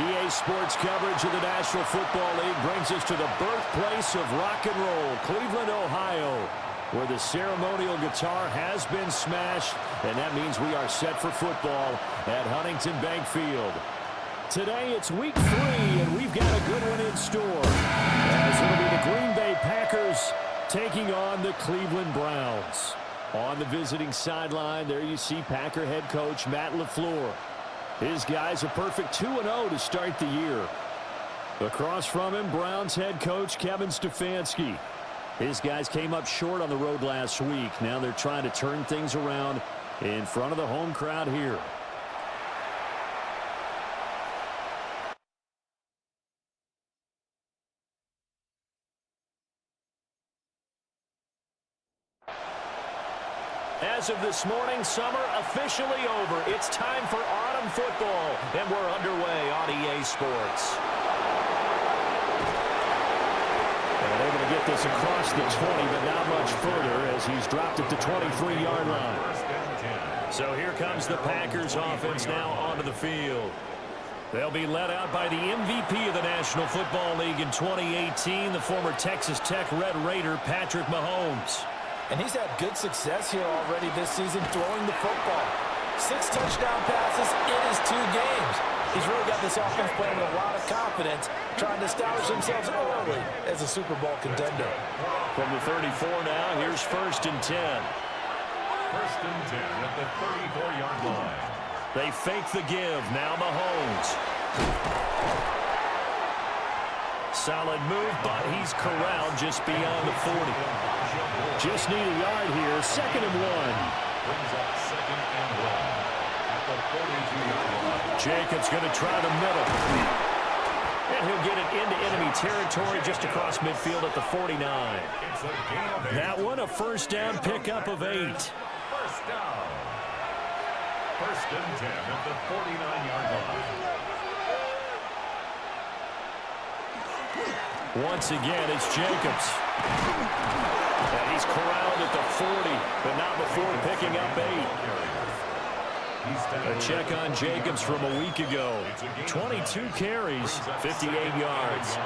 EA Sports coverage of the National Football League brings us to the birthplace of rock and roll, Cleveland, Ohio, where the ceremonial guitar has been smashed, and that means we are set for football at Huntington Bank Field. Today it's week 3, and we've got a good one in store, as it'll be the Green Bay Packers taking on the Cleveland Browns. On the visiting sideline, there you see Packer head coach Matt LaFleur. His guys a perfect 2-0 to start the year. Across from him, Browns head coach Kevin Stefanski. His guys came up short on the road last week. Now they're trying to turn things around in front of the home crowd here. As of this morning, summer officially over. It's time for autumn football, and we're underway on EA Sports. And able to get this across the 20, but not much further as he's dropped it to 23-yard line. So here comes the Packers offense now onto the field. They'll be led out by the MVP of the National Football League in 2018, the former Texas Tech Red Raider, Patrick Mahomes. And he's had good success here already this season throwing the football. 6 touchdown passes in his 2 games. He's really got this offense playing with a lot of confidence, trying to establish themselves early as a Super Bowl contender. From the 34 now, here's 1st and 10. 1st and 10 at the 34-yard line. They fake the give. Now Mahomes. Solid move, but he's corralled just beyond the 40. Just need a yard here. 2nd and 1. Brings up 2nd and 1 at the 42-yard line. Jacobs going to try the middle. And he'll get it into enemy territory just across midfield at the 49. That one, a 1st down pickup of 8. 1st down. 1st and 10 at the 49-yard line. Once again, it's Jacobs. And he's corralled at the 40, but not before picking up 8. A check on Jacobs from a week ago. 22 carries, 58 yards.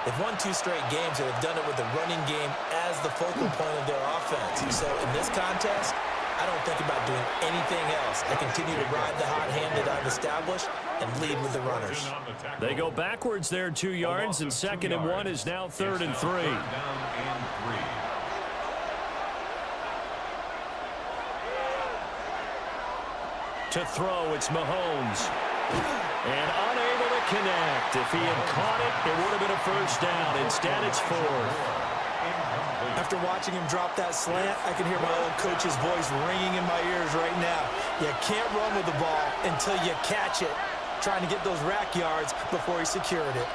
They've won 2 straight games and have done it with the running game as the focal point of their offense. So in this contest, I don't think about doing anything else. I continue to ride the hot hand that I've established and lead with the runners. They go backwards there 2 yards, and 2nd and 1 is now 3rd and 3. To throw, it's Mahomes. And unable to connect. If he had caught it, it would have been a 1st down. Instead, it's 4th. After watching him drop that slant, I can hear my old coach's voice ringing in my ears right now. You can't run with the ball until you catch it. Trying to get those rack yards before he secured it.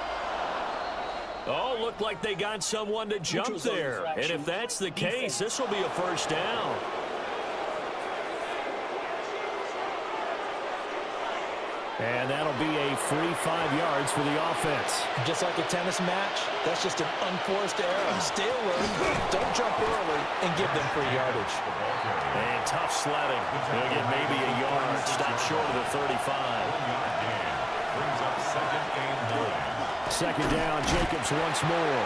Oh, looked like they got someone to jump there. And if that's the case, this will be a 1st down. And that'll be a free 5 yards for the offense. Just like a tennis match, that's just an unforced error. Stay alert, don't jump early, and give them free yardage. And tough sledding. They'll get maybe a yard. Stop short of the 35. Brings up 2nd and 2nd down, Jacobs once more.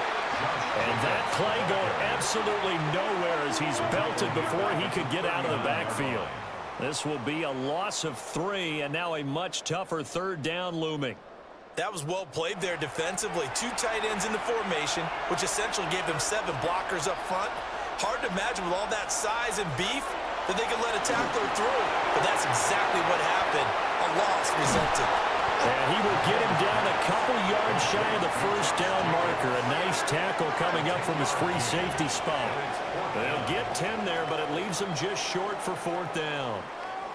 And that play going absolutely nowhere as he's belted before he could get out of the backfield. This will be a loss of 3, and now a much tougher 3rd down looming. That was well played there defensively. 2 tight ends in the formation, which essentially gave them 7 blockers up front. Hard to imagine with all that size and beef that they could let a tackler through. But that's exactly what happened. A loss resulted. And he will get him down a couple yards shy of the 1st down marker. A nice tackle coming up from his free safety spot. They'll get 10 there, but it leaves them just short for 4th down.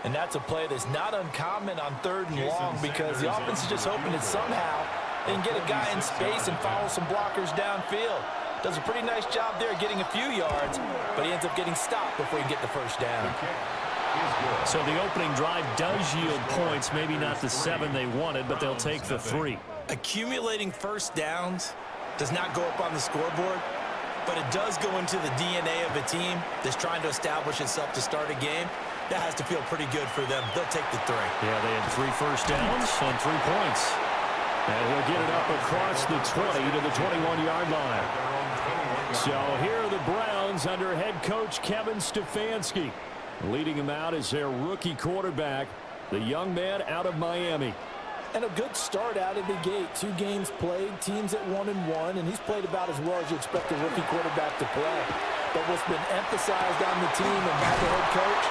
And that's a play that's not uncommon on 3rd and long because the offense is just hoping that somehow they can get a guy in space and follow some blockers downfield. Does a pretty nice job there getting a few yards, but he ends up getting stopped before he can get the 1st down. So the opening drive does yield points, maybe not the 7 they wanted, but they'll take the 3. Accumulating 1st downs does not go up on the scoreboard, but it does go into the DNA of a team that's trying to establish itself to start a game. That has to feel pretty good for them. They'll take the 3. Yeah, they had 3 first downs and 3 points. And he'll get it up across the 20 to the 21-yard line. So here are the Browns under head coach Kevin Stefanski. Leading him out is their rookie quarterback, the young man out of Miami. And a good start out of the gate. 2 games played, teams at 1-1, and he's played about as well as you expect a rookie quarterback to play. But what's been emphasized on the team and by the head coach,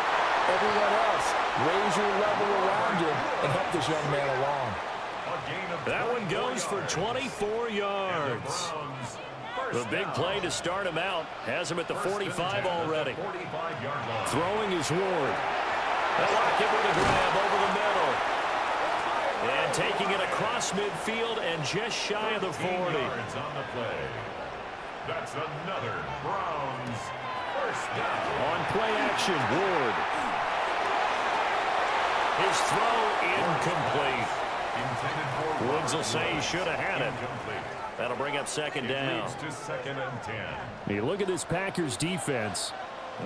everyone else, raise your level around you and help this young man along. That one goes for 24 yards. The big play to start him out has him at the 45 already. Throwing is Ward. They'll lock him with a grab over the middle. And taking it across midfield and just shy of the 40. That's another Browns first down. On play action, Ward. His throw incomplete. Woods will say he should have had it. That'll bring up second down. To second and 10. You look at this Packers defense.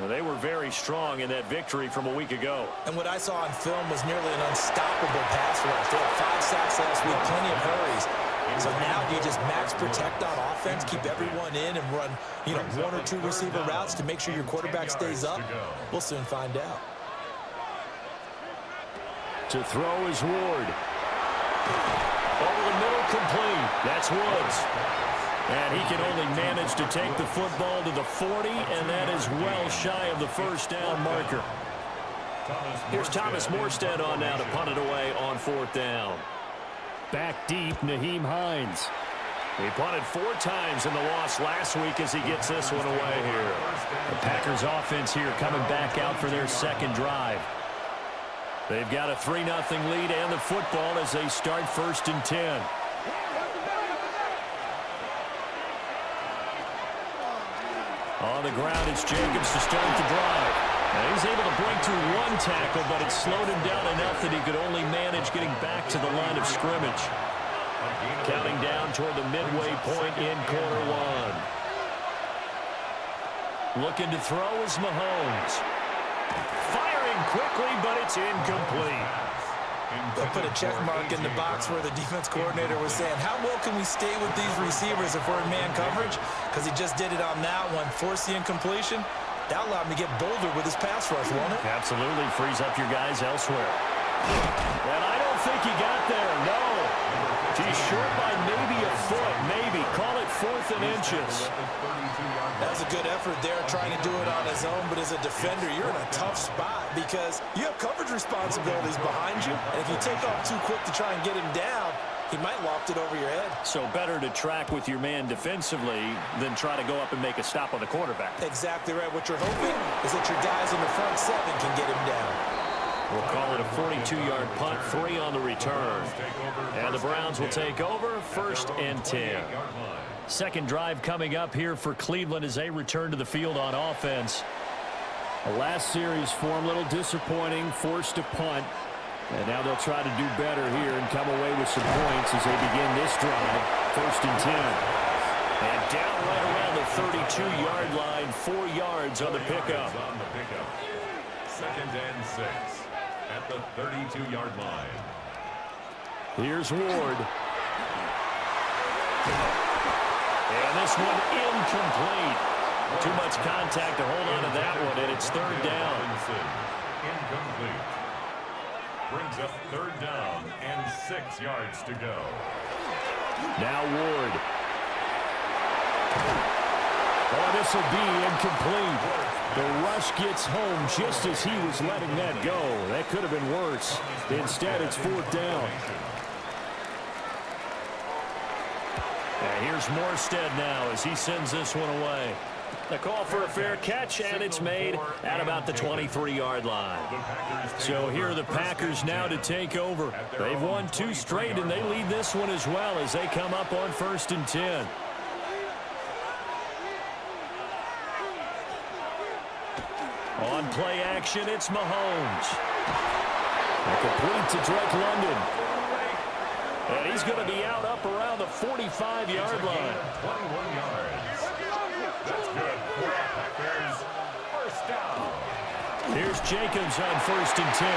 They were very strong in that victory from a week ago. And what I saw on film was nearly an unstoppable pass rush. They had 5 sacks last week, plenty of hurries. So now do you just max protect on offense, keep everyone in, and run, 1 or 2 receiver routes to make sure your quarterback stays up? We'll soon find out. To throw is Ward. Over the middle, complete. That's Woods. And he can only manage to take the football to the 40, and that is well shy of the first down marker. Here's Thomas Morstead on now to punt it away on 4th down. Back deep, Nyheim Hines. He punted 4 times in the loss last week as he gets this one away here. The Packers offense here coming back out for their second drive. They've got a 3-0 lead and the football as they start 1st and 10. On the ground, it's Jacobs to start the drive. Now he's able to break through 1 tackle, but it slowed him down enough that he could only manage getting back to the line of scrimmage. Counting down toward the midway point in quarter 1. Looking to throw is Mahomes. Firing quickly, but it's incomplete. They'll put a check mark in the box where the defense coordinator was saying, how well can we stay with these receivers if we're in man coverage? Because he just did it on that one. Force the incompletion. That allowed him to get bolder with his pass rush, won't it? Absolutely. Frees up your guys elsewhere. And I don't think he got there. No. He's short by maybe a foot. Maybe. Call it 4th and inches. That was a good effort there trying to do it on his own, but as a defender, you're in a tough spot because you have coverage responsibilities behind you, and if you take off too quick to try and get him down, he might loft it over your head. So better to track with your man defensively than try to go up and make a stop on the quarterback. Exactly right. What you're hoping is that your guys in the front 7 can get him down. We'll call it a 42-yard punt, 3 on the return. And the Browns will take over 1st and 10. Second drive coming up here for Cleveland as they return to the field on offense. The last series for them, a little disappointing, forced to punt. And now they'll try to do better here and come away with some points as they begin this drive, 1st and 10. And down right around the 32-yard line, 4 yards on the pickup. 2nd and 6 at the 32-yard line. Here's Ward. And this one incomplete. Too much contact to hold on to that one, and it's 3rd down. Incomplete. Brings up 3rd down and 6 yards to go. Now Ward. Oh, this will be incomplete. The rush gets home just as he was letting that go. That could have been worse. Instead, it's 4th down. And here's Morstead now as he sends this one away. The call for a fair catch, and it's made at about the 23-yard line. So here are the Packers now to take over. They've won 2 straight, and they lead this one as well as they come up on 1st and 10. On play action, it's Mahomes. A complete to Drake London. And he's going to be out up around the 45-yard line. 21 yards. That's good for the Packers. First down. Here's Jacobs on 1st and 10.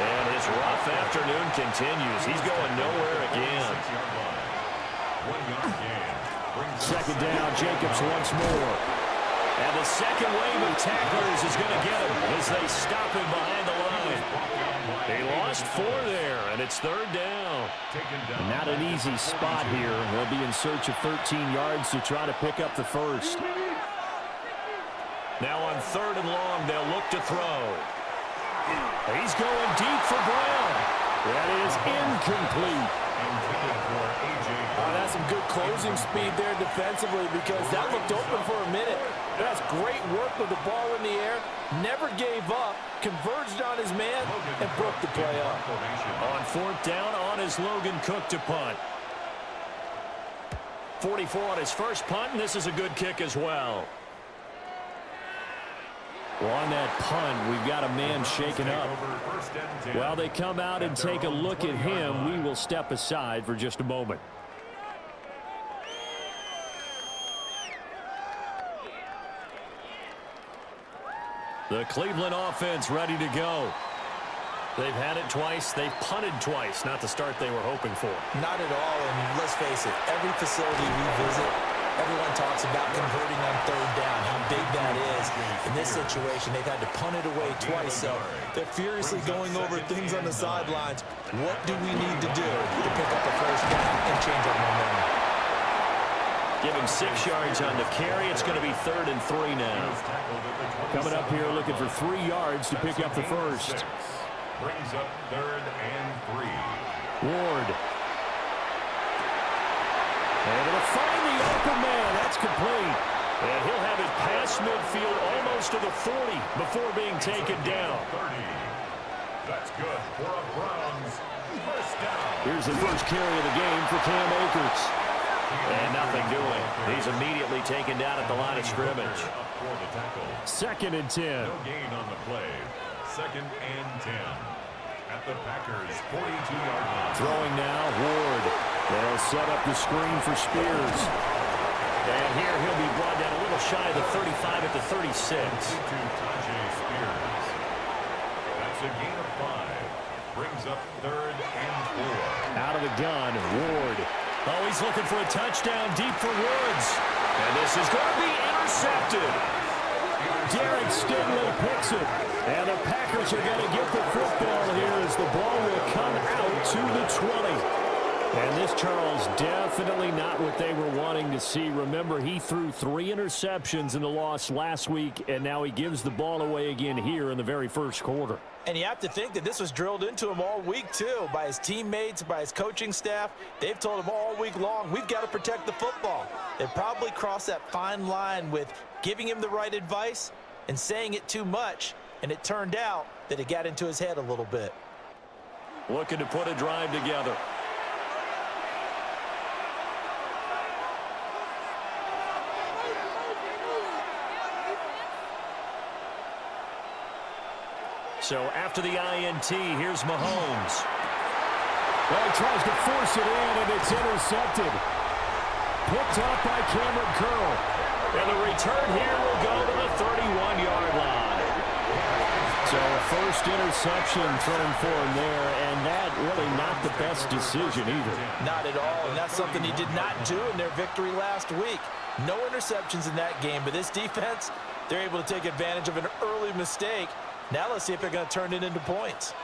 And his This rough afternoon continues. He's going nowhere again. 1-yard gain. Second down, Jacobs once more. And the second wave of tacklers is going to get him as they stop him behind the line. They lost 4 there, and it's third down. Not an easy spot here. They'll be in search of 13 yards to try to pick up the first. Now on third and long, they'll look to throw. He's going deep for Brown. That is incomplete. That's some good closing speed there defensively because that looked open for a minute. That's great work with the ball in the air. Never gave up, converged on his man, and broke the play up. On fourth down, on is Logan Cook to punt. 44 on his first punt, and this is a good kick as well. Well, on that punt, we've got a man shaken up. While they come out and take a look at him, we will step aside for just a moment. The Cleveland offense ready to go. They've had it twice. They've punted twice. Not the start they were hoping for. Not at all, and let's face it, every facility we visit, everyone talks about converting on third down, how big that is. In this situation, they've had to punt it away twice, so they're furiously going over things on the sidelines. What do we need to do to pick up a first down and change our momentum? Give him 6 yards on the carry. It's going to be 3rd and 3 now. Coming up here looking for 3 yards to pick up the first. Brings up 3rd and 3. Ward. Able to find the open man. That's complete. And he'll have it past midfield almost to the 40 before being taken down. 30. That's good for a Browns first down. Here's the first carry of the game for Cam Akers. And nothing doing. He's immediately taken down at the line of scrimmage. Up for the tackle. 2nd and 10. No gain on the play. 2nd and 10. At the Packers' 42-yard line. Throwing now, Ward. They'll set up the screen for Spears. And here he'll be brought down a little shy of the 35 at the 36. To Tajay Spears. That's a gain of 5. Brings up 3rd and 4. Out of the gun, Ward. Oh, he's looking for a touchdown deep for Woods. And this is going to be intercepted. Derek Stingley picks it. And the Packers are going to get the football here as the ball will come out to the 20. And this, Charles, definitely not what they were wanting to see. Remember, he threw 3 interceptions in the loss last week, and now he gives the ball away again here in the very first quarter. And you have to think that this was drilled into him all week, too, by his teammates, by his coaching staff. They've told him all week long, we've got to protect the football. They probably crossed that fine line with giving him the right advice and saying it too much, and it turned out that it got into his head a little bit. Looking to put a drive together. So after the INT, here's Mahomes. Well, he tries to force it in, and it's intercepted. Picked up by Cameron Curl. And the return here will go to the 31-yard line. So a first interception thrown for him there, and that really not the best decision either. Not at all, and that's something he did not do in their victory last week. No interceptions in that game, but this defense, they're able to take advantage of an early mistake. Now let's see if they're going to turn it into points.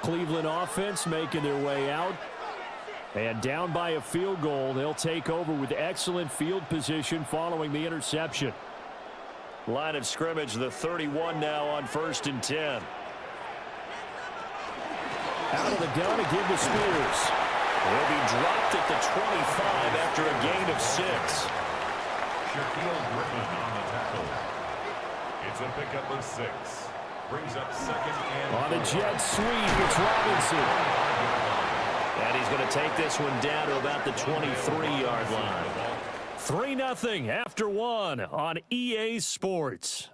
Cleveland offense making their way out. And down by a field goal, they'll take over with excellent field position following the interception. Line of scrimmage, the 31 now on 1st and 10. Out of the gun to give to Spears. He'll be dropped at the 25 after a gain of 6. Shaquille Griffin on the tackle. It's a pickup of 6. Brings up 2nd and on a jet sweep, it's Robinson. And he's going to take this one down to about the 23-yard line. 3-0 after 1 on EA Sports.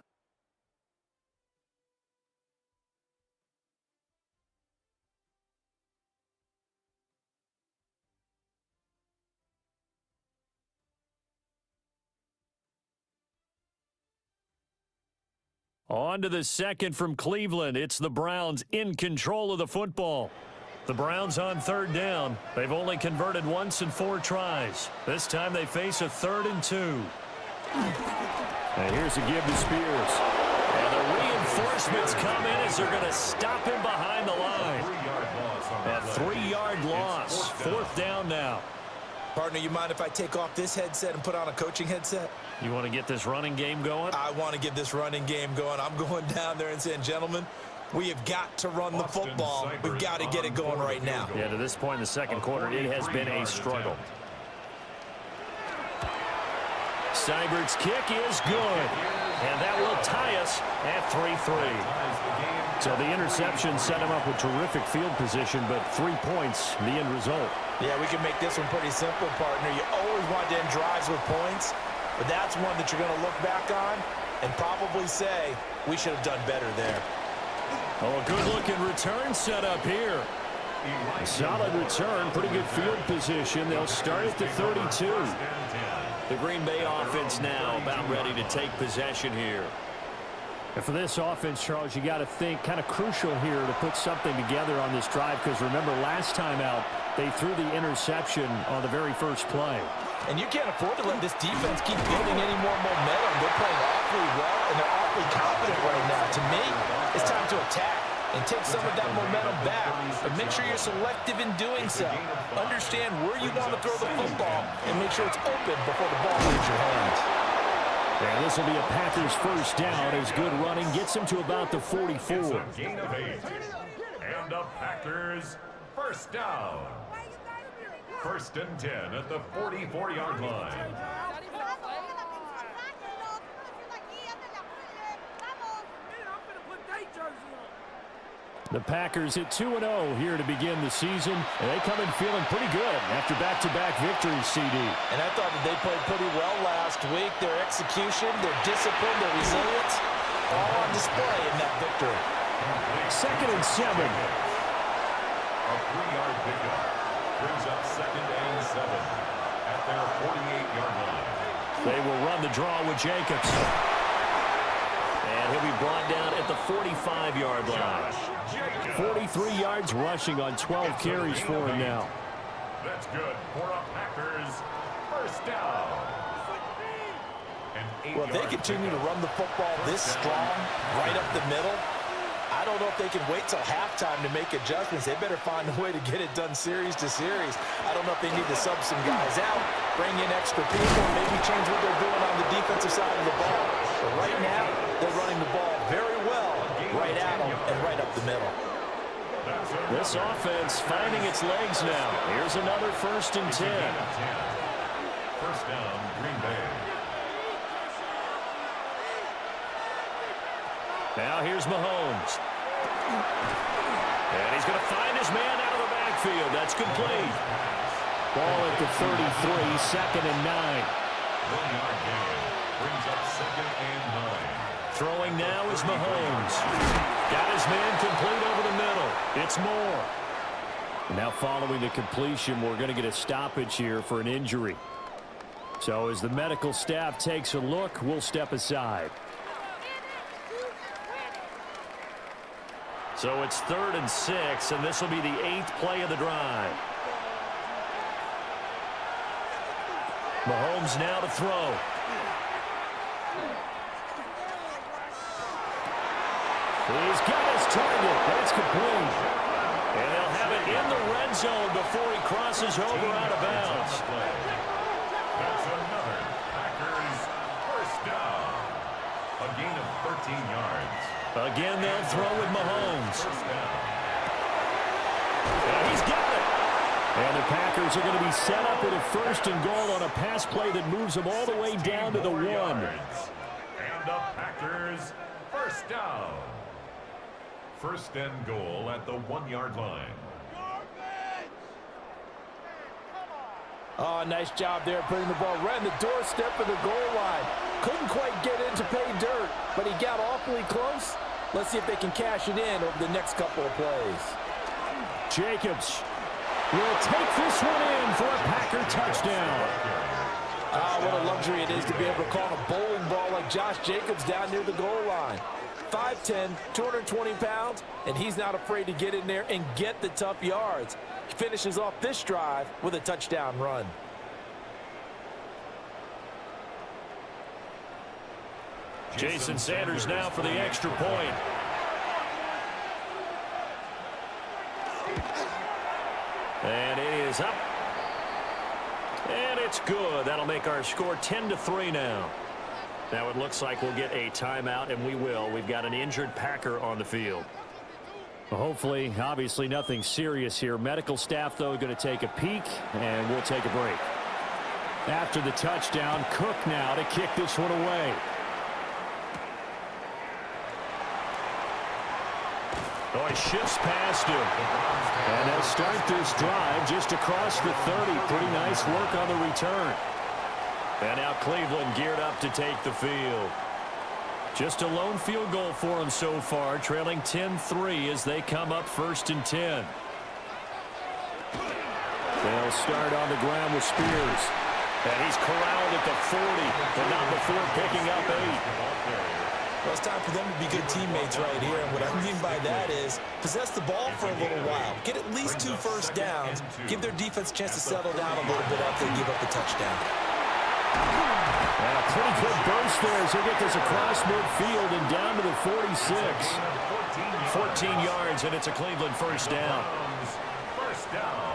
On to the second from Cleveland. It's the Browns in control of the football. The Browns on third down. They've only converted once in 4 tries. This time they face a 3rd and 2. And here's a give to Spears. And the reinforcements come in as they're going to stop him behind the line. A 3-yard loss. 4th down now. Partner, you mind if I take off this headset and put on a coaching headset? You want to get this running game going? I want to get this running game going. I'm going down there and saying, gentlemen, we have got to run the football. We've got to get it going right now. Yeah, to this point in the second quarter, it has been a struggle. Seibert's kick is good. And that will tie us at 3-3. So the interception set him up with terrific field position, but 3 points, the end result. Yeah, we can make this one pretty simple, partner. You always want to end drives with points, but that's one that you're going to look back on and probably say, we should have done better there. Oh, a good-looking return set up here. Solid return, pretty good field position. They'll start at the 32. The Green Bay offense now about ready to take possession here. And for this offense, Charles, you got to think kind of crucial here to put something together on this drive, because remember last time out, they threw the interception on the very first play. And you can't afford to let this defense keep building any more momentum. They're playing awfully well, and they're awfully confident right now. To me, it's time to attack and take some of that momentum back. But make sure you're selective in doing so. Understand where you want to throw the football and make sure it's open before the ball leaves your hands. And this will be a Packers first down as good running gets him to about the 44. It's a gain of 8. And the Packers first down. 1st and 10 at the 44-yard line. The Packers at 2-0 here to begin the season, and they come in feeling pretty good after back-to-back victories, CD. And I thought that they played pretty well last week. Their execution, their discipline, their resilience, all on display in that victory. 2nd and 7. A 3-yard pickup brings up 2nd and 7 at their 48-yard line. They will run the draw with Jacobs. And he'll be brought down at the 45-yard line. 43 yards rushing on 12 carries for him now. That's good for a Packers first down. Well, if they continue to run the football this strong, right up the middle, I don't know if they can wait till halftime to make adjustments. They better find a way to get it done series to series. I don't know if they need to sub some guys out, bring in extra people, maybe change what they're doing on the defensive side of the ball. But right now, they're running the ball very well, right at them and right up the middle. This offense finding its legs now. Here's another 1st and 10. First down, Green Bay. Now here's Mahomes. And he's going to find his man out of the backfield. That's complete. Ball at the 33, 2nd and 9. 1-yard gain brings up 2nd and 9. Throwing now is Mahomes. Got his man complete over the middle. It's Moore. Now following the completion, we're going to get a stoppage here for an injury. So as the medical staff takes a look, we'll step aside. So it's 3rd and 6, and this will be the 8th play of the drive. Mahomes now to throw. He's got his target. That's complete. And they'll have it in the red zone before he crosses over out of bounds. That's another Packers first down. A gain of 13 yards. Again, they'll throw with Mahomes. First down. And he's got it. And the Packers are going to be set up with a 1st and goal on a pass play that moves them all the way down to the 1. And the Packers first down. 1st and goal at the 1-yard line. Oh, nice job there putting the ball right on the doorstep of the goal line. Couldn't quite get in to pay dirt, but he got awfully close. Let's see if they can cash it in over the next couple of plays. Jacobs will take this one in for a Packer touchdown. Ah, what a luxury it is to be able to call a bowling ball like Josh Jacobs down near the goal line. 5'10", 220 pounds, and he's not afraid to get in there and get the tough yards. He finishes off this drive with a touchdown run. Jason Sanders now for the extra point. And it is up. And it's good. That'll make our score 10-3 now. Now it looks like we'll get a timeout, and we will. We've got an injured Packer on the field. Well, hopefully, obviously nothing serious here. Medical staff, though, going to take a peek, and we'll take a break. After the touchdown, Cook now to kick this one away. Oh, he shifts past him. And they'll start this drive just across the 30. Pretty nice work on the return. And now Cleveland geared up to take the field. Just a lone field goal for them so far, trailing 10-3 as they come up 1st and 10. They'll start on the ground with Spears. And he's corralled at the 40, but not before picking up 8. Well, it's time for them to be good teammates right here, and what I mean by that is possess the ball for a little while, get at least 2 first downs, give their defense a chance to settle down a little bit after they give up the touchdown. And a pretty good burst there as he'll get this across midfield and down to the 46. 14 yards, and it's a Cleveland first down. First down.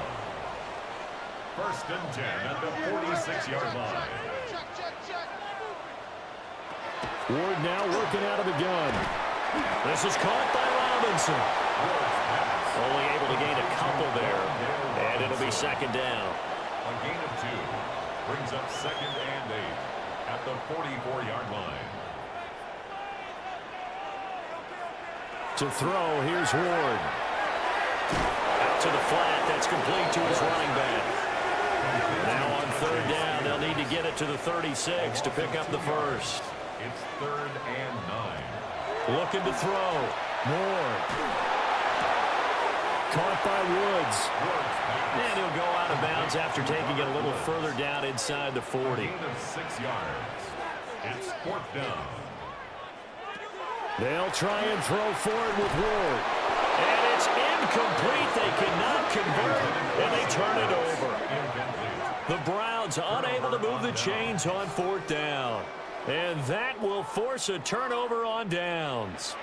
1st and 10 at the 46-yard line. Ward now working out of the gun. This is caught by Robinson. Only able to gain a couple there. And it'll be 2nd down. A gain of 2. Brings up 2nd and 8 at the 44-yard line. To throw, here's Ward. Out to the flat. That's complete to his running back. Now on 3rd down, they'll need to get it to the 36 to pick up the first. It's 3rd and 9. Looking to throw. Moore. Caught by Woods. And he'll go out of bounds after taking it a little further down inside the 40. Gain of 6 yards. It's 4th down. They'll try and throw forward with Ward. And it's incomplete. They cannot convert, and they turn it over. The Browns unable to move the chains on 4th down. And that will force a turnover on downs.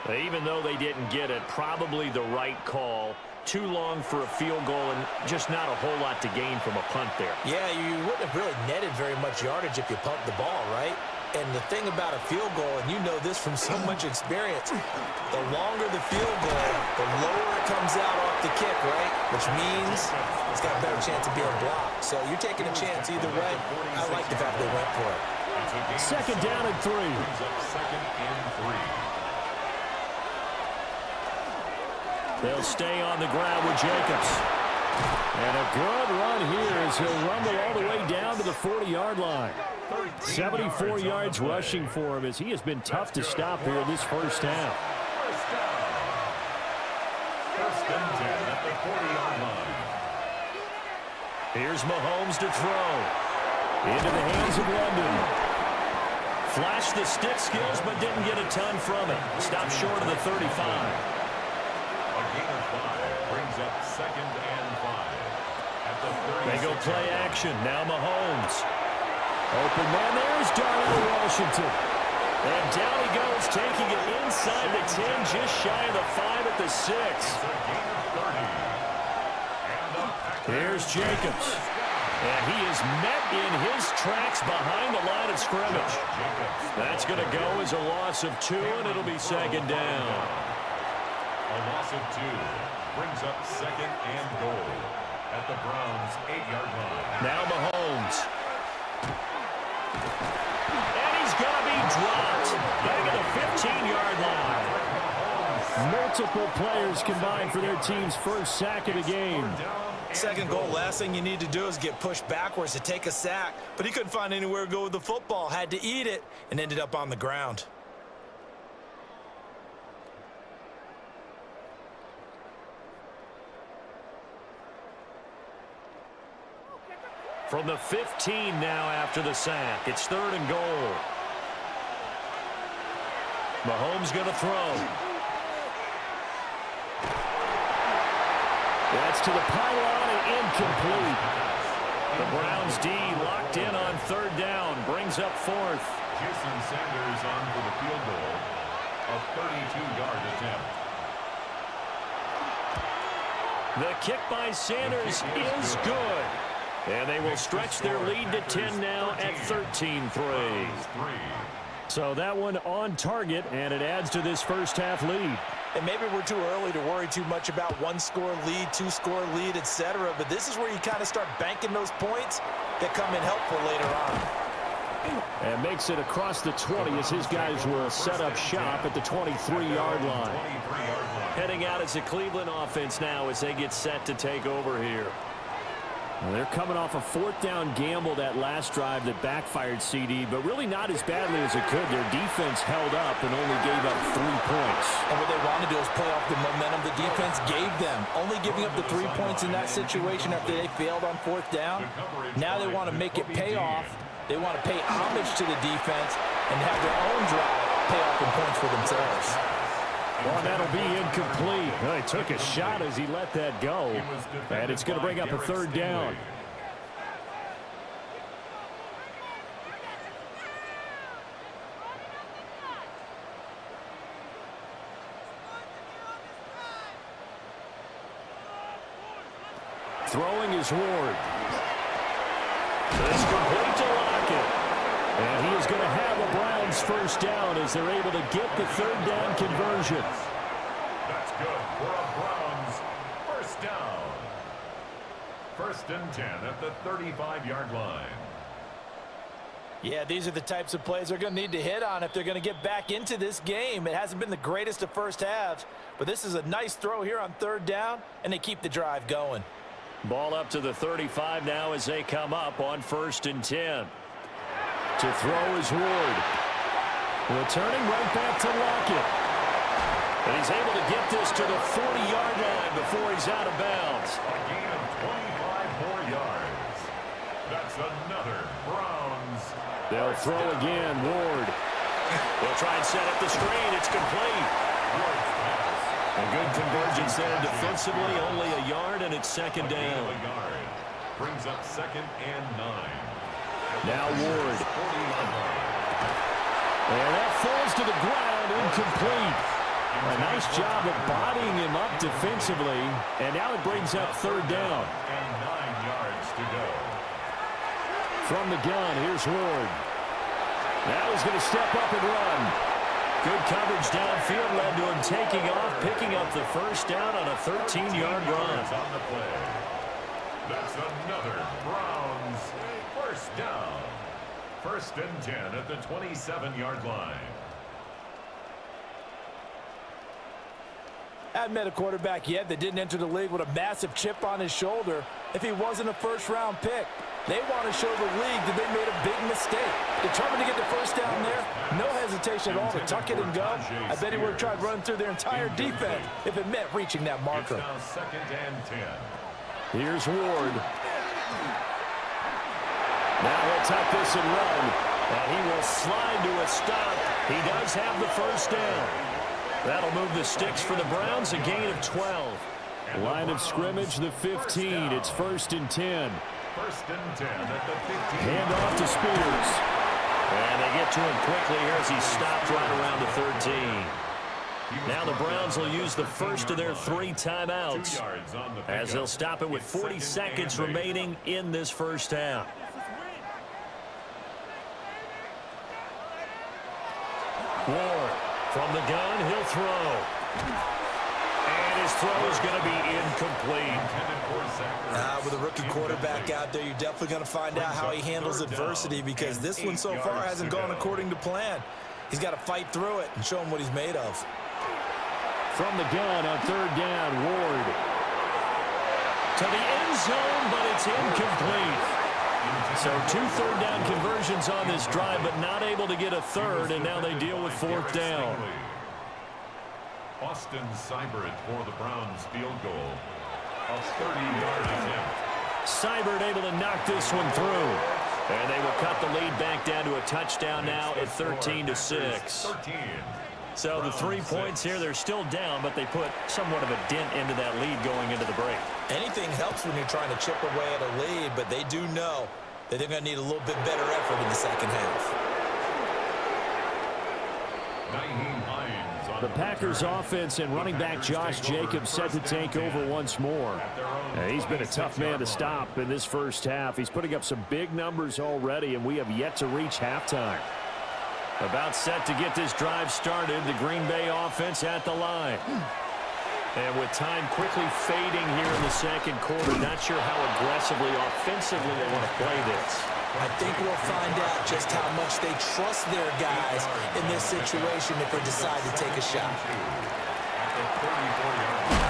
Even though they didn't get it, probably the right call. Too long for a field goal and just not a whole lot to gain from a punt there. Yeah, you wouldn't have really netted very much yardage if you pumped the ball, right? And the thing about a field goal, and you know this from so much experience, the longer the field goal, the lower it comes out off the kick, right? Which means it's got a better chance of being blocked. So you're taking a chance either way. I like the fact they went for it. 2nd down and 3. Brings up 2nd and 3. They'll stay on the ground with Jacobs. And a good run here as he'll rumble all the way down to the 40-yard line. 74 yards rushing for him as he has been tough to stop here in this first half. 1st and 10 at the 40-yard line. Here's Mahomes to throw. Into the hands of London. Flashed the stick skills, but didn't get a ton from it. Stopped short of the 35. A gain of 5 brings up 2nd and 5 at the 36. They go play action. Now Mahomes. Open man. There's Darnell Washington. And down he goes, taking it inside the 10, just shy of the 5 at the 6. Here's Jacobs. And he is met in his tracks behind the line of scrimmage. That's going to go as a loss of 2, and it'll be 2nd down. A loss of 2 brings up 2nd and goal at the Browns' 8-yard line. Now Mahomes. And he's going to be dropped back at the 15-yard line. Multiple players combined for their team's first sack of the game. 2nd goal, last thing you need to do is get pushed backwards to take a sack. But he couldn't find anywhere to go with the football, had to eat it, and ended up on the ground. From the 15 now after the sack. It's 3rd and goal. Mahomes going to throw. That's to the pylon and incomplete. The Browns D locked in on 3rd down. Brings up 4th. Jason Sanders on for the field goal. A 32-yard attempt. The kick by Sanders is good. And they will stretch their lead to 10 now at 13-3. So that one on target, and it adds to this first half lead. And maybe we're too early to worry too much about 1-score lead, 2-score lead, etc. But this is where you kind of start banking those points that come in helpful later on. And makes it across the 20 as his guys will set up shop at the 23-yard line. Heading out as a Cleveland offense now as they get set to take over here. Well, they're coming off a 4th down gamble that last drive that backfired CD, but really not as badly as it could. Their defense held up and only gave up 3 points. And what they want to do is play off the momentum the defense gave them. Only giving up the 3 points in that situation after they failed on 4th down. Now they want to make it pay off. They want to pay homage to the defense and have their own drive pay off in points for themselves. Well, that'll be incomplete. Well, he took a shot as he let that go. And it's going to bring up a 3rd down. Throwing is Ward. It's complete to Lockett. And he is going to have a Browns first down as they're able to get the 3rd down conversion. That's good for a Browns first down. 1st and 10 at the 35-yard line. Yeah, these are the types of plays they're going to need to hit on if they're going to get back into this game. It hasn't been the greatest of first halves, but this is a nice throw here on 3rd down, and they keep the drive going. Ball up to the 35 now as they come up on 1st and 10. To throw is Ward. Returning right back to Lockett. And he's able to get this to the 40-yard line before he's out of bounds. A gain of 25 more yards. That's another Browns. They'll throw again, Ward. They'll try and set up the screen. It's complete. A good convergence there defensively, only a yard, and it's 2nd down. Brings up 2nd and 9. Now Ward. And that falls to the ground, incomplete. A nice job of bodying him up defensively, and now it brings up 3rd down. And 9 yards to go. From the gun, here's Ward. Now he's going to step up and run. Good coverage downfield led to him taking off, picking up the first down on a 13-yard run. On the play. That's another Browns first down. 1st and 10 at the 27-yard line. I haven't met a quarterback yet that didn't enter the league with a massive chip on his shoulder if he wasn't a first-round pick. They want to show the league that they made a big mistake. Determined to get the first down there, no hesitation at all to tuck it and go. I bet he would have tried running through their entire defense if it meant reaching that marker. It's now 2nd and 10. Here's Ward. Now he'll tuck this and run. And he will slide to a stop. He does have the first down. That'll move the sticks for the Browns, a gain of 12. Line of scrimmage, the 15. It's 1st and 10. 1st and 10 at the 15. Hand off to Spears. And they get to him quickly here as he stopped right around the 13. Now the Browns will use the first of their 3 timeouts as they'll stop it with 40 seconds remaining in this first half. Ward from the gun, he'll throw. And his throw is going to be incomplete. With a rookie quarterback out there, you're definitely going to find out how he handles adversity because this one so far hasn't gone according to plan. He's got to fight through it and show him what he's made of. From the gun on 3rd down, Ward. To the end zone, but it's incomplete. So 2 3rd down conversions on this drive, but not able to get a 3rd, and now they deal with 4th down. Austin Seibert for the Browns field goal. A 30-yard attempt. Seibert able to knock this one through. And they will cut the lead back down to a touchdown now at 13-6. So the 3 points here, they're still down, but they put somewhat of a dent into that lead going into the break. Anything helps when you're trying to chip away at a lead, but they do know that they're going to need a little bit better effort in the second half. The Packers offense and running back Josh Jacobs set to take over once more. He's been a tough man to stop in this first half. He's putting up some big numbers already, and we have yet to reach halftime. About set to get this drive started, the Green Bay offense at the line. And with time quickly fading here in the second quarter, not sure how aggressively, offensively they want to play this. I think we'll find out just how much they trust their guys in this situation if they decide to take a shot.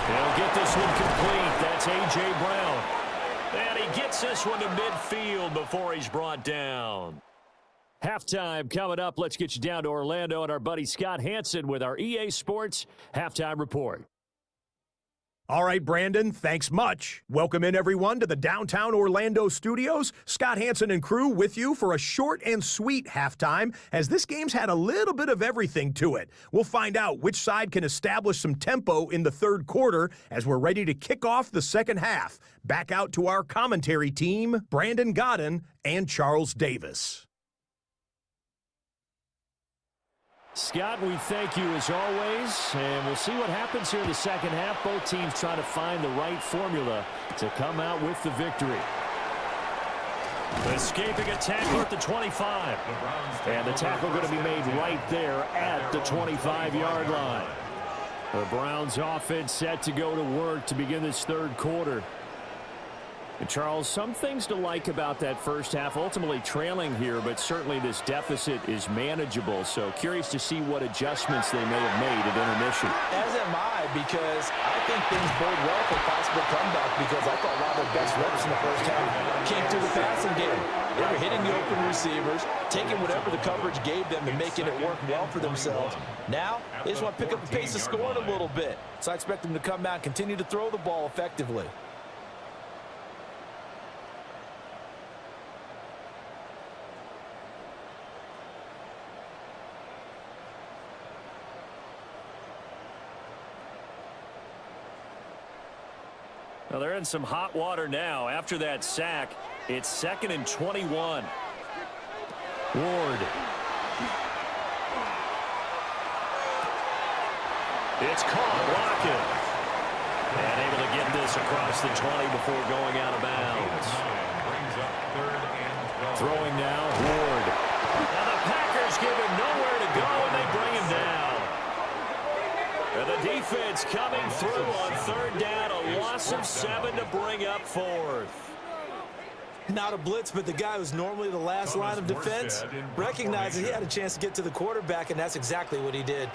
They'll get this one complete. That's A.J. Brown. And he gets this one to midfield before he's brought down. Halftime coming up. Let's get you down to Orlando and our buddy Scott Hansen with our EA Sports Halftime Report. All right, Brandon, thanks much. Welcome in, everyone, to the downtown Orlando studios. Scott Hansen and crew with you for a short and sweet halftime, as this game's had a little bit of everything to it. We'll find out which side can establish some tempo in the third quarter as we're ready to kick off the second half. Back out to our commentary team, Brandon Godden and Charles Davis. Scott, we thank you as always, and we'll see what happens here in the second half. Both teams trying to find the right formula to come out with the victory. Escaping a tackle at the 25. And the tackle going to be made right there at the 25-yard line. The Browns offense set to go to work to begin this third quarter. And Charles, some things to like about that first half, ultimately trailing here, but certainly this deficit is manageable. So curious to see what adjustments they may have made at intermission. As am I, because I think things bode well for possible comeback, because I thought a lot of their best reps in the first half came through the passing game. They were hitting the open receivers, taking whatever the coverage gave them and making it work well for themselves. Now, they just want to pick up the pace of scoring a little bit. So I expect them to come out and continue to throw the ball effectively. Well, they're in some hot water now. After that sack, it's 2nd and 21. Ward. It's caught. Lockett. And able to get this across the 20 before going out of bounds. Throwing now, Ward. Now the Packers give him nowhere to go, and they bring him down. And the defense coming through on third down, a loss of 7 to bring up fourth. Not a blitz, but the guy who's normally the last line of defense recognizes he had a chance to get to the quarterback, and that's exactly what he did.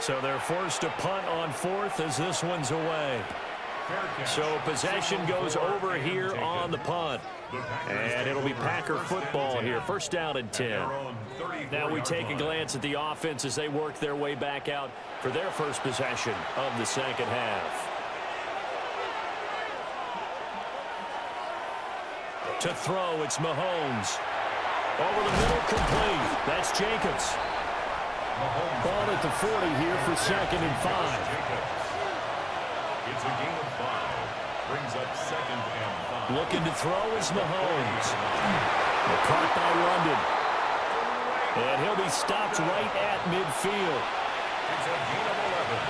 So they're forced to punt on fourth as this one's away. So possession goes over here on the punt. And it'll be Packer football here. First down and 10. Now we take a glance at the offense as they work their way back out for their first possession of the second half. To throw, it's Mahomes. Over the middle, complete. That's Jacobs. Ball at the 40 here for 2nd and 5. It's a gain of 5. Brings up 2nd and 5. Looking to throw is Mahomes. Caught by London. And he'll be stopped right at midfield. It's a gain of 11.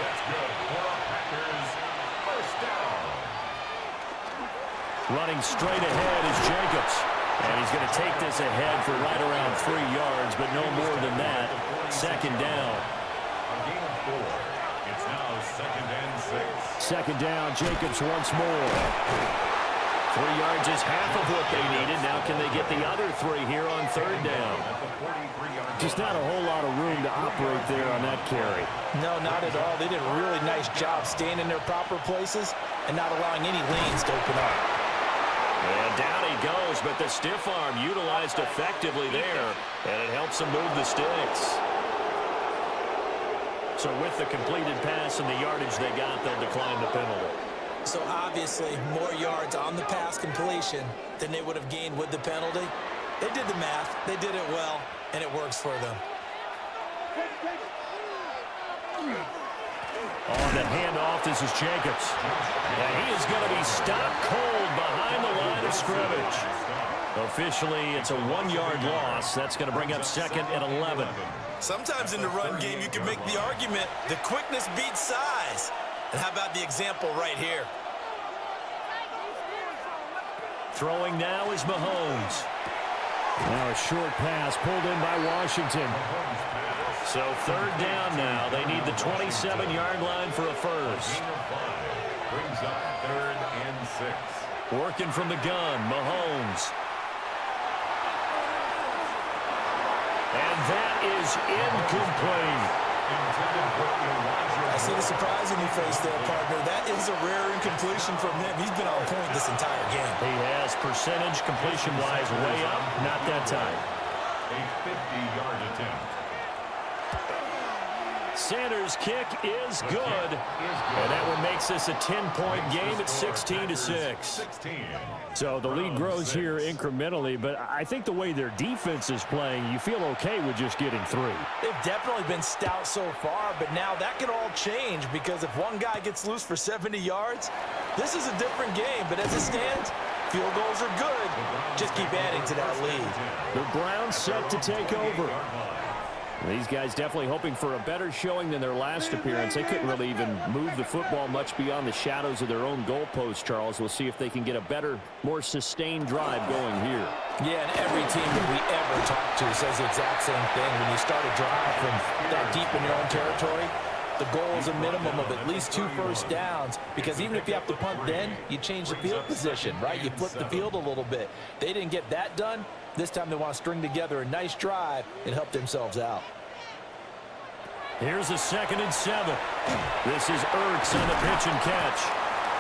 That's good for a Packers first down. Running straight ahead is Jacobs. And he's going to take this ahead for right around 3 yards, but no more than that. 2nd down. A gain of 4. It's now 2nd and 6. 2nd down, Jacobs once more. 3 yards is half of what they needed. Now can they get the other 3 here on third down? Just not a whole lot of room to operate there on that carry. No, not at all. They did a really nice job staying in their proper places and not allowing any lanes to open up. And down he goes, but the stiff arm utilized effectively there, and it helps them move the sticks. So with the completed pass and the yardage they got, they'll decline the penalty. So obviously, more yards on the pass completion than they would have gained with the penalty. They did the math, they did it well, and it works for them. On the handoff, this is Jacobs. And he is going to be stopped cold behind the line of scrimmage. Officially, it's a 1-yard loss. That's going to bring up 2nd and 11. Sometimes in the run game, you can make the argument the quickness beats size. And how about the example right here? Throwing now is Mahomes. Now a short pass pulled in by Washington. So 3rd down now. They need the 27-yard line for a first. Brings up 3rd and 6. Working from the gun, Mahomes. And that is incomplete. I see the surprise in your face there, partner. That is a rare incompletion from him. He's been on point this entire game. He has percentage completion-wise way up. Not that time. A 50-yard attempt. Sanders' kick is good. And that one makes this a 10-point game at 16-6. So the lead grows here incrementally, but I think the way their defense is playing, you feel okay with just getting 3. They've definitely been stout so far, but now that could all change because if one guy gets loose for 70 yards, this is a different game. But as it stands, field goals are good. Just keep adding to that lead. The Browns set to take over. These guys definitely hoping for a better showing than their last appearance. They couldn't really even move the football much beyond the shadows of their own goalpost, Charles. We'll see if they can get a better, more sustained drive going here. Yeah, and every team that we ever talk to says the exact same thing. When you start a drive from that deep in your own territory, the goal is a minimum of at least 2 first downs, because even if you have to punt then, you change the field position, right? You flip the field a little bit. They didn't get that done. This time they want to string together a nice drive and help themselves out. Here's a 2nd and 7. This is Ertz on the pitch and catch.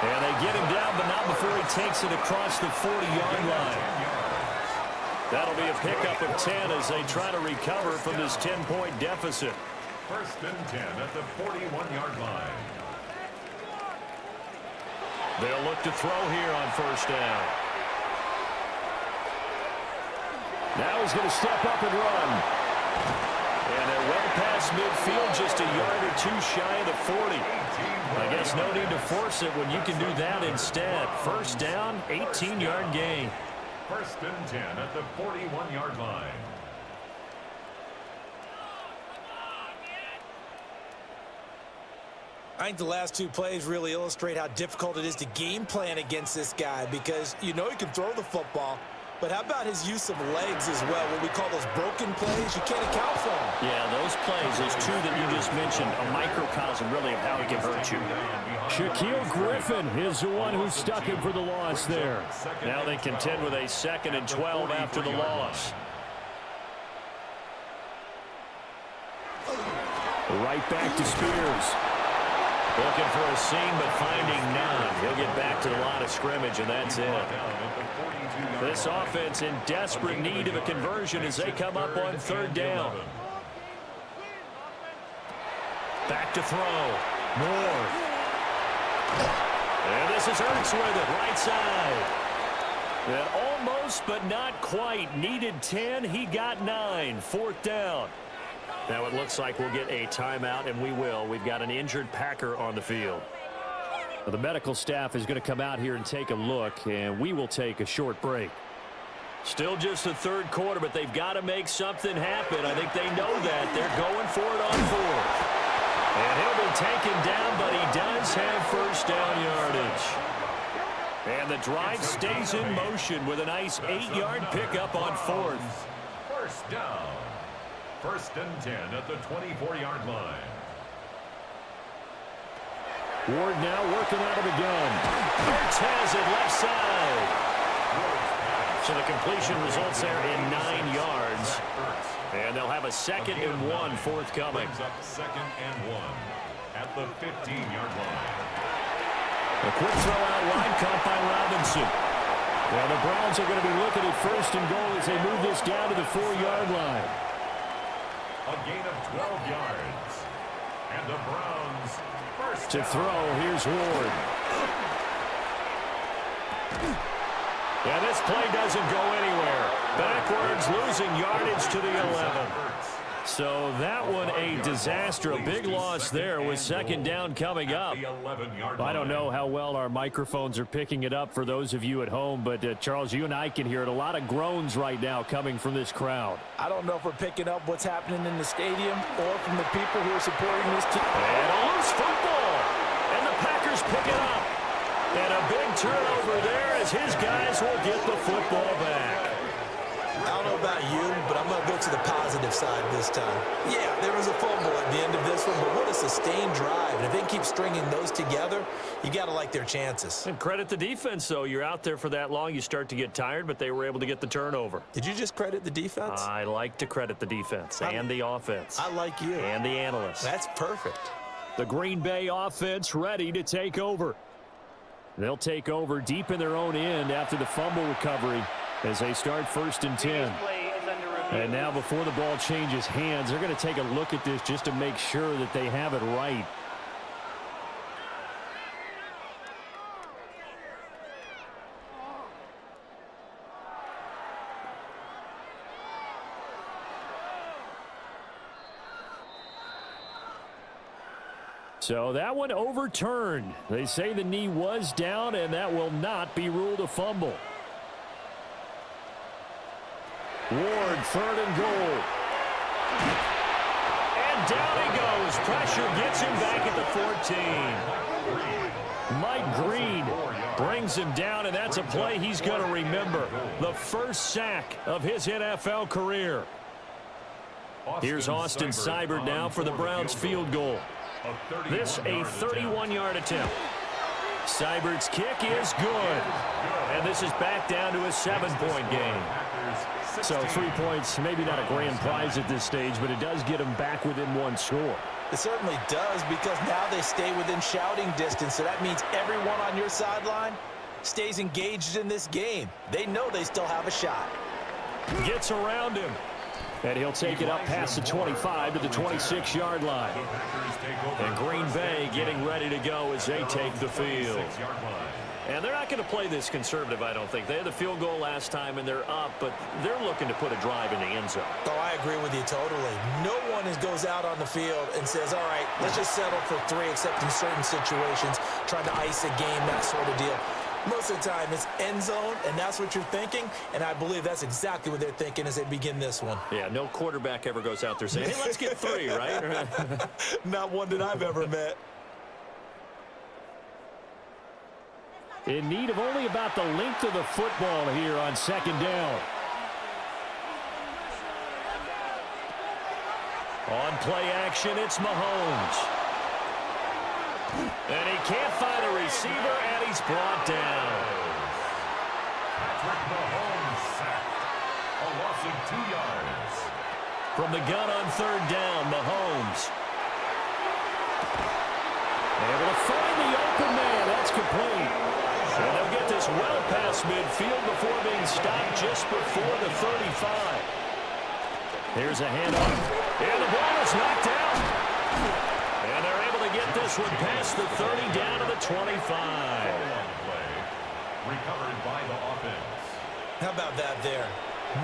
And they get him down, but not before he takes it across the 40-yard line. That'll be a pickup of 10 as they try to recover from this 10-point deficit. 1st and 10 at the 41-yard line. They'll look to throw here on 1st down. Now he's going to step up and run. And they're well past midfield, just a yard or 2 shy of the 40. I guess no need to force it when you can do that instead. 1st down, 18-yard gain. 1st and 10 at the 41-yard line. I think the last 2 plays really illustrate how difficult it is to game plan against this guy, because you know he can throw the football, but how about his use of legs as well? What we call those broken plays, you can't account for them. Yeah, those plays, those 2 that you just mentioned, a microcosm really of how he can hurt you. Shaquille Griffin is the one who stuck him for the loss there. Now they contend with a 2nd and 12 after the loss. Right back to Spears. Looking for a seam, but finding none. He'll get back to the line of scrimmage, and that's it. This offense in desperate need of a conversion as they come up on 3rd down. Back to throw. Moore. And this is Ertz with it, right side. And almost, but not quite. Needed 10, he got 9. 4th down. Now it looks like we'll get a timeout, and we will. We've got an injured Packer on the field. Well, the medical staff is going to come out here and take a look, and we will take a short break. Still just the 3rd quarter, but they've got to make something happen. I think they know that. They're going for it on 4th. And he'll be taken down, but he does have 1st down yardage. And the drive stays in motion with a nice 8-yard pickup on 4th. 1st down. 1st and 10 at the 24-yard line. Ward now working out of the gun. Ertz has it left side. So the completion results there in 9 yards. And they'll have a 2nd and 1 forthcoming. Brings up 2nd and 1 at the 15-yard line. A quick throw out wide caught by Robinson. Well, the Browns are going to be looking at 1st and goal as they move this down to the 4-yard line. A gain of 12 yards. And the Browns first to down. throw. Here's Ward. And this play doesn't go anywhere. Backwards, losing yardage to the 11. So that one a disaster. A big loss there with second down coming up. I don't know how well our microphones are picking it up for those of you at home, but Charles, you and I can hear it. A lot of groans right now coming from this crowd. I don't know if we're picking up what's happening in the stadium or from the people who are supporting this team. And a loose football. And the Packers pick it up. And a big turnover there as his guys will get the football back. I don't know about you, but I'm going to go to the positive side this time. Yeah, there was a fumble at the end of this one, but what a sustained drive. And if they keep stringing those together, you got to like their chances. And credit the defense, though. You're out there for that long, you start to get tired, but they were able to get the turnover. Did you just credit the defense? I like to credit the defense and the offense. I like you. And the analysts. That's perfect. The Green Bay offense ready to take over. They'll take over deep in their own end after the fumble recovery as they start 1st and 10. And now before the ball changes hands, they're going to take a look at this just to make sure that they have it right. So that one overturned. They say the knee was down, and that will not be ruled a fumble. Ward, 3rd and goal. And down he goes. Pressure gets him back at the 14. Mike Green brings him down, and that's a play he's going to remember. The first sack of his NFL career. Here's Austin Seibert now for the Browns field goal. This a 31-yard attempt. Seibert's kick is good. And this is back down to a 7-point game. So 3 points, maybe not a grand prize at this stage, but it does get them back within one score. It certainly does, because now they stay within shouting distance. So that means everyone on your sideline stays engaged in this game. They know they still have a shot. Gets around him. And he'll take it up past the 25 to the 26-yard line. And Green Bay getting ready to go as they take the field. And they're not going to play this conservative, I don't think. They had the field goal last time, and they're up, but they're looking to put a drive in the end zone. Oh, I agree with you totally. No one goes out on the field and says, all right, let's just settle for 3, except in certain situations, trying to ice a game, that sort of deal. Most of the time, it's end zone, and that's what you're thinking, and I believe that's exactly what they're thinking as they begin this one. Yeah, no quarterback ever goes out there saying, hey, let's get 3, right? Not one that I've ever met. In need of only about the length of the football here on 2nd down. On play action, it's Mahomes. And he can't find a receiver, and he's brought down. Patrick Mahomes sacked. A loss of 2 yards. From the gun on 3rd down, Mahomes. Able to find the open man. That's complete. And they'll get this well past midfield before being stopped just before the 35. Here's a handoff. And the ball is knocked out. And they're able to get this one past the 30 down to the 25. Recovered by the offense. How about that there?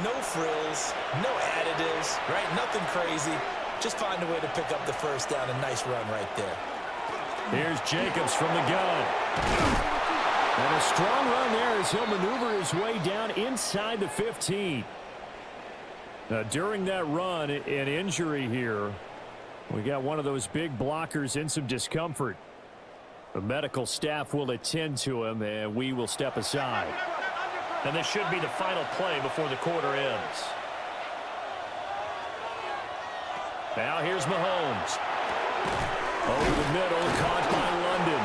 No frills, no additives, right? Nothing crazy. Just find a way to pick up the first down. A nice run right there. Here's Jacobs from the gun. And a strong run there as he'll maneuver his way down inside the 15. Now, during that run, an injury here. We got one of those big blockers in some discomfort. The medical staff will attend to him, and we will step aside. And this should be the final play before the quarter ends. Now here's Mahomes. Over the middle, caught by London.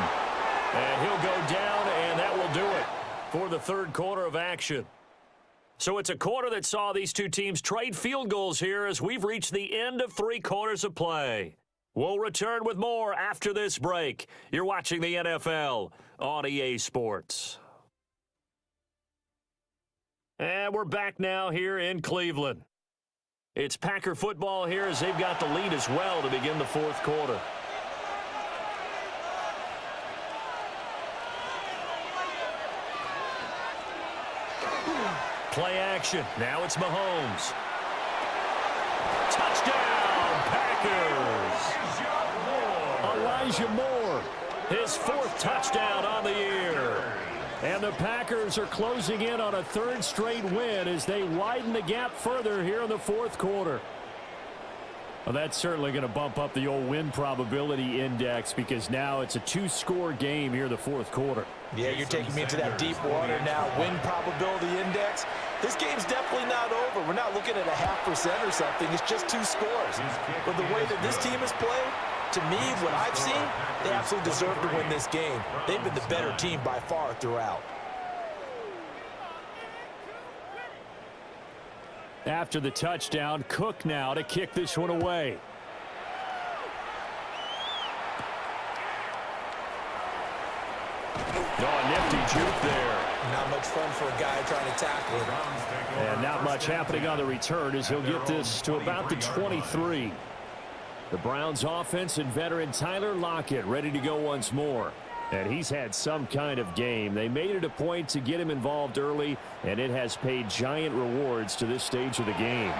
And he'll go down, and that will do it for the 3rd quarter of action. So it's a quarter that saw these two teams trade field goals here as we've reached the end of 3 quarters of play. We'll return with more after this break. You're watching the NFL on EA Sports. And we're back now here in Cleveland. It's Packer football here as they've got the lead as well to begin the 4th quarter. play action. Now it's Mahomes. Touchdown, Packers. Elijah Moore, his 4th touchdown on the year. And the Packers are closing in on a 3rd straight win as they widen the gap further here in the 4th quarter. Well, that's certainly going to bump up the old win probability index because now it's a 2-score game here in the 4th quarter. Yeah, you're taking me into that deep water now. Win probability index. This game's definitely not over. We're not looking at a 0.5% or something. It's just 2 scores. But the way that this team has played, to me, what I've seen, they absolutely deserve to win this game. They've been the better team by far throughout. After the touchdown, Cook now to kick this one away. Oh, nifty juke there. Not much fun for a guy trying to tackle him. And not much happening on the return as he'll get this to about the 23. The Browns offense and veteran Tyler Lockett ready to go once more. And he's had some kind of game. They made it a point to get him involved early, and it has paid giant rewards to this stage of the game.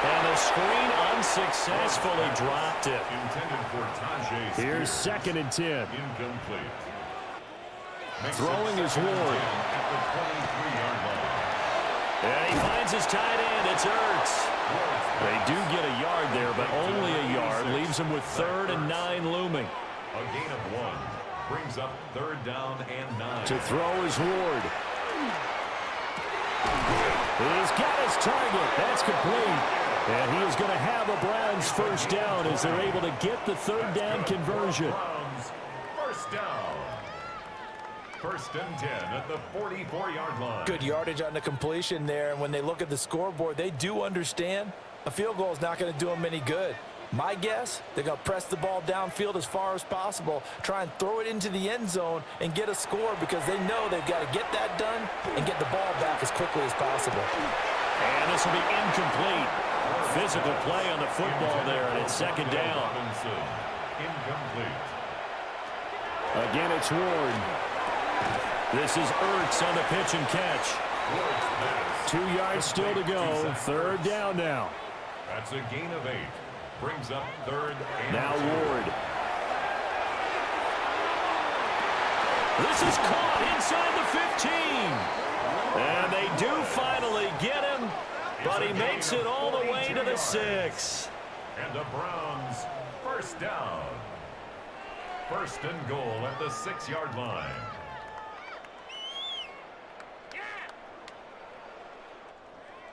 And the screen unsuccessfully dropped it. Here's 2nd and 10. Throwing is Ward. And he finds his tight end. It's Ertz. They do get a yard there, but only a yard. Leaves them with 3rd and 9 looming. A gain of 1 brings up 3rd down and 9. To throw is Ward. He's got his target. That's complete. And he is going to have a Browns 1st down as they're able to get the 3rd down conversion. Browns 1st down. 1st and 10 at the 44-yard line. Good yardage on the completion there. And when they look at the scoreboard, they do understand a field goal is not going to do them any good. My guess, they're going to press the ball downfield as far as possible, try and throw it into the end zone and get a score because they know they've got to get that done and get the ball back as quickly as possible. And this will be incomplete. Physical play on the football there, and it's 2nd down. Incomplete. Again, it's Ward. This is Ertz on the pitch and catch. 2 yards still to go. 3rd down now. That's a gain of 8. Brings up 3rd and now 2. Ward. This is caught inside the 15. And they do finally get him, but he makes it all the way to the 6. And the Browns 1st down. 1st and goal at the 6-yard line.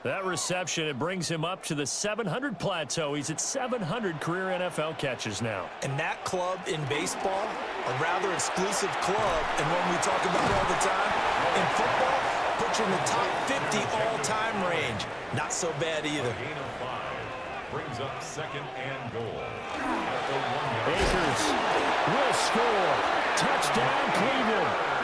That reception, it brings him up to the 700 plateau. He's at 700 career NFL catches now. And that club in baseball, a rather exclusive club, and one we talk about all the time, in football, puts you in the top 50 all-time range. Not so bad either. A gain of 5 brings up 2nd and goal. At the 1-yard Akers will score. Touchdown, Cleveland.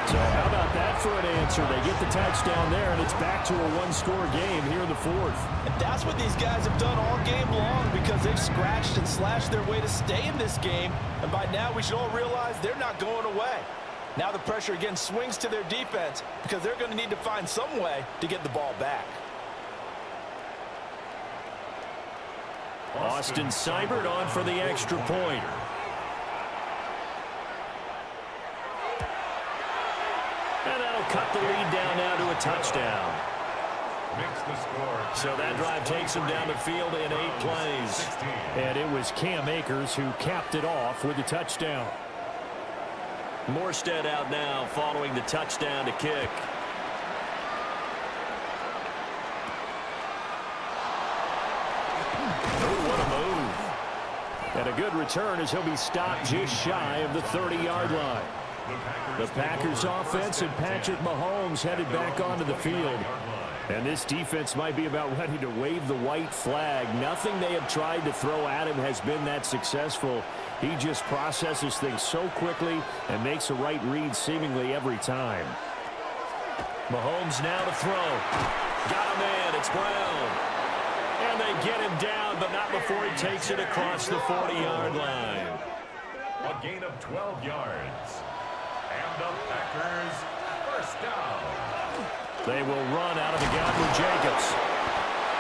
So how about that for an answer? They get the touchdown there, and it's back to a 1-score game here in the 4th. And that's what these guys have done all game long because they've scratched and slashed their way to stay in this game. And by now, we should all realize they're not going away. Now the pressure again swings to their defense because they're going to need to find some way to get the ball back. Austin Seibert on for the extra point. And that'll cut the lead down now to a touchdown. makes the score. So that drive takes him down the field in 8 plays. And it was Cam Akers who capped it off with a touchdown. Morstead out now following the touchdown to kick. Oh, what a move. And a good return as he'll be stopped just shy of the 30-yard line. The Packers offense and Patrick Mahomes headed back onto the field. And this defense might be about ready to wave the white flag. Nothing they have tried to throw at him has been that successful. He just processes things so quickly and makes a right read seemingly every time. Mahomes now to throw. Got a man. It's Brown. And they get him down, but not before he takes it across the 40-yard line. A gain of 12 yards. And the Packers First down. They will run out of the gun with Jacobs.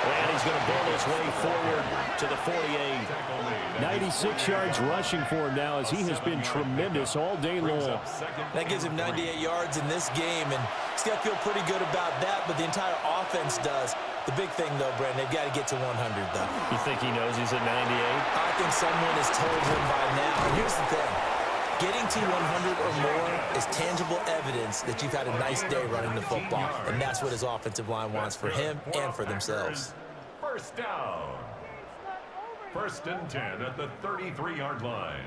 And he's going to build his way forward to the 48. 96 yards rushing for him now as he has been tremendous all day long. That gives him 98 yards in this game, and he's got to feel pretty good about that, but the entire offense does. The big thing, though, Brandon, they've got to get to 100, though. You think he knows he's at 98? I think someone has told him by now. And here's the thing. Getting to 100 or more is tangible evidence that you've had a nice day running the football, and that's what his offensive line wants for him and for themselves. First down. First and 10 at the 33-yard line.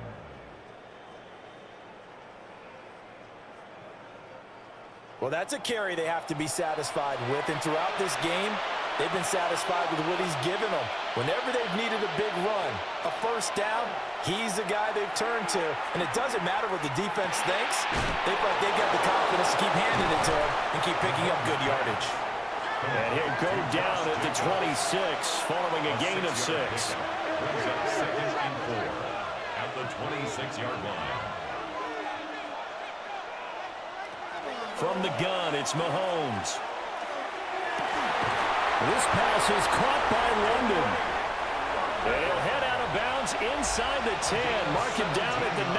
Well, that's a carry they have to be satisfied with, and throughout this game, they've been satisfied with what he's given them. Whenever they've needed a big run, a first down, he's the guy they've turned to. And it doesn't matter what the defense thinks. They've got the confidence to keep handing it to him and keep picking up good yardage. And he'll go down at the 26 following a gain of 6. Brings up second and 4 at the 26-yard line. From the gun, it's Mahomes. This pass is caught by London. They'll head out of bounds inside the 10. Mark him down at the 9.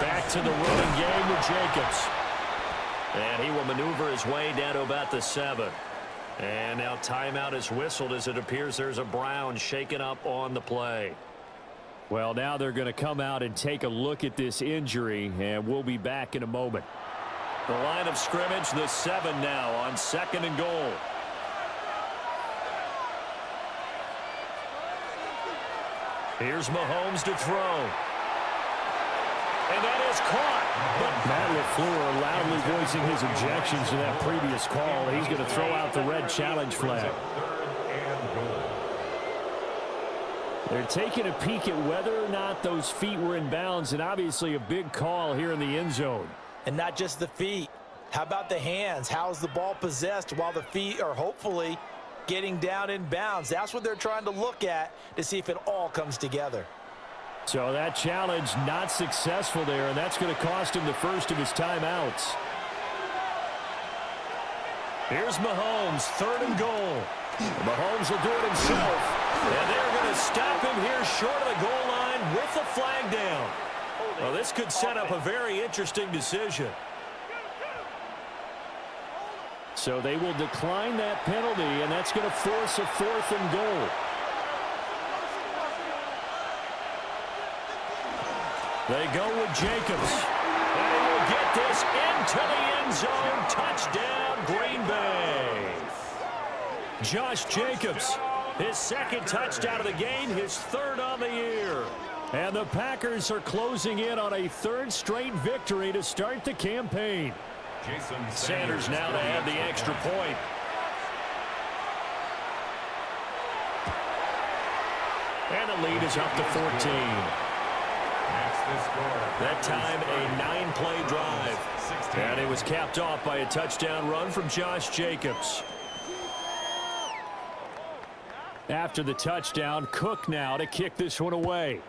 Back to the running game with Jacobs. And he will maneuver his way down to about the 7. And now timeout is whistled as it appears there's a Brown shaken up on the play. Well, now they're going to come out and take a look at this injury, and we'll be back in a moment. The line of scrimmage, the 7 now on 2nd and goal. Here's Mahomes to throw. And that is caught. But Matt LaFleur loudly voicing his objections to that previous call. He's going to throw out the red challenge flag. They're taking a peek at whether or not those feet were in bounds, and obviously a big call here in the end zone. And not just the feet. How about the hands? How's the ball possessed while the feet are hopefully getting down in bounds? That's what they're trying to look at to see if it all comes together. So that challenge not successful there, and that's going to cost him the first of his timeouts. Here's Mahomes, 3rd and goal. Mahomes will do it himself. And they're going to stop him here short of the goal line with the flag down. Well, this could set up a very interesting decision. So they will decline that penalty, and that's going to force a 4th and goal. They go with Jacobs. And he will get this into the end zone. Touchdown, Green Bay. Josh Jacobs, his 2nd touchdown of the game, his 3rd on the year. And the Packers are closing in on a 3rd straight victory to start the campaign. Sanders now to add the extra point. And the lead is up to 14. That time a 9-play drive. And it was capped off by a touchdown run from Josh Jacobs. After the touchdown, Cook now to kick this one away.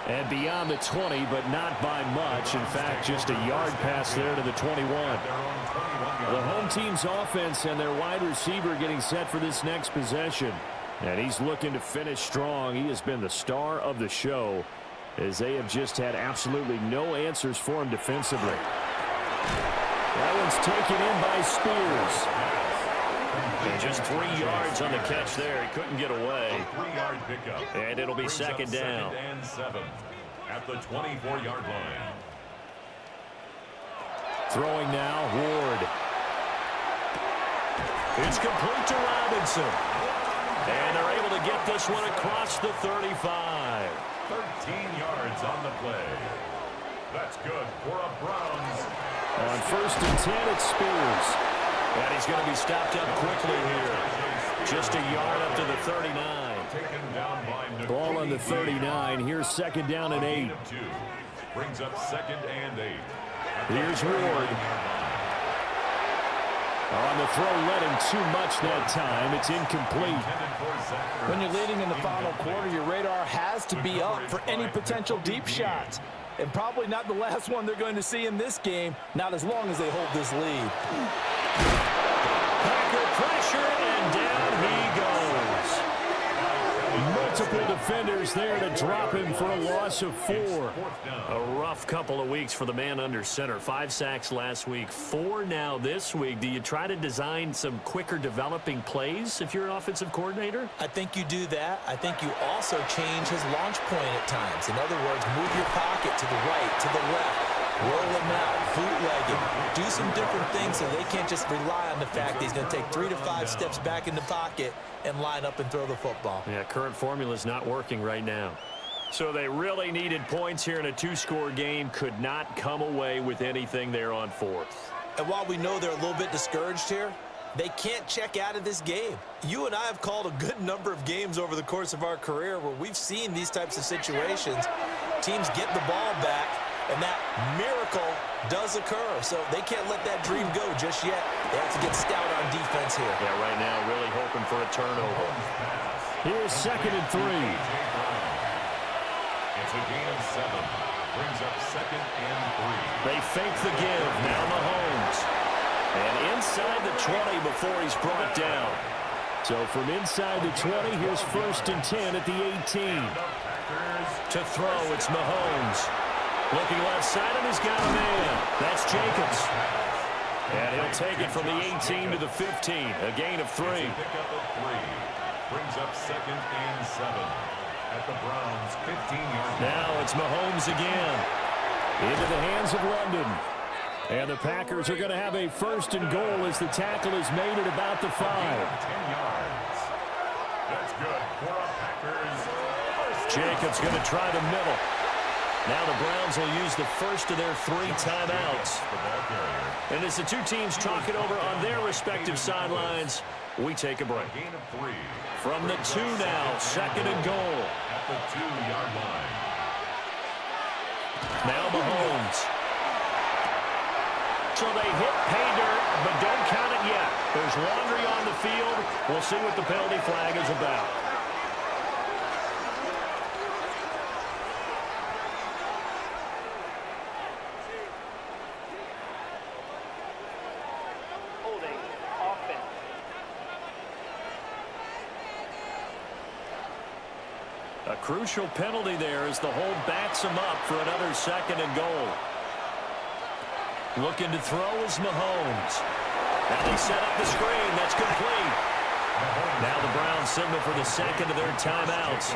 And beyond the 20, but not by much. In fact, just a yard pass there to the 21. The home team's offense and their wide receiver getting set for this next possession. And he's looking to finish strong. He has been the star of the show as they have just had absolutely no answers for him defensively. That one's taken in by Spears. And just 3 yards on the catch there. He couldn't get away. 3-yard pickup. And it'll be 2nd down. 2nd and 7 at the 24-yard line. Throwing now, Ward. It's complete to Robinson. And they're able to get this one across the 35. 13 yards on the play. That's good for a Browns. On 1st and 10, it's Spears. And he's going to be stopped up quickly here. Just a yard up to the 39. Taken down by Ball on the 39. Here's 2nd down and 8. Brings up 2nd and 8. Here's Ward. On the throw, led him too much that time. It's incomplete. When you're leading in the final quarter, your radar has to be up for any potential deep shots. And probably not the last one they're going to see in this game, not as long as they hold this lead. Packer pressure, and down he goes. Multiple defenders there to drop him for a loss of 4. A rough couple of weeks for the man under center. 5 sacks last week, 4 now this week. Do you try to design some quicker developing plays if you're an offensive coordinator? I think you do that. I think you also change his launch point at times. In other words, move your pocket to the right, to the left. Roll him out, bootleg him, do some different things so they can't just rely on the fact that he's going to take 3 to 5 steps back in the pocket and line up and throw the football. Yeah, current formula is not working right now. So they really needed points here in a 2-score game. Could not come away with anything there on 4th. And while we know they're a little bit discouraged here, they can't check out of this game. You and I have called a good number of games over the course of our career where we've seen these types of situations. Teams get the ball back, and that miracle does occur. So they can't let that dream go just yet. They have to get stout on defense here. Yeah, right now really hoping for a turnover. Here's 2nd and 3. It's a gain of 7. Brings up 2nd and 3. They fake the give. Now Mahomes. And inside the 20 before he's brought down. So from inside the 20, here's 1st and 10 at the 18. To throw, it's Mahomes. Looking left side, and he's got a man. That's Jacobs. And he'll take it from the 18 to the 15. A gain of 3. Pickup of 3. Brings up 2nd and 7 at the Browns' 15-yard line. Now it's Mahomes again. Into the hands of London. And the Packers are going to have a 1st and goal as the tackle is made at about the 5. 10 yards. That's good for a Packers. Jacobs going to try the middle. Now the Browns will use the first of their 3 timeouts. And as the two teams talk it over on their respective sidelines, we take a break. Gain of 3. From the 2 now, 2nd and goal. At the 2-yard line. Now Mahomes. So they hit pay dirt, but don't count it yet. There's laundry on the field. We'll see what the penalty flag is about. A crucial penalty there as the hold backs him up for another 2nd and goal. Looking to throw is Mahomes. Now they set up the screen. That's complete. Now the Browns signal for the 2nd of their timeouts.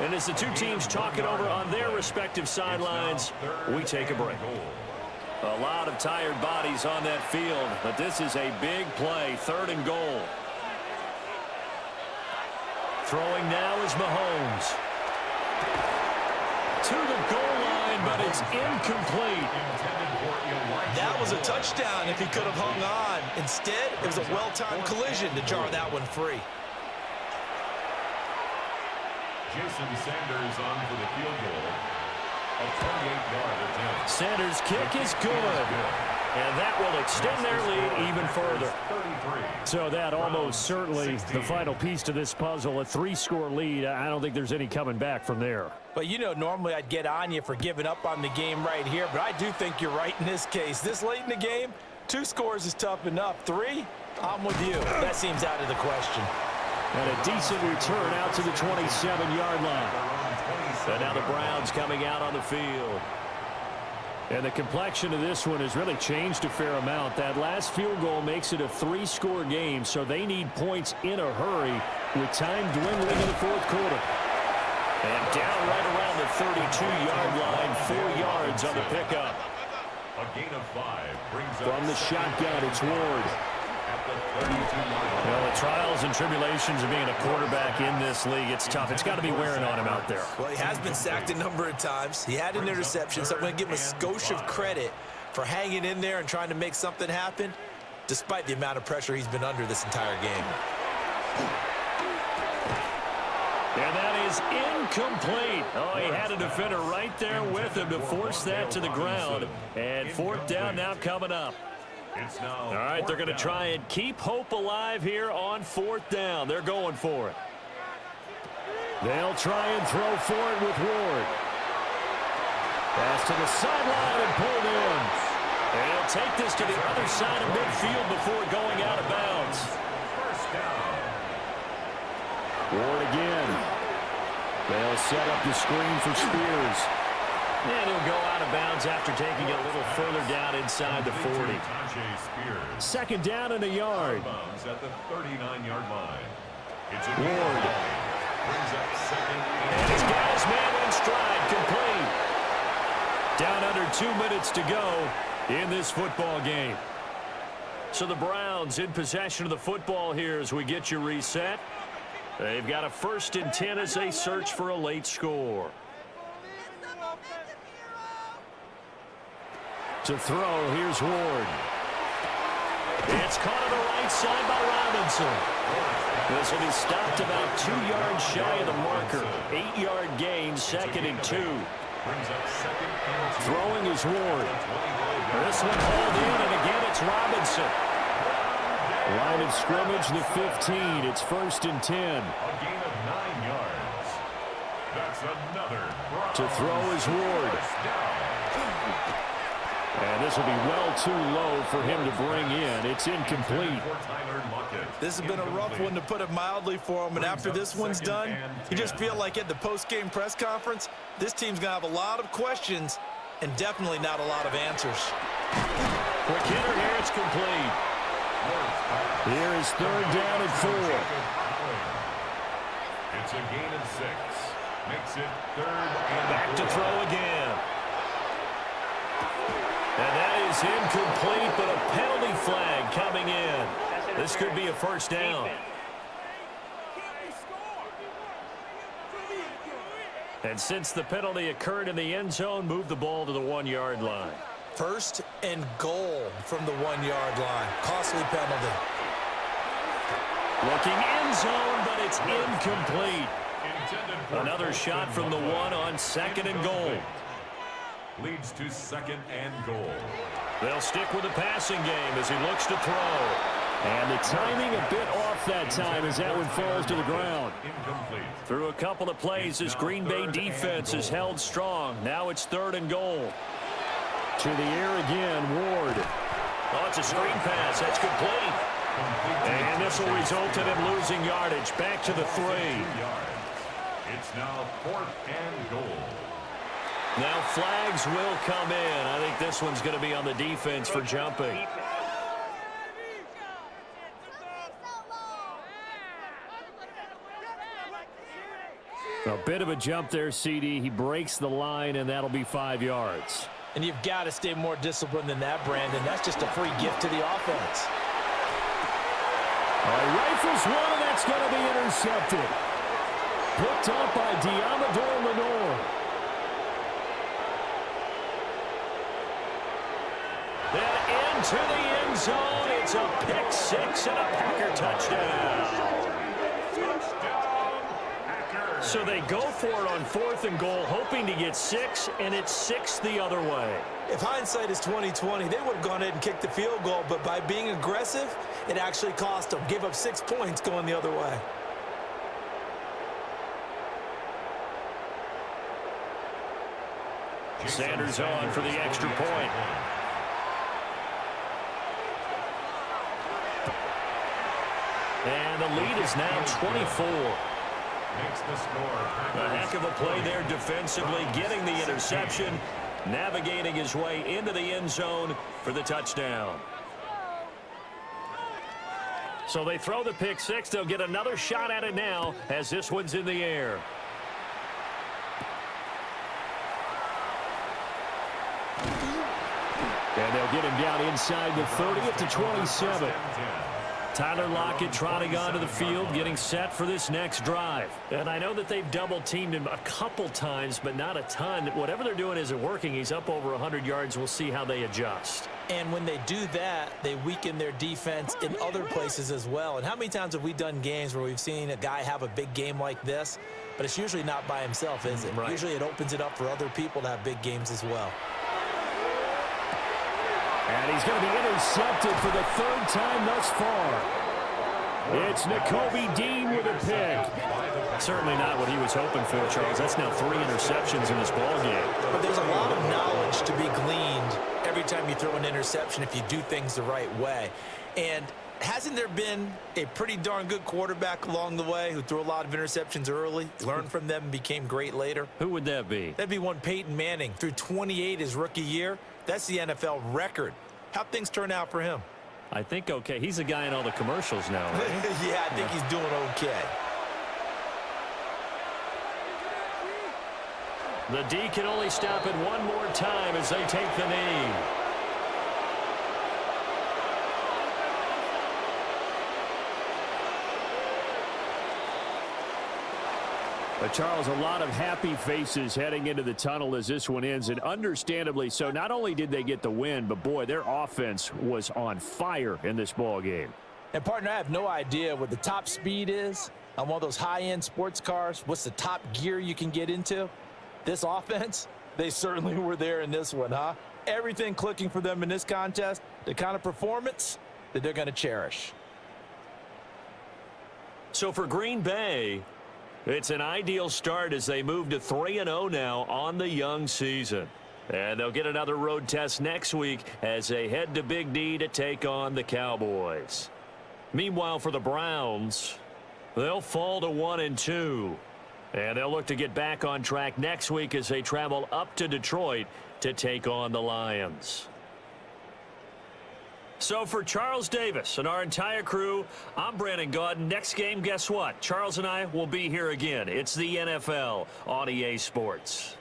And as the two teams talk it over on their respective sidelines, we take a break. A lot of tired bodies on that field, but this is a big play, 3rd and goal. Throwing now is Mahomes. To the goal line, but it's incomplete. That was a touchdown if he could have hung on. Instead, it was a well-timed collision to jar that one free. Jason Sanders on for the field goal. A 28-yard attempt. Sanders' kick is good. And that will extend their lead even further. So that almost certainly the final piece to this puzzle, a 3-score lead. I don't think there's any coming back from there. But, you know, normally I'd get on you for giving up on the game right here, but I do think you're right in this case. This late in the game, 2 scores is tough enough. 3, I'm with you. That seems out of the question. And a decent return out to the 27-yard line. And now the Browns coming out on the field. And the complexion of this one has really changed a fair amount. That last field goal makes it a 3-score game, so they need points in a hurry with time dwindling in the 4th quarter. And down right around the 32-yard line, 4 yards on the pickup. A gain of 5 brings From the shotgun, it's Ward. at the 32-yard line. Well, the trials and tribulations of being a quarterback in this league, it's tough. It's got to be wearing on him out there. Well, he has been sacked a number of times. He had an interception, so I'm going to give him a skosh of credit for hanging in there and trying to make something happen, despite the amount of pressure he's been under this entire game. And that is incomplete. Oh, he had a defender right there with him to force that to the ground. And 4th down now coming up. It's now All right, they're going to try and keep hope alive here on 4th down. They're going for it. They'll try and throw for it with Ward. Pass to the sideline and pulled in. They'll take this to the other side of midfield before going out of bounds. First down. Ward again. They'll set up the screen for Spears. And he'll go out of bounds after taking it a little further down inside the 40. Second down and a yard. Bounds at the 39-yard line. It's a Ward. Brings up second And he's got his man in stride, complete. Down under 2 minutes to go in this football game. So the Browns in possession of the football here as we get you reset. They've got a 1st and 10 as they search for a late score. To throw, here's Ward. It's caught on the right side by Robinson. This will be stopped about 2 yards shy of the marker. 8-yard gain, 2nd and 2. Throwing is Ward. This one hauled in, and again it's Robinson. Line of scrimmage, the 15. It's 1st and 10. A gain of 9 yards. That's another. To throw is Ward. And this will be well too low for him to bring in. It's incomplete. This has been a rough one, to put it mildly, for him. And after this one's done, you just feel like at the post-game press conference, this team's going to have a lot of questions and definitely not a lot of answers. Quick hitter here, it's complete. Here is 3rd down and 4. It's a gain of 6. Makes it 3rd and Back to throw again. And that is incomplete, but a penalty flag coming in. This could be a 1st down. And since the penalty occurred in the end zone, move the ball to the 1-yard line. 1st and goal from the 1-yard line. Costly penalty. Looking end zone, but it's incomplete. Another shot from the 1 on 2nd and goal. Leads to 2nd and goal. They'll stick with the passing game as he looks to throw. And the timing a bit off that time as that one falls to the ground. Incomplete. Through a couple of plays, this Green Bay defense is held strong. Now it's 3rd and goal. To the air again, Ward. Oh, it's a screen pass. That's complete. And this will result in him losing yardage. Back to the 3. It's now 4th and goal. Now flags will come in. I think this one's going to be on the defense for jumping. A bit of a jump there, CD. He breaks the line, and that'll be 5 yards. And you've got to stay more disciplined than that, Brandon. That's just a free gift to the offense. All right, rifles one, and that's going to be intercepted. Picked up by Diamador Lenore. Then into the end zone. It's a pick 6 and a Packer touchdown. So they go for it on 4th and goal, hoping to get 6, and it's 6 the other way. If hindsight is 20/20, they would have gone ahead and kicked the field goal, but by being aggressive, it actually cost them. Give up 6 points going the other way. Sanders on for the extra point. And the lead is now 24. Makes the score. A heck of a play there defensively, getting the interception, navigating his way into the end zone for the touchdown. So they throw the pick 6. They'll get another shot at it now as this one's in the air. And they'll get him down inside the 30 up to 27. Tyler Lockett trotting onto the field, getting set for this next drive. And I know that they've double-teamed him a couple times, but not a ton. Whatever they're doing isn't working. He's up over 100 yards. We'll see how they adjust. And when they do that, they weaken their defense in other places as well. And how many times have we done games where we've seen a guy have a big game like this, but it's usually not by himself, is it? Right. Usually it opens it up for other people to have big games as well. And he's going to be intercepted for the third time thus far. It's Nakobe Dean with a pick. Certainly not what he was hoping for, Charles. That's now 3 interceptions in this ballgame. But there's a lot of knowledge to be gleaned every time you throw an interception if you do things the right way. And hasn't there been a pretty darn good quarterback along the way who threw a lot of interceptions early, learned from them, and became great later? Who would that be? That'd be one Peyton Manning. Threw 28 his rookie year. That's the NFL record. How'd things turn out for him? I think okay. He's a guy in all the commercials now, right? Yeah, I think he's doing okay. The D can only stop it one more time as they take the knee. But Charles, a lot of happy faces heading into the tunnel as this one ends, and understandably so. Not only did they get the win, but boy, their offense was on fire in this ball game. And partner, I have no idea what the top speed is on one of those high-end sports cars. What's the top gear you can get into? This offense, they certainly were there in this one, huh? Everything clicking for them in this contest, the kind of performance that they're going to cherish. So for Green Bay, it's an ideal start as they move to 3-0 now on the young season. And they'll get another road test next week as they head to Big D to take on the Cowboys. Meanwhile, for the Browns, they'll fall to 1-2. And they'll look to get back on track next week as they travel up to Detroit to take on the Lions. So for Charles Davis and our entire crew, I'm Brandon Gaudin. Next game, guess what? Charles and I will be here again. It's the NFL on EA Sports.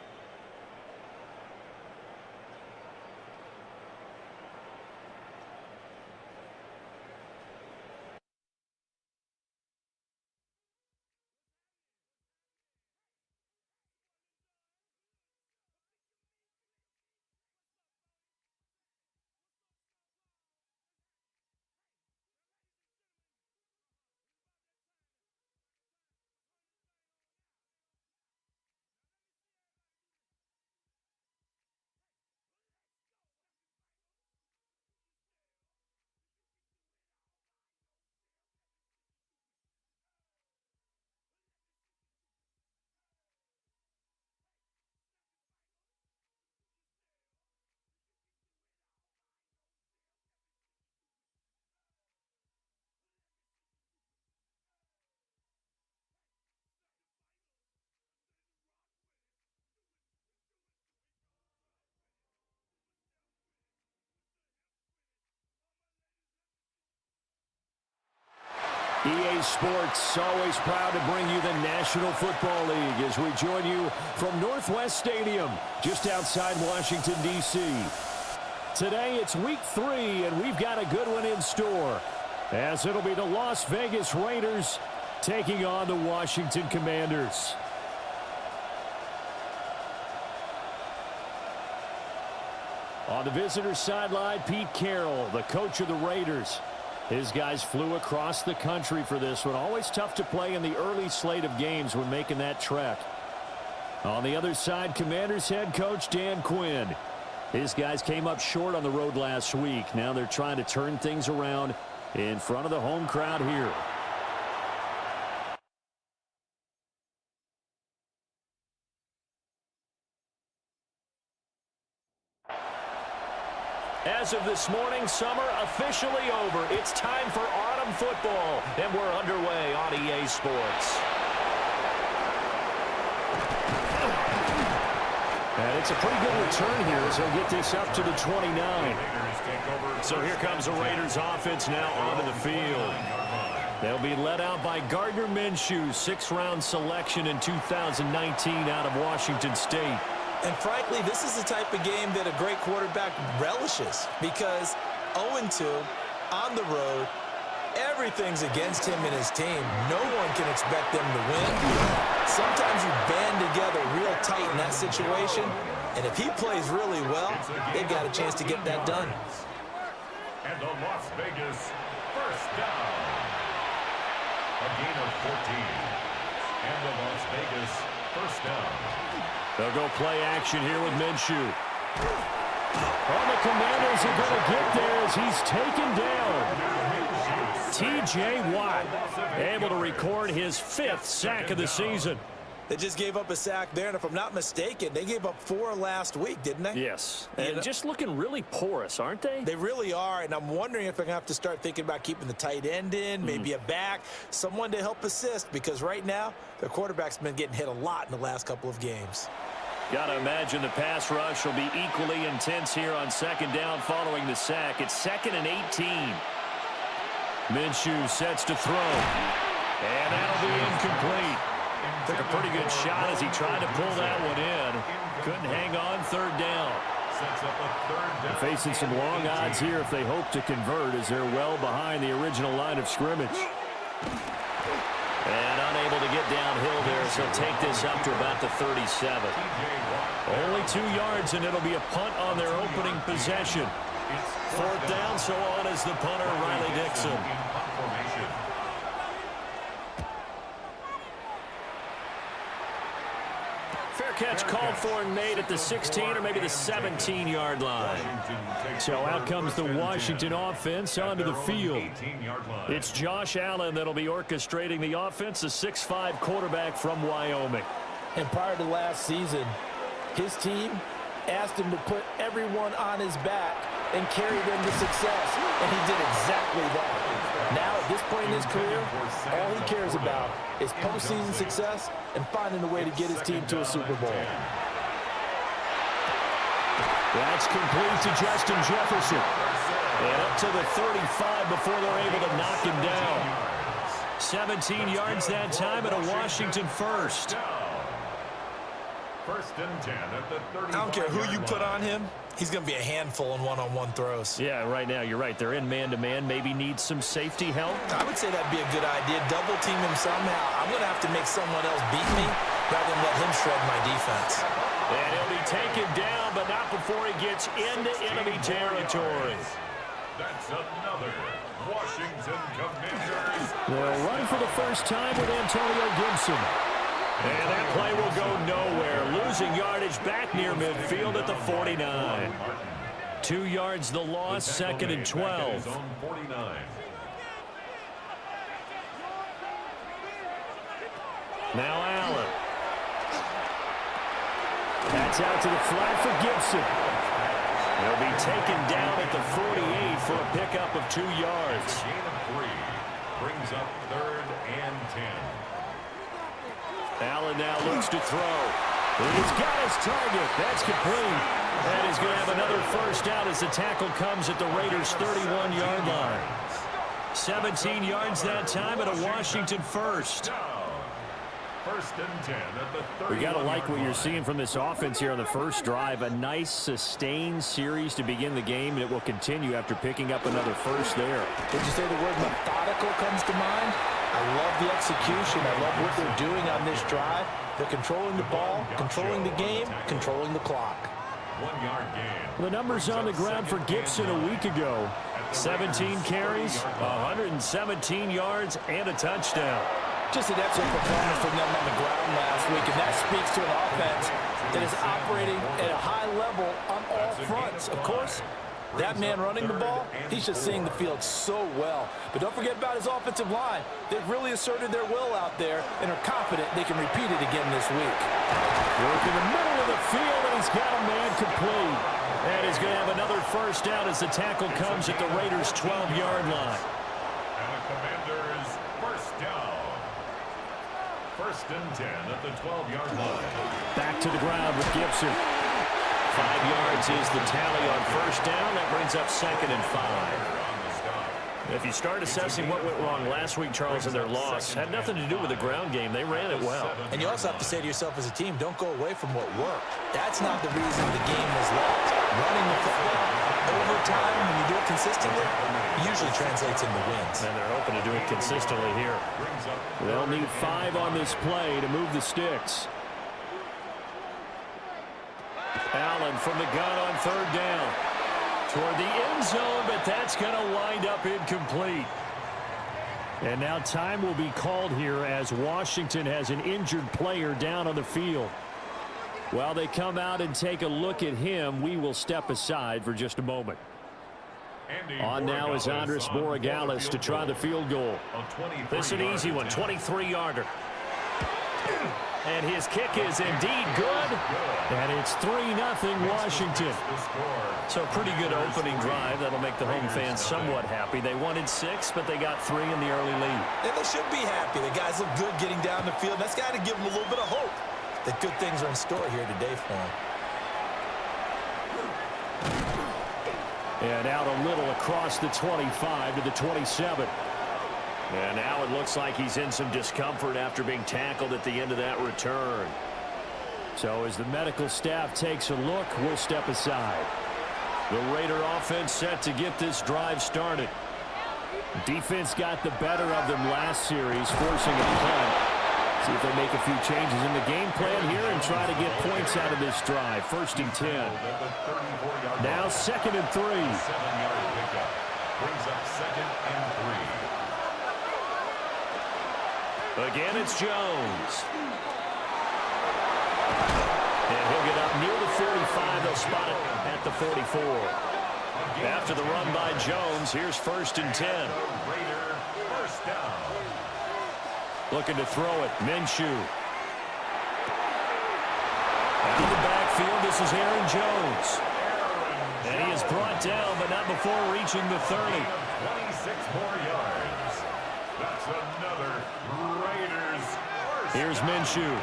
EA Sports, always proud to bring you the National Football League as we join you from Northwest Stadium, just outside Washington, D.C. Today, it's Week 3, and we've got a good one in store, as it'll be the Las Vegas Raiders taking on the Washington Commanders. On the visitor sideline, Pete Carroll, the coach of the Raiders. His guys flew across the country for this one. Always tough to play in the early slate of games when making that trek. On the other side, Commanders head coach Dan Quinn. His guys came up short on the road last week. Now they're trying to turn things around in front of the home crowd here. As of this morning, summer officially over. It's time for autumn football, and we're underway on EA Sports. And it's a pretty good return here as they'll get this up to the 29. So here comes the Raiders offense now onto the field. They'll be led out by Gardner Minshew, 6th-round selection in 2019 out of Washington State. And frankly, this is the type of game that a great quarterback relishes because 0-2 on the road, everything's against him and his team. No one can expect them to win. Sometimes you band together real tight in that situation, and if he plays really well, they've got a chance to get that done. And the Las Vegas first down. A gain of 14. And the Las Vegas first down. They'll go play action here with Minshew. Well, the Commanders are going to get there as he's taken down. T.J. Watt able to record his 5th sack of the season. They just gave up a sack there, and if I'm not mistaken, they gave up 4 last week, didn't they? Yes, and just looking really porous, aren't they? They really are, and I'm wondering if I'm going to have to start thinking about keeping the tight end in, maybe a back, someone to help assist, because right now, their quarterback's been getting hit a lot in the last couple of games. Got to imagine the pass rush will be equally intense here on 2nd down following the sack. It's 2nd and 18. Minshew sets to throw, and that'll be incomplete. Took a pretty good shot as he tried to pull that one in. Couldn't hang on 3rd down. They're facing some long odds here if they hope to convert, as they're well behind the original line of scrimmage. And unable to get downhill there, so take this up to about the 37. Only 2 yards, and it'll be a punt on their opening possession. 4th down, so on is the punter, Riley Dixon. Fair catch called for and made at the 16 or maybe the 17-yard line. So out comes the Washington offense onto the field. It's Josh Allen that'll be orchestrating the offense, a 6'5" quarterback from Wyoming. And prior to last season, his team asked him to put everyone on his back and carry them to success, and he did exactly that. Now, at this point in his career, all he cares about is postseason success and finding a way to get his team to a Super Bowl. That's complete to Justin Jefferson. And up to the 35 before they're able to knock him down. 17 yards that time and a Washington first. 1st and 10 at the 30. I don't care who you put on him. He's going to be a handful in one-on-one throws. Yeah, right now, you're right. They're in man-to-man. Maybe need some safety help. I would say that'd be a good idea. Double team him somehow. I'm going to have to make someone else beat me rather than let him shred my defense. And he'll be taken down, but not before he gets into enemy territory. That's another Washington Commanders. They'll run for the first time with Antonio Gibson. And that play will go nowhere. Losing yardage back near midfield at the 49. 2 yards the loss, 2nd and 12. Now Allen. That's out to the flat for Gibson. He'll be taken down at the 48 for a pickup of 2 yards. Gain of 3 brings up 3rd and 10. Allen now looks to throw. He's got his target. That's complete. And he's going to have another first down as the tackle comes at the Raiders' 31-yard line. 17 yards that time and a Washington first. 1st and 10 at the 30. We got to like what you're seeing from this offense here on the first drive. A nice, sustained series to begin the game, and it will continue after picking up another first there. Did you say the word methodical comes to mind? I love the execution. I love what they're doing on this drive. They're controlling the ball, controlling the game, controlling the clock. 1 yard gain. The numbers on the ground for Gibson a week ago. 17 carries, 117 yards, and a touchdown. Just an excellent performance from them on the ground last week, and that speaks to an offense that is operating at a high level on all fronts. Of course, that man running the ball, he's just seeing the field so well. But don't forget about his offensive line. They've really asserted their will out there and are confident they can repeat it again this week. Work in the middle of the field, and he's got a man complete. And he's going to have another first down as the tackle comes at the Raiders' 12-yard line. And the Commanders first down. 1st and 10 at the 12-yard line. Back to the ground with Gibson. 5 yards is the tally on first down. That brings up 2nd and 5. If you start assessing what went wrong last week, Charles, in their loss, had nothing to do with the ground game. They ran it well. And you also have to say to yourself as a team, don't go away from what worked. That's not the reason the game was lost. Running the football over time, when you do it consistently, usually translates into wins. And they're hoping to do it consistently here. They'll need 5 on this play to move the sticks. Allen from the gun on 3rd down. Toward the end zone, but that's going to wind up incomplete. And now time will be called here as Washington has an injured player down on the field. While they come out and take a look at him, we will step aside for just a moment. On now is Andres Borregales to try the field goal. This is an easy one, 23-yarder. And his kick is indeed good. And it's 3-0 Washington. So pretty good opening drive. That'll make the home fans somewhat happy. They wanted 6, but they got 3 in the early lead. And they should be happy. The guys look good getting down the field. That's got to give them a little bit of hope that good things are in store here today for them. And out a little across the 25 to the 27. And now it looks like he's in some discomfort after being tackled at the end of that return. So as the medical staff takes a look, we'll step aside. The Raider offense set to get this drive started. Defense got the better of them last series, forcing a punt. See if they make a few changes in the game plan here and try to get points out of this drive. 1st and 10. Now 2nd and 3. 7-yard pickup. Brings up 2nd and 3. Again, it's Jones. And he'll get up near the 45. They'll spot it at the 44. After the run by Jones, here's 1st and 10. Raider first down. Looking to throw it. Minshew. Out of the backfield, this is Aaron Jones. And he is brought down, but not before reaching the 30. 26 more yards. That's another Raiders first. Here's Minshew.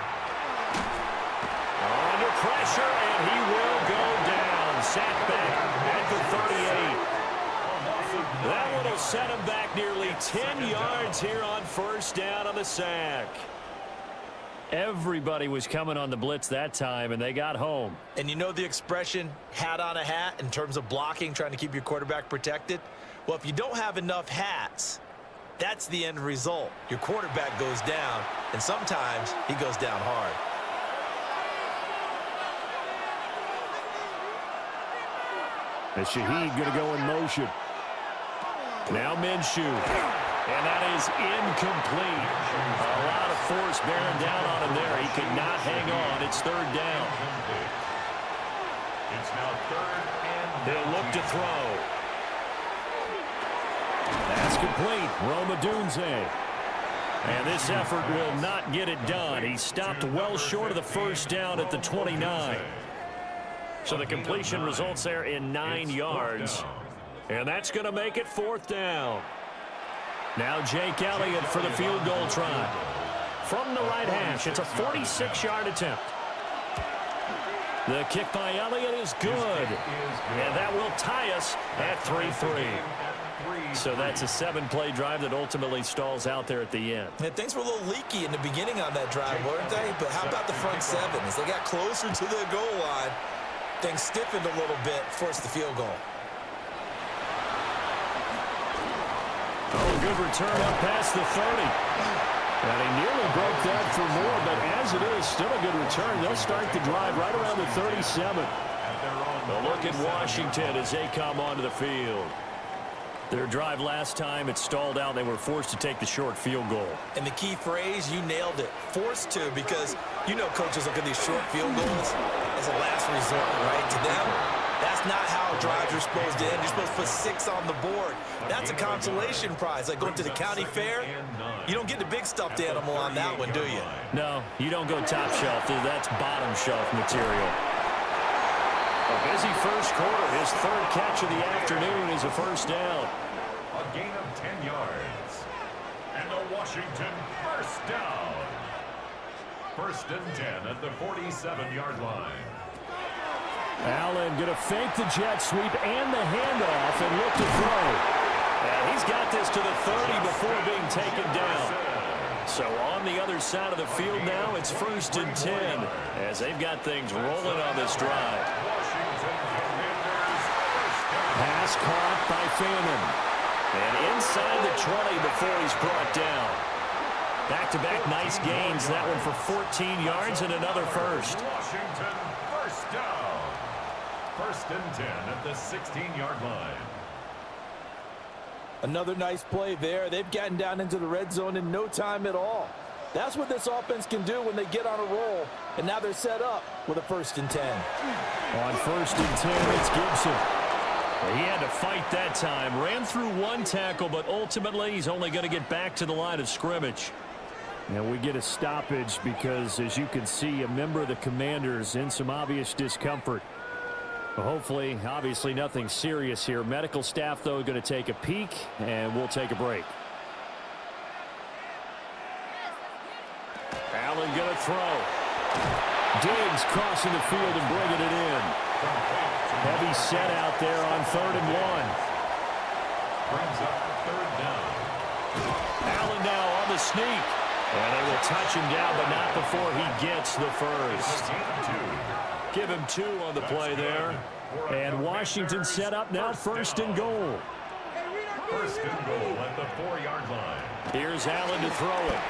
Under pressure, and he will go down. Sacked back at the 38. That one will set him back nearly 10 yards here on 1st down on the sack. Everybody was coming on the blitz that time, and they got home. And you know the expression, hat on a hat, in terms of blocking, trying to keep your quarterback protected? Well, if you don't have enough hats, that's the end result. Your quarterback goes down, and sometimes he goes down hard. And Shaheed going to go in motion. Now Minshew. And that is incomplete. A lot of force bearing down on him there. He could not hang on. It's 3rd down. It's now 3rd and They'll look to throw. That's complete. Roma Dunze. And this effort will not get it done. He stopped well short of the 1st down at the 29. So the completion results there in 9 yards. And that's going to make it 4th down. Now Jake Elliott for the field goal try. From the right hash, it's a 46-yard attempt. The kick by Elliott is good. And that will tie us at 3-3. So that's a 7-play drive that ultimately stalls out there at the end. And things were a little leaky in the beginning on that drive, weren't they? But how about the front 7? As they got closer to the goal line, things stiffened a little bit, forced the field goal. Oh, good return up past the 30. And he nearly broke that for more, but as it is, still a good return. They'll start the drive right around the 37. A look at Washington as they come onto the field. Their drive last time, it stalled out. They were forced to take the short field goal. And the key phrase, you nailed it. Forced to, because you know coaches look at these short field goals as a last resort, right? To them, that's not how drives are supposed to end. You're supposed to put 6 on the board. That's a consolation prize. Like going to the county fair, you don't get the big stuffed animal on that one, do you? No, you don't go top shelf. That's bottom shelf material. A busy first quarter. His 3rd catch of the afternoon is a 1st down. A gain of 10 yards. And the Washington first down. 1st and 10 at the 47-yard line. Allen going to fake the jet sweep and the handoff and look to throw. And he's got this to the 30 before being taken down. So on the other side of the field now, it's 1st and 10 as they've got things rolling on this drive. Pass caught by Fannin. And inside the 20 before he's brought down. Back-to-back nice gains. That one for 14 yards and another 1st. Washington first down. 1st and 10 at the 16-yard line. Another nice play there. They've gotten down into the red zone in no time at all. That's what this offense can do when they get on a roll. And now they're set up with a 1st and 10. On 1st and 10, it's Gibson. He had to fight that time. Ran through one tackle, but ultimately he's only going to get back to the line of scrimmage. And we get a stoppage because, as you can see, a member of the Commanders in some obvious discomfort. Hopefully, obviously nothing serious here. Medical staff, though, going to take a peek, and we'll take a break. Allen going to throw. Diggs crossing the field and bringing it in. Heavy set out there on 3rd and 1. Brings up 3rd down. Allen now on the sneak. And they will touch him down, but not before he gets the first. Give him 2 on the play there. And Washington set up now 1st and goal. 1st and goal at the 4-yard line. Here's Allen to throw it.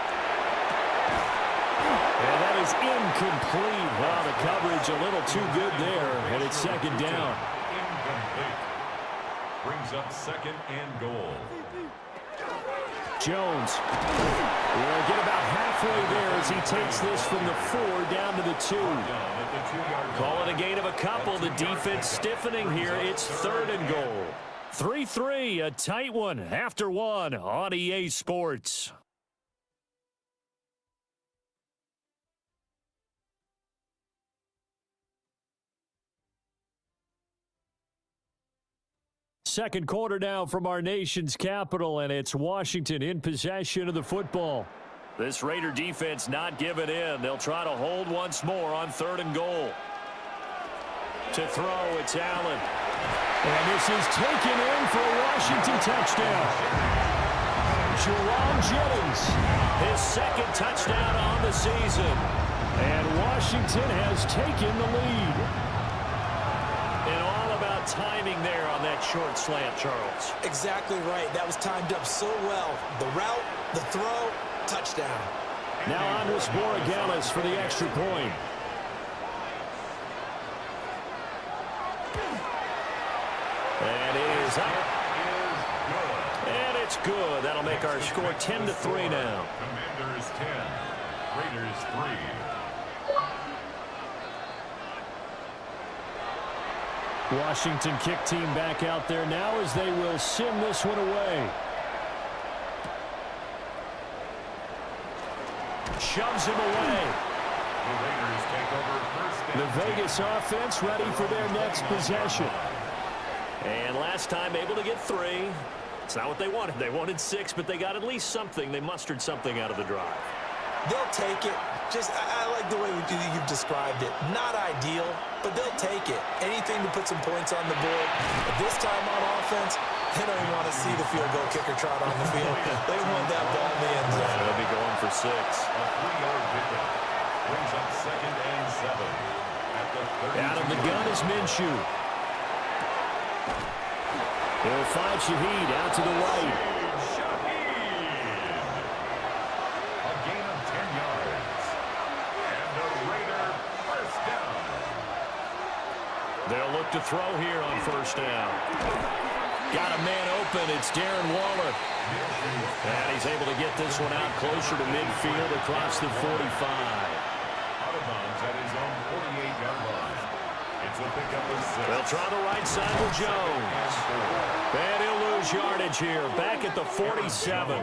And that is incomplete. Well, the coverage a little too good there, and it's 2nd down. Incomplete. Brings up 2nd and goal. Jones will get about halfway there as he takes this from the 4 down to the 2. Call it a gain of a couple. The defense stiffening here. It's 3rd and goal. 3-3, a tight one after 1 on EA Sports. Second quarter now from our nation's capital, and it's Washington in possession of the football. This Raider defense not giving in. They'll try to hold once more on 3rd and goal. To throw, it's Allen. And this is taken in for a Washington touchdown. Jerome Jennings, his 2nd touchdown on the season. And Washington has taken the lead. And all about timing there on that short slant, Charles. Exactly right. That was timed up so well. The route, the throw, touchdown. Now on to Borregales for the extra point. And it is up. And it's good. That'll make our score 10-3 now. Commanders 10, Raiders 3. Washington kick team back out there now as they will send this one away. Shoves him away. The Raiders take over 1st and The Vegas offense ready for their next possession. And last time able to get 3. It's not what they wanted. They wanted 6, but they got at least something. They mustered something out of the drive. They'll take it. I like the way you've described it. Not ideal, but they'll take it. Anything to put some points on the board. But this time on offense, they don't even want to see the field goal kicker trot on the field. They want that ball in the end zone. They'll be going for 6. a 3-yard pickup. Brings up 2nd and 7 at the 32. Out of the gun is Minshew. He'll find Shaheed out to the right. A gain of 10 yards. And the Raider 1st down. They'll look to throw here on 1st down. Got a man open. It's Darren Waller. And he's able to get this one out closer to midfield across the 45. Out of bounds at his own 48-yard line. It's a pickup of 6. They'll try the right side with Jones. And he'll lose yardage here. Back at the 47.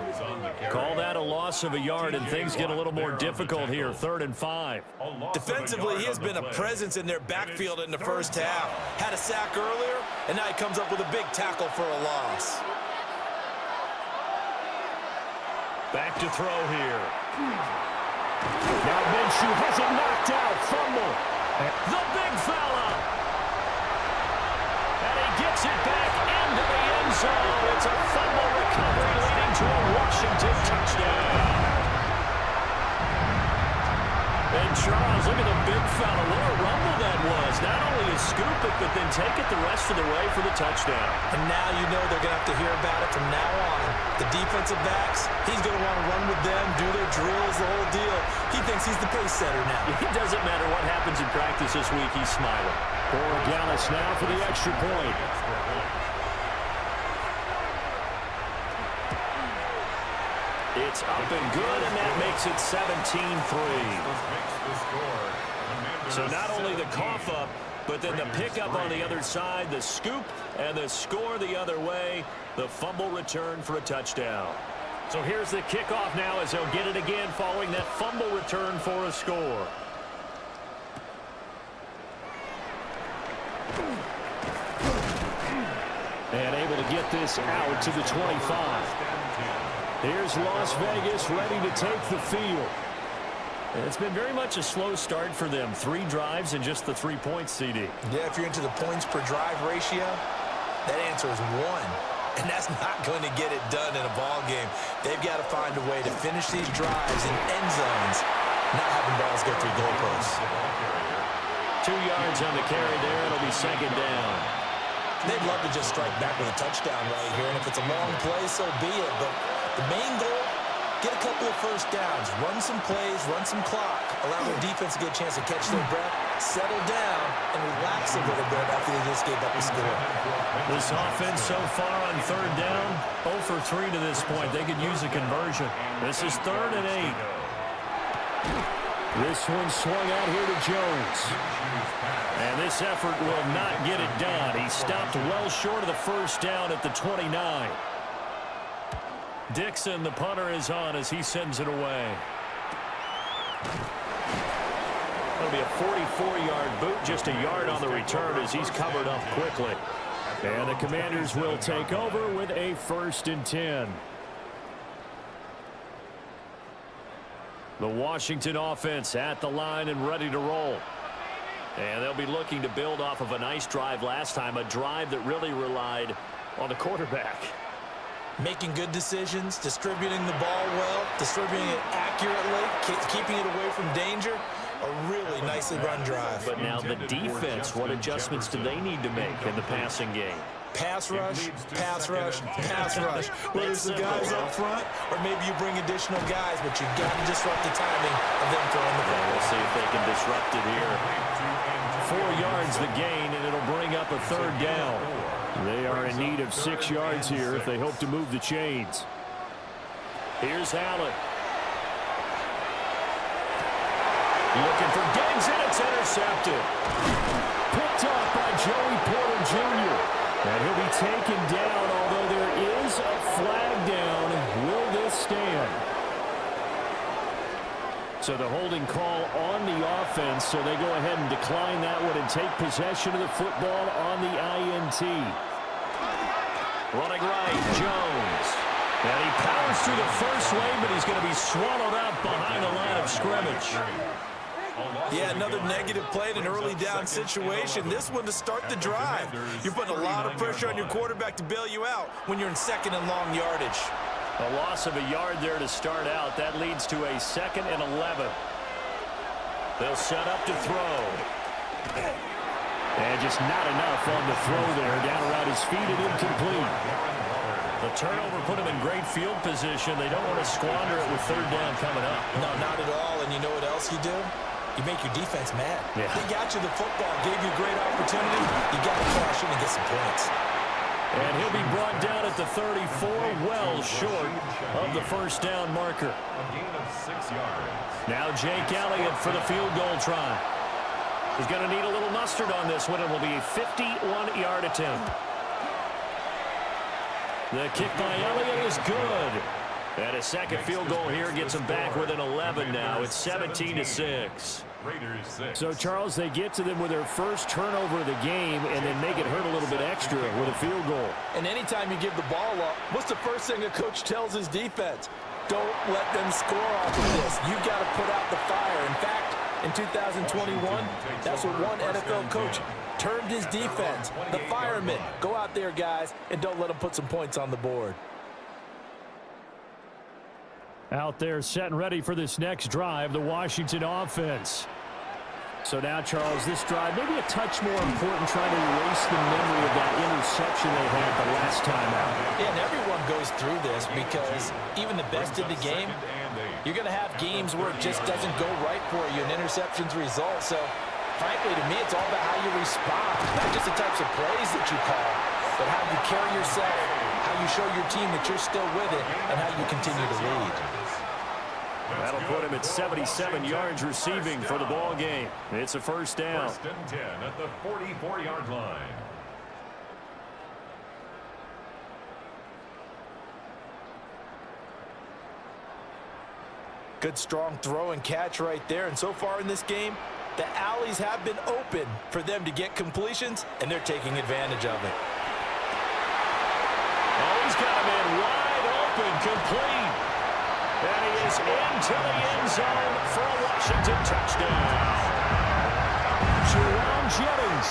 Call that a loss of a yard, and things get a little more difficult here. 3rd and 5. Defensively, he has been a presence in their backfield in the 1st half. Had a sack earlier, and now he comes up with a big tackle for a loss. Back to throw here. Now Minshew has it knocked out. Fumble. The big fella. And he gets it back into the end zone. It's a fumble recovery leading to a Washington touchdown. And Charles, look at the big fella. What a rumble that was. Not only to scoop it, but then take it the rest of the way for the touchdown. And now you know they're going to have to hear about it from now on. The defensive backs, he's going to want to run with them, do their drills, the whole deal. He thinks he's the pace setter now. It doesn't matter what happens in practice this week, he's smiling. Borregales now for the extra point. It's up and good, and that makes makes it 17-3. So not only the cough up, but then the pickup on the other side, the scoop, and the score the other way. The fumble return for a touchdown. So here's the kickoff now as they'll get it again following that fumble return for a score. And able to get this out to the 25. Here's Las Vegas ready to take the field. It's been very much a slow start for them. 3 drives and just the 3 points, CD. Yeah, if you're into the points per drive ratio, that answer is 1. And that's not going to get it done in a ball game. They've got to find a way to finish these drives in end zones, not having balls go through goalposts. 2 yards on the carry there. It'll be second down. They'd love to just strike back with a touchdown right here, and if it's a long play, so be it. But the main goal, get a couple of first downs, run some plays, run some clock, allow their defense to get a chance to catch their breath, settle down, and relax a little bit after they just gave up a score. This offense so far on third down, 0 for 3 to this point. They could use a conversion. This is 3rd and 8. This one swung out here to Jones. And this effort will not get it done. He stopped well short of the first down at the 29. Dixon, the punter, is on as he sends it away. It'll be a 44-yard boot, just a yard on the return as he's covered up quickly. And the Commanders will take over with a 1st and 10. The Washington offense at the line and ready to roll. And they'll be looking to build off of a nice drive last time, a drive that really relied on the quarterback. Making good decisions, distributing the ball well, distributing it accurately, keeping it away from danger. A really nicely run drive. But now the defense, what adjustments do they need to make in the passing game? Pass rush, pass rush, pass rush. Whether it's the guys up front or maybe you bring additional guys, but you've got to disrupt the timing of them throwing the ball. We'll see if they can disrupt it here. 4 yards the gain, and it'll bring up a 3rd down. They are in need of 6 yards here if they hope to move the chains. Here's Allen. Looking for Diggs, and it's intercepted. Picked up by Joey Porter Jr. And he'll be taken down, although there is a flag down. Will this stand? So the holding call on the offense, so they go ahead and decline that one and take possession of the football on the INT. Running right, Jones. And he powers through the first wave, but he's going to be swallowed up behind the line of scrimmage. Yeah, another negative play in an early down situation. This one to start the drive. You're putting a lot of pressure on your quarterback to bail you out when you're in 2nd and long yardage. A loss of a yard there to start out. That leads to a 2nd and 11. They'll set up to throw. And just not enough on the throw there. Down around his feet and incomplete. The turnover put him in great field position. They don't want to squander it with 3rd down coming up. No, not at all. And you know what else you do? You make your defense mad. Yeah. They got you the football, gave you a great opportunity. You got to cash in and get some points. And he'll be brought down at the 34, well short of the 1st down marker. A gain of 6 yards. Now Jake Elliott for the field goal try. He's going to need a little mustard on this one. It will be a 51-yard attempt. The kick by Elliott is good. And a 2nd field goal here gets them back within 11 now. It's 17-6. Raiders 6. So, Charles, they get to them with their first turnover of the game and then make it hurt a little bit extra with a field goal. And anytime you give the ball up, what's the first thing a coach tells his defense? Don't let them score off of this. You've got to put out the fire. In fact, in 2021, that's what one NFL coach termed his defense. The firemen. Go out there, guys, and don't let them put some points on the board. Out there set and ready for this next drive, the Washington offense. So now, Charles, this drive maybe a touch more important, trying to erase the memory of that interception they had the last time out. Yeah, and everyone goes through this because even the best in the game, you're going to have games where it just doesn't go right for you, and interceptions result. So, frankly, to me, it's all about how you respond, not just the types of plays that you call, but how you carry yourself, how you show your team that you're still with it, and how you continue to lead. That'll put him at 77 yards receiving for the ball game. It's a first down. First and 10 at the 44-yard line. Good strong throw and catch right there. And so far in this game, the alleys have been open for them to get completions, and they're taking advantage of it. Oh, he's got him in wide open, complete. And he is into the end zone for a Washington touchdown. Jerome Jennings,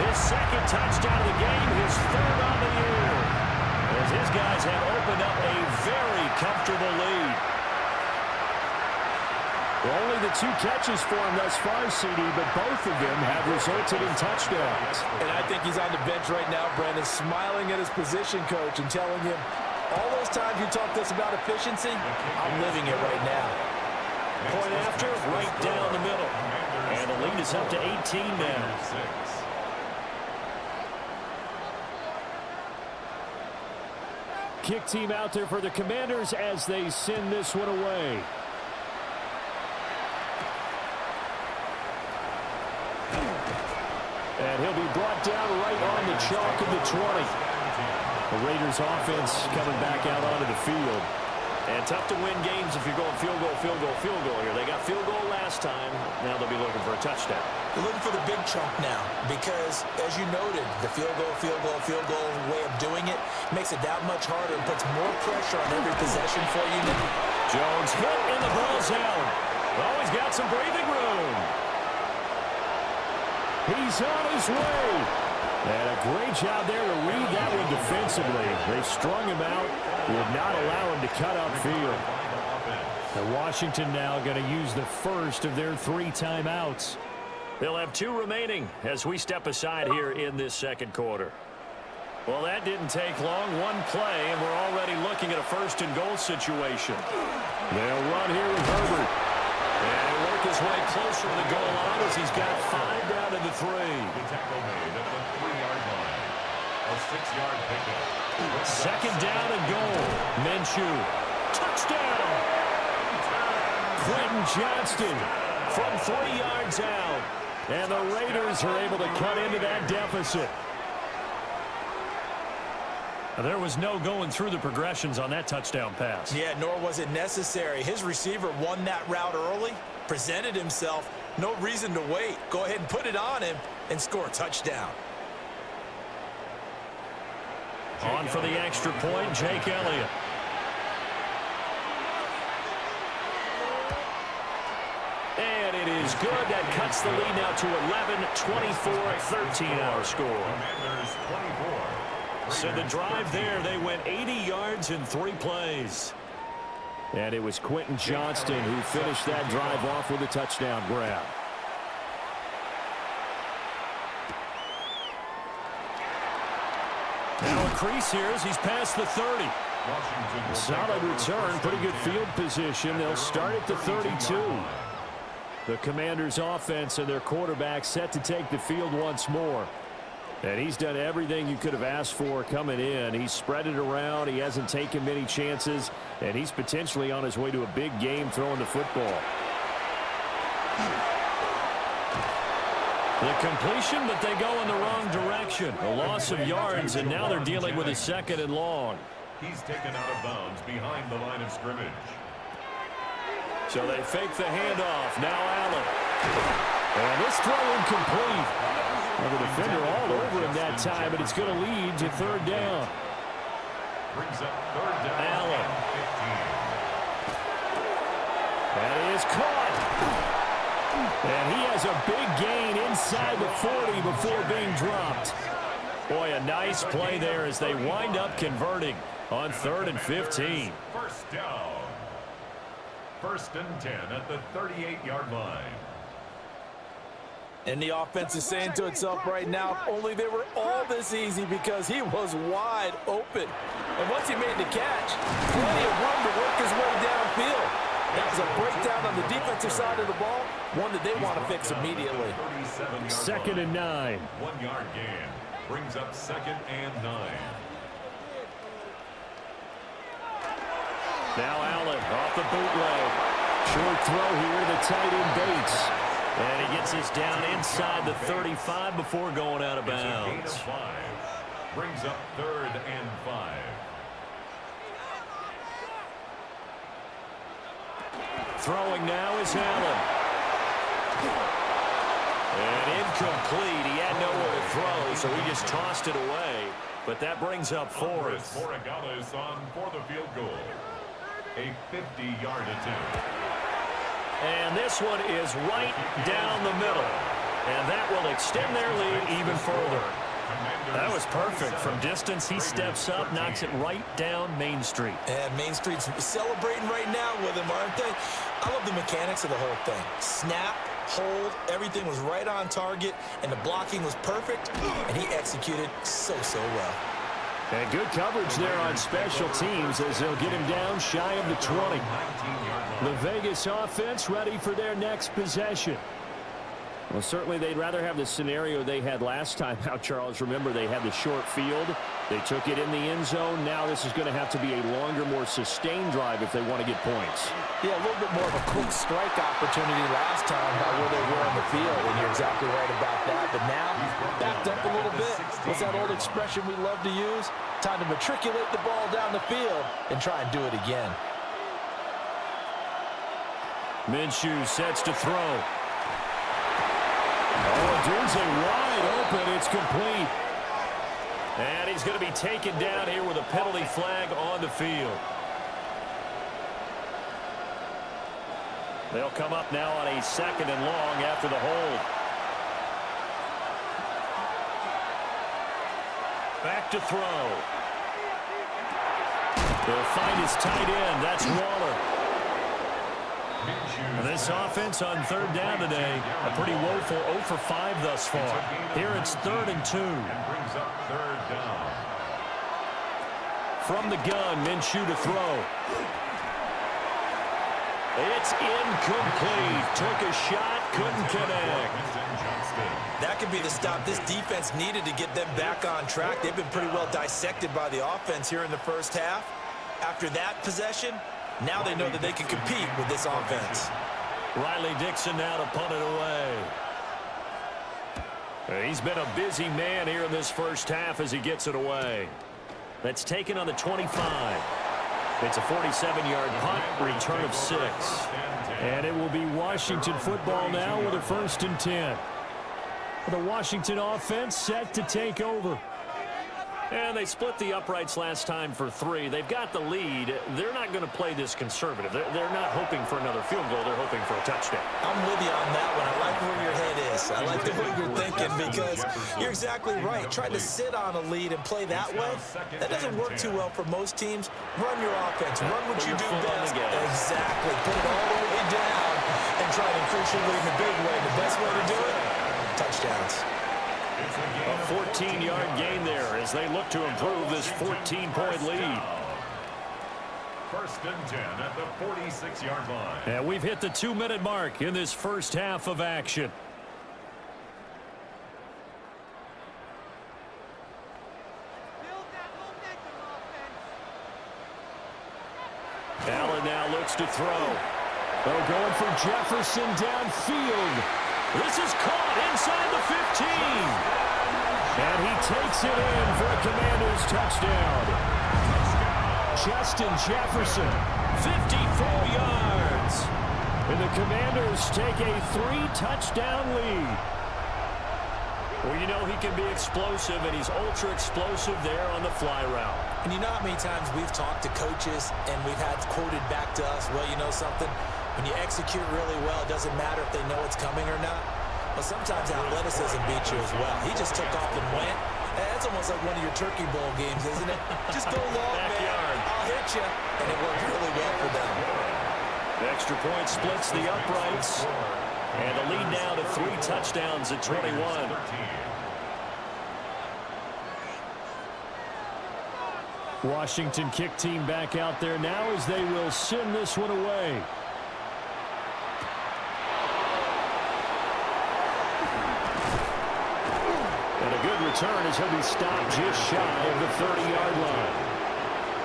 his second touchdown of the game, his third on the year. As his guys have opened up a very comfortable lead. Only the 2 catches for him thus far, CD, but both of them have resulted in touchdowns. And I think he's on the bench right now, Brandon, smiling at his position coach and telling him, all those times you talked to us about efficiency, I'm living it right now. Point after, right down the middle. And the lead is up to 18 now. Kick team out there for the Commanders as they send this one away. And he'll be brought down right on the chalk of the 20. The Raiders offense coming back out onto the field. And tough to win games if you're going field goal, field goal, field goal here. They got field goal last time. Now they'll be looking for a touchdown. They're looking for the big chunk now because, as you noted, the field goal way of doing it makes it that much harder and puts more pressure on every possession for you. Jones hit in the ball zone. Oh, he's got some breathing room. He's on his way. And a great job there to read that one defensively. They strung him out, would not allow him to cut upfield. And Washington now going to use the first of their 3 timeouts. They'll have 2 remaining as we step aside here in this second quarter. Well, that didn't take long. 1 play, and we're already looking at a first and goal situation. They'll run here with Herbert. And he'll work his way closer to the goal line as he's got 5 down to the 3. The tackle made at the 3-yard line. A 6-yard pickup. Second down and goal. Minshew. Touchdown! Quentin Johnston from 3 yards out. And the Raiders are able to cut into that deficit. There was no going through the progressions on that touchdown pass. Yeah, nor was it necessary. His receiver won that route early, presented himself, no reason to wait. Go ahead and put it on him and score a touchdown. On for the extra point, Jake Elliott. And it is good. That cuts the lead now to 11, 24, 13 our score. Commanders 24. So the drive there, they went 80 yards in 3 plays. And it was Quentin Johnston who finished that drive off with a touchdown grab. Now a crease here as he's past the 30. Solid return, pretty good field position. They'll start at the 32. The Commanders' offense and their quarterback set to take the field once more. And he's done everything you could have asked for coming in. He's spread it around. He hasn't taken many chances. And he's potentially on his way to a big game throwing the football. The completion, but they go in the wrong direction. A loss of yards, and now they're dealing with a 2nd and long. He's taken out of bounds behind the line of scrimmage. So they fake the handoff. Now Allen. And this throw incomplete. Well, the defender all over him that time, but it's going to lead to 3rd down. Brings up 3rd down. Allen. 15. That is caught. And he has a big gain inside the 40 before being dropped. Boy, a nice play there as they wind up converting on 3rd and 15. First down. 1st and 10 at the 38-yard line. And the offense is saying to itself right now, if only they were all this easy, because he was wide open. And once he made the catch, plenty of room to work his way downfield. That was a breakdown on the defensive side of the ball, one that they want to fix immediately. 2nd and 9. 1-yard gain. Brings up 2nd and 9. Now Allen off the bootleg. Short throw here to the tight end Bates. And he gets us down inside the 35 before going out of bounds. Brings up 3rd and 5. Throwing now is Allen. And incomplete. He had nowhere to throw, so he just tossed it away. But that brings up 4th. Moragales on for the field goal. A 50-yard attempt. And this one is right down the middle. And that will extend their lead even further. That was perfect. From distance, he steps up, knocks it right down Main Street. And Main Street's celebrating right now with him, aren't they? I love the mechanics of the whole thing. Snap, hold, everything was right on target, and the blocking was perfect, and he executed so well. And good coverage there on special teams as they'll get him down shy of the 20. The Vegas offense ready for their next possession. Well, certainly they'd rather have the scenario they had last time out, Charles. Remember, they had the short field. They took it in the end zone. Now this is going to have to be a longer, more sustained drive if they want to get points. Yeah, a little bit more of a quick strike opportunity last time by where they were on the field, and you're exactly right about that. But now, backed up a little bit. What's that old expression we love to use? Time to matriculate the ball down the field and try and do it again. Minshew sets to throw. Oh, Dunze wide open. It's complete. And he's going to be taken down here with a penalty flag on the field. They'll come up now on a 2nd and long after the hold. Back to throw. They'll find his tight end. That's Waller. This offense on 3rd down today, a pretty woeful 0 for 5 thus far. Here it's 3rd and 2. Brings up 3rd down. From the gun, Minshew to throw. It's incomplete. Took a shot, couldn't connect. That could be the stop this defense needed to get them back on track. They've been pretty well dissected by the offense here in the first half. After that possession, now they know that they can compete with this offense. Riley Dixon now to punt it away. He's been a busy man here in this first half as he gets it away. That's taken on the 25. It's a 47-yard punt, return of 6. And it will be Washington football now with a 1st and 10. The Washington offense set to take over. And they split the uprights last time for 3. They've got the lead. They're not going to play this conservative. They're not hoping for another field goal. They're hoping for a touchdown. I'm with you on that one. I like where your head is. I like the way you're thinking because you're exactly right. Trying to sit on a lead and play that way, that doesn't work too well for most teams. Run your offense. Run what you do best. Exactly. Put it all the way down and try to increase your lead in a big way. The best way to do it, touchdowns. A 14-yard gain there as they look to improve this 14-point lead. 1st and 10 at the 46-yard line. And we've hit the 2-minute mark in this first half of action. Allen now looks to throw. They're going for Jefferson downfield. This is caught inside the 15. And he takes it in for a Commanders touchdown. Justin Jefferson, 54 yards. And the Commanders take a 3-touchdown lead. Well, you know he can be explosive, and he's ultra-explosive there on the fly route. And you know how many times we've talked to coaches and we've had quoted back to us, well, you know something? When you execute really well, it doesn't matter if they know it's coming or not. Well, sometimes athleticism beats you as well. He just took off and went. That's almost like one of your Turkey Bowl games, isn't it? Just go long, man. I'll hit you. And it worked really well for them. The extra point splits the uprights. And the lead now to 3 touchdowns at 21. Washington kick team back out there now as they will send this one away. And a good return as he'll be stopped just shy of the 30-yard line.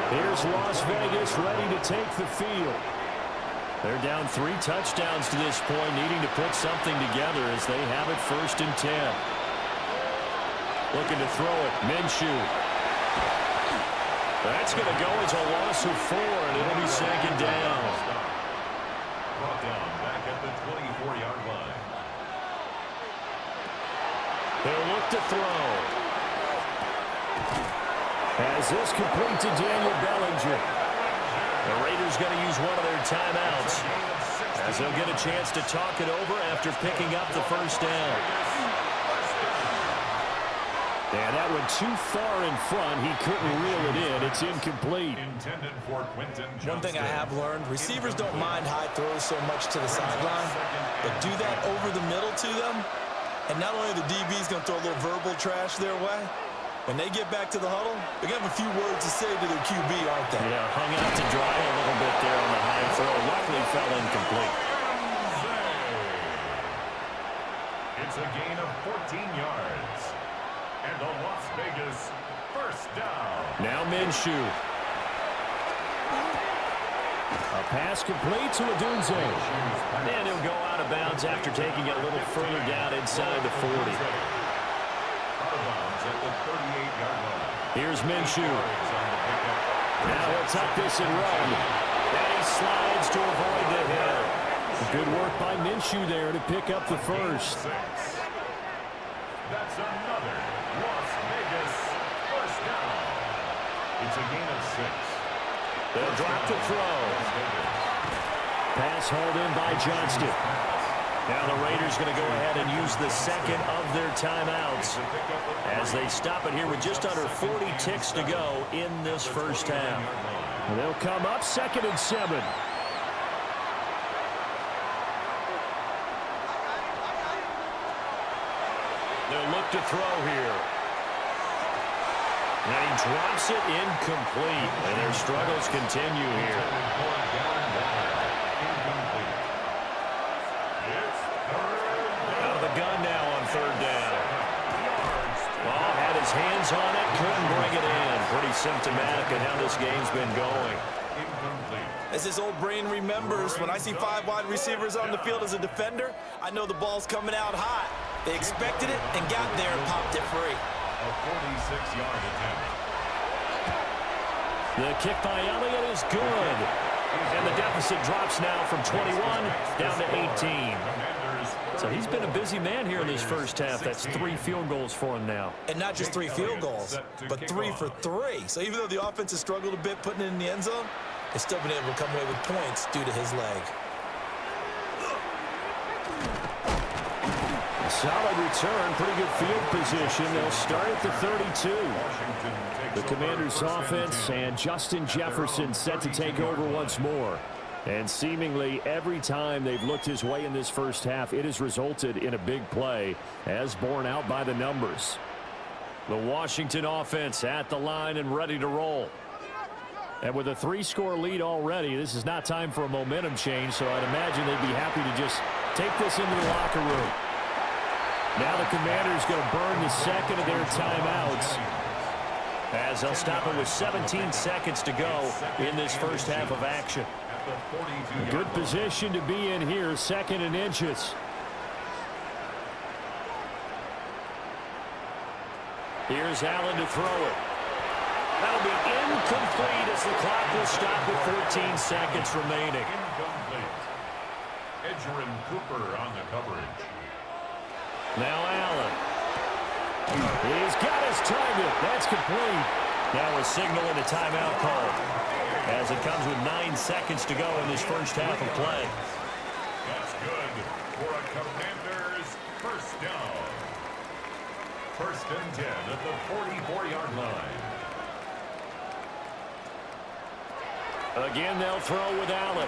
Here's Las Vegas ready to take the field. They're down 3 touchdowns to this point, needing to put something together as they have it 1st and 10. Looking to throw it. Minshew. That's going to go as a loss of 4, and it'll be 2nd down. Brought down back at the 24-yard line. They'll look to throw. As this complete to Daniel Bellinger. The Raiders going to use one of their timeouts as they'll get a chance to talk it over after picking up the 1st down. And that went too far in front. He couldn't reel it in. It's incomplete. Intended for Quentin Johnston. One thing I have learned, receivers don't mind high throws so much to the sideline, but do that over the middle to them, and not only the DB's going to throw a little verbal trash their way, when they get back to the huddle, they're going to have a few words to say to their QB, aren't they? Yeah, hung out to dry a little bit there on the high throw. Luckily fell incomplete. It's a gain of 14 yards. And the Las Vegas 1st down. Now Minshew. A pass complete to Odunze. And he'll go out of bounds after taking it a little further down inside the 40. Here's Minshew. Now he'll tuck this and run. And he slides to avoid the hit. Good work by Minshew there to pick up the 1st. That's another Las Vegas 1st down. It's a gain of 6. They'll drop the throw. Pass hauled in by Johnston. Now the Raiders going to go ahead and use the 2nd of their timeouts as they stop it here with just under 40 ticks to go in this 1st half. And they'll come up 2nd and 7. They'll look to throw here. And he drops it incomplete. And their struggles continue here. Out of the gun now on 3rd down. Ball had his hands on it, couldn't bring it in. Pretty symptomatic of how this game's been going. As this old brain remembers, when I see 5 wide receivers on the field as a defender, I know the ball's coming out hot. They expected it and got there and popped it free. A 46-yard attempt. The kick by Elliott is good. And the deficit drops now from 21 down to 18. So he's been a busy man here in this 1st half. That's 3 field goals for him now. And not just 3 field goals, but 3 for 3. So even though the offense has struggled a bit putting it in the end zone, it's still been able to come away with points due to his leg. Solid return, pretty good field position. They'll start at the 32. The Commanders' offense and Justin Jefferson set to take over once more. And seemingly every time they've looked his way in this 1st half, it has resulted in a big play, as borne out by the numbers. The Washington offense at the line and ready to roll. And with a 3-score lead already, this is not time for a momentum change, so I'd imagine they'd be happy to just take this into the locker room. Now the Commanders going to burn the 2nd of their timeouts as they'll stop it with 17 seconds to go in this 1st half of action. A good position to be in here, 2nd and inches. Here's Allen to throw it. That'll be incomplete as the clock will stop with 14 seconds remaining. Incomplete. Edgerrin Cooper on the coverage. Now Allen. He's got his target. That's complete. Now a signal and a timeout call as it comes with 9 seconds to go in this 1st half of play. That's good for a Commanders 1st down. 1st and 10 at the 44-yard line. Again, they'll throw with Allen.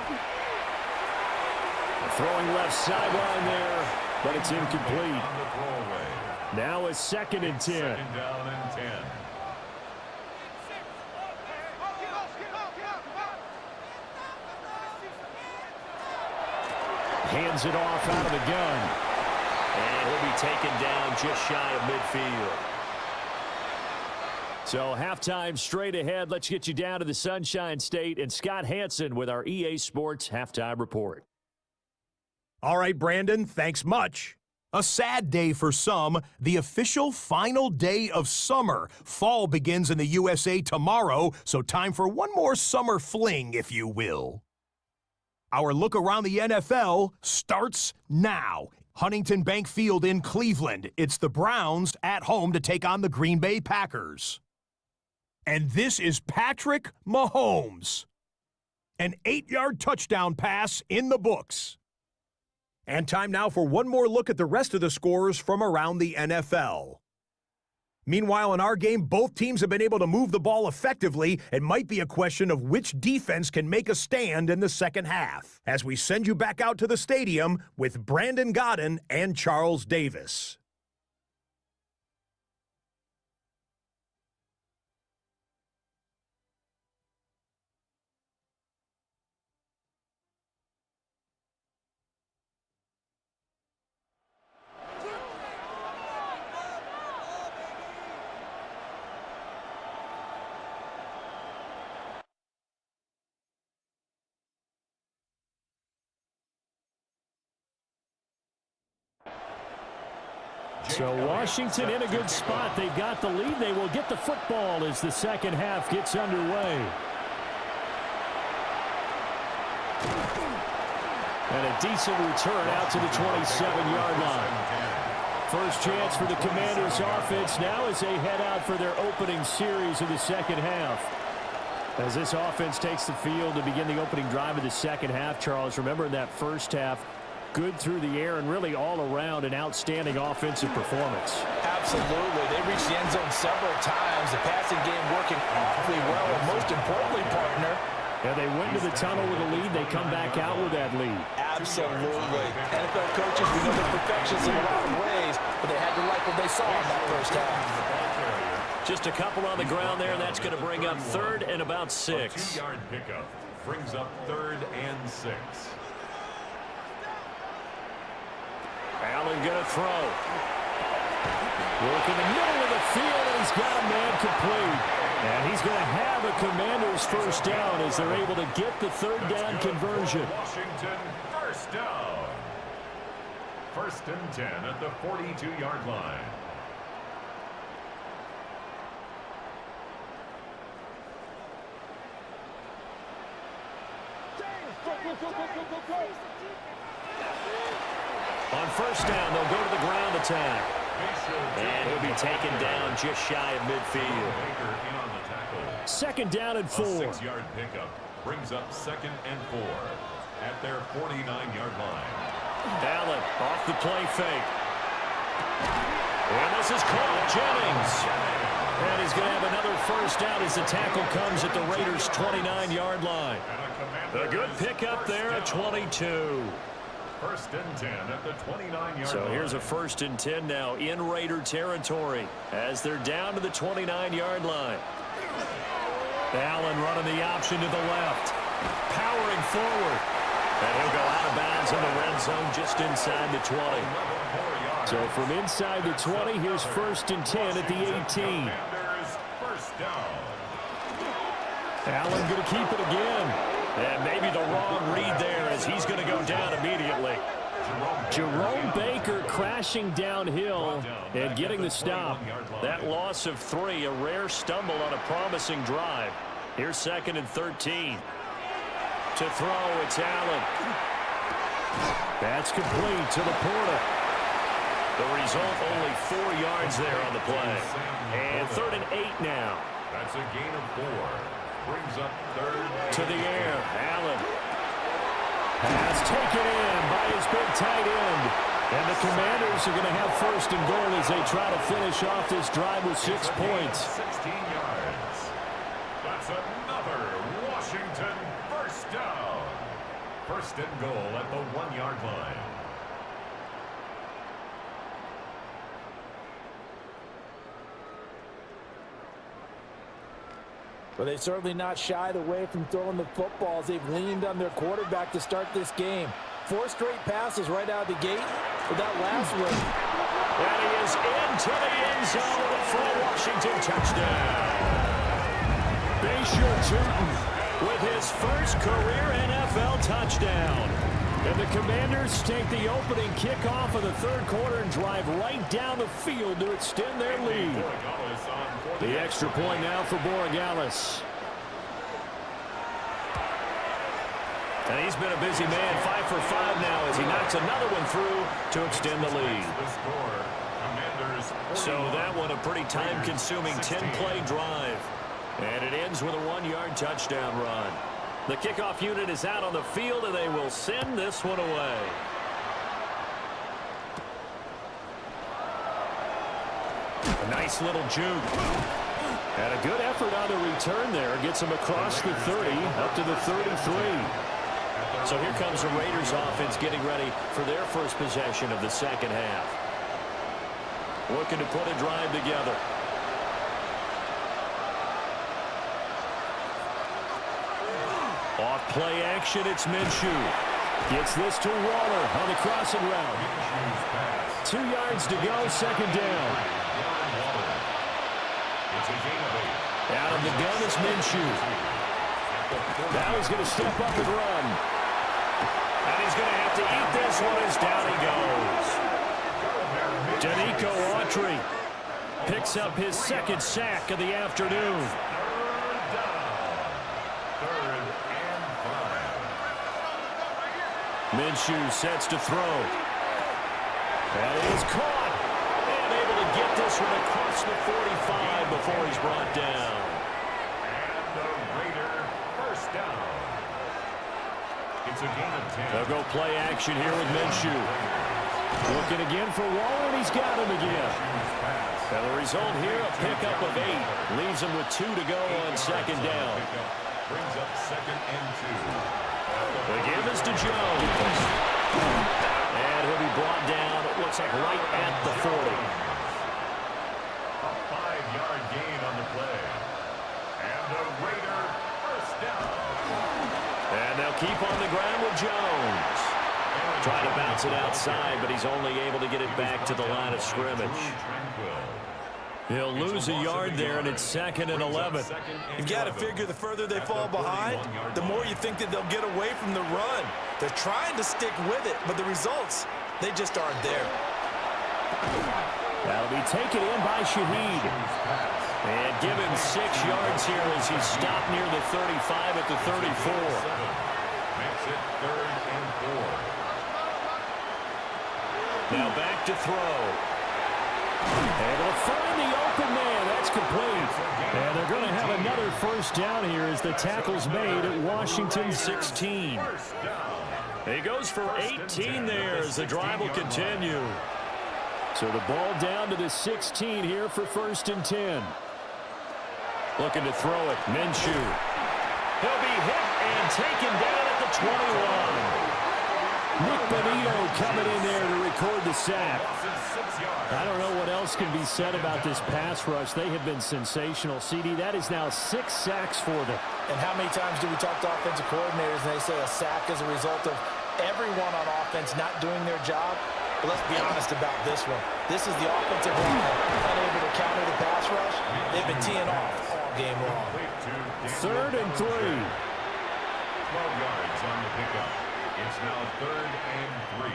Throwing left sideline there, but it's incomplete. On the throwaway. Now a 2nd and 10. 2nd down and 10. Hands it off out of the gun. And he'll be taken down just shy of midfield. So halftime straight ahead. Let's get you down to the Sunshine State and Scott Hansen with our EA Sports Halftime Report. All right, Brandon, thanks much. A sad day for some, the official final day of summer. Fall begins in the USA tomorrow, so time for one more summer fling, if you will. Our look around the NFL starts now. Huntington Bank Field in Cleveland. It's the Browns at home to take on the Green Bay Packers. And this is Patrick Mahomes. An 8-yard touchdown pass in the books. And time now for one more look at the rest of the scores from around the NFL. Meanwhile, in our game, both teams have been able to move the ball effectively. It might be a question of which defense can make a stand in the second half. As we send you back out to the stadium with Brandon Godden and Charles Davis. So Washington in a good spot. They've got the lead. They will get the football as the second half gets underway. And a decent return out to the 27-yard line. First chance for the Commanders offense now as they head out for their opening series of the second half. As this offense takes the field to begin the opening drive of the second half, Charles, remember in that first half, good through the air and really all around an outstanding offensive performance. Absolutely. They reached the end zone several times. The passing game working awfully well. And most importantly, partner, yeah, they went to the tunnel with a lead. They come back out with that lead. Absolutely. NFL coaches, we know they're perfectionists in a lot of ways, but they had to like what they saw in that first half. Just a couple on the ground there, and that's going to bring up third and about 6. A 2-yard pickup brings up 3rd and 6. Allen going to throw. Work in the middle of the field, and he's got a man complete. And he's going to have a Commanders first down as they're able to get the third down conversion. Washington first down. 1st and 10 at the 42-yard line. On first down, they'll go to the ground attack. And he'll be taken down just shy of midfield. 2nd down and 4. A 6-yard pickup brings up 2nd and 4 at their 49-yard line. Allen off the play fake. And this is caught. Jennings. And he's going to have another first down as the tackle comes at the Raiders' 29-yard line. A good pickup there at 22. 1st and 10 at the 29-yard line. So here's a 1st and 10 now in Raider territory as they're down to the 29-yard line. Allen running the option to the left. Powering forward. And he'll go out of bounds in the red zone just inside the 20. So from inside the 20, here's 1st and 10 at the 18. First down. Allen going to keep it again. And maybe the wrong read there as he's going to go down immediately. Jerome Baker crashing downhill and getting the stop. That loss of 3, a rare stumble on a promising drive. Here's 2nd and 13. To throw, it's Allen. That's complete to Laporta. The result, only 4 yards there on the play. And 3rd and 8 now. That's a gain of 4. Brings up 3rd. To the air, Allen. Pass taken in by his big tight end. And the Commanders are going to have 1st and goal as they try to finish off this drive with 6 points. 16 yards. That's another Washington first down. 1st and goal at the 1-yard line. But they've certainly not shied away from throwing the footballs. They've leaned on their quarterback to start this game. 4 straight passes right out of the gate. But that last one And he is into the end zone for a Washington touchdown. Bashaw Tootin with his first career NFL touchdown. And the Commanders take the opening kickoff of the third quarter and drive right down the field to extend their lead. The extra point now for Borregales. And he's been a busy man, 5 for 5 now as he knocks another one through to extend the lead. So that one a pretty time-consuming 10-play drive. And it ends with a 1-yard touchdown run. The kickoff unit is out on the field, and they will send this one away. A nice little juke. And a good effort on the return there. Gets him across the 30, up to the 33. So here comes the Raiders offense getting ready for their first possession of the second half. Looking to put a drive together. Off play action, it's Minshew. Gets this to Waller on the crossing route. 2 yards to go, second down. Out of the gun is Minshew. Now he's going to step up and run. And he's going to have to eat this one as down he goes. Danico Autry picks up his second sack of the afternoon. Minshew sets to throw. And it is caught. And able to get this one across the 45 before he's brought down. And the Raider first down. It's a gain of 10. They'll go play action here with Minshew. Looking again for Waller, and he's got him again. And the result here, a pickup of 8. Leaves him with 2 to go on second down. Brings up second and 2. The give is to Jones. And he'll be brought down, it looks like right at the 40. A 5-yard gain on the play. And the Raider first down. And they'll keep on the ground with Jones. Trying to bounce it outside, but he's only able to get it back to the line of scrimmage. He'll lose a yard there, and it's second and 11. You've got to figure the further they fall behind, the more you think that they'll get away from the run. They're trying to stick with it, but the results, they just aren't there. That'll be taken in by Shaheed. And give him 6 yards here as he's stopped near the 35 at the 34. Makes it third and 4. Now back to throw. Able to find the open man. That's complete. And they're going to have another first down here as the tackle's made at Washington 16. He goes for 18 there as the drive will continue. So the ball down to the 16 here for first and 10. Looking to throw it. Minshew. He'll be hit and taken down at the 21. Nick Bonito coming in there to record the sack. I don't know what else can be said about this pass rush. They have been sensational. CD, that is now 6 sacks for them. And how many times do we talk to offensive coordinators and they say a sack is a result of everyone on offense not doing their job? But let's be honest about this one. This is the offensive line unable to counter the pass rush. They've been teeing off all game long. Third and 3. 12 yards on the pickup. It's now third and 3.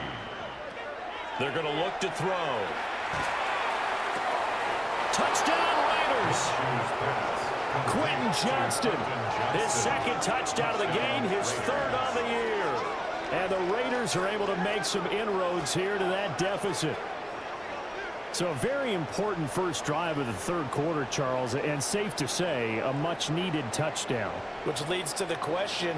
They're going to look to throw. Touchdown Raiders! Quentin Johnston, his second touchdown of the game, his third on the year. And the Raiders are able to make some inroads here to that deficit. So a very important first drive of the third quarter, Charles, and safe to say, a much-needed touchdown. Which leads to the question,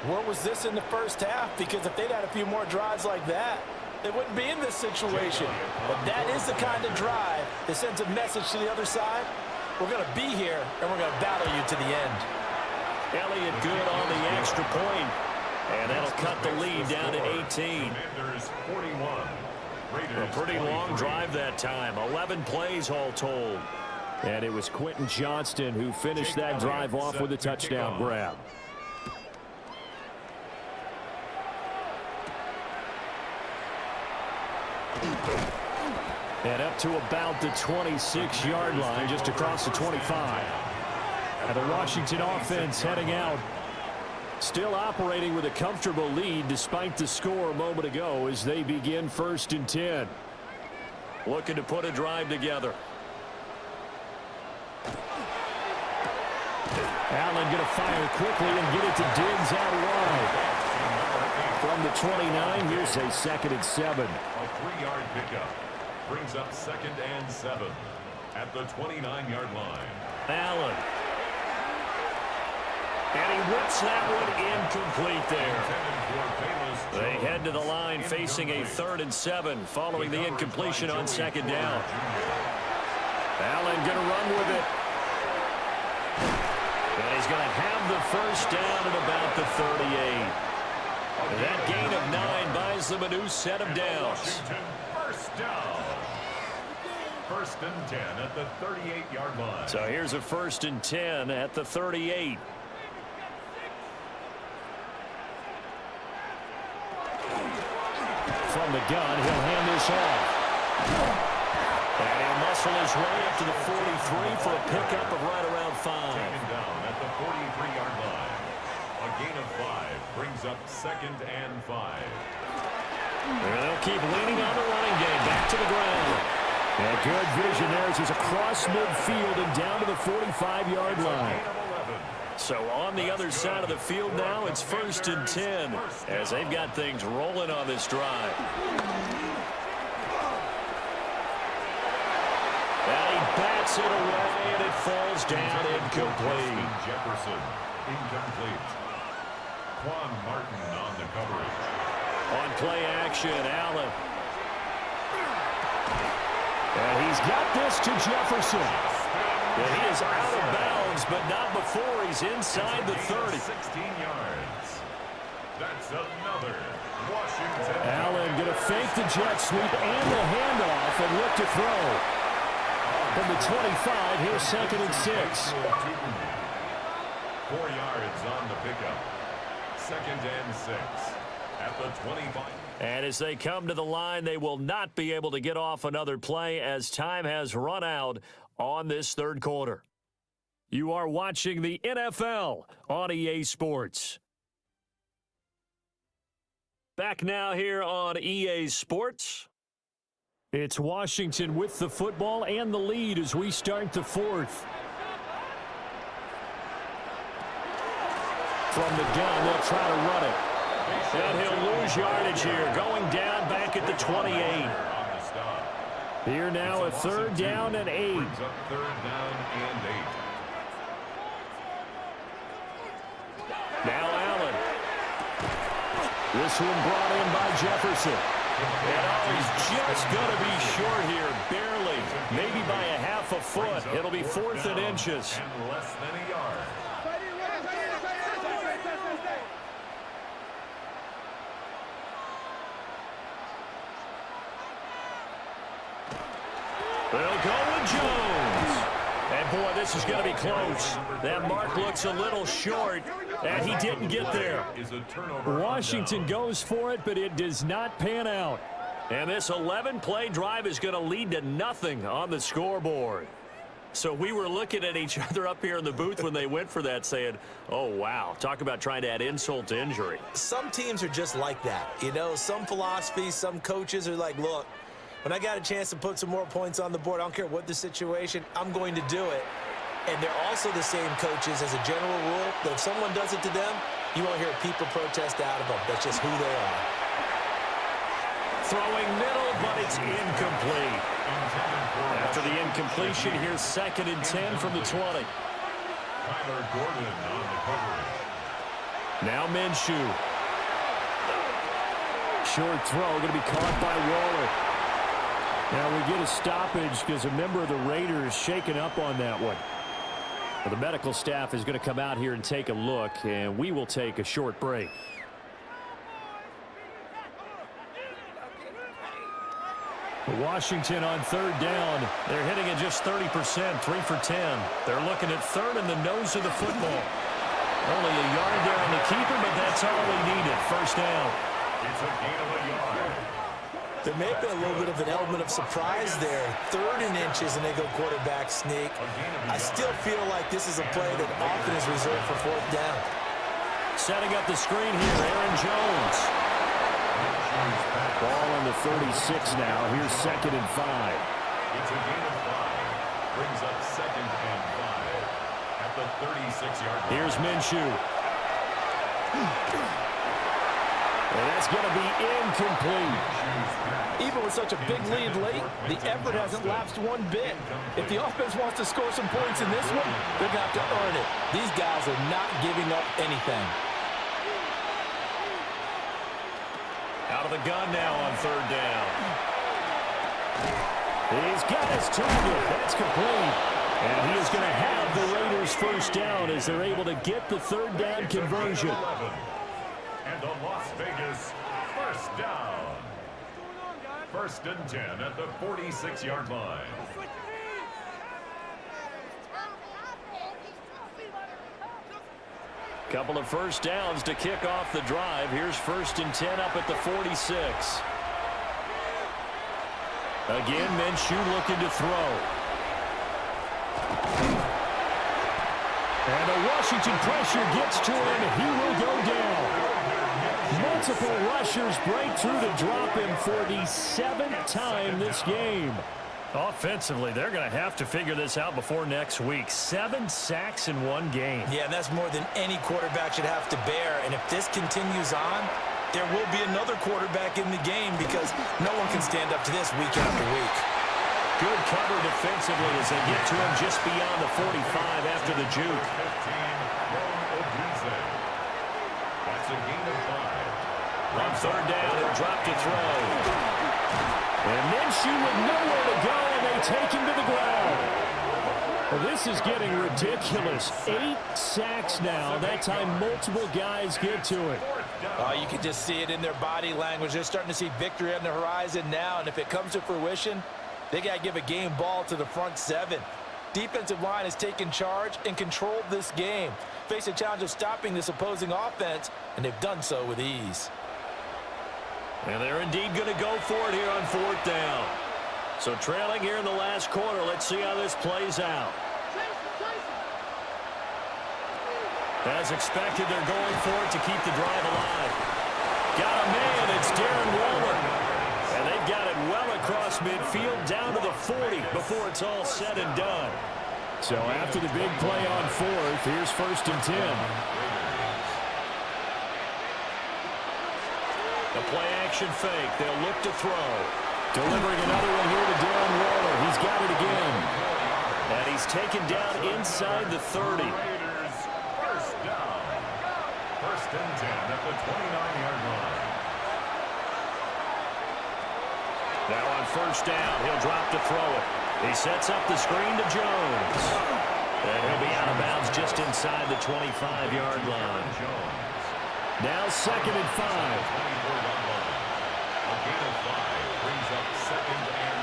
where was this in the first half? Because if they'd had a few more drives like that, they wouldn't be in this situation. But that is the kind of drive that sends a message to the other side. We're going to be here, and we're going to battle you to the end. Elliott good on the extra point. And that'll cut the lead down to 18. A pretty long drive that time. 11 plays all told. And it was Quentin Johnston who finished that drive off with a touchdown grab. And up to about the 26-yard line, just across the 25. And the Washington offense heading out. Still operating with a comfortable lead despite the score a moment ago as they begin 1st and 10. Looking to put a drive together. Allen going to fire quickly and get it to Diggs out wide. From the 29, here's a 2nd and 7. A 3-yard pickup brings up 2nd and 7 at the 29-yard line. Allen. And he whips that one incomplete there. They head to the line facing a 3rd and 7 following the incompletion on 2nd down. Allen going to run with it. And he's going to have the 1st down at about the 38. That gain of 9 buys them a new set of downs. First down. 1st and 10 at the 38-yard line. So here's a 1st and 10 at the 38. From the gun, he'll hand this off. And he'll muscle his way up to the 43 for a pickup of right around 5. Taken down at the 43-yard line. A gain of 5 brings up 2nd and 5. They'll keep leaning on the running game. Back to the ground. And good vision there as he's across midfield and down to the 45-yard line. So on the other side of the field now, it's 1st and 10 as they've got things rolling on this drive. And he bats it away, and it falls down incomplete. Jefferson, incomplete. Quan Martin on the coverage. On play action, Allen. And he's got this to Jefferson. And he is out of bounds, but not before he's inside the 30. 16 yards. That's another Washington. Allen going to fake the jet sweep and the handoff and look to throw. From the 25, here's 2nd and 6. 4 yards on the pickup. 2nd and 6 at the 25. And as they come to the line, they will not be able to get off another play as time has run out on this 3rd quarter. You are watching the NFL on EA Sports. Back now here on EA Sports. It's Washington with the football and the lead as we start the 4th. From the gun, they'll try to run it. And he'll lose yardage here, going down back at the 28. Here now a 3rd down and 8. Brings up 3rd down and 8. Now Allen. This one brought in by Jefferson. And he's just going to be short here, barely, maybe by a half a foot. It'll be 4th and inches. And less than a yard. They'll go with Jones. And, boy, this is going to be close. That mark looks a little short, and he didn't get there. Washington goes for it, but it does not pan out. And this 11-play drive is going to lead to nothing on the scoreboard. So we were looking at each other up here in the booth when they went for that saying, oh, wow, talk about trying to add insult to injury. Some teams are just like that. You know, some philosophies, some coaches are like, look, when I got a chance to put some more points on the board, I don't care what the situation, I'm going to do it. And they're also the same coaches as a general rule that if someone does it to them, you won't hear people protest out of them. That's just who they are. Throwing middle, but it's incomplete. After the incompletion, here's 2nd and 10 from the 20. Tyler Gordon on the coverage. Now Minshew. Short throw, going to be caught by Waller. Now we get a stoppage because a member of the Raiders shaken up on that one. Well, the medical staff is going to come out here and take a look, and we will take a short break. Washington on 3rd down. They're hitting at just 30%, 3 for 10. They're looking at 3rd in the nose of the football. Only a yard there on the keeper, but that's all they needed. 1st down. It's a gain of a yard. There may have been a little bit of an element of surprise there. 3rd and inches, and they go quarterback sneak. I still feel like this is a play that often is reserved for 4th down. Setting up the screen here, Aaron Jones. Ball on the 36 now. Here's 2nd and 5. It's a gain of 5. Brings up 2nd and 5 at the 36-yard line. Here's Minshew. And that's going to be incomplete. Even with such a big lead late, the effort hasn't lapsed one bit. If the offense wants to score some points in this one, they're going to have to earn it. These guys are not giving up anything. Out of the gun now on 3rd down. He's got his target. That's complete. And he is going to have the Raiders 1st down as they're able to get the 3rd down conversion. And the Las Vegas 1st down. 1st and 10 at the 46-yard line. Couple of 1st downs to kick off the drive. Here's 1st and 10 up at the 46. Again, Minshew looking to throw. And the Washington pressure gets to him. He will go down. Multiple rushers break through to drop him for the 7th time this game. Offensively, they're going to have to figure this out before next week. 7 sacks in one game. Yeah, and that's more than any quarterback should have to bear. And if this continues on, there will be another quarterback in the game because no one can stand up to this week after week. Good cover defensively as they get to him just beyond the 45 after the juke. That's a gain of 5. On 3rd down, he'll drop to throw. And Minshew with nowhere to go, and they take him to the ground. Well, this is getting ridiculous. 8 sacks now. That time, multiple guys get to it. You can just see it in their body language. They're starting to see victory on the horizon now, and if it comes to fruition, they got to give a game ball to the front 7. Defensive line has taken charge and controlled this game. Face a challenge of stopping this opposing offense, and they've done so with ease. And they're indeed going to go for it here on 4th down. So trailing here in the last quarter. Let's see how this plays out. As expected, they're going for it to keep the drive alive. Got a man. It's Darren Waller. And they've got it well across midfield down to the 40 before it's all said and done. So after the big play on 4th, here's 1st and 10. The play-action fake. They'll look to throw. Delivering another one here to Darren Waller. He's got it again. And he's taken down inside the 30. Raiders 1st down. 1st and 10 at the 29-yard line. Now on 1st down, he'll drop to throw it. He sets up the screen to Jones. And he'll be out of bounds just inside the 25-yard line. Now 2nd and 5.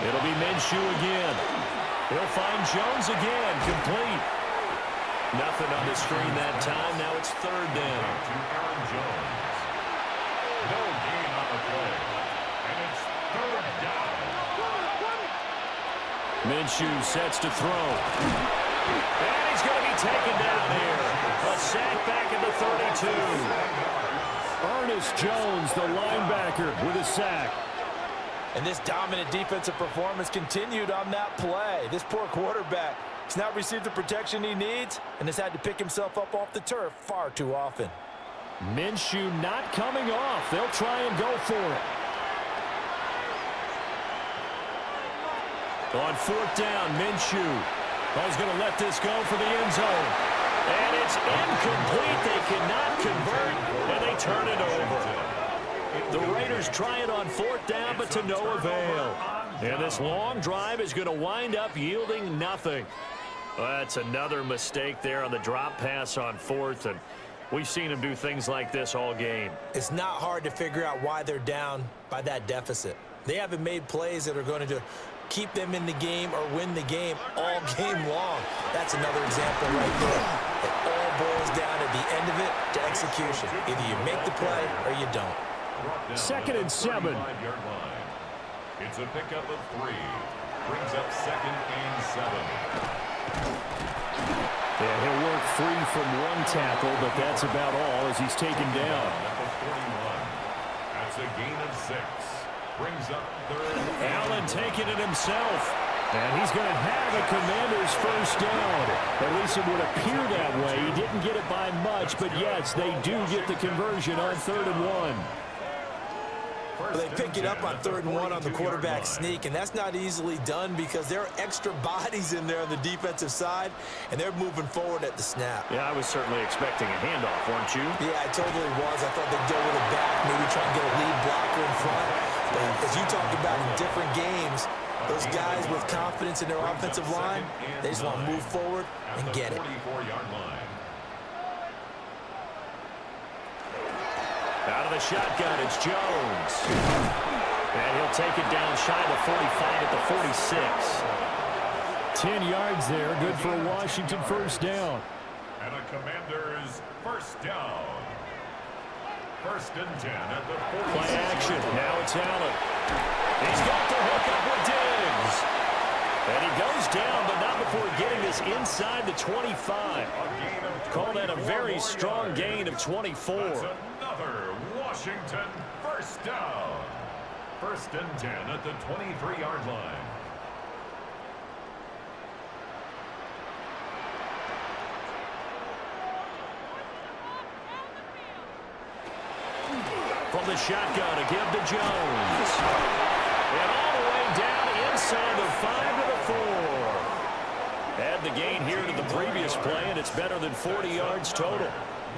It'll be Minshew again. He'll find Jones again, complete. Nothing on the screen that time. Now it's 3rd down. To Aaron Jones. No gain on the play. And it's 3rd down. Minshew sets to throw. And he's going to be taken down here. A sack back at the 32. Ernest Jones, the linebacker, with a sack. And this dominant defensive performance continued on that play. This poor quarterback has not received the protection he needs and has had to pick himself up off the turf far too often. Minshew not coming off. They'll try and go for it. On 4th down, Minshew. He's going to let this go for the end zone. And it's incomplete. They cannot convert, and they turn it over. The Raiders try it on 4th down, but to no avail. And this long drive is going to wind up yielding nothing. Well, that's another mistake there on the drop pass on 4th, and we've seen him do things like this all game. It's not hard to figure out why they're down by that deficit. They haven't made plays that are going to keep them in the game or win the game all game long. That's another example right there. It all boils down at the end of it to execution. Either you make the play or you don't. 2nd and 7. It's a pickup of 3. Brings up 2nd and 7. And he'll work free from one tackle, but that's about all as he's taken down. At the 41. That's a gain of 6. Brings up 3rd. Allen taking it himself. And he's going to have a Commanders first down. At least it would appear that way. He didn't get it by much, but yes, they do get the conversion on 3rd and 1. They pick it up on 3rd and 1 on the quarterback sneak, and that's not easily done because there are extra bodies in there on the defensive side, and they're moving forward at the snap. Yeah, I was certainly expecting a handoff, weren't you? Yeah, I totally was. I thought they'd go with it back, maybe try and get a lead blocker in front. But as you talked about in different games, those guys with confidence in their offensive line, they just want to move forward and get it. 44-yard line. Out of the shotgun, it's Jones. And he'll take it down shy of the 45 at the 46. 10 yards there, good for a Washington first down. And a Commanders first down. 1st and 10 at the 46. Play action, now it's Allen. He's got the hook up with Diggs. And he goes down, but not before getting this inside the 25. Call that a very strong gain of 24. That's another Washington first down. 1st and 10 at the 23-yard line. From the shotgun, a give to Jones. And all the way down inside the 5 to the 4. Add the gain here to the previous play, and it's better than 40 yards total.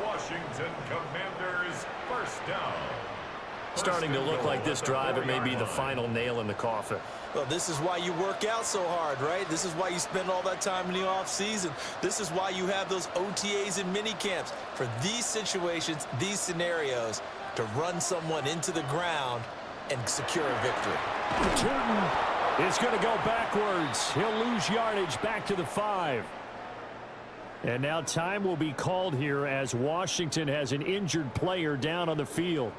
Washington Commanders first down. Starting to look like this drive, it may be the final nail in the coffin. Well, this is why you work out so hard, right? This is why you spend all that time in the offseason. This is why you have those OTAs and mini camps for these situations, these scenarios, to run someone into the ground and secure a victory. Turton is going to go backwards. He'll lose yardage back to the 5. And now time will be called here as Washington has an injured player down on the field.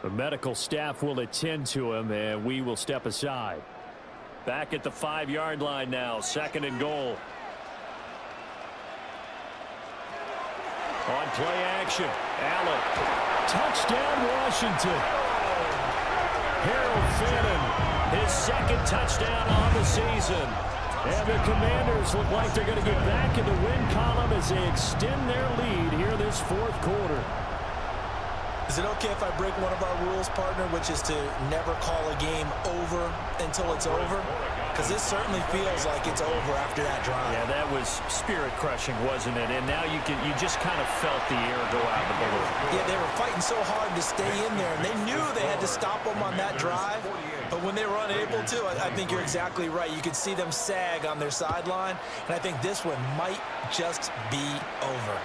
The medical staff will attend to him, and we will step aside. Back at the 5-yard line now, 2nd and goal. On play action, Allen. Touchdown, Washington. Harold Fannin, his 2nd touchdown on the season. And the Commanders look like they're going to get back in the win column as they extend their lead here this 4th quarter. Is it okay if I break one of our rules, partner, which is to never call a game over until it's over? Because this certainly feels like it's over after that drive. Yeah, that was spirit-crushing, wasn't it? And now you just kind of felt the air go out the balloon. Yeah, they were fighting so hard to stay in there, and they knew they had to stop them on that drive. But when they were unable to, I think you're exactly right. You could see them sag on their sideline, and I think this one might just be over.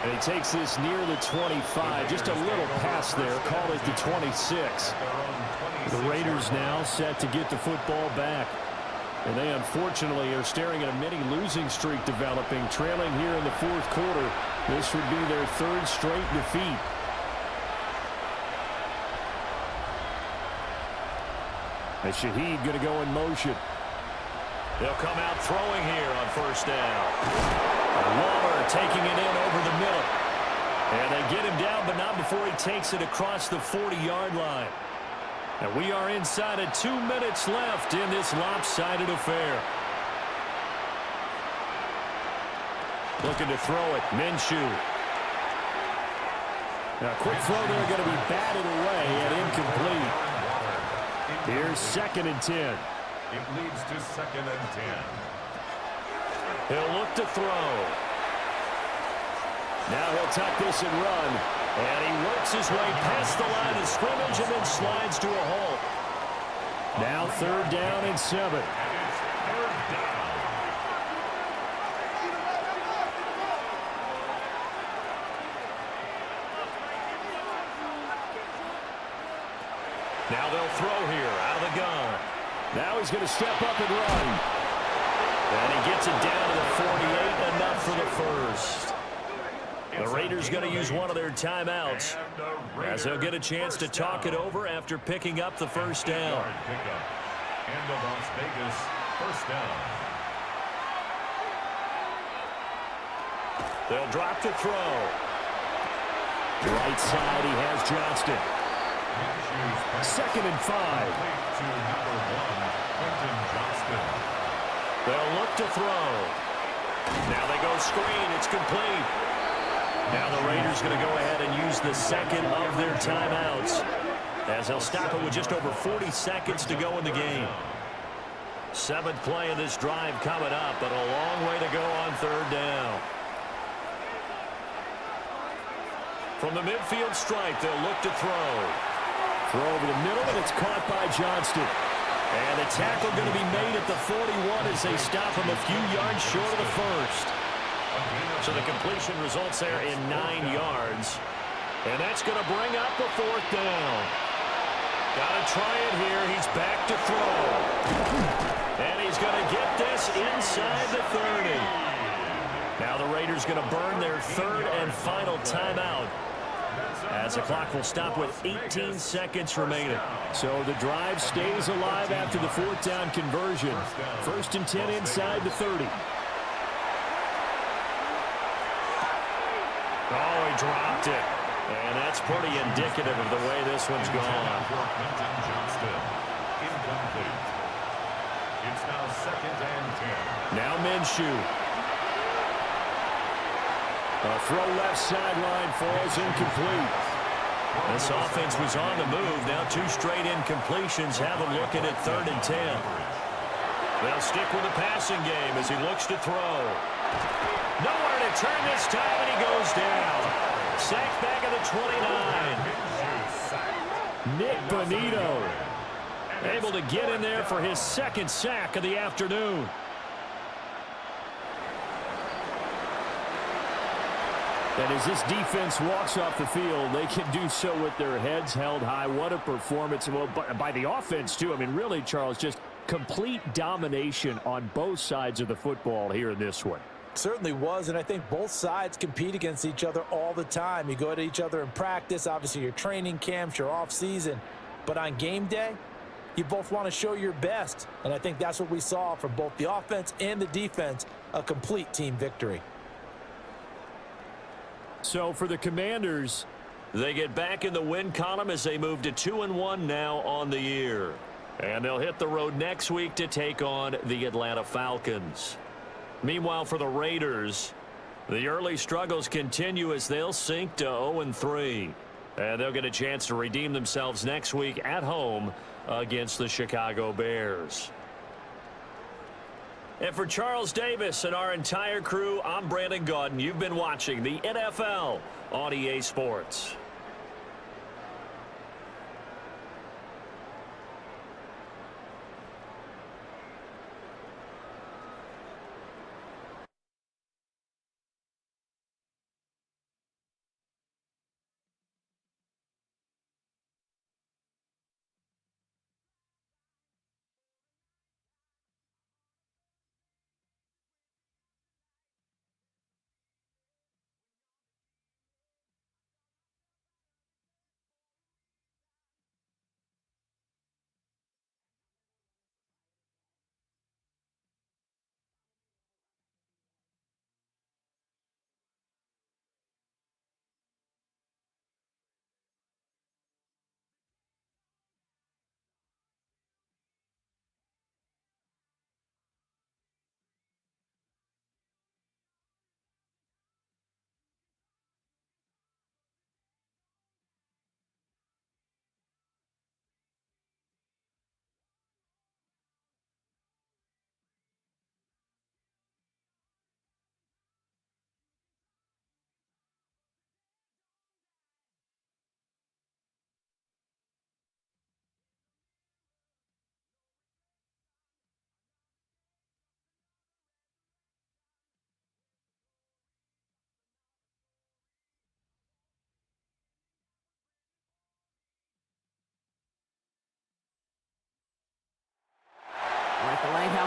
And he takes this near the 25. Just a little pass there. Call it the 26. The Raiders now set to get the football back. And they unfortunately are staring at a mini losing streak developing, trailing here in the 4th quarter. This would be their 3rd straight defeat. And Shaheed going to go in motion. They'll come out throwing here on 1st down. Waller taking it in over the middle. And they get him down, but not before he takes it across the 40-yard line. And we are inside of 2 minutes left in this lopsided affair. Looking to throw it, Minshew. Now, quick throw there, going to be batted away and incomplete. Here's 2nd and 10. It leads to 2nd and 10. He'll look to throw. Now he'll tuck this and run. And he works his way past the line of scrimmage and then slides to a halt. Now 3rd down and 7. And it's 3rd down. Now they'll throw here out of the gun. Now he's going to step up and run. And he gets it down to the 48, enough for the first. The Raiders going to use one of their timeouts as they'll get a chance to talk it over after picking up the first down. And the Las Vegas first down. They'll drop to throw. Right side, he has Johnston. 2nd and 5. To number 1, Quentin Johnston. They'll look to throw. Now they go screen. It's complete. Now the Raiders going to go ahead and use the second of their timeouts as they'll stop it with just over 40 seconds to go in the game. 7th play of this drive coming up, but a long way to go on 3rd down. From the midfield stripe, they'll look to throw. Throw over the middle, and it's caught by Johnston. And the tackle going to be made at the 41 as they stop him a few yards short of the first. So the completion results there in 9 yards. And that's going to bring up a 4th down. Got to try it here. He's back to throw. And he's going to get this inside the 30. Now the Raiders going to burn their 3rd and final timeout, as the clock will stop with 18 seconds remaining. So the drive stays alive after the 4th down conversion. 1st and 10 inside the 30. Oh, he dropped it. And that's pretty indicative of the way this one's gone. Quentin Johnston. Incomplete. It's now 2nd and 10. Now Minshew. A throw left sideline falls incomplete. This offense was on the move. Now 2 straight incompletions have them looking at 3rd and 10. They'll stick with the passing game as he looks to throw. Nowhere to turn this time, and he goes down. Sacked back at the 29. Nick Bonito able to get in there for his 2nd sack of the afternoon. And as this defense walks off the field, they can do so with their heads held high. What a performance. Well, by the offense, too. I mean, really, Charles, just complete domination on both sides of the football here in this one. Certainly was, and I think both sides compete against each other all the time. You go at each other in practice, obviously your training camps, your off-season. But on game day, you both want to show your best. And I think that's what we saw from both the offense and the defense, a complete team victory. So for the Commanders, they get back in the win column as they move to 2-1 now on the year. And they'll hit the road next week to take on the Atlanta Falcons. Meanwhile, for the Raiders, the early struggles continue as they'll sink to 0-3. And they'll get a chance to redeem themselves next week at home against the Chicago Bears. And for Charles Davis and our entire crew, I'm Brandon Gaudin. You've been watching the NFL on EA Sports.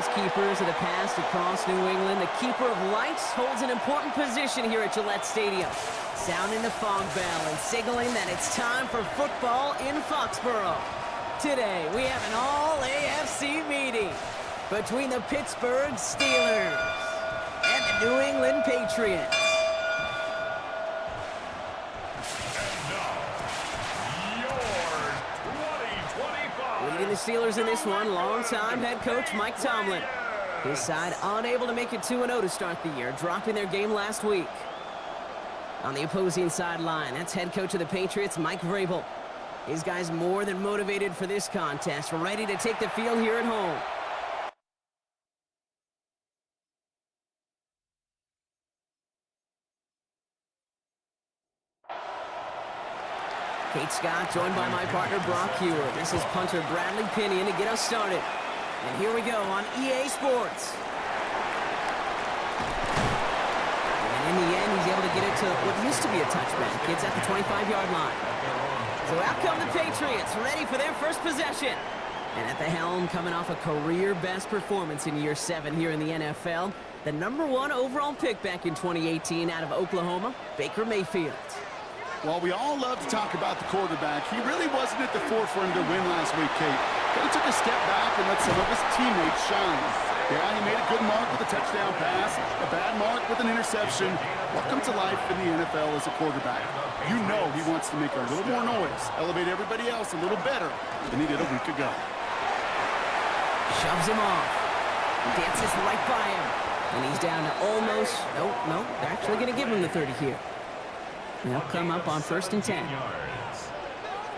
lost keepers of the past across New England. The keeper of lights holds an important position here at Gillette Stadium, sounding the fog bell and signaling that it's time for football in Foxborough. Today, we have an all-AFC meeting between the Pittsburgh Steelers and the New England Patriots. Leading the Steelers in this one, longtime head coach Mike Tomlin. His side unable to make it 2-0 to start the year, dropping their game last week. On the opposing sideline, that's head coach of the Patriots, Mike Vrabel. His guys more than motivated for this contest, ready to take the field here at home. Kate Scott joined by my partner Brock Hewer. This is punter Bradley Pinion to get us started. And here we go on EA Sports. And in the end, he's able to get it to what used to be a touchback. It's at the 25-yard line. So out come the Patriots, ready for their first possession. And at the helm, coming off a career-best performance in year 7 here in the NFL, the #1 overall pick back in 2018 out of Oklahoma, Baker Mayfield. While we all love to talk about the quarterback, he really wasn't at the forefront of the win last week, Kate. But he took a step back and let some of his teammates shine. Yeah, he made a good mark with a touchdown pass, a bad mark with an interception. Welcome to life in the NFL as a quarterback. You know he wants to make a little more noise, elevate everybody else a little better than he did a week ago. Shoves him off. Dances right by him. And he's down to almost, no, they're actually going to give him the 30 here. They'll come up on 1st and 10.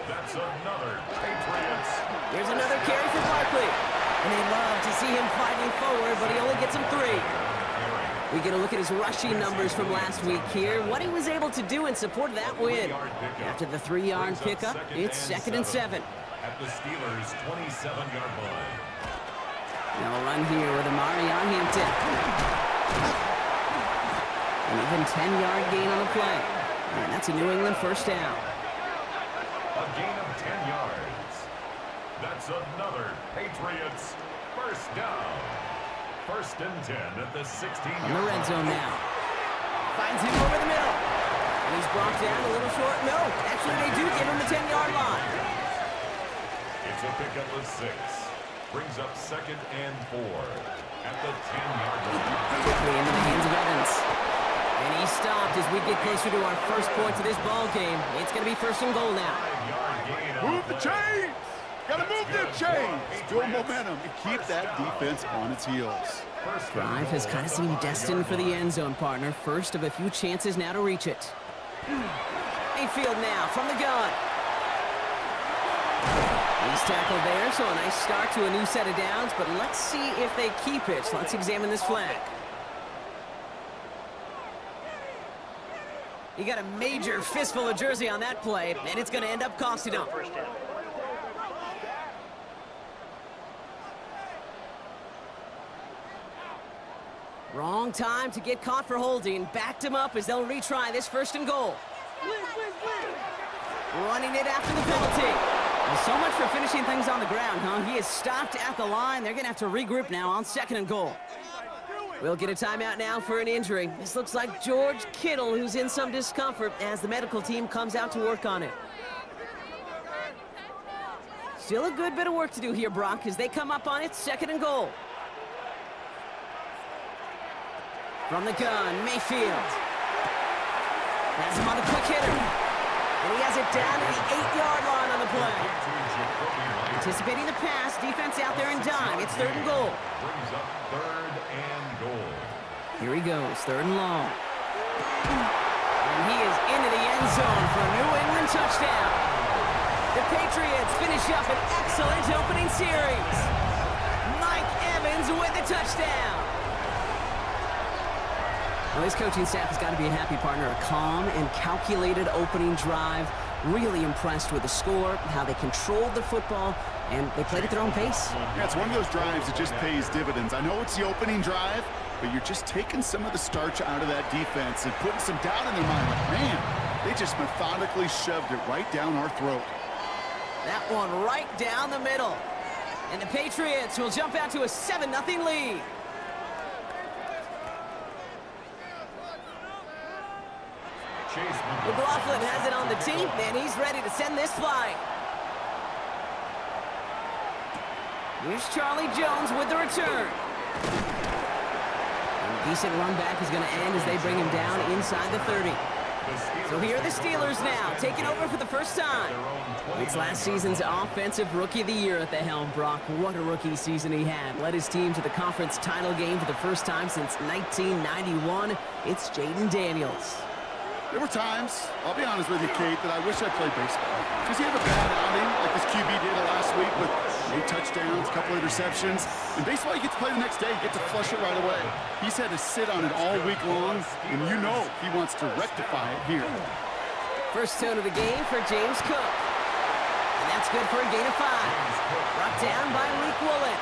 That's another Patriots. Here's another carry for Barkley. And they love to see him fighting forward, but he only gets him 3. We get a look at his rushing numbers from last week here, what he was able to do in support of that win. After the 3-yard pickup, it's 2nd and 7. At the Steelers' 27-yard line. They'll run here with Amari on Hampton. An even 10-yard gain on the play. And that's a New England first down. A gain of 10 yards. That's another Patriots first down. 1st and 10 at the 16-yard line. On the red zone now. Finds him over the middle. And he's brought down a little short. No, actually they do give him the 10-yard line. It's a pickup of 6. Brings up 2nd and 4 at the 10-yard line. Quickly into the hands of Evans. And he stopped as we get closer to our first point to this ball game. It's going to be 1st and goal now. Move the chains! Gotta move them chains! Build momentum and keep that defense on its heels. Drive has kind of seemed destined for the end zone, partner. First of a few chances now to reach it. Mayfield now from the gun. He's tackled there, so a nice start to a new set of downs, but let's see if they keep it. Let's examine this flag. You got a major fistful of jersey on that play, and it's going to end up costing him. Wrong time to get caught for holding. Backed him up as they'll retry this 1st and goal. Running it after the penalty. Well, so much for finishing things on the ground, huh? He is stopped at the line. They're going to have to regroup now on 2nd and goal. We'll get a timeout now for an injury. This looks like George Kittle, who's in some discomfort as the medical team comes out to work on it. Still a good bit of work to do here, Brock, as they come up on it, 2nd and goal. From the gun, Mayfield. Has him on the quick hitter. And he has it down to the 8-yard line on the play. Anticipating the pass, defense out there in dime. It's 3rd and goal. Brings up 3rd and goal. Here he goes, 3rd and long. And he is into the end zone for a New England touchdown. The Patriots finish up an excellent opening series. Mike Evans with the touchdown. Well, this coaching staff has got to be a happy partner. A calm and calculated opening drive. Really impressed with the score, how they controlled the football, and they played at their own pace. Yeah, it's one of those drives that just pays dividends. I know it's the opening drive, but you're just taking some of the starch out of that defense and putting some doubt in their mind. Like, man, they just methodically shoved it right down our throat. That one right down the middle. And the Patriots will jump out to a 7-0 lead. McLaughlin has it on the tee, and he's ready to send this flight. Here's Charlie Jones with the return. And a decent run back is going to end as they bring him down inside the 30. So here are the Steelers now, taking over for the first time. It's last season's Offensive Rookie of the Year at the helm, Brock. What a rookie season he had. Led his team to the conference title game for the first time since 1991. It's Jaden Daniels. There were times, I'll be honest with you, Kate, that I wish I played baseball. Because he had a bad outing, like this QB did last week with no touchdowns, a couple interceptions. In baseball, you get to play the next day, you get to flush it right away. He's had to sit on it all week long, and you know he wants to rectify it here. First tone of the game for James Cook. And that's good for a gain of 5. Brought down by Malik Woolen.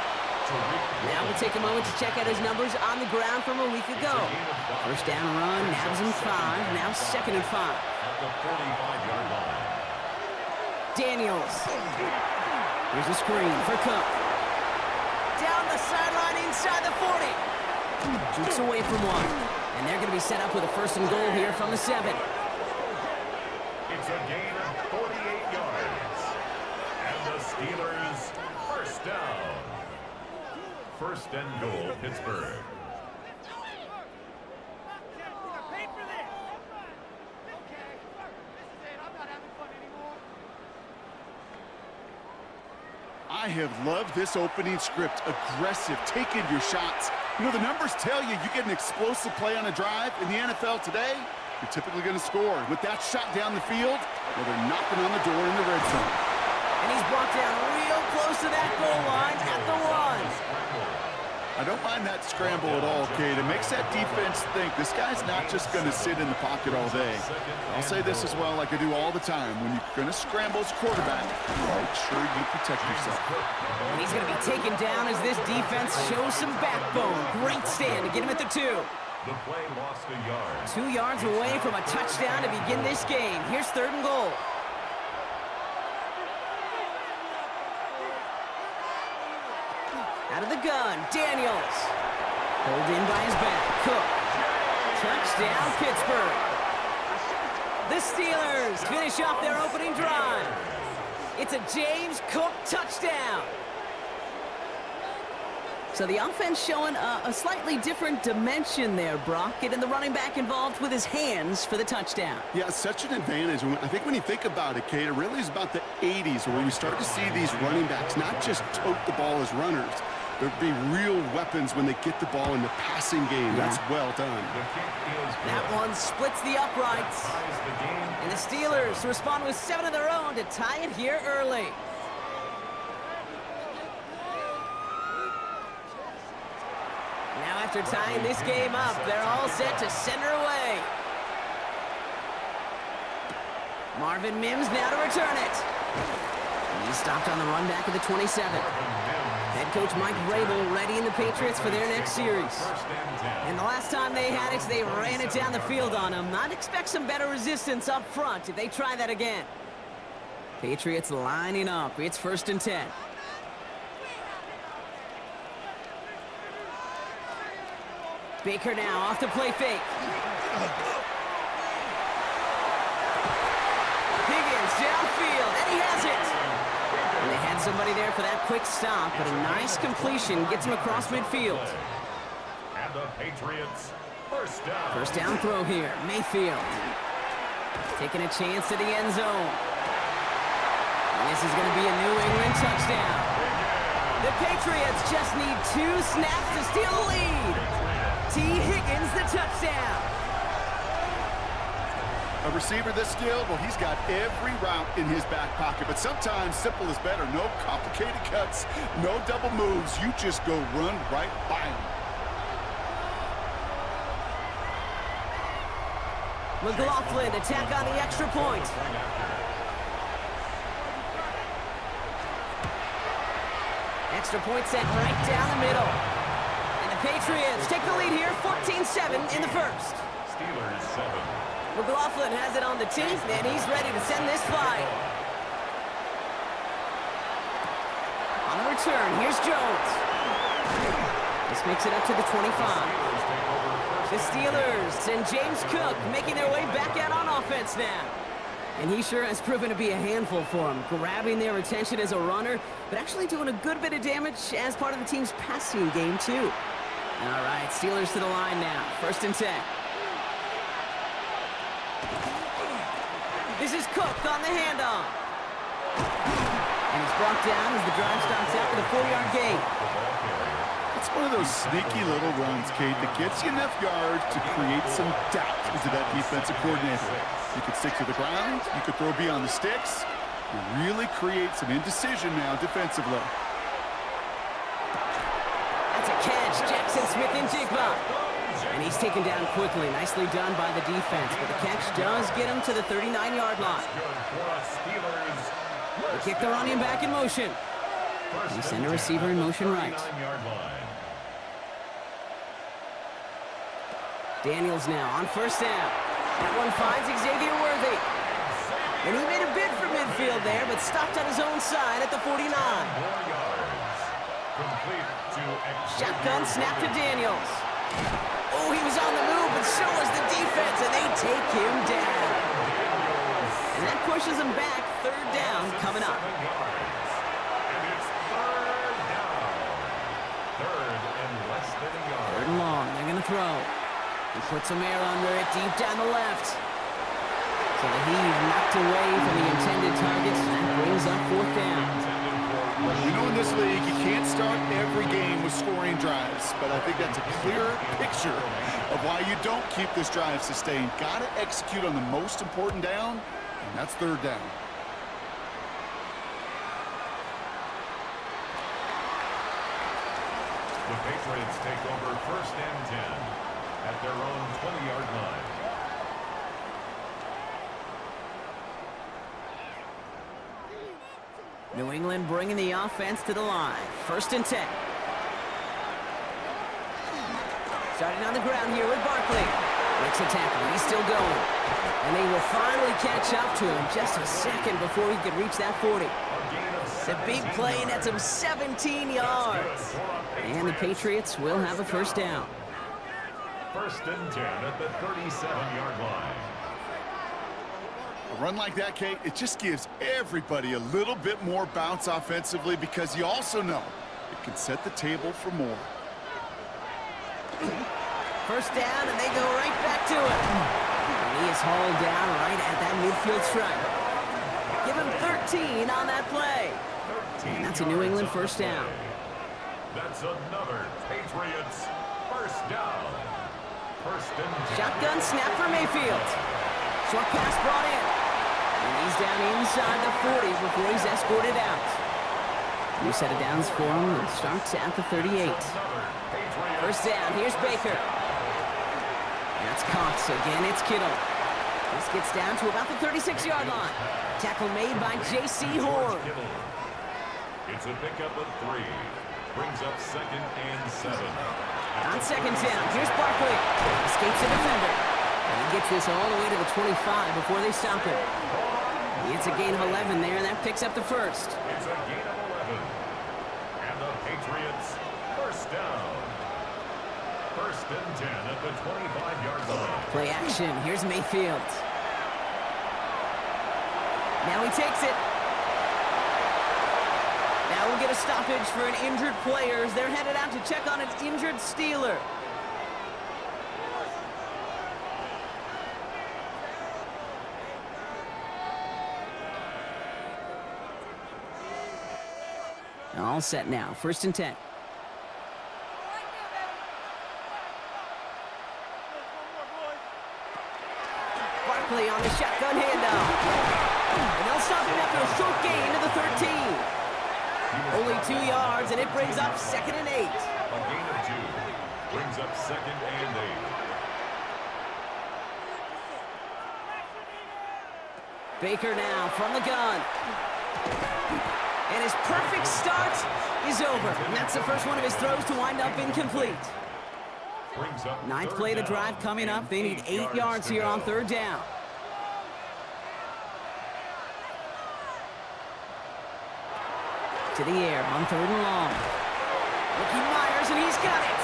Now we'll take a moment to check out his numbers on the ground from a week ago. First down run, nabs him 5, now 2nd and 5. Daniels. Here's a screen for Cook. Down the sideline inside the 40. Jukes away from one. And they're going to be set up with a 1st and goal here from the 7. It's a gain of 48 yards. And the Steelers first down. 1st and goal, Pittsburgh. I have loved this opening script. Aggressive, taking your shots. You know, the numbers tell you get an explosive play on a drive. In the NFL today, you're typically going to score. With that shot down the field, well, they're knocking on the door in the red zone. And he's brought down real close to that goal line at the 1. I don't mind that scramble at all, Kate. It makes that defense think this guy's not just going to sit in the pocket all day. I'll say this as well, like I do all the time. When you're going to scramble as quarterback, make sure you protect yourself. And he's going to be taken down as this defense shows some backbone. Great stand to get him at the 2. The play lost a yard. 2 yards away from a touchdown to begin this game. Here's 3rd and goal. Out of the gun, Daniels. Pulled in by his back, Cook. Touchdown, Pittsburgh. The Steelers finish off their opening drive. It's a James Cook touchdown. So the offense showing a slightly different dimension there, Brock. Getting the running back involved with his hands for the touchdown. Yeah, such an advantage. I think when you think about it, Kate, it really is about the 80s where you start to see these running backs not just tote the ball as runners. There'd be real weapons when they get the ball in the passing game. That's well done. That one splits the uprights. And the Steelers respond with 7 of their own to tie it here early. Now after tying this game up, they're all set to send her away. Marvin Mims now to return it. He's stopped on the run back of the 27. Head coach Mike Vrabel readying the Patriots for their next series. And the last time they had it, they ran it down the field on them. I'd expect some better resistance up front if they try that again. Patriots lining up. It's 1st and 10. Baker now off the play fake. Higgins downfield, and he has it. And they had somebody there for that quick stop, but a nice completion gets him across midfield. And the Patriots first down. First down throw here, Mayfield. Taking a chance to the end zone. And this is going to be a New England touchdown. The Patriots just need 2 snaps to steal the lead. T. Higgins, the touchdown. A receiver this skilled, well, he's got every route in his back pocket, but sometimes simple is better. No complicated cuts, no double moves. You just go run right by him. McLaughlin attack on the extra point. Extra point set right down the middle. And the Patriots take the lead here, 14-7 in the first. Steelers 7. McLaughlin has it on the tee, and he's ready to send this fly. On the return. Here's Jones. This makes it up to the 25. The Steelers and James Cook making their way back out on offense now. And he sure has proven to be a handful for them, grabbing their attention as a runner, but actually doing a good bit of damage as part of the team's passing game, too. All right, Steelers to the line now. 1st and 10. This is Cook on the handoff. And it's brought down as the drive stops after the 4-yard gain. It's one of those sneaky little runs, Kate, that gets you enough yards to create some doubt into that defensive coordinator. You could stick to the ground. You could throw beyond the sticks. You really create some indecision now defensively. That's a catch. Jackson Smith in Jigba. And he's taken down quickly. Nicely done by the defense. But the catch does get him to the 39-yard line. They kick the running back in motion. They send a receiver in motion right. Daniels now on 1st down. That one finds Xavier Worthy. And he made a bid for midfield there, but stopped on his own side at the 49. Shotgun snap to Daniels. Oh, he was on the move, but so was the defense, and they take him down. And that pushes him back. 3rd down coming up. Third and long. They're going to throw. He puts some air under it deep down the left. So the heave knocked away from the intended targets. That brings up 4th down. You know, in this league, you can't start every game with scoring drives, but I think that's a clear picture of why you don't keep this drive sustained. Got to execute on the most important down, and that's 3rd down. The Patriots take over 1st and 10 at their own 20-yard line. New England bringing the offense to the line. 1st and 10. Starting on the ground here with Barkley. Makes a tackle. He's still going. And they will finally catch up to him just a second before he could reach that 40. The big play nets him 17 yards. And the Patriots will have a 1st down. 1st and 10 at the 37-yard line. A run like that, Kate, it just gives everybody a little bit more bounce offensively because you also know it can set the table for more. 1st down, and they go right back to it. And he is hauled down right at that midfield stripe. Give him 13 on that play. And that's a New England 1st down. That's another Patriots 1st down. 1st and 10. Shotgun snap for Mayfield. Short pass brought in. And he's down inside the 40 before he's escorted out. New set of downs for him and starts at the 38. 1st down, here's Baker. That's Cox again, it's Kittle. This gets down to about the 36-yard line. Tackle made by J.C. Horn. It's a pickup of 3. Brings up 2nd and 7. On 2nd down, here's Barkley. Escapes the defender. And he gets this all the way to the 25 before they stop him. It's a gain of 11 there, and that picks up the 1st. It's a gain of 11. And the Patriots 1st down. 1st and 10 at the 25-yard line. Play action. Here's Mayfield. Now he takes it. Now we'll get a stoppage for an injured player as they're headed out to check on an injured Steeler. All set now. 1st and 10. Barkley on the shotgun handoff. And they'll stop him after a short gain to the 13. Only 2 yards, and it brings up 2nd and 8. A gain of 2. Brings up 2nd and 8. Baker now from the gun. And his perfect start is over. And that's the first one of his throws to wind up incomplete. 9th play of the drive coming up. They need 8 yards here on 3rd down. To to the air on 3rd and long. Ricky Myers, and he's got it.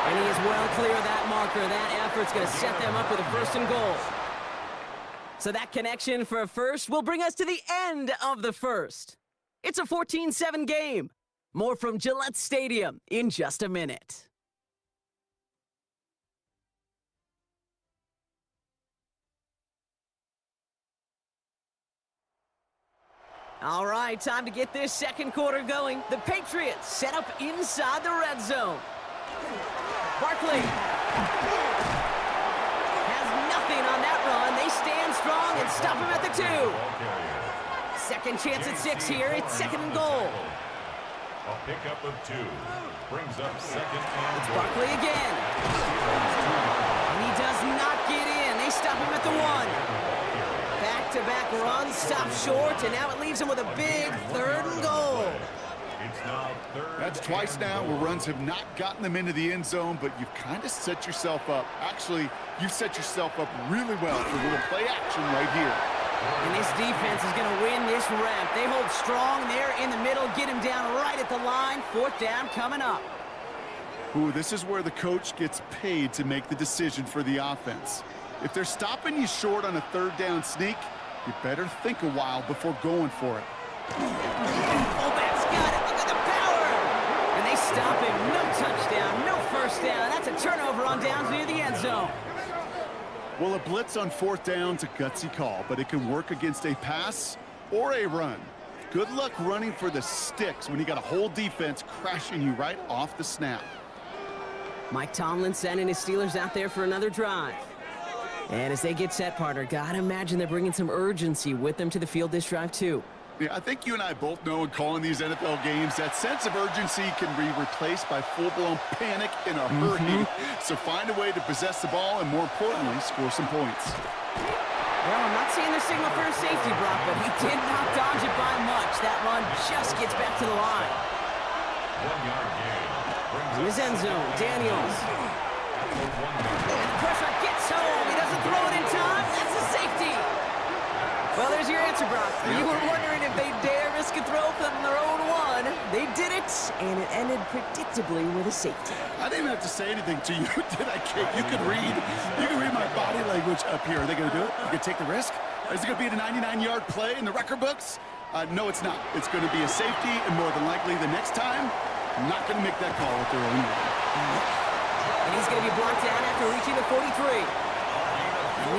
And he is well clear of that marker. That effort's going to set them up with a 1st and goal. So that connection for a first will bring us to the end of the first. It's a 14-7 game. More from Gillette Stadium in just a minute. All right, time to get this second quarter going. The Patriots set up inside the red zone. Barkley has nothing on that run. They stand strong and stop him at the 2. Second chance at 6 here. It's 2nd and goal. A pickup of 2 brings up 2nd and It's Barkley again. And he does not get in. They stop him at the 1. Back-to-back runs, stop short, and now it leaves him with a big 3rd and goal. It's now 3rd. That's twice now where runs have not gotten them into the end zone, but you've kind of set yourself up. Actually, you've set yourself up really well for a little play action right here. And this defense is going to win this rep. They hold strong there in the middle, get him down right at the line. 4th down coming up. Ooh, this is where the coach gets paid to make the decision for the offense. If they're stopping you short on a 3rd down sneak, you better think a while before going for it. Fullback's got it. Look at the power. And they stop him. No touchdown, no 1st down. That's a turnover on downs near the end zone. Well, a blitz on 4th down's a gutsy call, but it can work against a pass or a run. Good luck running for the sticks when you got a whole defense crashing you right off the snap. Mike Tomlin sending his Steelers out there for another drive. And as they get set, partner, gotta imagine they're bringing some urgency with them to the field this drive, too. Yeah, I think you and I both know in calling these NFL games that sense of urgency can be replaced by full-blown panic in a hurry. So find a way to possess the ball and, more importantly, score some points. Well, I'm not seeing the signal for a safety, Brock, but he did not dodge it by much. That run just gets back to the line. 1-yard gain. In his end zone, Daniels. And the pressure gets home. He doesn't throw it in time. That's a safety. Well, there's your answer, Brock. You were wondering if they dare risk a throw from their own 1. They did it, and it ended predictably with a safety. I didn't even have to say anything to you, did I, Kate? You can read my body language up here. Are they going to do it? You going to take the risk? Is it going to be a 99-yard play in the record books? No, it's not. It's going to be a safety, and more than likely the next time, not going to make that call with their own one. And he's going to be blocked down after reaching the 43.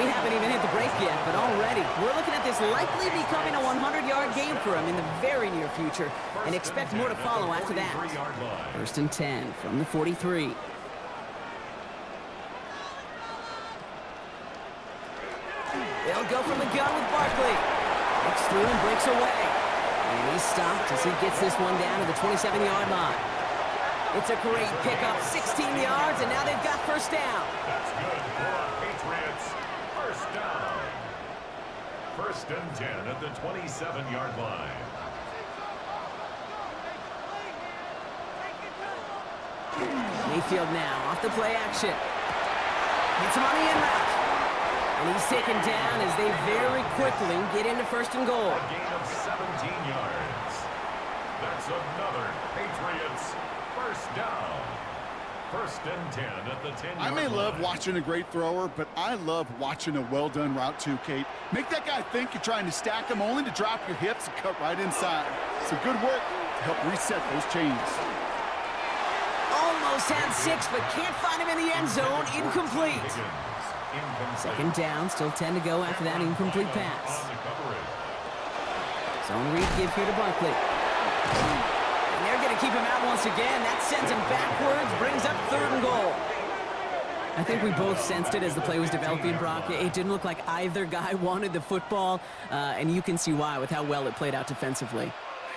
We haven't even hit the break yet, but already we're looking at this likely becoming a 100-yard game for him in the very near future, and expect more to follow after that. 1st and 10 from the 43. They'll go from the gun with Barkley. Looks through and breaks away. And he's stopped as he gets this one down to the 27-yard line. It's a great pickup, 16 yards, and now they've got 1st down. That's good for our Patriots. 1st down. 1st and 10 at the 27-yard line. Mayfield now off the play action. Hits him on the in route. And he's taken down as they very quickly get into 1st and goal. A gain of 17 yards. That's another Patriots 1st down. 1st and 10 at the 10-yard line. I may love watching a great thrower, but I love watching a well-done route too, Kate. Make that guy think you're trying to stack him only to drop your hips and cut right inside. So good work to help reset those chains. Almost had 6, but can't find him in the end zone. Incomplete. 2nd down, still 10 to go after that incomplete pass. Zone read give here to Barkley. And they're going to keep him out once again. That sends him backwards, brings up 3rd and goal. I think we both sensed it as the play was developing, Brock. It didn't look like either guy wanted the football, and you can see why with how well it played out defensively.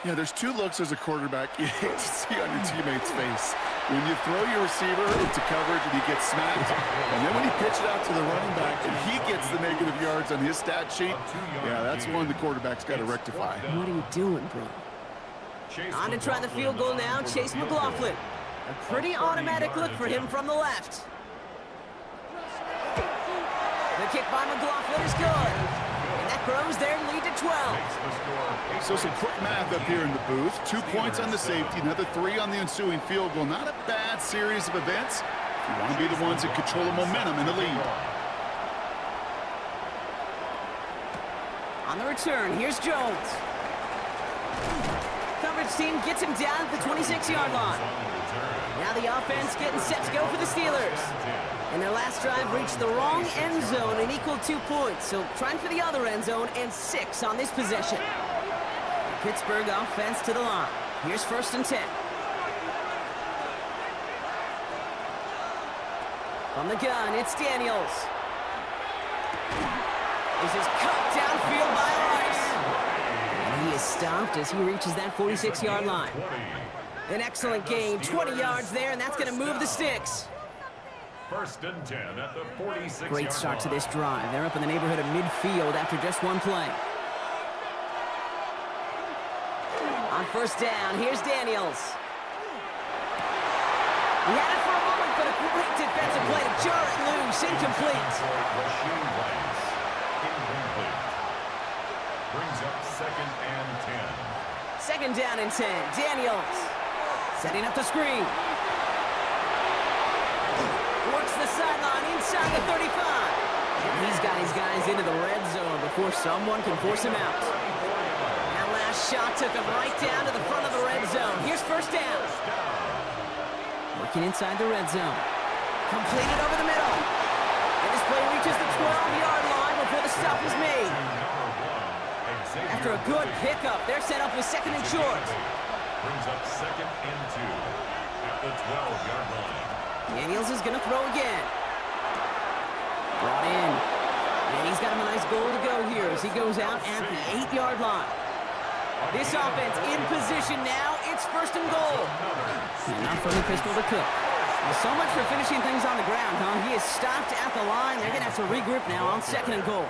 Yeah, there's 2 looks as a quarterback you hate to see on your teammate's face. When you throw your receiver into coverage and he gets smacked, and then when you pitch it out to the running back and he gets the negative yards on his stat sheet, yeah, that's one the quarterback's got to rectify. What are you doing, bro? On to try the field goal now, Chase McLaughlin. A pretty automatic look for him from the left. The kick by McLaughlin is good. And that grows their lead to 12. So some quick math up here in the booth. 2 points on the safety, another 3 on the ensuing field goal. Not a bad series of events if you want to be the ones that control the momentum in the lead. On the return, here's Jones. Coverage team gets him down at the 26-yard line. Now the offense getting set to go for the Steelers. And their last drive reached the wrong end zone and equaled 2 points. So trying for the other end zone and 6 on this possession. The Pittsburgh offense to the line. Here's 1st and 10. From the gun, it's Daniels. This is cut downfield by Rice. And he is stopped as he reaches that 46-yard line. An excellent gain, 20 yards there, and that's going to move the sticks. 1st and 10 at the 46-yard Great start to this drive. They're up in the neighborhood of midfield after just 1 play. On 1st down, here's Daniels. He had it for a moment, but a great defensive play to jar it loose. Incomplete. Brings up 2nd and 10. 2nd down and 10. Daniels setting up the screen. Works the sideline inside the 35. And he's got his guys into the red zone before someone can force him out. That last shot took him right down to the front of the red zone. Here's 1st down. Working inside the red zone. Completed over the middle. And this play reaches the 12-yard line before the stop is made. After a good pickup, they're set up with 2nd and short. Brings up 2nd and 2 at the 12-yard line. Daniels is going to throw again. Brought in. And he's got him a nice goal to go here as he goes out at the 8-yard line. This offense in position now. It's 1st and goal. And not from the pistol to Cook. Well, so much for finishing things on the ground, huh? He is stopped at the line. They're going to have to regroup now on 2nd and goal.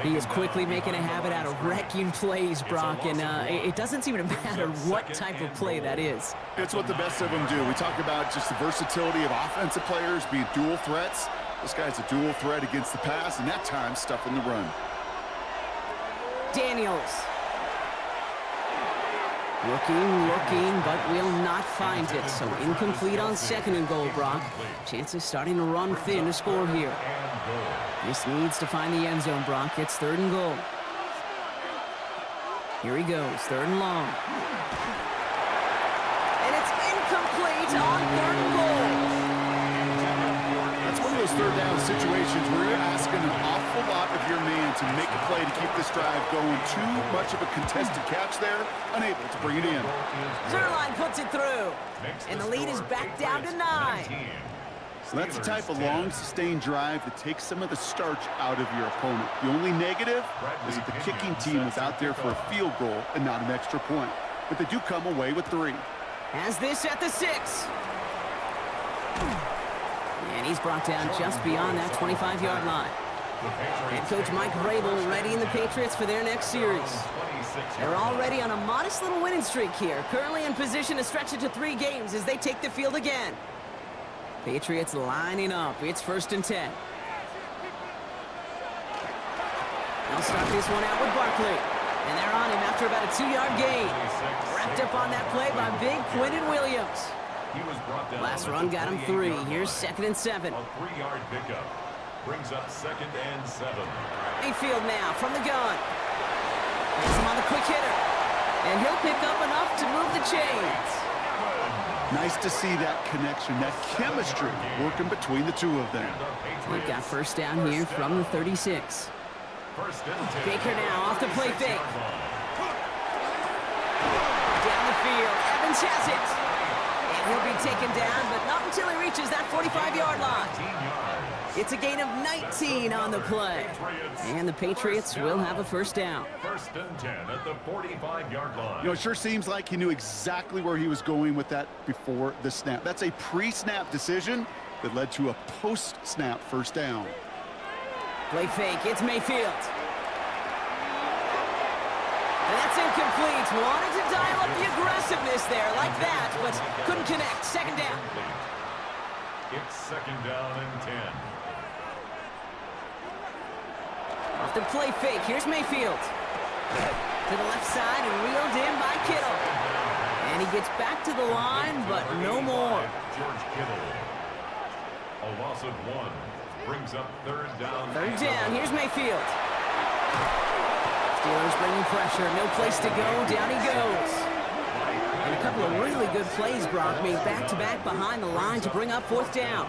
He is quickly making a habit out of wrecking plays, Brock, and it doesn't seem to matter what type of play that is. It's what the best of them do. We talk about just the versatility of offensive players being dual threats. This guy's a dual threat against the pass, and that time stuffing the run. Daniels. Looking, but will not find it. So incomplete on 2nd and goal, Brock. Chances starting to run thin to score here. This needs to find the end zone, Brock. It's 3rd and goal. Here he goes, 3rd and long. And it's incomplete on 3rd and goal. That's one of those 3rd down situations where you're asking an awful lot of your man to make a play to keep this drive going. Too much of a contested catch there, unable to bring it in. Zerline puts it through, and the lead is back down to 9. So that's the type of long, sustained drive that takes some of the starch out of your opponent. The only negative is that the kicking team was out there for a field goal and not an extra point. But they do come away with 3. Has this at the 6. And he's brought down just beyond that 25-yard line. Head coach Mike Vrabel readying the Patriots for their next series. They're already on a modest little winning streak here, currently in position to stretch it to 3 games as they take the field again. Patriots lining up. It's 1st and 10. They'll start this one out with Barkley. And they're on him after about a 2-yard gain. Wrapped up on that play by big Quentin Williams. Last run got him 3. Here's 2nd and 7. A 3-yard pickup brings up 2nd and 7. Mayfield now from the gun. Has him on the quick hitter. And he'll pick up enough to move the chains. Nice to see that connection, that chemistry working between the two of them. We've got 1st down here from the 36. Baker now off the play fake. Down the field, Evans has it. And he'll be taken down, but not until he reaches that 45-yard line. It's a gain of 19 on the play. And the Patriots will have a 1st down. 1st and 10 at the 45-yard line. You know, it sure seems like he knew exactly where he was going with that before the snap. That's a pre-snap decision that led to a post-snap 1st down. Play fake, it's Mayfield. And that's incomplete. Wanted to dial up the aggressiveness there like that, but couldn't connect. 2nd down. It's 2nd down and 10. Off the play fake, here's Mayfield. To the left side and reeled in by Kittle. And he gets back to the line, but no more. George Kittle. A loss of 1 brings up third down. Third down, here's Mayfield. Steelers bringing pressure, no place to go, down he goes. And a couple of really good plays, Brock, made back-to-back behind the line to bring up fourth down.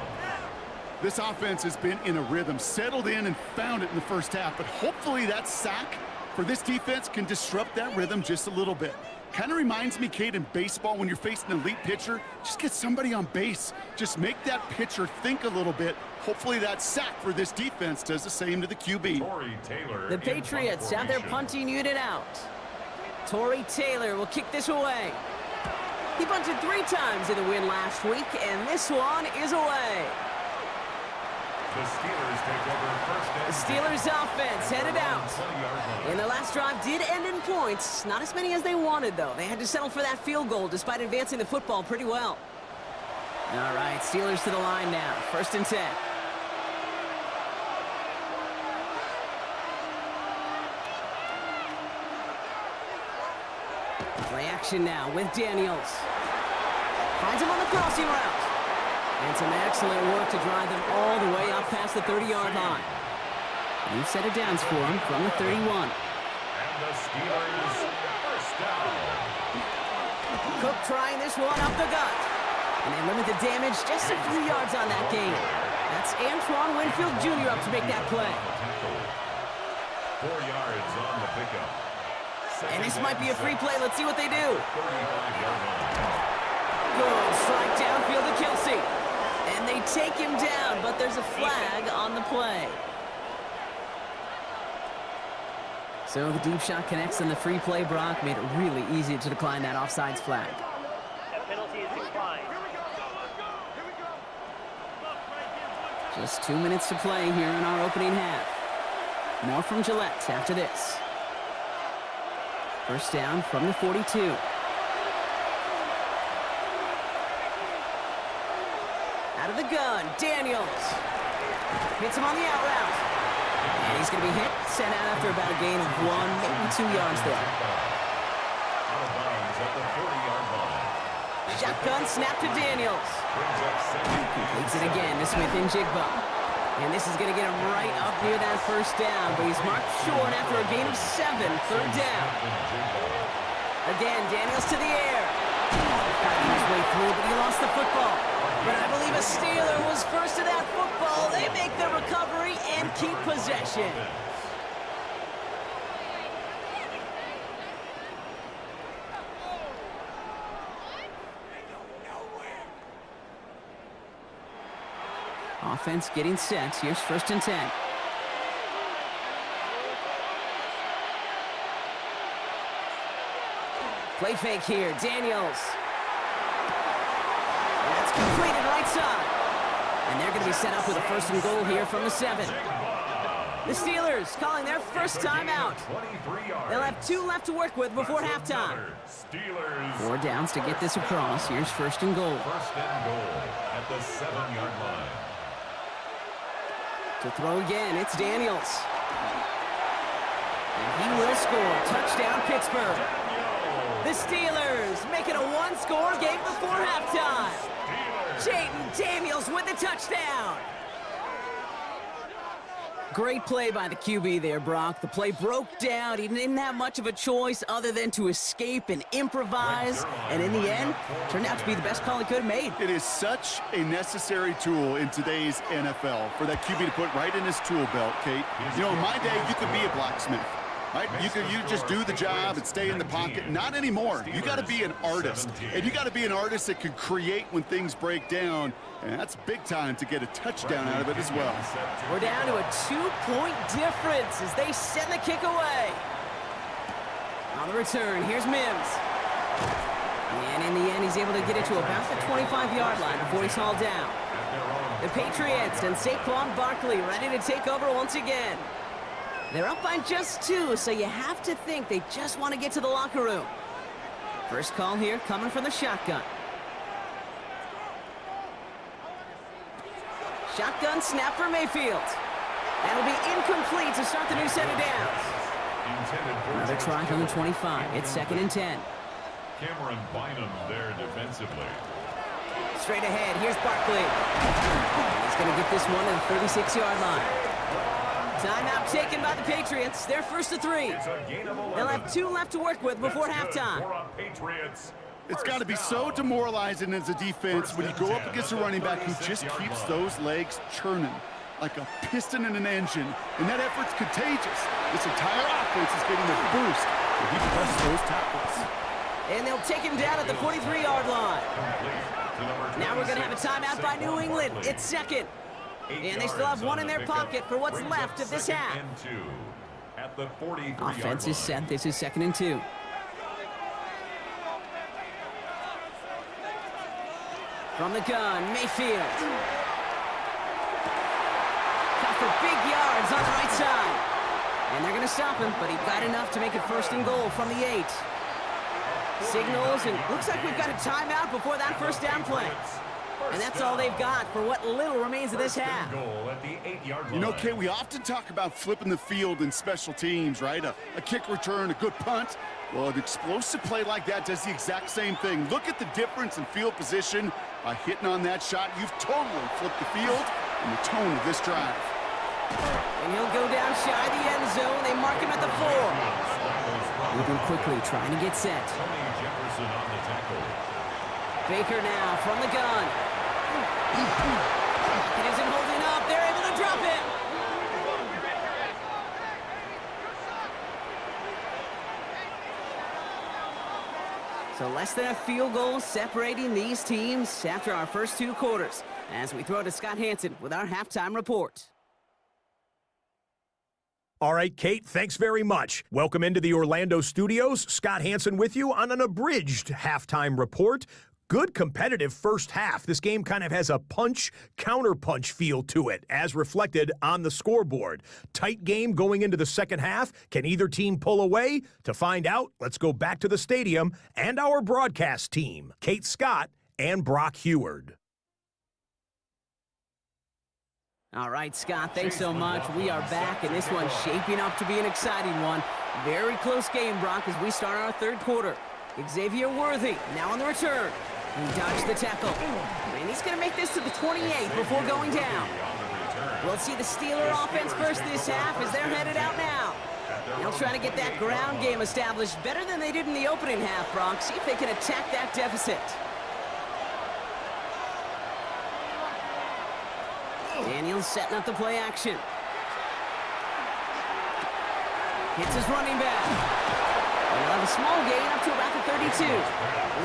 This offense has been in a rhythm, settled in and found it in the first half, but hopefully that sack for this defense can disrupt that rhythm just a little bit. Kind of reminds me, Kate, in baseball, when you're facing an elite pitcher, just get somebody on base. Just make that pitcher think a little bit. Hopefully that sack for this defense does the same to the QB. Torrey Taylor. The Patriots have their punting unit out. Torrey Taylor will kick this away. He punted 3 times in the win last week, and this one is away. The Steelers take over first The and Steelers offense headed out. 20-yard line. And the last drive did end in points. Not as many as they wanted, though. They had to settle for that field goal despite advancing the football pretty well. All right, Steelers to the line now. First and 10. Play action now with Daniels. Finds him on the crossing route. And some excellent work to drive them all the way up past the 30-yard line. You've set it downs for him from the 31. And the Steelers first down. Cook trying this one up the gut. And they limit the damage just a few yards on that gain. That's Antoine Winfield Jr. up to make that play. 4 yards on the pickup. And this might be a free play. Let's see what they do. 35-yard line. Good strike downfield to Kelsey. And they take him down, but there's a flag on the play. So the deep shot connects on the free play. Brock made it really easy to decline that offsides flag. That penalty is declined. Just 2 minutes to play here in our opening half. More from Gillette after this. First down from the 42. Out of the gun, Daniels. Hits him on the out route. And he's going to be hit, sent out after about a gain of 1, maybe 2 yards there. Out of bounds at the 40-yard line. Shotgun snap to Daniels. Brings up second. Completes it again to Smith and Jigba. And this is going to get him right up near that first down, but he's marked short after a gain of 7, third down. Again, Daniels to the air. Fighting his way through, but he lost the football. But I believe a Steeler was first to that football. They make the recovery and keep possession. Offense getting set. Here's first and 10. Play fake here. Daniels. That's completed right side. And they're going to be set up with a first and goal here from the 7. The Steelers calling their first time out. They'll have 2 left to work with before halftime. 4 downs to get this across. Here's first and goal. First and goal at the 7-yard line. To throw again, it's Daniels. And he will score. Touchdown, Pittsburgh. The Steelers make it a 1-score game before halftime. Jaden Daniels with the touchdown. Great play by the QB there, Brock. The play broke down. He didn't have much of a choice other than to escape and improvise. And in the end, turned out to be the best call he could have made. It is such a necessary tool in today's NFL for that QB to put right in his tool belt, Kate. You know, in my day, you could be a blacksmith. Right? You just do the job and stay in the pocket. Not anymore. You got to be an artist. And you got to be an artist that can create when things break down. And that's big time to get a touchdown out of it as well. We're down to a 2-point difference as they send the kick away. On the return, here's Mims. And in the end, he's able to get it to about the 25-yard line before he's hauled down. The Patriots and Saquon Barkley ready to take over once again. They're up by just 2, so you have to think they just want to get to the locker room. First call here coming from the shotgun. Shotgun snap for Mayfield. That'll be incomplete to start the new set of downs. Another try from the 25. It's 2nd and 10. Cameron Bynum there defensively. Straight ahead, here's Barkley. He's going to get this one to the 36-yard line. Timeout taken by the Patriots. They're 1st to 3. They'll have 2 left to work with before halftime. It's got to be so demoralizing as a defense when you go up against a running back who just keeps those legs churning like a piston in an engine, and that effort's contagious. This entire offense is getting a boost when he busts those tackles. And they'll take him down at the 43-yard line. Now we're going to have a timeout by New England. It's 2nd. And they still have 1 in their pocket for what's left of this half. Offense is set. This is 2nd and 2. From the gun, Mayfield. Got for big yards on the right side. And they're going to stop him, but he got enough to make it 1st and goal from the 8. Signals, and looks like we've got a timeout before that 1st down play. And that's all they've got for what little remains of this half. You know, Kay, we often talk about flipping the field in special teams, right? A kick return, a good punt. Well, an explosive play like that does the exact same thing. Look at the difference in field position. By hitting on that shot, you've totally flipped the field and the tone of this drive. And he'll go down shy of the end zone. They mark him at the 4. Moving quickly, trying to get set. Baker now from the gun. It isn't holding up. They're able to drop it. So less than a field goal separating these teams after our first 2 quarters. As we throw to Scott Hansen with our halftime report. All right, Kate, thanks very much. Welcome into the Orlando studios. Scott Hansen with you on an abridged halftime report. Good competitive first half. This game kind of has a punch-counterpunch feel to it, as reflected on the scoreboard. Tight game going into the second half. Can either team pull away? To find out, let's go back to the stadium and our broadcast team, Kate Scott and Brock Heward. All right, Scott, thanks so much. We are back, and this one's shaping up to be an exciting one. Very close game, Brock, as we start our 3rd quarter. Xavier Worthy now on the return. He dodged the tackle. And he's going to make this to the 28 before going down. We'll see the Steeler offense first this half as they're headed out now. They'll try to get that ground game established better than they did in the opening half, Brock. See if they can attack that deficit. Daniels setting up the play action. Hits his running back. They'll have a small gain up to about the 32.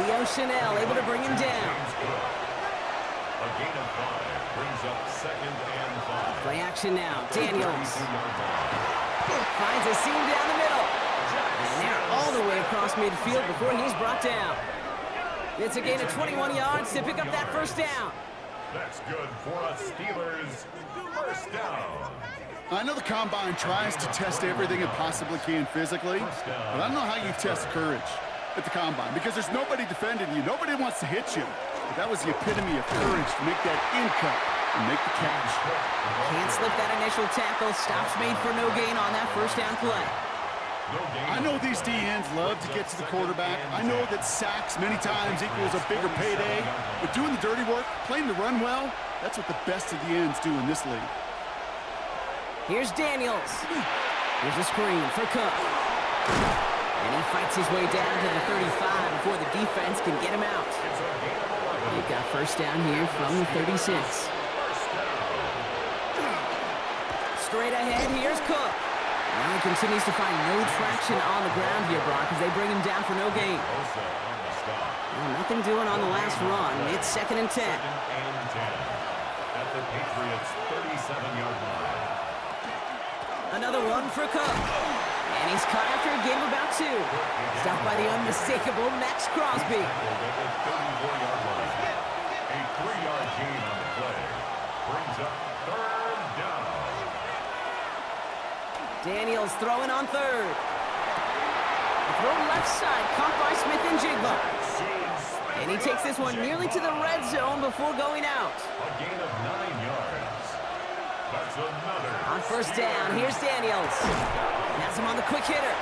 Leo Chanel able to bring him down. A gain of 5 brings up 2nd and 5. Play action now. Daniels finds a seam down the middle. And they're all the way across midfield before he's brought down. It's a gain of 21 yards to pick up that 1st down. That's good for a Steelers 1st down. I know the Combine tries to test everything it possibly can physically, but I don't know how you test courage at the Combine because there's nobody defending you. Nobody wants to hit you. But that was the epitome of courage to make that in-cut and make the catch. Can't slip that initial tackle. Stops made for no gain on that 1st down play. I know these DNs love to get to the quarterback. I know that sacks many times equals a bigger payday, but doing the dirty work, playing the run well, that's what the best of the ends do in this league. Here's Daniels. Here's a screen for Cook. And he fights his way down to the 35 before the defense can get him out. They've got 1st down here from the 36. Straight ahead, here's Cook. Now he continues to find no traction on the ground here, Brock, as they bring him down for no gain. Well, nothing doing on the last run. It's 2nd and 10. At the Patriots' 37-yard line. Another one for Cook. And he's caught after a game of about 2. Stopped by the unmistakable Max Crosby. A 3-yard gain on the play. Brings up 3rd down. Daniels throwing on 3rd. The throw left side, caught by Smith and Jigba. And he takes this one nearly to the red zone before going out. A gain of 9 yards. That's another. On first down, here's Daniels. Has him on the quick hitter.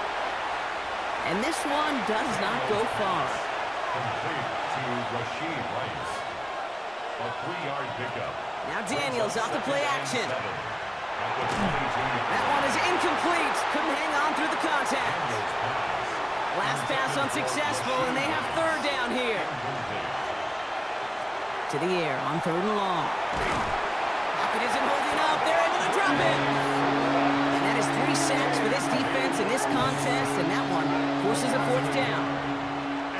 And this one does not go far. Complete to Rashid Rice. A 3-yard pickup. Now Daniels off the play action. At the 22-yard That one is incomplete. Couldn't hang on through the contact. Last pass unsuccessful, and they have third down here. To the air on third and long. Pocket isn't holding up. They're able to drop it. And that is 3 sacks for this defense in this contest, and that one forces a fourth down.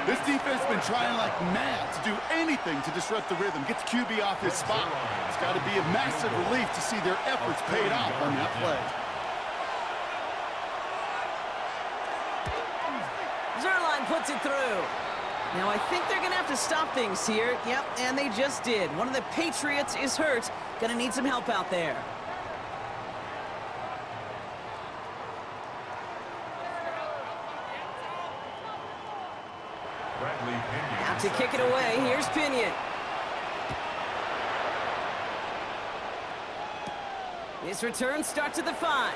This defense has been trying like mad to do anything to disrupt the rhythm, get the QB off his spot. It's got to be a massive relief to see their efforts paid off on that play. Zerline puts it through. Now, I think they're going to have to stop things here. Yep, and they just did. One of the Patriots is hurt. Going to need some help out there. Out to kick it away. Here's Pinion. His return starts at the 5.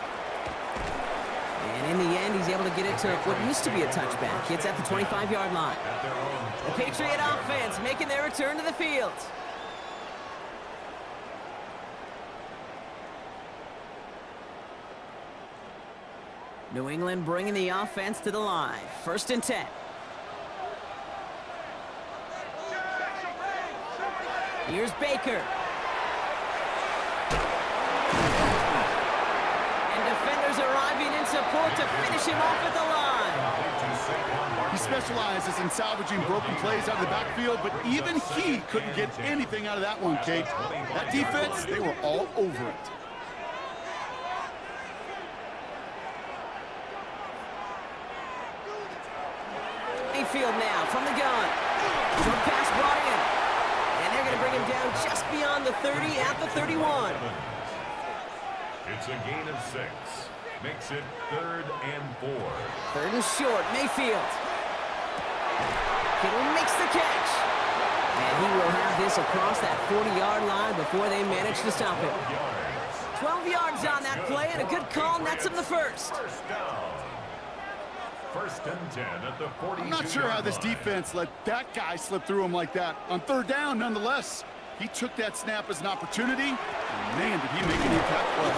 And in the end, he's able to get it to what used to be a touchback. It's at the 25-yard line. The Patriot offense making their return to the field. New England bringing the offense to the line. First and 10. Here's Baker. And defenders arriving in support to finish him off at the line. He specializes in salvaging broken plays out of the backfield, but even he couldn't get anything out of that one, Kate. That defense, they were all over it. Mayfield now from the gun. Short pass brought in. And they're going to bring him down just beyond the 30 at the 31. It's a gain of 6. Makes it 3rd and 4. Third and short, Mayfield. Kittle makes the catch. And he will have this across that 40-yard line before they manage to stop it. 12 yards on that play, and a good call nets him the first. First down. First and 10 at the 42. I'm not sure how this defense let that guy slip through him like that. On third down, nonetheless, he took that snap as an opportunity, and man, did he make an impact play.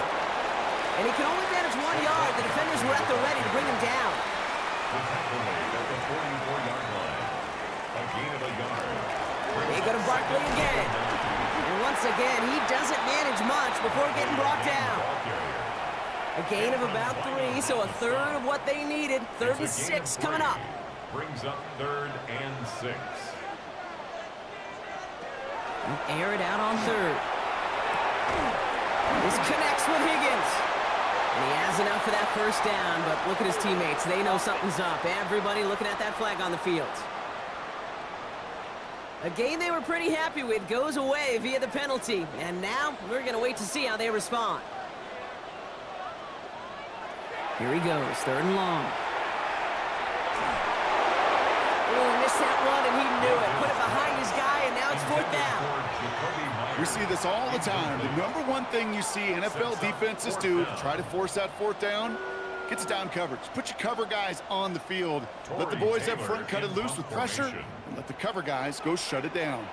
And he can only manage 1 yard. The defenders were at the ready to bring him down. The tackle made at the 44-yard line. A gain of a yard. They go to Barkley again. And once again, he doesn't manage much before getting brought down. A gain of about 3, so a third of what they needed. 3rd and 6 coming up. Brings up 3rd and 6. And air it out on 3rd. This connects with Higgins. And he has enough for that first down, but look at his teammates. They know something's up. Everybody looking at that flag on the field. A game they were pretty happy with goes away via the penalty. And now we're going to wait to see how they respond. Here he goes, 3rd and long. Oh, missed that one, and he knew it. Put it behind his guy, and now it's 4th down. We see this all the time. The number one thing you see NFL defenses do to try to force that 4th down, gets down coverage. Put your cover guys on the field. Let the boys up front cut it loose with pressure, and let the cover guys go shut it down.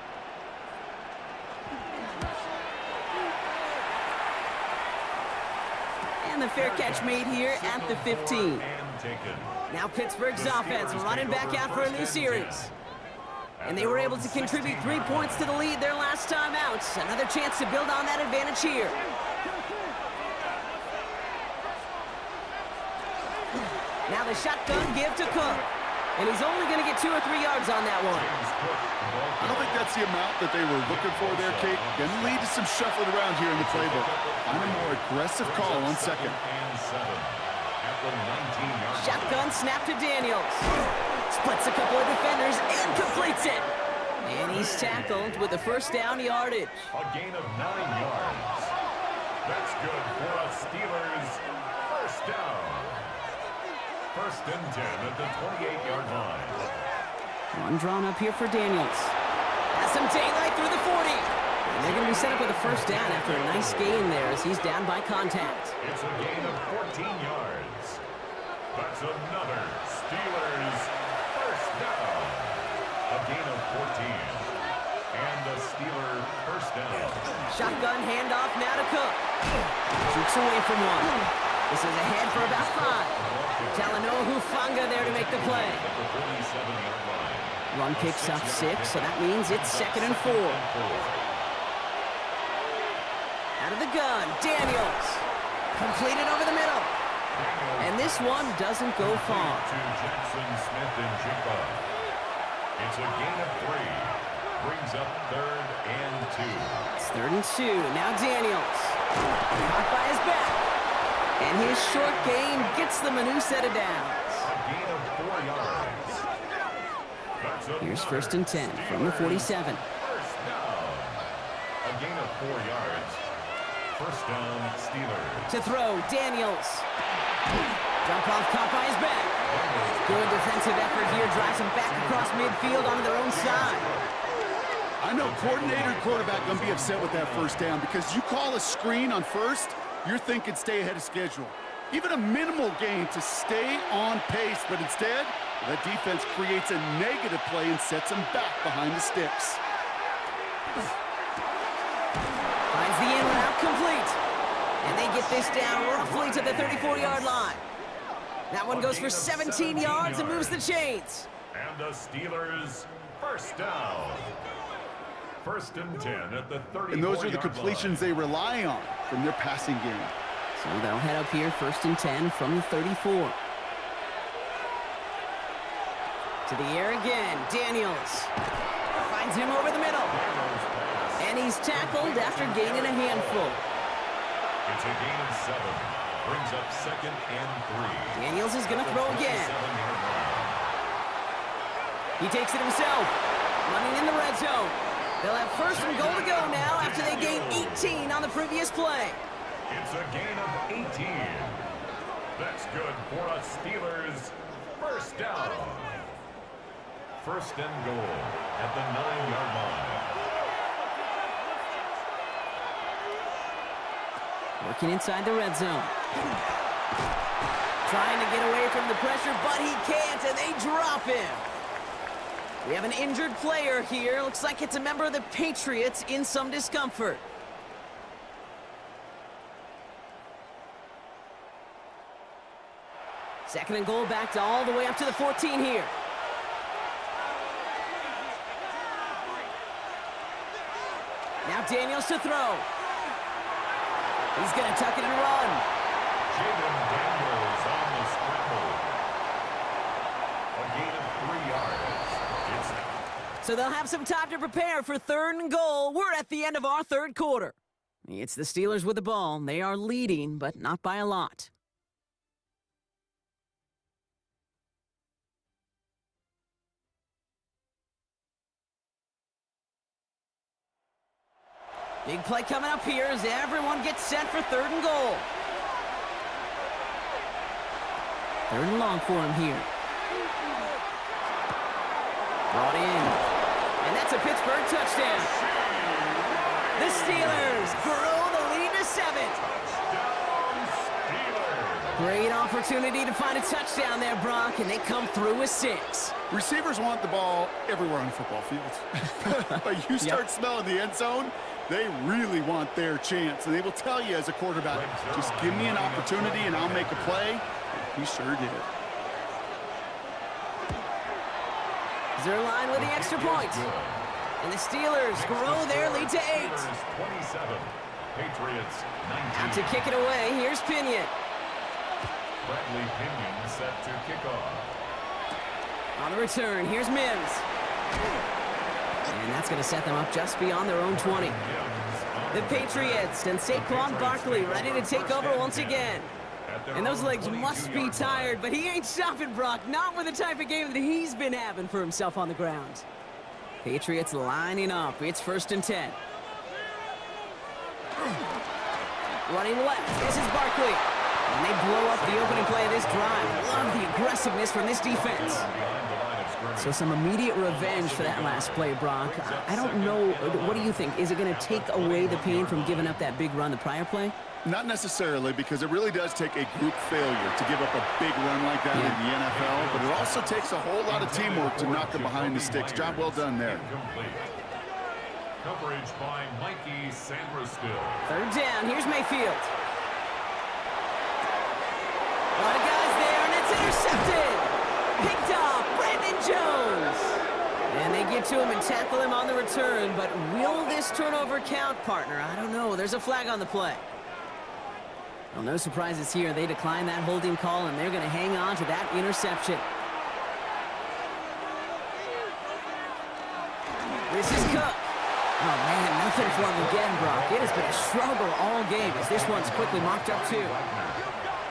And the fair catch made here at the 15. Now Pittsburgh's offense running back out for a new series. And they were able to contribute 3 points to the lead their last time out. Another chance to build on that advantage here. Now the shotgun give to Cook. And he's only going to get 2 or 3 yards on that one. I don't think that's the amount that they were looking for there, Kate. Going to lead to some shuffling around here in the playbook. On a more aggressive call on 2nd. Shotgun snap to Daniels. Splits a couple of defenders and completes it. And he's tackled with the first down yardage. A gain of 9 yards. That's good for a Steelers first down. First and 10 at the 28-yard line. One drawn up here for Daniels. Has some daylight through the 40. And they're going to be set up with a first down after a nice gain there as he's down by contact. It's a gain of 14 yards. That's another Steelers first down. A gain of 14. And a Steeler first down. Shotgun handoff now to Cook. Shoots away from one. This is ahead for about 5. Talanoa Hufanga there to make the play. Run picks up 6, so that means it's 2nd and 4. Out of the gun, Daniels. Completed over the middle. And this one doesn't go far. Jackson Smith and Jigba. It's a gain of 3. Brings up 3rd and 2. It's 3rd and 2. Now Daniels. Caught by his back. And his short gain gets them a new set of downs. A gain of 4 yards. Here's 1st and 10 from the 47. First down. A gain of 4 yards. First down, Steelers. To throw, Daniels. Jump off, caught by his back. Good defensive effort here, drives him back across midfield onto their own side. I know coordinator and quarterback going to be upset with that first down because you call a screen on first, you're thinking stay ahead of schedule. Even a minimal gain to stay on pace, but instead, the defense creates a negative play and sets them back behind the sticks. Finds the in route complete. And they get this down roughly to the 34-yard line. That one goes for 17 yards and moves the chains. And the Steelers first down. 1st and 10 at the 34-yard And those are the completions they rely on from their passing game. So they'll head up here 1st and 10 from the 34. To the air again, Daniels. Finds him over the middle. And he's tackled after gaining a handful. It's a gain of 7. Brings up 2nd and 3. Daniels is going to throw again. He takes it himself. Running in the red zone. They'll have 1st and goal to go now after they gained 18 on the previous play. It's a gain of 18. That's good for a Steelers first down. 1st and goal at the 9-yard line. Working inside the red zone. Trying to get away from the pressure, but he can't, and they drop him. We have an injured player here. Looks like it's a member of the Patriots in some discomfort. Second and goal, backed all the way up to the 14 here. Now Daniels to throw. He's going to tuck it and run. Jaden Daniels on the scramble. A gain of 3 yards. So they'll have some time to prepare for 3rd and goal. We're at the end of our 3rd quarter. It's the Steelers with the ball. They are leading, but not by a lot. Big play coming up here as everyone gets set for 3rd and goal. 3rd and long for him here. Brought in. And that's a Pittsburgh touchdown. The Steelers grow the lead to 7. Great opportunity to find a touchdown there, Brock, and they come through with 6. Receivers want the ball everywhere on the football field. But you start smelling the end zone, they really want their chance. And they will tell you as a quarterback, just give me an opportunity and I'll make a play. He sure did. Zerline with the extra point. And the Steelers grow their lead to 8. 27. Patriots 19. Out to kick it away, here's Pinion. Bradley Pinion set to kick off. On the return, here's Mims. And that's going to set them up just beyond their own 20. The Patriots and Saquon Barkley ready to take over once again. And those legs must be tired, but he ain't stopping, Brock. Not with the type of game that he's been having for himself on the ground. Patriots lining up. It's 1st and 10. Running left. This is Barkley. And they blow up the opening play of this drive. Love the aggressiveness from this defense. So some immediate revenge for that last play, Brock. I don't know. What do you think? Is it going to take away the pain from giving up that big run the prior play? Not necessarily, because it really does take a group failure to give up a big run like that in the NFL, but it also takes a whole lot of teamwork to knock them behind the sticks. Job well done there. Coverage by Mikey Sandra-Still. Third down. Here's Mayfield. A lot of guys there, and it's intercepted. Picked off Brandon Jones. And they get to him and tackle him on the return, but will this turnover count, partner? I don't know. There's a flag on the play. Well, no surprises here. They decline that holding call, and they're going to hang on to that interception. This is Cook. Oh, man, nothing for him again, Brock. It has been a struggle all game as this one's quickly mocked up, too.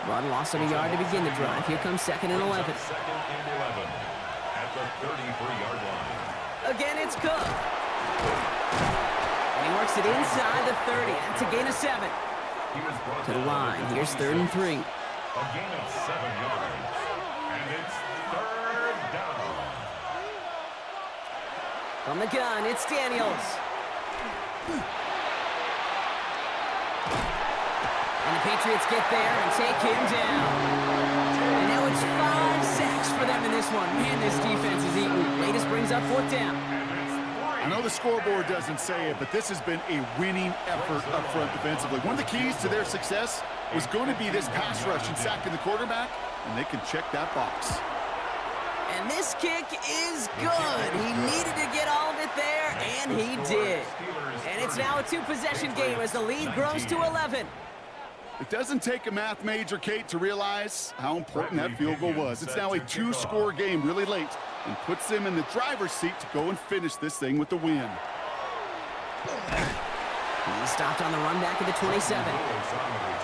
Run loss of a yard to begin the drive. Here comes 2nd and 11. 2nd and 11 at the 33-yard line. Again, it's Cook. And he works it inside the 30. That's a gain of 7. To the line. Here's 3rd and 3. A gain of 7 yards. And it's 3rd down. From the gun, it's Daniels. And the Patriots get there and take him down. And now it's 5 sacks for them in this one. Man, this defense is eating. Latest brings up 4th down. I know the scoreboard doesn't say it, but this has been a winning effort up front defensively. One of the keys to their success was going to be this pass rush and sacking the quarterback, and they can check that box. And this kick is good. He needed to get all of it there, and he did. And it's now a 2-possession game as the lead grows to 11. It doesn't take a math major, Kate, to realize how important that field goal was. It's now a 2-score game really late and puts them in the driver's seat to go and finish this thing with the win. He stopped on the run back at the 27.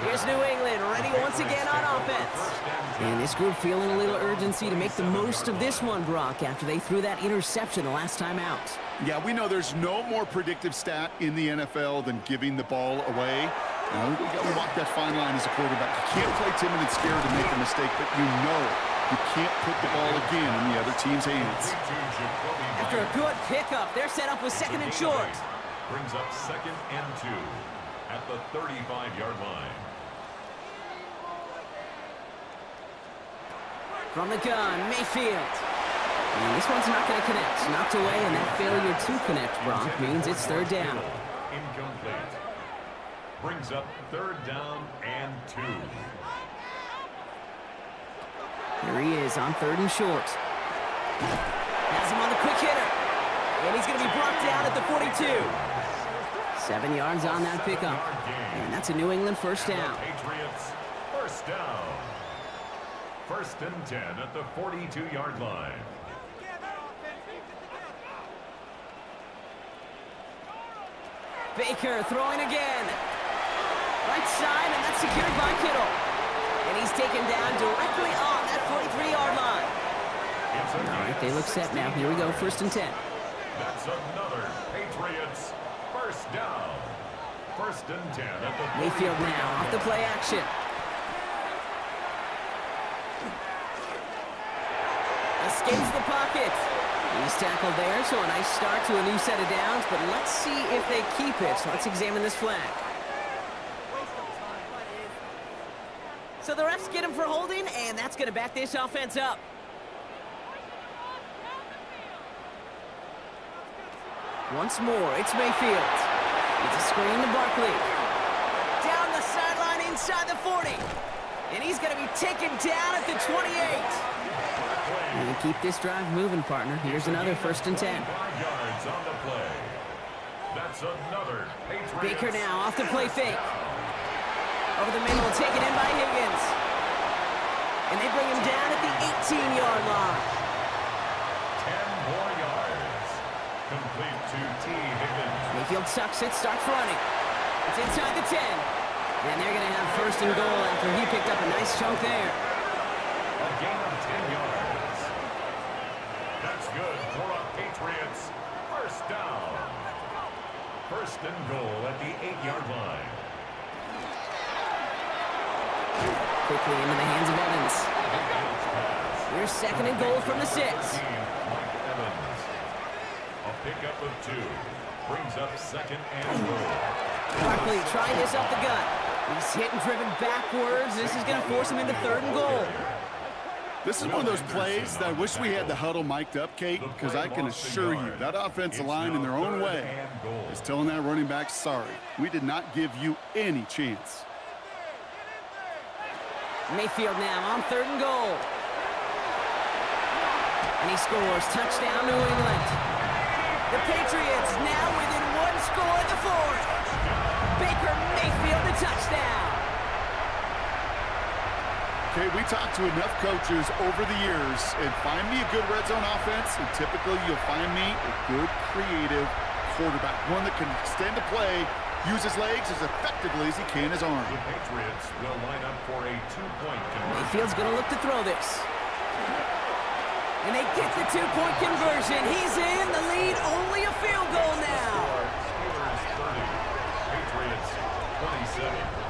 Here's New England ready once again on offense. And this group feeling a little urgency to make the most of this one, Brock, after they threw that interception the last time out. Yeah, we know there's no more predictive stat in the NFL than giving the ball away. You know, you got to walk that fine line as a quarterback. You can't play timid and scared to make a mistake, but you know you can't put the ball again in the other team's hands. After a good pickup, they're set up with 2nd and short. Brings up 2nd and 2 at the 35-yard line. From the gun, Mayfield. And this one's not going to connect. Knocked away, and that failure to connect, Brock, means it's 3rd down. Incomplete. Brings up 3rd down and 2. Here he is on 3rd and short. Has him on the quick hitter. And he's going to be brought down at the 42. 7 yards on that pickup. And that's a New England 1st down. Patriots 1st down. 1st and 10 at the 42-yard line. Baker throwing again. Right side, and that's secured by Kittle. And he's taken down directly on that 43-yard line. All right, they look set now. Here we go, 1st and 10. That's another Patriots 1st down. 1st and 10 at the Mayfield now off the play action. Escapes the pocket. He's tackled there, so a nice start to a new set of downs, but let's see if they keep it. So let's examine this flag. So the refs get him for holding, and that's going to back this offense up. Once more, it's Mayfield. It's a screen to Barkley. Down the sideline inside the 40. And he's going to be taken down at the 28. And keep this drive moving, partner. Here's another 1st and 10. 5 yards on the play. That's another Patriots. Baker now off the play fake. Over the middle, taken in by Higgins. And they bring him down at the 18-yard line. 10 more yards. Complete to T. Higgins. Mayfield sucks it, starts running. It's inside the 10. And they're going to have 1st and goal after he picked up a nice chunk there. A gain of 10 yards. That's good for a Patriots 1st down. 1st and goal at the 8-yard line. Quickly into the hands of Evans. Here's 2nd and goal from the 6. pickup of 2. Brings up second and goal. Barkley trying this up the gut. He's hit and driven backwards. This is going to force him into 3rd and goal. This is one of those plays that I wish we had the huddle mic'd up, Kate, because I can assure you that offensive line in their own way is telling that running back, sorry, we did not give you any chance. Mayfield now on 3rd and goal. And he scores. Touchdown, New England. The Patriots now within 1 score in the 4th. Baker Mayfield, the touchdown. Okay, we talked to enough coaches over the years, and find me a good red zone offense, and typically you'll find me a good creative quarterback, one that can extend the play, use his legs as effectively as he can his arm. The Patriots will line up for a 2-point conversion. Mayfield's going to look to throw this. And they get the 2-point conversion. He's in the lead, only a field goal now. Steelers 30, Patriots 27.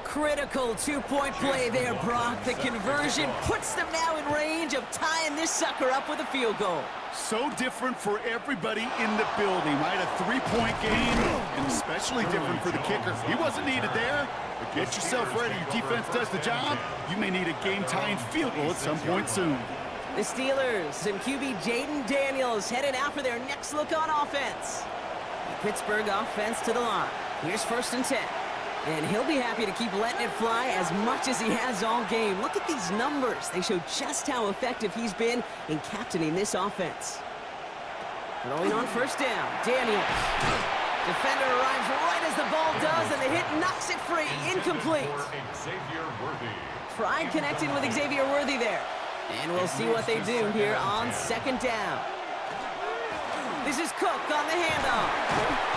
Critical 2-point play there, Brock. The conversion puts them now in range of tying this sucker up with a field goal. So different for everybody in the building, right? A 3-point game, and especially different for the kicker. He wasn't needed there, but get yourself ready. Your defense does the job. You may need a game-tying field goal at some point soon. The Steelers and QB Jaden Daniels headed out for their next look on offense. The Pittsburgh offense to the line. Here's 1st and 10. And he'll be happy to keep letting it fly as much as he has all game. Look at these numbers. They show just how effective he's been in captaining this offense. Throwing on 1st down, Daniels. Defender arrives right as the ball does, and the hit knocks it free. Incomplete. Xavier Worthy. Tried connecting with Xavier Worthy there. And we'll see what they do here on 2nd down. This is Cook on the handoff.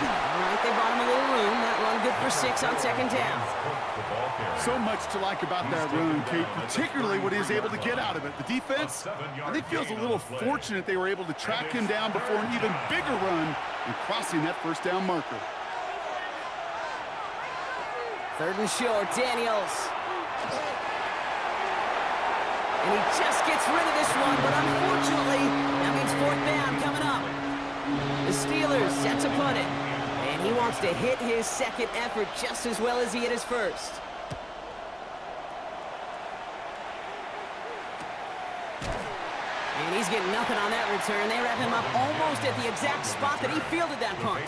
All right, they bought him a little room. That run good for 6 on 2nd down. So much to like about that run, Kate, particularly what he was able to get out of it. The defense, I think, feels a little fortunate they were able to track him down before an even bigger run and crossing that 1st down marker. 3rd and short, Daniels. And he just gets rid of this one, but unfortunately, that means 4th down coming up. The Steelers set to punt it, and he wants to hit his 2nd effort just as well as he hit his 1st. And he's getting nothing on that return. They wrap him up almost at the exact spot that he fielded that punt.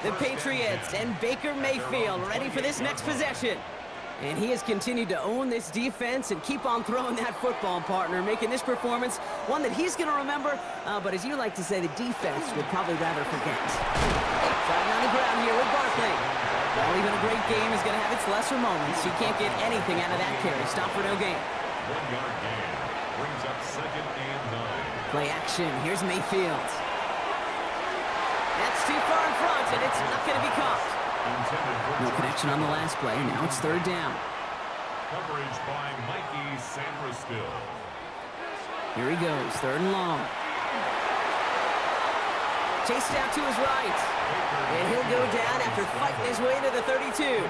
The Patriots and Baker Mayfield ready for this next possession. And he has continued to own this defense and keep on throwing that football, partner, making this performance one that he's going to remember, but as you like to say, the defense would probably rather forget. Driving on the ground here with Barkley. Well, even a great game is going to have its lesser moments. You can't get anything out of that carry. Stop for no gain. 1-yard gain. Brings up 2nd and 9. Play action. Here's Mayfield. That's too far in front, and it's not going to be caught. No connection on the last play. Now it's 3rd down. Coverage by Mikey Sandristil. Here he goes. 3rd and long. Chased out to his right. And he'll go down after fighting his way to the 32.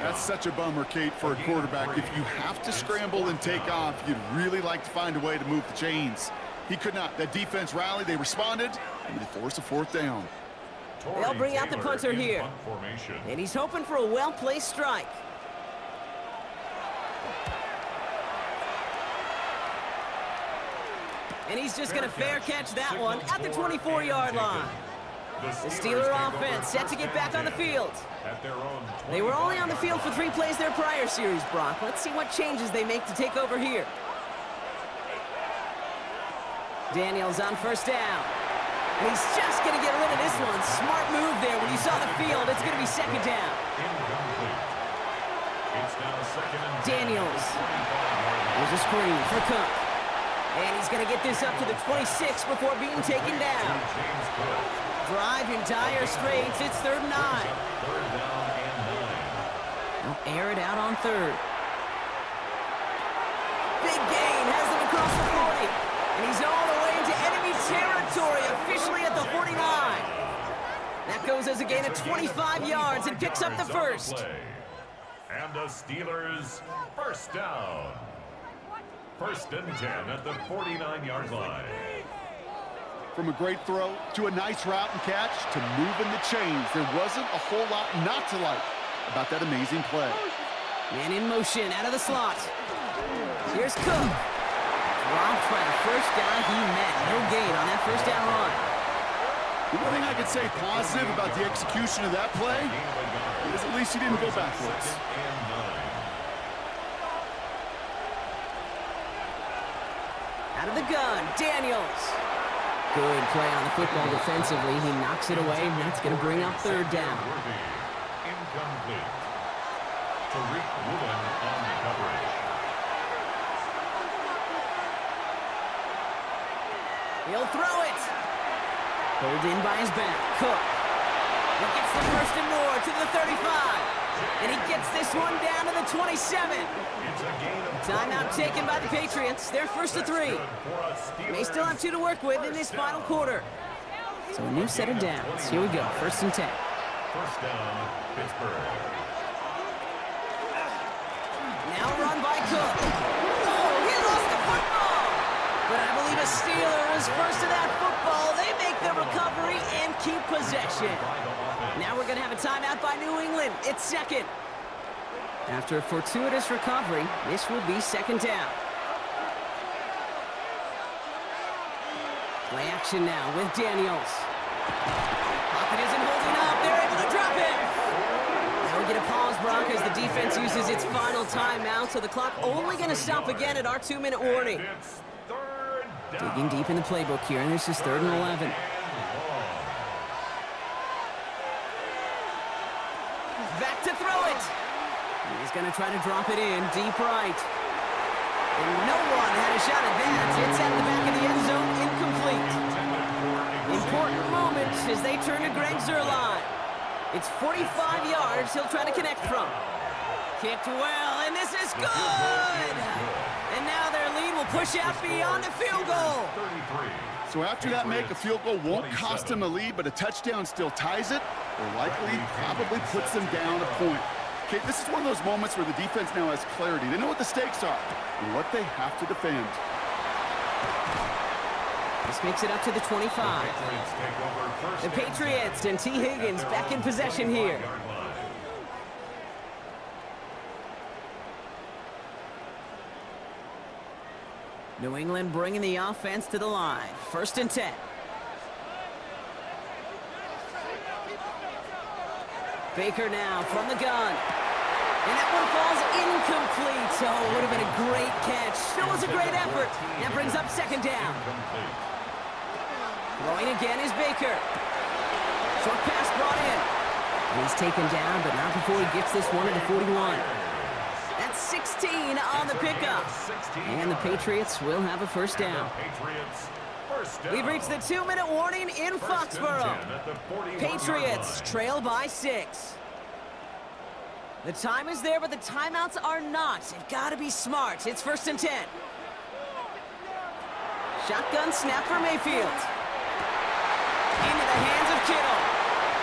That's such a bummer, Kate, for a quarterback. If you have to scramble and take off, you'd really like to find a way to move the chains. He could not. That defense rallied. They responded, and they forced a 4th down. They'll bring out the punter here. And he's hoping for a well-placed strike. And he's just going to fair catch that one at the 24-yard line. The Steeler offense set to get back on the field. They were only on the field for 3 plays their prior series, Brock. Let's see what changes they make to take over here. Daniels on 1st down. And he's just going to get rid of this one. Smart move there. When you saw the field, it's going to be 2nd down. Daniels. There's a screen for Cook. And he's going to get this up to the 26 before being taken down. Drive in dire straits. It's 3rd and 9. Third down and 9. They'll air it out on 3rd. Big gain has them across the 40. And he's all the way into enemy territory, officially at the 49. That goes as a gain of 25 yards and picks up the first. And the Steelers first down. 1st and 10 at the 49-yard line. From a great throw to a nice route and catch to moving the chains, there wasn't a whole lot not to like about that amazing play. Man in motion out of the slot. Here's Cook. Dropped by the first guy he met. No gain on that 1st down run. The one thing I could say positive about the execution of that play is at least he didn't go backwards. Out of the gun, Daniels. Good play on the football defensively. He knocks it away, and that's going to bring up 3rd down. Incomplete. Tariq Woolen on the coverage. He'll throw it. Pulled in by his back. Cook. He gets the 1st and more to the 35. And he gets this one down to the 27. Timeout taken by the Patriots. They're 1st and 3. They still have 2 to work with in this final quarter. So a new set of downs. Here we go. 1st and 10. 1st down, Pittsburgh. Now run by Cook. Oh, he lost the football. But I believe a Steeler is first to that football. They make the recovery and keep possession. Now we're going to have a timeout by New England. It's 2nd. After a fortuitous recovery, this will be 2nd down. Play action now with Daniels. Pocket isn't holding up. They're able to drop it. Now we get a pause, Brock, as the defense uses its final timeout, so the clock only going to stop again at our 2-minute warning. Digging deep in the playbook here, and this is 3rd and 11. Back to throw it. He's going to try to drop it in deep right. And no one had a shot at that. It's at the back of the end zone, incomplete. Important moment as they turn to Greg Zuerlein. It's 45 yards he'll try to connect from. Kicked well, and this is good! And now their lead will push out beyond the field goal. So after that make, a field goal won't cost him a lead, but a touchdown still ties it, or likely probably puts them down a point. Okay, this is one of those moments where the defense now has clarity. They know what the stakes are and what they have to defend. This makes it up to the 25. The Patriots and T. Higgins back in possession here. New England bringing the offense to the line. 1st and 10. Baker now from the gun. And that one falls incomplete. So it would have been a great catch. Still was a great effort. That brings up 2nd down. Throwing again is Baker. Short pass brought in. He's taken down, but not before he gets this one at the 41. That's 16 on the pickup. And the Patriots will have a 1st down. We've reached the 2-minute warning in Foxborough. Patriots trail by 6. The time is there, but the timeouts are not. They've got to be smart. It's 1st and 10. Shotgun snap for Mayfield. Into the hands of Kittle.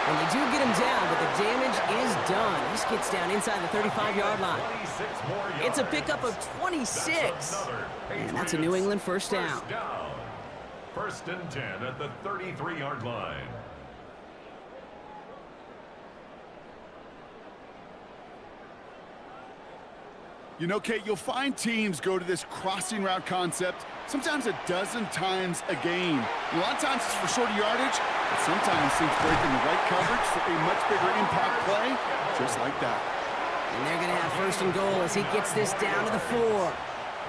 And they do get him down, but the damage is done. This gets down inside the 35-yard line. It's a pickup of 26. And that's a New England 1st down. 1st and 10 at the 33-yard line. You know, Kate, you'll find teams go to this crossing route concept sometimes a dozen times a game. And a lot of times it's for shorter yardage, but sometimes seems breaking the right coverage for a much bigger impact play, just like that. And they're going to have 1st and goal as he gets this down to the 4.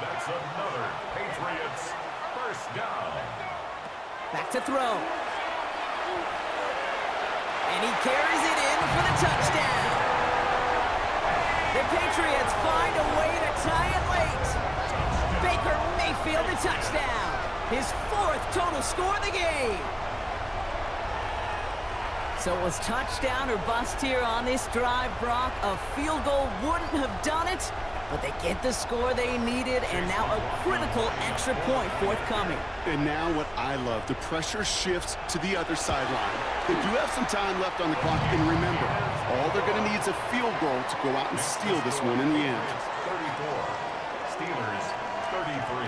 That's another Patriots 1st down. Back to throw. And he carries it in for the touchdown. The Patriots find a way to tie it late. Baker Mayfield a touchdown. His 4th total score of the game. So it was touchdown or bust here on this drive, Brock. A field goal wouldn't have done it, but they get the score they needed, and now a critical extra point forthcoming. And now what I love, the pressure shifts to the other sideline. They do have some time left on the clock, and remember, all they're going to need is a field goal to go out and steal this one in the end. 34. Steelers 33.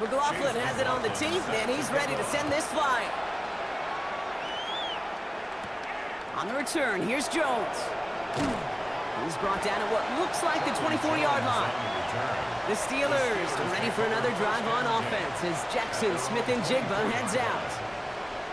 McLaughlin has it on the team, and he's ready to send this flying. On the return, here's Jones. He's brought down at what looks like the 24-yard line. The Steelers are ready for another drive on offense as Jackson, Smith, and Jigba heads out.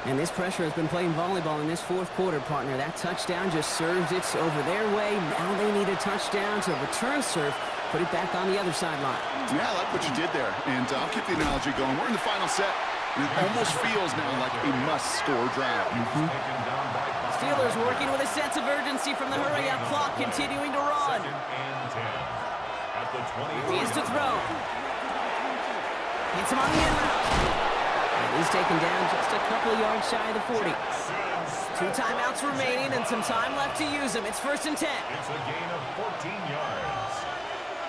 And this pressure has been playing volleyball in this fourth quarter, partner. That touchdown just served it over their way. Now they need a touchdown to return serve, put it back on the other sideline. Yeah, I like what you did there. And I'll keep the analogy going. We're in the final set. And it almost feels now like a must-score drive. Steelers working with a sense of urgency from the hurry-up clock, continuing to run. He is to throw. Hits him on the end route. And he's taken down just a couple of yards shy of the 40. 2 timeouts remaining and some time left to use them. It's 1st and 10. It's a gain of 14 yards.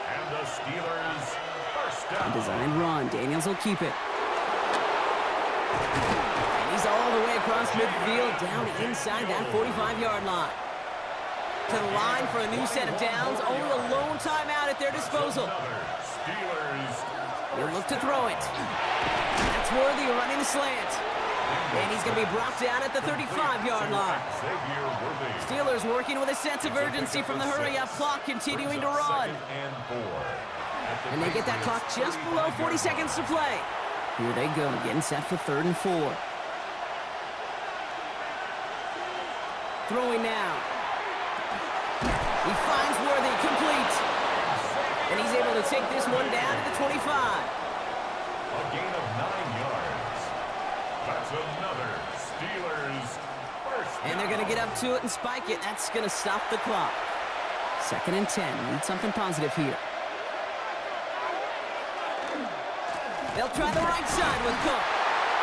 And the Steelers first down. A designed run. Daniels will keep it. And he's all the way across midfield, down inside that 45-yard line. To the line for a new set of downs. Only a lone timeout at their disposal. Steelers. He'll look to throw it. That's Worthy running the slant. And he's going to be brought down at the 35-yard line. Steelers working with a sense of urgency from the hurry-up clock, continuing to run. And they get that clock just below 40 seconds to play. Here they go, getting set for 3rd and 4. Throwing now. He finds Worthy, complete. And he's able to take this one down to the 25. A gain of 9 yards. That's another Steelers first down. And they're going to get up to it and spike it. That's going to stop the clock. 2nd and 10. Need something positive here. They'll try the right side with Cook.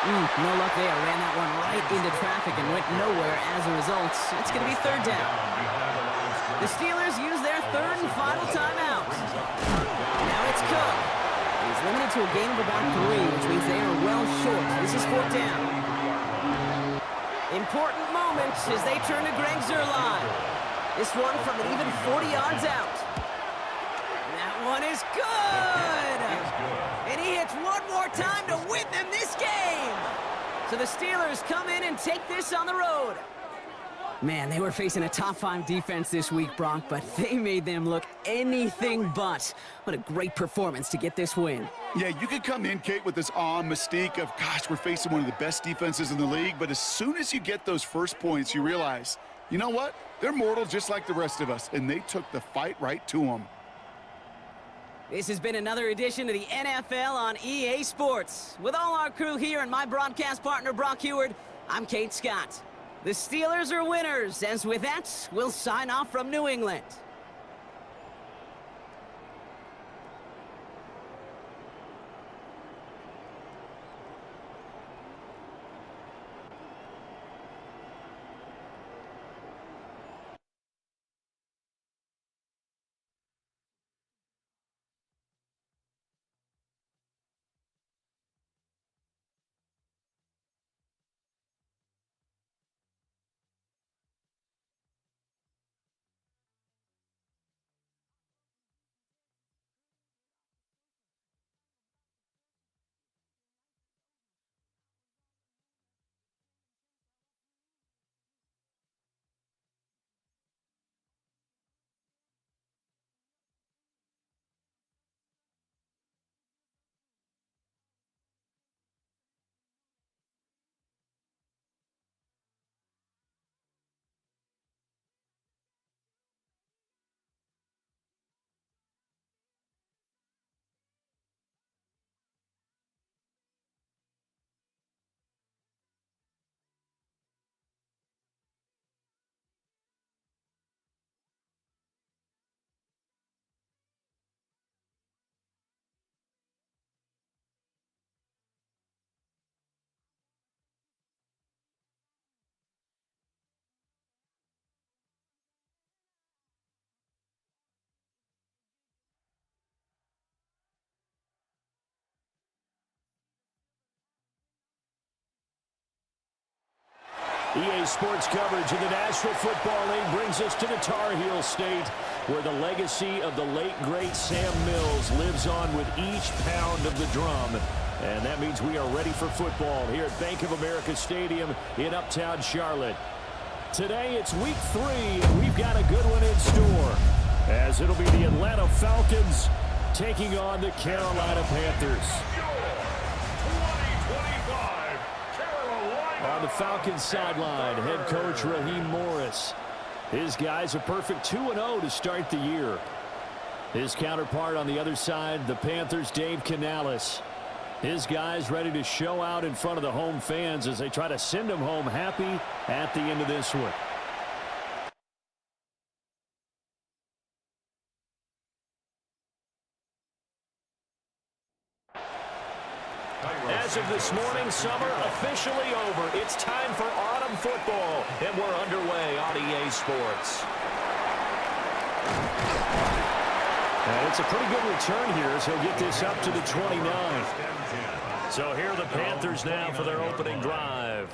No luck there. Ran that one right into traffic and went nowhere as a result. It's going to be 3rd down. The Steelers use their 3rd and final timeout. Now it's Cook. He's limited to a gain of about 3, which means they are well short. This is 4th down. Important moment as they turn to Greg Zuerlein. This one from an even 40 yards out. That one is good! And he hits one more time to win them this game! So the Steelers come in and take this on the road. Man, they were facing a top 5 defense this week, Brock, but they made them look anything but. What a great performance to get this win. Yeah, you could come in, Kate, with this awe and mystique of, gosh, we're facing one of the best defenses in the league, but as soon as you get those first points, you realize, you know what? They're mortal just like the rest of us, and they took the fight right to them. This has been another edition of the NFL on EA Sports. With all our crew here and my broadcast partner, Brock Heward, I'm Kate Scott. The Steelers are winners, as with that, we'll sign off from New England. EA Sports coverage of the National Football League brings us to the Tar Heel State, where the legacy of the late, great Sam Mills lives on with each pound of the drum. And that means we are ready for football here at Bank of America Stadium in Uptown Charlotte. Today, it's week 3, and we've got a good one in store, as it'll be the Atlanta Falcons taking on the Carolina Panthers. On the Falcons sideline, head coach Raheem Morris. His guys a perfect 2-0 to start the year. His counterpart on the other side, the Panthers' Dave Canales. His guys ready to show out in front of the home fans as they try to send them home happy at the end of this one. As of this morning, summer officially over. It's time for autumn football, and we're underway on EA Sports. And it's a pretty good return here as he'll get this up to the 29. So here are the Panthers now for their opening drive.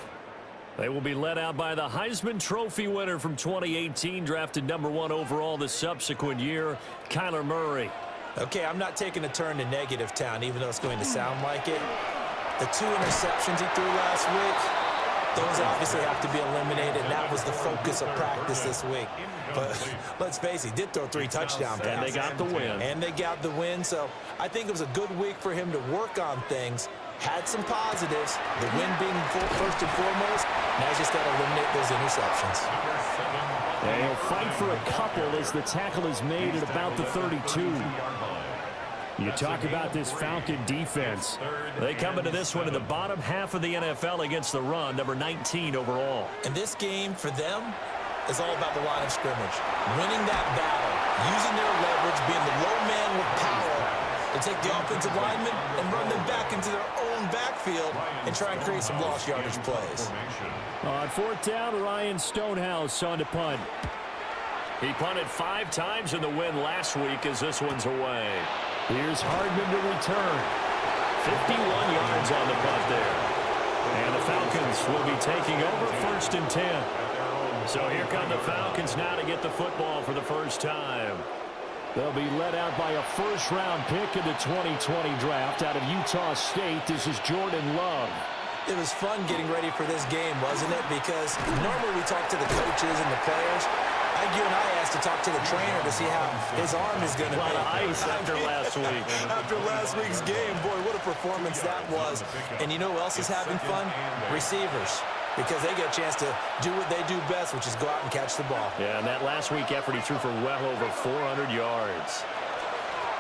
They will be led out by the Heisman Trophy winner from 2018, drafted #1 overall the subsequent year, Kyler Murray. Okay, I'm not taking a turn to negative town, even though it's going to sound like it. The 2 interceptions he threw last week, those obviously have to be eliminated, and that was the focus of practice this week. But let's face it, he did throw 3 touchdown passes. And they got the win. And they got the win, so I think it was a good week for him to work on things. Had some positives, the win being first and foremost. Now he's just got to eliminate those interceptions. And he'll fight for a couple as the tackle is made at about the 32. You talk about this Falcon defense. They come into this one in the bottom half of the NFL against the run, number 19 overall. And this game, for them, is all about the line of scrimmage. Winning that battle, using their leverage, being the low man with power to take the offensive linemen and run them back into their own backfield and try and create some lost yardage plays. On 4th down, Ryan Stonehouse on to punt. He punted 5 times in the win last week as this one's away. Here's Hardman to return. 51 yards on the punt there. And the Falcons will be taking over 1st and 10. So here come the Falcons now to get the football for the first time. They'll be led out by a first-round pick in the 2020 draft out of Utah State. This is Jordan Love. It was fun getting ready for this game, wasn't it? Because normally we talk to the coaches and the players. I think you and I asked to talk to the trainer to see how his arm is going to be. A lot of ice after last week. After last week's game, boy, what a performance that was. And you know who else is having fun? Receivers. Because they get a chance to do what they do best, which is go out and catch the ball. Yeah, and that last week effort, he threw for well over 400 yards.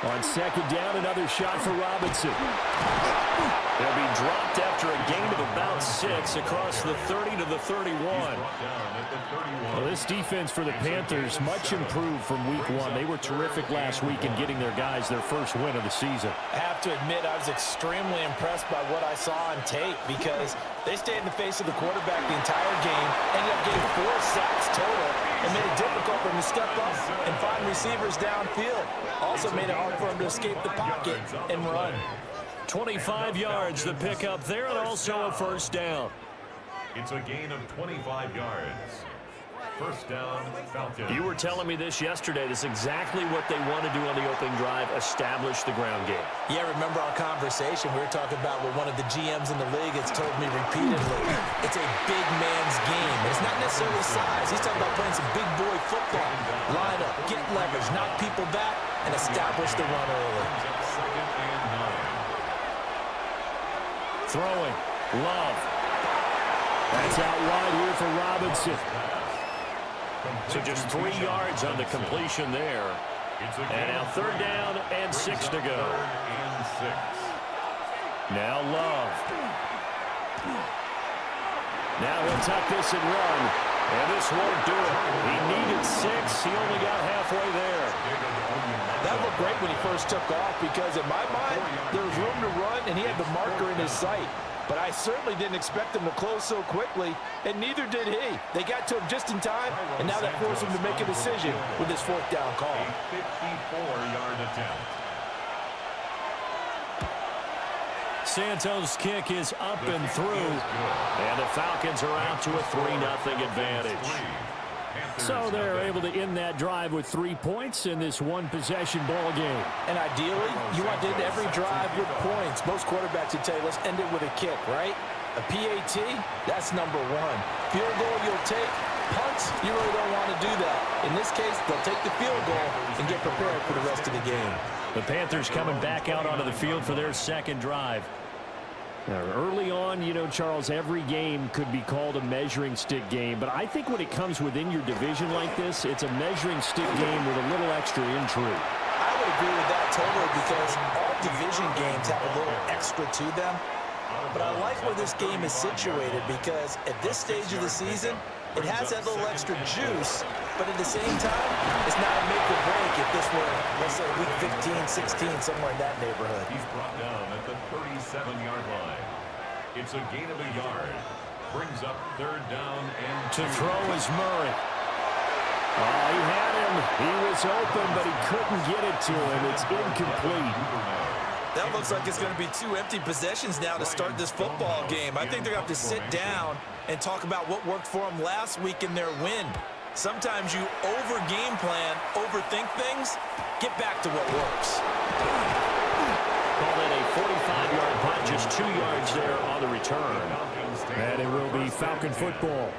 On 2nd down, another shot for Robinson. They'll be dropped after a gain of about 6 across the 30 to the 31. Well, this defense for the Panthers, much improved from week 1. They were terrific last week in getting their guys their first win of the season. I have to admit, I was extremely impressed by what I saw on tape because they stayed in the face of the quarterback the entire game, ended up getting 4 sacks total, and made it difficult for him to step up and find receivers downfield. Also made it hard for him to escape the pocket and run. 25 yards the pickup there, and also a first down. It's a gain of 25 yards. First down, Falcons. You were telling me this yesterday. This is exactly what they want to do on the opening drive, establish the ground game. Yeah, remember our conversation? We were talking about what one of the GMs in the league has told me repeatedly. It's a big man's game. It's not necessarily size. He's talking about playing some big boy football. Line up, get leverage, knock people back, and establish the run early. Throwing. Love. That's out wide here for Robinson. So just 3 yards on the completion there. And now 3rd down and 6 to go. Now Love. Now he'll tuck this and run. And this won't do it. He needed 6. He only got halfway there. That looked great when he first took off because in my mind, there was room to run and he had the marker in his sight. But I certainly didn't expect him to close so quickly, and neither did he. They got to him just in time, and now that forced him to make a decision with his 4th down call. A 54-yard attempt. Santos' kick is up and through, and the Falcons are out to a 3-0 advantage. So they're able to end that drive with 3 points in this one-possession ball game. And ideally, you want to end every drive with points. Most quarterbacks would tell you, let's end it with a kick, right? A PAT, that's number one. Field goal you'll take. Punts, you really don't want to do that. In this case, they'll take the field goal and get prepared for the rest of the game. The Panthers coming back out onto the field for their second drive. Now, early on, you know, Charles, every game could be called a measuring stick game, but I think when it comes within your division like this, it's a measuring stick game with a little extra intrigue. I would agree with that totally because all division games have a little extra to them. But I like where this game is situated because at this stage of the season, it has that little extra juice, but at the same time, it's not a make or break if this were, let's say, week 15, 16, somewhere in that neighborhood. He's brought down at the 37-yard line. It's a gain of a yard. Brings up third down and to throw is Murray. Oh, he had him. He was open, but he couldn't get it to him. It's incomplete. That looks like it's going to be 2 empty possessions now to start this football game. I think they're going to have to sit down and talk about what worked for them last week in their win. Sometimes you over-game plan, overthink things, get back to what works. Call it a 45-yard punt, just 2 yards there on the return. And it will be Falcon football.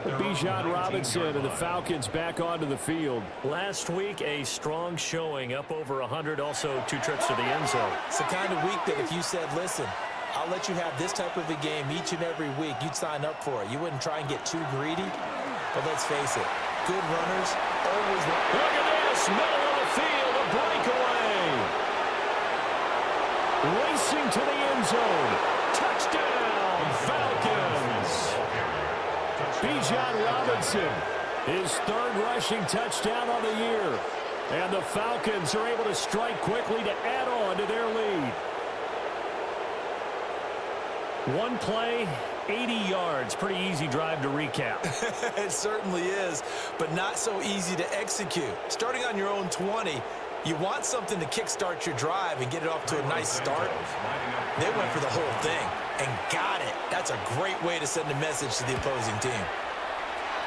Bijan Robinson and the Falcons back onto the field. Last week, a strong showing, up over 100, also 2 trips to the end zone. It's the kind of week that if you said, listen, I'll let you have this type of a game each and every week, you'd sign up for it. You wouldn't try and get too greedy. But let's face it, good runners always... Look at this, middle of the field, a breakaway. Racing to the end zone. Touchdown, Falcons. Bijan Robinson, his 3rd rushing touchdown on the year. And the Falcons are able to strike quickly to add on to their lead. One play, 80 yards. Pretty easy drive to recap. It certainly is, but not so easy to execute. Starting on your own 20, you want something to kickstart your drive and get it off to a nice start. They went for the whole thing and got it. That's a great way to send a message to the opposing team.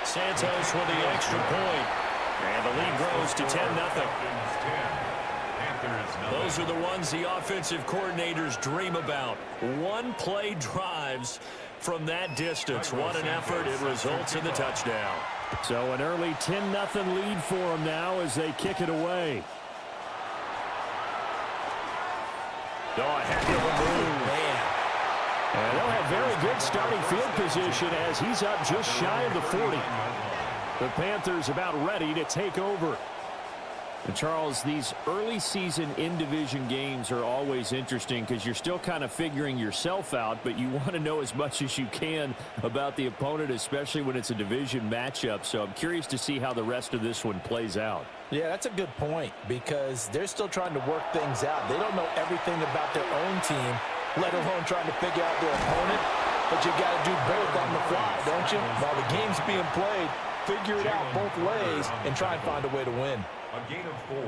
Santos with the extra point. And the lead grows to 10-0. Those are the ones the offensive coordinators dream about. One-play drives from that distance. What an effort. It results in the touchdown. So an early 10-0 lead for them now as they kick it away. Oh, a heck of a move. Man. And they'll have very good starting field position as he's up just shy of the 40. The Panthers about ready to take over. And Charles, these early season in-division games are always interesting because you're still kind of figuring yourself out, but you want to know as much as you can about the opponent, especially when it's a division matchup. So I'm curious to see how the rest of this one plays out. Yeah, that's a good point because they're still trying to work things out. They don't know everything about their own team, let alone trying to figure out their opponent. But you got to do both on the fly, don't you? While the game's being played, figure it out both ways and try and find a way to win. A gain of 4.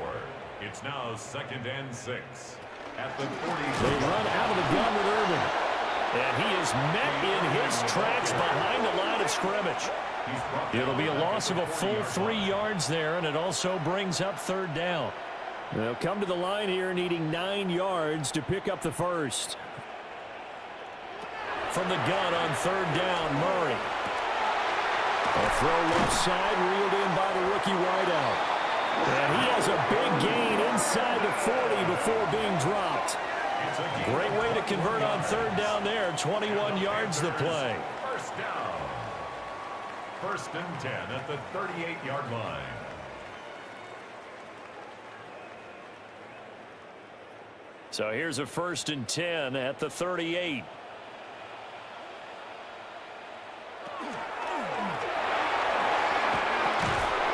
It's now 2nd and 6. At the 40. They run out of the gun with Irvin. And he is met in his tracks behind the line of scrimmage. It'll be a loss of a full 3 yards there, and it also brings up 3rd down. They'll come to the line here needing 9 yards to pick up the first. From the gun on 3rd down, Murray. A throw left side, reeled in by the rookie wideout. And he has a big gain inside the 40 before being dropped. Great way to convert on 3rd down there. 21 yards to play. First down. 1st and 10 at the 38-yard line. So here's a 1st and 10 at the 38.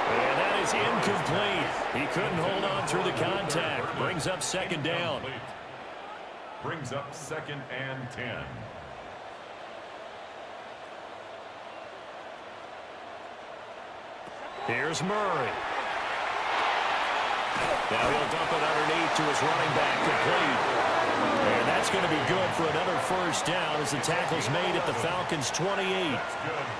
And that is incomplete. He couldn't hold on through the contact. Brings up 2nd down. Brings up 2nd and 10. Here's Murray. Now he'll dump it underneath to his running back, complete. And that's going to be good for another first down as the tackle's made at the Falcons' 28. You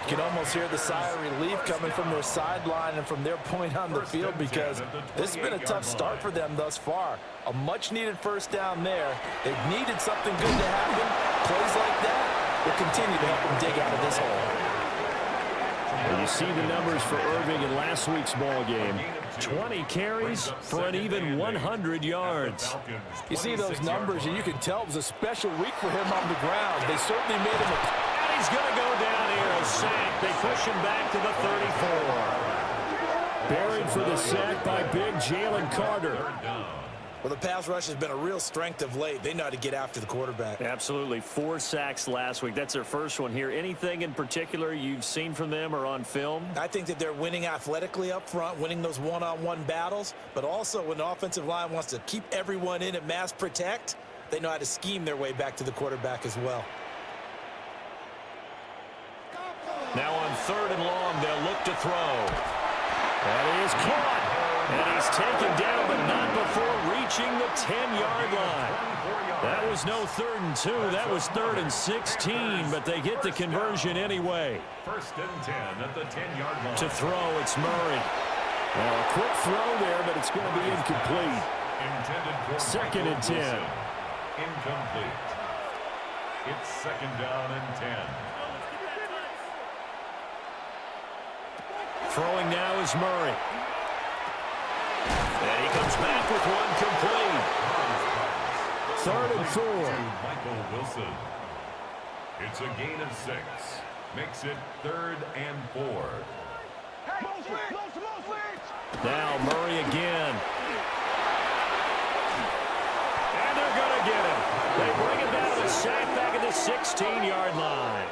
can almost hear the sigh of relief coming from their sideline and from their point on the field, because this has been a tough start for them thus far. A much-needed first down there. They've needed something good to happen. Plays like that will continue to help them dig out of this hole. And you see the numbers for Irving in last week's ball game. 20 carries for an even 100 yards. You see those numbers, and you can tell it was a special week for him on the ground. They certainly made him And he's going to go down here, a sack. They push him back to the 34. Buried for the sack by big Jalen Carter. Well, the pass rush has been a real strength of late. They know how to get after the quarterback. Absolutely. 4 sacks last week. That's their first one here. Anything in particular you've seen from them or on film? I think that they're winning athletically up front, winning those one-on-one battles, but also when the offensive line wants to keep everyone in and mass protect, they know how to scheme their way back to the quarterback as well. Now on 3rd and long, they'll look to throw. And he is caught. And he's taken down, but not before reaching the 10-yard line. That was no 3rd and 2. That was 3rd and 16, but they get the conversion anyway. 1st and 10 at the 10-yard line. To throw, it's Murray. Well, a quick throw there, but it's going to be incomplete. Intended for 2nd and 10. Incomplete. It's 2nd down and 10. Throwing now is Murray. And he comes back with one complete. 3rd and 4. Michael Wilson. It's a gain of 6. Makes it 3rd and 4. Now Murray again. And they're going to get him. They bring him down to sack back at the 16-yard line.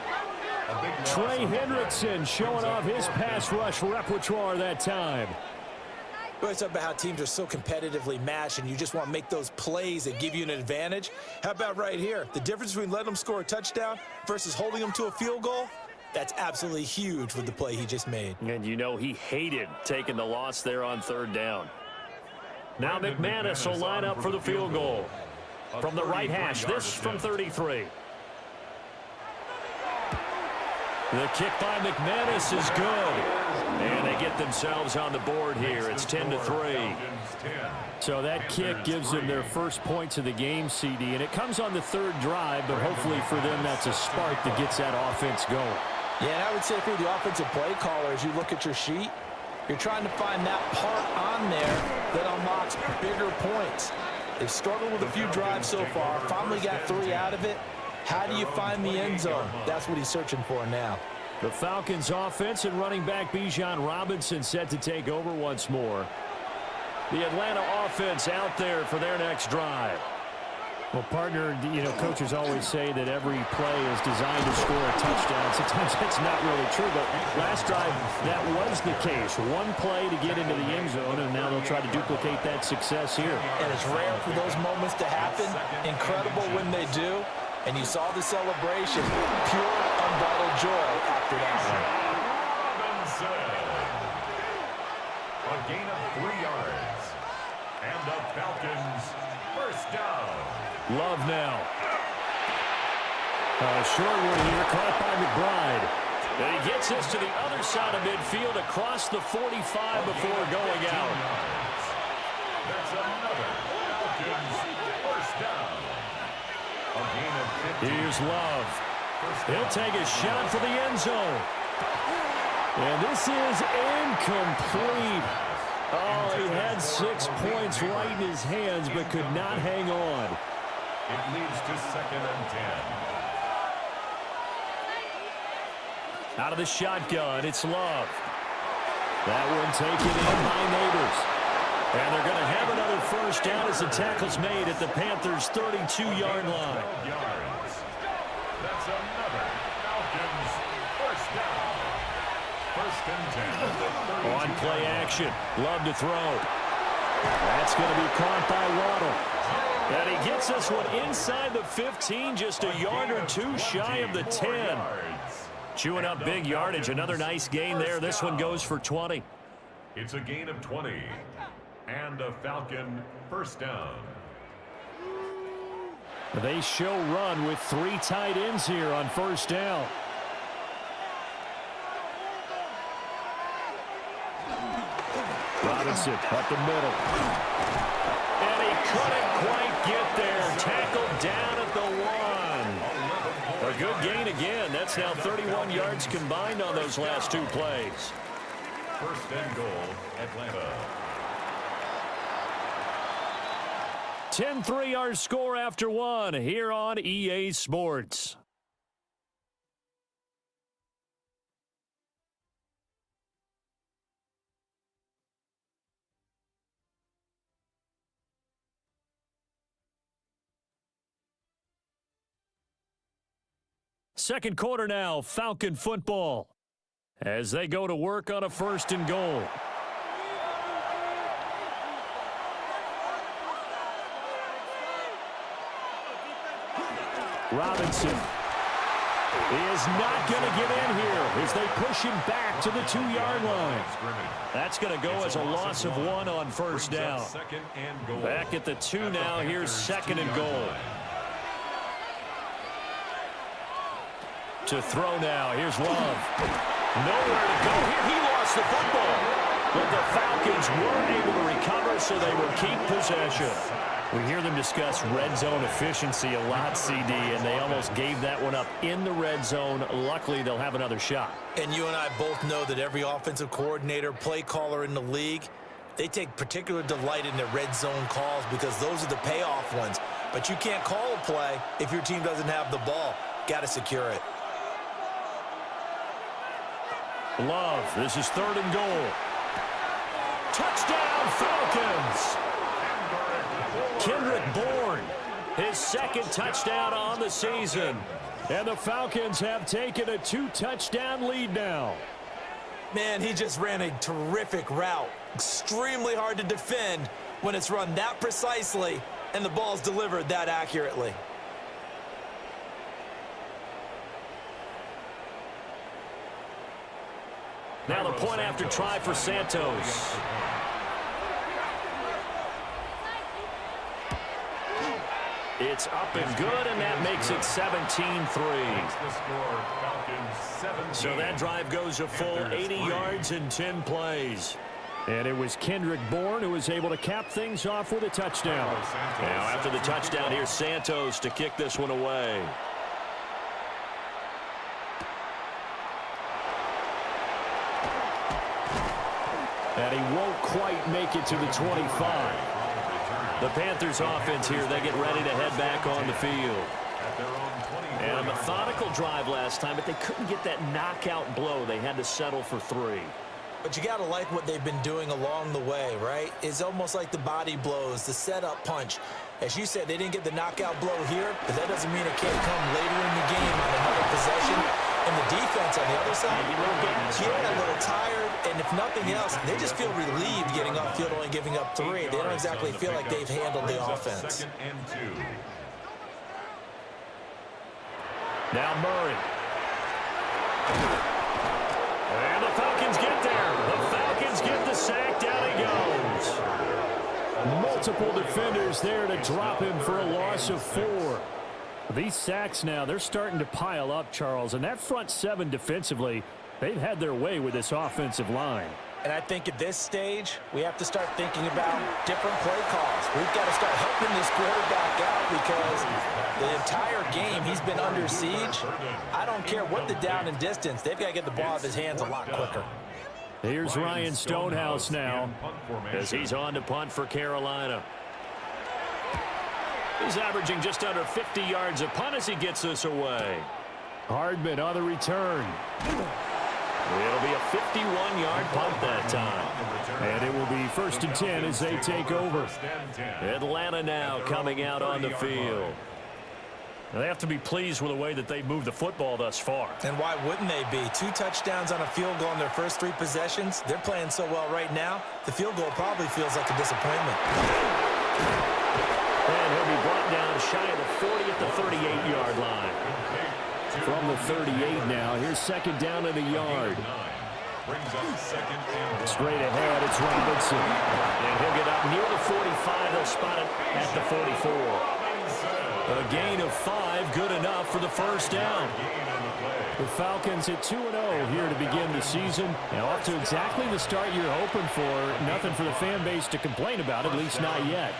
Trey Hendrickson showing off his pass rush repertoire that time. We always talk about how teams are so competitively matched and you just want to make those plays that give you an advantage. How about right here? The difference between letting them score a touchdown versus holding them to a field goal, that's absolutely huge with the play he just made. And you know he hated taking the loss there on 3rd down. Now McManus will line up for the field goal. From the right hash, this from 33. The kick by McManus is good. And they get themselves on the board here. It's 10-3. So that kick gives them their first points of the game, CD. And it comes on the 3rd drive, but hopefully for them that's a spark that gets that offense going. Yeah, and I would say for the offensive play caller, as you look at your sheet, you're trying to find that part on there that unlocks bigger points. They've struggled with a few drives so far, finally got 3 out of it. How do you find the end zone? That's what he's searching for now. The Falcons offense and running back Bijan Robinson set to take over once more. The Atlanta offense out there for their next drive. Well, partner, you know, coaches always say that every play is designed to score a touchdown. Sometimes that's not really true, but last drive, that was the case. One play to get into the end zone, and now they'll try to duplicate that success here. And it's rare for those moments to happen. Incredible when they do. And you saw the celebration. Pure, unbridled joy after that. Robinson. A gain of 3 yards. And the Falcons first down. Love now. Short one here, caught by McBride. And he gets this to the other side of midfield across the 45 before going out. That's another Falcons first down. A gain of 15. Here's Love. He'll take a shot for the end zone. And this is incomplete. Oh, he had 6 points right in his hands, but could not hang on. It leads to 2nd and 10. Out of the shotgun, it's Love. That one taken in by Neighbors. And they're going to have another first down as the tackle's made at the Panthers' 32-yard line. That's another Falcons first down. 1st and 10. On play action, Love to throw. That's going to be caught by Waddle. And he gets this one inside the 15, just a yard or 2 shy of the 10. Chewing up big yardage, another nice gain there. This one goes for 20. It's a gain of 20. And a Falcon first down. They show run with 3 tight ends here on first down. Robinson up the middle. And he couldn't quite get there. Tackled down at the 1. A good gain again. That's now 31 yards combined on those last 2 plays. First and goal, Atlanta. 10-3 our score after 1 here on EA Sports. Second quarter now, Falcon football, as they go to work on a first and goal. Robinson is not going to get in here as they push him back to the 2-yard line. That's going to go as a loss of 1 on first down. Back at the 2 now. Here's second and goal. To throw now. Here's Love. Nowhere to go here. He lost the football. But the Falcons weren't able to recover, so they will keep possession. We hear them discuss red zone efficiency a lot, CD, and they almost gave that one up in the red zone. Luckily, they'll have another shot. And you and I both know that every offensive coordinator, play caller in the league, they take particular delight in their red zone calls because those are the payoff ones. But you can't call a play if your team doesn't have the ball. Got to secure it. Love, this is third and goal. Touchdown, Falcons! Kendrick Bourne, his second touchdown on the season. And the Falcons have taken a 2-touchdown lead now. Man, he just ran a terrific route. Extremely hard to defend when it's run that precisely and the ball's delivered that accurately. Now the point after try for Santos. It's up and good, and that makes it 17-3. So that drive goes a full 80 yards in 10 plays. And it was Kendrick Bourne who was able to cap things off with a touchdown. Now after the touchdown, here's Santos to kick this one away. And he won't quite make it to the 25. The Panthers offense here, they get ready to head back on the field. And a methodical drive last time, but they couldn't get that knockout blow. They had to settle for 3. But you got to like what they've been doing along the way, right? It's almost like the body blows, the setup punch. As you said, they didn't get the knockout blow here, but that doesn't mean it can't come later in the game on another possession. And the defense on the other side, a little tired, and if nothing else, they just feel relieved getting upfield only giving up 3. They don't exactly feel like they've handled the offense. Now Murray. And the Falcons get there. The Falcons get the sack. Down he goes. Multiple defenders there to drop him for a loss of 4. These sacks now, they're starting to pile up, Charles. And that front 7 defensively, they've had their way with this offensive line. And I think at this stage, we have to start thinking about different play calls. We've got to start helping this quarterback out because the entire game he's been under siege. I don't care what the down and distance. They've got to get the ball out of his hands a lot quicker. Here's Ryan Stonehouse now as he's on to punt for Carolina. He's averaging just under 50 yards a punt as he gets this away. Hardman on the return. It'll be a 51-yard punt that time. And it will be 1st and 10 as they take over. Atlanta now coming out on the field. They have to be pleased with the way that they've moved the football thus far. And why wouldn't they be? 2 touchdowns on a field goal in their first 3 possessions. They're playing so well right now, the field goal probably feels like a disappointment. And he'll be brought down shy of the 40 at the 38-yard line. From the 38 now, here's second down in the yard. Straight ahead, it's Robinson. And he'll get up near the 45. They'll spot it at the 44. A gain of 5, good enough for the first down. The Falcons at 2-0 here to begin the season. Now off to exactly the start you're hoping for. Nothing for the fan base to complain about, at least not yet.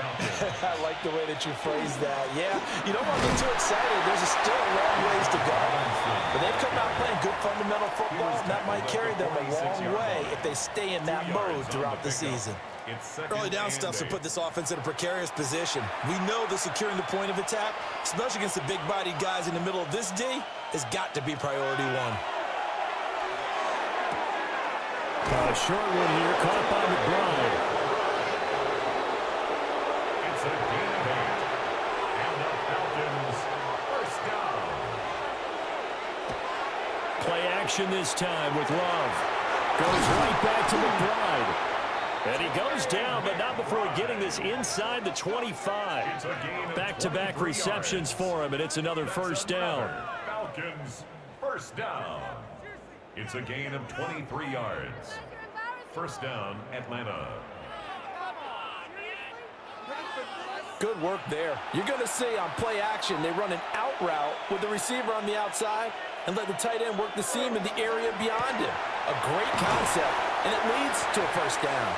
I like the way that you phrased that. Yeah, you don't want to get too excited. There's still a long ways to go. But they've come out playing good fundamental football, and that might carry them a long way if they stay in that mode throughout the season. Early down stuff to put this offense in a precarious position. We know that securing the point of attack, especially against the big-bodied guys in the middle of this D, has got to be priority one. A short one here, caught by McBride. It's a gain of 8. And the Falcons first down. Play action this time with Love. Goes right back to McBride. And he goes down, but not before getting this inside the 25. Back-to-back receptions for him, and it's another first down. Falcons first down. It's a gain of 23 yards. First down, Atlanta. Good work there. You're going to see on play action, they run an out route with the receiver on the outside and let the tight end work the seam in the area beyond him. A great concept, and it leads to a first down.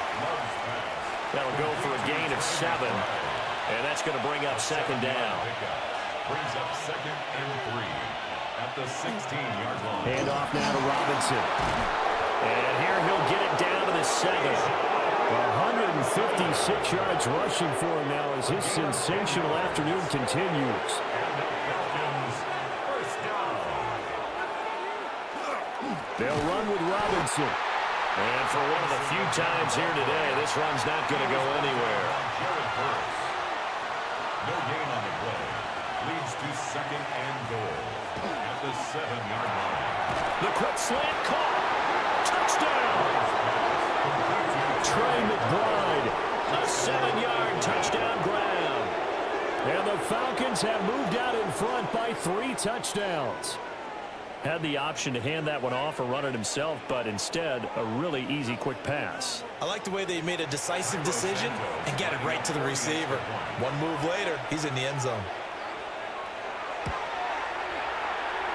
That'll go for a gain of 7, and that's going to bring up second down. Brings up second and 3 at the 16-yard line. Hand off now to Robinson. And here he'll get it down to the 7. 156 yards rushing for him now as his sensational afternoon continues. They'll run with Robinson. And for one of the few times here today, this run's not going to go anywhere. No gain on the play. Leads to second and goal at the 7-yard line. The quick slant caught. Touchdown. Trey McBride. A 7-yard touchdown grab. And the Falcons have moved out in front by 3 touchdowns. Had the option to hand that one off or run it himself, but instead, a really easy quick pass. I like the way they made a decisive decision and got it right to the receiver. One move later, he's in the end zone.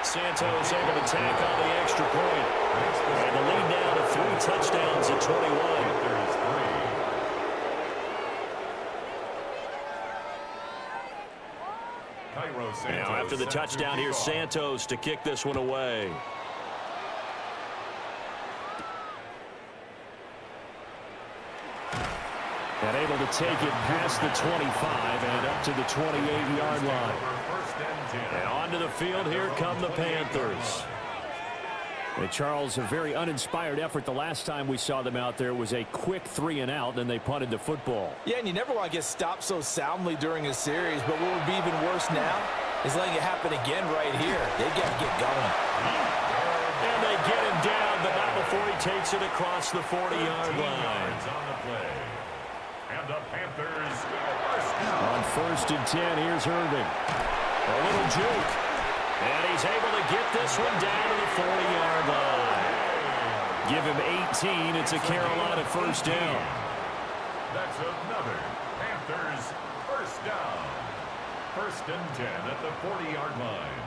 Santos able to tack on the extra point. And the lead now to 3 touchdowns at 21. Now after the touchdown, here's Santos to kick this one away. And able to take it past the 25 and up to the 28-yard line. And onto the field, here come the Panthers. And Charles, a very uninspired effort the last time we saw them out there was a quick 3-and-out, then they punted the football. Yeah, and you never want to get stopped so soundly during a series, but what would be even worse now is letting it happen again right here. They've got to get going. And they get him down, but not before he takes it across the 40-yard line. And the Panthers on first and 10, here's Irving. A little juke. And he's able to get this one down to the 40-yard line. Give him 18. It's a Carolina first down. That's another Panthers first down. First and 10 at the 40-yard line.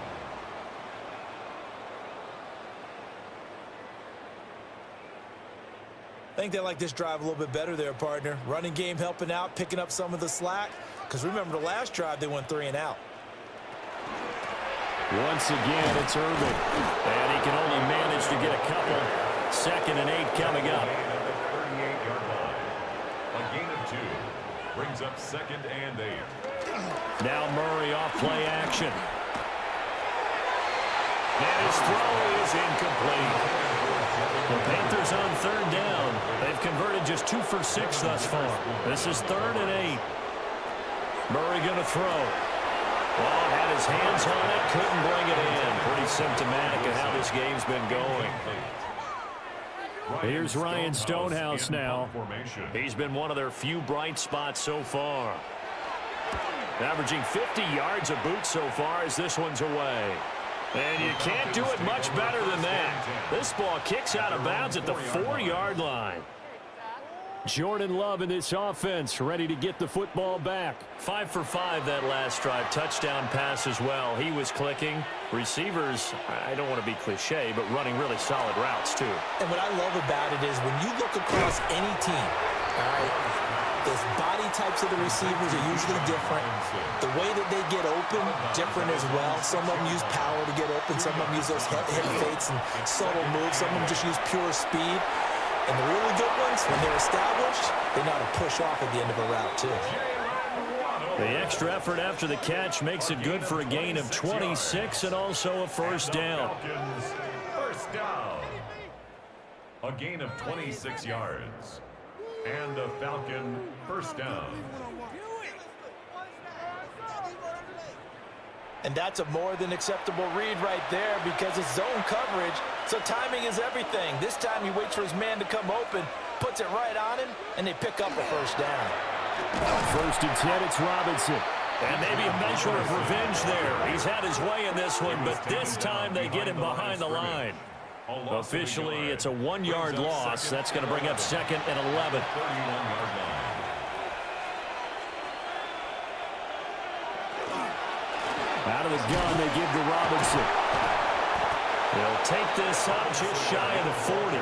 I think they like this drive a little bit better there, partner. Running game helping out, picking up some of the slack. Because remember, the last drive, they went 3-and-out. Once again, it's Irving. And he can only manage to get a couple. Second and 8 coming up. A gain of 2. Brings up second and 8. Now Murray off play action. And his throw is incomplete. The Panthers on third down. They've converted just 2 for 6 thus far. This is 3rd and 8. Murray going to throw. Well, had his hands on it, couldn't bring it in. Pretty symptomatic of how this game's been going. Here's Ryan Stonehouse now. He's been one of their few bright spots so far. Averaging 50 yards a boot so far as this one's away. And you can't do it much better than that. This ball kicks out of bounds at the 4-yard line. Jordan Love in this offense, ready to get the football back. 5 for 5 that last drive. Touchdown pass as well. He was clicking. Receivers, I don't want to be cliche, but running really solid routes too. And what I love about it is when you look across any team, all right, the body types of the receivers are usually different. The way that they get open, different as well. Some of them use power to get open. Some of them use those head fakes and subtle moves. Some of them just use pure speed. And the really good ones, when they're established, they know how to push off at the end of a route, too. The extra effort after the catch makes it good for a gain of 26 and also a first down. First down. A gain of 26 yards. And a Falcon first down. And that's a more than acceptable read right there because it's zone coverage, so timing is everything. This time he waits for his man to come open, puts it right on him, and they pick up a first down. First and 10, it's Robinson. And maybe a measure of revenge there. He's had his way in this one, but this time they get him behind the line. Officially, it's a 1-yard loss. That's going to bring up 2nd and 11. Out of the gun, they give to Robinson. He'll take this up just shy of the 40.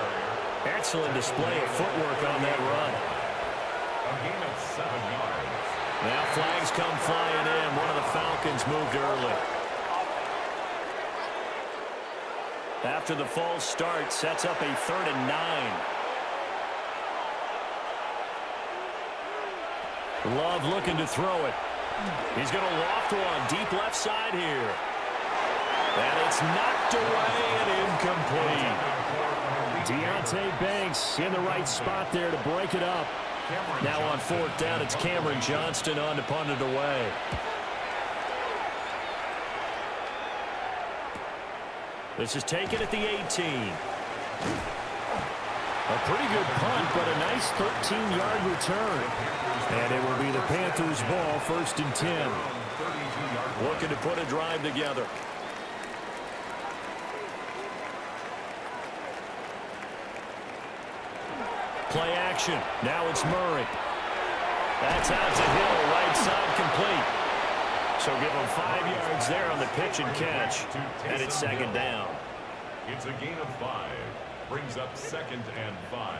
Excellent display of footwork on that run. A gain of 7 yards. Now flags come flying in. One of the Falcons moved early. After the false start, sets up a 3rd and 9. Love looking to throw it. He's going to loft one deep left side here. And it's knocked away and incomplete. Deontay Banks in the right spot there to break it up. Now on 4th down, it's Cameron Johnston on to punt it away. This is taken at the 18. A pretty good punt, but a nice 13-yard return. And it will be the Panthers' ball, 1st and 10. Looking to put a drive together. Play action. Now it's Murray. That's out to Hill, right side complete. So give him 5 yards there on the pitch and catch. And it's 2nd down. It's a gain of 5. Brings up 2nd and 5.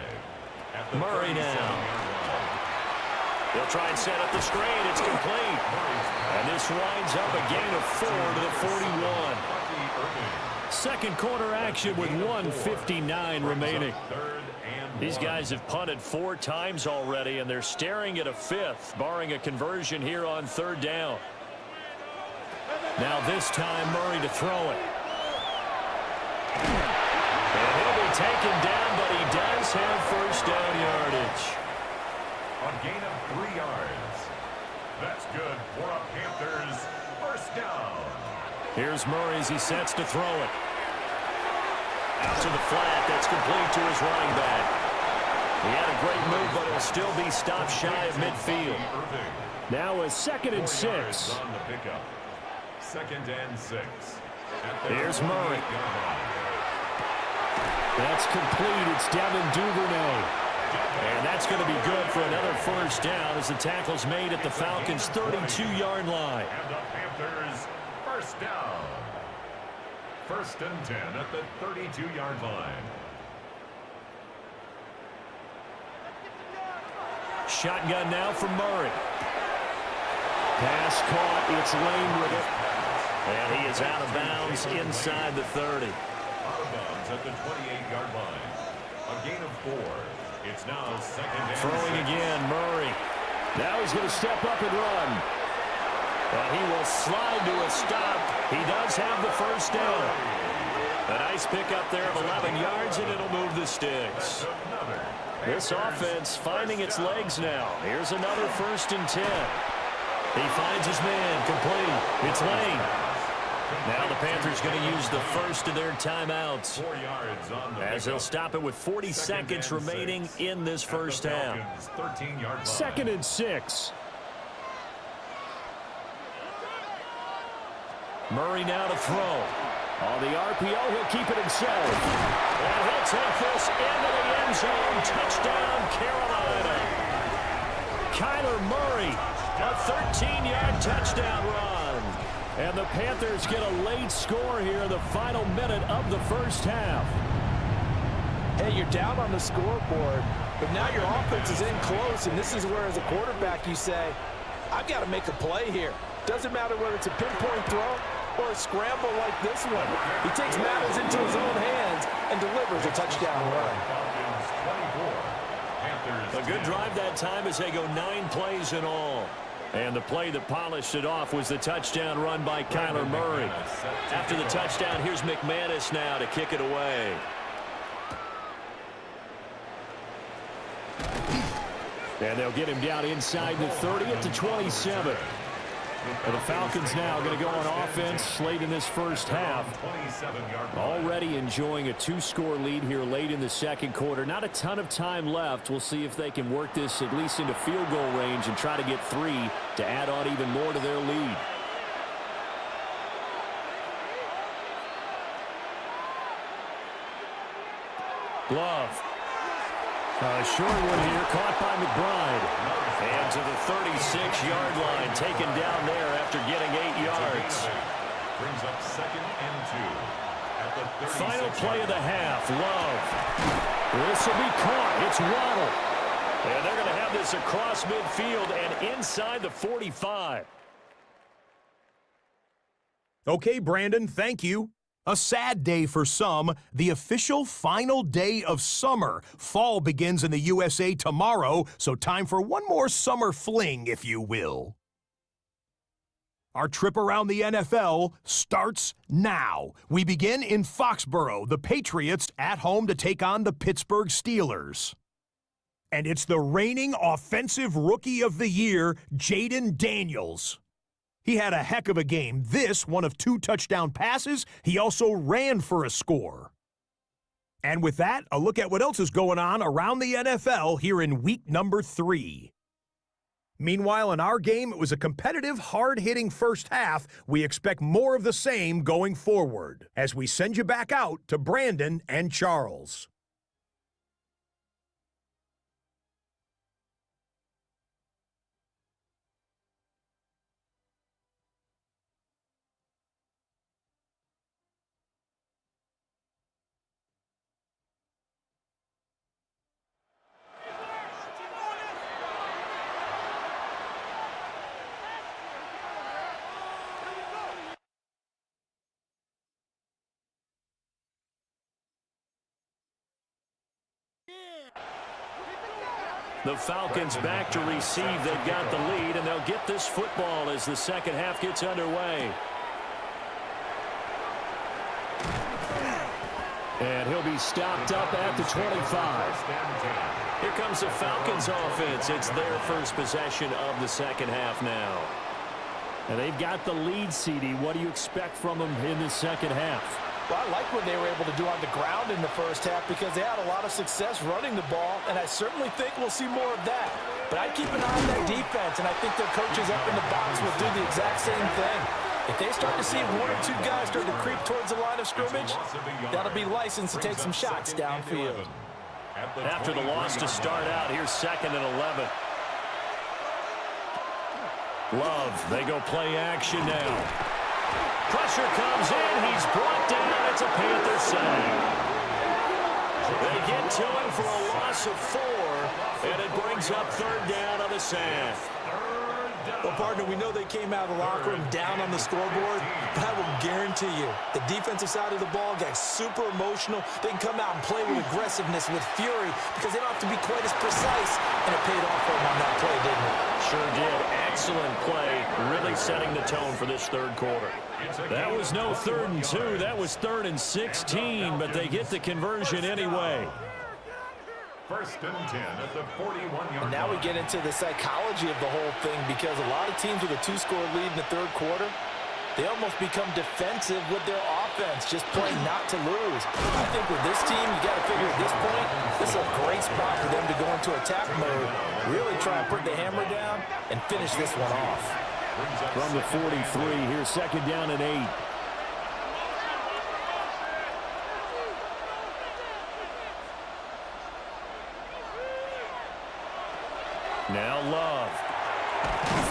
Murray now. They'll try and set up the screen. It's complete. And this winds up a gain of 4 to the 41. Second quarter action with 1:59 remaining. These guys have punted 4 times already, and they're staring at a 5th, barring a conversion here on 3rd down. Now this time, Murray to throw it. And he'll be taken down, but he does have first down yardage. A gain of 3 yards. That's good for a Panthers first down. Here's Murray as he sets to throw it. Out to the flat. That's complete to his running back. He had a great move, but he'll still be stopped shy of midfield. Now a 2nd and 6. On the pickup. 2nd and 6. Here's Murray. That's complete. It's Devin Duvernay. And that's going to be good for another first down as the tackle's made at the Falcons' 32-yard line. And the Panthers first down. 1st and 10 at the 32-yard line. Shotgun now from Murray. Pass caught. It's Lane with it. And he is out of bounds inside the 30. Out of bounds at the 28-yard line. A gain of 4. It's now 2nd and 6. Throwing again, Murray. Now he's going to step up and run. And he will slide to a stop. He does have the first down. A nice pickup there of 11 yards, and it'll move the sticks. This offense finding its legs now. Here's another 1st and 10. He finds his man, complete. It's Lane. Now the Panthers going to use the first of their timeouts, 4 yards on the as they'll stop it with 40 seconds remaining in this first half. 13-yard line. 2nd and 6. Murray now to throw. On the RPO, he'll keep it himself. And he'll take this into the end zone. Touchdown, Carolina. Kyler Murray, a 13-yard touchdown run. And the Panthers get a late score here in the final minute of the first half. Hey, you're down on the scoreboard, but now your offense is in close, and this is where, as a quarterback, you say, I've got to make a play here. Doesn't matter whether it's a pinpoint throw or a scramble like this one. He takes matters into his own hands and delivers a touchdown run. A good drive that time as they go 9 plays in all. And the play that polished it off was the touchdown run by Kyler Murray. After the touchdown, here's McManus now to kick it away. And they'll get him down inside the 30 at the 27. And the Falcons now going to go on offense late in this first half. Already enjoying a 2-score lead here late in the second quarter. Not a ton of time left. We'll see if they can work this at least into field goal range and try to get 3 to add on even more to their lead. Glove. A short one here, caught by McBride. And to the 36-yard line, taken down there after getting 8 yards. Brings up 2nd and 2 at the 36. Final play of the half, Love. This will be caught. It's Waddle. And they're going to have this across midfield and inside the 45. Okay, Brandon, thank you. A sad day for some, the official final day of summer. Fall begins in the USA tomorrow, so time for one more summer fling, if you will. Our trip around the NFL starts now. We begin in Foxborough, the Patriots at home to take on the Pittsburgh Steelers. And it's the reigning Offensive Rookie of the Year, Jaden Daniels. He had a heck of a game. This, one of 2 touchdown passes. He also ran for a score. And with that, a look at what else is going on around the NFL here in week number 3. Meanwhile, in our game, it was a competitive, hard-hitting first half. We expect more of the same going forward as we send you back out to Brandon and Charles. The Falcons back to receive. They've got the lead, and they'll get this football as the second half gets underway. And he'll be stopped up at the 25. Here comes the Falcons offense. It's their first possession of the second half now. And they've got the lead, CD. What do you expect from them in the second half? Well, I like what they were able to do on the ground in the first half because they had a lot of success running the ball, and I certainly think we'll see more of that. But I'd keep an eye on their defense, and I think their coaches up in the box will do the exact same thing. If they start to see 1 or 2 guys start to creep towards the line of scrimmage, that'll be licensed to take some shots downfield. After the loss to start out, here's 2nd and 11. Love, they go play action now. Pressure comes in. He's brought down. It's a Panther sack. They get to him for a loss of 4, and it brings up 3rd down on the sack. Well, partner, we know they came out of the locker room down on the scoreboard, but I will guarantee you the defensive side of the ball got super emotional. They can come out and play with aggressiveness, with fury, because they don't have to be quite as precise, and it paid off for them on that play, didn't it? Sure did. Excellent play, really setting the tone for this 3rd quarter. That was no 3rd and 2. That was 3rd and 16, but they get the conversion anyway. 1st and 10 at the 41-yard And now we line. get into the psychology of the whole thing because a lot of teams with a 2-score lead in the 3rd quarter, they almost become defensive with their offense, just playing not to lose. I think with this team, you got to figure at this point, this is a great spot for them to go into attack mode, really try and put the hammer down and finish this one off. From the 43, here's 2nd down and 8. Now Love.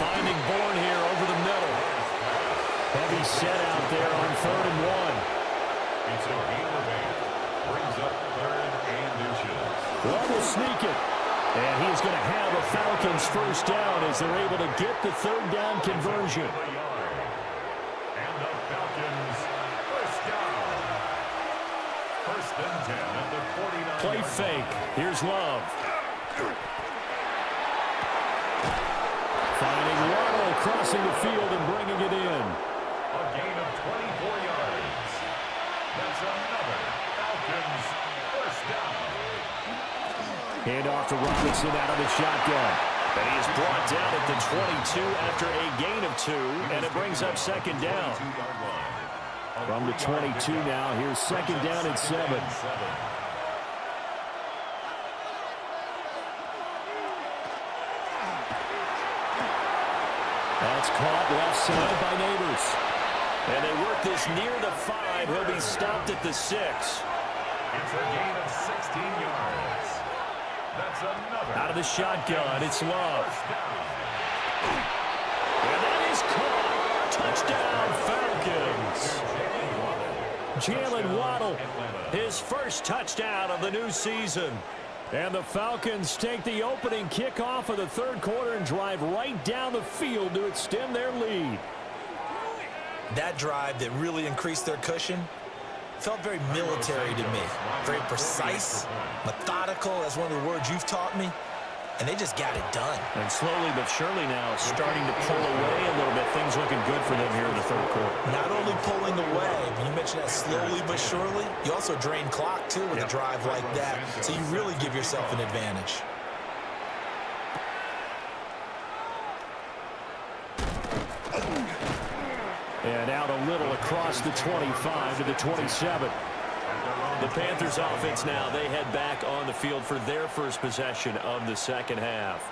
Finding Bourne here over the middle. Heavy set out there on 3rd and 1. It's a gain of 8. Brings up 3rd and inches. Love will sneak it. And he's going to have a Falcons first down as they're able to get the 3rd down conversion. And the Falcons first down. 1st and 10 at the 49. Play fake. Here's Love. Finding Waddle crossing the field and bringing it in. A gain of 24 yards. That's another Falcons first down. Hand off to Robinson out of the shotgun. And he is brought down at the 22 after a gain of 2, and it brings up 2nd down. From the 22 now, here's 2nd down and 7. That's caught left side by Neighbors. And they work this near the 5. He'll be stopped at the 6. It's a gain of 16 yards. That's another. Out of the shotgun, it's Love. And that is caught. Touchdown, Falcons. Jalen Waddle, his first touchdown of the new season. And the Falcons take the opening kickoff of the 3rd quarter and drive right down the field to extend their lead. That drive that really increased their cushion felt very military to me. Very precise, methodical, that's one of the words you've taught me. And they just got it done. And slowly but surely now starting to pull away a little bit. Things looking good for them here in the 3rd quarter. Not only pulling away, but you mentioned that slowly but surely, you also drain clock too with a drive like that. So you really give yourself an advantage. And out a little across the 25 to the 27. The Panthers offense now, they head back on the field for their first possession of the 2nd half.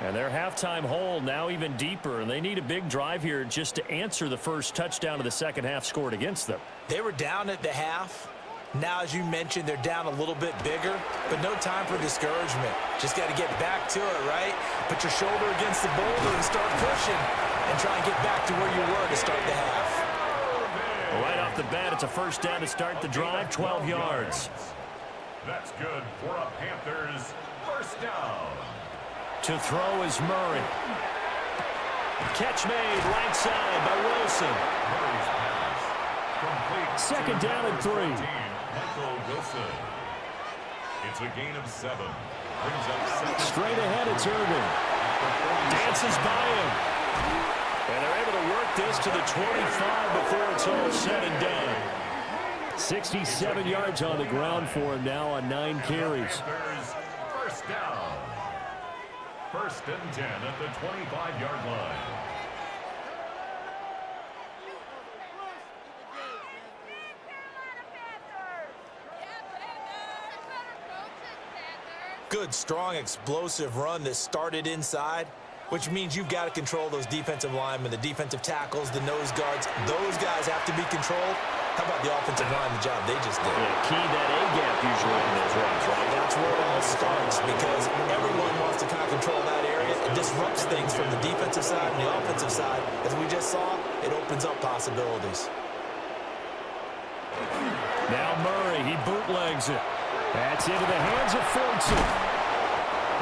And their halftime hole now even deeper, and they need a big drive here just to answer the first touchdown of the 2nd half scored against them. They were down at the half. Now, as you mentioned, they're down a little bit bigger, but no time for discouragement. Just got to get back to it, right? Put your shoulder against the boulder and start pushing and try and get back to where you were to start the half. Right off the bat, it's a first down to start the drive, 12 yards. That's good for a Panthers first down. To throw is Murray. Catch made right side by Wilson. Murray's pass. Complete. 2nd down and 3. Michael Wilson. It's a gain of 7. Brings up 2nd. Straight ahead, it's Irvin. Dances by him. And they're able to work this to the 25 before it's all said and done. 67 yards on the ground for him now on 9 carries. Panthers first down. 1st and 10 at the 25-yard line. Good, strong, explosive run that started inside, which means you've got to control those defensive linemen, the defensive tackles, the nose guards. Those guys have to be controlled. How about the offensive line, the job they just did? Yeah, key that A-gap usually in those runs, right? That's where it all starts because everyone wants to kind of control that area. It disrupts things from the defensive side and the offensive side. As we just saw, it opens up possibilities. Now Murray, he bootlegs it. That's into the hands of Fortson.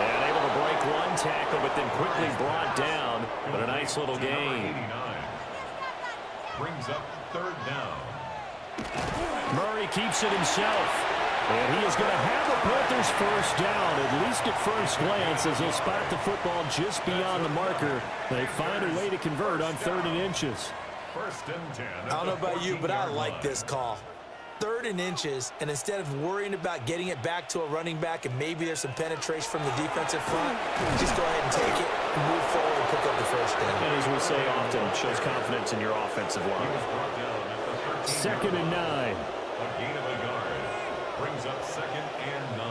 And able to break one tackle, but then quickly brought down. But a nice little gain. Brings up 3rd down. Murray keeps it himself. And he is going to have the Panthers first down, at least at first glance, as they'll spot the football just beyond the marker. They find a way to convert on 3rd and inches. 1st and 10. I don't know about you, but I like this call. 3rd and inches, and instead of worrying about getting it back to a running back and maybe there's some penetration from the defensive front, just go ahead and take it and move forward and pick up the first down. And as we say often, shows confidence in your offensive line. 2nd and 9. A gain of a yard. Brings up 2nd and 9.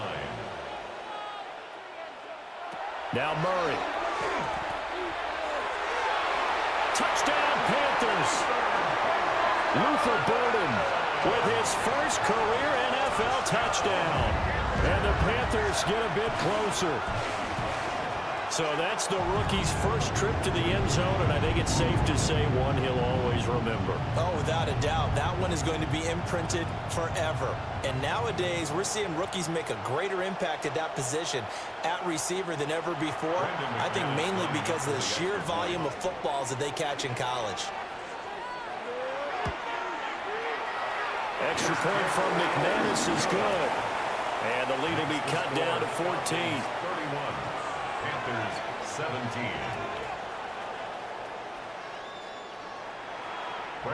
Now Murray. Touchdown, Panthers. Luther Burden with his first career NFL touchdown. And the Panthers get a bit closer. So that's the rookie's first trip to the end zone, and I think it's safe to say one he'll always remember. Oh, without a doubt. That one is going to be imprinted forever. And nowadays, we're seeing rookies make a greater impact at that position at receiver than ever before. I think mainly because of the sheer volume of footballs that they catch in college. Extra point from McManus is good. And the lead will be cut down to 14. 31. Panthers 17.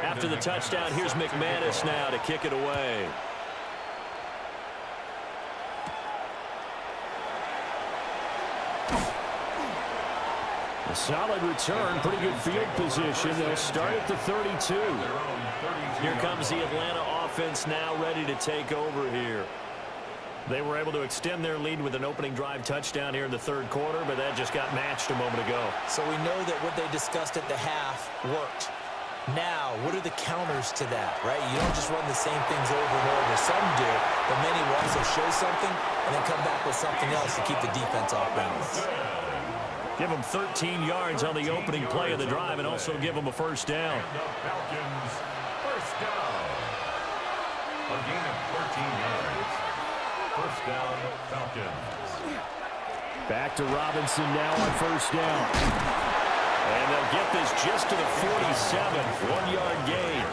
After the touchdown, here's McManus now to kick it away. A solid return, pretty good field position. They'll start at the 32. Here comes the Atlanta offense now ready to take over here. They were able to extend their lead with an opening drive touchdown here in the third quarter, but that just got matched a moment ago. So we know that what they discussed at the half worked. Now, what are the counters to that, right? You don't just run the same things over and over. Some do, but many will also show something and then come back with something else to keep the defense off balance. Give them 13 yards on the opening play of the drive and also give them a first down. And the Falcons, first down. A gain of 13 yards. First down, Falcons. Back to Robinson now on first down. And they'll get this just to the 47, 1-yard gain.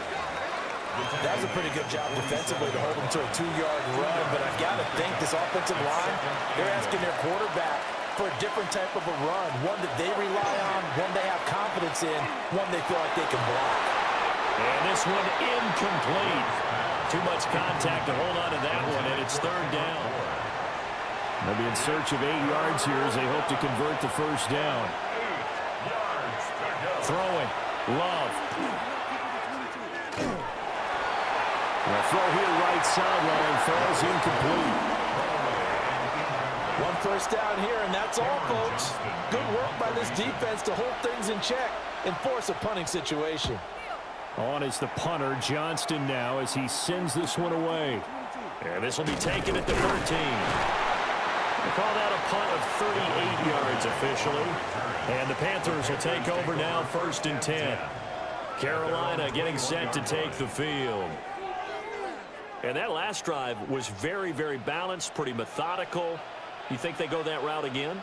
That was a pretty good job defensively to hold them to a 2-yard run, but I've got to think this offensive line, they're asking their quarterback for a different type of a run, one that they rely on, one they have confidence in, one they feel like they can block. And this one incomplete. Too much contact to hold on to that one, and it's third down. They'll be in search of 8 yards here as they hope to convert the first down. Throwing. Love. The throw here right sideline falls incomplete. One first down here, and that's all, folks. Good work by this defense to hold things in check and force a punting situation. On is the punter, Johnston now, as he sends this one away. And this will be taken at the 13. They call that a punt of 38 yards officially. And the Panthers will take over now, 1st and 10. Carolina getting set to take the field. And that last drive was very, very balanced, pretty methodical. You think they go that route again?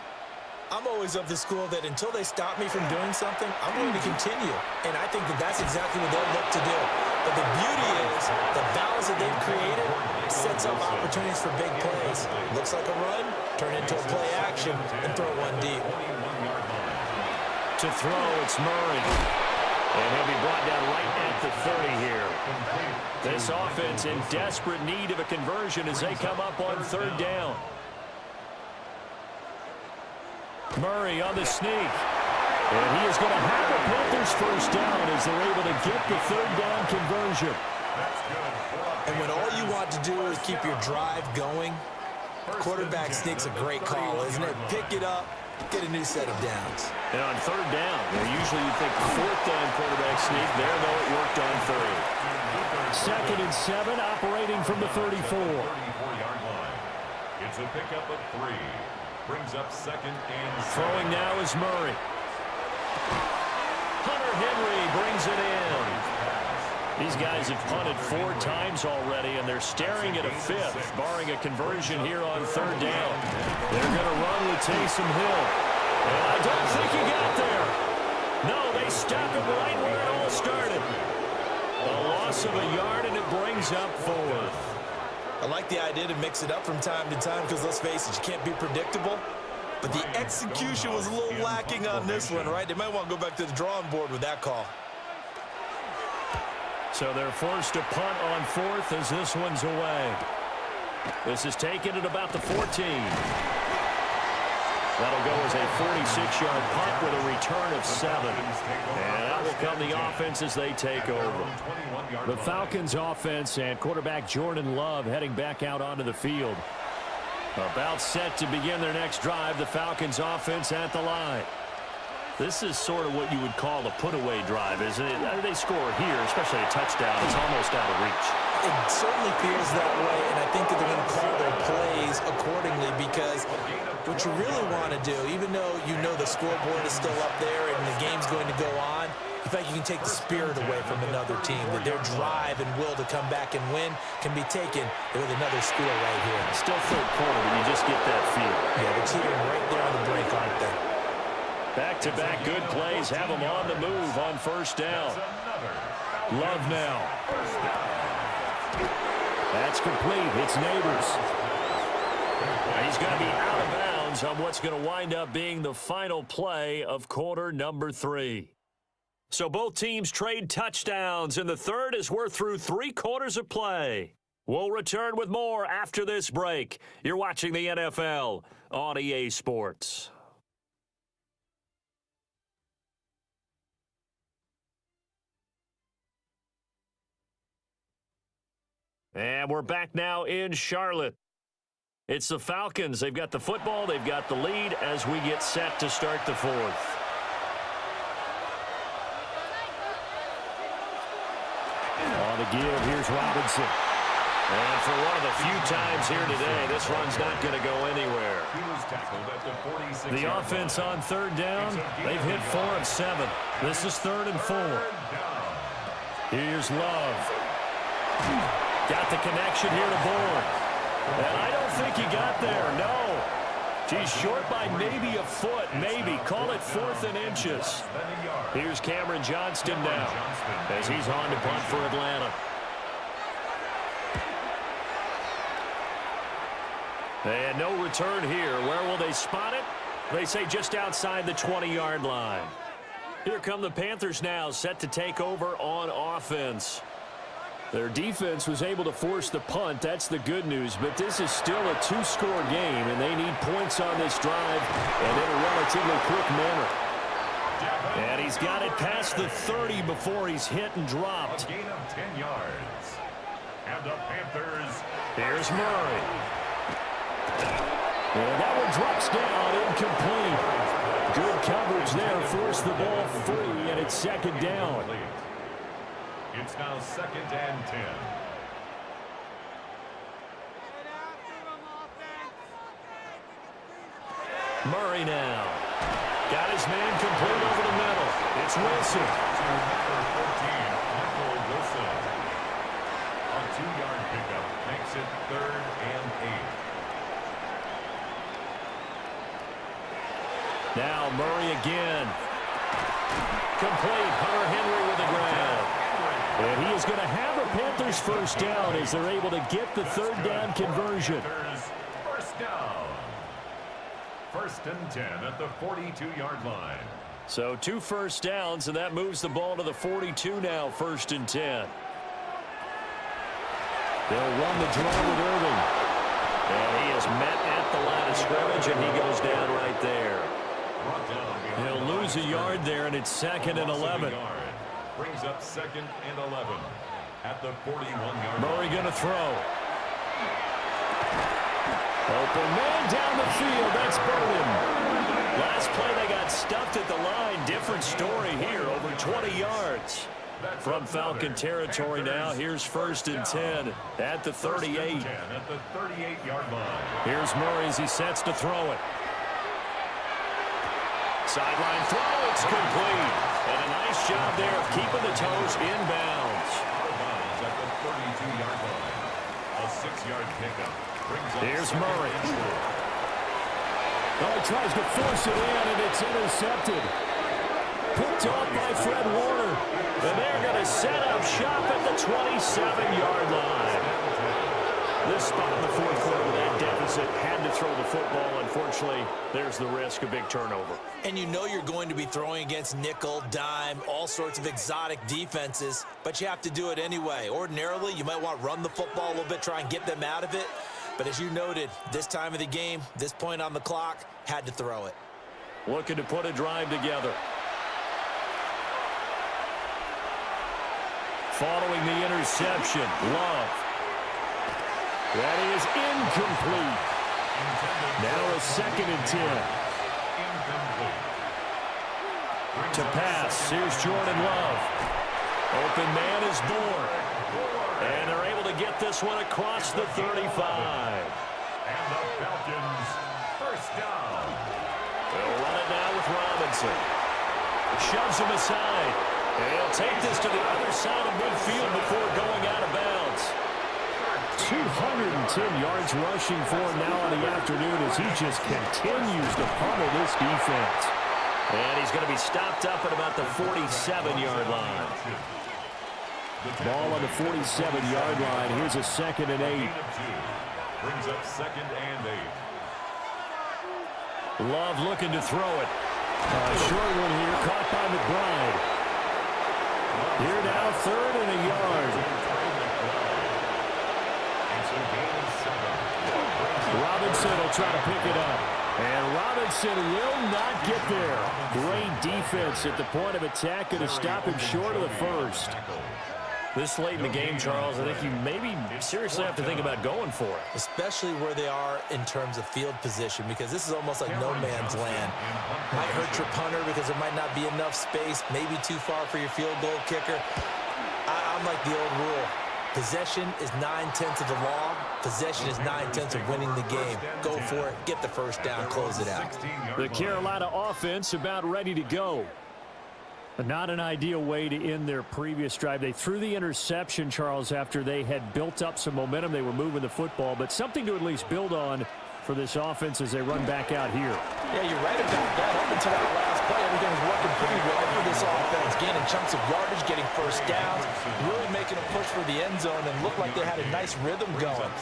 I'm always of the school that until they stop me from doing something, I'm going to continue. And I think that that's exactly what they'll look to do. But the beauty is the balance that they've created sets up opportunities for big plays. Looks like a run, turn into a play action, and throw one deep. To throw, it's Murray. And he'll be brought down right at the 30 here. This offense in desperate need of a conversion as they come up on third down. Murray on the sneak. And he is going to have the Panthers first down as they're able to get the third down conversion. And when all you want to do is keep your drive going, quarterback sneak's a great call, isn't it? Pick it up, get a new set of downs. And on third down, usually you think fourth down quarterback sneak. There, though, it worked on third. 2nd and 7, operating from the 34. 34-yard line. It's a pickup of 3. Brings up 2nd and 7. Throwing now is Murray. Hunter Henry brings it in. These guys have punted 4 times already, and they're staring at a 5th, barring a conversion here on third down. They're going to run with Taysom Hill. And I don't think he got there. No, they stop him right where it all started. A loss of a yard, and it brings up 4th. I like the idea to mix it up from time to time because, let's face it, you can't be predictable. But the execution was a little lacking on this one, right? They might want to go back to the drawing board with that call. So they're forced to punt on 4th as this one's away. This is taken at about the 14. That'll go as a 46-yard punt with a return of 7. And out will come the offense as they take over. The Falcons offense and quarterback Jordan Love heading back out onto the field. About set to begin their next drive, the Falcons offense at the line. This is sort of what you would call a put-away drive, isn't it? They score here, especially a touchdown. It's almost out of reach. It certainly feels that way, and I think that they're going to call their plays accordingly because what you really want to do, even though you know the scoreboard is still up there and the game's going to go on, in fact, you can take the spirit away from another team, that their drive and will to come back and win can be taken with another score right here. Still third quarter, but you just get that feel. Yeah, they're teetering right there on the brink, aren't they? Back-to-back good plays have them on the move on first down. Love now. That's complete. It's Neighbors. He's going to be out of bounds on what's going to wind up being the final play of quarter number 3. So both teams trade touchdowns, and the third as we're through 3 quarters of play. We'll return with more after this break. You're watching the NFL on EA Sports. And we're back now in Charlotte. It's the Falcons. They've got the football. They've got the lead as we get set to start the fourth. On the give, here's Robinson. And for one of the few times here today, this run's not going to go anywhere. The offense on third down, they've hit 4 of 7. This is 3rd and 4. Here's Love. Got the connection here to Bourne. And I don't think he got there, no. He's short by maybe a foot, maybe. Call it 4th and inches. Here's Cameron Johnston now as he's on to punt for Atlanta. And no return here. Where will they spot it? They say just outside the 20-yard line. Here come the Panthers now, set to take over on offense. Their defense was able to force the punt. That's the good news. But this is still a 2-score game, and they need points on this drive and in a relatively quick manner. And he's got it past the 30 before he's hit and dropped. A gain of 10 yards. And the Panthers. Here's Murray. And that one drops down, incomplete. Good coverage there, forced the ball free, and it's 2nd down. It's now 2nd and 10. Murray now. Got his man complete over the middle. It's Wilson. To number 14, Michael Wilson. A 2-yard pickup makes it 3rd and 8. Now Murray again. Complete. Hunter Henry with the ground. And he is going to have a Panthers first down as they're able to get the 3rd down conversion. First down. 1st and 10 at the 42-yard line. So 2 first downs, and that moves the ball to the 42 now, 1st and 10. They'll run the draw with Irving. And he is met at the line of scrimmage, and he goes down right there. He'll lose a yard there, and it's 2nd and 11. Brings up 2nd and 11 at the 41-yard line. Murray going to throw. Open man down the field. That's Burden. Last play they got stuffed at the line. Different story here. Over 20 yards from Falcon territory now. Here's 1st and 10 at the 38. At the 38-yard line. Here's Murray as he sets to throw it. Sideline throw. It's complete. And a nice job there of keeping the toes inbounds. Out of bounds at the 32-yard line. A 6-yard pickup. Here's Murray. Oh, he tries to force it in, and it's intercepted. Picked off by Fred Warner. And they're going to set up shop at the 27-yard line. This spot in the 4th quarter with that deficit had to throw the football. Unfortunately, there's the risk of big turnover. And you know you're going to be throwing against nickel, dime, all sorts of exotic defenses, but you have to do it anyway. Ordinarily, you might want to run the football a little bit, try and get them out of it. But as you noted, this time of the game, this point on the clock, had to throw it. Looking to put a drive together. Following the interception, Love. That is incomplete. Now a 2nd and 10. To pass, here's Jordan Love. Open man is Bourne. And they're able to get this one across the 35. And the Falcons first down. They'll run it now with Robinson. Shoves him aside. And he'll take this to the other side of midfield before going out of bounds. 210 yards rushing for him now on the afternoon as he just continues to pummel this defense. And he's going to be stopped up at about the 47-yard line. Ball on the 47-yard line. Here's a 2nd and 8. Brings up 2nd and 8. Love looking to throw it. Short one here, caught by McBride. Here now, 3rd and a yard. Robinson will try to pick it up. And Robinson will not get there. Great defense at the point of attack, going to stop him short of the first. This late in the game, Charles, I think you maybe seriously have to think about going for it. Especially where they are in terms of field position, because this is almost like no man's land. Might hurt your punter because there might not be enough space, maybe too far for your field goal kicker. I'm like the old rule. Possession is 9/10 of the law. Possession is 9/10 of winning the game. Go for it, get the first down, close it out. The Carolina offense about ready to go. Not an ideal way to end their previous drive. They threw the interception, Charles, after they had built up some momentum. They were moving the football, but something to at least build on for this offense as they run back out here. Yeah, you're right about that. Up until that last play, everything was working pretty well for this offense. Gaining chunks of yardage, getting first downs, really making a push for the end zone, and looked like they had a nice rhythm going.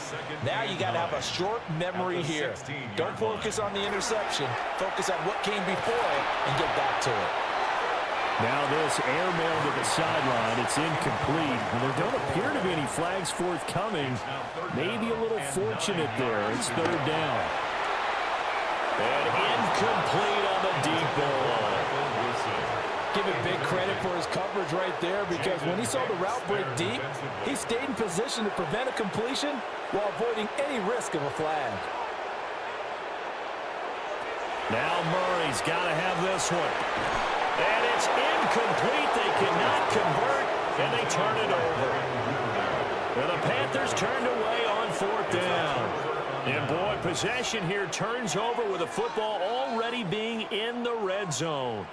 Now you got to have a short memory here. Don't focus on the interception. Focus on what came before it and get back to it. Now this airmail to the sideline. It's incomplete. And there don't appear to be any flags forthcoming. Maybe a little fortunate there. It's 3rd down. And incomplete on the deep ball. Give it big credit for his coverage right there, because when he saw the route break deep, he stayed in position to prevent a completion while avoiding any risk of a flag. Now Murray's got to have this one. And it's incomplete. They cannot convert, and they turn it over. And the Panthers turned away on 4th down. And, boy, possession here turns over with the football already being in the red zone.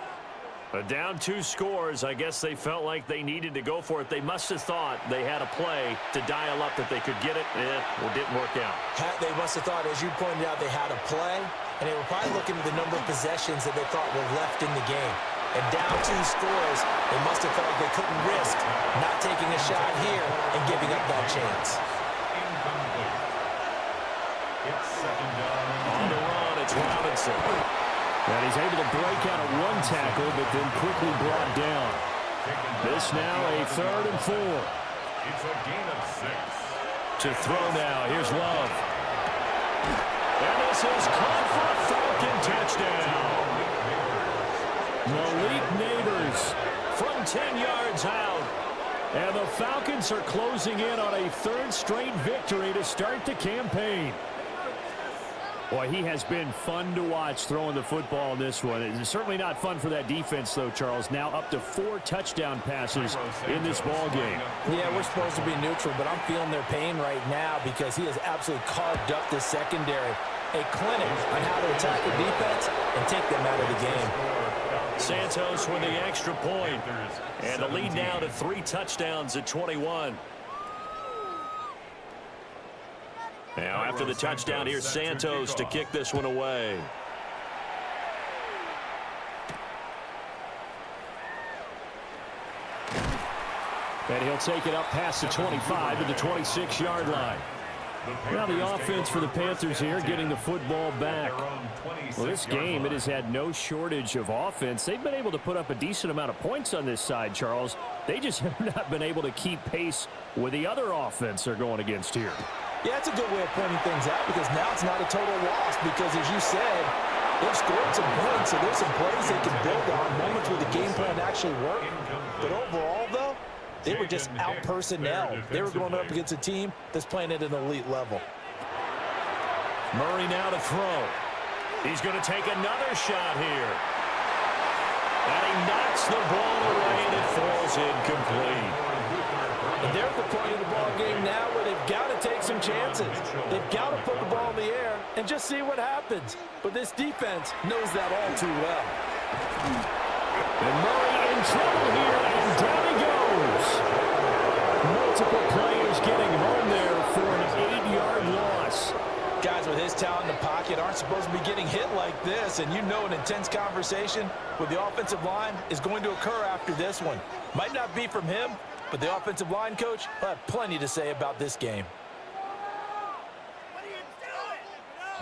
But down 2 scores, I guess they felt like they needed to go for it. They must have thought they had a play to dial up that they could get it. It didn't work out. They must have thought, as you pointed out, they had a play, and they were probably looking at the number of possessions that they thought were left in the game. And down 2 scores, they must have felt like they couldn't risk not taking a shot here and giving up that chance. It's 2nd down. On the run, it's Robinson. And he's able to break out of 1 tackle, but then quickly brought down. This now a 3rd and 4. It's a gain of 6. To throw now, here's Love. And this is caught for a Falcon touchdown. Malik Neighbors from 10 yards out. And the Falcons are closing in on a 3rd straight victory to start the campaign. Boy, he has been fun to watch throwing the football in this one. It's certainly not fun for that defense, though, Charles. Now up to 4 touchdown passes in this ball game. Yeah, we're supposed to be neutral, but I'm feeling their pain right now because he has absolutely carved up the secondary. A clinic on how to attack the defense and take them out of the game. Santos with the extra point. And the lead now to 3 touchdowns at 21. Now after the touchdown, here's Santos to kick this one away. And he'll take it up past the 25 to the 26-yard line. Now the offense for the Panthers here getting the football back. Well, this game, it has had no shortage of offense. They've been able to put up a decent amount of points on this side, Charles. They just have not been able to keep pace with the other offense they're going against here. Yeah, it's a good way of pointing things out because now it's not a total loss because, as you said, they've scored some points, so there's some plays they can build on, moments where the game plan actually worked. But overall, though, they were just out-personnel. They were going up against a team that's playing at an elite level. Murray now to throw. He's going to take another shot here. And he knocks the ball away, and it falls incomplete. And they're at the point of the ball game now where they've got to take some chances. They've got to put the ball in the air and just see what happens. But this defense knows that all too well. And Murray in trouble here, and down he goes. Multiple players getting home there for an 8-yard loss. Guys with his talent in the pocket aren't supposed to be getting hit like this, and you know an intense conversation with the offensive line is going to occur after this one. Might not be from him, but the offensive line coach will have plenty to say about this game.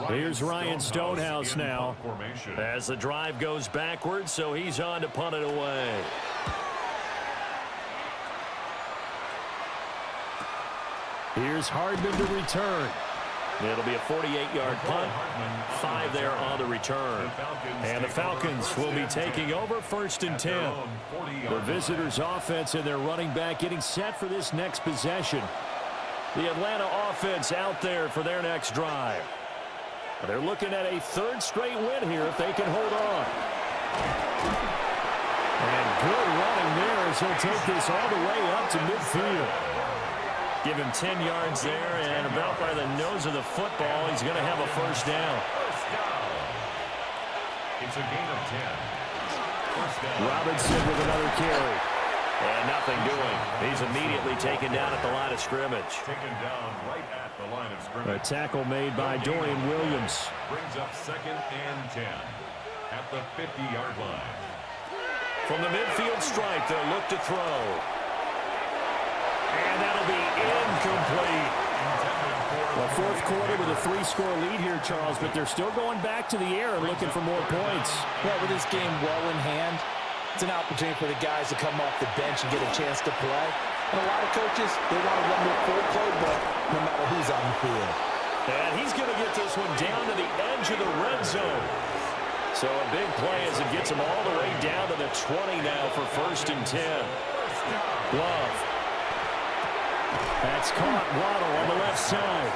Here's Ryan Stonehouse now as the drive goes backwards, so he's on to punt it away. Here's Hardman to return. It'll be a 48-yard punt, 5 there on the return. And the Falcons will be taking over 1st and 10. The visitors' offense and their running back getting set for this next possession. The Atlanta offense out there for their next drive. They're looking at a 3rd straight win here if they can hold on. And good running there as he'll take this all the way up to midfield. Give him 10 yards there, and about by the nose of the football, he's going to have a 1st down. It's a gain of 10. Robinson with another carry. And nothing doing. He's immediately taken down at the line of scrimmage. Taken down right at the line of scrimmage. A tackle made by Dorian Williams. Brings up 2nd and 10 at the 50-yard line. From the midfield stripe, they'll look to throw. And that'll be incomplete. Well, 4th quarter with a 3-score lead here, Charles, but they're still going back to the air and looking for more points. Well, with this game well in hand, it's an opportunity for the guys to come off the bench and get a chance to play. And a lot of coaches, they want to run their full playbook no matter who's on the field. And he's going to get this one down to the edge of the red zone. So a big play as it gets him all the way down to the 20 now for 1st and 10. Love. That's caught. Waddle on the left side.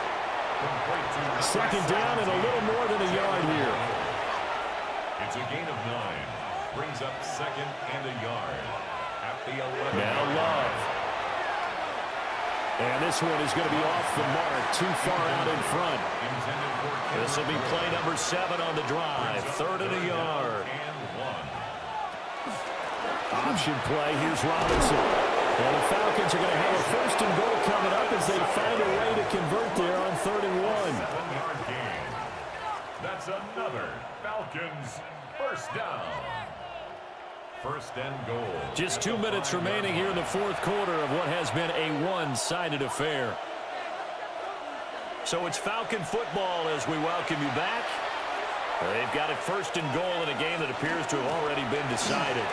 2nd down and a little more than a yard here. It's a gain of 9. Brings up 2nd and a yard at the 11. Now Love. And this one is going to be off the mark, too far out in front. This will be play number 7 on the drive. 3rd and a yard. Option play. Here's Robinson. And the Falcons are going to have a 1st and goal coming up as they find a way to convert there on 3rd and 1. 7-yard gain. That's another Falcons 1st down. 1st and goal. Just 2 minutes remaining here in the 4th quarter of what has been a one-sided affair. So it's Falcon football as we welcome you back. They've got it 1st and goal in a game that appears to have already been decided.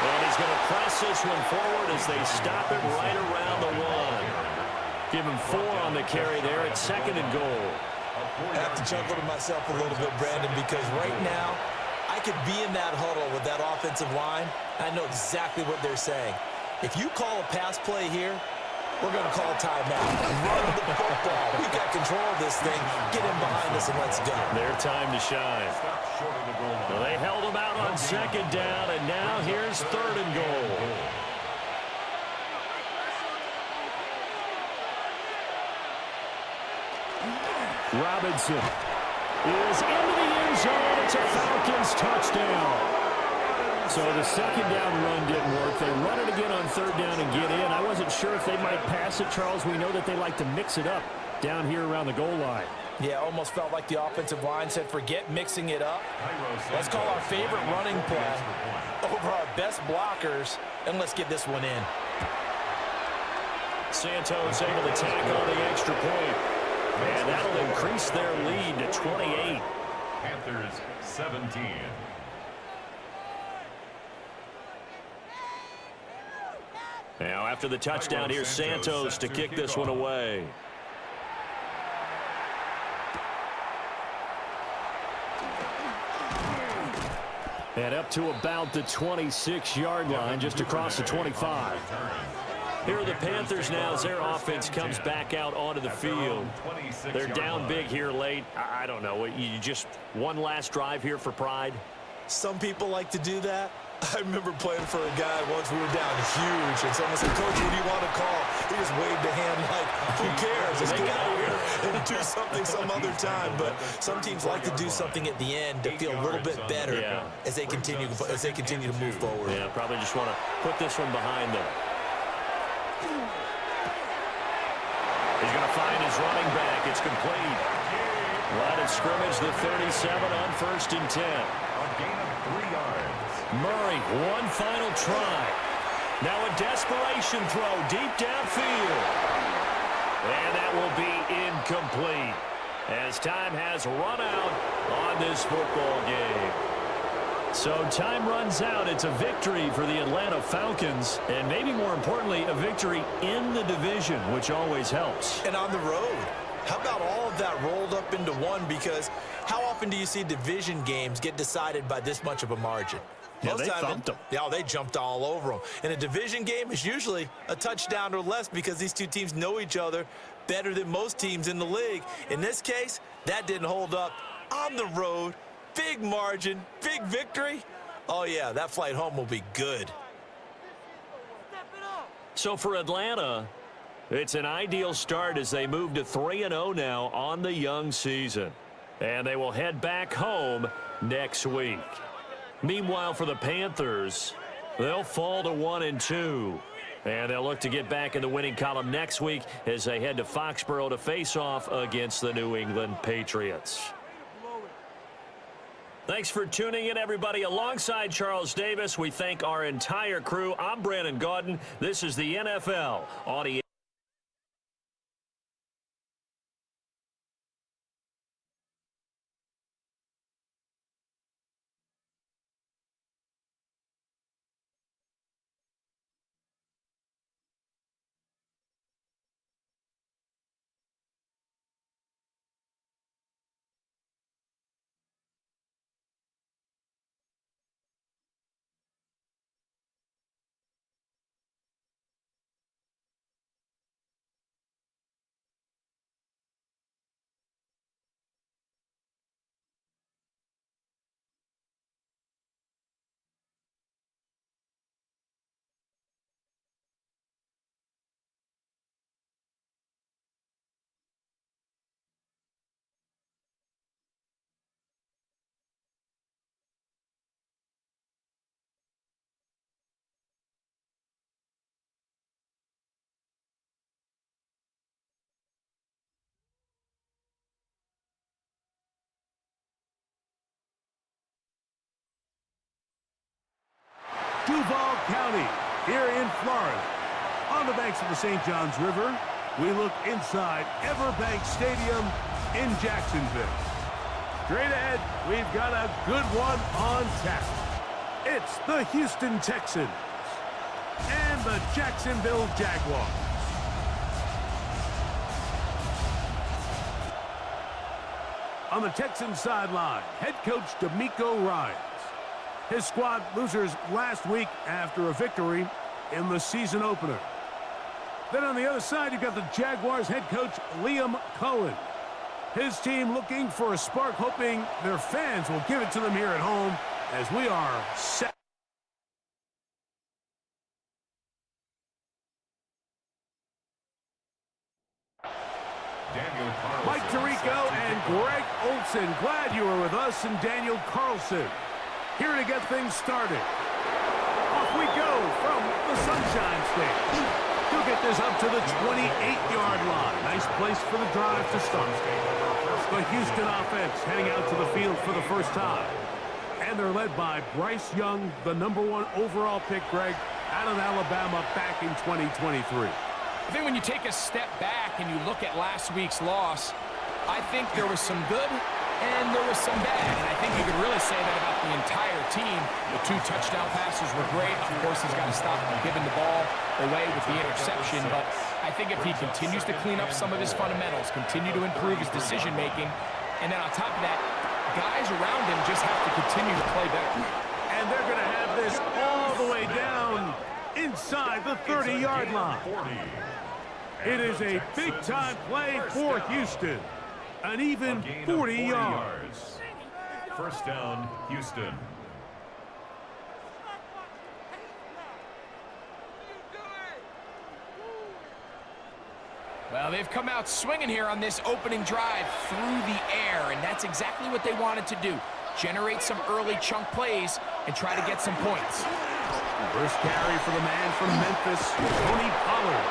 And he's going to press this one forward as they stop it right around the 1. Give him 4 on the carry there at 2nd and goal. I have to chuckle to myself a little bit, Brandon, because right now I could be in that huddle with that offensive line. I know exactly what they're saying. If you call a pass play here, we're going to call a timeout. Run the football. We've got control of this thing. Get in behind us and let's go. Their time to shine. Well, they held them out on 2nd down, and now here's 3rd and goal. Robinson is into the end zone. It's a Falcons touchdown. So the 2nd down run didn't work. They run it again on 3rd down and get in. I wasn't sure if they might pass it, Charles. We know that they like to mix it up down here around the goal line. Yeah, almost felt like the offensive line said, forget mixing it up. Let's call our favorite running play over our best blockers, and let's get this one in. Santos able to tack on the extra point. And that'll increase their lead to 28. Panthers 17. Now after the touchdown, here's Santos to kick this one away. And up to about the 26-yard line, just across the 25. Here are the Panthers now as their offense comes back out onto the field. They're down big here late. I don't know. You just one last drive here for pride? Some people like to do that. I remember playing for a guy once. We were down huge, and someone said, "Coach, what do you want to call?" He just waved a hand like, "Who cares? Let's get out of here and do something some other time." But some teams like to do something at the end to feel a little bit better as they continue to move forward. Yeah, probably just want to put this one behind them. He's going to find his running back. It's complete. Line of scrimmage, the 37 on 1st and 10. A gain of 3 yards. Murray, one final try. Now a desperation throw deep downfield. And that will be incomplete as time has run out on this football game. So time runs out. It's a victory for the Atlanta Falcons, and maybe more importantly, a victory in the division, which always helps. And on the road, how about all of that rolled up into one? Because how often do you see division games get decided by this much of a margin? Yeah, they thumped them. Yeah, they jumped all over them. And a division game is usually a touchdown or less because these two teams know each other better than most teams in the league. In this case, that didn't hold up. On the road, big margin, big victory. Oh, yeah, that flight home will be good. So for Atlanta, it's an ideal start as they move to 3-0 now on the young season. And they will head back home next week. Meanwhile, for the Panthers, they'll fall to 1-2. And they'll look to get back in the winning column next week as they head to Foxborough to face off against the New England Patriots. Thanks for tuning in, everybody. Alongside Charles Davis, we thank our entire crew. I'm Brandon Gaudin. This is the NFL on ESPN. Duval County, here in Florida. On the banks of the St. Johns River, we look inside Everbank Stadium in Jacksonville. Straight ahead, we've got a good one on tap. It's the Houston Texans and the Jacksonville Jaguars. On the Texans sideline, head coach D'Amico Ryans. His squad losers last week after a victory in the season opener. Then on the other side, you've got the Jaguars head coach Liam Cohen. His team looking for a spark, hoping their fans will give it to them here at home as we are set. Mike Tirico and Greg Olson, glad you were with us, and Daniel Carlson here to get things started. Off we go from the Sunshine State. He'll get this up to the 28-yard line. Nice place for the drive to start. The Houston offense heading out to the field for the first time. And they're led by Bryce Young, the #1 overall pick, Greg, out of Alabama back in 2023. I think when you take a step back and you look at last week's loss, I think there was some good and there was some bad. And I think you could really say that about the entire team. The 2 touchdown passes were great. Of course, he's got to stop giving the ball away with the interception. But I think if he continues to clean up some of his fundamentals, continue to improve his decision-making, and then on top of that, guys around him just have to continue to play better. And they're going to have this all the way down inside the 30-yard line. It is a big-time play for Houston. An even 40 yards. First down, Houston. Well, they've come out swinging here on this opening drive through the air, and that's exactly what they wanted to do. Generate some early chunk plays and try to get some points. First carry for the man from Memphis, Tony Pollard.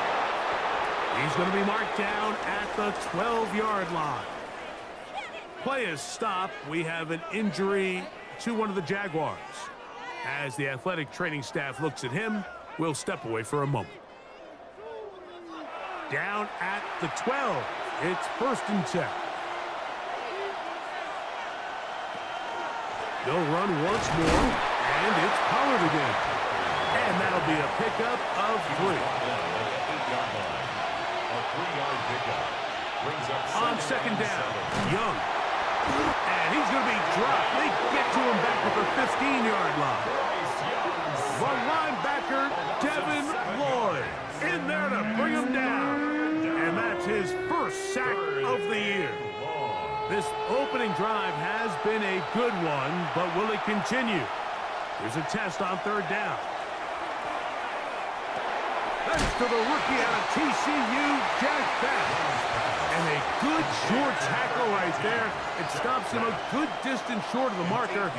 He's going to be marked down at the 12-yard line. Play is stopped. We have an injury to one of the Jaguars. As the athletic training staff looks at him, we'll step away for a moment. Down at the 12. It's 1st and 10. They'll run once more, and it's Pollard again. And that'll be a pickup of 3. On 2nd down, Young. And he's going to be dropped. They get to him back at the 15-yard line. The linebacker, Devin Lloyd, in there to bring him down. And that's his first sack of the year. This opening drive has been a good one, but will it continue? Here's a test on 3rd down. Thanks to the rookie out of TCU, Jack Bass. And a good short tackle right there. It stops him a good distance short of the marker.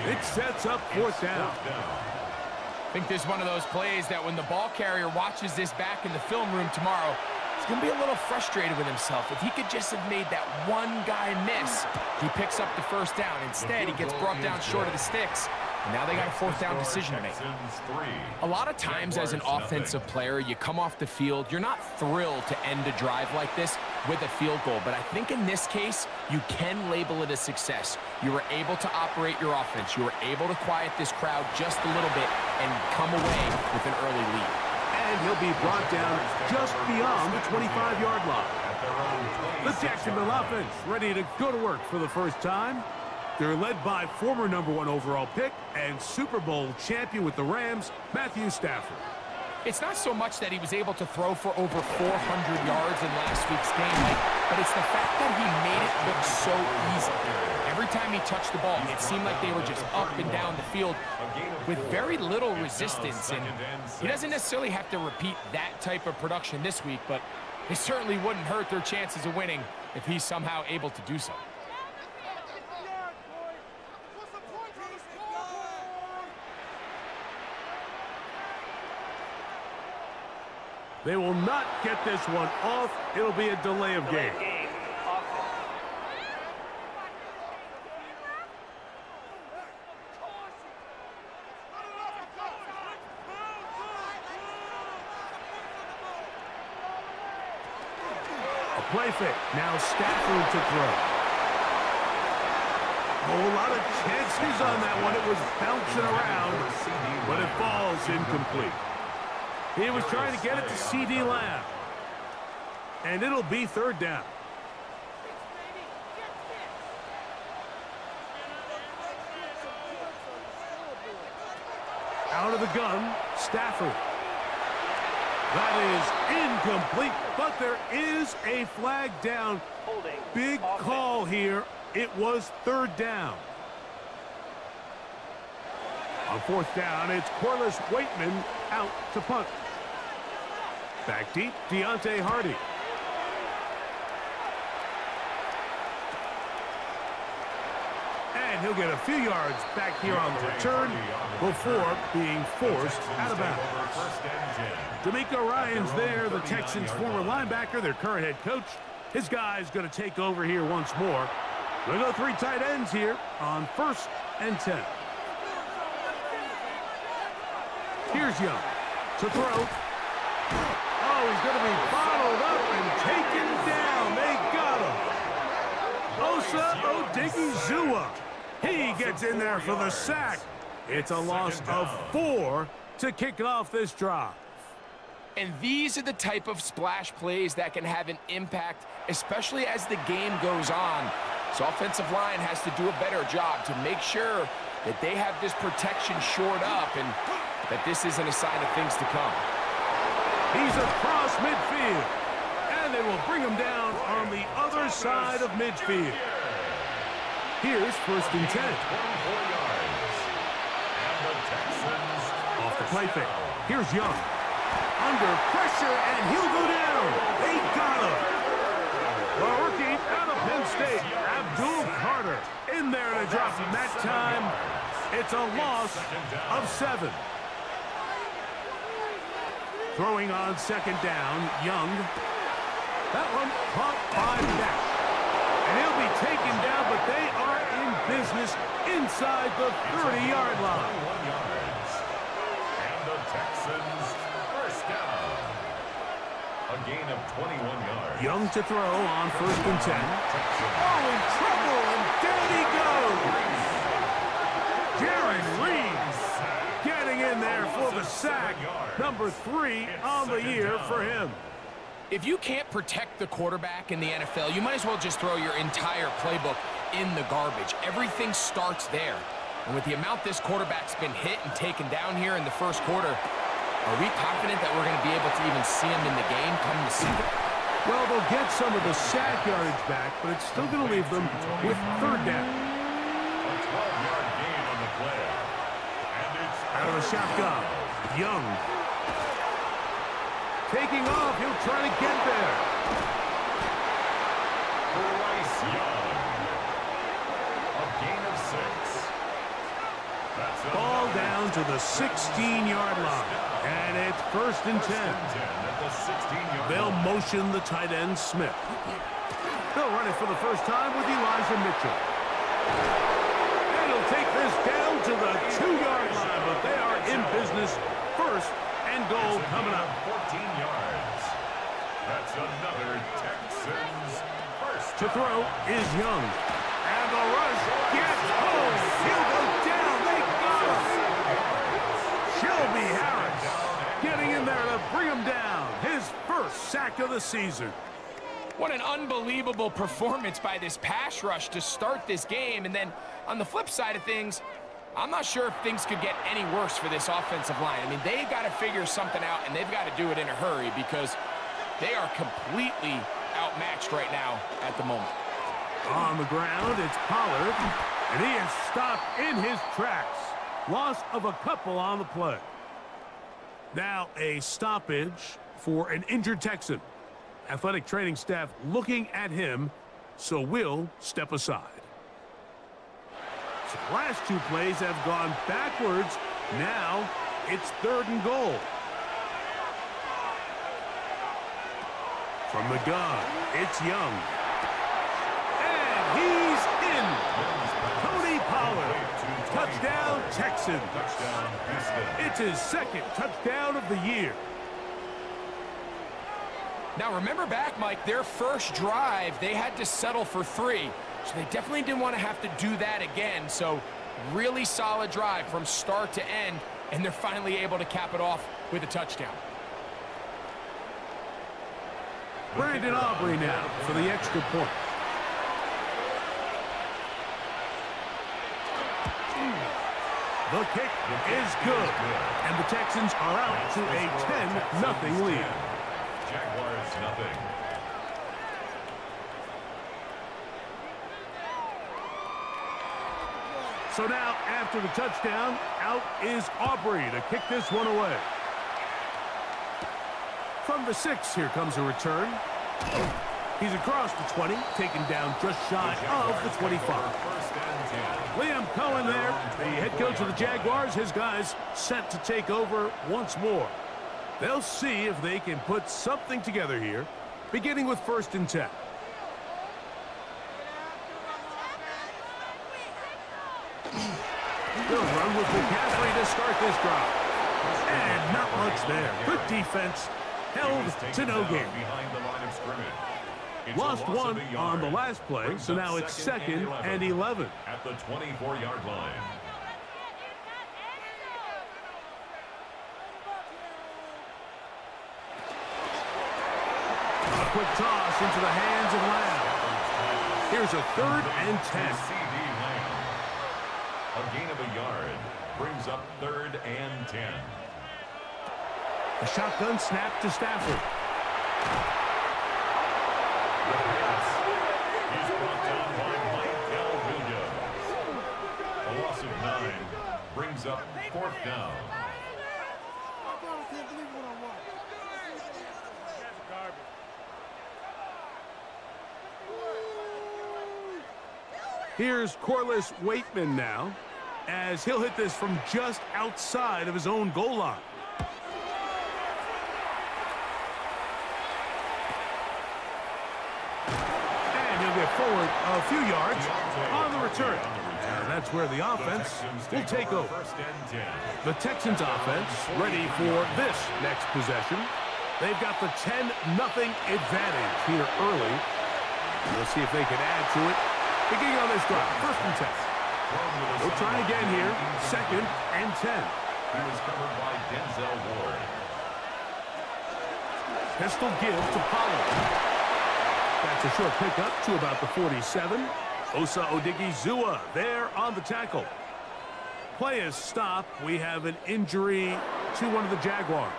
It sets up 4th down. I think there's one of those plays that when the ball carrier watches this back in the film room tomorrow, he's going to be a little frustrated with himself. If he could just have made that one guy miss, he picks up the 1st down. Instead, he gets brought down short of the sticks. And now they got a 4th down decision to make. A lot of times as an offensive player, you come off the field, you're not thrilled to end a drive like this with a field goal. But I think in this case, you can label it a success. You were able to operate your offense. You were able to quiet this crowd just a little bit and come away with an early lead. And he'll be brought down just beyond the 25-yard line. The Jacksonville offense ready to go to work for the first time. They're led by former #1 overall pick and Super Bowl champion with the Rams, Matthew Stafford. It's not so much that he was able to throw for over 400 yards in last week's game, but it's the fact that he made it look so easy. Every time he touched the ball, it seemed like they were just up and down the field with very little resistance. And he doesn't necessarily have to repeat that type of production this week, but it certainly wouldn't hurt their chances of winning if he's somehow able to do so. They will not get this one off. It'll be a delay of game. A play fake. Now Stafford to throw. A whole lot of chances on that one. It was bouncing around, but it falls incomplete. He was trying to get it to C.D. Lamb. And it'll be 3rd down. Out of the gun, Stafford. That is incomplete, but there is a flag down. Big call here. It was 3rd down. On 4th down, it's Corliss Waitman out to punt. Back deep, Deontay Hardy. And he'll get a few yards back here on the return before being forced out of bounds. D'Amico Ryans there, the Texans' former linebacker, their current head coach. His guy's going to take over here once more. We'll go 3 tight ends here on 1st and 10. Here's Young to throw. Oh, he's going to be bottled up and taken down. They got him. Osa Odigizua. He gets in there for the sack. It's a loss of 4 to kick off this drive. And these are the type of splash plays that can have an impact, especially as the game goes on. So offensive line has to do a better job to make sure that they have this protection shored up and that this isn't a sign of things to come. He's across midfield, and they will bring him down on the other side of midfield. Here's 1st and 10. Off the play fake. Here's Young. under pressure, and he'll go down. They got him. The rookie out of Penn State, Abdul Carter, in there to drop him that time. It's a loss of 7. Throwing on second down, Young. That one caught by Beck. And he'll be taken down, but they are in business inside the 30-yard line. And the Texans first down. A gain of 21 yards. Young to throw on 1st and 10. Oh, in trouble, and down he goes. Jaron Reeves getting in there for the sack. Number 3 on the year for him. If you can't protect the quarterback in the NFL, you might as well just throw your entire playbook in the garbage. Everything starts there. And with the amount this quarterback's been hit and taken down here in the first quarter, are we confident that we're going to be able to even see him in the game come the second? Well, they'll get some of the sack yardage back, but it's still going to leave them with 3rd down. A 12-yard gain on the play. And it's Out of the shotgun, Young. Taking off, he'll try to get there. Bryce Young. A gain of 6. That's Ball down to the 16-yard line. And it's 1st and 10. at the 16-yard They'll line. motion the tight end, Smith. They'll run it for the first time with Elijah Mitchell. And he'll take this down to the 2-yard line, but they are in business. 1st and goal coming up. 14 yards. That's another Texans first. To throw is Young. And the rush gets home. He'll go down. They got him. Shelby Harris getting in there to bring him down. His 1st sack of the season. What an unbelievable performance by this pass rush to start this game. And then on the flip side of things, I'm not sure if things could get any worse for this offensive line. I mean, they've got to figure something out, and they've got to do it in a hurry because they are completely outmatched right now at the moment. On the ground, it's Pollard, and he is stopped in his tracks. Loss of a couple on the play. Now a stoppage for an injured Texan. Athletic training staff looking at him, so will step aside. So the last 2 plays have gone backwards. Now it's 3rd and goal. From the gun, it's Young. And he's in. Tony Pollard. Touchdown, Texans. Touchdown, Houston. It's his 2nd touchdown of the year. Now, remember back, Mike, their first drive, they had to settle for 3. So they definitely didn't want to have to do that again. So really solid drive from start to end, and they're finally able to cap it off with a touchdown. Brandon Aubrey now for the extra point. The kick is good, and the Texans are out to a 10-0 lead. Jaguars nothing. So now, after the touchdown, out is Aubrey to kick this one away. From the 6, here comes a return. He's across the 20, taken down just shy of the 25. Liam Cohen there, the head coach of the Jaguars. His guys set to take over once more. They'll see if they can put something together here, beginning with 1st and 10. They'll run with McCaffrey to start this drive. And not much there. Good defense. Held to no gain. Behind the line of scrimmage. It's Lost a loss one of a yard. on the last play, Brings so up now it's 2nd and 11. At the 24-yard line. A quick toss into the hands of Lamb. Here's a 3rd and 10. CD Lamb. A gain of a yard. Brings up 3rd and 10. A shotgun snap to Stafford. The pass is brought down by Michael Williams. A loss of 9 brings up 4th down. Here's Corliss Waitman now, as he'll hit this from just outside of his own goal line. And he'll get forward a few yards on the return. And that's where the offense will take over. The Texans offense ready for this next possession. They've got the 10-0 advantage here early. We'll see if they can add to it. Beginning on this drive, 1st and 10. We'll try again here, 2nd and 10. He was covered by Denzel Ward. Pistol give to Pollard. That's a short pickup to about the 47. Osa Odigizua there on the tackle. Play is stopped. We have an injury to one of the Jaguars.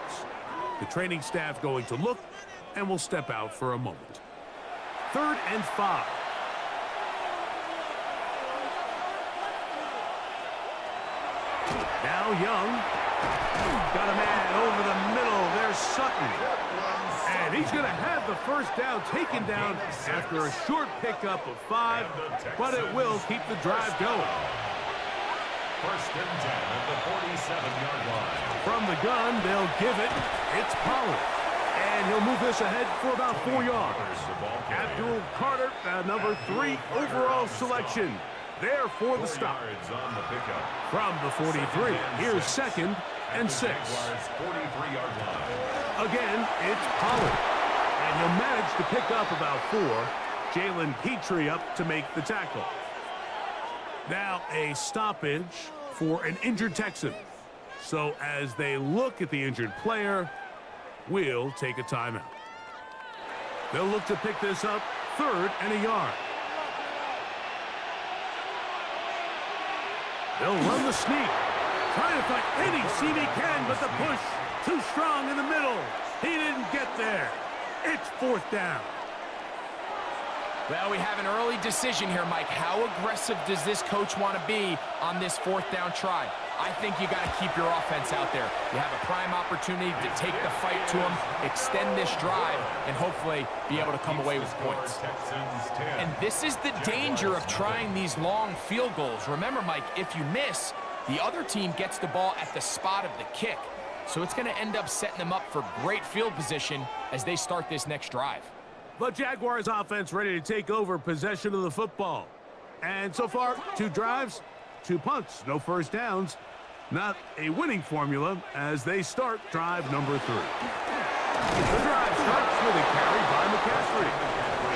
The training staff going to look, and will step out for a moment. 3rd and 5. Now Young. Got a man over the middle. There's Sutton. And he's going to have the first down taken down after a short pickup of 5, but it will keep the drive going. 1st and 10 at the 47-yard line. From the gun, they'll give it. It's Pollard. And he'll move this ahead for about 4 yards. Abdul Carter, number 3 overall selection. There for the stop. From the 43, here's 2nd and 6. Again, it's Pollard. And he'll manage to pick up about 4. Jalen Petrie up to make the tackle. Now a stoppage for an injured Texan. So as they look at the injured player, we'll take a timeout. They'll look to pick this up 3rd and a yard. They'll run the sneak. Trying to find any seam he can, but the push too strong in the middle. He didn't get there. It's 4th down. Well, we have an early decision here, Mike. How aggressive does this coach want to be on this 4th down try? I think you got to keep your offense out there. You have a prime opportunity to take the fight to them, extend this drive, and hopefully be able to come away with points. And this is the danger of trying these long field goals. Remember, Mike, if you miss, the other team gets the ball at the spot of the kick. So it's going to end up setting them up for great field position as they start this next drive. The Jaguars offense ready to take over possession of the football. And so far, 2 drives, 2 punts, no first downs. Not a winning formula as they start drive number 3. The drive starts with a carry by McCaffrey.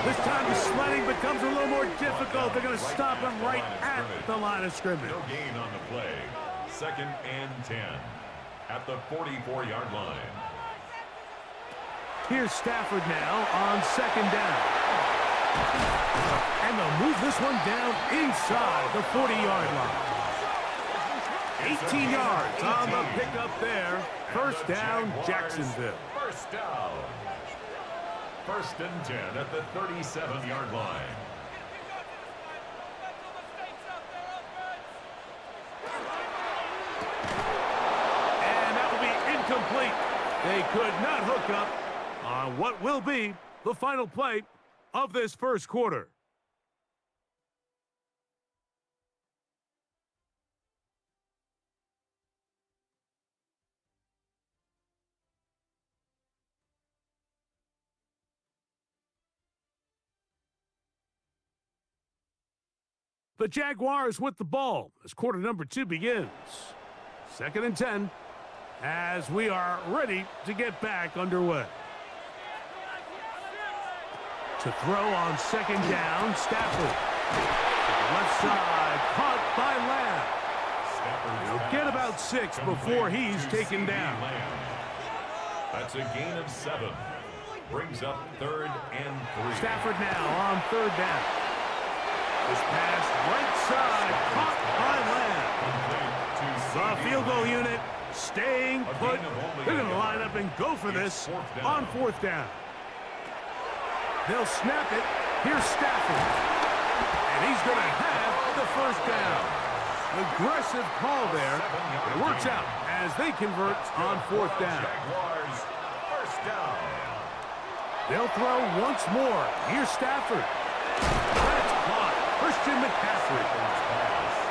This time the sledding becomes a little more difficult. They're going to stop him right at the line of scrimmage. No gain on the play. 2nd and 10 at the 44-yard line. Here's Stafford now on 2nd down. And they'll move this one down inside the 40-yard line. 18 yards on the pickup there. 1st down, Jacksonville. 1st down. 1st and 10 at the 37-yard line. And that will be incomplete. They could not hook up on what will be the final play of this 1st quarter. The Jaguars with the ball as quarter number 2 begins. 2nd and 10 as we are ready to get back underway. To throw on 2nd down, Stafford. Left side, caught by Lamb. He'll get about 6 before he's taken down. That's a gain of 7. Brings up 3rd and 3. Stafford now on 3rd down. This pass right side, caught by Lamb. The field goal unit staying put. They're going to line up and go for this on 4th down. They'll snap it. Here's Stafford. And he's going to have the 1st down. Aggressive call there. It works out as they convert on 4th down. Jaguars, 1st down. They'll throw once more. Here's Stafford. That's caught. Christian McCaffrey.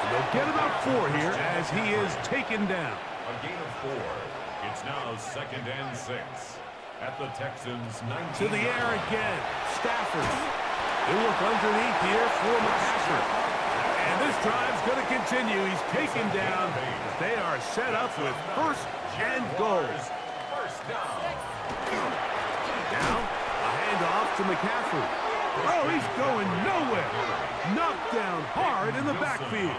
And they'll get about 4 here as he is taken down. A gain of 4. It's now 2nd and 6 at the Texans' 19. To the air again. Stafford. They look underneath here for McCaffrey. And this drive's going to continue. He's taken down. They are set up with 1st and goal. First down. Now, a handoff to McCaffrey. Oh, he's going nowhere. Knocked down hard in the backfield.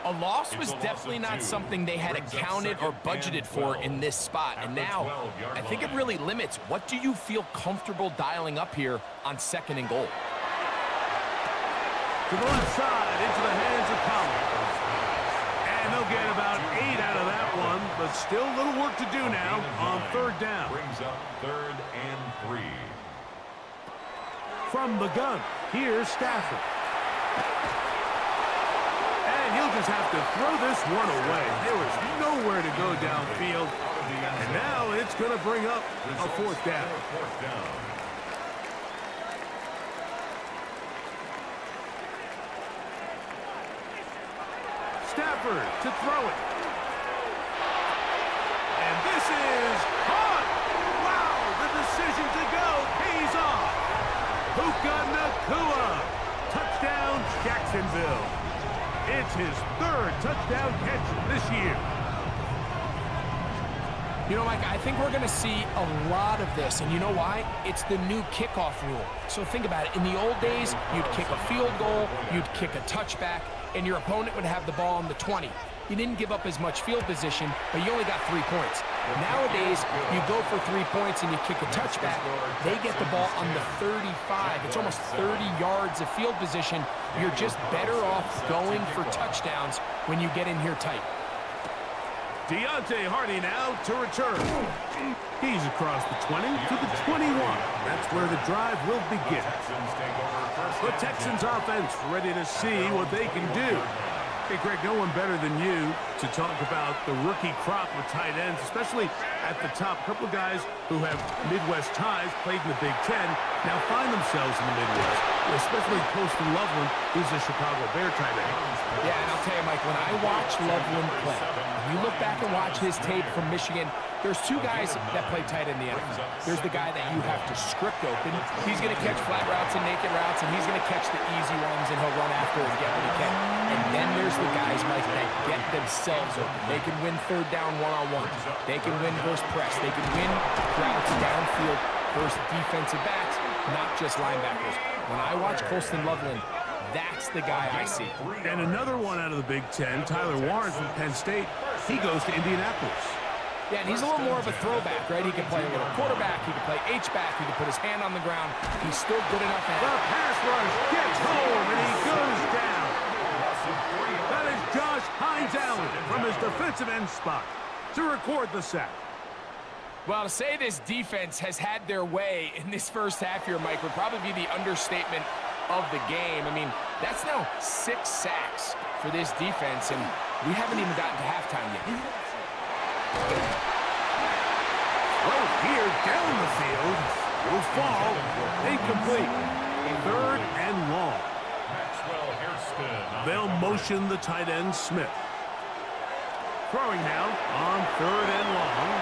A loss was definitely not something they had accounted or budgeted for in this spot. And now, I think it really limits what do you feel comfortable dialing up here on 2nd and goal. To the left side, into the hands of Collins. And they'll get about 8 out of that one, but still a little work to do now on 3rd down. Brings up 3rd and 3. From the gun, here's Stafford. And he'll just have to throw this one away. There was nowhere to go downfield. And now it's going to bring up a 4th down. Stafford to throw it. And this is caught. Wow, the decision to go pays off. Puka Nacua. Touchdown, Jacksonville. It's his 3rd touchdown catch this year. You know, Mike, I think we're going to see a lot of this, and you know why? It's the new kickoff rule. So think about it. In the old days, you'd kick a field goal, you'd kick a touchback, and your opponent would have the ball on the 20. You didn't give up as much field position, but you only got 3 points. Nowadays, you go for 3 points and you kick a touchback. They get the ball on the 35. It's almost 30 yards of field position. You're just better off going for touchdowns when you get in here tight. Deontay Hardy now to return. He's across the 20 to the 21. That's where the drive will begin. The Texans offense ready to see what they can do. Hey, Greg, no one better than you to talk about the rookie crop with tight ends, especially at the top. A couple of guys who have Midwest ties, played in the Big Ten, now find themselves in the Midwest, especially Colston Loveland, who's a Chicago Bear tight end. Yeah, and I'll tell you, Mike, when I watch Loveland play, you look back and watch his tape from Michigan, there's 2 guys that play tight in the NFL. There's the guy that you have to script open. He's going to catch flat routes and naked routes, and he's going to catch the easy ones, and he'll run after and get what he can. And then there's the guys, Mike, that get themselves open. They can win 3rd down one-on-one. They can win versus press. They can win routes downfield versus defensive backs, not just linebackers. When I watch Colston Loveland, that's the guy I see. And another one out of the Big Ten, Tyler Warren from Penn State. He goes to Indianapolis. Yeah, and he's a little more of a throwback, right? He can play a little quarterback, he can play H-back, he can put his hand on the ground. He's still good enough at it. The pass rush gets home, and he goes down. That is Josh Hines-Allen from his defensive end spot to record the sack. Well, to say this defense has had their way in this first half here, Mike, would probably be the understatement of the game. I mean, that's now 6 sacks for this defense, and we haven't even gotten to halftime yet. Well, here down the field will fall incomplete. 3rd and long. They'll motion the tight end Smith. Throwing now on 3rd and long.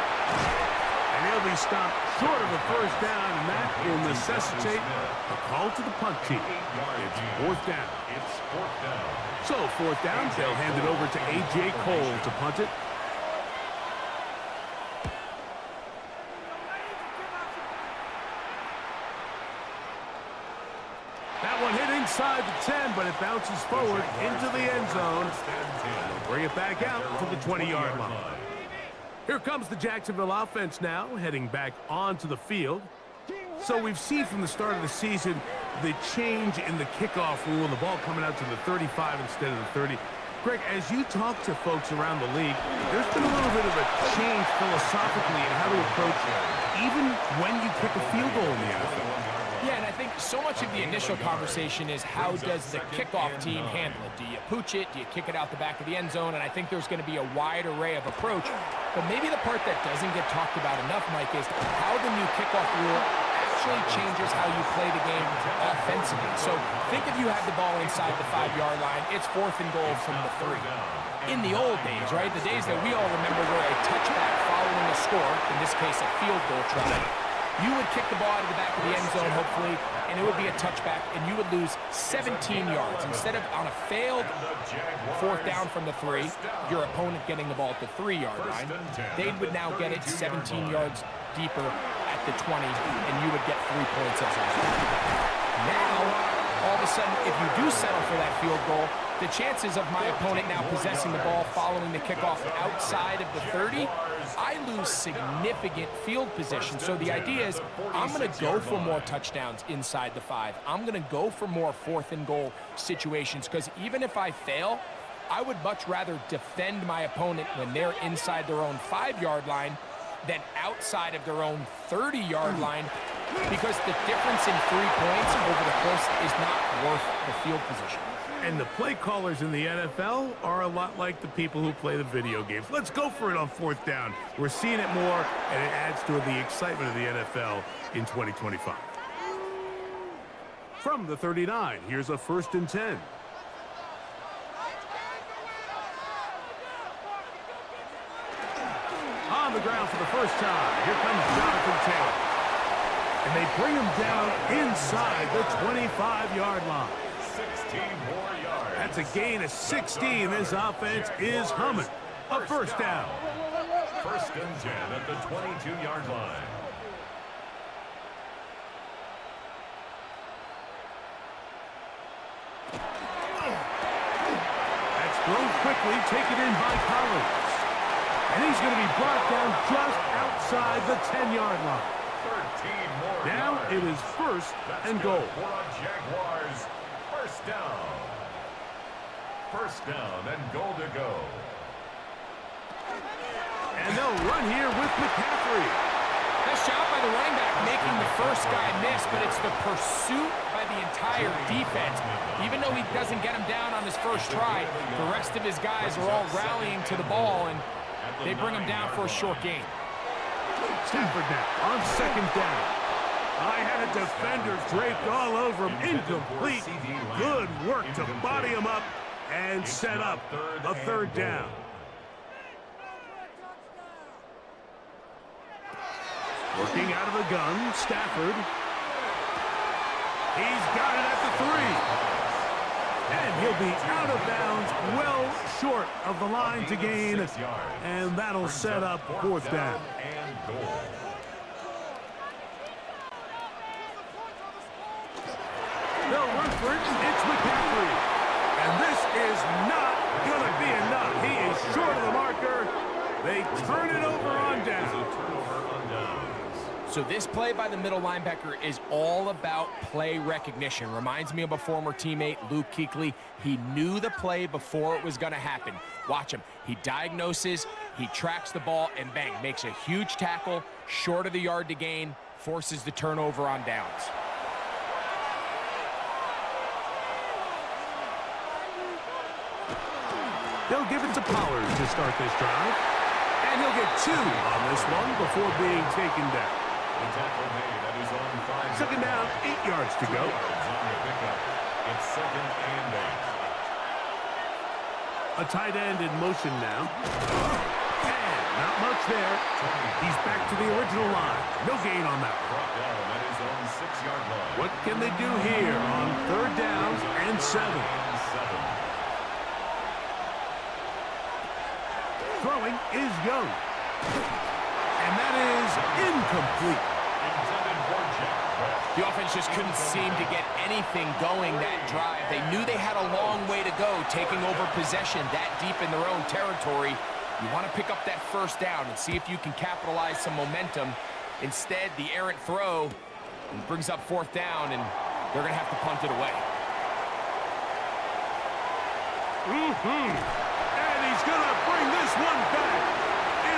And he'll be stopped short of a 1st down, and that will necessitate a call to the punt team. It's 4th down. So 4th down, they'll hand it over to A.J. Cole to punt it. That one hit inside the 10, but it bounces forward into the end zone. They'll bring it back out to the 20-yard line. Here comes the Jacksonville offense now, heading back onto the field. So we've seen from the start of the season the change in the kickoff rule, the ball coming out to the 35 instead of the 30. Greg, as you talk to folks around the league, there's been a little bit of a change philosophically in how to approach even when you kick a field goal in the NFL. Yeah, and I think so much of the initial conversation is how does the kickoff team handle it? Do you pooch it? Do you kick it out the back of the end zone? And I think there's going to be a wide array of approach. But maybe the part that doesn't get talked about enough, Mike, is how the new kickoff rule actually changes how you play the game offensively. defensively. So think if you had the ball inside the 5-yard line, it's 4th and goal from the 3. In the old days, right, the days that we all remember were a touchback following a score, in this case a field goal try, you would kick the ball out of the back of the end zone, hopefully, and it would be a touchback, and you would lose 17 yards. Instead of on a failed 4th down from the 3, your opponent getting the ball at the 3-yard line, they would now get it 17 yards deeper at the 20, and you would get 3 points as a result. Now, all of a sudden, if you do settle for that field goal, the chances of my opponent now possessing the ball following the kickoff outside of the 30, I lose significant field position. So the idea is I'm going to go for more touchdowns inside the 5. I'm going to go for more 4th and goal situations, because even if I fail, I would much rather defend my opponent when they're inside their own 5-yard line than outside of their own 30-yard line, because the difference in 3 points over the course is not worth the field position. And the play callers in the NFL are a lot like the people who play the video games. Let's go for it on 4th down. We're seeing it more, and it adds to the excitement of the NFL in 2025. From the 39, here's a 1st and 10. On the ground for the first time, here comes Jonathan Taylor. And they bring him down inside the 25-yard line. 16 more yards. That's a gain of 16. This offense is humming. A 1st down. 1st and 10 at the 22-yard line. That's thrown quickly, taken in by Collins. And he's going to be brought down just outside the 10-yard line. 13 more Now yards. it is 1st and goal. For a Jaguars. 1st down. 1st down and goal to go. And they'll run here with McCaffrey. Nice job by the running back making the first guy miss, but it's the pursuit by the entire defense. Even though he doesn't get him down on his first try, the rest of his guys are all rallying to the ball, and they bring him down for a short gain. Stafford now on 2nd down. I had a defender draped all over him. Incomplete. Good work to body him up and set up a 3rd down. Working out of the gun, Stafford. He's got it at the 3. And he'll be out of bounds, well short of the line to gain. And that'll set up 4th down. And goal. They'll run for it. It's McCaffrey. And this is not going to be enough. He is short of the marker. They turn it over on down. So this play by the middle linebacker is all about play recognition. Reminds me of a former teammate, Luke Kuechly. He knew the play before it was going to happen. Watch him. He diagnoses, he tracks the ball, and bang, makes a huge tackle, short of the yard to gain, forces the turnover on downs. They'll give it to Pollard to start this drive. And he'll get 2 on this one before being taken down. The tackle made. That is on 5 Second down, 8 yards to go. yards on the pickup. It's 2nd and 8. A tight end in motion now. And not much there. He's back to the original line. No gain on that. Brought down at his own 6-yard line. What can they do here on 3rd down and 7? Throwing is Young. And that is incomplete. The offense just couldn't seem to get anything going that drive. They knew they had a long way to go, taking over possession that deep in their own territory. You want to pick up that 1st down and see if you can capitalize some momentum. Instead, the errant throw brings up 4th down, and they're going to have to punt it away. And he's going to bring this one back.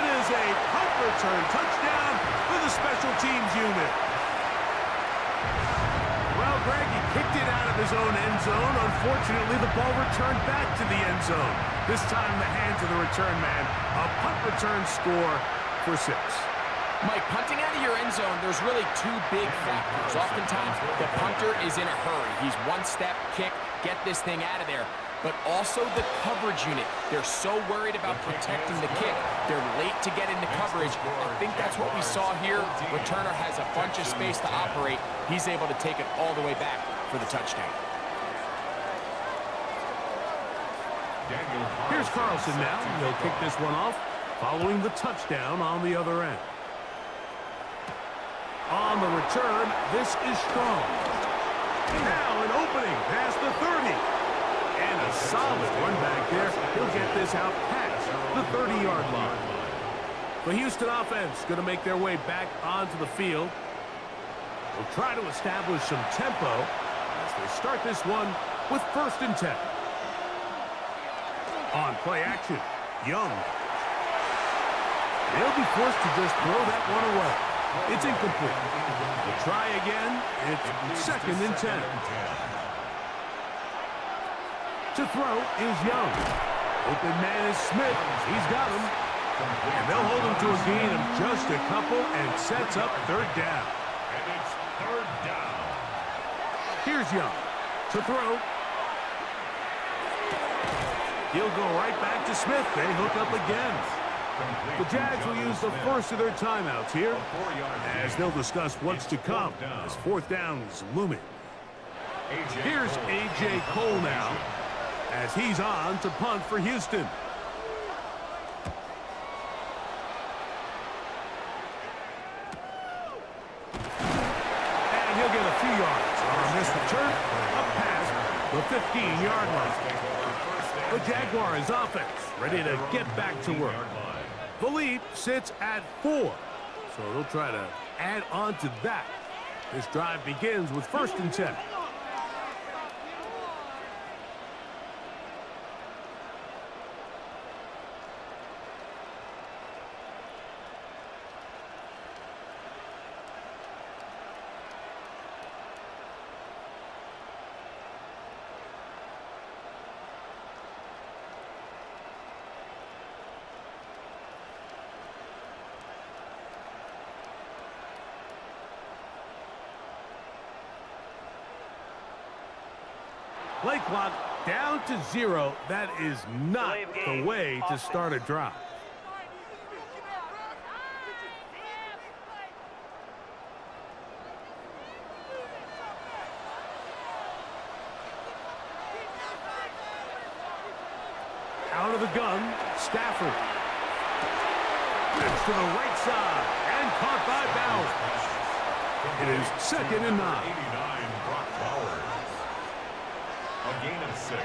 It is a punt return touchdown for the special teams unit. Well, Greg, he kicked it out of his own end zone. Unfortunately, the ball returned back to the end zone. This time, the hands of the return man. A punt return score for 6. Mike, punting out of your end zone, there's really two big factors. Oftentimes, the punter is in a hurry. He's one step, kick, get this thing out of there. But also the coverage unit. They're so worried about protecting the kick. They're late to get into coverage. I think that's what we saw here. Returner has a bunch of space to operate. He's able to take it all the way back for the touchdown. Here's Carlson now. He'll kick this one off, following the touchdown on the other end. On the return, this is strong. Now an opening past the 30. And a solid run back there. He'll get this out past the 30-yard line. The Houston offense going to make their way back onto the field. They'll try to establish some tempo as they start this one with 1st and 10. On play action, Young. They'll be forced to just throw that one away. It's incomplete. We'll try again. It's 2nd and 10. To throw is Young. Open man is Smith. He's got him. And they'll hold him to a gain of just a couple and sets up 3rd down. And it's 3rd down. Here's Young to throw. He'll go right back to Smith. They hook up again. The Jags will use the first of their timeouts here as they'll discuss what's to come as 4th down is looming. Here's A.J. Cole now as he's on to punt for Houston. And he'll get a few yards on this return up past the 15-yard line. The Jaguars offense ready to get back to work. The lead sits at 4, so they'll try to add on to that. This drive begins with 1st and 10. Play clock down to 0. That is not the way to start a drive. Out of the gun, Stafford. It's to the right side and caught by Bowers. It is 2nd and 9. 89, Brock Bowers. A gain of 6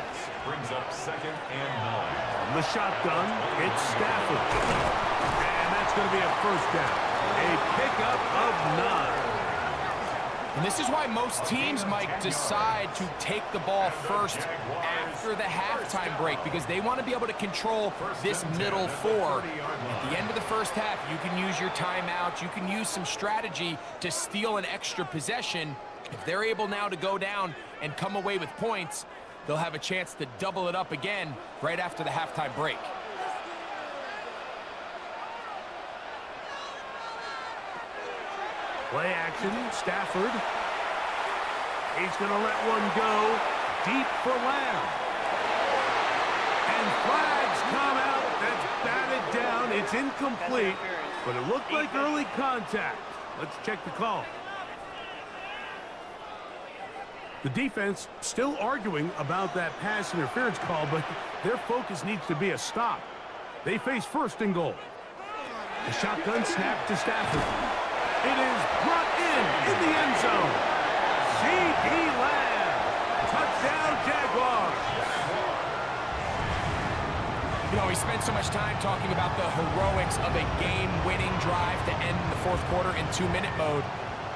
brings up 2nd and 9. From the shotgun, it's Stafford. And that's going to be a 1st down. A pickup of 9. And this is why most teams might decide to take the ball first after the halftime break, because they want to be able to control this middle 4. At the end of the first half, you can use your timeout. You can use some strategy to steal an extra possession. If they're able now to go down and come away with points, they'll have a chance to double it up again right after the halftime break. Play action, Stafford. He's going to let one go deep for Lamb. And flags come out. That's batted down. It's incomplete, but it looked like early contact. Let's check the call. The defense still arguing about that pass interference call, but their focus needs to be a stop. They face 1st and goal. The shotgun snap to Stafford. It is brought in the end zone. C.D. Lamb. Touchdown, Jaguars. You know, we spent so much time talking about the heroics of a game-winning drive to end the 4th quarter in 2-minute mode.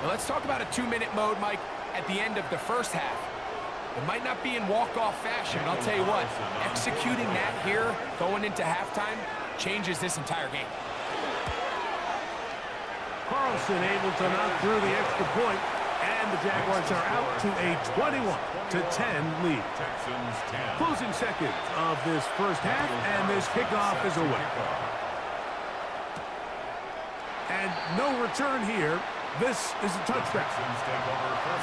Now let's talk about a 2-minute mode, Mike, at the end of the first half. It might not be in walk-off fashion, but I'll tell you what, executing that here, going into halftime, changes this entire game. Carlson able to knock through the extra point, and the Jaguars are out to a 21-10 lead. Texans 10. Closing seconds of this first half, and this kickoff is away. And no return here. This is a touchdown.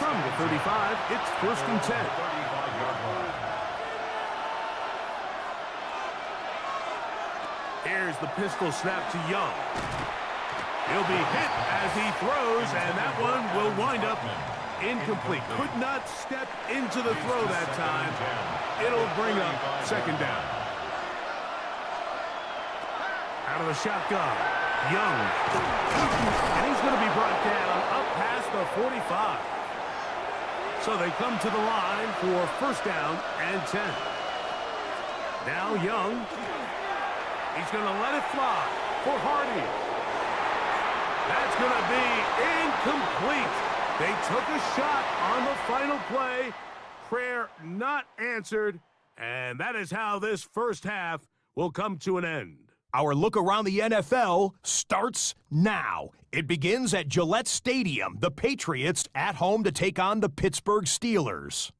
From the 35, it's 1st and 10. Here's the pistol snap to Young. He'll be hit as he throws, and that one will wind up incomplete. Could not step into the throw that time. It'll bring up 2nd down. Out of the shotgun, Young. And he's going to be brought down up past the 45. So they come to the line for 1st down and 10. Now Young. He's going to let it fly for Hardy. That's going to be incomplete. They took a shot on the final play. Prayer not answered. And that is how this first half will come to an end. Our look around the NFL starts now. It begins at Gillette Stadium. The Patriots at home to take on the Pittsburgh Steelers.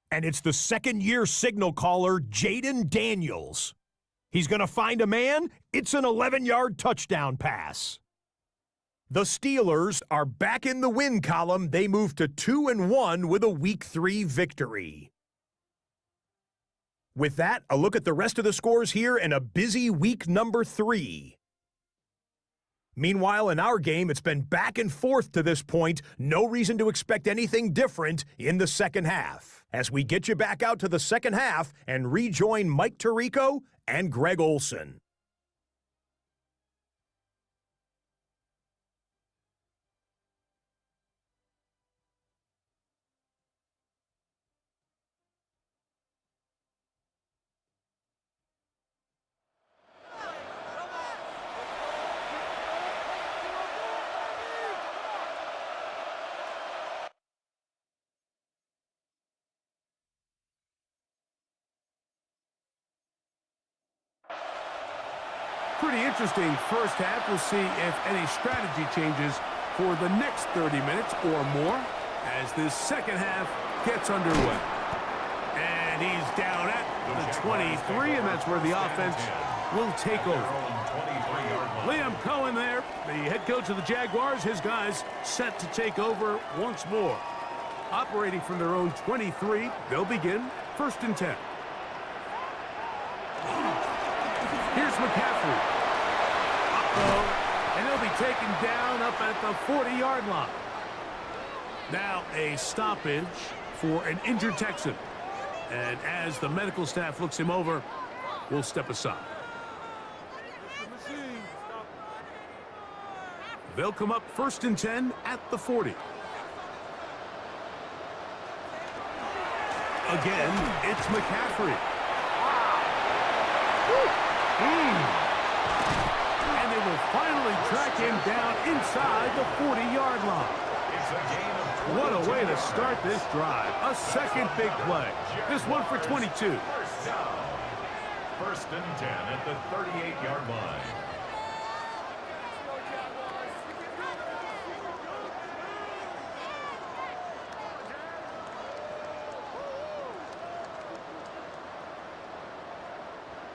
And it's the second-year signal caller, Jaden Daniels. He's going to find a man. It's an 11-yard touchdown pass. The Steelers are back in the win column. They move to 2-1 with a Week 3 victory. With that, a look at the rest of the scores here in a busy week number 3. Meanwhile, in our game, it's been back and forth to this point. No reason to expect anything different in the second half. As we get you back out to the second half and rejoin Mike Tirico and Greg Olson. Pretty interesting first half. We'll see if any strategy changes for the next 30 minutes or more as this second half gets underway. And he's down at the 23, and that's where the offense will take over. Liam Cohen there, the head coach of the Jaguars. His guys set to take over once more. Operating from their own 23, they'll begin 1st and 10. Here's McCaffrey. And he'll be taken down up at the 40-yard line. Now a stoppage for an injured Texan. And as the medical staff looks him over, we'll step aside. They'll come up 1st and 10 at the 40. Again, it's McCaffrey. And they will finally track him down inside the 40-yard line. What a way to start this drive. A second big play. This one for 22. 1st and 10 at the 38-yard line.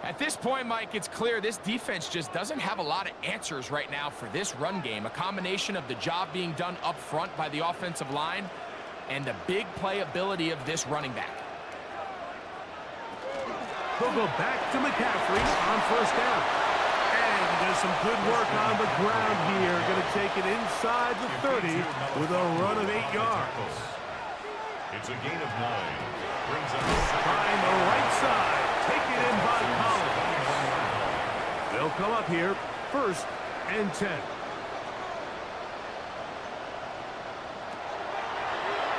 At this point, Mike, it's clear this defense just doesn't have a lot of answers right now for this run game. A combination of the job being done up front by the offensive line and the big playability of this running back. They'll go back to McCaffrey on 1st down. And he does some good work on the ground here. Going to take it inside the 30 with a run of 8 yards. It's a gain of 9. Brings up Find the right side. Take it in by Collins. They'll come up here 1st and 10.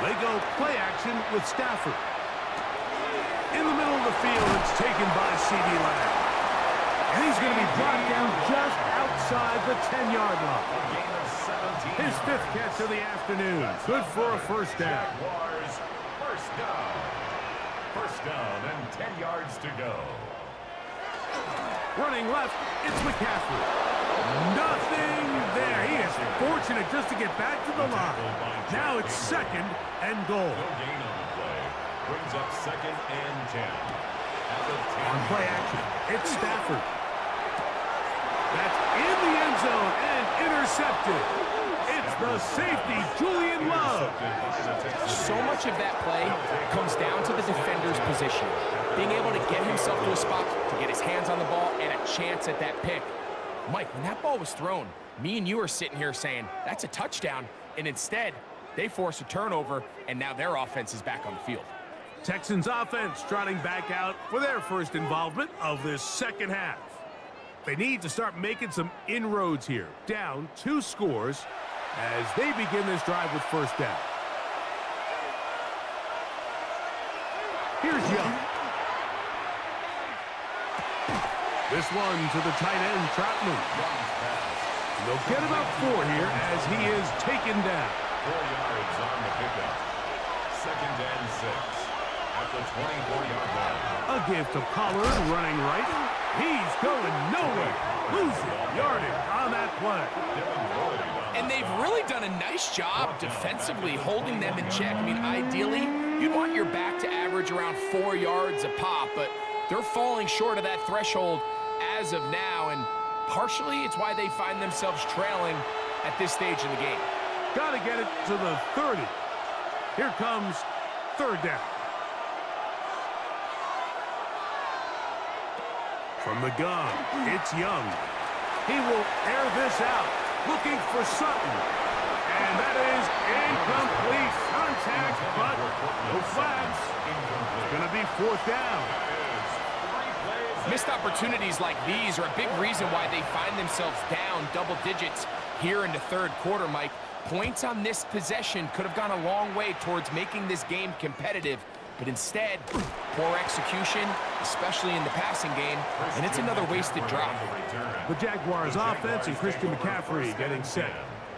They go play action with Stafford. In the middle of the field, it's taken by C.D. Lamb. And he's going to be brought down just outside the 10-yard line. His 5th catch of the afternoon. Good for a 1st down. Jaguars, 1st down. 1st down and 10 yards to go. Running left, it's McCaffrey. Nothing there. He is fortunate just to get back to the line. Now it's 2nd and goal. No gain on the play. Brings up 2nd and 10. On play action, it's Stafford. That's in the end zone and intercepted. It's the safety, Julian Love. So much of that play comes down to the defender's position. Being able to get himself to a spot, to get his hands on the ball, and a chance at that pick. Mike, when that ball was thrown, me and you are sitting here saying, that's a touchdown. And instead, they force a turnover, and now their offense is back on the field. Texans offense trotting back out for their first involvement of this second half. They need to start making some inroads here. Down 2 scores as they begin this drive with first down. Here's Young. This one to the tight end, Troutman. They'll get about 4 here as he is taken down. 4 yards on the pickup. 2nd and 6 at the 24-yard line. A give to Pollard running right. He's going nowhere. Losing yardage on that play. And they've really done a nice job defensively holding them in check. I mean, ideally, you'd want your back to average around 4 yards a pop, but they're falling short of that threshold as of now, and partially it's why they find themselves trailing at this stage in the game. Got to get it to the 30. Here comes third down. From the gun, it's Young. He will air this out, looking for Sutton. And that is incomplete. Contact, but no flags. It's going to be 4th down. Missed opportunities like these are a big reason why they find themselves down double digits here in the third quarter, Mike. Points on this possession could have gone a long way towards making this game competitive, but instead, poor execution, especially in the passing game, and it's another wasted drive. The Jaguars offense and Christian McCaffrey getting set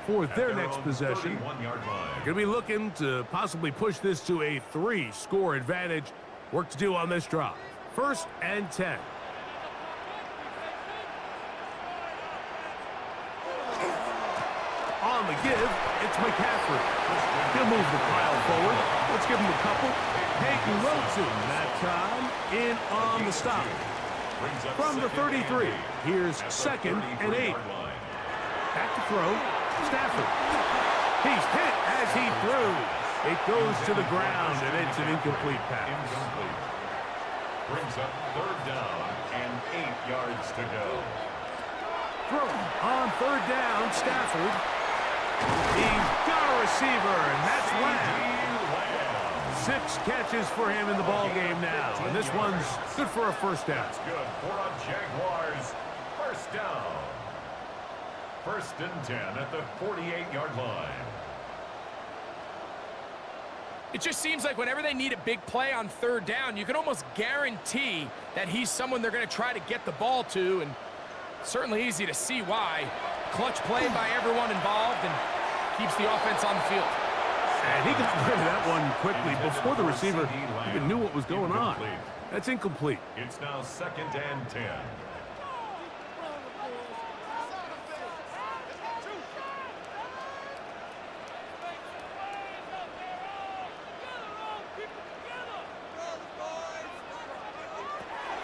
for their next possession. They're going to be looking to possibly push this to a 3-score advantage. Work to do on this drive. 1st and 10. On the give, it's McCaffrey. He'll move the pile forward. Let's give him a couple. Peyton Wilson that time in on the stop. From the 33, here's 2nd and 8. Back to throw, Stafford. He's hit as he threw. It goes to the ground, and it's an incomplete pass. Brings up 3rd down and 8 yards to go. Throw on 3rd down, Stafford. He's got a receiver, and that's Lamb. 6 catches for him in the ball game now, and this one's good for a 1st down. That's good for a Jaguars 1st down. 1st and 10 at the 48-yard line. It just seems like whenever they need a big play on 3rd down, you can almost guarantee that he's someone they're going to try to get the ball to, and certainly easy to see why. Clutch play by everyone involved and keeps the offense on the field. And he got rid of that one quickly before the receiver even knew what was going on. That's incomplete. It's now 2nd and 10.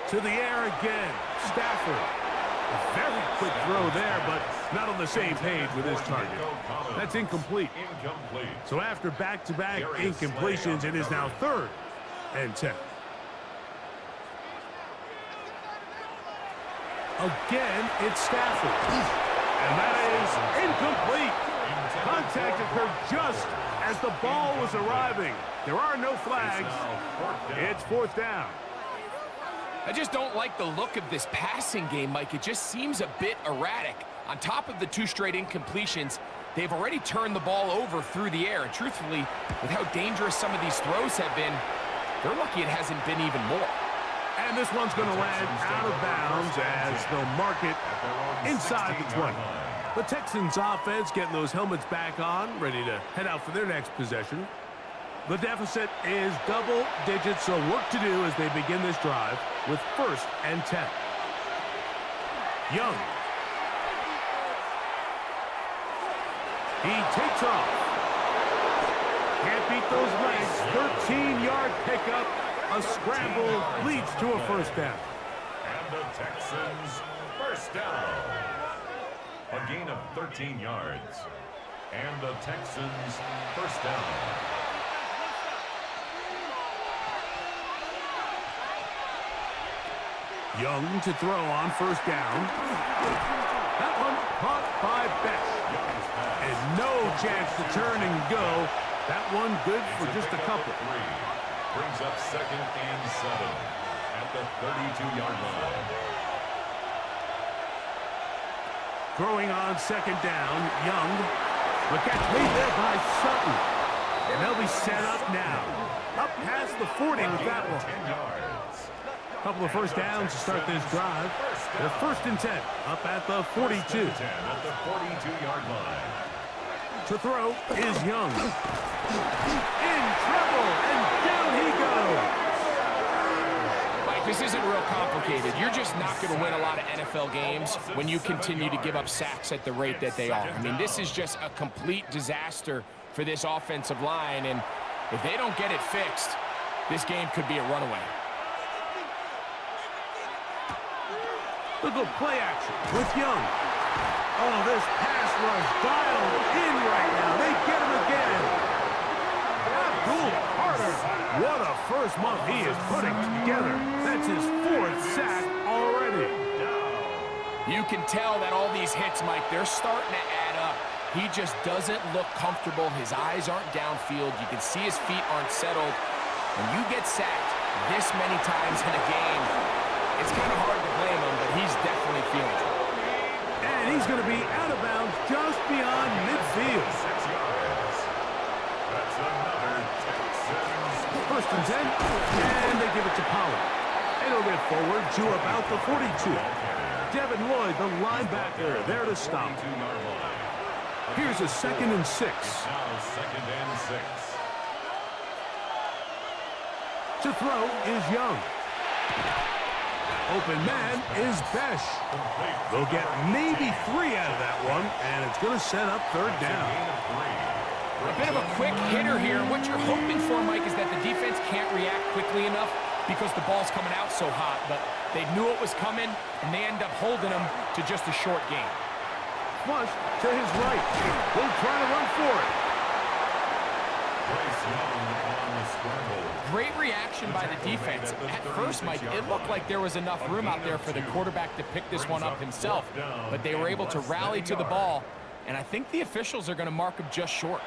To the air again, Stafford. A very quick throw there, but not on the same page with his target. That's incomplete. So after back-to-back incompletions, it is now 3rd and 10. Again, it's Stafford. And that is incomplete. Contact occurred just as the ball was arriving. There are no flags. It's 4th down. I just don't like the look of this passing game, Mike. It just seems a bit erratic. On top of the 2 straight incompletions, they've already turned the ball over through the air. And truthfully, with how dangerous some of these throws have been, they're lucky it hasn't been even more. And this one's going to land out of bounds as they'll mark it inside the 20. The Texans offense getting those helmets back on, ready to head out for their next possession. The deficit is double digits, so work to do as they begin this drive with 1st and 10. Young. He takes off. Can't beat those legs. 13-yard pickup. A scramble leads to a 1st down. And the Texans 1st down. A gain of 13 yards. And the Texans first down. Young to throw on first down. That one caught by Best. And no chance to turn and go. That one good for just a couple. Brings up 2nd and 7 at the 32-yard line. Throwing on 2nd down, Young. The catch made there by Sutton. And they'll be set up now. Up past the 40 with that one. 10 yards. Couple of first downs to start this drive. They're 1st and 10 up at the 42. 10 at the 42-yard line. To throw is Young. In trouble, and down he goes. Mike, this isn't real complicated. You're just not going to win a lot of NFL games when you continue to give up sacks at the rate that they are. I mean, this is just a complete disaster for this offensive line, and if they don't get it fixed, this game could be a runaway. Look at play action with Young. Oh, this pass rush dialed in right now. They get him again. Abdul Carter. What a first month he is putting together. That's his 4th sack already. You can tell that all these hits, Mike, they're starting to add up. He just doesn't look comfortable. His eyes aren't downfield. You can see his feet aren't settled. When you get sacked this many times in a game, it's kind of hard to blame him, but he's definitely feeling it. And he's going to be out of bounds just beyond midfield. 6 yards. That's another Texans. 1st and 10, and they give it to Pollard. And he'll get forward to about the 42. Devin Lloyd, the linebacker, there to stop. Here's a 2nd and 6. Now 2nd and 6. To throw is Young. Open man is Besh. They'll get maybe 3 out of that one, and it's going to set up 3rd down. A bit of a quick hitter here. What you're hoping for, Mike, is that the defense can't react quickly enough because the ball's coming out so hot. But they knew it was coming, and they end up holding them to just a short game. Flush to his right. They'll try to run for it. Bryce Young on the scramble. Great reaction by the defense. At first, Mike, it looked like there was enough room out there for the quarterback to pick this one up himself. But they were able to rally to the ball, and I think the officials are going to mark him just short.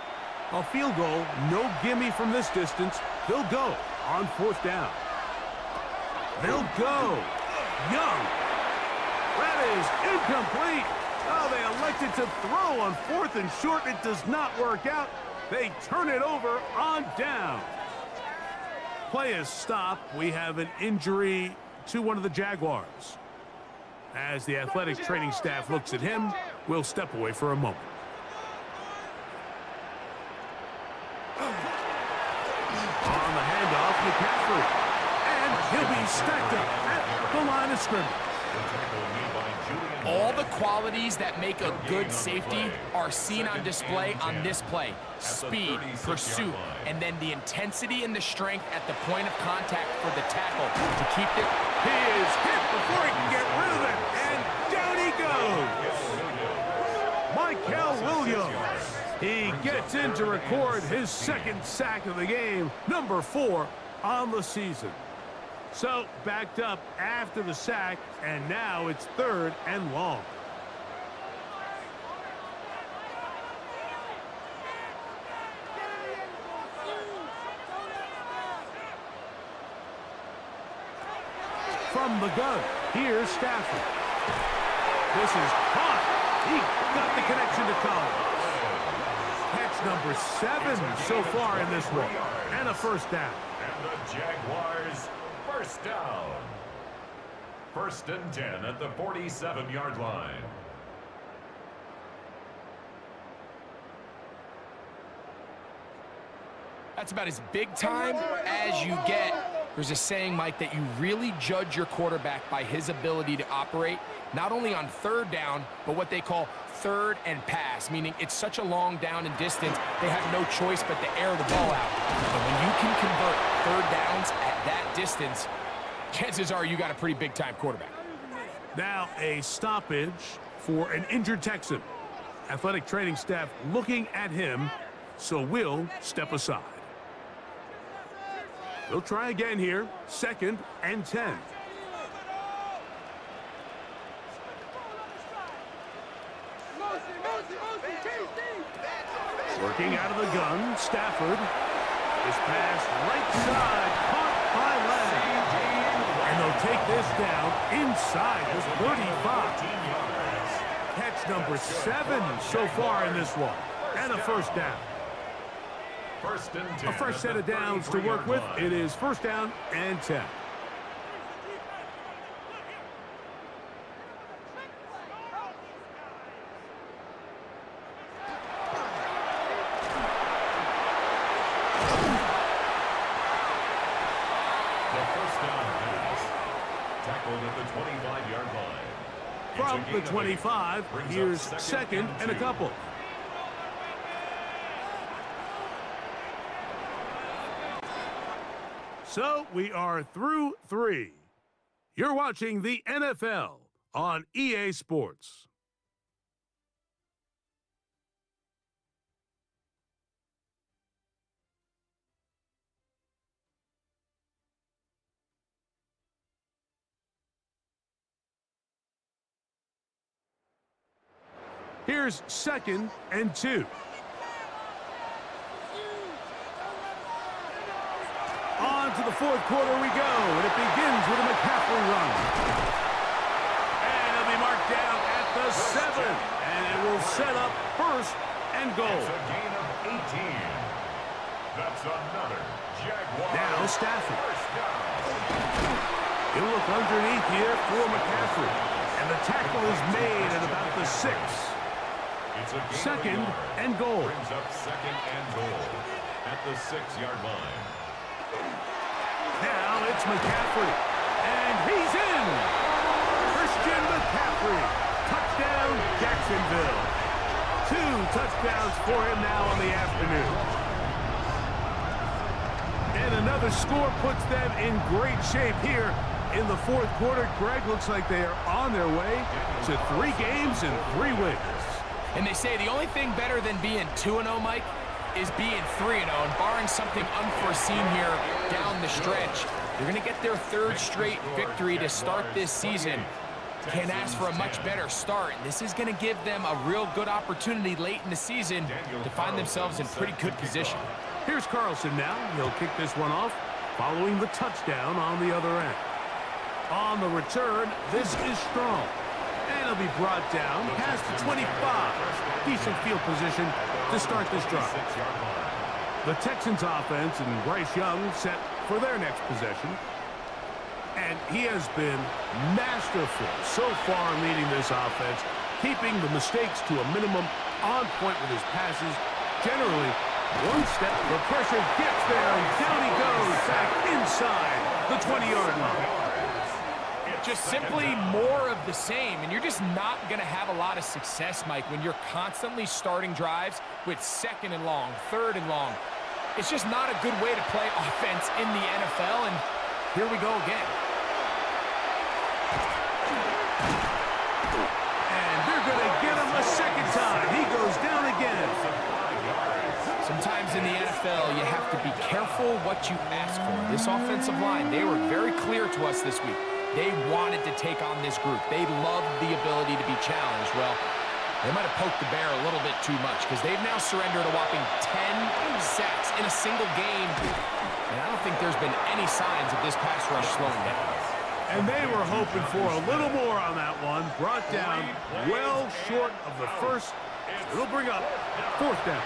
A field goal, no gimme from this distance. They'll go on 4th down. They'll go. Young. That is incomplete. Oh, they elected to throw on 4th and short. It does not work out. They turn it over on down. Play is stopped. We have an injury to one of the Jaguars. As the athletic training staff looks at him, we'll step away for a moment. On the handoff, McCaffrey. And he'll be stacked up at the line of scrimmage. All the qualities that make a good safety are seen on display on this play. Speed, pursuit, and then the intensity and the strength at the point of contact for the tackle to keep it. He is hit before he can get rid of it, and down he goes. Michael Williams. He gets in to record his 2nd sack of the game, number 4 on the season. So, backed up after the sack, and now it's 3rd and long. From the gun, here's Stafford. This is caught. He got the connection to Collins. Catch number 7 so far in this one, and a 1st down. And the Jaguars first down. 1st and 10 at the 47-yard line. That's about as big time as you get. There's a saying, Mike, that you really judge your quarterback by his ability to operate, not only on 3rd down, but what they call 3rd and pass, meaning it's such a long down and distance, they have no choice but to air the ball out. But when you can convert 3rd downs at that distance, chances are you got a pretty big-time quarterback. Now a stoppage for an injured Texan. Athletic training staff looking at him, so we'll step aside. They'll try again here. 2nd and 10. Working out of the gun, Stafford. This pass right side, caught by Lamb. And they'll take this down inside the 35. Catch number 7 so far in this one. And a first down. A fresh set of downs to work with. It is 1st down and 10. From the 25, here's 2nd and a couple. So we are through 3. You're watching the NFL on EA Sports. Here's 2nd and 2. On to the 4th quarter we go, and it begins with a McCaffrey run. And it'll be marked down at the 7, and it will set up 1st and goal. It's a gain of 18. That's another Jaguar. Now Stafford. He'll look underneath here for McCaffrey, and the tackle is made at about the 6. It's a 2nd and goal. Brings up 2nd and goal at the 6-yard line. Now it's McCaffrey, and he's in! Christian McCaffrey, touchdown Jacksonville. 2 touchdowns for him now on the afternoon. And another score puts them in great shape here in the 4th quarter. Greg, looks like they are on their way to 3 games and 3 wins. And they say the only thing better than being 2-0, Mike, is being 3-0. And barring something unforeseen here down the stretch, they're going to get their 3rd straight victory to start this season. Can't ask for a much better start. And this is going to give them a real good opportunity late in the season to find themselves in pretty good position. Here's Carlson now. He'll kick this one off following the touchdown on the other end. On the return, this is strong. And it'll be brought down past the 25. Decent field position to start this drive. The Texans offense and Bryce Young set for their next possession. And he has been masterful so far leading this offense, keeping the mistakes to a minimum, on point with his passes. Generally, one step, the pressure gets there, and down he goes back inside the 20-yard line. Just simply more of the same, and you're just not going to have a lot of success, Mike, when you're constantly starting drives with 2nd and long, 3rd and long. It's just not a good way to play offense in the NFL, and here we go again. And they're going to get him a 2nd time. He goes down again. Sometimes in the NFL, you have to be careful what you ask for. This offensive line, they were very clear to us this week. They wanted to take on this group. They loved the ability to be challenged. Well, they might have poked the bear a little bit too much because they've now surrendered a whopping 10 sacks in a single game. And I don't think there's been any signs of this pass rush slowing down. And they were hoping for a little more on that one. Brought down well short of the 1st. It'll bring up 4th down.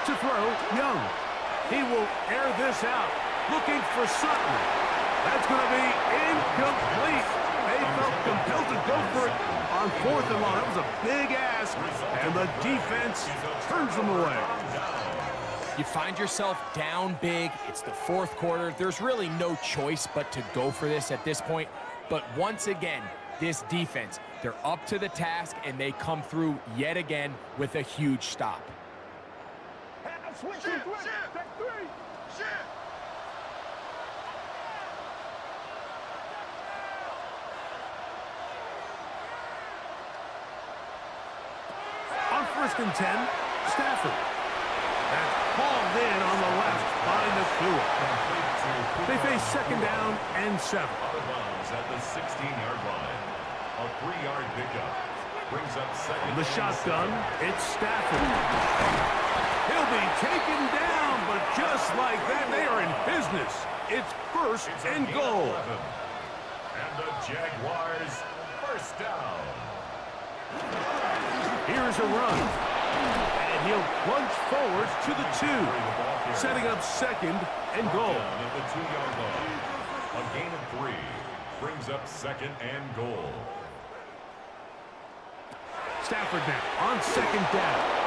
To throw, Young. He will air this out, looking for Sutton. That's going to be incomplete. They felt compelled to go for it on 4th and long. That was a big ask, and the defense turns them away. You find yourself down big. It's the 4th quarter. There's really no choice but to go for this at this point. But once again, this defense, they're up to the task, and they come through yet again with a huge stop. First and 10, Stafford. That's hauled in on the left by Nakua. They face second down and 7. Out of bounds at the 16-yard line. A 3-yard pickup. Brings up second. The shotgun, it's Stafford. He'll be taken down, but just like that, they are in business. It's first and goal. 11. And the Jaguars first down. Here's a run. And he'll plunge forward to the 2. Setting up second and goal. Down at the 2-yard line. A gain of 3. Brings up second and goal. Stafford now on second down.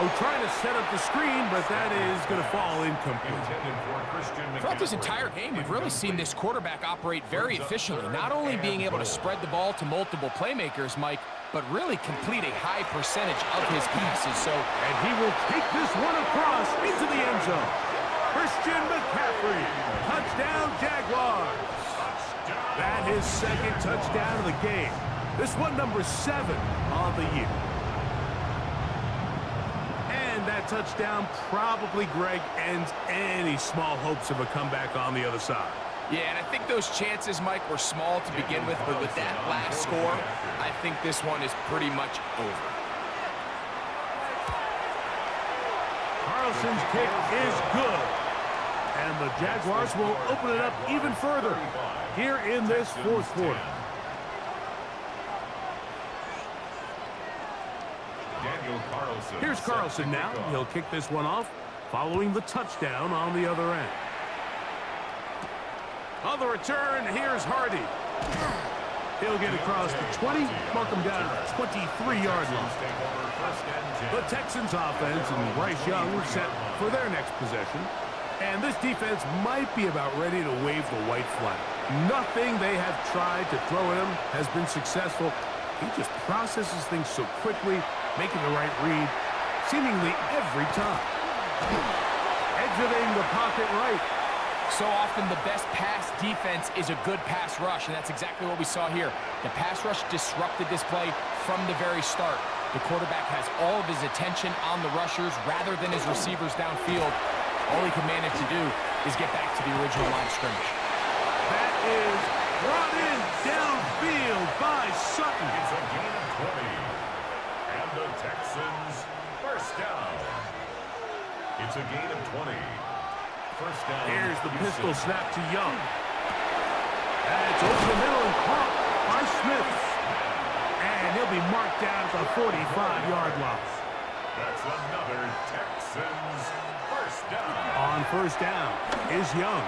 Oh, trying to set up the screen, but that is going to fall incomplete. Intended for Christian McCaffrey. Throughout this entire game, we've really seen this quarterback operate very efficiently, not only being able to spread the ball to multiple playmakers, Mike, but really complete a high percentage of his passes. And he will take this one across into the end zone. Christian McCaffrey, touchdown Jaguars. That is second touchdown of the game. This one number 7 on the year. And that touchdown probably, Greg, ends any small hopes of a comeback on the other side. Yeah, and I think those chances, Mike, were small to begin with, but with that last score, I think this one is pretty much over. Carlson's kick is good. And the Jaguars will open it up even further here in this fourth quarter. Here's Carlson now. He'll kick this one off following the touchdown on the other end. On the return, here's Hardy. He'll get across the 20, mark him down at the 23-yard line. The Texans offense and Bryce Young set for their next possession. And this defense might be about ready to wave the white flag. Nothing they have tried to throw at him has been successful. He just processes things so quickly, making the right read seemingly every time. Exiting the pocket right. So often the best pass defense is a good pass rush, and that's exactly what we saw here. The pass rush disrupted this play from the very start. The quarterback has all of his attention on the rushers rather than his receivers downfield. All he can manage to do is get back to the original line of scrimmage. That is brought in downfield by Sutton. It's a gain of 20. And the Texans first down. It's a gain of 20. First down. Here's the pistol snap to Young. And it's over the middle and caught by Smith. And he'll be marked down at the 45-yard line. That's another Texans first down. On first down is Young.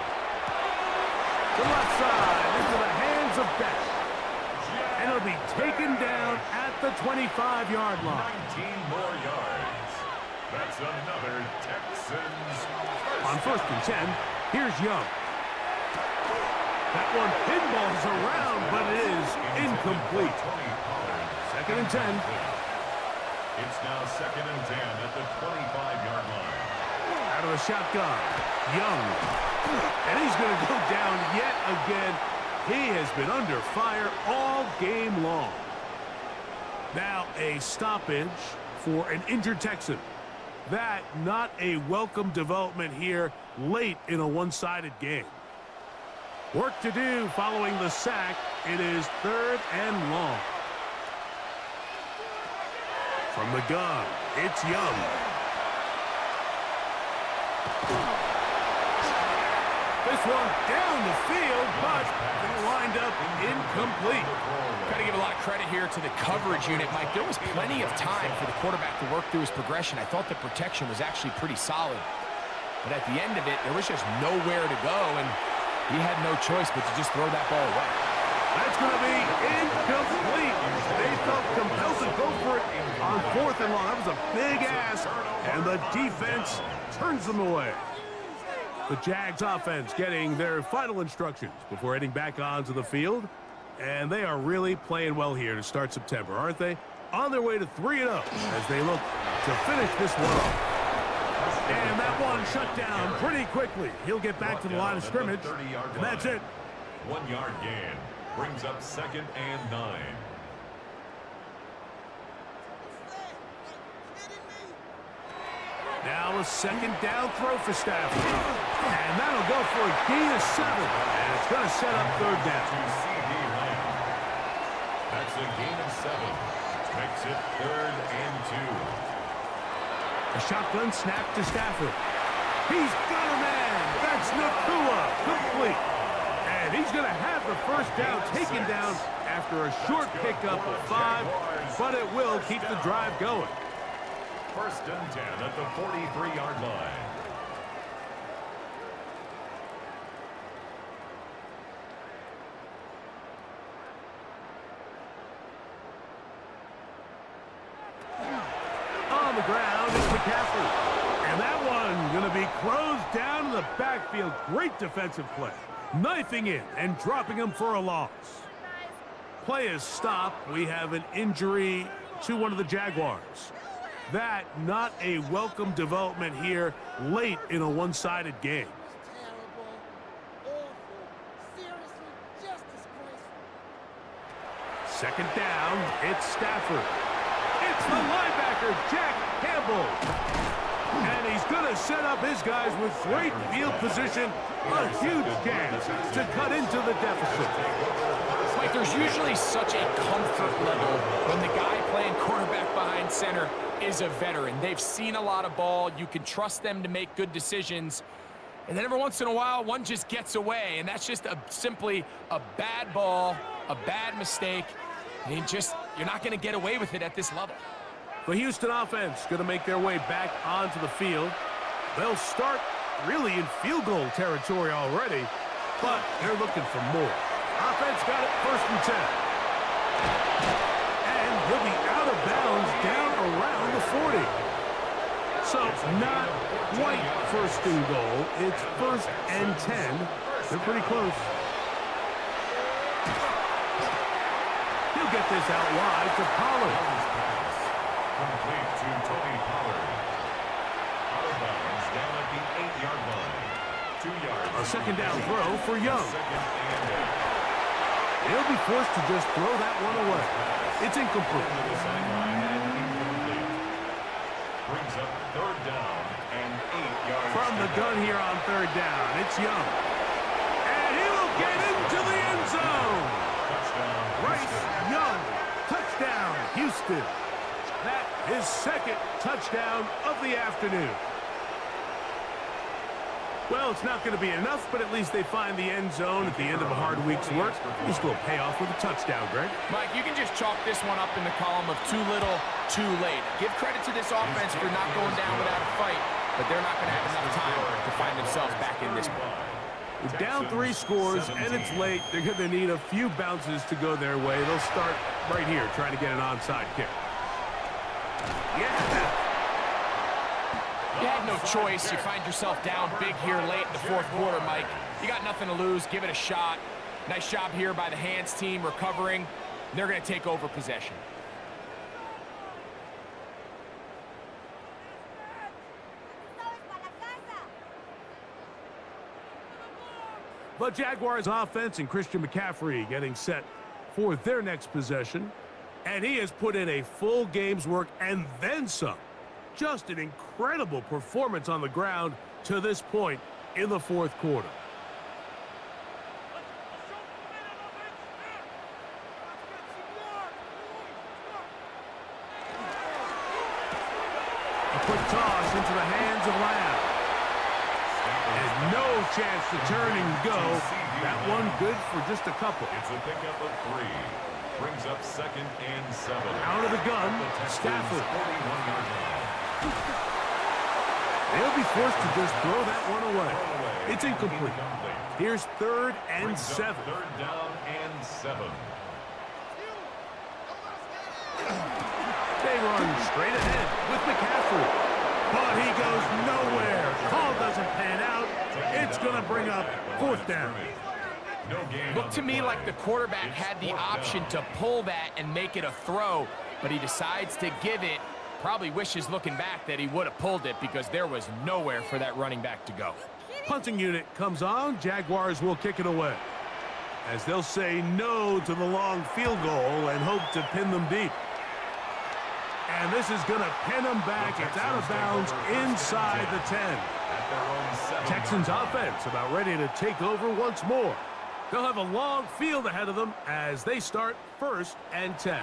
The left side into the hands of Beck. And he'll be taken down at the 25-yard line. 19 more yards. That's another Texans On first and 10, here's Young. That one pinballs around, but it is incomplete. Second and 10. It's now second and 10 at the 25-yard line. Out of the shotgun, Young. And he's going to go down yet again. He has been under fire all game long. Now a stoppage for an injured Texan. That not a welcome development here late in a one-sided game. Work to do following the sack. It is third and long. From the gun, it's Young. This one down the field, but it lined up incomplete. Got to give a lot of credit here to the coverage unit, Mike. There was plenty of time for the quarterback to work through his progression. I thought the protection was actually pretty solid. But at the end of it, there was just nowhere to go, and he had no choice but to just throw that ball away. That's going to be incomplete. They felt compelled to go for it on fourth and long. That was a big ask, and the defense turns them away. The Jags offense getting their final instructions before heading back onto the field. And they are really playing well here to start September, aren't they? On their way to 3-0 as they look to finish this one off. And that one shut down pretty quickly. He'll get back to the line of scrimmage, and that's it. 1 yard gain brings up second and 9. Now a second down throw for Stafford. And that'll go for a gain of 7. And it's going to set up third down. That's a gain of 7. Makes it 3rd and 2. A shotgun snap to Stafford. He's got a man. That's Nakua. Complete. And he's going to have the first down taken down after a short pickup of 5. But it will keep the drive going. 1st and 10 at the 43-yard line. On the ground is McCaffrey. And that one going to be closed down in the backfield. Great defensive play. Knifing in and dropping him for a loss. Play is stopped. We have an injury to one of the Jaguars. That not a welcome development here late in a one-sided game. Second down, it's Stafford. It's the linebacker, Jack Campbell. And he's going to set up his guys with great field position. A huge chance to cut into the deficit. Like, there's usually such a comfort level when the guy playing quarterback behind center is a veteran. They've seen a lot of ball. You can trust them to make good decisions. And then every once in a while, one just gets away. And that's just simply a bad ball, a bad mistake. And you're not going to get away with it at this level. The Houston offense going to make their way back onto the field. They'll start really in field goal territory already, but they're looking for more. Offense got it 1st and 10. And he'll be out of bounds down around the 40. So not quite 1st and goal. It's 1st and 10. They're pretty close. He'll get this out wide to Pollard. Complete to Tony Pollard. Out of bounds down at the 8-yard line. 2 yards. A second down throw for Young. 2nd and 8. He'll be forced to just throw that one away. It's incomplete. To the sideline and incomplete. Brings up 3rd down and 8 yards. From the gun here on 3rd down, it's Young. And he will get into the end zone. Touchdown. Bryce Young. Touchdown, Houston. That is 2nd touchdown of the afternoon. Well, it's not going to be enough, but at least they find the end zone at the end of a hard week's work. This will pay off with a touchdown, Greg. Mike, you can just chalk this one up in the column of too little, too late. Give credit to this offense for not going down without a fight, but they're not going to have enough time to find themselves back in this one. With down 3 scores, and it's late, they're going to need a few bounces to go their way. They'll start right here, trying to get an onside kick. Yeah. You had no choice. You find yourself down big here late in the 4th quarter, Mike. You got nothing to lose. Give it a shot. Nice job here by the hands team recovering. They're going to take over possession. The Jaguars offense and Christian McCaffrey getting set for their next possession. And he has put in a full game's work and then some. Just an incredible performance on the ground to this point in the 4th quarter. A quick toss into the hands of Lamb. And no chance to turn and go. That one good for just a couple. It's a pickup of 3. Brings up 2nd and 7. Out of the gun, Stafford. 41-yard line. They'll be forced to just throw that one away. It's incomplete. Here's 3rd and 7. 3rd down and 7. They run straight ahead with McCaffrey. But he goes nowhere. Call doesn't pan out. It's going to bring up 4th down. Looked to me like the quarterback had the option to pull that and make it a throw, but he decides to give it. Probably wishes looking back that he would have pulled it because there was nowhere for that running back to go. Punting unit comes on. Jaguars will kick it away, as they'll say no to the long field goal and hope to pin them deep. And this is going to pin them back. It's out of bounds inside the 10. Texans offense about ready to take over once more. They'll have a long field ahead of them as they start 1st and 10.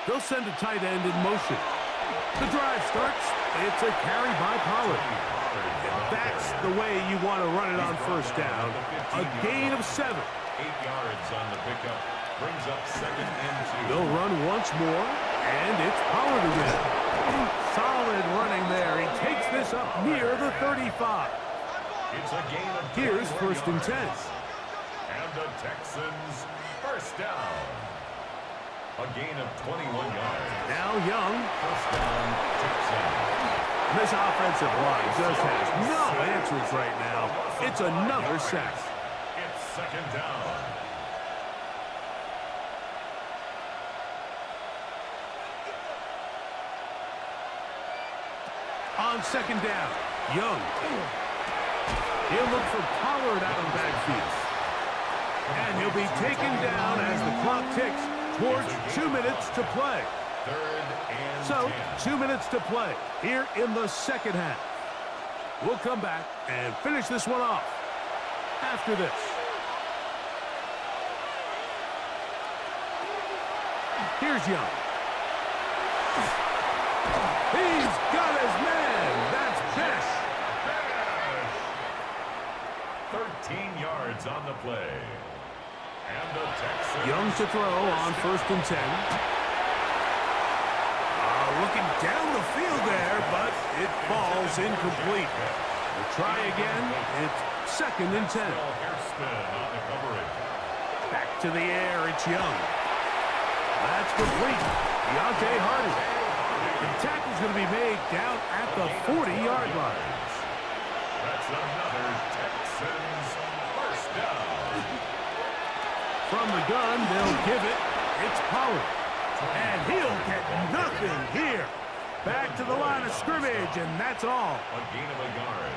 They'll send a tight end in motion. The drive starts. It's a carry by Pollard. That's the way you want to run it on 1st down. A gain of 7. 8 yards on the pickup. Brings up 2nd and 2. They'll run once more, and it's Pollard again. Solid running there. He takes this up near the 35. It's a gain of Here's 1st and 10. And the Texans 1st down. A gain of 21 yards. Now Young. 1st down, Texans. This offensive line just has no answers right now. It's another sack. It's 2nd down. On 2nd down, Young. He'll look for Pollard out of the backfield. And he'll be taken down as the clock ticks towards 2 minutes to play. 3rd and So, 10. 2 minutes to play here in the 2nd half. We'll come back and finish this one off after this. Here's Young. He's got his man. That's Bish. 13 yards on the play. And the Texans. Young to throw on 1st and 10. Looking down the field there, but it falls incomplete. We'll try again. It's 2nd and 10. Hairston on the coverage. Back to the air. It's Young. That's complete. Deontay Hardy. The tackle's going to be made down at the 40-yard line. That's another Texans 1st down. From the gun, they'll give it. It's Pollard. And he'll get nothing here. Back to the line of scrimmage, and that's all. A gain of a yard.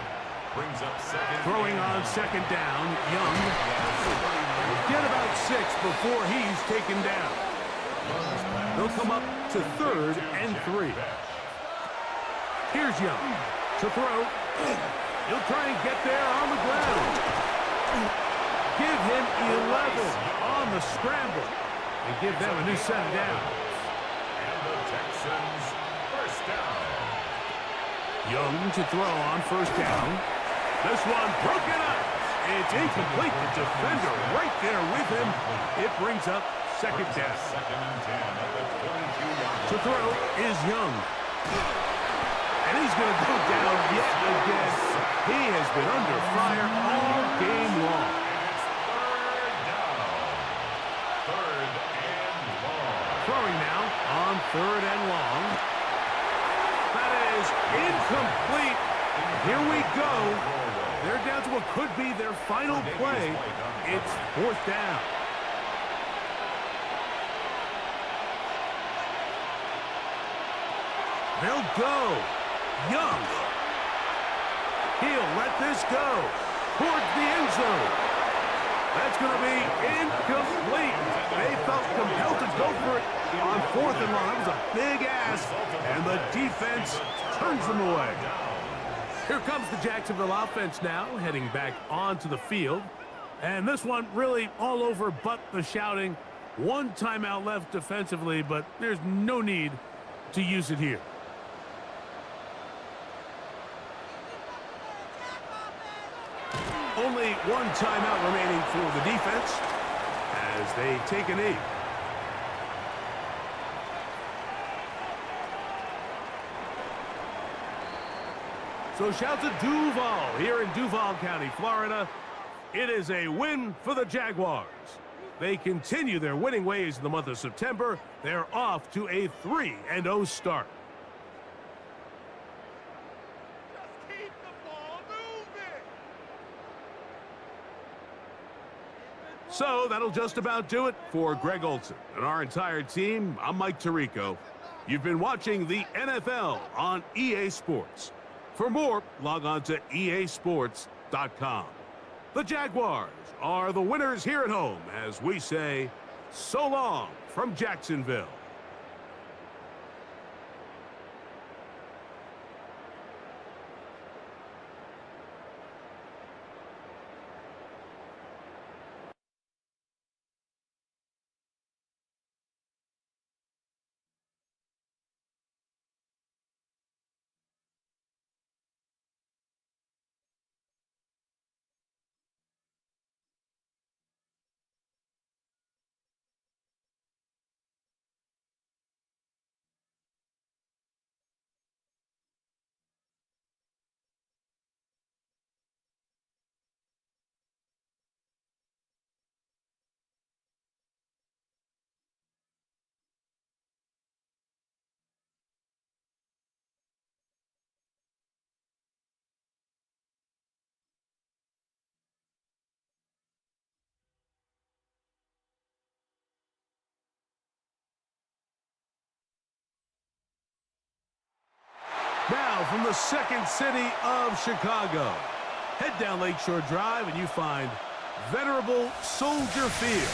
Brings up 2nd. Throwing on 2nd down, Young. Get about 6 before he's taken down. They'll come up to 3rd and 3. Here's Young to throw. He'll try and get there on the ground. Give him 11 on the scramble. And give them a new set of downs. And the Texans 1st down. Young to throw on 1st down. This one broken up. It's incomplete. The defender right there with him. It brings up 2nd down. 2nd and 10 at the 22-yard. To throw is Young. And he's going to go down yet again. He has been under fire all game long. Throwing now on 3rd and long. That is incomplete. Here we go. They're down to what could be their final play. It's 4th down. They'll go. Young. He'll let this go towards the end zone. That's going to be incomplete. They felt compelled to go for it on 4th and long. That was a big ask, and the defense turns them away. Here comes the Jacksonville offense now, heading back onto the field. And this one really all over but the shouting. One timeout left defensively, but there's no need to use it here. Only one timeout remaining for the defense as they take a knee. So shout to Duval here in Duval County, Florida. It is a win for the Jaguars. They continue their winning ways in the month of September. They're off to a 3-0 start. So that'll just about do it for Greg Olsen and our entire team. I'm Mike Tirico. You've been watching the NFL on EA Sports. For more, log on to easports.com. The Jaguars are the winners here at home as we say, so long from Jacksonville. Now, from the second city of Chicago, head down Lakeshore Drive and you find venerable Soldier Field,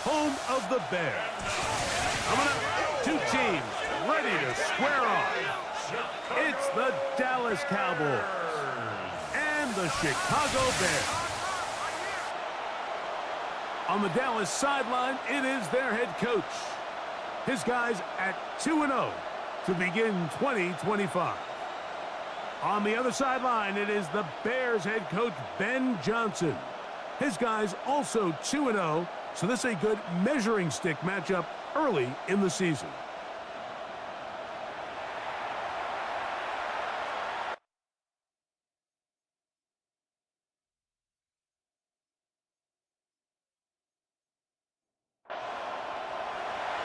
home of the Bears. Coming up, two teams ready to square off. It's the Dallas Cowboys and the Chicago Bears. On the Dallas sideline, it is their head coach. His guys at 2-0. To begin 2025. On the other sideline, it is the Bears head coach, Ben Johnson. His guys also 2-0, so this is a good measuring stick matchup early in the season.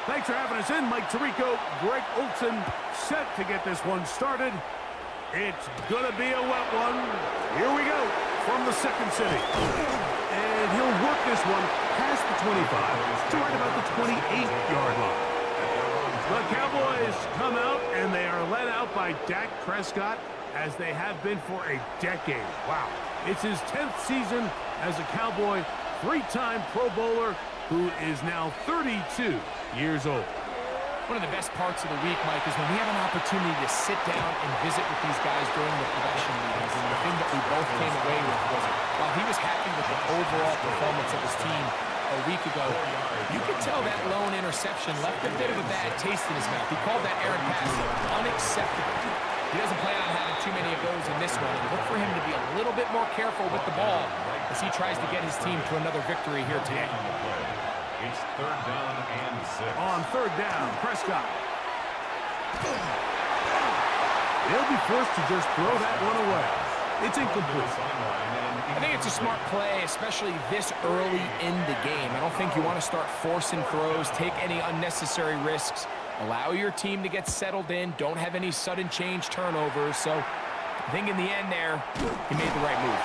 Thanks for having us in. Mike Tirico, Greg Olson set to get this one started. It's going to be a wet one. Here we go from the second city. And he'll work this one past the 25 to right about the 28-yard line. The Cowboys come out, and they are led out by Dak Prescott, as they have been for a decade. Wow. It's his 10th season as a Cowboy, three-time Pro Bowler, who is now 32 years old. One of the best parts of the week, Mike, is when we have an opportunity to sit down and visit with these guys during the production meetings. And the thing that we both came away with was, while he was happy with the overall performance of his team a week ago, you could tell that lone interception left a bit of a bad taste in his mouth. He called that errant pass unacceptable. He doesn't plan on having too many of those in this one. And look for him to be a little bit more careful with the ball as he tries to get his team to another victory here today. It's 3rd down and 6. On 3rd down, Prescott. They'll be forced to just throw that one away. It's incomplete. I think it's a smart play, especially this early in the game. I don't think you want to start forcing throws, take any unnecessary risks. Allow your team to get settled in. Don't have any sudden change turnovers. So I think in the end there, he made the right move.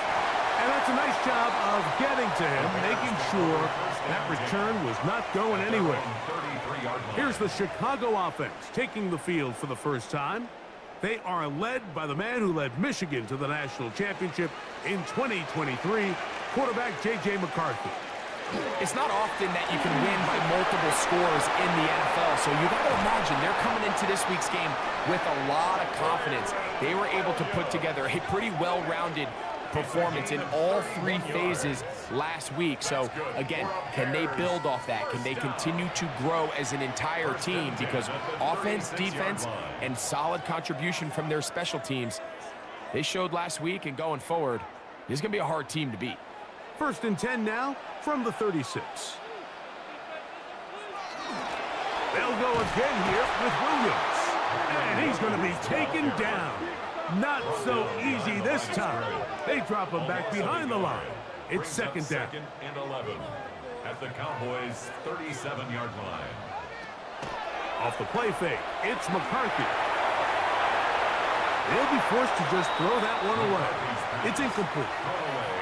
And that's a nice job of getting to him, making sure that return was not going anywhere. Here's the Chicago offense taking the field for the first time. They are led by the man who led Michigan to the national championship in 2023, quarterback J.J. McCarthy. It's not often that you can win by multiple scores in the NFL, so you got to imagine they're coming into this week's game with a lot of confidence. They were able to put together a pretty well-rounded performance in all three phases last week. So again, can they build off that? Can they continue to grow as an entire team? Because offense, defense, and solid contribution from their special teams, they showed last week, and going forward, this is going to be a hard team to beat. 1st and 10 now from the 36. They'll go again here with Williams. And he's going to be taken down. Not so easy this time. They drop him back behind the line. It's 2nd down. 2nd and 11 at the Cowboys' 37-yard line. Off the play fake, it's McCarthy. They'll be forced to just throw that one away. It's incomplete.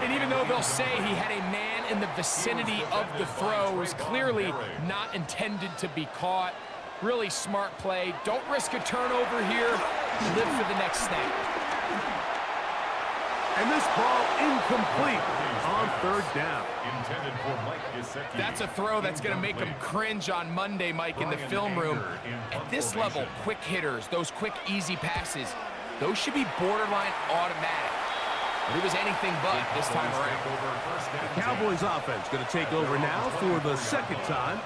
And even though they'll say he had a man in the vicinity of the throw, it was clearly not intended to be caught. Really smart play. Don't risk a turnover here. Live for the next snap. And this ball incomplete on third down. Intended for Mike Gesicki. That's a throw that's going to make them cringe on Monday, Mike, in the film room. At this level, quick hitters, those quick, easy passes, those should be borderline automatic. But it was anything but this time around. The Cowboys offense going to take over now for the second time.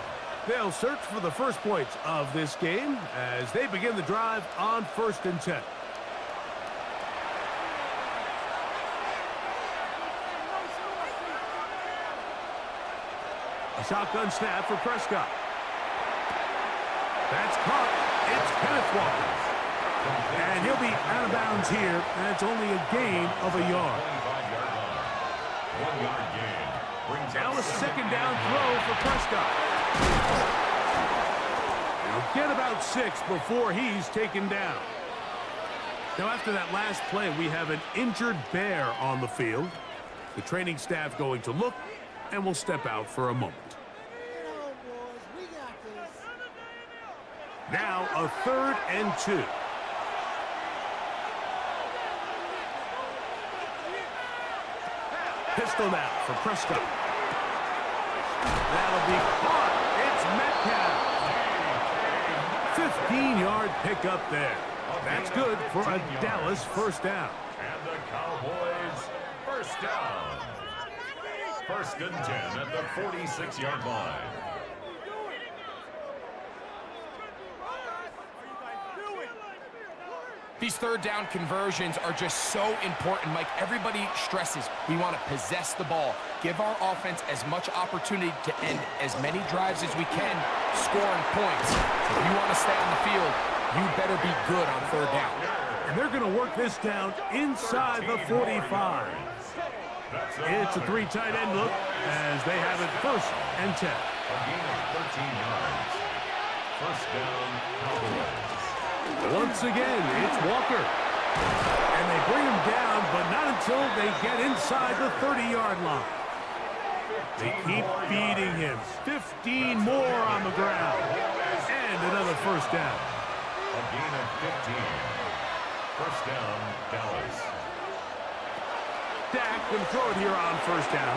They'll search for the first points of this game as they begin the drive on 1st and 10. A shotgun snap for Prescott. That's caught. It's Kenneth Walker. And he'll be out of bounds here, and it's only a gain of a yard. 1 yard gain. Now a second down throw for Prescott. He'll get about 6 before he's taken down. Now after that last play, we have an injured bear on the field. The training staff going to look and will step out for a moment. Now a 3rd and 2. Pistol now for Prescott. That'll be caught. It's Metcalf. 15-yard pickup there. That's good for a Dallas first down. And the Cowboys first down. 1st and 10 at the 46-yard line. These third down conversions are just so important, Mike. Everybody stresses we want to possess the ball, give our offense as much opportunity to end as many drives as we can, scoring points. If you want to stay on the field, you better be good on 3rd down. And they're going to work this down inside the 45. It's a 3 tight end look as they have it 1st and 10. A gain of 13 yards. 1st down, Cowboys. Once again, it's Walker. And they bring him down, but not until they get inside the 30-yard line. They keep feeding him. 15 more on the ground. And another first down. A gain of 15. First down, Dallas. Dak can throw it here on 1st down.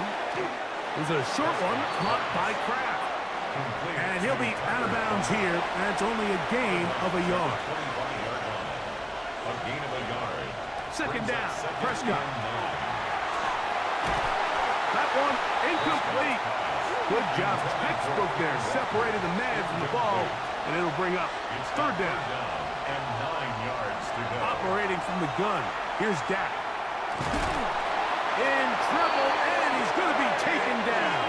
There's a short one caught by Kraft. And he'll be out of bounds here. That's only a gain of a yard. A gain of a yard. 2nd down, Prescott. That one incomplete. Good job. Textbook there. Separated the man from the ball. And it'll bring up 3rd down. And 9 yards to go. Operating from the gun. Here's Dak. In trouble, and he's going to be taken down.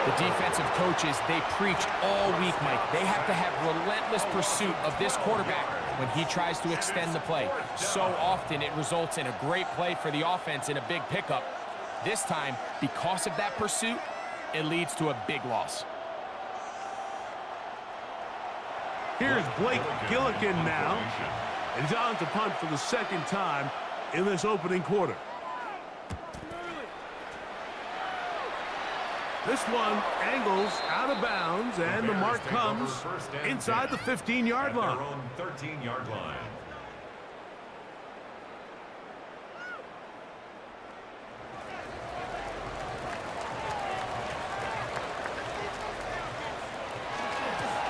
The defensive coaches, they preach all week, Mike. They have to have relentless pursuit of this quarterback when he tries to extend the play. So often it results in a great play for the offense and a big pickup. This time, because of that pursuit, it leads to a big loss. Here's Blake Gillikin now. And he's on to punt for the 2nd time in this opening quarter. This one angles out of bounds, and the mark comes inside the 15-yard line. Their own 13-yard line.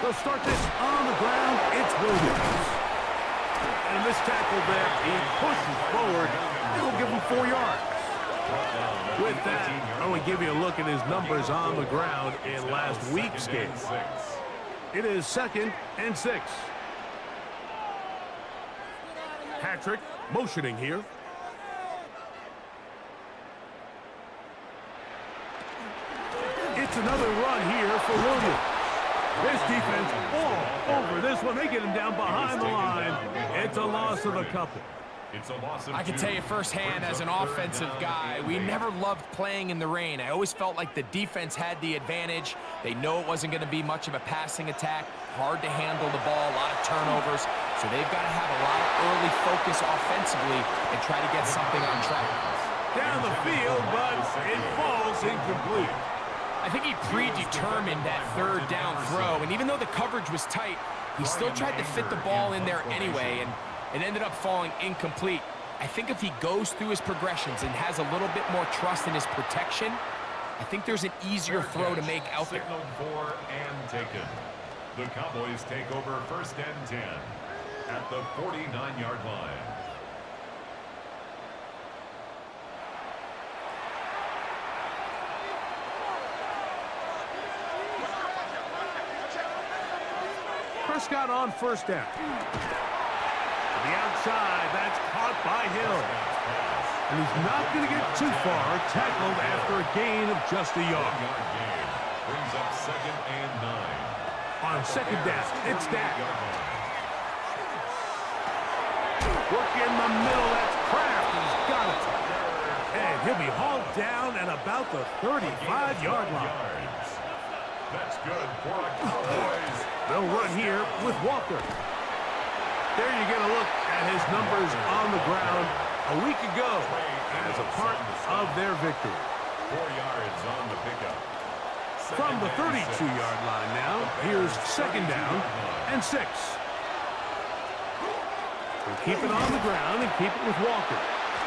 They'll start this on the ground. It's Williams. And this tackle there, he pushes forward. It'll give him 4 yards. With that, I want to give you a look at his numbers on the ground in last week's game. It is 2nd and 6. Patrick motioning here. It's another run here for Williams. This defense all over this one. They get him down behind the line. It's a loss of a couple. I can tell you firsthand as an offensive guy, we never loved playing in the rain. I always felt like the defense had the advantage. They know it wasn't going to be much of a passing attack. Hard to handle the ball, a lot of turnovers. So they've got to have a lot of early focus offensively and try to get something on track. Down the field, but it falls incomplete. I think he predetermined that 3rd down throw, and even though the coverage was tight, he still tried to fit the ball in there anyway, and it ended up falling incomplete. I think if he goes through his progressions and has a little bit more trust in his protection, I think there's an easier throw to make out there. Signaled for and taken. The Cowboys take over 1st and 10 at the 49-yard line. Prescott on 1st down. To the outside, that's caught by Hill. And he's not going to get too far, tackled after a gain of just a yard. Gain brings up 2nd and 9. On 2nd down, it's Dak. Work in the middle, that's Kraft. He's got it. And he'll be hauled down at about the 35-yard line. That's good for the Cowboys. They'll run here with Walker. There you get a look at his numbers on the ground a week ago as a part of their victory. 4 yards on the pickup. From the 32-yard line now, here's 2nd down and 6. We'll keep it on the ground and keep it with Walker.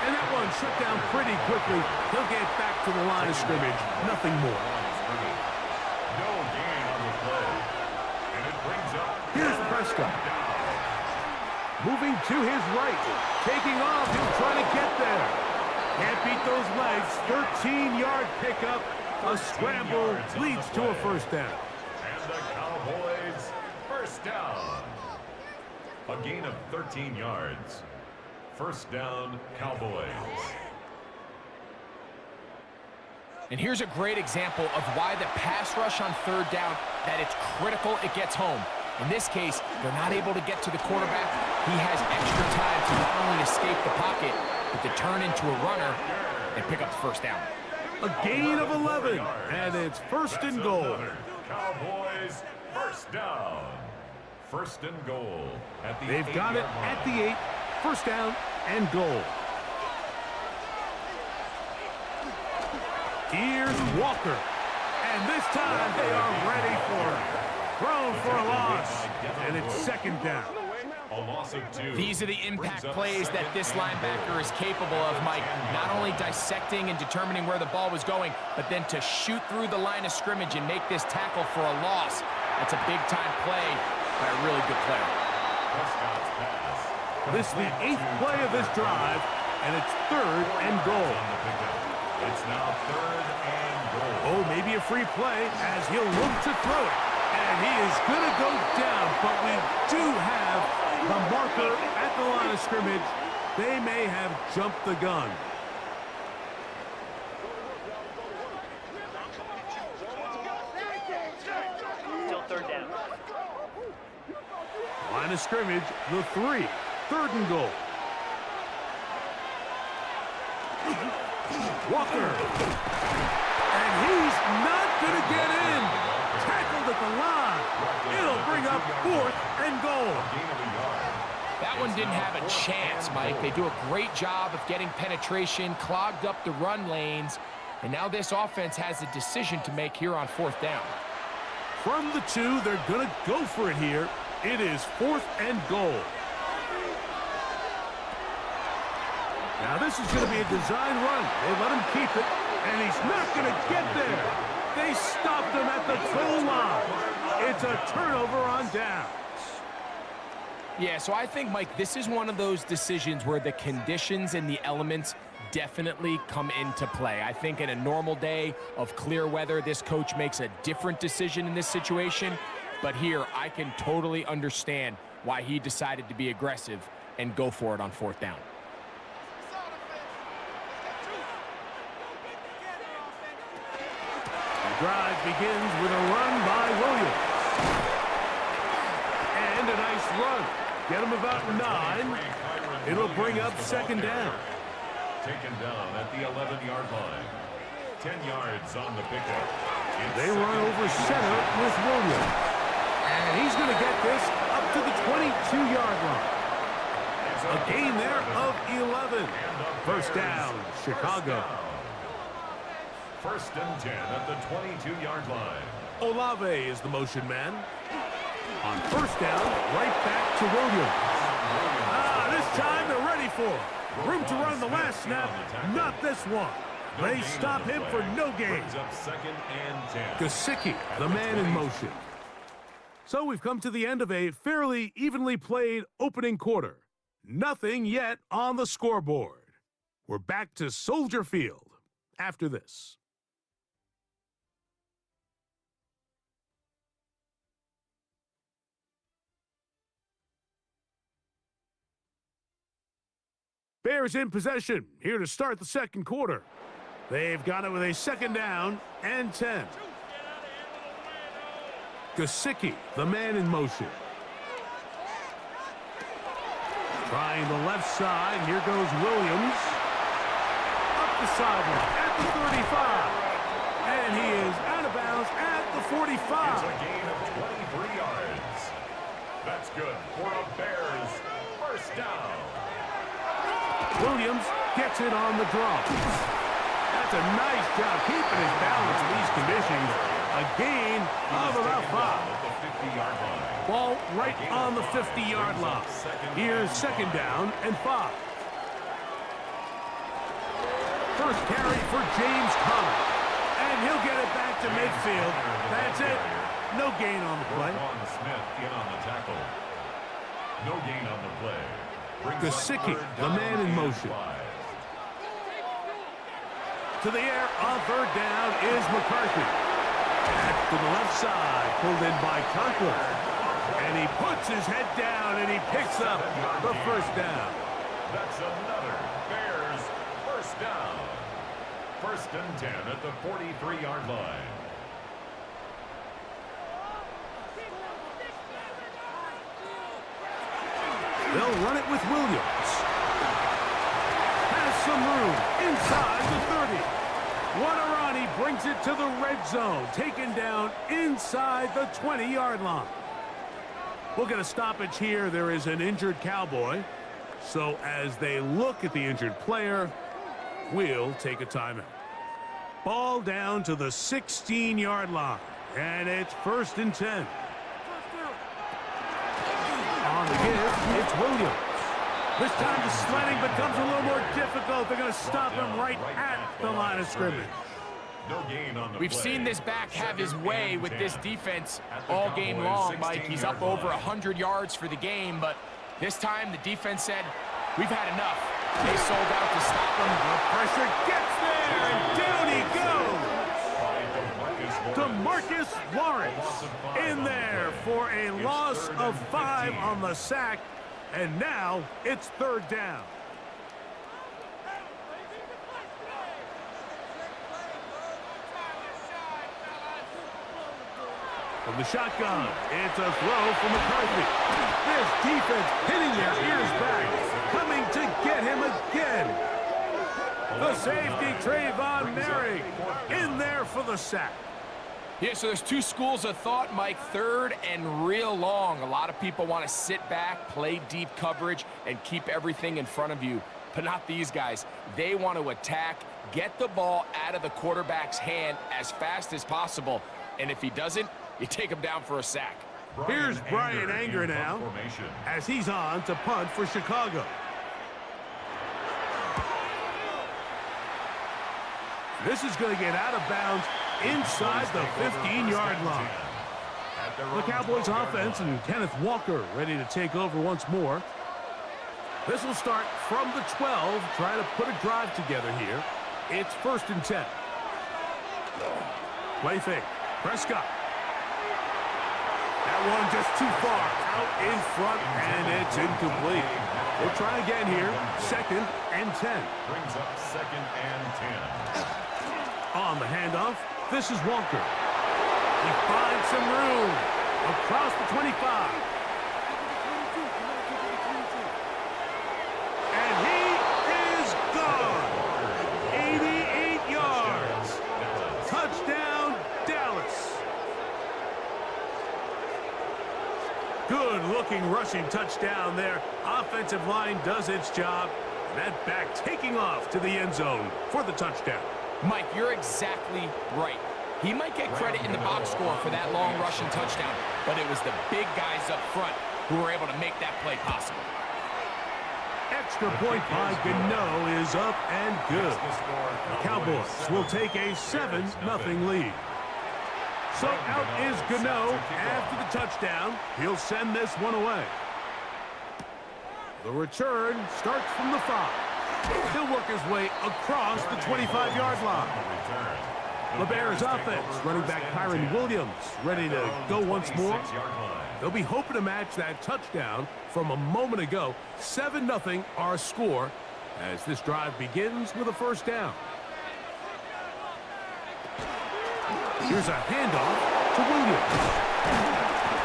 And that one shut down pretty quickly. He'll get back to the line of scrimmage. Nothing more. No gain on the play. And it brings up... Here's Prescott. Moving to his right. Taking off. He'll try to get there. Can't beat those legs. 13-yard pickup. A scramble leads to a 1st down. And the Cowboys 1st down. A gain of 13 yards. 1st down, Cowboys. And here's a great example of why the pass rush on 3rd down, that it's critical it gets home. In this case, they're not able to get to the quarterback. He has extra time to not only escape the pocket, but to turn into a runner and pick up the 1st down. A gain of 11, and it's 1st and goal. Cowboys 1st down. 1st and goal at the They've got it at the 8. 1st down and goal. Here's Walker. And this time they are ready for it. Thrown for a loss. And it's 2nd down. A loss of 2. These are the impact plays that this linebacker is capable of, Mike. Not only dissecting and determining where the ball was going, but then to shoot through the line of scrimmage and make this tackle for a loss. That's a big-time play by a really good player. This is the 8th play of this drive, and it's 3rd and goal. It's now 3rd and goal. Oh, maybe a free play as he'll look to throw it. And he is going to go down, but we do have the marker at the line of scrimmage. They may have jumped the gun. Still 3rd down. Line of scrimmage, the 3. 3rd and goal. Walker. And he's not going to get in. Tackled at the line. It'll bring up 4th and goal. That one didn't have a chance, Mike. They do a great job of getting penetration, clogged up the run lanes, and now this offense has a decision to make here on 4th down. From the 2, they're going to go for it here. It is 4th and goal. Now this is going to be a design run. They let him keep it, and he's not going to get there. They stopped him at the goal line. It's a turnover on downs. Yeah, so I think, Mike, this is one of those decisions where the conditions and the elements definitely come into play. I think in a normal day of clear weather, this coach makes a different decision in this situation. But here, I can totally understand why he decided to be aggressive and go for it on 4th down. The drive begins with a run by Williams. And a nice run. Get him about 9. It'll bring up 2nd down. Taken down at the 11-yard line. 10 yards on the pickup. They run over center with Williams. And he's going to get this up to the 22-yard line. A gain there of 11. 1st down, Chicago. 1st and 10 at the 22-yard line. Olave is the motion man. On 1st down, right back to Williams. This time they're ready before. Room to run the last snap, not this one. They stop him for no gain. Gesicki, the man in motion. So we've come to the end of a fairly evenly played opening quarter. Nothing yet on the scoreboard. We're back to Soldier Field after this. Bears in possession, here to start the second quarter. They've got it with a second down and 10. Gesicki, the man in motion. Trying the left side, here goes Williams. Up the sideline at the 35. And he is out of bounds at the 45. It's a gain of 23 yards. That's good for a Bears first down. Williams gets it on the draw. That's a nice job keeping his balance in these conditions. A gain of about 5. Ball right on the 50-yard line. Here's second down and 5. First carry for James Conner. And he'll get it back to midfield. That's it. No gain on the play. Smith in on the tackle. No gain on the play. Gesicki, the man in motion. To the air on third down is McCarthy. Back to the left side, pulled in by Conklin. And he puts his head down and he picks up the first down. That's another Bears first down. First and 10 at the 43-yard line. They'll run it with Williams. Has some room inside the 30. What a run. He brings it to the red zone. Taken down inside the 20-yard line. We'll get a stoppage here. There is an injured Cowboy. So as they look at the injured player, we'll take a timeout. Ball down to the 16-yard line. And it's first and 10. On the give, it's Williams. This time the sledding becomes a little more difficult. They're going to stop him right at the line of scrimmage. We've seen this back have his way with this defense all game long, Mike. He's up over 100 yards for the game, but this time the defense said, we've had enough. They sold out to stop him. The pressure gets there, and down he goes. DeMarcus Lawrence in there for a loss of 5 on the sack, and now it's third down. From the shotgun, it's a throw for McCarthy. This defense hitting their ears back, coming to get him again. The safety, Trayvon Merrick, in there for the sack. Yeah, so there's two schools of thought, Mike. Third and real long. A lot of people want to sit back, play deep coverage, and keep everything in front of you. But not these guys. They want to attack, get the ball out of the quarterback's hand as fast as possible. And if he doesn't, you take him down for a sack. Here's Brian Anger now as he's on to punt for Chicago. This is going to get out of bounds inside the 15-yard line. The Cowboys offense and Kenneth Walker ready to take over once more. This will start from the 12, trying to put a drive together here. It's first and 10. Play fake. Prescott. That one just too far. Out in front, and it's incomplete. We'll try again here. Second and 10. Brings up second and 10. On the handoff, this is Walker. He finds some room across the 25. And he is gone. 88 yards. Touchdown, Dallas. Good-looking rushing touchdown there. Offensive line does its job. That back taking off to the end zone for the touchdown. Mike, you're exactly right. He might get credit in the box score for that long rushing touchdown, but it was the big guys up front who were able to make that play possible. Extra point by Gano is up and good. The Cowboys will take a 7-0 lead. So out is Gano after the touchdown. He'll send this one away. The return starts from the 5. He'll work his way across the 25-yard line. The Bears offense, running back Kyron Williams, ready to go once more. They'll be hoping to match that touchdown from a moment ago. 7-0 our score as this drive begins with a first down. Here's a handoff to Williams.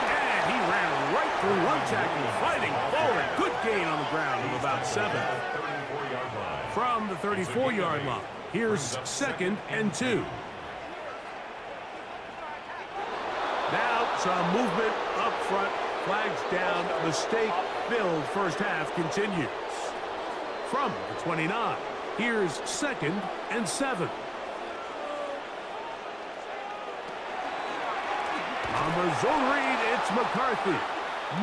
And he ran right through one tackle, fighting forward. Good gain on the ground of about 7. From the 34-yard line, here's 2nd and 2. Now some movement up front. Flags down. Mistake-filled first half continues. From the 29, here's 2nd and 7. On the zone read, it's McCarthy.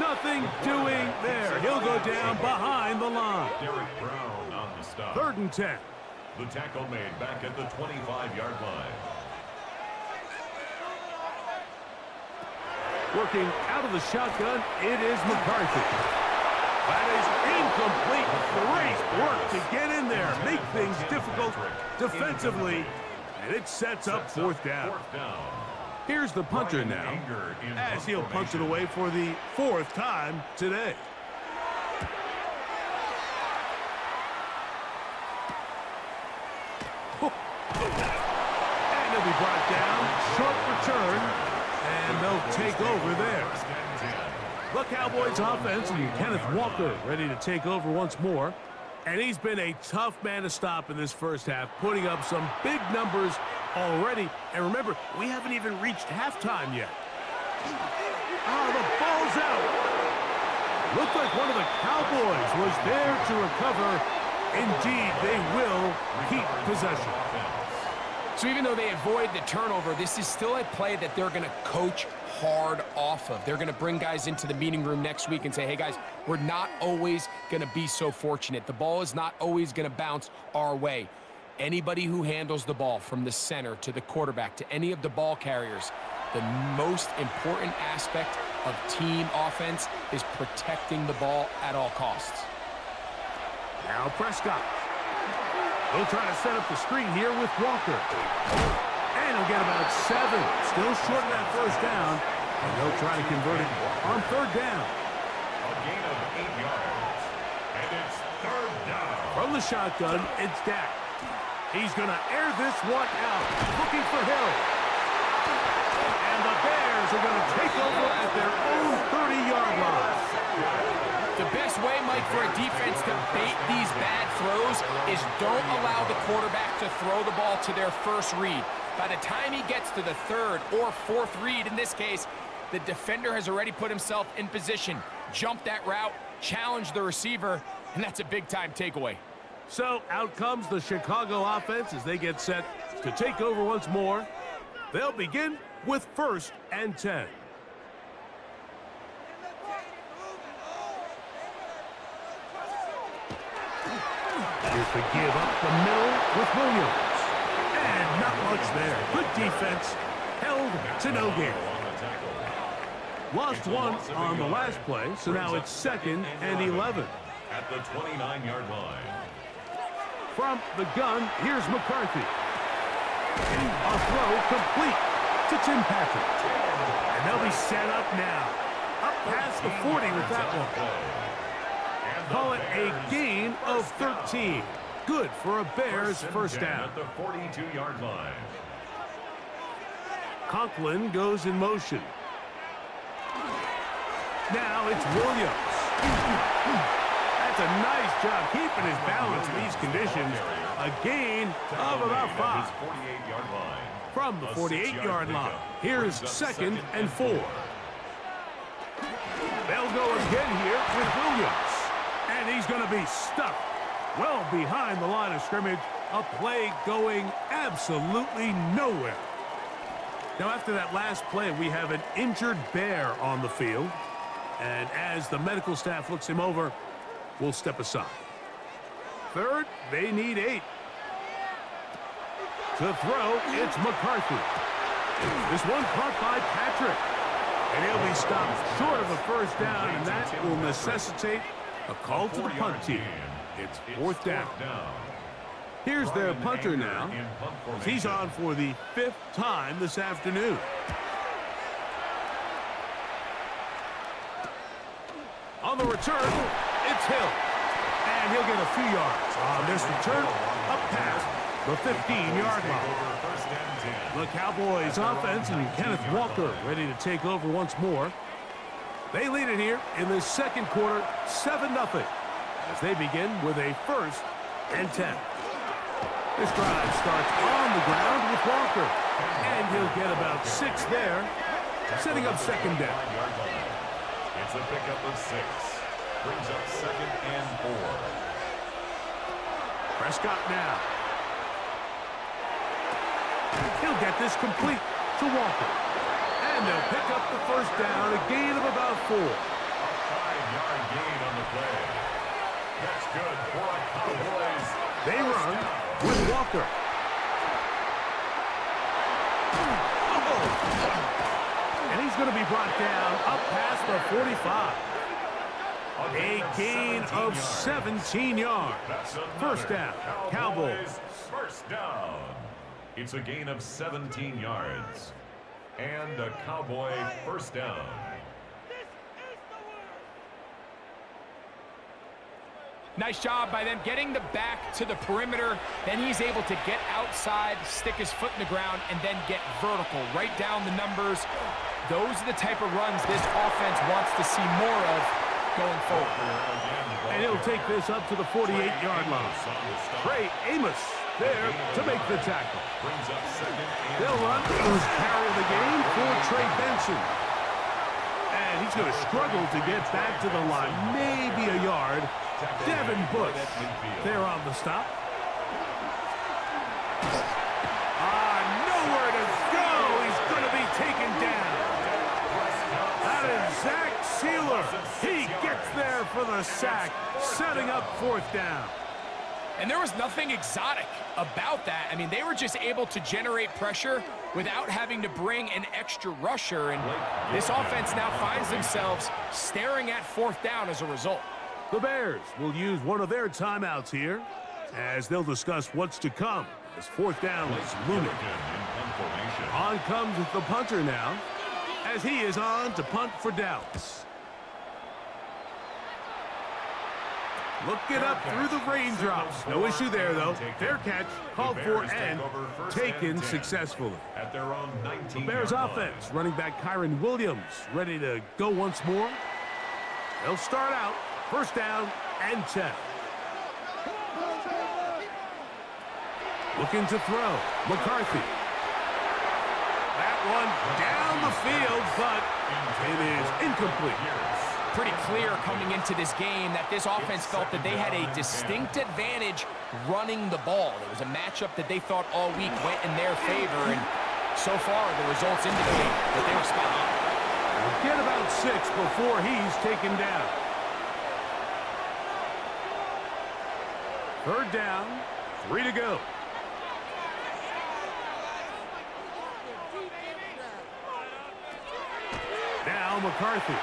Nothing doing there. He'll go down behind the line. Derek Brown on the stop. 3rd and 10. The tackle made back at the 25-yard line. Working out of the shotgun, it is McCarthy. That is incomplete. Great work to get in there, make things difficult defensively, and it sets up 4th down. Here's the punter now, as he'll punch it away for the 4th time today. And he'll be brought down. Short return, and they'll take over there. The Cowboys offense and Kenneth Walker ready to take over once more. And he's been a tough man to stop in this first half, putting up some big numbers already. And remember, we haven't even reached halftime yet. Oh, the ball's out. Looked like one of the Cowboys was there to recover. Indeed, they will keep possession. So even though they avoid the turnover, this is still a play that they're going to coach hard off of. They're going to bring guys into the meeting room next week and say, hey, guys, we're not always going to be so fortunate. The ball is not always going to bounce our way. Anybody who handles the ball from the center to the quarterback to any of the ball carriers, the most important aspect of team offense is protecting the ball at all costs. Now Prescott. He'll try to set up the screen here with Walker. And he'll get about 7. Still short of that first down. And they'll try to convert it on 3rd down. A gain of 8 yards. And it's 3rd down. From the shotgun, it's Dak. He's going to air this one out. Looking for Hill. And the Bears are going to take over at their own 30-yard line. The best way, Mike, for a defense to bait these bad throws is don't allow the quarterback to throw the ball to their first read. By the time he gets to the 3rd or 4th read, in this case, the defender has already put himself in position, jumped that route, challenged the receiver, and that's a big-time takeaway. So out comes the Chicago offense as they get set to take over once more. They'll begin with 1st and 10. Here's the give up the middle with Williams. And not much there. Good defense. Held to no gain. Lost one on the last play, so now it's 2nd and 11. At the 29-yard line. From the gun, here's McCarthy. A throw complete to Tim Patrick. And they'll be set up now. Up past the 40 with that one. Call it a gain of 13. Good for a Bears first down. At the 42-yard line. Conklin goes in motion. Now it's Williams. That's a nice job keeping his balance in these conditions. A gain of about 5. From the 48-yard line, here's 2nd and 4. They'll go again here with Williams. And he's going to be stuck well behind the line of scrimmage. A play going absolutely nowhere. Now, after that last play, we have an injured Bear on the field. And as the medical staff looks him over, we'll step aside. third, they need 8. To throw, it's McCarthy. This one caught by Patrick. And he'll be stopped short of a first down, and that will necessitate a call to the punt team. It's 4th down. Here's their punter now. He's on for the 5th time this afternoon. On the return, it's Hill. And he'll get a few yards on this return up past the 15-yard line. The Cowboys offense and Kenneth Walker ready to take over once more. They lead it here in the second quarter, 7-0, as they begin with a 1st and 10. This drive starts on the ground with Walker, and he'll get about 6 there, setting up 2nd down. It's a pickup of 6. Brings up 2nd and 4. Prescott now. He'll get this complete to Walker. And they'll pick up the 1st down, a gain of about 4. A 5-yard gain on the play. That's good for the Cowboys. They run with Walker. And he's going to be brought down up past the 45. A gain of 17 yards. 1st down, Cowboys. 1st down. It's a gain of 17 yards. And a Cowboy 1st down. Nice job by them getting the back to the perimeter. Then he's able to get outside, stick his foot in the ground, and then get vertical. Right down the numbers. Those are the type of runs this offense wants to see more of going forward. And he'll take this up to the 48-yard line. Trey Amos there to make the tackle. They'll run the first carry of the game for Trey Benson. And he's going to struggle to get back to the line. Maybe a yard. Devin Bush there on the stop. Nowhere to go. He's going to be taken down. That is Zach Sealer. He gets there for the sack, setting up 4th down. And there was nothing exotic about that. I mean, they were just able to generate pressure without having to bring an extra rusher. And this offense now finds themselves staring at 4th down as a result. The Bears will use one of their timeouts here as they'll discuss what's to come as 4th down is looming. On comes the punter now as he is on to punt for Dallas. Looking up through the raindrops. No issue there, though. Fair catch, called for, and taken successfully. At their own 19. The Bears offense, running back Kyron Williams, ready to go once more. They'll start out 1st down and 10. Looking to throw. McCarthy. That one down the field, but it is incomplete. Pretty clear coming into this game that this offense felt that they had a distinct advantage running the ball. It was a matchup that they thought all week went in their favor, and so far the results indicate that they were spot on. We'll get about 6 before he's taken down. 3rd down, 3 to go. Now McCarthy.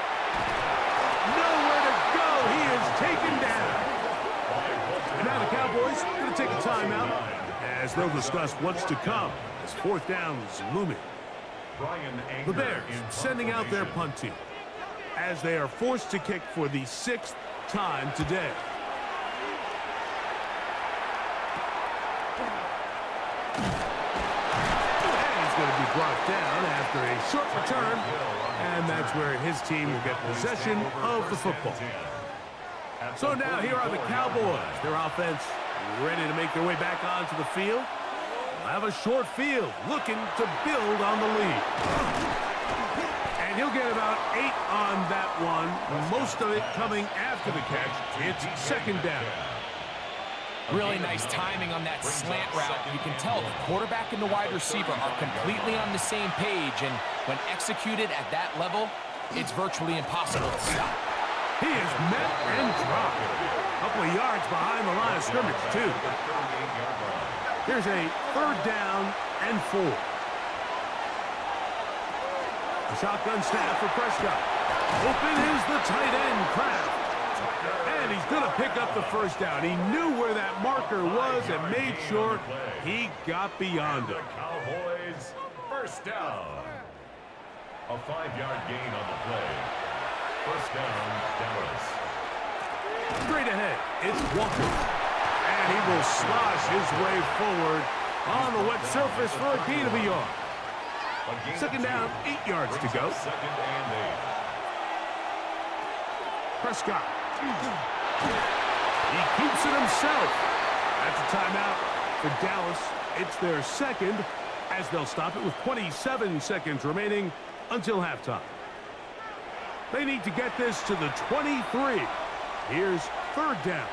Nowhere to go. He is taken down. And now the Cowboys are going to take a timeout as they'll discuss what's to come as 4th down is looming. The Bears sending out their punt team as they are forced to kick for the 6th time today. And he's going to be brought down after a short return. And that's where his team will get possession of the football. So now here are the Cowboys. Their offense ready to make their way back onto the field. They'll have a short field looking to build on the lead. And he'll get about 8 on that one. Most of it coming after the catch. It's 2nd down. Really nice timing on that slant route. You can tell the quarterback and the wide receiver are completely on the same page, and when executed at that level, it's virtually impossible to stop. He is met and dropped. A couple of yards behind the line of scrimmage, too. Here's a 3rd down and 4. A shotgun snap for Prescott. Open is the tight end, Kraft. And he's going to pick up the 1st down. He knew where that marker was and made sure he got beyond it. Cowboys, 1st down. A 5-yard gain on the play. 1st down, Dallas. Straight ahead, it's Walker. And he will slosh his way forward on the wet surface for a gain of a yard. 2nd down, 8 yards to go. 2nd and 8. Prescott. He keeps it himself. That's a timeout for Dallas. It's their 2nd, as they'll stop it with 27 seconds remaining until halftime. They need to get this to the 23. Here's 3rd down.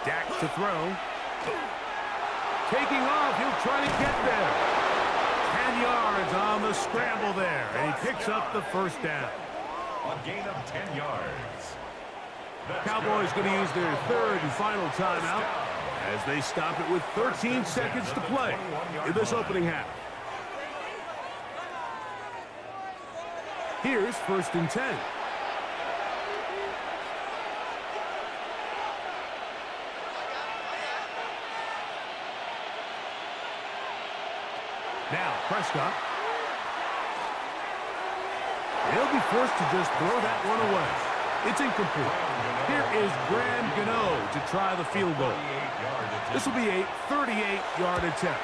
Dak to throw. Taking off, he'll try to get there. 10 yards on the scramble there, and he picks up the 1st down. A gain of 10 yards. Cowboys going to use their 3rd and final timeout as they stop it with 13 seconds to play in this opening half. Here's 1st and 10. Now, Prescott. He'll be forced to just throw that one away. It's incomplete. Here is Graham Gano to try the field goal. This will be a 38-yard attempt.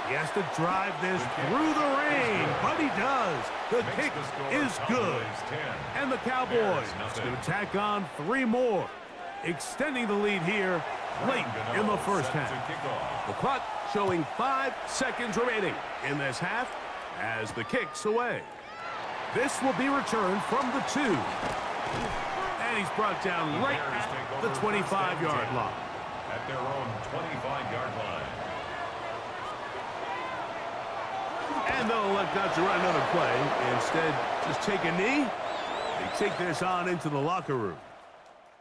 He has to drive this through the rain, but he does. The kick is good. And the Cowboys going to tack on 3 more, extending the lead here late in the 1st half. The clock showing 5 seconds remaining in this half as the kick's away. This will be returned from the 2. And he's brought down right at the 25-yard line. At their own 25-yard line. And they'll elect not to run another play. Instead, just take a knee. They take this on into the locker room.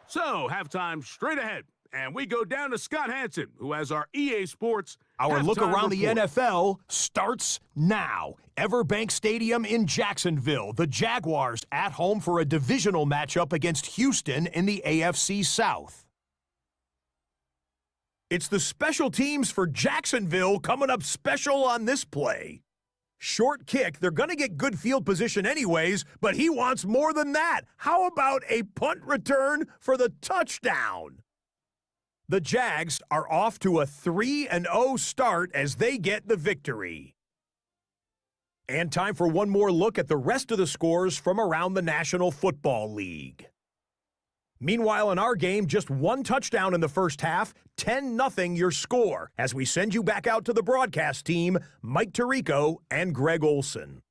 So, halftime straight ahead. And we go down to Scott Hanson, who has our EA Sports Our look around the report. NFL starts now. Everbank Stadium in Jacksonville. The Jaguars at home for a divisional matchup against Houston in the AFC South. It's the special teams for Jacksonville coming up special on this play. Short kick. They're going to get good field position anyways, but he wants more than that. How about a punt return for the touchdown? The Jags are off to a 3-0 start as they get the victory. And time for one more look at the rest of the scores from around the National Football League. Meanwhile, in our game, just 1 touchdown in the first half, 10-0 your score, as we send you back out to the broadcast team, Mike Tirico and Greg Olson.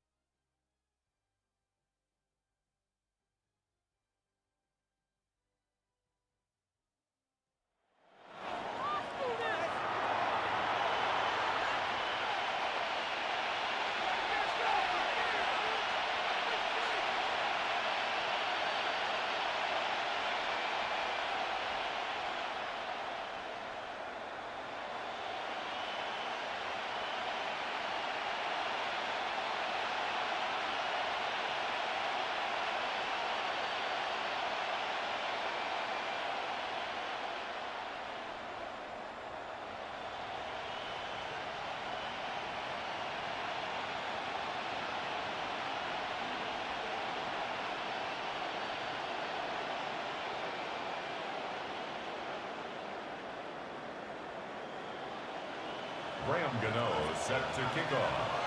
Graham Gano set to kick off.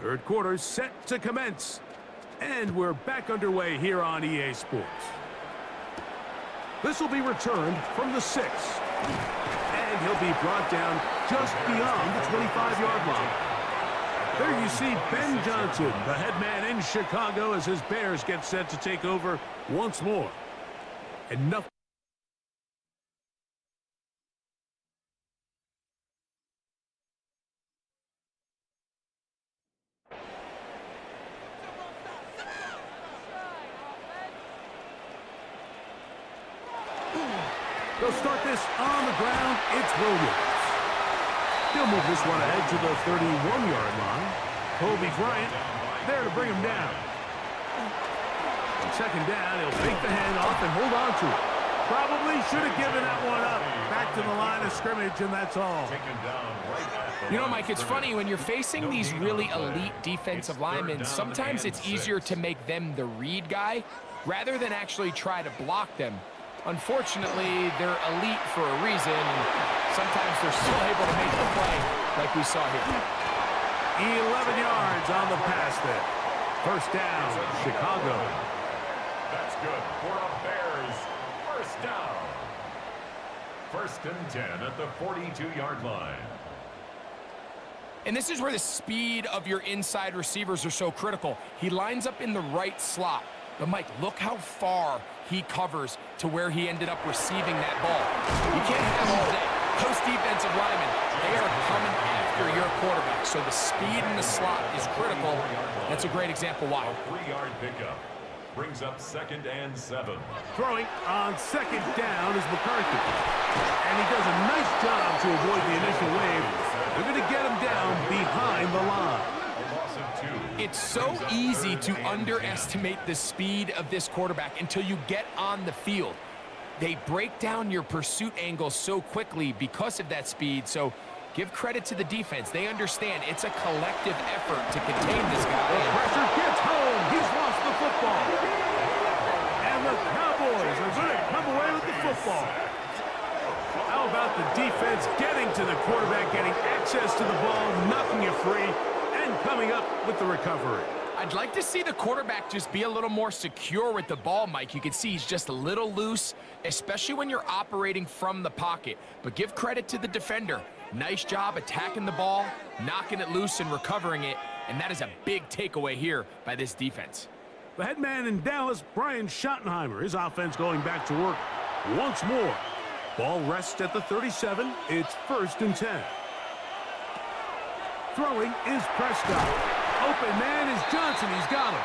Third quarter set to commence. And we're back underway here on EA Sports. This will be returned from the 6. And he'll be brought down just beyond the 25-yard line. There you see Ben Johnson, the head man in Chicago, as his Bears get set to take over once more. Enough. They'll start this on the ground. It's Williams. He'll move this one ahead to the 31-yard line. Kobe Bryant there to bring him down. On second down, he'll fake the handoff and hold on to it. Probably should have given that one up. Back to the line of scrimmage, and that's all. You know, Mike, it's funny, when you're facing these really elite defensive linemen, sometimes it's easier to make them the read guy rather than actually try to block them. Unfortunately, they're elite for a reason, and sometimes they're still able to make the play like we saw here. 11 yards on the pass there. First down, Chicago. That's good for a Bears first down. First and 10 at the 42-yard line. And this is where the speed of your inside receivers are so critical. He lines up in the right slot. But, Mike, look how far he covers to where he ended up receiving that ball. You can't have all day. Those defensive linemen, they are coming after your quarterback. So the speed in the slot is critical. That's a great example why. A 3-yard pickup brings up 2nd and 7. Throwing on second down is McCarthy. And he does a nice job to avoid the initial wave. They're going to get him down behind the line. It's so easy to underestimate the speed of this quarterback until you get on the field. They break down your pursuit angles so quickly because of that speed, so give credit to the defense. They understand it's a collective effort to contain this guy. The pressure gets home. He's lost the football. And the Cowboys are going to come away with the football. How about the defense getting to the quarterback, getting access to the ball, knocking it free, and coming up with the recovery? I'd like to see the quarterback just be a little more secure with the ball, Mike. You can see he's just a little loose, especially when you're operating from the pocket. But give credit to the defender. Nice job attacking the ball, knocking it loose and recovering it. And that is a big takeaway here by this defense. The head man in Dallas, Brian Schottenheimer, his offense going back to work once more. Ball rests at the 37. It's 1st and 10. Throwing is Prescott. Open man is Johnson. He's got him.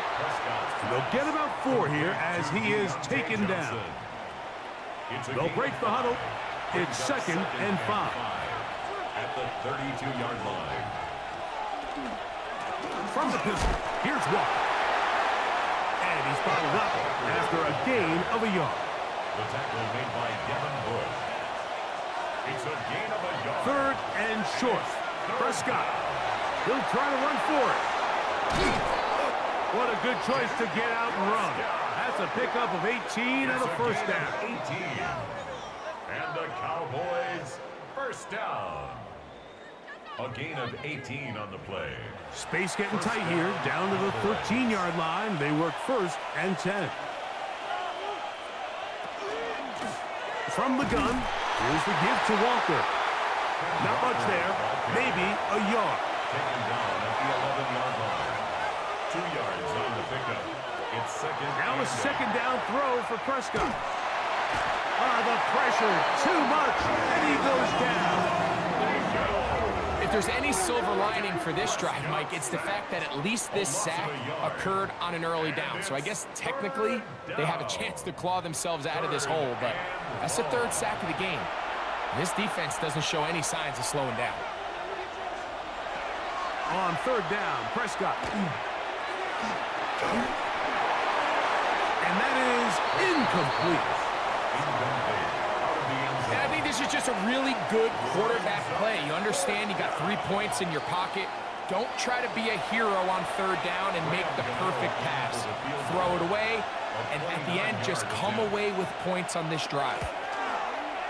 And they'll get about 4 here as he is taken down. They'll break the huddle. It's 2nd and 5. At the 32-yard line. From the pistol, here's Walker. And he's bottled up after a gain of a yard. The tackle made by Devin Bush. It's a gain of a yard. 3rd and short. Prescott. He'll try to run for it. What a good choice to get out and run. That's a pickup of 18 and a first down. 18. And the Cowboys first down. A gain of 18 on the play. Space getting tight here. Down to the 13-yard line. They work 1st and 10. From the gun, here's the give to Walker. Not much there. Maybe a yard. Taken down at the 11-yard line. 2 yards on the pickup. It's 2nd. Now a 2nd down throw for Prescott. The pressure, too much, and he goes down. If there's any silver lining for this drive, Mike, it's the fact that at least this sack occurred on an early down. So I guess technically they have a chance to claw themselves out of this hole, but that's the 3rd sack of the game. This defense doesn't show any signs of slowing down. On 3rd down, Prescott. And that is incomplete. And I think this is just a really good quarterback play. You understand you got 3 points in your pocket. Don't try to be a hero on 3rd down and make the perfect pass. Throw it away, and at the end, just come away with points on this drive.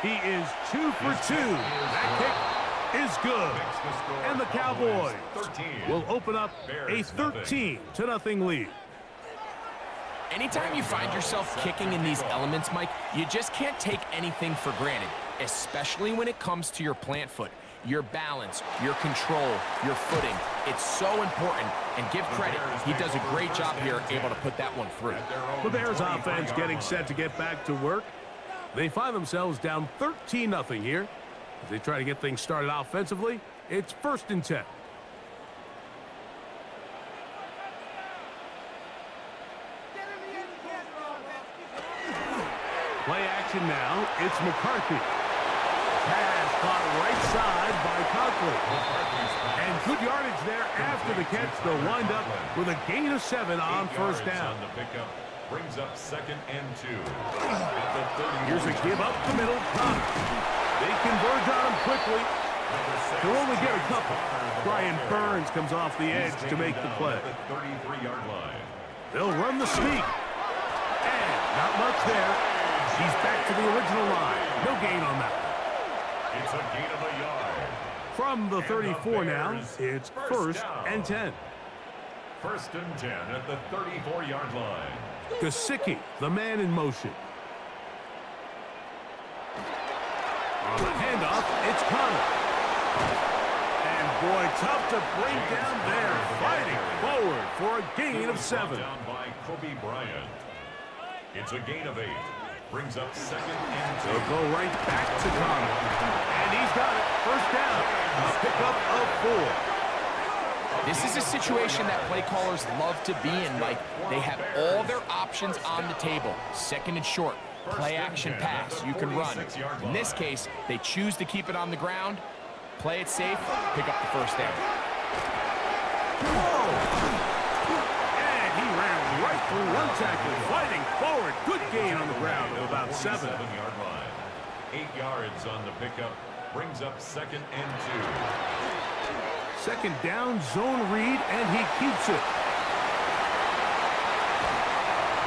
He is 2 for 2. That kick is good. And the Cowboys 13. will open up a Bears nothing. 13-0 lead. Anytime you find yourself kicking in these elements, Mike, you just can't take anything for granted, especially when it comes to your plant foot, your balance, your control, your footing. It's so important, and give credit, he does a great job here able to put that one through. The Bears offense getting set to get back to work. They find themselves down 13-0 here. As they try to get things started offensively, it's 1st and 10. Play action now. It's McCarthy. Pass caught right side by Conklin. And good yardage there after the catch. They'll wind up with a gain of 7 on 1st down. On the pickup brings up 2nd and 2. Here's a give up the middle. Connor. They converge on him quickly. They'll only get a couple. Brian Burns comes off the edge to make the play. 33-yard line. They'll run the sneak. And not much there. He's back to the original line. No gain on that. It's a gain of a yard. From the 34 now, it's 1st and 10. 1st and 10 at the 34-yard line. Gesicki, the man in motion. On the handoff, it's Connor. And boy, tough to bring down there. Fighting forward for a gain of 7. Down by Kobe Bryant. It's a gain of 8. Brings up 2nd and 2. They'll go right back to Connor. And he's got it. 1st down. A pickup of 4. This is a situation that play callers love to be in, Mike. They have all their options on the table. 2nd and short, play action pass, you can run. In this case, they choose to keep it on the ground, play it safe, pick up the 1st down. And he ran right through one tackle, fighting forward. Good gain on the ground of about 7. 7-yard line. 8 yards on the pickup. Brings up 2nd and 2. 2nd down, zone read, and he keeps it.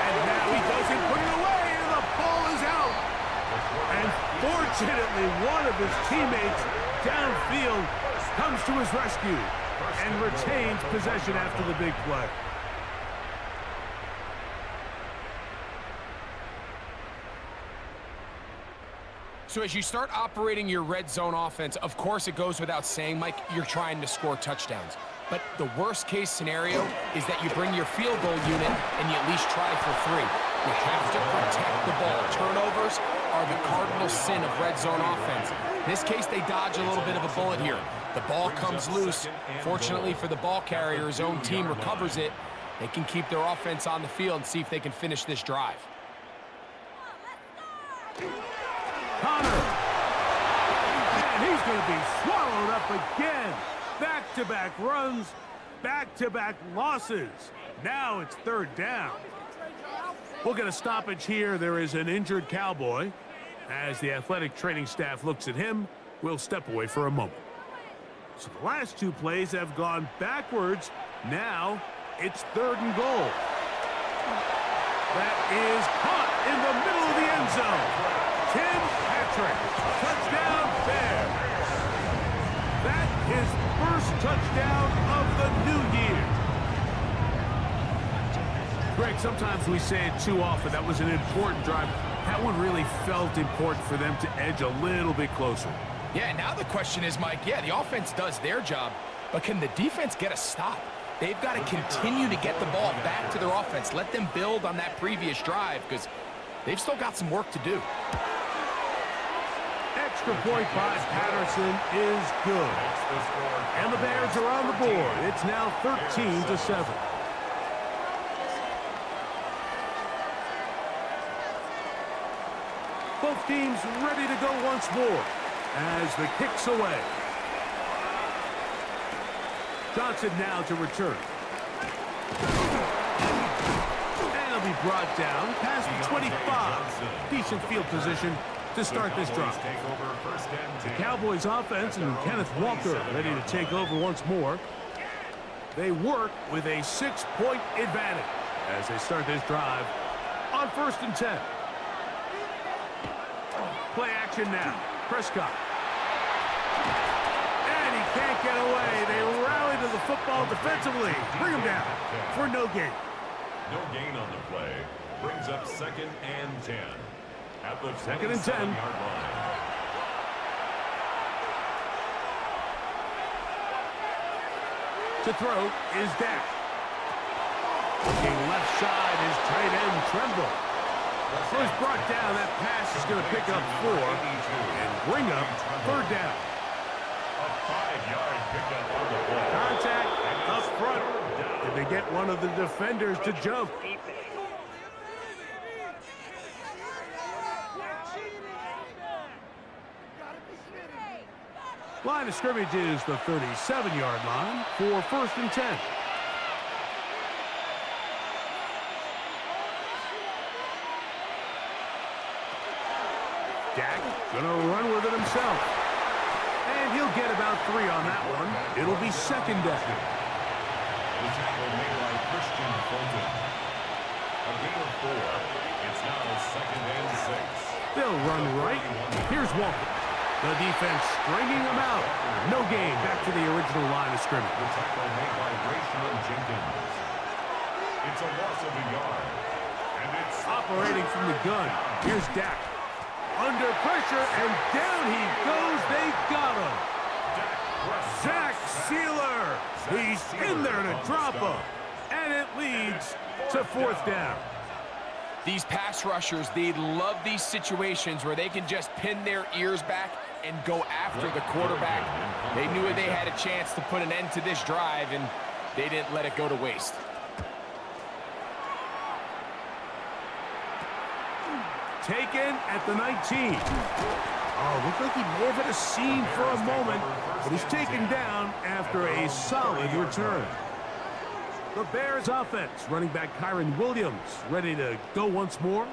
And now he doesn't put it away, and the ball is out. And fortunately, one of his teammates downfield comes to his rescue and retains possession after the big play. So as you start operating your red zone offense, of course it goes without saying, Mike, you're trying to score touchdowns. But the worst case scenario is that you bring your field goal unit and you at least try for 3. You have to protect the ball. Turnovers are the cardinal sin of red zone offense. In this case, they dodge a little bit of a bullet here. The ball comes loose. Fortunately for the ball carrier, his own team recovers it. They can keep their offense on the field and see if they can finish this drive. Connor. And he's going to be swallowed up again. Back-to-back runs, back-to-back losses. Now it's 3rd down. We'll get a stoppage here. There is an injured Cowboy. As the athletic training staff looks at him, we'll step away for a moment. So the last 2 plays have gone backwards. Now it's 3rd and goal. That is caught in the middle of the end zone. Tim Patrick, touchdown Bears. That is first touchdown of the new year. Greg, sometimes we say it too often. That was an important drive. That one really felt important for them to edge a little bit closer. Yeah, now the question is, Mike, yeah, the offense does their job, but can the defense get a stop? They've got to continue to get the ball back to their offense. Let them build on that previous drive because they've still got some work to do. Extra point by Patterson is good. And the Bears are on the board. It's now 13-7. Both teams ready to go once more as the kick's away. Johnson now to return. And he'll be brought down past the 25. Decent field position to start this drive. The Cowboys offense and Kenneth Walker ready to take over once more. They work with a 6-point advantage as they start this drive on 1st and 10. Play action now. Prescott. can't get away. They rally to the football defensively. Bring him down for no gain. No gain on the play. Brings up 2nd and 10. At the 2nd and 10. 27-yard line. To throw is Dak. Looking left side is tight end Tremble. So he's brought down. That pass is going to pick up 4 and bring up 3rd down. A 5-yard pickup on the play. Contact up front. Did they get one of the defenders to jump? Line of scrimmage is the 37-yard line for 1st and 10. Dak gonna run with it himself. And he'll get about 3 on that one. It'll be 2nd down. The tackle made by Christian Fulton. A gain of 4. It's now 2nd and 6. They'll run right. Here's Walker. The defense stringing him out. No gain. Back to the original line of scrimmage. The tackle made by Rayshon Jenkins. It's a loss of a yard. And it's Operating from the gun. Here's Dak. Under pressure, and down he goes. They got him. Zach Sealer. He's in there to drop him. And it leads to 4th down. These pass rushers, they love these situations where they can just pin their ears back and go after the quarterback. They knew they had a chance to put an end to this drive, and they didn't let it go to waste. Taken at the 19. Oh, looked like he may have hit a seam for a moment, but he's taken down after a solid return. The Bears offense, running back Kyron Williams, ready to go once more.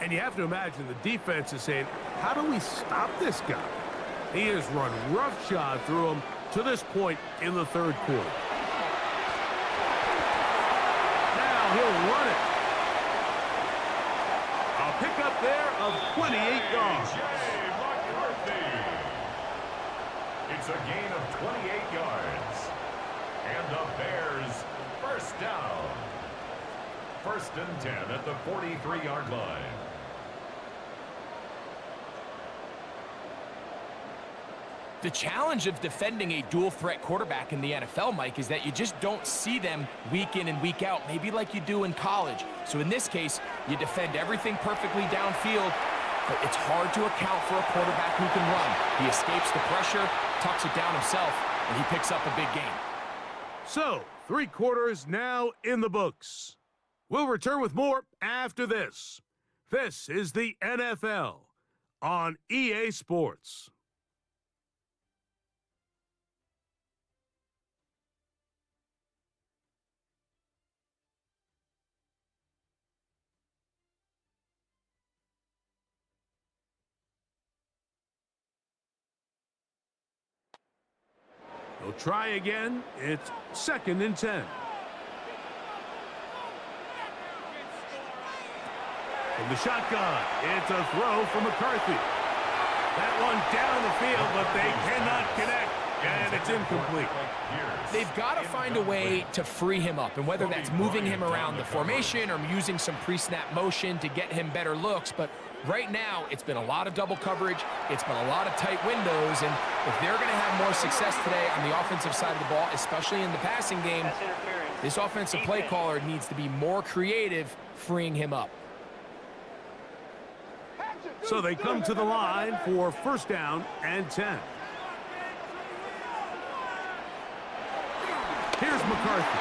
And you have to imagine the defense is saying, how do we stop this guy? He has run roughshod through him to this point in the 3rd quarter. Now he'll run it. A pickup there of 28 yards. It's a gain of 28 yards. And the Bears 1st down. 1st and 10 at the 43-yard line. The challenge of defending a dual-threat quarterback in the NFL, Mike, is that you just don't see them week in and week out, maybe like you do in college. So in this case, you defend everything perfectly downfield, but it's hard to account for a quarterback who can run. He escapes the pressure, tucks it down himself, and he picks up a big gain. So, 3 quarters now in the books. We'll return with more after this. This is the NFL on EA Sports. They'll try again. It's 2nd and 10. From the shotgun, it's a throw from McCarthy. That one down the field, but they cannot connect, and it's incomplete. They've got to find a way to free him up, and whether that's moving him around the formation or using some pre-snap motion to get him better looks, but right now it's been a lot of double coverage, it's been a lot of tight windows, and if they're going to have more success today on the offensive side of the ball, especially in the passing game, this offensive play caller needs to be more creative freeing him up. So they come to the line for 1st down and 10. Here's McCarthy.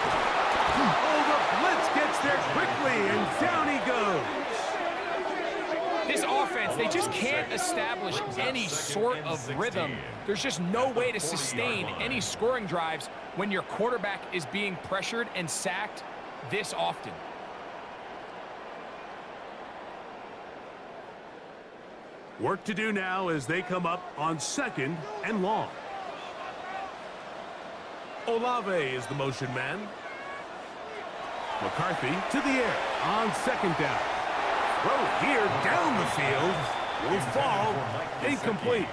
Oh, the blitz gets there quickly, and down he goes. This offense, they just can't establish any sort of rhythm. There's just no way to sustain any scoring drives when your quarterback is being pressured and sacked this often. Work to do now as they come up on 2nd and long. Olave is the motion man. McCarthy to the air on 2nd down. Throw here down the field. Will fall. Incomplete.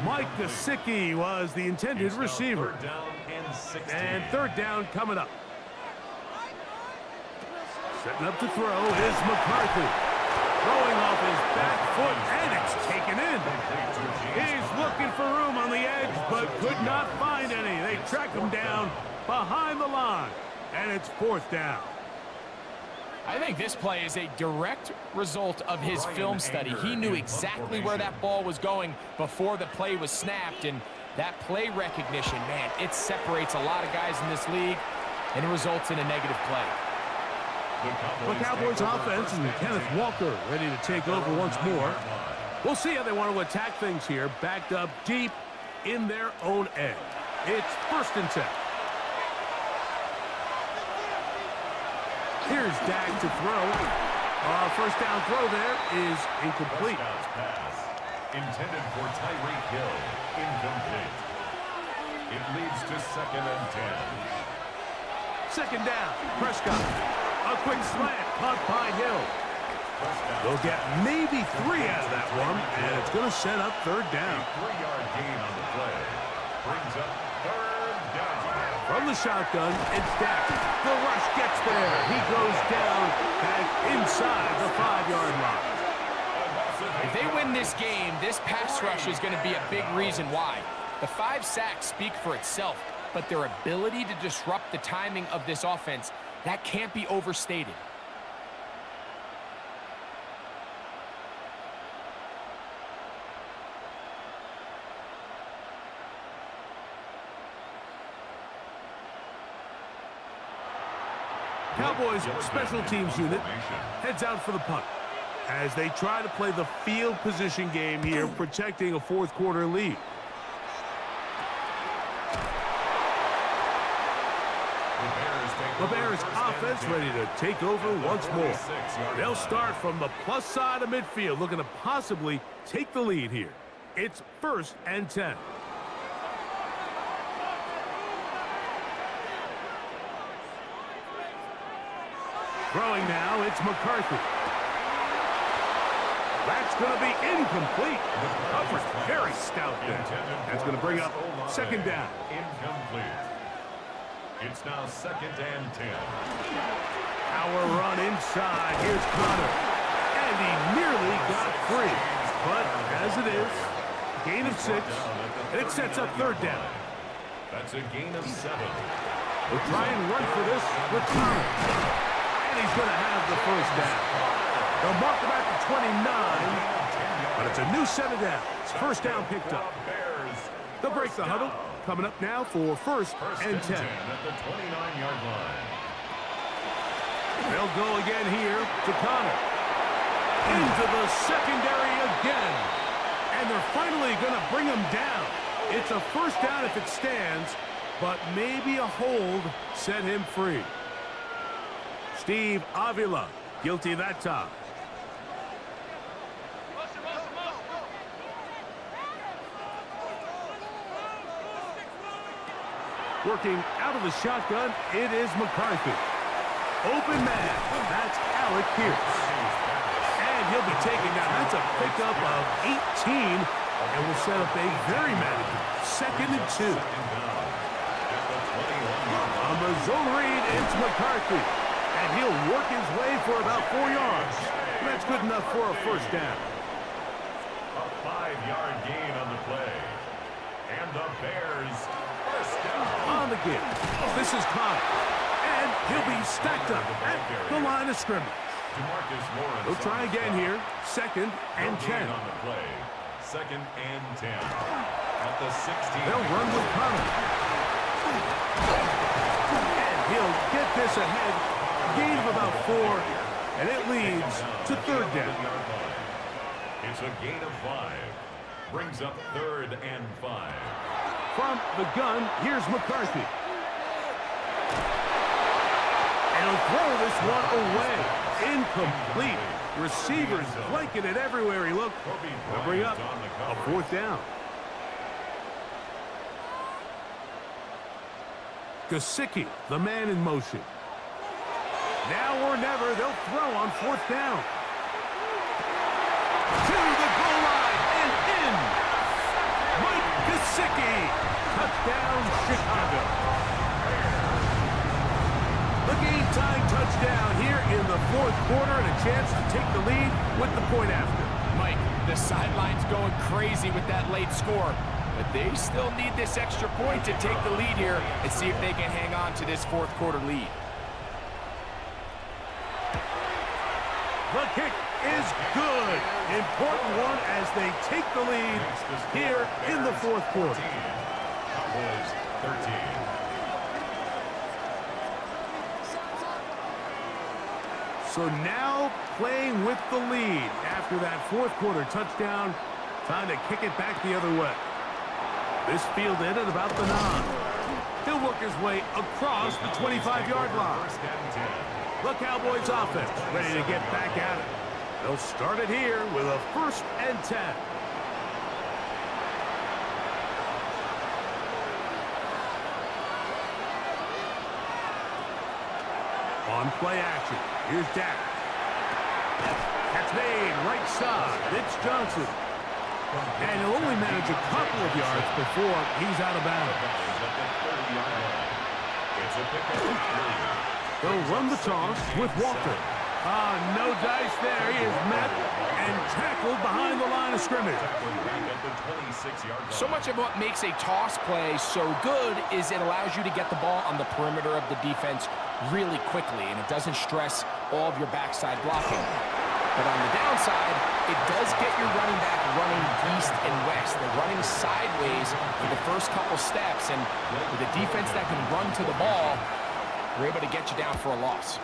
Mike Gesicki was the intended receiver. Third down and 16. And third down coming up. Setting up to throw is McCarthy. Throwing off his back foot, and it's taken in. He's looking for room on the edge, but could not find any. They track him down behind the line, and it's fourth down. I think this play is a direct result of his film study. He knew exactly where that ball was going before the play was snapped, and that play recognition, man, it separates a lot of guys in this league, and it results in a negative play. The Cowboys offense and Kenneth Walker ready to take over once more. We'll see how they want to attack things here, backed up deep in their own end. It's first and 10. Here's Dak to throw. First down throw there is incomplete. Pass intended for Tyreek Hill. Incomplete. It leads to second and 10. Second down, Prescott. A quick slant, caught by Hill. They'll get maybe 3 out of that one, and it's going to set up third down. 3-yard gain on the play. Brings up third down. From the shotgun, it's Dak. The rush gets there. He goes down back inside the 5-yard line. If they win this game, this pass rush is going to be a big reason why. The 5 sacks speak for itself, but their ability to disrupt the timing of this offense, that can't be overstated. Cowboys special teams unit heads out for the punt as they try to play the field position game here, protecting a fourth quarter lead. The Bears offense ready to take over once more. They'll start from the plus side of midfield, looking to possibly take the lead here. It's first and 10. Throwing now, it's McCarthy. That's going to be incomplete. Coverage very stout there. That's going to bring up second down. Incomplete. It's now second and 10. Power run inside. Here's Connor. And he nearly got free. But as it is, gain of 6. And it sets up third down. That's a gain of 7. We'll try and run for this with Connor. And he's going to have the first down. They'll mark him at the 29. But it's a new set of downs. First down picked up. They'll break the huddle. Coming up now for first and 10. At the 29-yard line. They'll go again here to Connor. Into the secondary again. And they're finally going to bring him down. It's a first down if it stands, but maybe a hold set him free. Steve Avila, guilty that time. Working out of the shotgun, it is McCarthy. Open man, that's Alec Pierce. And he'll be taken down. That's a pickup of 18, and will set up a very manageable second and 2. On the zone read, it's McCarthy. And he'll work his way for about 4 yards. That's good enough for a first down. A 5-yard gain on the play. And the Bears first down. On the give. This is Connor. And he'll be stacked up at the line of scrimmage. We'll try again here. Second and 10. On the play. Second and 10. At the 16. They'll run with Connor. And he'll get this ahead. Gain of about 4. And it leads to third down. It's a gain of 5. Brings up third and 5. From the gun, here's McCarthy. And he'll throw this one away. Incomplete. Receivers flanking it everywhere he looked. They'll bring up a fourth down. Gesicki, the man in motion. Now or never, they'll throw on fourth down. To the goal line and in. Gesicki. Touchdown, Chicago. The game-time touchdown here in the fourth quarter and a chance to take the lead with the point after. Mike, the sideline's going crazy with that late score, but they still need this extra point to take the lead here and see if they can hang on to this fourth quarter lead. The kick is good. Important one as they take the lead here in the fourth quarter. Cowboys 13. So now playing with the lead after that fourth quarter touchdown. Time to kick it back the other way. This fielded at about the 9. He'll work his way across the 25-yard line. First and 10. The Cowboys offense ready to get back at it. They'll start it here with a 1st and 10. On play action, here's Dak. Catch made, right side, it's Johnson. And he'll only manage a couple of yards before he's out of bounds. It's a pickup. They'll run the toss with Walter. No dice there. He is met and tackled behind the line of scrimmage. So much of what makes a toss play so good is it allows you to get the ball on the perimeter of the defense really quickly, and it doesn't stress all of your backside blocking. But on the downside, it does get your running back running east and west. They're running sideways for the first couple steps, and with a defense that can run to the ball, we're able to get you down for a loss.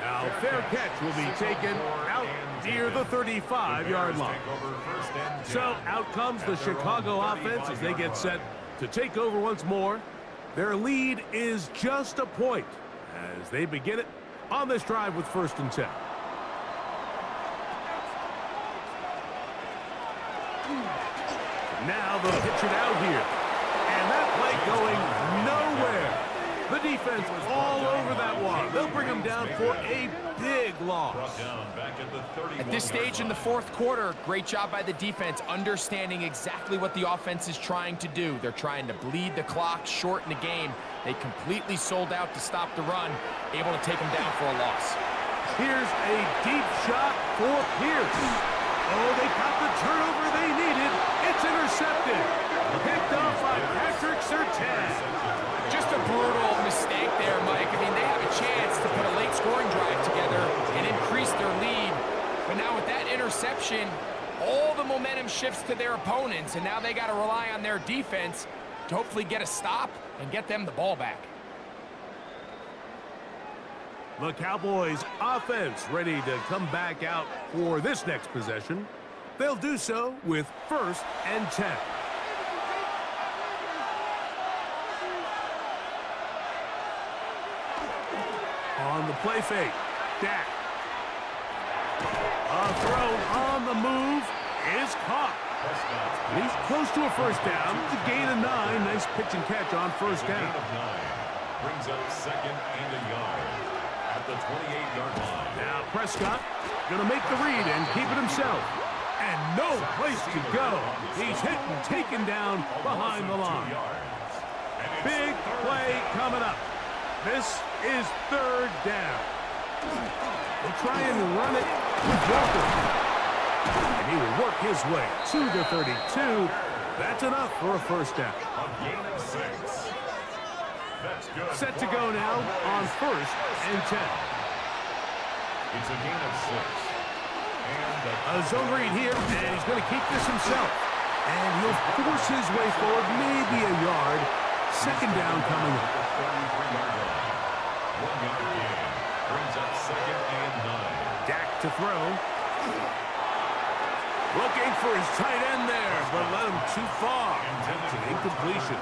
Now, fair catch will be taken out near the 35-yard line. So out comes the Chicago offense as they get set to take over once more. Their lead is just a point as they begin it on this drive with 1st and 10. Now they'll pitch it out here. And that play going nowhere. The defense all over that one. They'll bring them down for a big loss. At this stage in the fourth quarter, great job by the defense understanding exactly what the offense is trying to do. They're trying to bleed the clock, shorten the game. They completely sold out to stop the run, able to take them down for a loss. Here's a deep shot for Pierce. Oh, they got the turnover they needed. It's intercepted. Picked off by Patrick Surtain. Just a brutal mistake there, Mike. I mean, they have a chance to put a late scoring drive together and increase their lead. But now with that interception, all the momentum shifts to their opponents, and now they got to rely on their defense to hopefully get a stop and get them the ball back. The Cowboys offense ready to come back out for this next possession. They'll do so with 1st and 10. On the play fake, Dak. A throw on the move is caught. He's close to a 1st down. It's a gain of 9. Nice pitch and catch on 1st down. Brings up 2nd and a yard at the 28-yard line. Now Prescott going to make the read and keep it himself. And no place to go. He's hit and taken down behind the line. Big play coming up. This is 3rd down. They'll try and run it with Walker. And he will work his way to the 32. That's enough for a 1st down. A gain of 6. That's good. Set to go now on 1st and 10. It's a gain of 6. And a zone read here, and he's going to keep this himself. And he'll force his way forward, maybe a yard. 2nd down coming up. 1-yard gain. Brings up 2nd and 9. Dak to throw. Looking for his tight end there, but led him too far. It's an incompletion.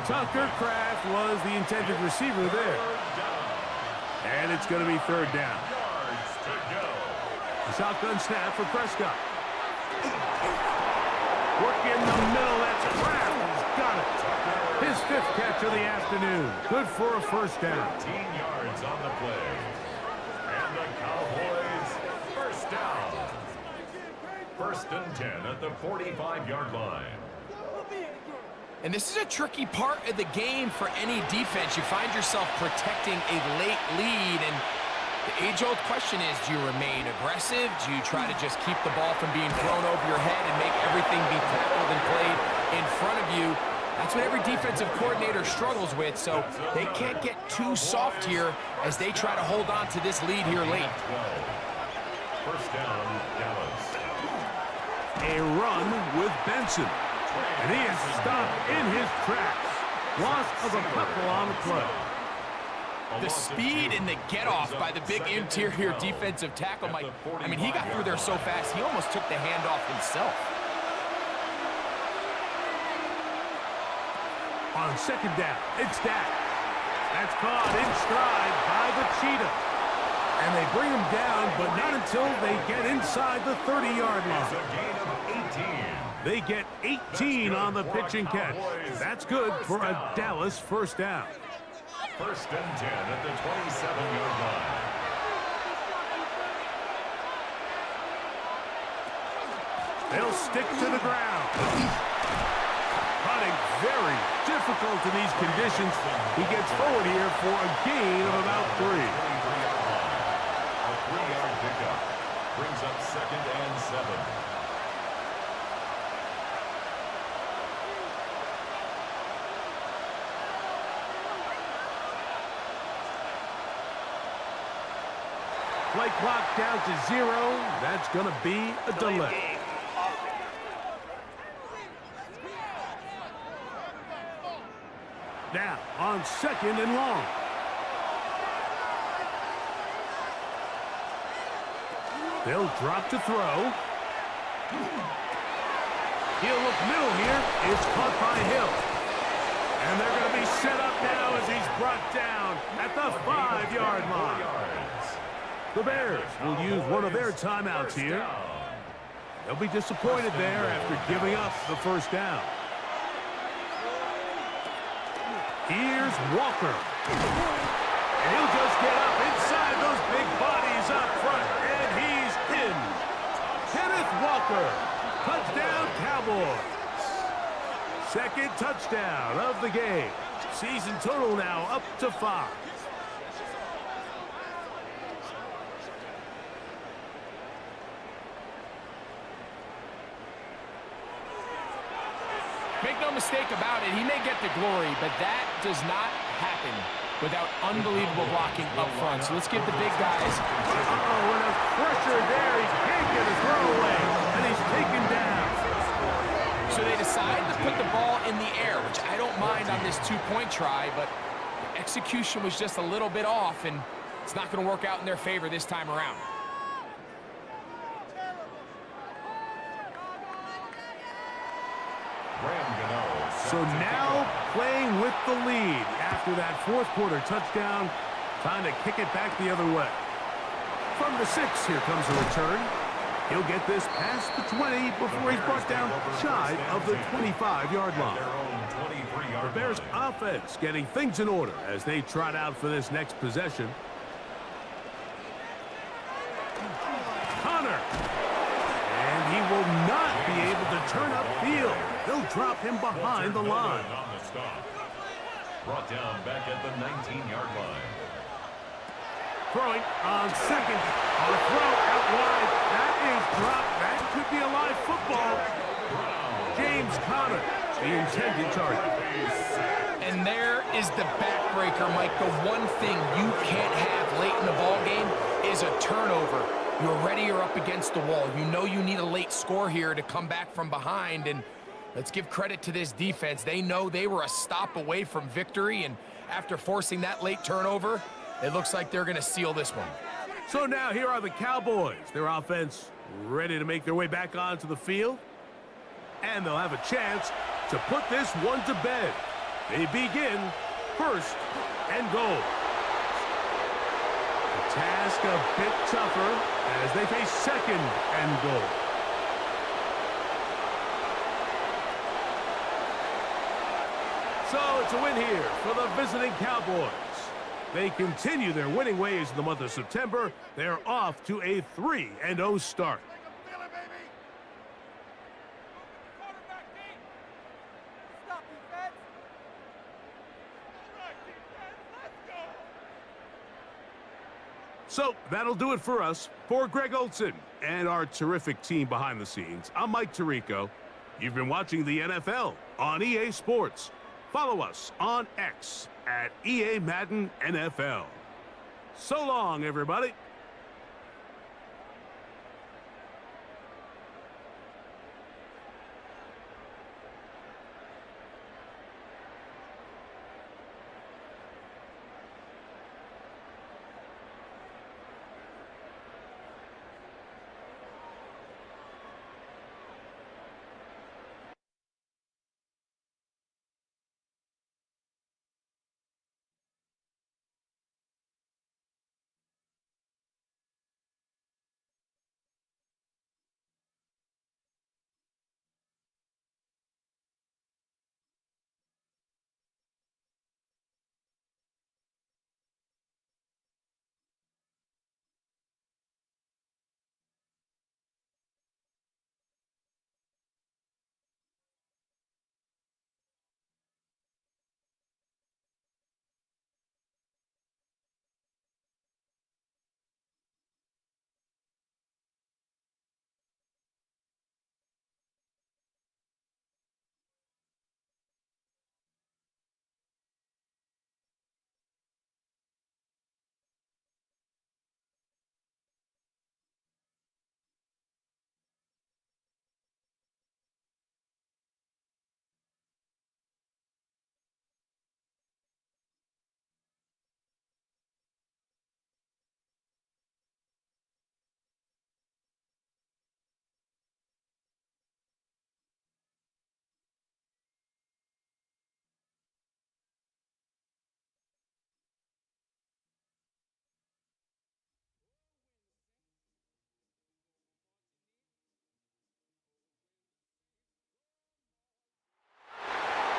Tucker Kraft was the intended receiver there. And it's going to be 3rd down. A shotgun snap for Prescott. Work in the middle, that's Kraft. He's got it. His 5th catch of the afternoon. Good for a 1st down. 15 yards on the play. And the Cowboys 1st down. First and 10 at the 45-yard line. And this is a tricky part of the game for any defense. You find yourself protecting a late lead, and the age-old question is, do you remain aggressive? Do you try to just keep the ball from being thrown over your head and make everything be tackled and played in front of you? That's what every defensive coordinator struggles with, so they can't get too soft here as they try to hold on to this lead here late. First down, Dallas. A run with Benson. And he is stopped in his tracks. Loss of a couple on the play. The speed and the get-off by the big interior defensive tackle, Mike. I mean, he got through there so fast, he almost took the handoff himself. On second down, it's Dak. That's caught in stride by the Cheetah. And they bring him down, but not until they get inside the 30-yard line. A gain of 18. They get 18 on the pitch and catch. That's good for a Dallas first down. First and 10 at the 27-yard line. They'll stick to the ground. Running very difficult in these conditions. He gets forward here for a gain of about 3. A 3-yard pickup brings up second and 7. Play clock down to 0. That's going to be a delay. Now, on second and long. They'll drop to throw. He'll look middle here. It's caught by Hill. And they're going to be set up now as he's brought down at the 5-yard line. The Bears will use one of their timeouts here. They'll be disappointed there after giving up the first down. Here's Walker. And he'll just get up inside those big bodies up front, and he's in. Kenneth Walker, touchdown Cowboys. Second touchdown of the game. Season total now up to 5. Make no mistake about it, he may get the glory, but that does not happen without unbelievable blocking up front. So let's give the big guys. Uh-oh, and a pressure there. He can't get a throw away, and he's taken down. So they decide to put the ball in the air, which I don't mind on this two-point try, but the execution was just a little bit off, and it's not going to work out in their favor this time around. So now playing with the lead after that fourth quarter touchdown. Time to kick it back the other way. From the 6, here comes a return. He'll get this past the 20 before he's brought down shy of the 25-yard line. The Bears offense getting things in order as they trot out for this next possession. Connor. And he will not be able to turn upfield. They'll drop him behind the line. Brought down back at the 19-yard line. Throwing on second. On a throw out wide. That is dropped. That could be a live football. James Conner, the intended target. And there is the backbreaker, Mike. The one thing you can't have late in the ball game is a turnover. You're ready, you're up against the wall. You know you need a late score here to come back from behind, and let's give credit to this defense. They know they were a stop away from victory, and after forcing that late turnover, it looks like they're going to seal this one. So now here are the Cowboys. Their offense ready to make their way back onto the field, and they'll have a chance to put this one to bed. They begin first and goal. The task a bit tougher as they face second and goal. So it's a win here for the visiting Cowboys. They continue their winning ways in the month of September. They're off to a 3-0 start. So that'll do it for us. For Greg Olson and our terrific team behind the scenes, I'm Mike Tirico. You've been watching the NFL on EA Sports. Follow us on X at EA Madden NFL. So long, everybody.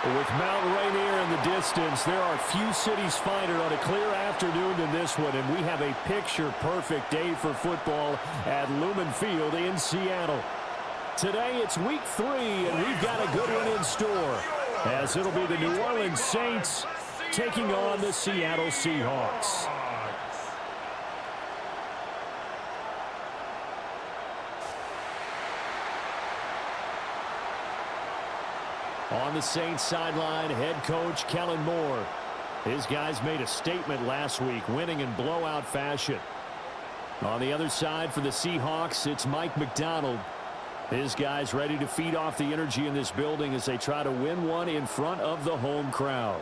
With Mount Rainier in the distance, there are few cities finer on a clear afternoon than this one, and we have a picture-perfect day for football at Lumen Field in Seattle. Today, it's week 3, and we've got a good one in store, as it'll be the New Orleans Saints taking on the Seattle Seahawks. On the Saints sideline, head coach Kellen Moore. His guys made a statement last week, winning in blowout fashion. On the other side for the Seahawks, it's Mike McDonald. His guys ready to feed off the energy in this building as they try to win one in front of the home crowd.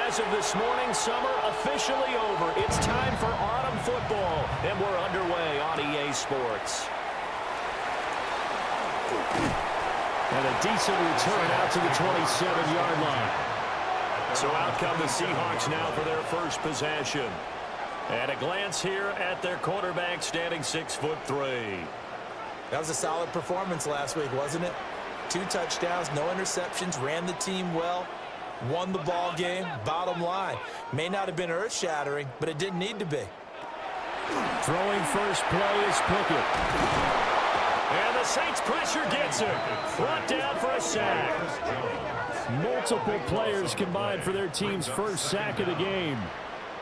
As of this morning, summer officially over. It's time for autumn football, and we're underway on EA Sports. And a decent return out to the 27-yard line. So out come the Seahawks now for their first possession. And a glance here at their quarterback, standing 6'3". That was a solid performance last week, wasn't it? 2 touchdowns, no interceptions, ran the team well. Won the ball game. Bottom line, may not have been earth-shattering, but it didn't need to be. Throwing first play is Pickett. And the Saints pressure gets him. Brought down for a sack. Multiple players combined for their team's first sack of the game.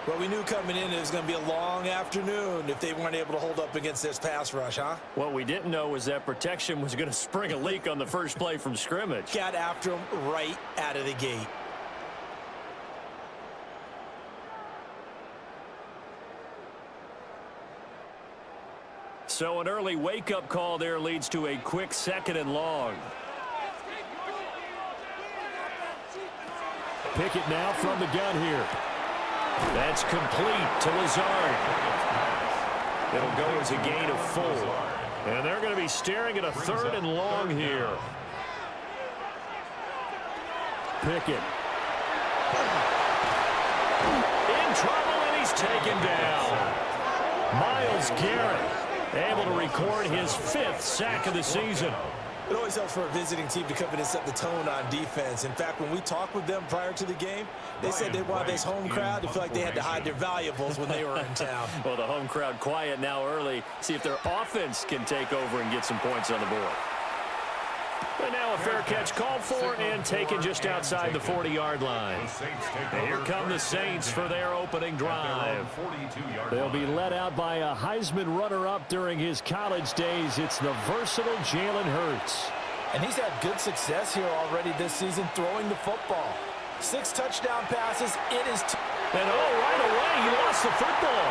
Well, we knew coming in it was going to be a long afternoon if they weren't able to hold up against this pass rush, huh? What we didn't know was that protection was going to spring a leak on the first play from scrimmage. Got after him right out of the gate. So an early wake-up call there leads to a quick 2nd and long. Pickett now from the gun here. That's complete to Lazard. It'll go as a gain of 4. And they're going to be staring at a 3rd and long here. Pickett. In trouble, and he's taken down. Myles Garrett able to record his 5th sack of the season. It always helps for a visiting team to come in and set the tone on defense. In fact, when we talked with them prior to the game, they said they wanted this home crowd to feel like they had to hide their valuables when they were in town. Well, the home crowd quiet now early. See if their offense can take over and get some points on the board. And now a fair catch called for and taken just outside the 40-yard line. And here come the Saints for their opening drive. They'll be led out by a Heisman runner-up during his college days. It's the versatile Jalen Hurts. And he's had good success here already this season throwing the football. 6 touchdown passes. It is and right away, he lost the football.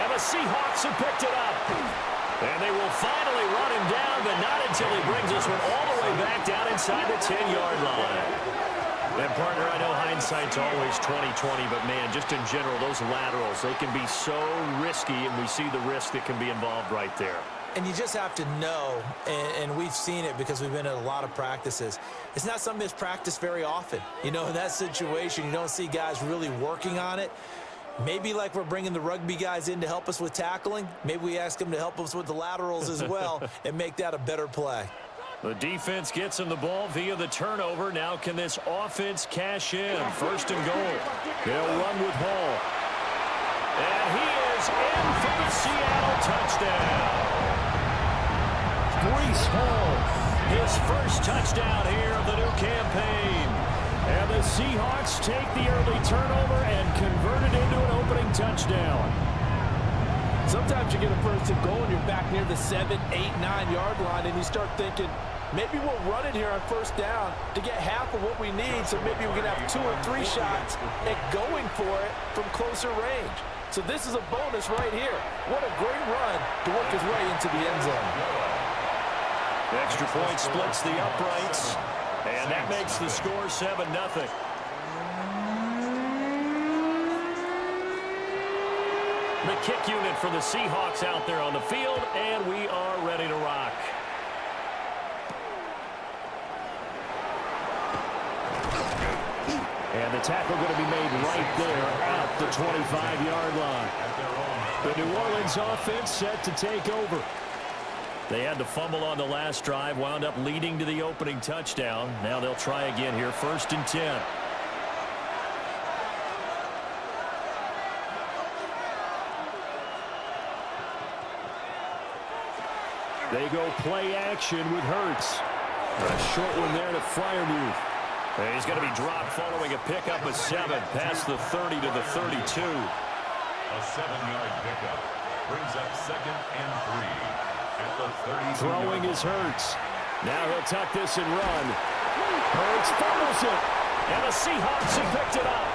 And the Seahawks have picked it up. And they will finally run him down, but not until he brings this one all the way back down inside the 10-yard line. And, partner, I know hindsight's always 20/20, but, man, just in general, those laterals, they can be so risky, and we see the risk that can be involved right there. And you just have to know, and we've seen it because we've been at a lot of practices, it's not something that's practiced very often. You know, in that situation, you don't see guys really working on it. Maybe like we're bringing the rugby guys in to help us with tackling. Maybe we ask them to help us with the laterals as well and make that a better play. The defense gets him the ball via the turnover. Now can this offense cash in? 1st and goal. They'll run with Hall. And he is in for the Seattle touchdown. Breece Hall, his first touchdown here of the new campaign. And the Seahawks take the early turnover and convert it into an opening touchdown. Sometimes you get a 1st and goal and you're back near the 7, 8, 9-yard line and you start thinking, maybe we'll run it here on 1st down to get half of what we need, so maybe we can have 2 or 3 shots at going for it from closer range. So this is a bonus right here. What a great run to work his way into the end zone. The extra point splits the uprights. And that makes the score 7-0. The kick unit for the Seahawks out there on the field, and we are ready to rock. And the tackle going to be made right there at the 25-yard line. The New Orleans offense set to take over. They had to fumble on the last drive, wound up leading to the opening touchdown. Now they'll try again here, 1st and 10. They go play action with Hurts. A short one there to Freiermuth. And he's going to be dropped following a pickup of 7 past the 30 to the 32. A 7-yard pickup brings up 2nd and 3. Throwing is Hurts. Now he'll tuck this and run. Hurts fumbles it. And the Seahawks have picked it up.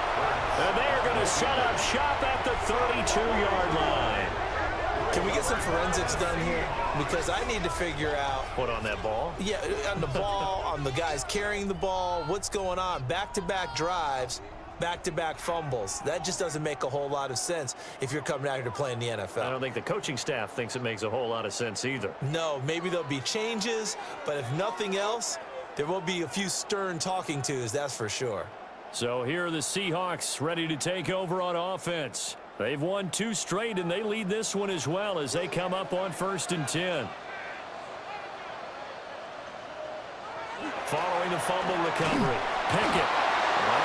And they are going to set up shop at the 32-yard line. Can we get some forensics done here? Because I need to figure out... What, on that ball? Yeah, on the ball, on the guys carrying the ball. What's going on? Back-to-back drives. Back-to-back fumbles. That just doesn't make a whole lot of sense if you're coming out here to play in the NFL. I don't think the coaching staff thinks it makes a whole lot of sense either. No, maybe there'll be changes, but if nothing else, there will be a few stern talking tos, that's for sure. So here are the Seahawks ready to take over on offense. They've won 2 straight, and they lead this one as well as they come up on 1st and 10. Following the fumble recovery, Pickett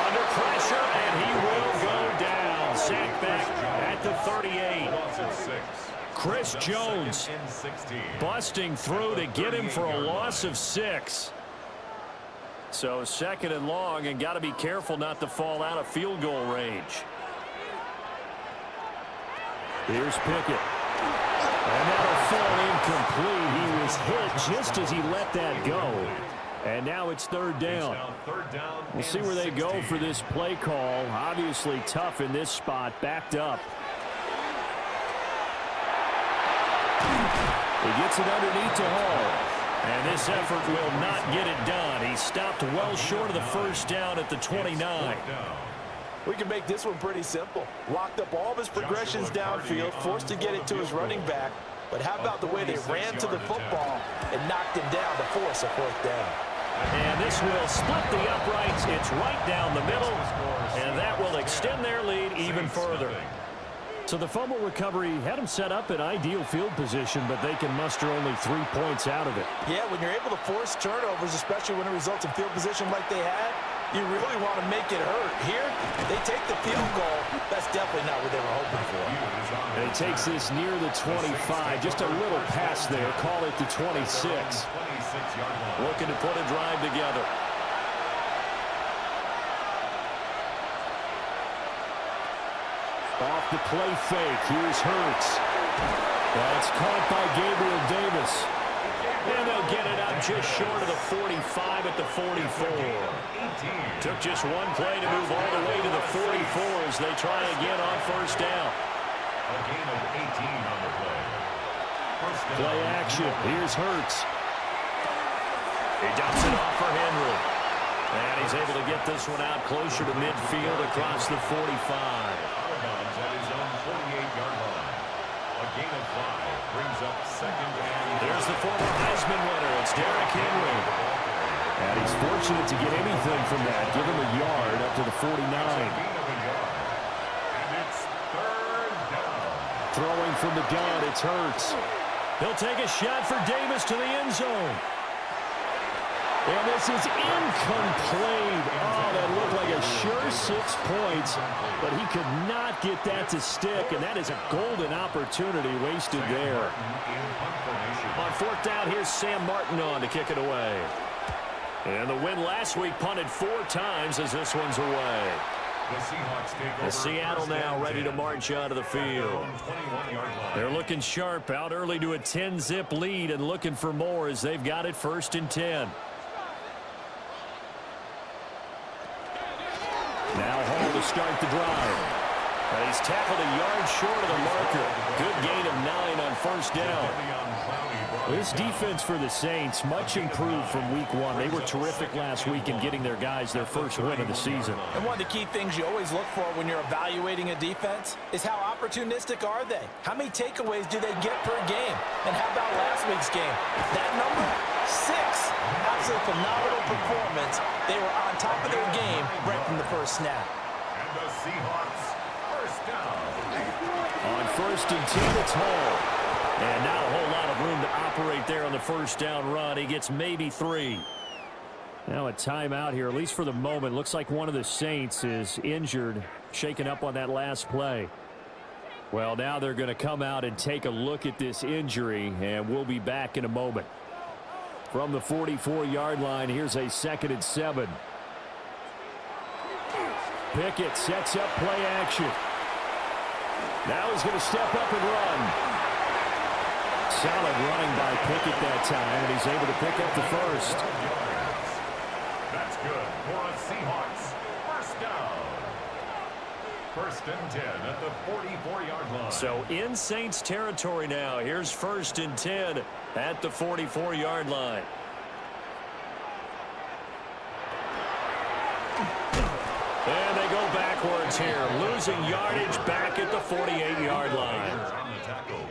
under pressure, and he will go down. Sacked back at the 38. Chris Jones busting through to get him for a loss of 6. So 2nd and long, and got to be careful not to fall out of field goal range. Here's Pickett. And that'll fall incomplete. He was hit just as he let that go. And now it's 3rd down. We'll see where they go for this play call. Obviously tough in this spot, backed up. He gets it underneath to Hall. And this effort will not get it done. He stopped well short of the 1st down at the 29. We can make this one pretty simple. Locked up all of his progressions downfield, forced to get it to his running back. But how about the way they ran to the football and knocked him down to force a 4th down? And this will split the uprights. It's right down the middle, and that will extend their lead even further. So the fumble recovery had them set up in ideal field position, but they can muster only 3 points out of it. Yeah, when you're able to force turnovers, especially when it results in field position like they had, you really want to make it hurt. Here, they take the field goal. That's definitely not what they were hoping for. And he takes this near the 25. Just a little pass there. Call it the 26. Looking to put a drive together. Off the play fake. Here's Hurts. That's caught by Gabriel Davis. And they'll get it up just short of the 45 at the 44. Took just one play to move all the way to the 44 as they try again on first down. A gain of 18 on the play. Play action. Here's Hurts. He dumps it off for Henry. And he's able to get this one out closer to midfield across the 45. Out of bounds at his own 48-yard line. A gain of 5 brings up second and... There's the former Heisman winner. It's Derrick Henry. And he's fortunate to get anything from that. Give him a yard up to the 49. And it's third down. Throwing from the gun, it's Hurts. He'll take a shot for Davis to the end zone. And this is incomplete. Oh, that looked like a sure 6 points, but he could not get that to stick, and that is a golden opportunity wasted there. On fourth down, here's Sam Martin on to kick it away. And the win last week punted 4 times as this one's away. The Seahawks take over. The Seattle now ready to march onto the field. They're looking sharp, out early to a 10-zip lead and looking for more as they've got it 1st and 10. Now Hall to start the drive. And he's tackled a yard short of the marker. Good gain of 9 on first down. This defense for the Saints, much improved from week 1. They were terrific last week in getting their guys their first win of the season. And one of the key things you always look for when you're evaluating a defense is how opportunistic are they? How many takeaways do they get per game? And how about last week's game? That number? 6. Absolutely phenomenal performance. They were on top of their game right from the first snap. And the Seahawks first down. On 1st and 10, it's Hall. And not a whole lot of room to operate there on the first down run. He gets maybe 3. Now a timeout here, at least for the moment. Looks like one of the Saints is injured, shaken up on that last play. Well, now they're going to come out and take a look at this injury, and we'll be back in a moment. From the 44-yard line, here's a 2nd and 7. Pickett sets up play action. Now he's going to step up and run. Solid running by Pickett that time, and he's able to pick up the 1st. That's good for a Seahawks first down. 1st and 10 at the 44-yard line. So in Saints territory now. Here's 1st and 10 at the 44-yard line. And they go backwards here, losing yardage back at the 48-yard line.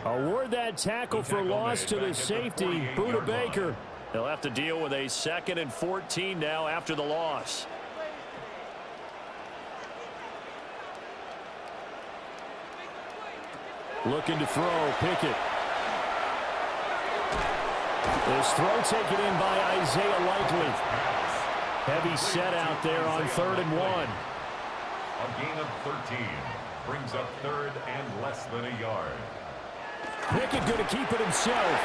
Award that tackle for loss to the safety, Buda Baker. They'll have to deal with a 2nd and 14 now after the loss. Looking to throw, Pickett. This throw taken in by Isaiah Likely. Heavy set out there on 3rd and 1. A gain of 13 brings up 3rd and less than a yard. Pickett going to keep it himself.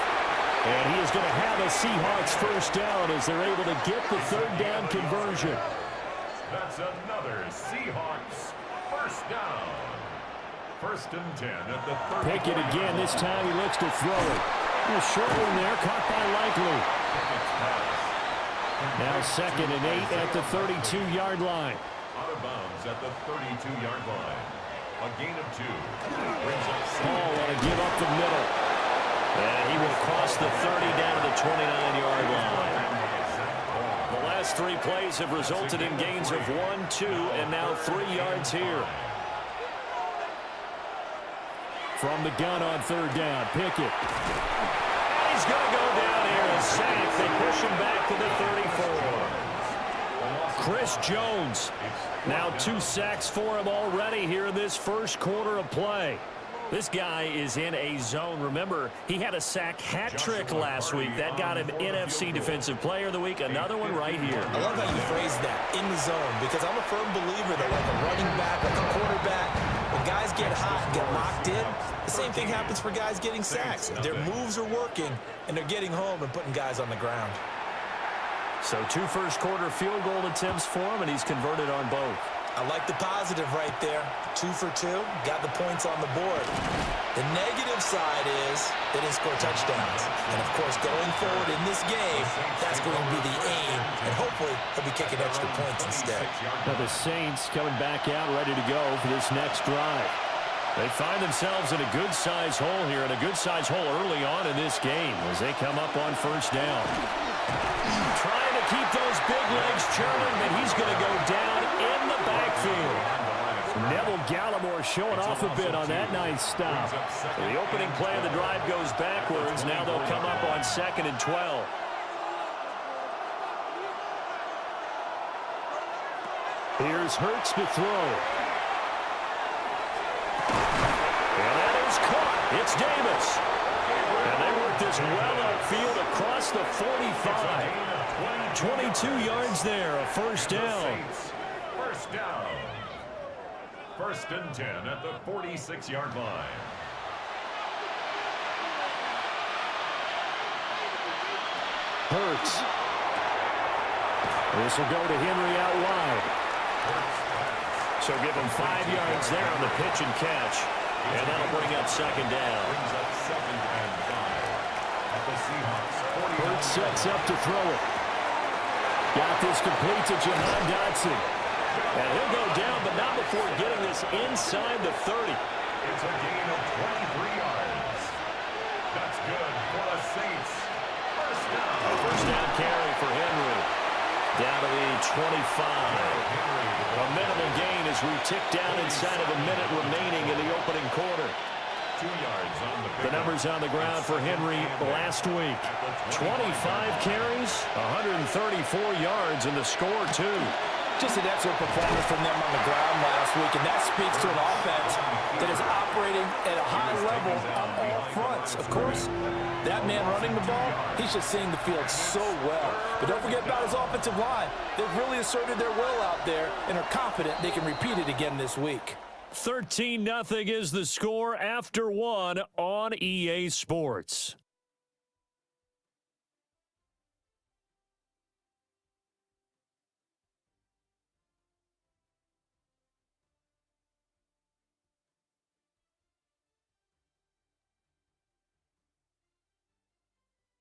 And he is going to have a Seahawks first down as they're able to get the 3rd down conversion. That's another Seahawks first down. 1st and 10 at the 30. Pickett again. This time he looks to throw it. A short one there, caught by Likely. Now 2nd and 8 at the 32-yard line. Out of bounds at the 32-yard line. A gain of 2. Brings up Hall want to give up the middle. And he will cross the 30 down to the 29-yard line. The last 3 plays have resulted in gains of 1, 2, and now 3 yards here. From the gun on 3rd down, Pickett. He's going to go down here and sack. They push him back to the 34. Chris Jones. Now 2 sacks for him already here in this first quarter of play. This guy is in a zone. Remember, he had a sack hat trick last week. That got him NFC Defensive Player of the Week. Another one right here. I love how you phrase that, in the zone, because I'm a firm believer that like a running back, like a quarterback, when guys get hot and get locked in, the same thing happens for guys getting sacks. Their moves are working, and they're getting home and putting guys on the ground. So 2 first-quarter field goal attempts for him, and he's converted on both. I like the positive right there. 2 for 2, got the points on the board. The negative side is they didn't score touchdowns. And, of course, going forward in this game, that's going to be the aim. And hopefully he'll be kicking extra points instead. Now the Saints coming back out ready to go for this next drive. They find themselves in a good-sized hole here, and a good-sized hole early on in this game as they come up on first down. Trying to keep those big legs churning, but he's going to go down in the backfield. Neville Gallimore showing off a bit on that nice stop. The opening play of the drive goes backwards. Now they'll come up on 2nd and 12. Here's Hurts to throw. And that is caught. It's Davis. And they work this well upfield across the 45. 22 yards there, a first down. First down. 1st and 10 at the 46-yard line. Hurts. This will go to Henry out wide. So give him 5 yards there on the pitch and catch. And that'll bring up 2nd down. Brings up 2nd and 5 at the Seahawks. Hurts sets up to throw it. Got this complete to Jahan Dotson. And he'll go down, but not before getting this inside the 30. It's a gain of 23 yards. That's good for the Saints. First down. A first down carry for Henry. Down to the 25. A minimal gain as we tick down inside of a minute remaining in the opening quarter. 2 yards on the The numbers on the ground for Henry last week. 25 carries, 134 yards, and the score, too. Just an excellent performance from them on the ground last week, and that speaks to an offense that is operating at a high level on all fronts. Of course, that man running the ball, he's just seeing the field so well. But don't forget about his offensive line. They've really asserted their will out there and are confident they can repeat it again this week. 13-0 is the score after 1 on EA Sports.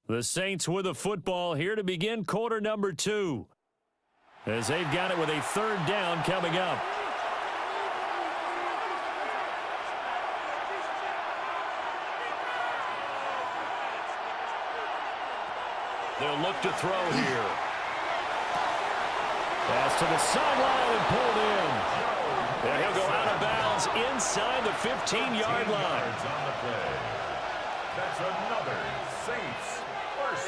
The Saints with the football here to begin quarter number 2. As they've got it with a 3rd down coming up. They'll look to throw here. Pass to the sideline and pulled in. And he'll go out of bounds inside the 15-yard line. That's another Saints.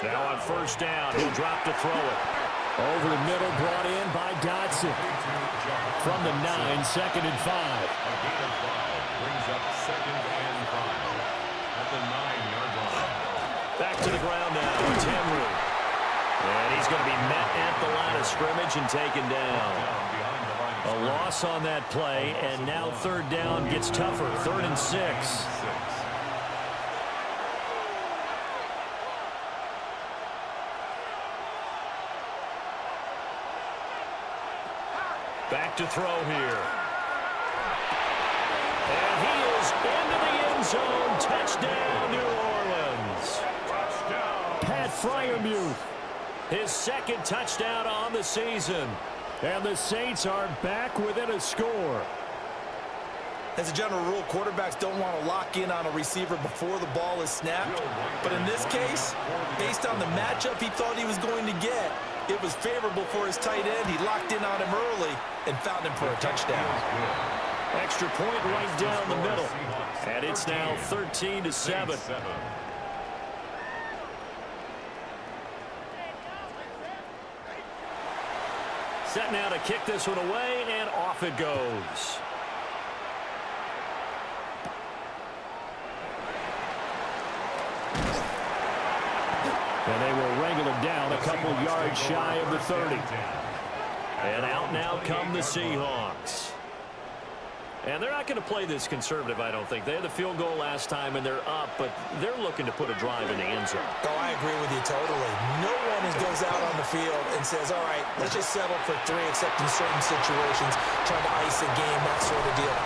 Now on first down, he'll drop to throw it. Over the middle, brought in by Dotson. From the 9, 2nd and 5. A gain of 5 brings up 2nd and 5 at the 9-yard line. Back to the ground now. It's Henry. And he's going to be met at the line of scrimmage and taken down. A loss on that play, and now 3rd down gets tougher. 3rd and 6. Back to throw here. And he is into the end zone. Touchdown, New Orleans. Pat Freiermuth, his 2nd touchdown on the season. And the Saints are back within a score. As a general rule, quarterbacks don't want to lock in on a receiver before the ball is snapped. But in this case, based on the matchup he thought he was going to get, it was favorable for his tight end. He locked in on him early and found him for a touchdown. Extra point right down the middle. And it's now 13-7. Set now to kick this one away, and off it goes. And they will wrangle him down a couple yards shy of the 30. And out now come the Seahawks. And they're not going to play this conservative, I don't think. They had the field goal last time, and they're up, but they're looking to put a drive in the end zone. Oh, I agree with you totally. No one goes out on the field and says, all right, let's just settle for 3, except in certain situations, trying to ice a game, that sort of deal.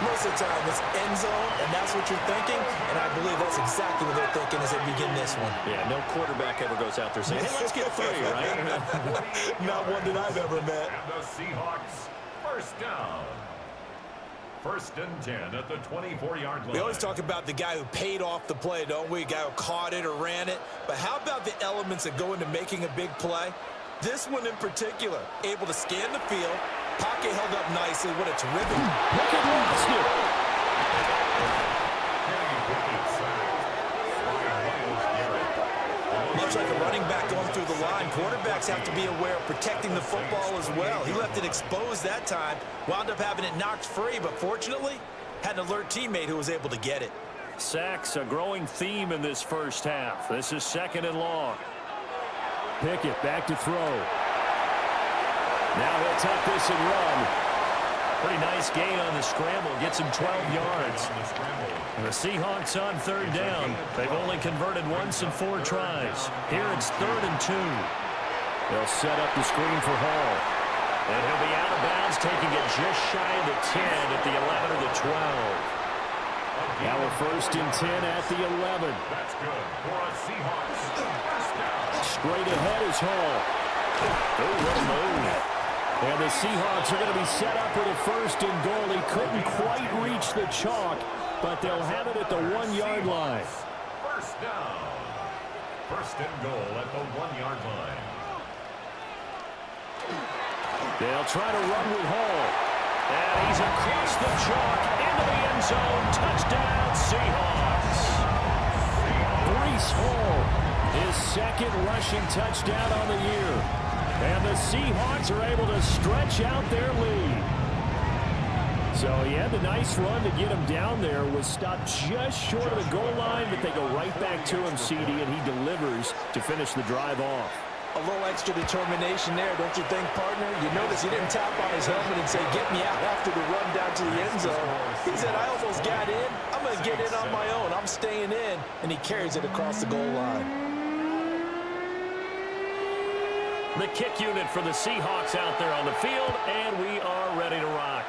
Most of the time, it's end zone, and that's what you're thinking, and I believe that's exactly what they're thinking as they begin this one. Yeah, no quarterback ever goes out there saying, hey, let's get 3, right? Not one that I've ever met. And the Seahawks, first down. First and 10 at the 24-yard line. We always talk about the guy who paid off the play, don't we? A guy who caught it or ran it. But how about the elements that go into making a big play? This one in particular, able to scan the field. Pocket held up nicely. What a terrific. Pickett lost it. Much like a running back going through the line, quarterbacks have to be aware of protecting the football as well. He left it exposed that time, wound up having it knocked free, but fortunately, had an alert teammate who was able to get it. Sacks, a growing theme in this first half. This is 2nd and long. Pickett back to throw. Now he'll tuck this and run. Pretty nice gain on the scramble. Gets him 12 yards. And the Seahawks on 3rd down. They've only converted once in 4 tries. Here it's 3rd and 2. They'll set up the screen for Hall. And he'll be out of bounds, taking it just shy of the 10 at the 11 or the 12. Now we're 1st and 10 at the 11. That's good for a Seahawks. First down. Straight ahead is Hall. Oh, what a move. And the Seahawks are going to be set up with a 1st and goal. He couldn't quite reach the chalk, but they'll have it at the 1-yard line. First down. 1st and goal at the 1-yard line. They'll try to run with Hall. And he's across the chalk into the end zone. Touchdown, Seahawks. Breece Hall, his 2nd rushing touchdown on the year. And the Seahawks are able to stretch out their lead. So he had the nice run to get him down there, was stopped just short of the goal line, but they go right back to him, CD, and he delivers to finish the drive off. A little extra determination there, don't you think, partner? You notice he didn't tap on his helmet and say, get me out after the run down to the end zone. He said, I almost got in. I'm going to get in on my own. I'm staying in. And he carries it across the goal line. The kick unit for the Seahawks out there on the field, and we are ready to rock.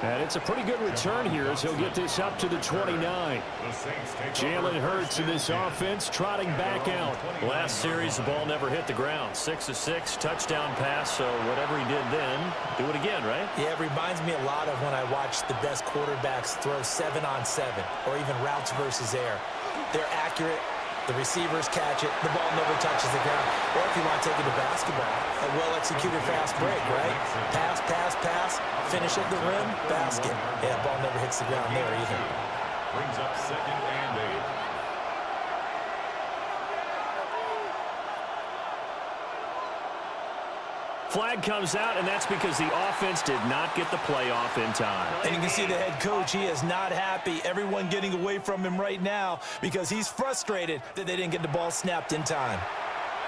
And it's a pretty good return here as he'll get this up to the 29. Jalen Hurts in this offense trotting back out. Last series, the ball never hit the ground. 6 of 6, touchdown pass, so whatever he did then, do it again, right? Yeah, it reminds me a lot of when I watched the best quarterbacks throw 7-on-7 or even routes versus air. They're accurate. The receivers catch it. The ball never touches the ground. Or if you want to take it to basketball, a well-executed fast break, right? Pass, pass, pass. Finish at the rim, basket. Yeah, ball never hits the ground there either. Brings up 2nd and 8. Flag comes out, and that's because the offense did not get the playoff in time. And you can see the head coach, he is not happy. Everyone getting away from him right now because he's frustrated that they didn't get the ball snapped in time.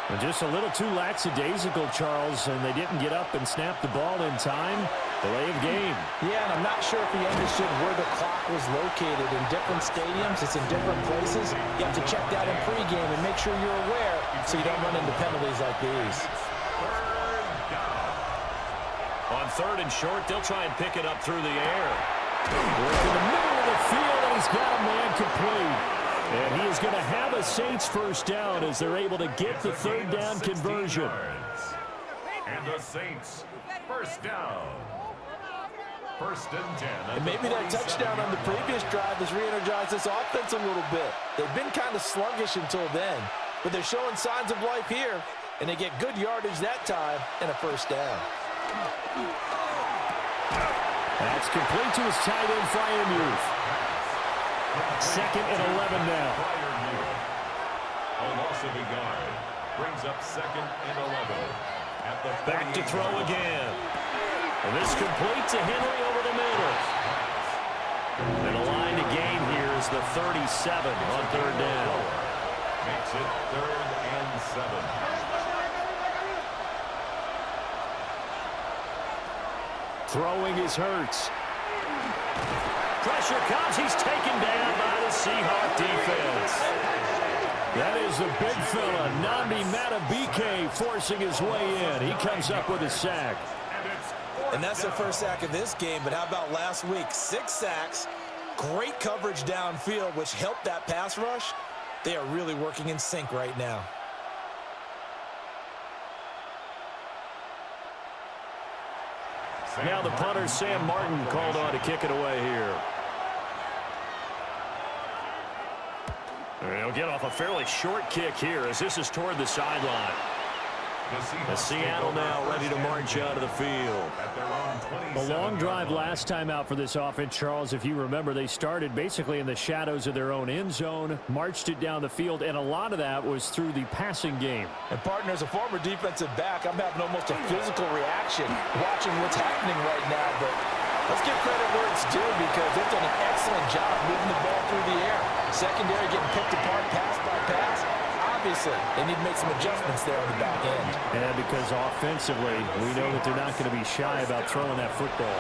And just a little too lackadaisical, Charles, and they didn't get up and snap the ball in time. Delay of game. Yeah, and I'm not sure if he understood where the clock was located. In different stadiums, it's in different places. You have to check that in pregame and make sure you're aware so you don't run into penalties like these. On 3rd and short, they'll try and pick it up through the air. Work in the middle of the field, and he's got a man complete. And he is going to have a Saints first down as they're able to get the 3rd down conversion. And the Saints first down. 1st and 10. And maybe that touchdown on the previous drive has re-energized this offense a little bit. They've been kind of sluggish until then, but they're showing signs of life here, and they get good yardage that time and a first down. That's complete to his tight end, Freiermuth. 2nd and 11 now. A loss of a yard brings up 2nd and 11. At the Back to throw again. And this complete to Henry over the middle. And the line to gain here is the 37 on third down. Makes it 3rd and 7. Throwing is Hurts. Pressure comes. He's taken down by the Seahawk defense. That is the big fella, Nnamdi Madubuike, forcing his way in. He comes up with a sack. And that's the first sack of this game, but how about last week? 6 sacks, great coverage downfield, which helped that pass rush. They are really working in sync right now. Now the punter, Sam Martin, called on to kick it away here. He'll get off a fairly short kick here as this is toward the sideline. The Seattle now ready to march out of the field. A long drive last time out for this offense, Charles. If you remember, they started basically in the shadows of their own end zone, marched it down the field, and a lot of that was through the passing game. And, partner, as a former defensive back, I'm having almost a physical reaction watching what's happening right now. But let's give credit where it's due because they've done an excellent job moving the ball through the air. Secondary getting picked apart pass by pass. Obviously, they need to make some adjustments there on the back end. And because offensively, we know that they're not going to be shy about throwing that football.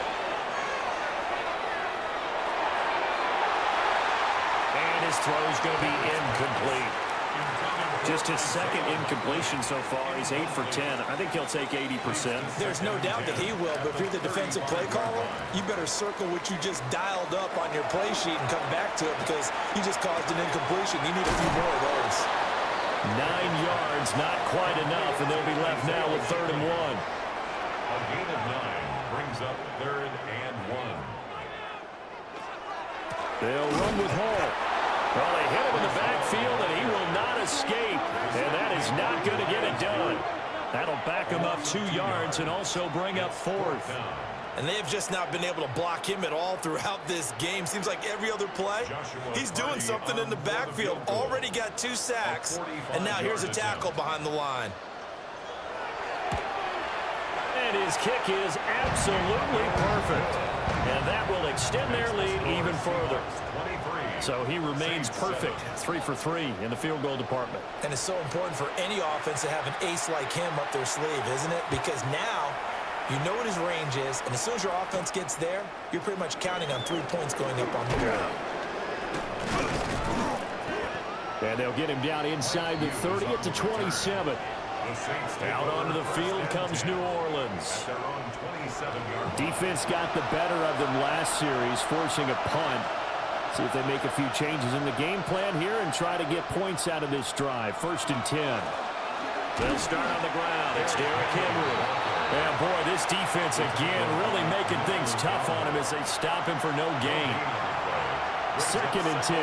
And his throw is going to be incomplete. Just his second incompletion so far. He's 8 for 10. I think he'll take 80%. There's no doubt that he will, but if you're the defensive play caller, you better circle what you just dialed up on your play sheet and come back to it because you just caused an incompletion. You need a few more of those. 9 yards, not quite enough, and they'll be left now with 3rd and 1. A gain of 9 brings up 3rd and 1. They'll run with Hall. Well, they hit him in the backfield, and he will not escape. And that is not going to get it done. That'll back him up 2 yards and also bring up 4th. And they have just not been able to block him at all throughout this game. Seems like every other play, he's doing something in the backfield. Already got 2 sacks, and now here's a tackle behind the line. And his kick is absolutely perfect. And that will extend their lead even further. So he remains perfect, 3 for 3 in the field goal department. And it's so important for any offense to have an ace like him up their sleeve, isn't it? Because now you know what his range is, and as soon as your offense gets there, you're pretty much counting on 3 points going up on the ground. And they'll get him down inside the 30 at the 27. Out onto the field comes New Orleans. Defense got the better of them last series, forcing a punt. See if they make a few changes in the game plan here and try to get points out of this drive. 1st and 10. They'll start on the ground. It's Derrick Henry. And, boy, this defense again really making things tough on him as they stop him for no gain. 2nd and 10.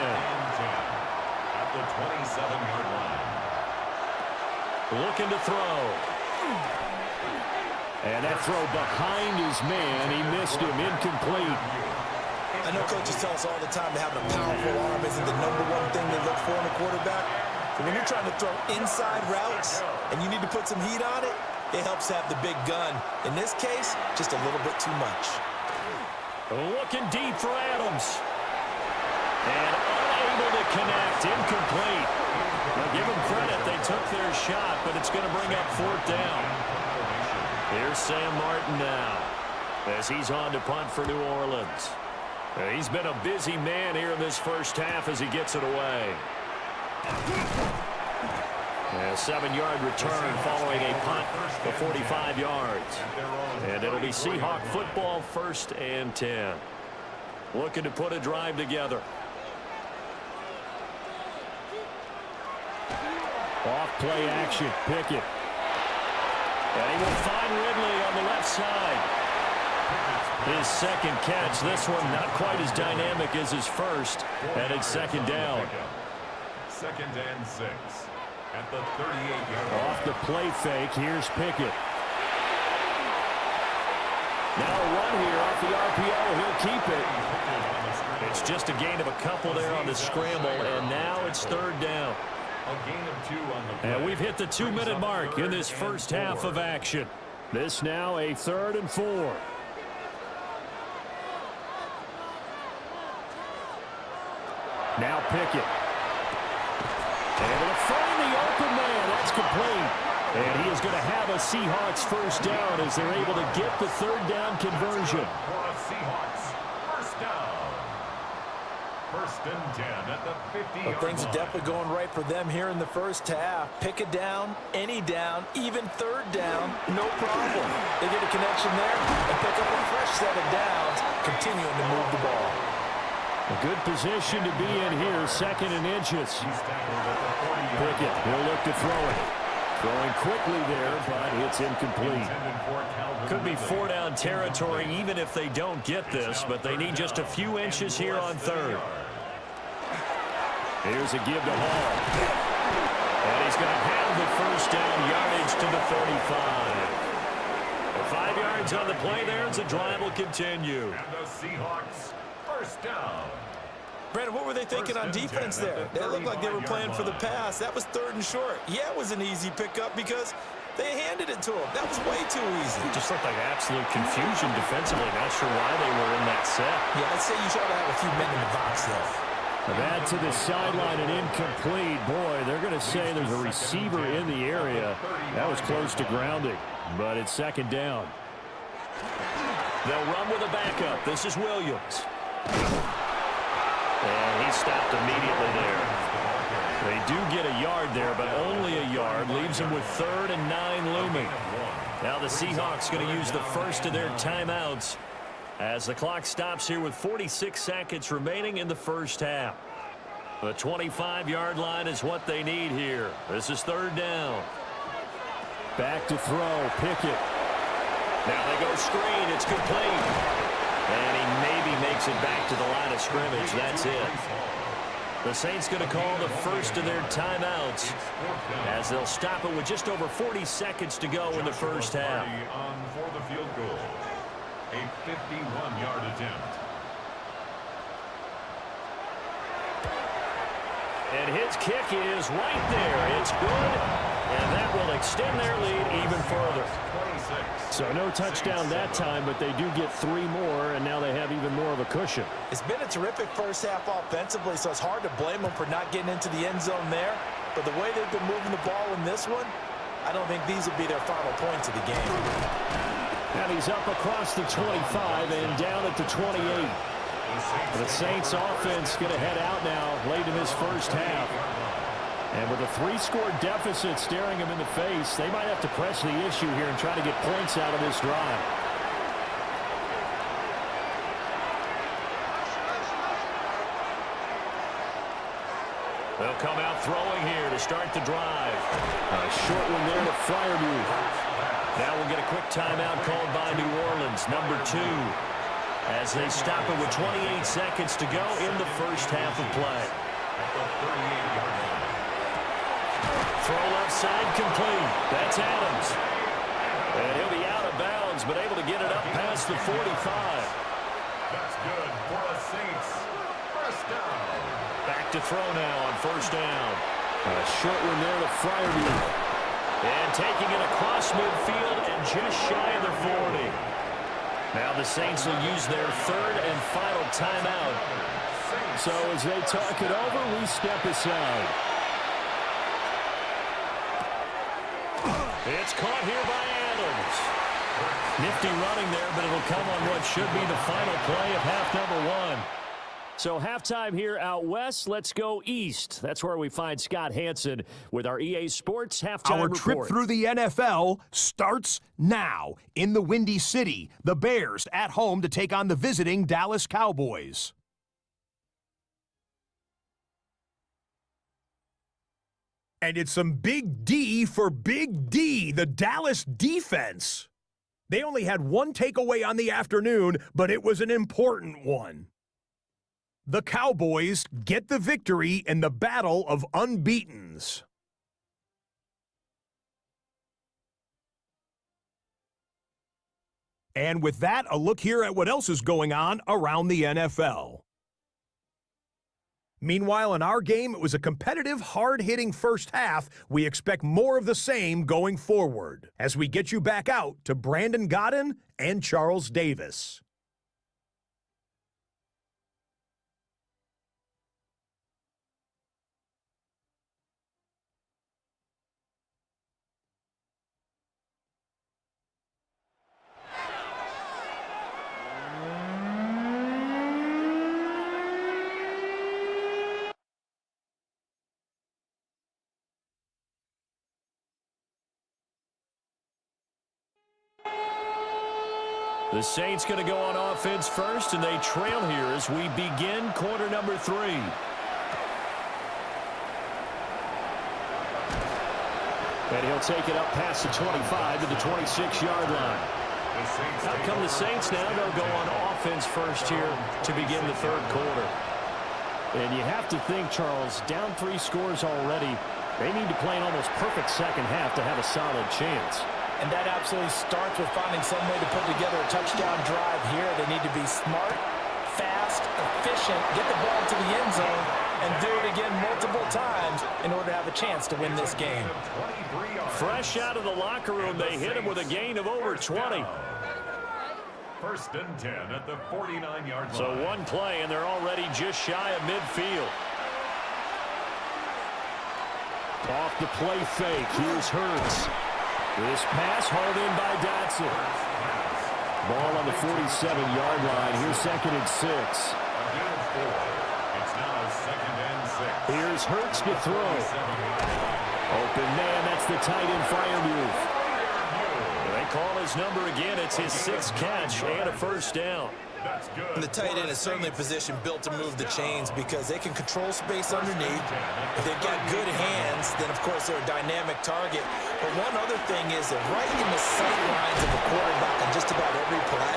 At the 27-yard line. Looking to throw. And that throw behind his man. He missed him. Incomplete. I know coaches tell us all the time that having a powerful arm isn't the #1 thing they look for in a quarterback. But when you're trying to throw inside routes and you need to put some heat on it, it helps have the big gun. In this case, just a little bit too much. Looking deep for Adams. And unable to connect. Incomplete. Now give them credit. They took their shot, but it's going to bring up 4th down. Here's Sam Martin now as he's on to punt for New Orleans. He's been a busy man here in this first half as he gets it away. A 7-yard return following a punt for 45 yards. And it'll be Seahawk football, 1st and 10. Looking to put a drive together. Off play action, Pickett. And he will find Ridley on the left side. His 2nd catch, this one not quite as dynamic as his first, and it's 2nd down. 2nd and 6 at the 38-yard line. Off the play fake, here's Pickett. Now a run here off the RPO, he'll keep it. It's just a gain of a couple there on the scramble, and now it's 3rd down. A gain of 2 on the play. And we've hit the 2-minute mark in this first half of action. This now a 3rd and 4. Now Pickett. Able to find the open man. That's complete. And he is going to have a Seahawks first down as they're able to get the third down conversion. For a Seahawks first down. First and 10 at the 50-yard Well, things are definitely going right for them here in the first half. Pick a down, any down, even third down, no problem. They get a connection there and pick up a fresh set of downs, continuing to move the ball. A good position to be in here, second and inches. Pickett, he'll look to throw it. Throwing quickly there, but it's incomplete. Could be four-down territory even if they don't get this, but they need just a few inches here on third. Here's a give to Hall. And he's going to have the first down, yardage to the 35. 5 yards on the play there as the drive will continue. And the Seahawks first down. Brandon, what were they thinking on defense there? They looked like they were playing for the pass. That was third and short. Yeah, it was an easy pickup because they handed it to him. That was way too easy. It just looked like absolute confusion defensively. Not sure why they were in that set. Yeah, I'd say you try to have a few men in the box there. That to the sideline and incomplete. Boy, they're going to say there's a receiver in the area. That was close to grounding, but it's second down. They'll run with a backup. This is Williams. And he stopped immediately there. They do get a yard there, but only a yard. Leaves them with 3rd and 9 looming. Now the Seahawks going to use the first of their timeouts as the clock stops here with 46 seconds remaining in the first half. The 25-yard line is what they need here. This is 3rd down. Back to throw. Pickett. Now they go screen. It's complete. And he maybe makes it back to the line of scrimmage. That's it. The Saints going to call the first of their timeouts as they'll stop it with just over 40 seconds to go in the first half. On for the field goal. A 51-yard attempt. And his kick is right there. It's good. And that will extend their lead even further. So no touchdown that time, but they do get 3 more, and now they have even more of a cushion. It's been a terrific first half offensively, so it's hard to blame them for not getting into the end zone there. But the way they've been moving the ball in this one, I don't think these will be their final points of the game. And he's up across the 25 and down at the 28. The Saints offense going to head out now late in this first half. And with a 3-score deficit staring them in the face, they might have to press the issue here and try to get points out of this drive. They'll come out throwing here to start the drive. A short one there to Freiermuth. Now we'll get a quick timeout called by New Orleans, number 2, as they stop it with 28 seconds to go in the first half of play. Throw left side complete. That's Adams. And he'll be out of bounds, but able to get it up past the 45. That's good for the Saints. First down. Back to throw now on first down. A short one there to Freiermuth. And taking it across midfield and just shy of the 40. Now the Saints will use their 3rd and final timeout. So as they talk it over, we step aside. It's caught here by Adams. Nifty running there, but it'll come on what should be the final play of half number 1. So halftime here out west. Let's go east. That's where we find Scott Hansen with our EA Sports halftime Our report. trip through the NFL starts now. In the Windy City, the Bears at home to take on the visiting Dallas Cowboys. And it's some big D for Big D, the Dallas defense. They only had 1 takeaway on the afternoon, but it was an important one. The Cowboys get the victory in the battle of unbeatens. And with that, a look here at what else is going on around the NFL. Meanwhile, in our game, it was a competitive, hard-hitting first half. We expect more of the same going forward as we get you back out to Brandon Godden and Charles Davis. The Saints going to go on offense first, and they trail here as we begin quarter number 3. And he'll take it up past the 25 to the 26-yard line. Out come the Saints now. They'll go on offense first here to begin the third quarter. And you have to think, Charles, down 3 scores already. They need to play an almost perfect second half to have a solid chance. And that absolutely starts with finding some way to put together a touchdown drive here. They need to be smart, fast, efficient, get the ball to the end zone, and do it again multiple times in order to have a chance to win this game. Fresh out of the locker room, they hit him with a gain of over 20. First and 10 at the 49-yard line. So one play, and they're already just shy of midfield. Off the play fake. Here's Hurts. This pass hauled in by Dotson. Ball on the 47-yard line. Here's 2nd and 6. It's now 2nd and 6. Here's Hurts to throw. Open man, that's the tight end Freiermuth. They call his number again. It's his 6th catch and a first down. That's good. And the tight end is certainly a position built to move the chains because they can control space underneath. If they've got good hands, then of course they're a dynamic target. But one other thing is that right in the sight lines of the quarterback on just about every play,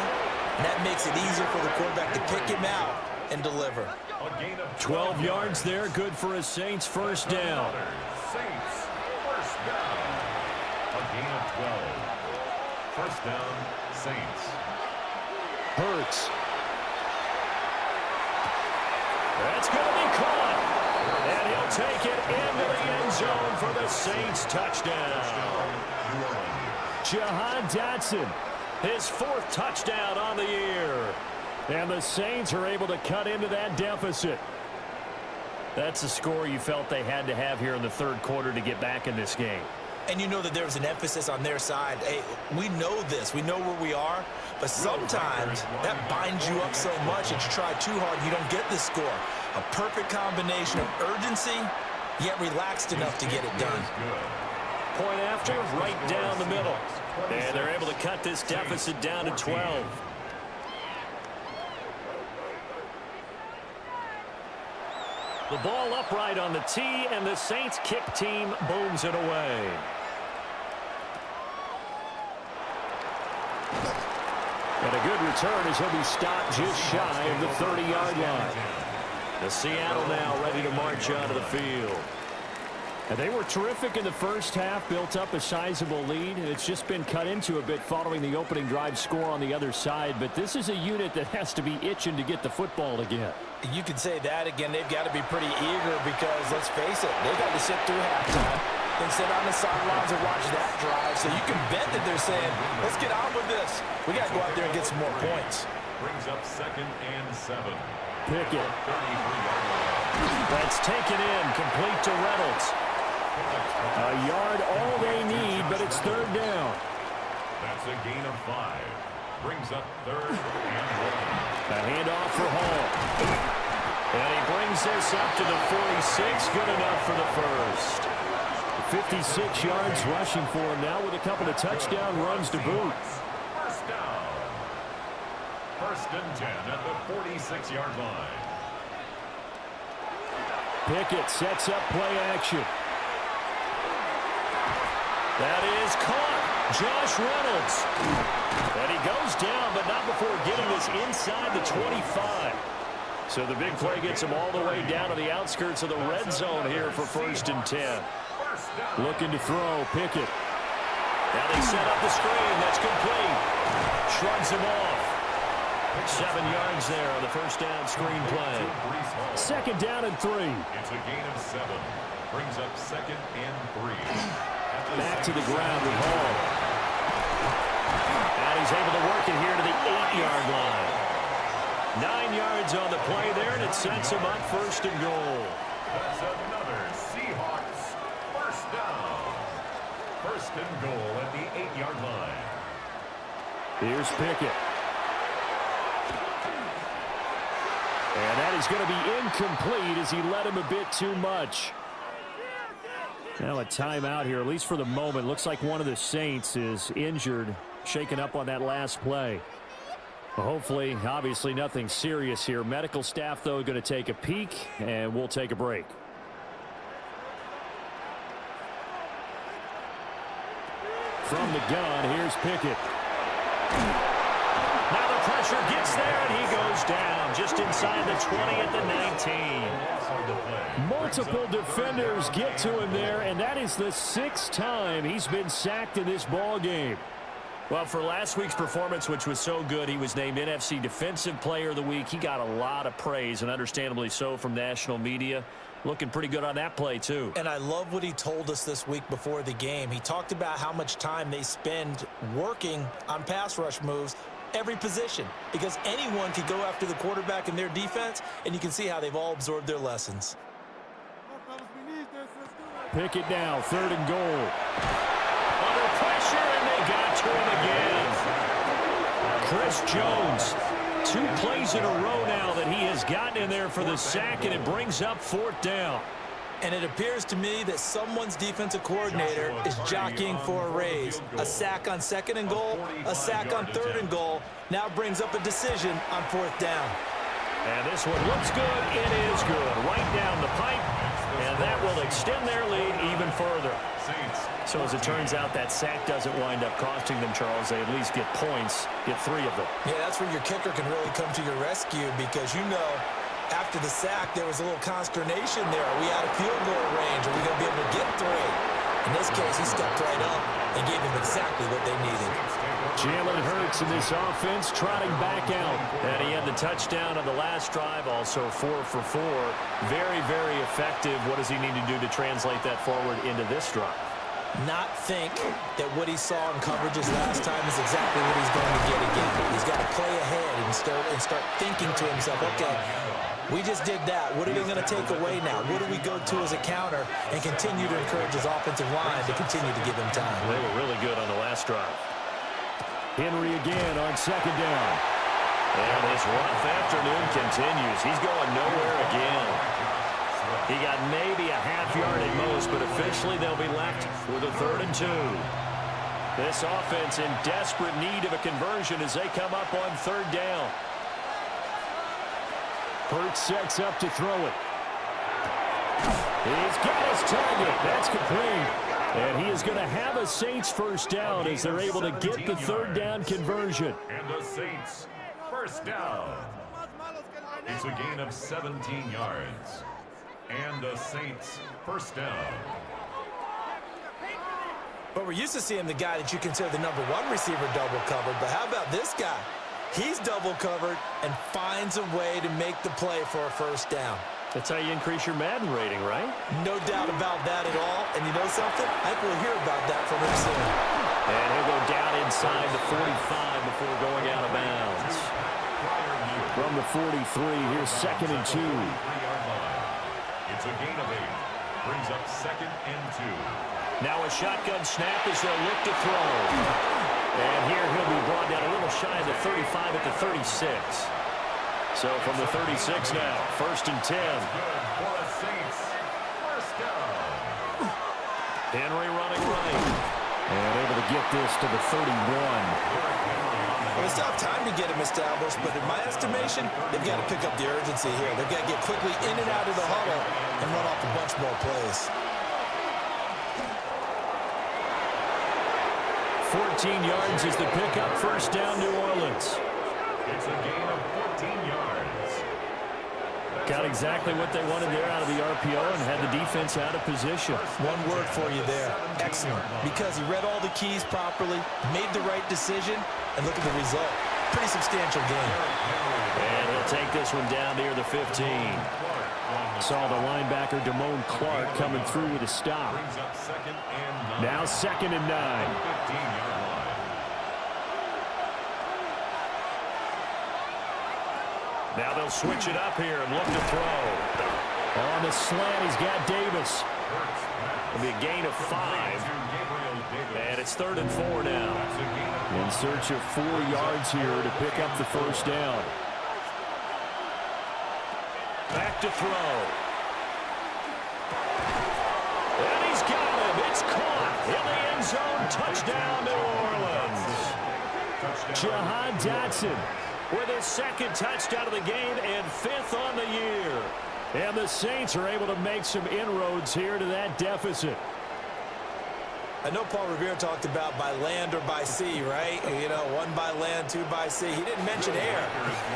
and that makes it easier for the quarterback to pick him out and deliver. 12 yards there, good for a Saints first down. Saints first down. A gain of 12. First down, Saints. Hurts. That's going to be caught. And he'll take it into the end zone for the Saints touchdown. Jahan Dotson, his 4th touchdown on the year. And the Saints are able to cut into that deficit. That's the score you felt they had to have here in the third quarter to get back in this game. And you know that there's an emphasis on their side. Hey, we know this. We know where we are. But sometimes that binds you up so much that you try too hard and you don't get the score. A perfect combination of urgency, yet relaxed enough to get it done. Point after, right down the middle. And they're able to cut this deficit down to 12. The ball upright on the tee, and the Saints kick team booms it away. And a good return as he'll be stopped just shy of the 30-yard line. The Seattle now ready to march onto the field. And they were terrific in the first half, built up a sizable lead, and it's just been cut into a bit following the opening drive score on the other side. But this is a unit that has to be itching to get the football again. You could say that again. They've got to be pretty eager because, let's face it, they've got to sit through halftime, then sit on the sidelines and watch that drive. So you can bet that they're saying, let's get on with this. We got to go out there and get some more points. Brings up 2nd and 7. Pickett. That's taken in, complete to Reynolds. A yard all they need, but it's 3rd down. That's a gain of 5. Brings up 3rd and 1. A handoff for Hall. And he brings this up to the 46. Good enough for the first. 56 yards rushing for him now with a couple of touchdown runs to boot. First down. 1st and 10 at the 46-yard line. Pickett sets up play action. That is caught. Josh Reynolds. And he goes down, but not before getting this inside the 25. So the big play gets him all the way down to the outskirts of the red zone here for 1st and 10. Looking to throw, Pickett. Now they set up the screen. That's complete. Shrugs him off. 7 yards there on the first down screen play. 2nd down and 3. It's a gain of 7. Brings up 2nd and 3. Back to the ground with Hall. And he's able to work it here to the 8-yard line. 9 yards on the play there, and it sets him up 1st and goal. That's another Seahawks first down. 1st and goal at the 8-yard line. Here's Pickett. And that is going to be incomplete as he led him a bit too much. Now a timeout here, at least for the moment. Looks like one of the Saints is injured, shaken up on that last play. Well, hopefully, obviously, nothing serious here. Medical staff, though, going to take a peek, and we'll take a break. From the gun, here's Pickett. Now the pressure gets there, and he goes down just inside the 20 at the 19. Multiple defenders get to him there, and that is the 6th time he's been sacked in this ball game. Well, for last week's performance, which was so good, he was named NFC Defensive Player of the Week. He got a lot of praise, and understandably so, from national media. Looking pretty good on that play, too. And I love what he told us this week before the game. He talked about how much time they spend working on pass rush moves, every position, because anyone could go after the quarterback in their defense, and you can see how they've all absorbed their lessons. Pickett now, 3rd and goal. Under pressure, and they got to him again. Chris Jones, 2 plays in a row now that he has gotten in there for the sack, and it brings up 4th down. And it appears to me that someone's defensive coordinator is jockeying for a raise. A sack on 2nd and goal, a sack on 3rd and goal, now brings up a decision on 4th down. And this one looks good. It is good. Right down the pipe, and that will extend their lead even further. So as it turns out, that sack doesn't wind up costing them, Charles. They at least get points, get 3 of them. Yeah, that's where your kicker can really come to your rescue, because you know after the sack there was a little consternation there. Are we out of field goal range? Are we going to be able to get 3? In this case, he stepped right up and gave them exactly what they needed. Jalen Hurts in this offense trotting back out. And he had the touchdown on the last drive, also 4 for 4. Very, very effective. What does he need to do to translate that forward into this drive? Not think that what he saw in coverages last time is exactly what he's going to get again. He's got to play ahead and start thinking to himself, okay, we just did that. What are they going to take away now? What do we go to as a counter? And continue to encourage his offensive line to continue to give him time. They were really good on the last drive. Henry again on 2nd down. And his rough afternoon continues. He's going nowhere again. He got maybe a half yard at most, but officially they'll be left with a 3rd and 2. This offense in desperate need of a conversion as they come up on 3rd down. Hurts sets up to throw it. He's got his target. That's complete. And he is going to have a Saints 1st down as they're able to get the 3rd down conversion. And the Saints 1st down. It's a gain of 17 yards. And the Saints 1st down. But we're used to seeing the guy that you consider the number 1 receiver double covered. But how about this guy? He's double covered and finds a way to make the play for a 1st down. That's how you increase your Madden rating, right? No doubt about that at all. And you know something? I think we'll hear about that from him soon. And he'll go down inside the 45 before going out of bounds. From the 43, here's 2nd and 2. It's a gain of 8. Brings up 2nd and 2. Now a shotgun snap as they'll look to throw. And here he'll be brought down a little shy of the 35 at the 36. So from the 36 now, 1st and 10. For the Saints 1st down. Henry running right. And able to get this to the 31. Well, they still have time to get him established, but in my estimation, they've got to pick up the urgency here. They've got to get quickly in and out of the huddle and run off a bunch more plays. 14 yards is the pickup. 1st down, New Orleans. It's a gain of 14 yards. Got exactly what they wanted there out of the RPO and had the defense out of position. One word for you there, excellent, because he read all the keys properly, made the right decision, and look at the result. Pretty substantial game. And he'll take this one down near the 15. Saw the linebacker Damone Clark coming through with a stop. Now 2nd and 9. Now they'll switch it up here and look to throw. On the slant, he's got Davis. It'll be a gain of 5. And it's 3rd and 4 now. In search of 4 yards here to pick up the 1st down. Back to throw. And he's got him. It's caught in the end zone. Touchdown, New Orleans. Jahan Dotson with his second touchdown of the game and 5th on the year. And the Saints are able to make some inroads here to that deficit. I know Paul Revere talked about by land or by sea, right? You know, 1 by land, 2 by sea. He didn't mention air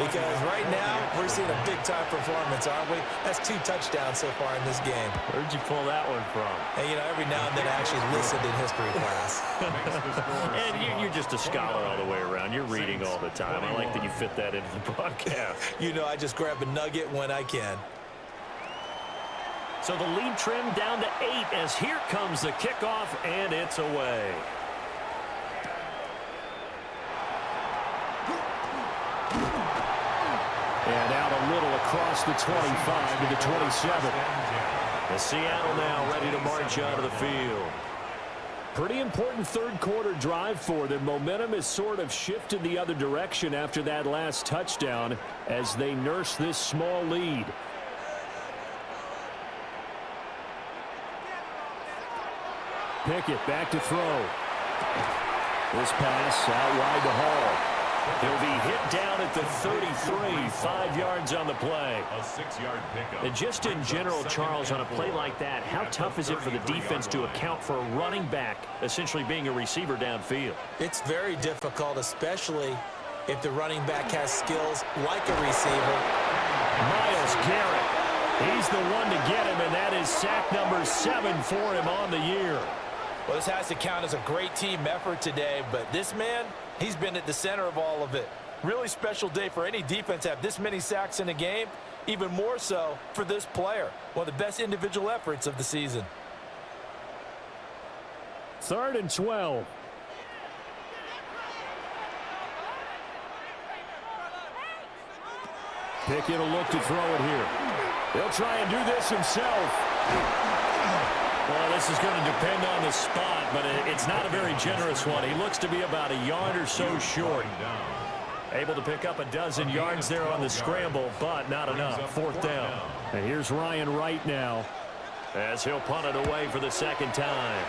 because right now we're seeing a big-time performance, aren't we? That's 2 touchdowns so far in this game. Where'd you pull that one from? And, you know, every now and then I actually listened in history class. And you're just a scholar all the way around. You're reading all the time. I like that you fit that into the broadcast. You know, I just grab a nugget when I can. So the lead trimmed down to 8 as here comes the kickoff, and it's away. And out a little across the 25 to the 27. And Seattle now ready to march onto the field. Pretty important third quarter drive for them. Momentum has sort of shifted the other direction after that last touchdown as they nurse this small lead. Pickett back to throw. This pass out wide to Hall. He'll be hit down at the 33, 5 yards on the play. A 6-yard pickup. And just in general, Charles, on a play like that, how tough is it for the defense to account for a running back essentially being a receiver downfield? It's very difficult, especially if the running back has skills like a receiver. Myles Garrett, he's the one to get him, and that is sack number 7 for him on the year. Well, this has to count as a great team effort today, but this man, he's been at the center of all of it. Really special day for any defense to have this many sacks in a game, even more so for this player. One of the best individual efforts of the season. 3rd and 12. Pickett will look to throw it here. He'll try and do this himself. Well, this is going to depend on the spot, but it's not a very generous one. He looks to be about a yard or so short. Able to pick up a dozen yards there on the scramble, but not enough. 4th down. And here's Ryan Wright now as he'll punt it away for the second time.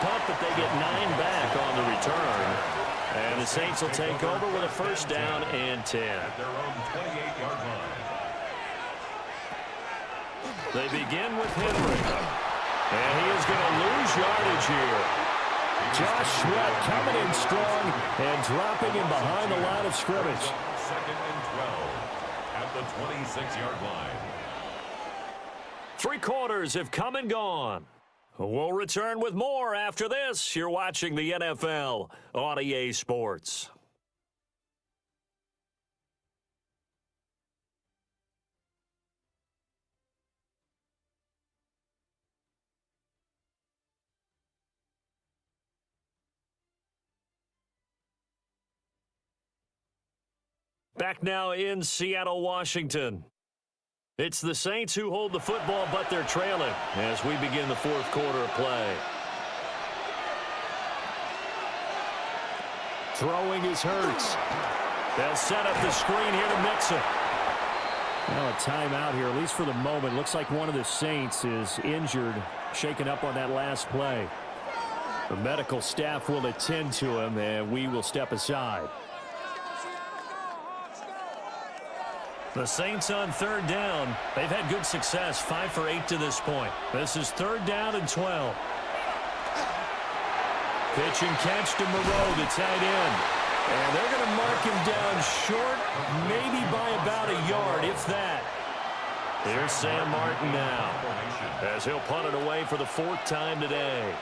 Punt, but they get 9 back on the return. And the Saints will take over with a 1st down and 10. At their own 28-yard line. They begin with Henry. And he is going to lose yardage here. Josh Sweat coming in strong and dropping him behind the line of scrimmage. 2nd and 12 at the 26-yard line. 3 quarters have come and gone. We'll return with more after this. You're watching the NFL on EA Sports. Back now in Seattle, Washington. It's the Saints who hold the football, but they're trailing as we begin the 4th quarter of play. Throwing is Hurts. They'll set up the screen here to Mixon. Well, a timeout here, at least for the moment. Looks like one of the Saints is injured, shaken up on that last play. The medical staff will attend to him, and we will step aside. The Saints on 3rd down. They've had good success, 5 for 8 to this point. This is 3rd down and 12. Pitch and catch to Moreau, the tight end. And they're going to mark him down short, maybe by about a yard, if that. Here's Sam Martin now, as he'll punt it away for the 4th time today.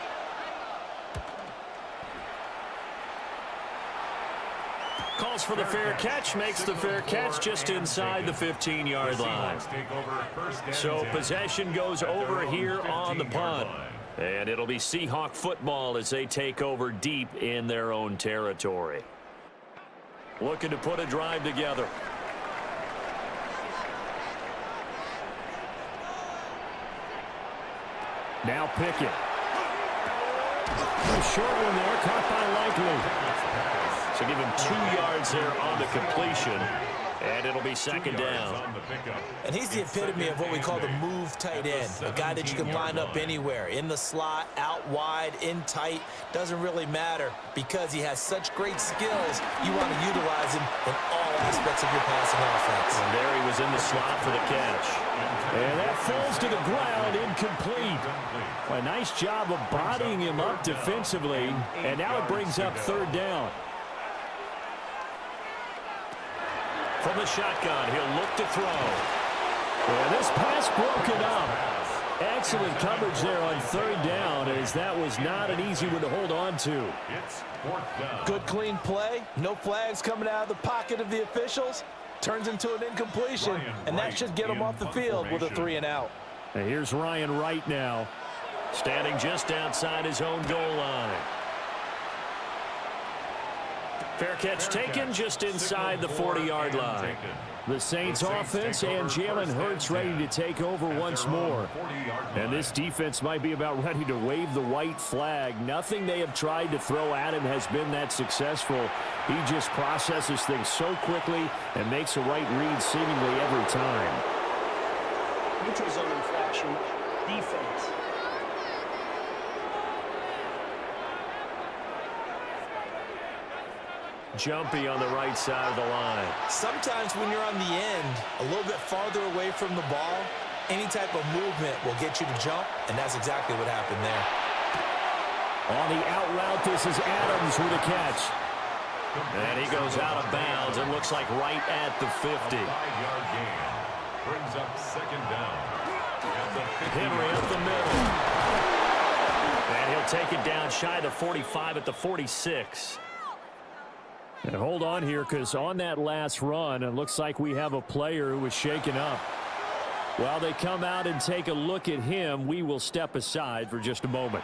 Calls for the fair catch, makes the fair catch just inside the 15-yard line. So possession goes over here on the punt. And it'll be Seahawk football as they take over deep in their own territory. Looking to put a drive together. Now Pickett. A short one there, caught by Likely. So give him 2 yards there on the completion. And it'll be second down. And he's the epitome of what we call the move tight end. A guy that you can line up anywhere. In the slot, out wide, in tight. Doesn't really matter because he has such great skills. You want to utilize him in all aspects of your passing offense. And there he was in the slot for the catch. And that falls to the ground, incomplete. A nice job of bodying him up defensively. And now it brings up third down. From the shotgun, he'll look to throw. And this pass broken up. Excellent coverage there on third down, as that was not an easy one to hold on to. It's fourth down. Good clean play. No flags coming out of the pocket of the officials. Turns into an incompletion, and that should get him off the field with a 3-and-out. And here's Ryan Wright now, standing just outside his own goal line. Fair catch taken just inside the 40-yard line. The Saints offense and Jalen Hurts ready to take over once more. And this defense might be about ready to wave the white flag. Nothing they have tried to throw at him has been that successful. He just processes things so quickly and makes a right read seemingly every time. Neutral zone infraction, defense. Jumpy on the right side of the line. Sometimes when you're on the end, a little bit farther away from the ball, any type of movement will get you to jump, and that's exactly what happened there. On the out route, this is Adams with a catch. And he goes out of bounds and looks like right at the 50. 5-yard gain brings up second down. Henry up the middle. And he'll take it down shy of the 45 at the 46. And hold on here, because on that last run, it looks like we have a player who was shaken up. While they come out and take a look at him, we will step aside for just a moment.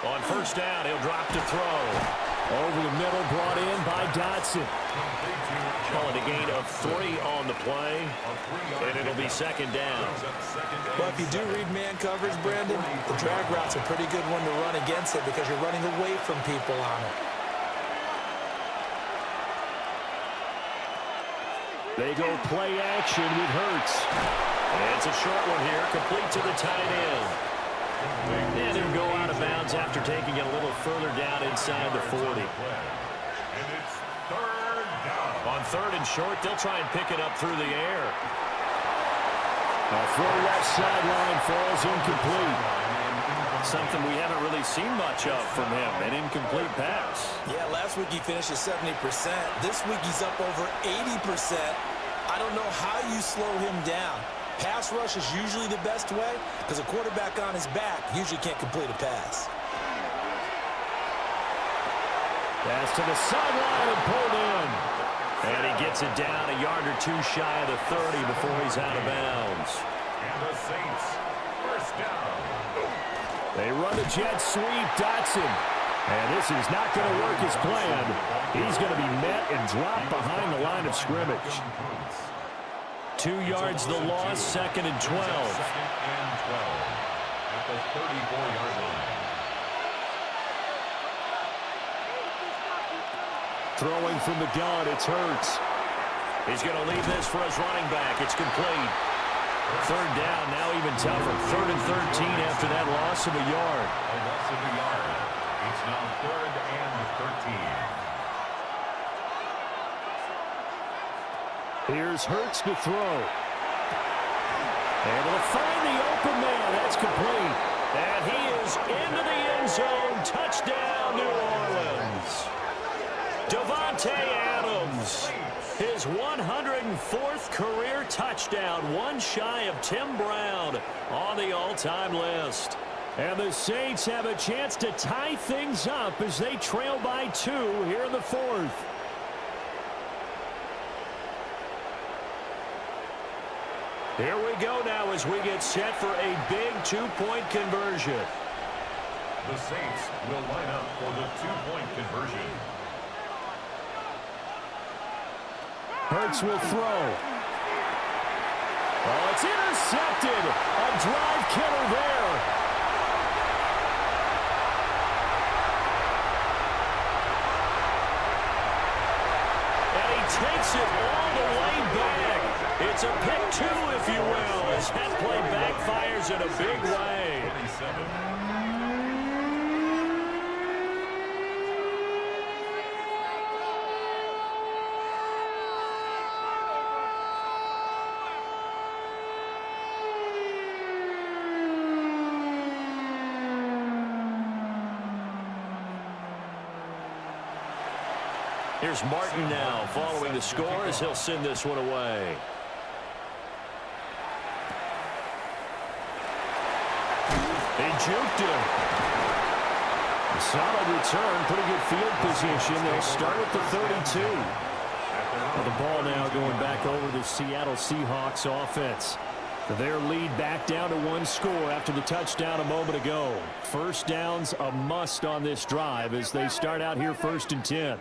On first down, he'll drop to throw. Over the middle, brought in by Dotson. Calling a gain of 3 on the play, and it'll be second down. Well, if you do read man coverage, Brandon, the drag route's a pretty good one to run against it because you're running away from people on it. They go play action with Hurts. And it's a short one here, complete to the tight end. And he'll go out of bounds after taking it a little further down inside the 40. And it's third down. On third and short, they'll try and pick it up through the air. A throw left sideline falls incomplete. Something we haven't really seen much of from him, an incomplete pass. Yeah, last week he finished at 70%. This week he's up over 80%. I don't know how you slow him down. Pass rush is usually the best way because a quarterback on his back usually can't complete a pass. Pass to the sideline and pulled in. And he gets it down a yard or two shy of the 30 before he's out of bounds. And the Saints, first down. They run a jet sweep, Dotson. And this is not going to work as planned. He's going to be met and dropped behind the line of scrimmage. 2 yards the loss, second and 12. Second and 12 at the 34-yard line. Throwing from the gun, it's Hurts. He's going to leave this for his running back. It's complete. Third down, now even tougher. Third and 13 after that loss of a yard. A loss of a yard. It's now third and 13. Here's Hurts to throw. Able to find the open man. That's complete. And he is into the end zone. Touchdown, New Orleans. Davante Adams, his 104th career touchdown, one shy of Tim Brown on the all-time list. And the Saints have a chance to tie things up as they trail by 2 here in the 4th. Here we go now as we get set for a big 2-point conversion. The Saints will line up for the 2-point conversion. Hurts will throw. Oh, it's intercepted. A drive killer there. takes it all the way back. It's a pick two, if you will, as that play backfires in a big way. 27. Here's Martin now following the score as he'll send this one away. They juked him. A solid return, pretty good field position. They'll start at the 32. Well, the ball now going back over the Seattle Seahawks offense. Their lead back down to one score after the touchdown a moment ago. First down's a must on this drive as they start out here 1st and 10.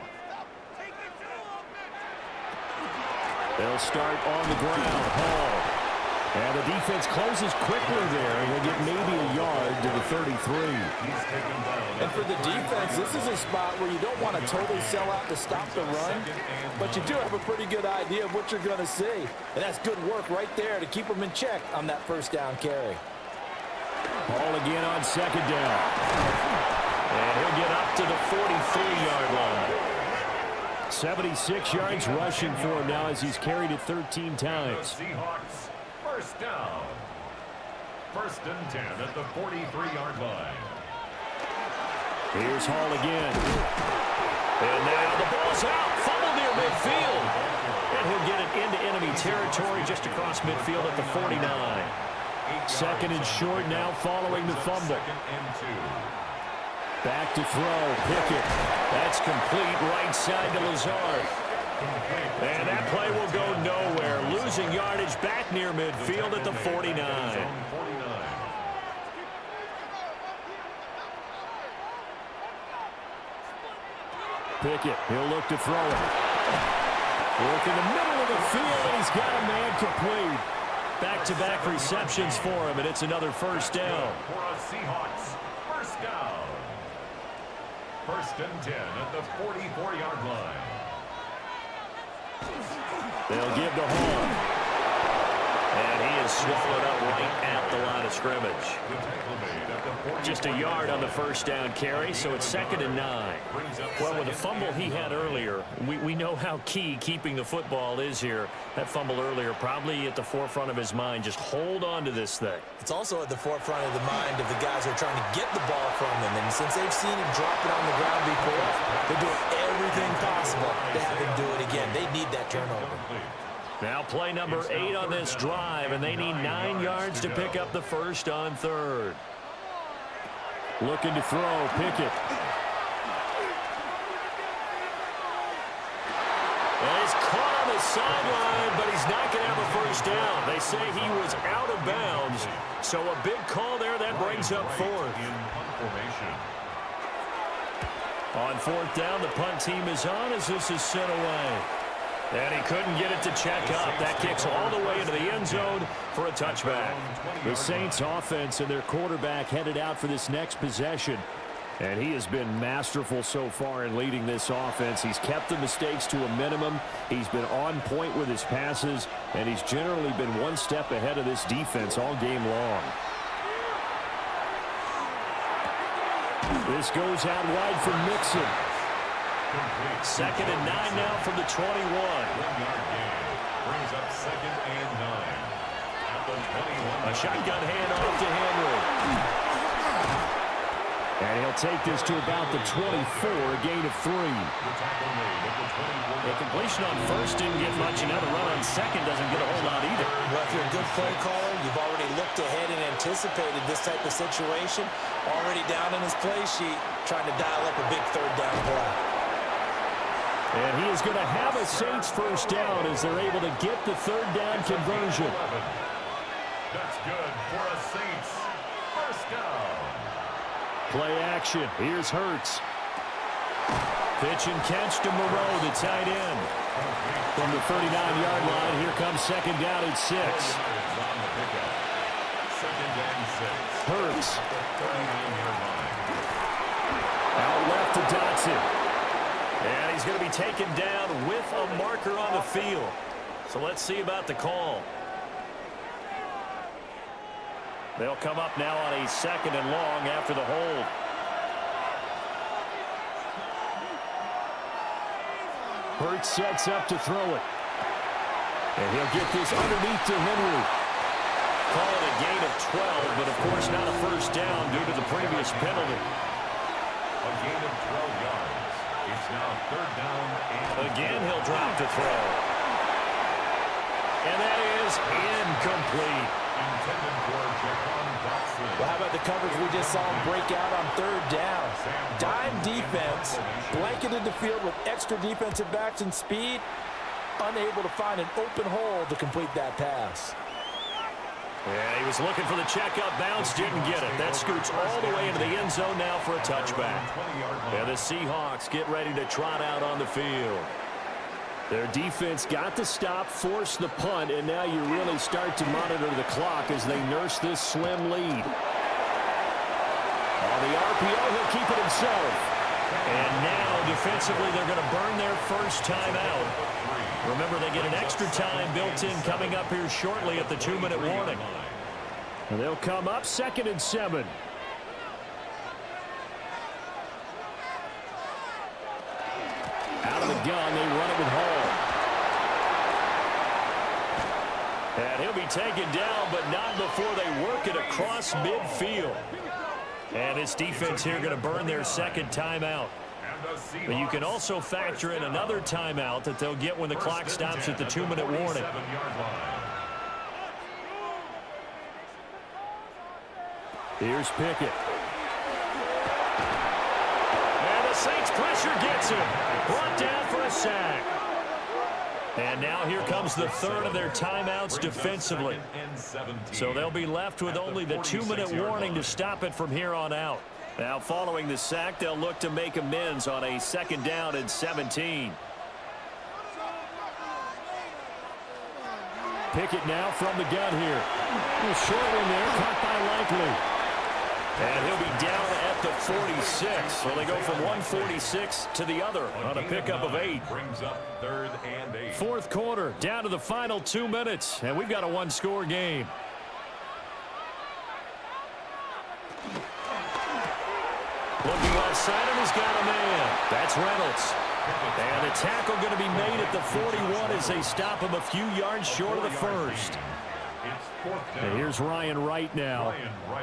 They'll start on the ground. Hall. And the defense closes quickly there, and they'll get maybe a yard to the 33. And for the defense, this is a spot where you don't want to totally sell out to stop the run, but you do have a pretty good idea of what you're going to see. And that's good work right there to keep them in check on that first down carry. Ball again on 2nd down. And he'll get up to the 43-yard line. 76 yards rushing for him now as he's carried it 13 times. Seahawks, first down. 1st and 10 at the 43-yard line. Here's Hall again. And now the ball's out. Fumble near midfield. And he'll get it into enemy territory just across midfield at the 49. 2nd and short now following the fumble. 2nd and 2. Back to throw. Pickett. That's complete right side to Lazard. And that play will go nowhere. Losing yardage back near midfield at the 49. Pickett, he'll look to throw it. Work in the middle of the field, and he's got a man complete. Back-to-back receptions for him, and it's another first down. For a Seahawks, first down. 1st and 10 at the 44-yard line. They'll give to Hall. And he is swallowed up right at the line of scrimmage. Just a yard on the first down carry, so it's 2nd and 9. Well, with the fumble he had earlier, we know how key keeping the football is here. That fumble earlier probably at the forefront of his mind. Just hold on to this thing. It's also at the forefront of the mind of the guys who are trying to get the ball from him. And since they've seen him drop it on the ground before, they're doing everything possible to have him do it again. They need that turnover. Now play number 8 on this drive, and they need 9 yards to pick up the first on 3rd. Looking to throw, Pickett. And he's caught on the sideline, but he's not going to have a first down. They say he was out of bounds, so a big call there. That brings up 4th. On 4th down, the punt team is on as this is sent away. And he couldn't get it to check up. That kicks all the way into the end zone for a touchback. The Saints offense and their quarterback headed out for this next possession. And he has been masterful so far in leading this offense. He's kept the mistakes to a minimum. He's been on point with his passes. And he's generally been one step ahead of this defense all game long. This goes out wide for Mixon. 2nd and 9 now from the 21. 1 yard gain brings up 2nd and 9 at the 21. A shotgun handoff to Henry. And he'll take this to about the 24, a gain of 3. The completion on 1st didn't get much, and now the run on 2nd doesn't get a whole lot either. Well, if you're a good play caller, you've already looked ahead and anticipated this type of situation. Already down in his play sheet, trying to dial up a big 3rd down play. And he is going to have a Saints first down as they're able to get the 3rd down conversion. That's good for a Saints first down. Play action. Here's Hurts. Pitch and catch to Moreau, the tight end. From the 39-yard line, here comes 2nd down at 6. 2nd and 6. Hurts. 39-yard line. Out left to Dotson. And he's going to be taken down with a marker on the field. So let's see about the call. They'll come up now on a 2nd and long after the hold. Hurts sets up to throw it. And he'll get this underneath to Henry. Call it a gain of 12, but of course not a first down due to the previous penalty. A gain of 12 yards. It's now 3rd down. Again, he'll drop to throw. And that is incomplete. Intended for Jaquan Dotson. Well, how about the coverage we just saw him break out on 3rd down? Dime defense, blanketed the field with extra defensive backs and speed, unable to find an open hole to complete that pass. Yeah, he was looking for the checkup bounce, didn't get it. That scoots all the way into the end zone now for a touchback. And the Seahawks get ready to trot out on the field. Their defense got the stop, forced the punt, and now you really start to monitor the clock as they nurse this slim lead. On the RPO, he'll keep it himself. And now, defensively, they're going to burn their first time out. Remember, they get an extra time built in coming up here shortly at the 2-minute warning. And they'll come up 2nd and 7. Out of the gun, they run it with Hall. And he'll be taken down, but not before they work it across midfield. And this defense here going to burn their 2nd timeout. But you can also factor in another timeout that they'll get when the clock stops at the 2-minute warning. Here's Pickett. And the Saints pressure gets him. Brought down for a sack. And now here comes the 3rd of their timeouts defensively. So they'll be left with only the 2-minute warning to stop it from here on out. Now following the sack, they'll look to make amends on a 2nd down and 17. Pickett now from the gun here. A short one there, caught by Likely. And he'll be down at the 46. So they go from 146 to the other on a pickup of 8. Brings up 3rd and 8. 4th quarter, down to the final 2 minutes, and we've got a 1-score game. Looking left side, and he's got a man. That's Reynolds. And the tackle going to be made at the 41 as they stop him a few yards short of the first. And here's Ryan Wright now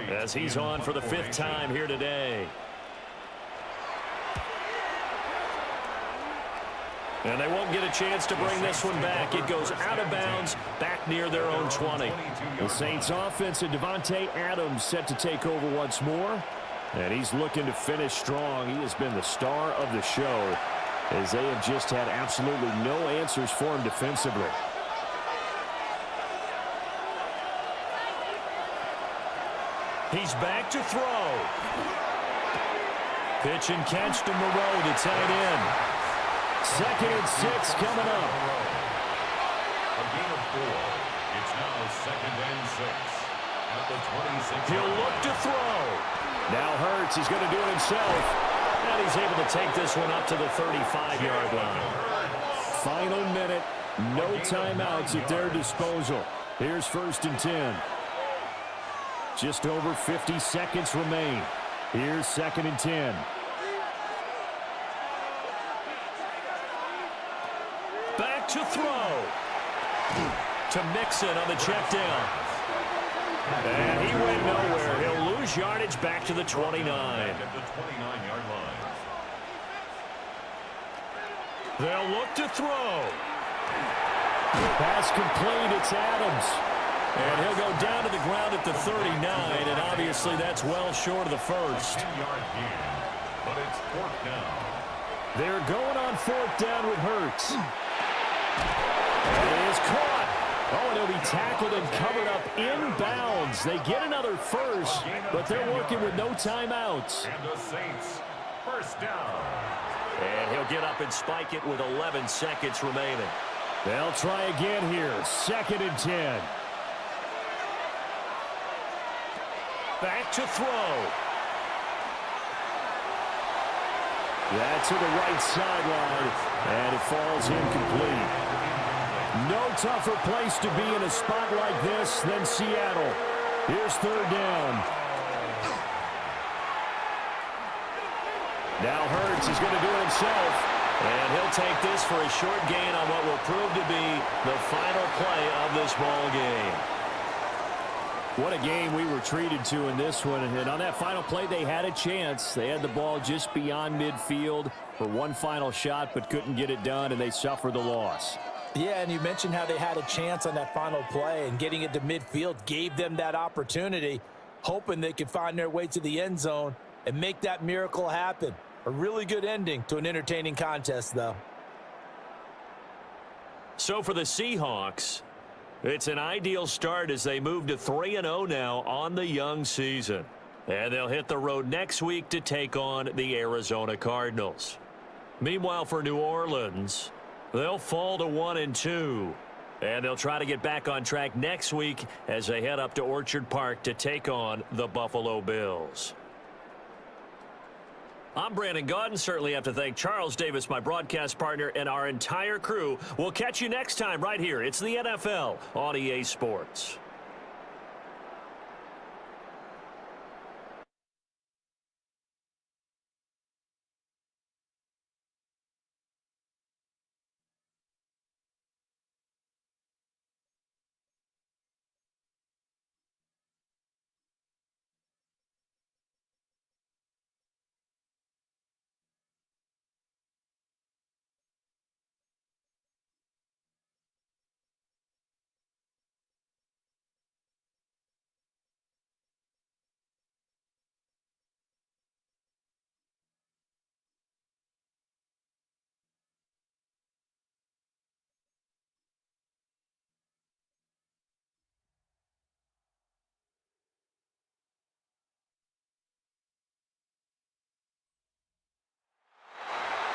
as he's on for the 5th time here today. And they won't get a chance to bring this one back. It goes out of bounds back near their own 20. The Saints offense and Devontae Adams set to take over once more. And he's looking to finish strong. He has been the star of the show as they have just had absolutely no answers for him defensively. He's back to throw. Pitch and catch to Moreau to tight end. 2nd and 6 coming up. A gain of 4. It's now 2nd and 6. At the 26. He'll look to throw. Now Hurts is going to do it himself. And he's able to take this one up to the 35-yard line. Final minute. No timeouts at their disposal. Here's 1st and 10. Just over 50 seconds remain. Here's 2nd and 10. Back to throw. To Mixon on the check down. And he went nowhere. He'll lose yardage back to the 29. At the 29-yard line. They'll look to throw. Pass complete. It's Adams. And he'll go down to the ground at the 39, and obviously that's well short of the first. 10-yard gain, but it's 4th down. They're going on 4th down with Hurts. And it is caught. Oh, and he'll be tackled and covered up inbounds. They get another first, but they're working with no timeouts. And the Saints, 1st down. And he'll get up and spike it with 11 seconds remaining. They'll try again here. 2nd and 10. Back to throw. That's to the right sideline, and it falls incomplete. No tougher place to be in a spot like this than Seattle. Here's third down. Now Hurts is going to do it himself, and he'll take this for a short gain on what will prove to be the final play of this ball game. What a game we were treated to in this one. And on that final play, they had a chance. They had the ball just beyond midfield for one final shot, but couldn't get it done, and they suffered the loss. Yeah, and you mentioned how they had a chance on that final play, and getting it to midfield gave them that opportunity, hoping they could find their way to the end zone and make that miracle happen. A really good ending to an entertaining contest, though. So for the Seahawks, it's an ideal start as they move to 3-0 now on the young season. And they'll hit the road next week to take on the Arizona Cardinals. Meanwhile, for New Orleans, they'll fall to 1-2. And they'll try to get back on track next week as they head up to Orchard Park to take on the Buffalo Bills. I'm Brandon Gaudin. Certainly have to thank Charles Davis, my broadcast partner, and our entire crew. We'll catch you next time right here. It's the NFL on EA Sports.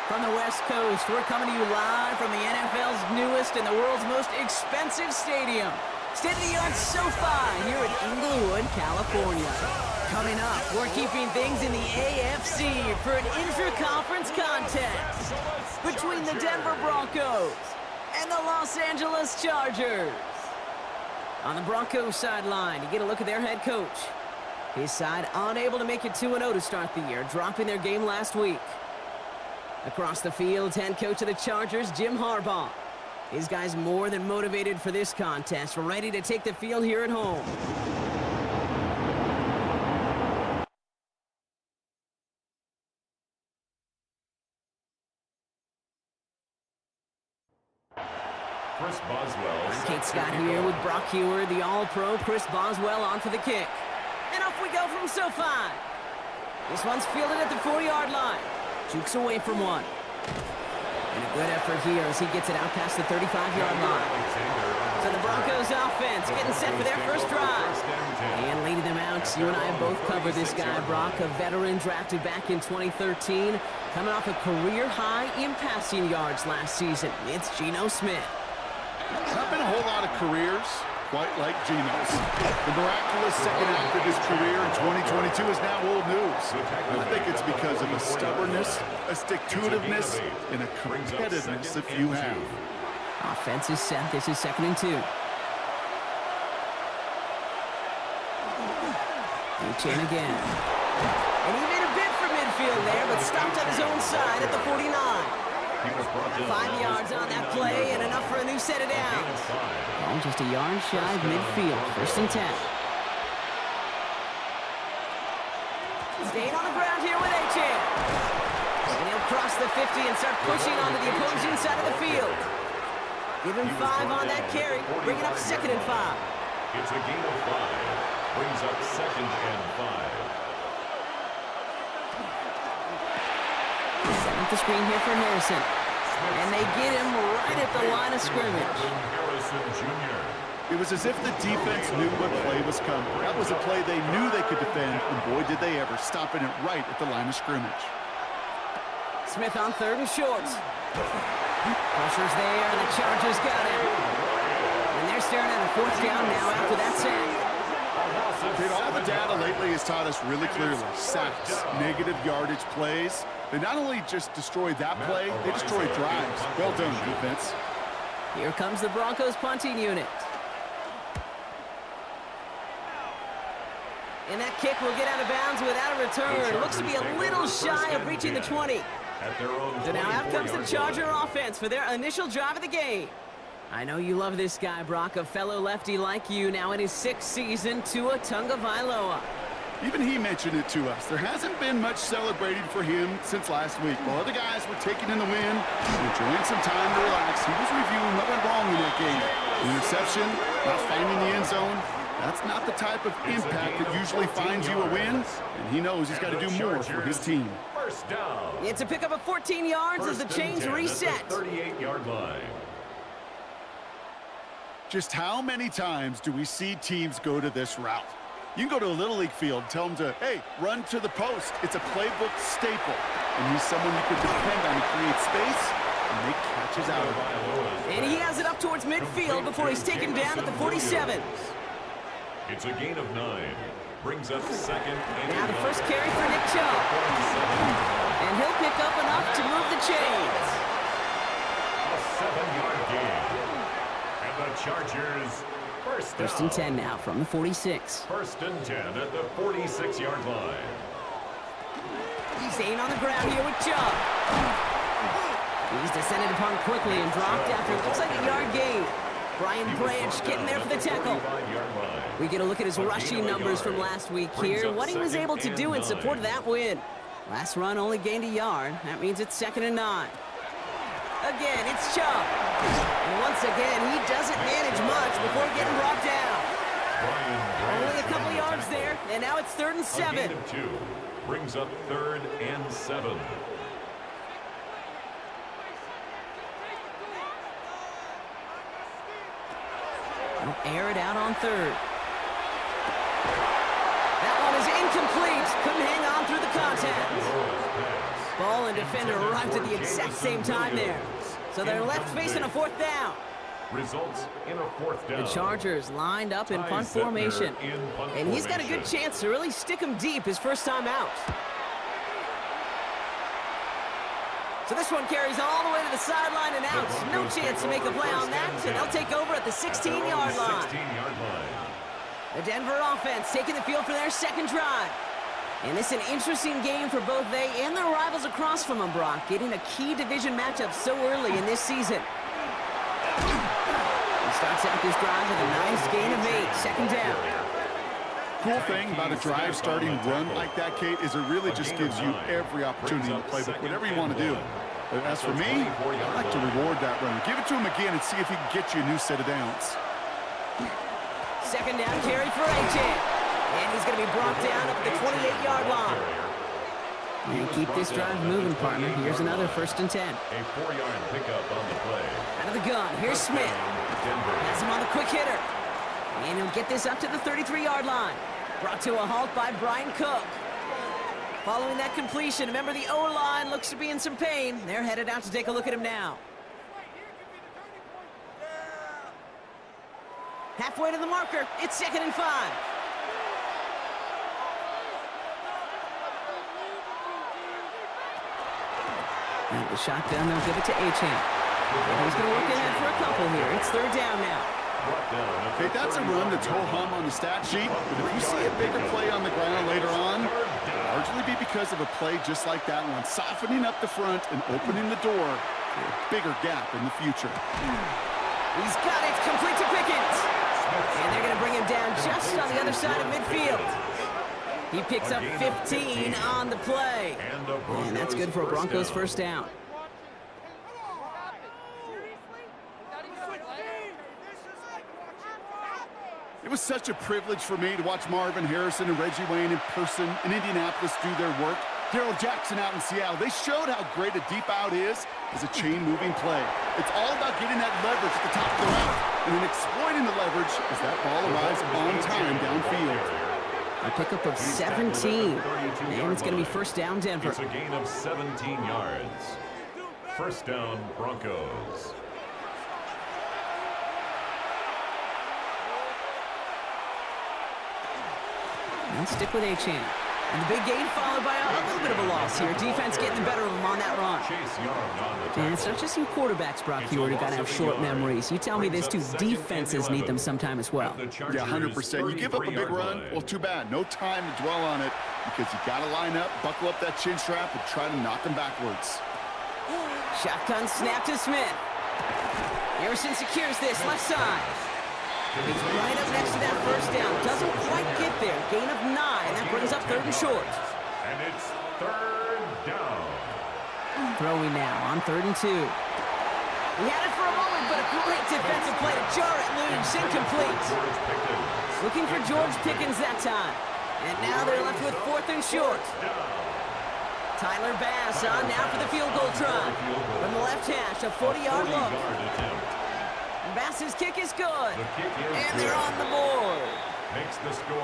From the West Coast, we're coming to you live from the NFL's newest and the world's most expensive stadium. State-of-the-art SoFi here in Inglewood, California. Coming up, we're keeping things in the AFC for an intra-conference contest between the Denver Broncos and the Los Angeles Chargers. On the Broncos sideline, you get a look at their head coach. His side unable to make it 2-0 to start the year, dropping their game last week. Across the field, head coach of the Chargers, Jim Harbaugh. His guys more than motivated for this contest, ready to take the field here at home. Chris Boswell. I'm Kate Scott here with Brock Hewer, the All-Pro Chris Boswell on for the kick. And off we go from SoFi. This one's fielded at the 4-yard line. Jukes away from one. And a good effort here as he gets it out past the 35-yard line. So the Broncos offense getting set for their first drive. And leading them out, you and I have both covered this guy, Brock, a veteran drafted back in 2013, coming off a career high in passing yards last season. It's Geno Smith. Not been a whole lot of careers quite like Geno's. The miraculous second act of his career in 2022 is now old news. I think it's because of a stubbornness, a stick-to-itiveness, and a competitiveness that few have. Offense is set. This is 2nd and 2. Reach in again. And he made a bid for midfield there, but stopped on his own side at the 49. 5 yards on that play and enough for a new set of downs. Oh, just a yard shy of midfield. 1st and 10. Staying on the ground here with Achan. And he'll cross the 50 and start pushing onto the opposing side of the field. Give him 5 on that carry, bringing up 2nd and 5. It's a gain of 5. Brings up 2nd and 5. Set up the screen here for Harrison. And they get him right at the line of scrimmage. It was as if the defense knew what play was coming. That was a play they knew they could defend, and boy, did they ever, stopping it right at the line of scrimmage. Smith on 3rd and short. Pressure's there, and the Chargers got him. And they're staring at a 4th down now after that sack. Did all the data lately lately has taught us really clearly, sacks, negative yardage plays. They not only just destroy that play, they destroy drives. Well done, defense. Here comes the Broncos punting unit. And that kick will get out of bounds without a return. Looks to be a little shy of reaching the 20. So now out comes the Charger offense for their initial drive of the game. I know you love this guy, Brock, a fellow lefty like you, now in his 6th season, Tua Tagovailoa. Even he mentioned it to us. There hasn't been much celebrating for him since last week. While other guys were taking in the win, enjoying some time to relax, he was reviewing what went wrong in that game. The interception, not finding the end zone, that's not the type of impact that usually finds you a win, and he knows he's got to do more for his team. First down. It's a pickup of 14 yards as the chains reset. 38-yard line. Just how many times do we see teams go to this route? You can go to a Little League field, tell them to, hey, run to the post. It's a playbook staple. And he's someone you can depend on to create space and make catches out of it. And he has it up towards midfield before he's taken down at the 47. It's a gain of 9. Brings up second. Now the first carry for Nick Chubb. And he'll pick up enough to move the chains. A 7-yard gain. And the Chargers first down. First and 10 now from the 46. First and 10 at the 46-yard line. Staying on the ground here with Chubb. He's descended upon quickly and dropped after it looks like a yard gain. Brian Branch getting there for the tackle. We get a look at his rushing numbers from last week here. What he was able to do in support of that win. Last run only gained a yard. That means it's 2nd and 9. Again, it's Chubb. And once again, he doesn't manage much before getting brought down. Only a couple yards there, and now it's 3rd and 7. A gain of 2. Brings up 3rd and 7. They'll air it out on 3rd. That one is incomplete. Couldn't hang on through the contact. Ball and defender arrived at the exact same time there. So they're left facing a 4th down. Results in a 4th down. The Chargers lined up in punt formation. And he's got a good chance to really stick him deep his first time out. So this one carries all the way to the sideline and out. No chance to make a play on that, and they'll take over at the 16-yard line. The Denver offense taking the field for their 2nd drive. And this is an interesting game for both they and their rivals across from them, Brock, getting a key division matchup so early in this season. He starts out this drive with a nice gain of 8, 2nd down. Cool thing about a drive starting run like that, Kate, is it really just gives you every opportunity in the playbook, whatever you want to do. As for me, I like to reward that run. Give it to him again and see if he can get you a new set of downs. 2nd down carry for A-Chan. And he's going to be brought down up at the 28-yard line. And keep this drive moving, partner. Here's another 1st and 10. A 4-yard pickup on the play. Out of the gun, here's Smith. Has him on the quick hitter. And he'll get this up to the 33-yard line. Brought to a halt by Brian Cook. Following that completion, remember the O-line looks to be in some pain. They're headed out to take a look at him now. Halfway to the marker, it's 2nd and 5. And the shotgun, they'll give it to A-Chan. He's going to work ahead for a couple here. It's 3rd down now. Okay, that's a run that's ho-hum on the stat sheet, but if you see a bigger play on the ground later on, it'll largely be because of a play just like that one, softening up the front and opening the door for a bigger gap in the future. He's got it, complete to Pickens. And they're going to bring him down just on the other side of midfield. He picks up 15 on the play. And that's good for a Broncos 1st down. It was such a privilege for me to watch Marvin Harrison and Reggie Wayne in person in Indianapolis do their work. Darrell Jackson out in Seattle, they showed how great a deep out is as a chain-moving play. It's all about getting that leverage at the top of the route and then exploiting the leverage as that ball arrives on time downfield. A pickup of 17, and it's going to be 1st down Denver. It's a gain of 17 yards. 1st down Broncos. They'll stick with A-Chan. And the big gain followed by a little bit of a loss here. Defense getting the better of them on that run. And it's not just you quarterbacks, Brock. You already got to have short memories. You tell me this too. Defenses need them sometime as well. Yeah, 100%. You give up a big run, well, too bad. No time to dwell on it because you got to line up, buckle up that chin strap, and try to knock them backwards. Shotgun snap to Smith. Harrison secures this left side. He's right up next to that first down. Doesn't quite get there. Gain of 9. That brings up 3rd and short. And it's 3rd down. Throwing now on 3rd and 2. He had it for a moment, but a great defensive play to jar it loose. Incomplete. Looking for George Pickens that time. And now they're left with 4th and short. Tyler Bass on now for the field goal try. From the left hash, a 40-yard look. Bass's kick is good. And they're on the board.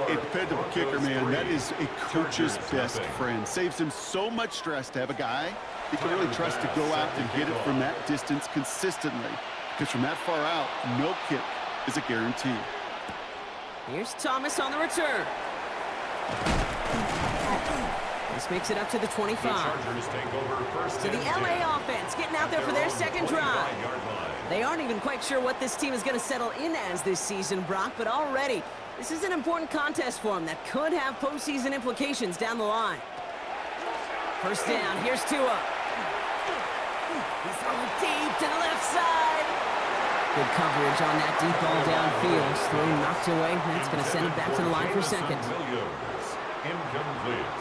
A dependable kicker, man. That is a coach's best friend. Saves him so much stress to have a guy he can really trust to go out and get it from that distance consistently. Because from that far out, no kick is a guarantee. Here's Thomas on the return. This makes it up to the 25. So the LA offense getting out there for their second drive. They aren't even quite sure what this team is going to settle in as this season, Brock, but already this is an important contest for them that could have postseason implications down the line. First down, here's Tua. He's throwing deep to the left side. Good coverage on that deep ball downfield. Throw knocked away. That's going to send him back to the line for second. Incomplete.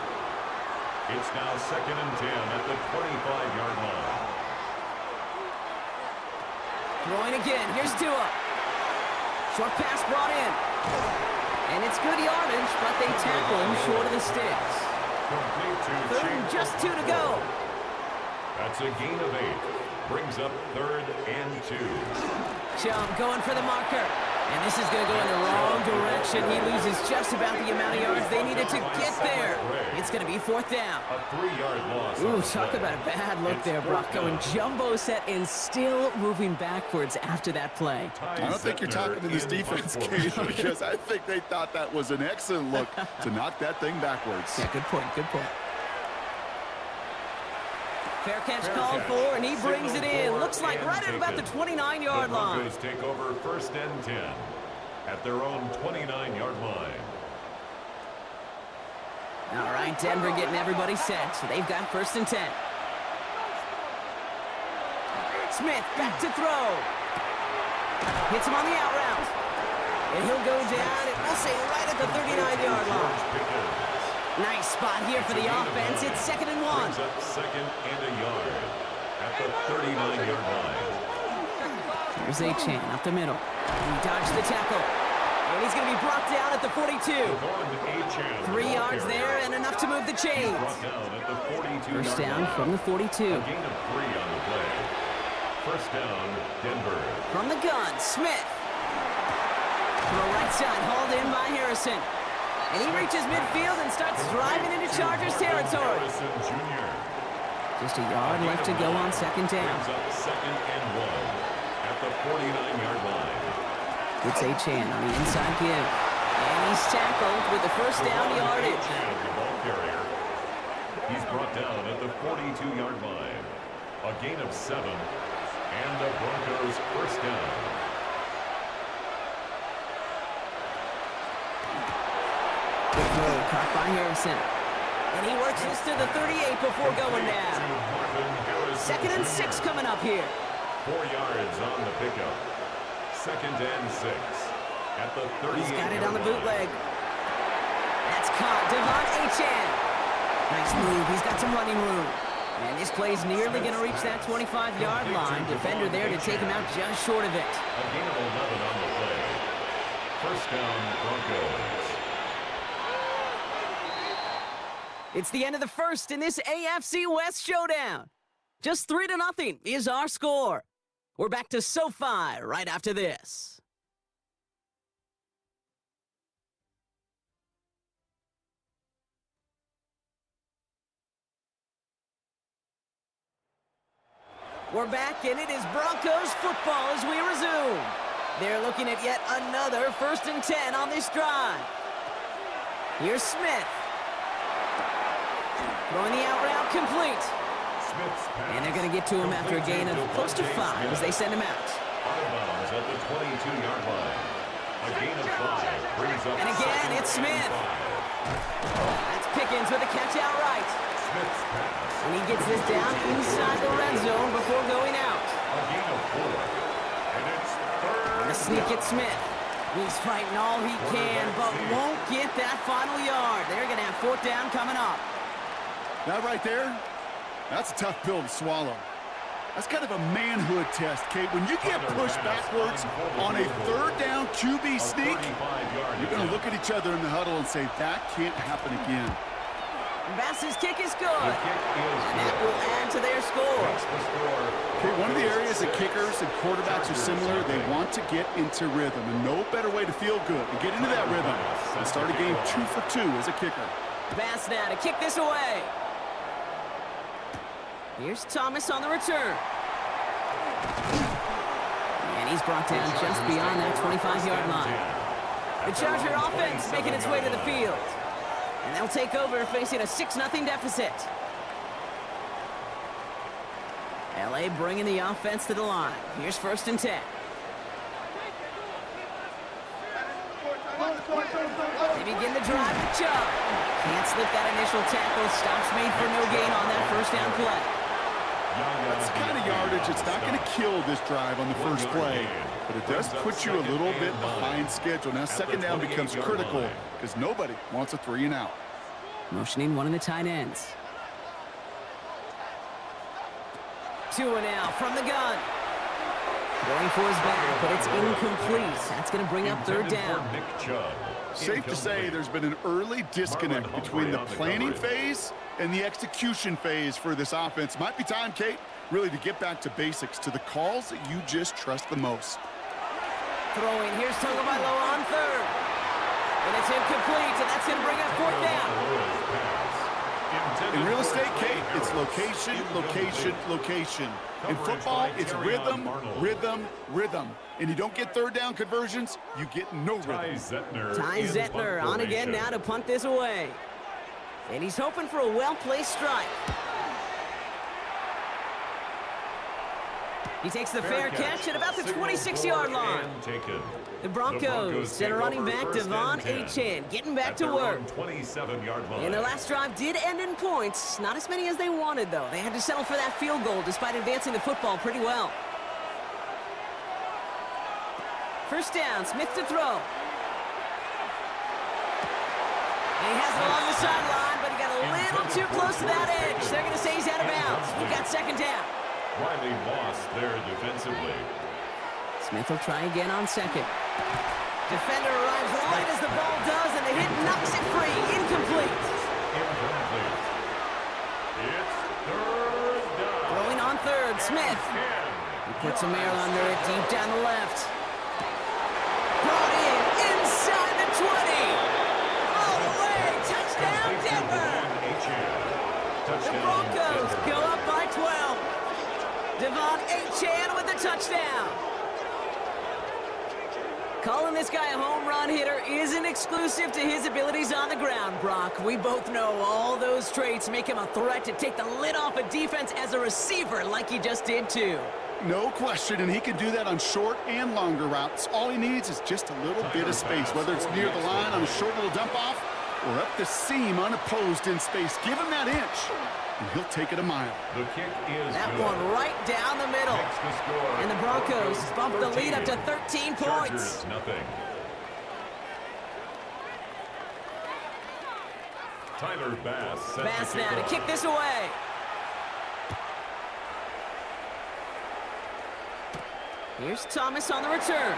It's now 2nd and 10 at the 25-yard line. Throwing again. Here's Tua. Short pass brought in. And it's good yardage, but they tackle him short of the sticks. Complete to 3rd and just 2 to go. That's a gain of 8. Brings up 3rd and 2. Chum going for the marker. And this is going to go in the wrong direction. He loses just about the amount of yards they needed to get there. It's going to be 4th down. A 3-yard loss. Ooh, talk about a bad look there, Brock. Going jumbo set and still moving backwards after that play. I don't think you're talking to this defense, Kate, because I think they thought that was an excellent look to knock that thing backwards. Yeah, good point, good point. Fair catch called for, and he brings it in. Looks like right at about the 29-yard line. The Broncos take over 1st and 10 at their own 29-yard line. All right, Denver getting everybody set, so they've got 1st and 10. Smith back to throw. Hits him on the out route. And he'll go down, and we'll say right at the 39-yard line. Nice spot here for the offense. It's 2nd and 1. Brings up 2nd and a yard at the 39-yard line. Here's A-Chan up the middle. He dodged the tackle. And he's going to be brought down at the 42. 3 yards there and enough to move the chains. First down from the 42. A gain of 3 on the play. First down, Denver. From the gun, Smith. Throw right side, hauled in by Harrison. And he reaches midfield and starts driving into Chargers territory. Just a yard left to go on 2nd down. Brings up 2nd and 1 at the 49-yard line. It's A-Chan on the inside give. And he's tackled with the first down yardage. The ball carrier. He's brought down at the 42-yard line. A gain of 7 and the Broncos first down. Good throw, caught by Harrison. And he works this to the 38 before going down. 2nd and 6 coming up here. 4 yards on the pickup. 2nd and 6 at the 38. He's got it on the bootleg. That's caught. Devon A-Chan. Nice move. He's got some running room. And this play's nearly going to reach that 25-yard line. Defender there to take him out just short of it. A gain of 11 on the play. First down, Broncos. It's the end of the first in this AFC West showdown. Just 3-0 is our score. We're back to SoFi right after this. We're back, and it is Broncos football as we resume. They're looking at yet another 1st and 10 on this drive. Here's Smith. Throwing the out route complete. And they're going to get to him after a gain of close to 5 as they send him out. Out of bounds at the 22-yard line. A gain of 5 brings up. And again, it's Smith. That's Pickens with a catch outright. Smith's pass. And he gets this down inside the red zone before going out. A gain of 4. And it's third. The sneak at Smith. He's fighting all he can, but won't get that final yard. They're going to have 4th down coming up. That right there, that's a tough pill to swallow. That's kind of a manhood test, Kate. When you get pushed backwards on a 3rd down QB sneak, you're going to look at each other in the huddle and say, that can't happen again. Bass's kick is good. And that will add to their score. Okay, one of the areas that kickers and quarterbacks are similar, they want to get into rhythm. And no better way to feel good and get into that rhythm than start a game 2 for 2 as a kicker. Bass now to kick this away. Here's Thomas on the return. And he's brought down just beyond that 25-yard line. The Charger offense making its way to the field. And they'll take over facing a 6-0 deficit. LA bringing the offense to the line. Here's 1st and 10. They begin the drive with Chubb. Can't slip that initial tackle. Stops made for no gain on that 1st down play. That's the kind of yardage it's not going to kill this drive on the first play, but it does put you a little bit behind schedule. Now 2nd down becomes critical because nobody wants a 3 and out. Motioning one of the tight ends. 2 and out from the gun. Going for his back, but it's incomplete. That's going to bring up 3rd down. Safe to say there's been an early disconnect between the planning phase and the execution phase for this offense. Might be time, Kate, really to get back to basics, to the calls that you just trust the most. Throwing, here's Tagovailoa on 3rd. And it's incomplete, and that's going to bring up 4th down. In real estate, Kate, it's location, location, location. In football, it's rhythm, rhythm, rhythm. And you don't get 3rd down conversions, you get no rhythm. Ty Zettner on again now to punt this away. And he's hoping for a well-placed strike. He takes the fair catch at about the 26-yard line. The Broncos send a running back, Devon Achane, getting back to work. And their last drive did end in points. Not as many as they wanted, though. They had to settle for that field goal despite advancing the football pretty well. 1st down, Smith to throw. And he has it along the sideline, but he got a little too close to that edge. They're going to say he's out of bounds. We've got 2nd down. Riley lost there defensively. Smith will try again on 2nd. Defender arrives right as the ball does, and the hit knocks it free. Incomplete. It's 3rd down. Throwing on 3rd, Smith. He puts a man under it deep down the left. Brought in inside the 20. All the way. Touchdown, Denver. The Broncos go up by 12. Devon Achane with the touchdown. Calling this guy a home run hitter isn't exclusive to his abilities on the ground, Brock. We both know all those traits make him a threat to take the lid off a defense as a receiver like he just did too. No question, and he can do that on short and longer routes. All he needs is just a little bit of space, whether it's near the line on a short little dump-off or up the seam unopposed in space. Give him that inch, and he'll take it a mile. The kick is that good. One right down the middle. And the Broncos bump the lead up to 13 points. Nothing. Tyler Bass. Bass now to kick this away. Here's Thomas on the return.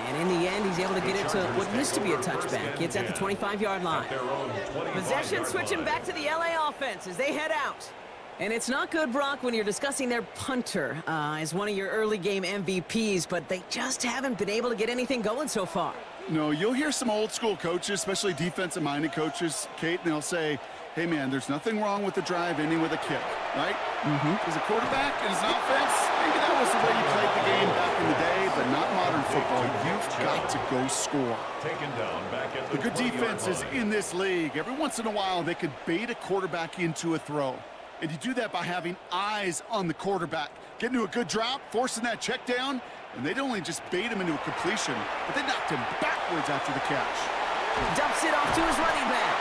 And in the end, he's able to get it to what used to be a touchback. Gets at the 25-yard line. Possession switching back to the LA offense as they head out. And it's not good, Brock, when you're discussing their punter as one of your early game MVPs, but they just haven't been able to get anything going so far. No, you'll hear some old school coaches, especially defensive-minded coaches, Kate, and they'll say, hey, man, there's nothing wrong with the drive ending with a kick, right? As a quarterback and as an offense, maybe that was the way you played the game back in the day, but not modern football. You've got to go score. Taken down back at The good 20-yard defense is line. in this league. Every once in a while, they could bait a quarterback into a throw. And you do that by having eyes on the quarterback. Getting to a good drop, forcing that check down, and they'd only just bait him into a completion, but they knocked him backwards after the catch. Dumps it off to his running back.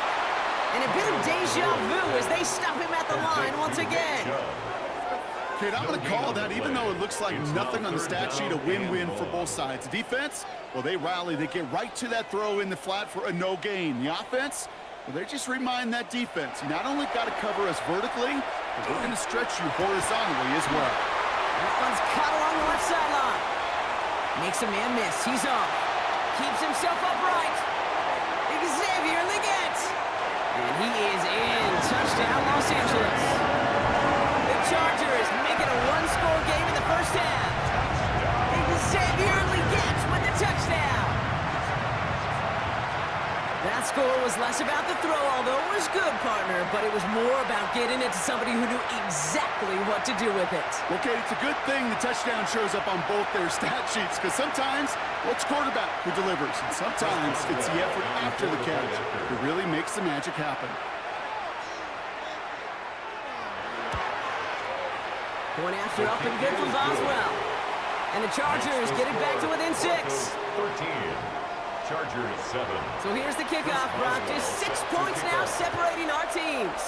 And a bit of deja vu as they stop him at the line once again. Kate, I'm going to call that, even though it looks like nothing on the stat sheet, a win-win for both sides. The defense, well, they rally. They get right to that throw in the flat for a no gain. The offense, well, they just remind that defense, you not only got to cover us vertically, but we're going to stretch you horizontally as well. That one's caught along the left sideline. Makes a man miss. He's off. Keeps himself upright. Xavier Leggett. And he is in. Touchdown, Los Angeles. The Chargers make it a one-score game in the first half. Xavier Leggett with the touchdown. That score was less about the throw, although it was good, partner, but it was more about getting it to somebody who knew exactly what to do with it. Okay, it's a good thing the touchdown shows up on both their stat sheets, because sometimes well, it's quarterback who delivers, and sometimes it's the effort after the catch that really makes the magic happen. Point after up and good from Boswell. And the Chargers get it back to within 6. 13. Chargers 7. So here's the kickoff, Brock. Just 6 points now separating our teams.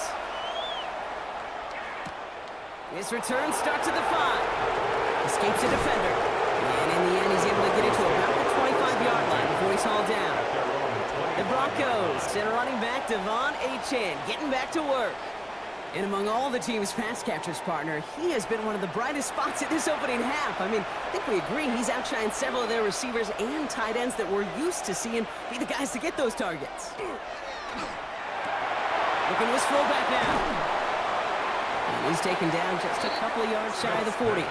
His return starts at the 5. Escapes a defender. And in the end, he's able to get it to about the 25-yard line before he's hauled down. The Broncos send running back Devon Achane getting back to work. And among all the team's pass catchers, partner, he has been one of the brightest spots in this opening half. I mean, I think we agree he's outshined several of their receivers and tight ends that we're used to seeing be the guys to get those targets. Looking to his fullback now. And he's taken down just a couple of yards shy of the 40.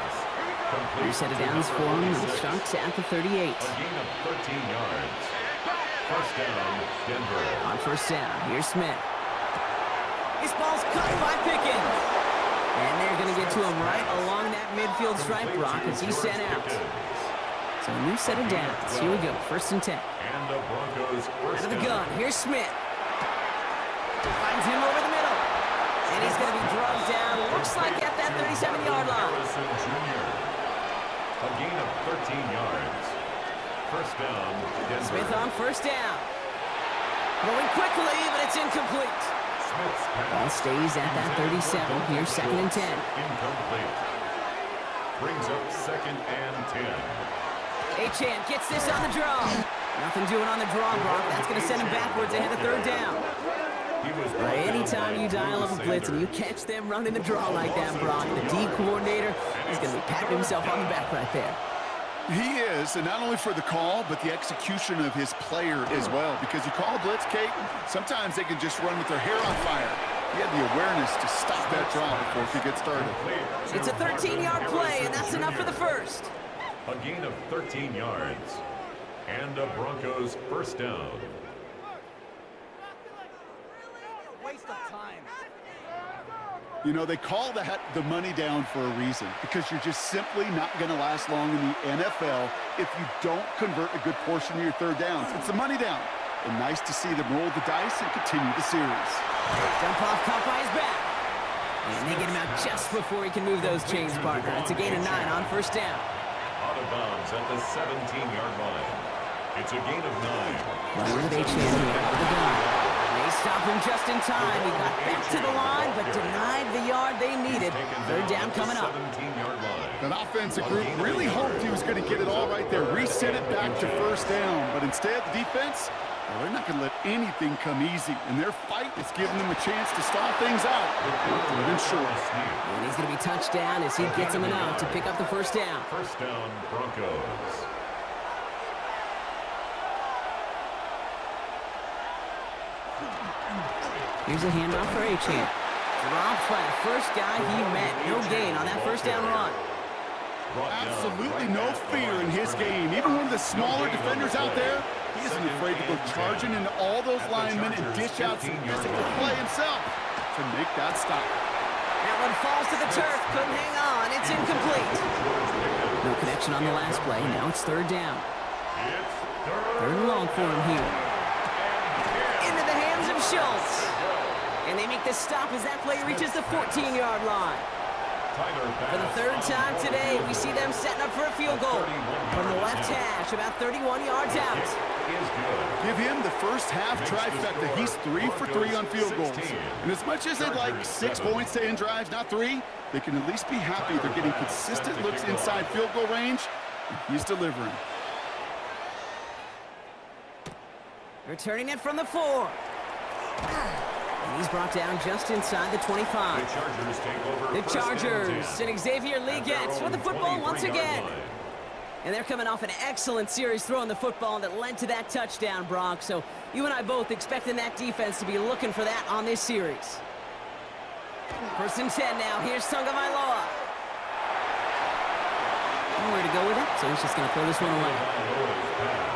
New set of downs for him. He starts at the 38. A gain of 13 yards. First down, Denver. On first down, here's Smith. This ball's cut by Pickens. And they're going to get to him right along that midfield stripe, Brock, as he's sent out. So a new set of downs. Here we go, first and 10. And the Broncos Out first of the down. gun, here's Smith. Finds him over the middle. And he's going to be drugged down, looks like at that 37-yard line. Harrison Jr. A gain of 13 yards. First down, Denver. Smith on first down. Going quickly, but it's incomplete. Smith's Ball pass stays at that 37. Here's second and 10. incomplete. Brings up second and 10. Achane gets this on the draw. Nothing doing on the draw, Brock. That's going to send him backwards ahead of third down. He was brought down Anytime by you dial up a blitz and you catch them running the draw like that, Brock, the D coordinator is going to be patting himself on the back right there. He is, and not only for the call, but the execution of his player as well. Because you call a blitz, Kate, sometimes they can just run with their hair on fire. He had the awareness to stop that draw before it could get started. It's a 13-yard play, and that's enough for the first. A gain of 13 yards. And a Broncos first down. Waste of time. You know, they call that the money down for a reason, because you're just simply not going to last long in the NFL if you don't convert a good portion of your third downs. It's the money down. And nice to see them roll the dice and continue the series. Dump off caught by his back. And they get him out just before he can move those chains, partner. It's a gain of 9 on first down. Out of bounds at the 17-yard line. It's a gain of 9. Running with Achane here out of the gun. They stop him just in time. He got back to the line, but denied the yard they needed. Third down coming up. 17-yard line. That offensive group really hoped he was going to get it all right there, reset it back to first down. But instead, the defense, well, they're not going to let anything come easy. And their fight is giving them a chance to stall things out. Third and short. And he's going to be touched down as he gets him enough to pick up the first down. First down, Broncos. Here's a handoff for Achane. Dropped by the first guy he met. No gain on that first down run. Absolutely no fear in his game. Even one of the smaller defenders out there, he isn't afraid to go charging into all those linemen and dish out some physical play himself to make that stop. That one falls to the turf. Couldn't hang on. It's incomplete. No connection on the last play. Now it's third down. It's Third and long for him here. Into the hands of Schultz. And they make the stop as that play reaches the 14-yard line. For the third time today, we see them setting up for a field goal from the left hash, about 31 yards out. Give him the first half trifecta. He's 3 for 3 on field goals. And as much as they'd like 6 points to end drives, not 3, they can at least be happy they're getting consistent looks inside field goal range, and he's delivering. Returning it from the 4. And he's brought down just inside the 25. The Chargers take over. The Chargers and Xavier Lee gets with the football once again. And they're coming off an excellent series throwing the football that led to that touchdown, Brock. So you and I both expecting that defense to be looking for that on this series. First and 10 now. Here's Tagovailoa. Nowhere to go with it, so he's just going to throw this one away.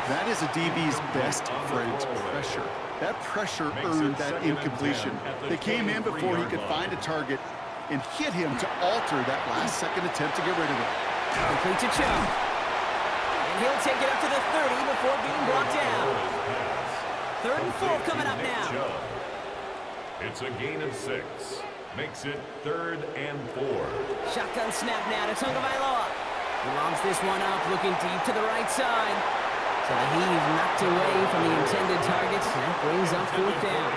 That is a DB's best friend, pressure. That pressure earned that incompletion. They came in before he could find a target and hit him to alter that last-second attempt to get rid of it. Complete to Chubb. And he'll take it up to the 30 before being brought down. 3rd and 4 coming up now. It's a gain of 6. Makes it 3rd and 4. Shotgun snap now to Tagovailoa. He lobs this one up, looking deep to the right side. So he's knocked away from the intended targets. That brings up 4th down.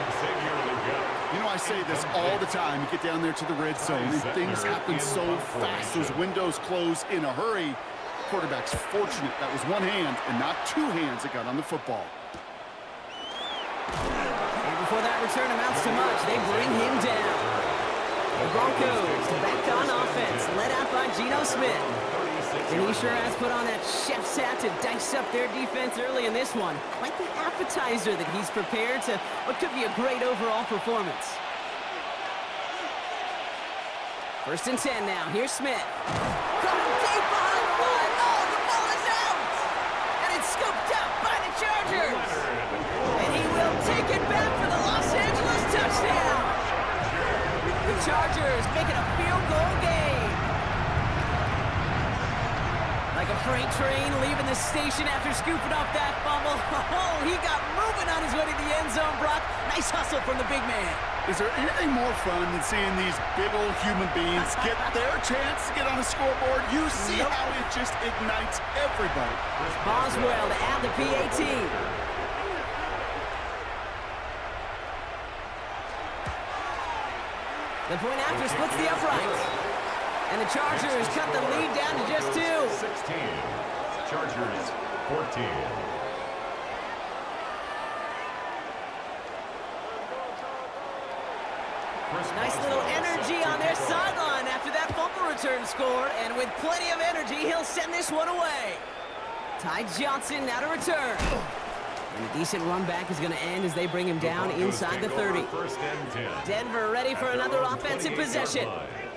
You know, I say this all the time. You get down there to the red zone, and things happen so fast. Those windows close in a hurry. The quarterback's fortunate that was one hand and not 2 hands that got on the football. And before that return amounts to much, they bring him down. The Broncos back on offense, led out by Geno Smith. And he sure has put on that chef's hat to dice up their defense early in this one. Quite the appetizer that he's prepared to what could be a great overall performance. First and 10 now. Here's Smith. Coming deep behind the line. Oh, the ball is out! And it's scooped up by the Chargers. And he will take it back for the Los Angeles touchdown. The Chargers making a field goal game. Like a freight train leaving the station after scooping up that fumble. Oh, he got moving on his way to the end zone, Brock. Nice hustle from the big man. Is there anything more fun than seeing these big old human beings get their chance to get on a scoreboard? You see how it just ignites everybody. Boswell to add the PAT. The point after splits the upright. And the Chargers cut the lead down to just 2. 16. Chargers 14. Nice little energy on their sideline after that fumble return score. And with plenty of energy, he'll send this one away. Ty Johnson now to return. And a decent run back is going to end as they bring him down inside the 30. Denver ready for another offensive possession.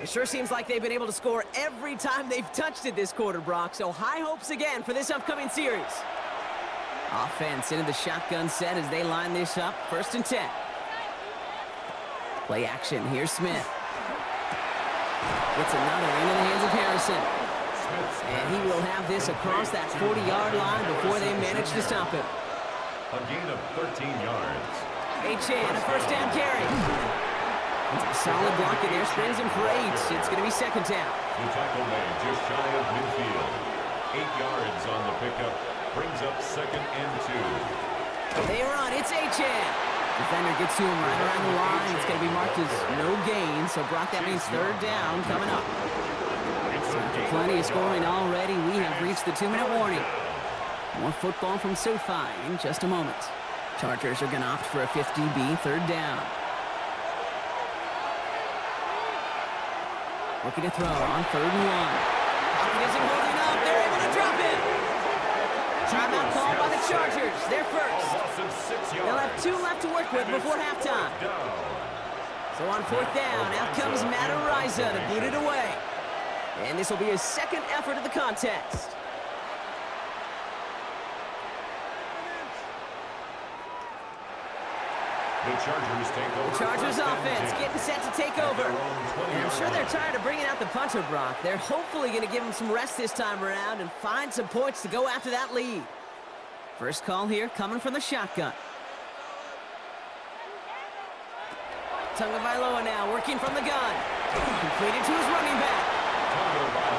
It sure seems like they've been able to score every time they've touched it this quarter, Brock. So high hopes again for this upcoming series. Offense into the shotgun set as they line this up. 1st and 10. Play action. Here's Smith. Gets another into the hands of Harrison. And he will have this across that 40-yard line before they manage to stop him. A gain of 13 yards. H.A. a 1st down carry. It's a solid block in there. Springs him for 8. It's going to be 2nd down. The tackle made just shy of midfield. 8 yards on the pickup. Brings up 2nd and 2. They run. It's H.A. Defender gets to him right around the line. It's going to be marked as no gain. So, Brock, that means 3rd down coming up. Plenty of scoring already. We have reached the 2-minute warning. More football from SoFi in just a moment. Chargers are going to opt for a 50-B 3rd down. Looking to throw on 3rd and 1. Pocket isn't holding up. They're able to drop it. Timeout called by the Chargers. They're first. They'll have 2 left to work with before halftime. So on 4th down, out comes Matt Ariza to boot it away. And this will be his 2nd effort of the contest. The Chargers take over. The Chargers offense getting set to take over. And I'm sure they're tired of bringing out the punter, Brock. They're hopefully going to give him some rest this time around and find some points to go after that lead. First call here coming from the shotgun. Tagovailoa now working from the gun. Completed to his running back.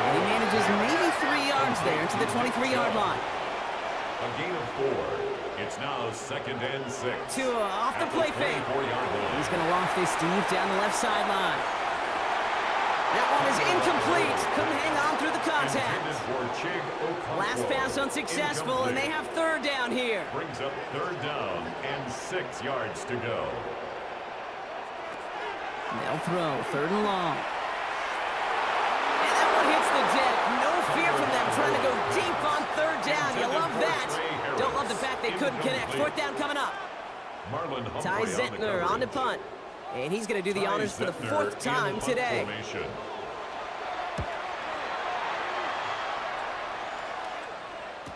And he manages maybe 3 yards there to the 23-yard line. A gain of 4. It's now 2nd and 6. Tua off the play fake. He's going to loft this deep down the left sideline. That one is incomplete. Couldn't hang on through the contact. Last pass unsuccessful, and they have 3rd down here. Brings up 3rd down and 6 yards to go. They'll throw 3rd and long. And that one hits the deck. No fear from them trying to go deep on 3rd down. You love that. Don't love the fact they couldn't connect. 4th down coming up. Ty Zentner on the punt. And he's going to do the honors for the 4th time today.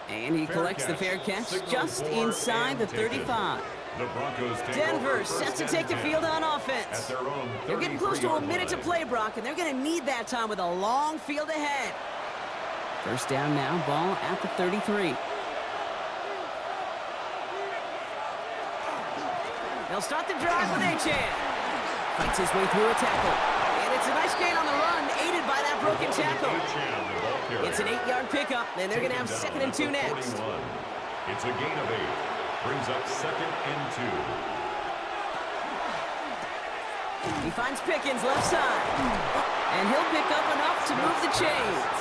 And he collects the fair catch just inside the 35. Denver set to take the field on offense. They're getting close to a minute to play, Brock, and they're going to need that time with a long field ahead. First down now, ball at the 33. They'll start the drive with Achane. Fights his way through a tackle. And it's a nice gain on the run, aided by that broken tackle. It's an 8-yard pickup, and they're going to have 2nd and 2 next. It's a gain of 8. Brings up 2nd and 2. He finds Pickens left side. And he'll pick up enough to move the chains.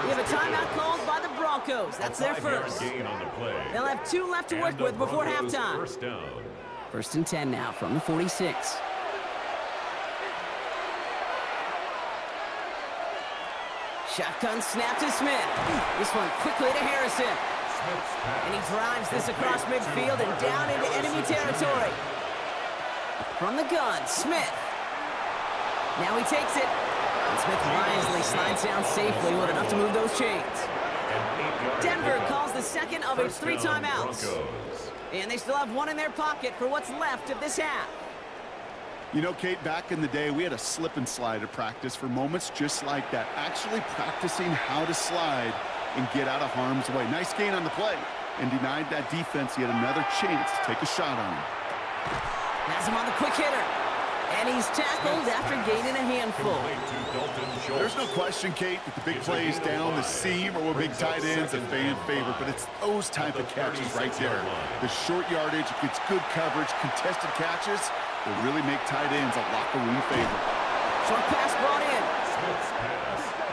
We have a timeout called by the Broncos. That's their first. They'll have 2 left to work with before halftime. First and 10 now from the 46. Shotgun snap to Smith. This one quickly to Harrison. And he drives this across midfield and down into enemy territory. From the gun, Smith. Now he takes it. And Smith wisely slides down safely with enough to move those chains. Denver calls the second of its 3 timeouts. And they still have 1 in their pocket for what's left of this half. You know, Kate, back in the day, we had a slip and slide at practice for moments just like that. Actually practicing how to slide and get out of harm's way. Nice gain on the play. And denied that defense yet another chance to take a shot on him. Has him on the quick hitter. And he's tackled after gaining a handful. There's no question, Kate, that the big plays down the seam or with big tight ends a fan favorite, but it's those type of catches right there. The short yardage, gets good coverage, contested catches will really make tight ends a locker room favorite. Short pass brought in.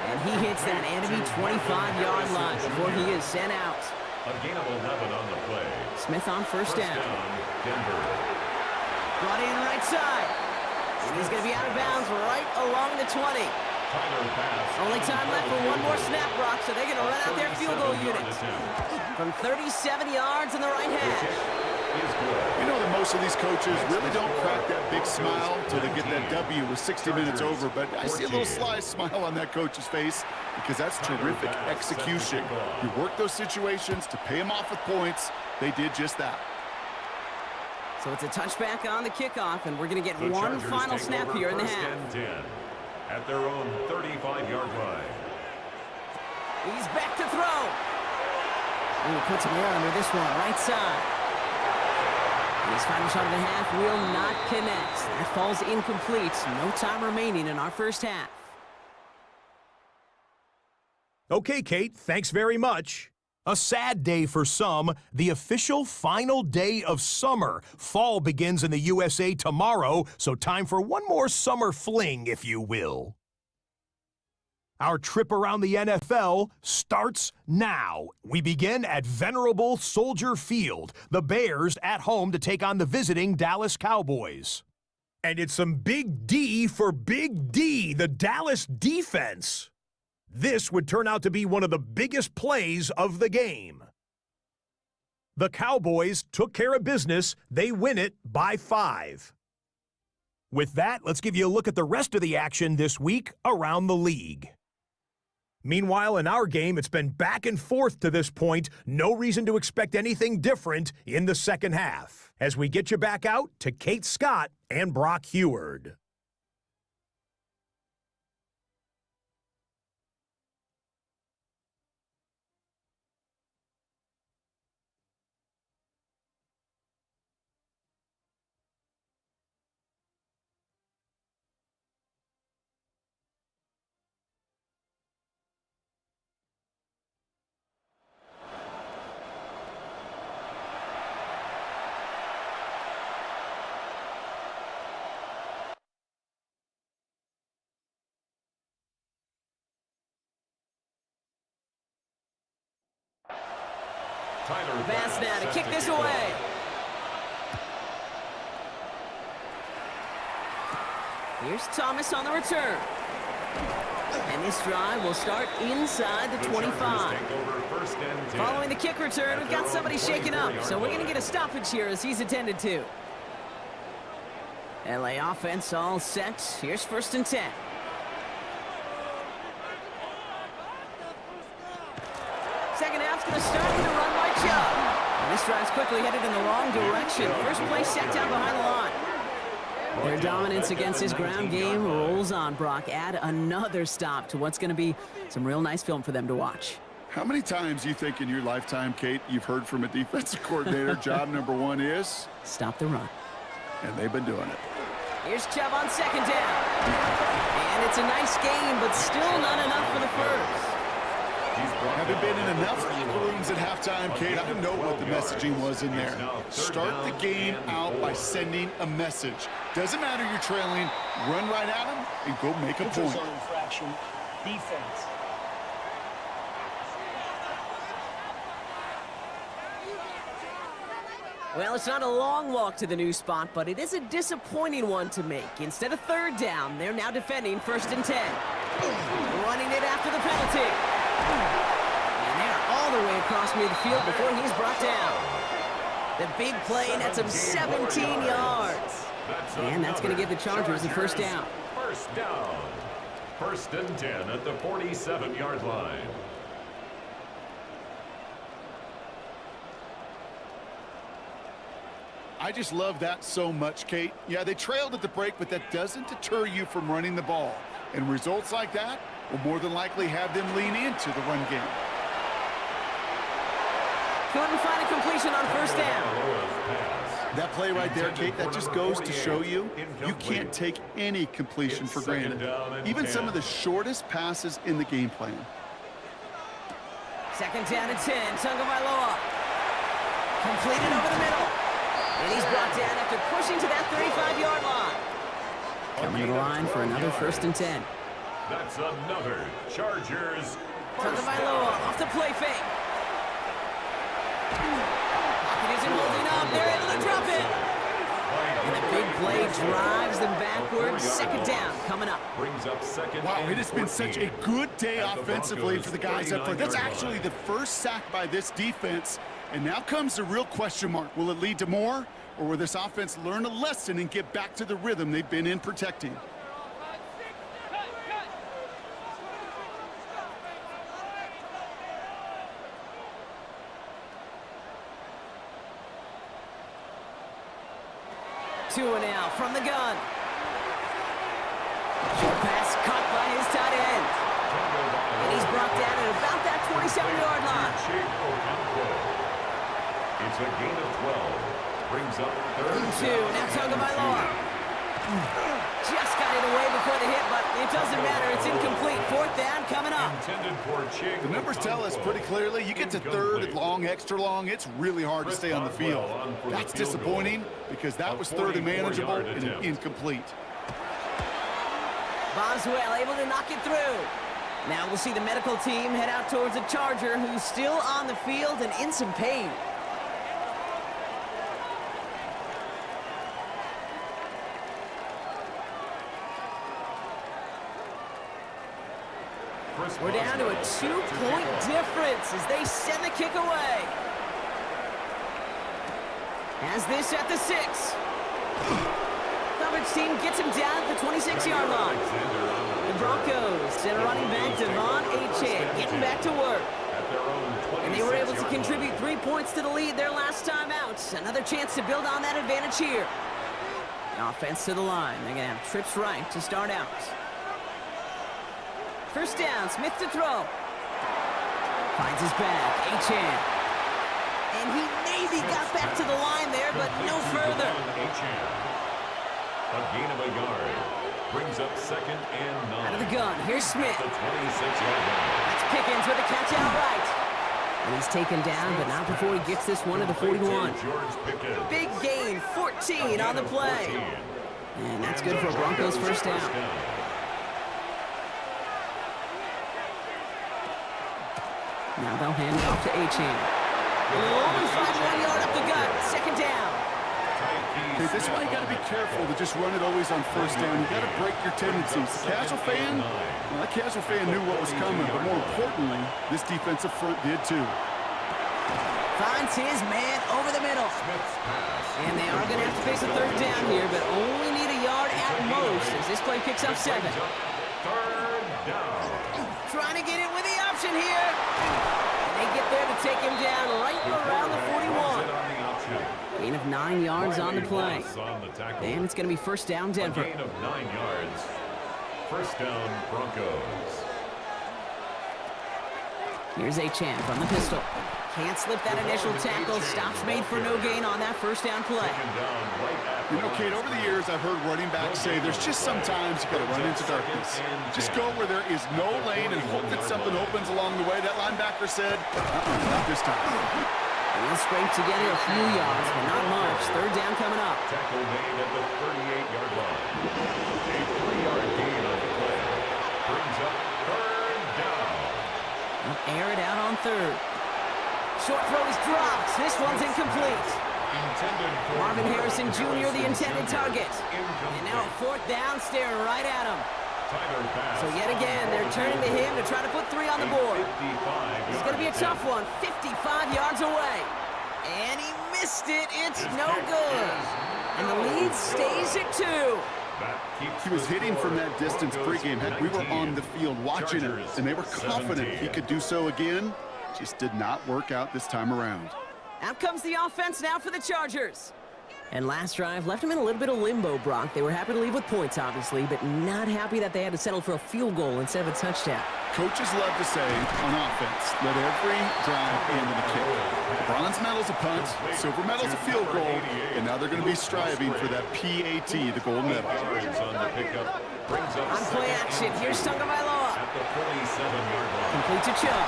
And he hits that enemy 25-yard line before he is sent out. A gain of 11 on the play. Smith on first down. Denver. Brought in right side. And he's going to be out of bounds right along the 20. Only time left for 1 more snap, Brock, so they're going to run out their field goal unit. From 37 yards in the right hash. You know that most of these coaches really don't crack that big smile until they get that W with 60 minutes over, but I see a little sly smile on that coach's face because that's terrific execution. You work those situations to pay them off with points. They did just that. So it's a touchback on the kickoff, and we're going to get 1 final snap here in the half. At their own 35-yard line. He's back to throw. And he puts him there under this one, right side. And his final shot of the half will not connect. That falls incomplete. No time remaining in our first half. Okay, Kate, thanks very much. A sad day for some, the official final day of summer. Fall begins in the USA tomorrow, so time for one more summer fling, if you will. Our trip around the NFL starts now. We begin at venerable Soldier Field, the Bears at home to take on the visiting Dallas Cowboys. And it's some big D for Big D, the Dallas defense. This would turn out to be one of the biggest plays of the game. The Cowboys took care of business. They win it by 5. With that, let's give you a look at the rest of the action this week around the league. Meanwhile, in our game, it's been back and forth to this point. No reason to expect anything different in the second half. As we get you back out to Kate Scott and Brock Heward. Pass now to kick this away. Here's Thomas on the return. And this drive will start inside the 25. Following the kick return, we've got somebody shaken up, so we're going to get a stoppage here as he's attended to. LA offense all set. Here's 1st and 10. Second half's going to start with a run by Chubb. And this drive's quickly headed in the wrong direction. First play set down behind the line. Their dominance against his ground game rolls on, Brock. Add another stop to what's going to be some real nice film for them to watch. How many times do you think in your lifetime, Kate, you've heard from a defensive coordinator, job number 1 is? Stop the run. And they've been doing it. Here's Chubb on 2nd down. And it's a nice game, but still not enough for the first. Having been in enough locker rooms at halftime, Kate, I know what the messaging was in there. Start the game out by sending a message. Doesn't matter you're trailing, run right at them and go make a point. Infraction, defense. Well, it's not a long walk to the new spot, but it is a disappointing one to make. Instead of 3rd down, they're now defending 1st and 10. Running it after the penalty. And they're all the way across midfield before he's brought down. The big play nets him 17 yards. And that's going to give the Chargers the 1st down. 1st down. 1st and 10 at the 47-yard line. I just love that so much, Kate. Yeah, they trailed at the break, but that doesn't deter you from running the ball. And results like that will more than likely have them lean into the run game. Couldn't find a completion on 1st down. That play right there, Kate, that just goes to show you can't take any completion for granted. Even some of the shortest passes in the game plan. 2nd down and 10. Tagovailoa. Completed over the middle. And he's brought down after pushing to that 35-yard line. Coming to the line for another 1st and 10. That's another Chargers. Tagovailoa off the play fake. Pocket isn't holding up. They're able to drop it. And the big play drives them backwards. 2nd down coming up. Brings up 2nd. Wow, it has been such a good day offensively for the guys up front. That's actually the first sack by this defense. And now comes the real question mark. Will it lead to more? Or will this offense learn a lesson and get back to the rhythm they've been in protecting? Two and out from the gun. Short pass caught by his tight end. And he's brought down at about that 27-yard line. It's a gain of 12. Brings up 3rd and 2. Now Tagovailoa. Just got it away before the hit, but it doesn't matter. It's incomplete. 4th down coming up. Intended for Chig. The numbers tell us pretty clearly, you get to 3rd and long, extra long, it's really hard to stay on the field. That's disappointing because that was 3rd and manageable and an incomplete. Boswell able to knock it through. Now we'll see the medical team head out towards a Charger who's still on the field and in some pain. We're down to a 2-point difference as they send the kick away. Has this at the 6. Coverage team gets him down at the 26-yard line. The Broncos send a running back, Devon Achane, getting back to work. And they were able to contribute 3 points to the lead their last time out. Another chance to build on that advantage here. Offense to the line. They're going to have trips right to start out. 1st down, Smith to throw. Finds his back, Achane. And he maybe got back to the line there, but no further. A gain of a yard. Brings up 2nd and 9. Out of the gun, here's Smith. The 26-yard line. That's Pickens with a catch outright. And he's taken down, but not before he gets this one to the 41. Big gain, 14 on the play. And that's good for a Broncos 1st down. Now they'll hand it off to Achane. A little over 5 yard up the gut. Second down. Okay, this is why you got to be careful to just run it always on first down. You got to break your tendencies. The casual fan, well, that casual fan knew what was coming, but more importantly, this defensive front did too. Finds his man over the middle. And they are going to have to face a third down here, but only need a yard at most as this play picks up 7. Third down. Trying to get it with the option here. And they get there to take him down right around the 41. Gain of 9 yards on the play. And it's going to be first down, Denver. Gain of 9 yards. First down, Broncos. Here's Achane from the pistol. Can't slip that initial tackle. Stops made for no gain on that first down play. You know, Kate, over the years, I've heard running backs say there's just sometimes you got to run into darkness. Just go where there is no lane and hope that something opens along the way. That linebacker said, not this time. They'll scrape together a few yards, but not much. Third down coming up. Tackle made at the 38-yard line. A 3-yard gain on the play. Brings up third down. They'll air it out on third. Short throw is dropped. This one's incomplete. Marvin Harrison Jr., the intended target. And now a fourth down, staring right at him. So yet again, they're turning to him to try to put 3 on the board. This is going to be a tough one. 55 yards away. And he missed it. It's no good. And the lead stays at 2. He was hitting from that distance pregame. Heck, we were on the field watching it, and they were confident he could do so again. Just did not work out this time around. Out comes the offense now for the Chargers. And last drive left them in a little bit of limbo, Brock. They were happy to leave with points, obviously, but not happy that they had to settle for a field goal instead of a touchdown. Coaches love to say, on offense, let every drive end in a kick. Bronze medal's a punt, silver medal's a field goal, and now they're going to be striving for that PAT, the gold medal. On play action, here's Tagovailoa. Complete to Chubb.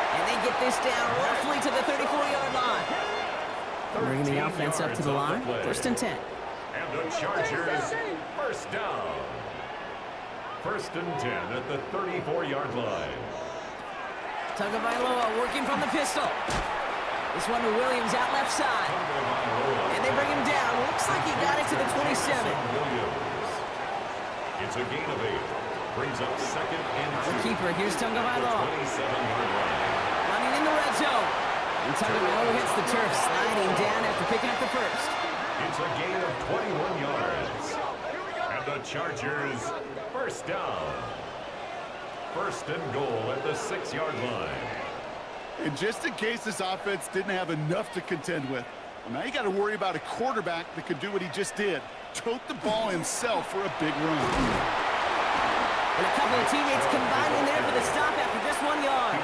And they get this down roughly to the 34-yard line. Bringing the offense up to the line. First and 10. And the Chargers, first down. First and 10 at the 34-yard line. Tagovailoa working from the pistol. This one to Williams out left side. And they bring him down. Looks like he got it to the 27. It's a gain of 8. Brings up second and 2. The keeper, here's Tagovailoa. 27-yard line. Running in the red zone. And Tagovailoa hits the turf, sliding down after picking up the first. It's a gain of 21 yards. And the Chargers, first down. First and goal at the 6-yard line. And just in case this offense didn't have enough to contend with, well, now you got to worry about a quarterback that could do what he just did. Tote the ball himself for a big run. And a couple of teammates combining there for the stop after just 1 yard.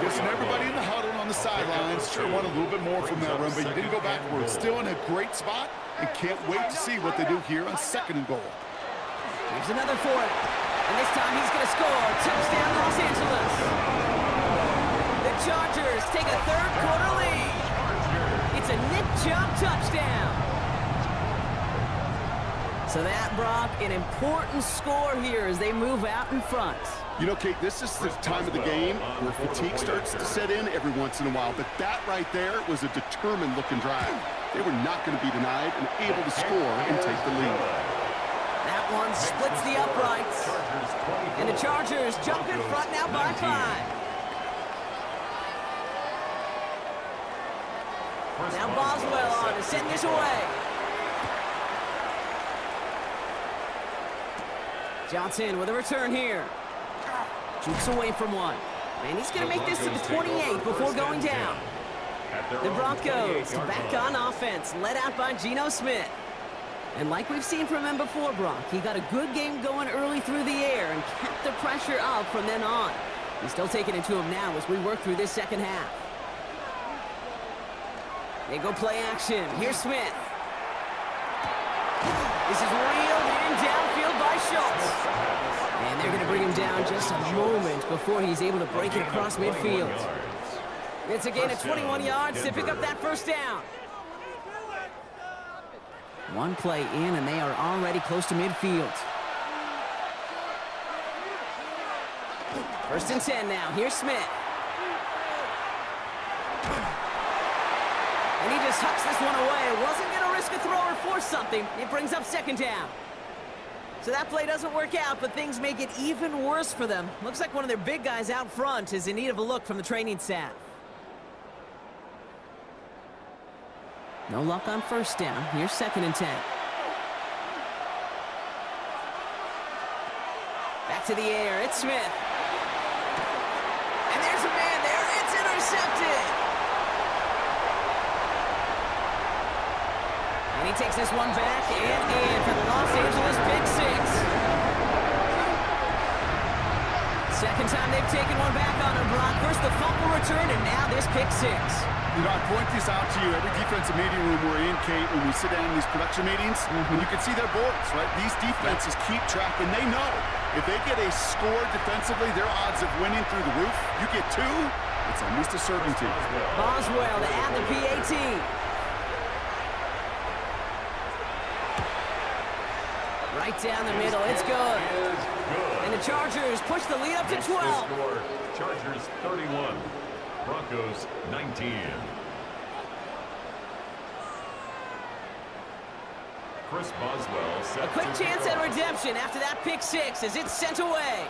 Listen, everybody in the huddle on the sidelines sure want a little bit more from that run, but you didn't go backwards. Still in a great spot and can't wait to see what they do here on second and goal. Here's another for it. And this time he's going to score. Touchdown, Los Angeles. The Chargers take a third-quarter lead. It's a Nick Chubb touchdown. So that, Brock, an important score here as they move out in front. You know, Kate, this is the time of the game where fatigue starts to set in every once in a while, but that right there was a determined-looking drive. They were not going to be denied and able to score and take the lead. That one splits the uprights. And the Chargers jump in front now by 5. Now Boswell on to send this away. Johnson with a return here. Jukes away from one. And he's going to make this to the 28 before going down. The Broncos back on offense, led out by Geno Smith. And like we've seen from him before, Brock, he got a good game going early through the air and kept the pressure up from then on. He's still taking it to him now as we work through this second half. They go play action. Here's Smith. This is reeled in downfield by Schultz. And they're going to bring him down just a moment before he's able to break it across midfield. It's a gain of 21 yards to pick up that first down. One play in, and they are already close to midfield. First and 10 now. Here's Smith. just hucks this one away. Wasn't going to risk a throw or force something. It brings up second down. So that play doesn't work out, but things make it even worse for them. Looks like one of their big guys out front is in need of a look from the training staff. No luck on first down. Here's 2nd and 10. Back to the air. It's Smith. And there's a man there. It's intercepted. And he takes this one back and in for the Los Angeles Big Six. Second time they've taken one back on him, Brock. First the fumble return, and now this pick six. You know, I point this out to you every defensive meeting room we're in, Kate, when we sit down in these production meetings, and you can see their boards, right? These defenses keep track, and they know if they get a score defensively, their odds of winning through the roof. You get 2, it's almost a certainty. Boswell to add the PAT. Right down the middle, it's good. And the Chargers push the lead up to 12. Chargers 31, Broncos 19. Chris Boswell set A quick chance at redemption after that pick six as it's sent away.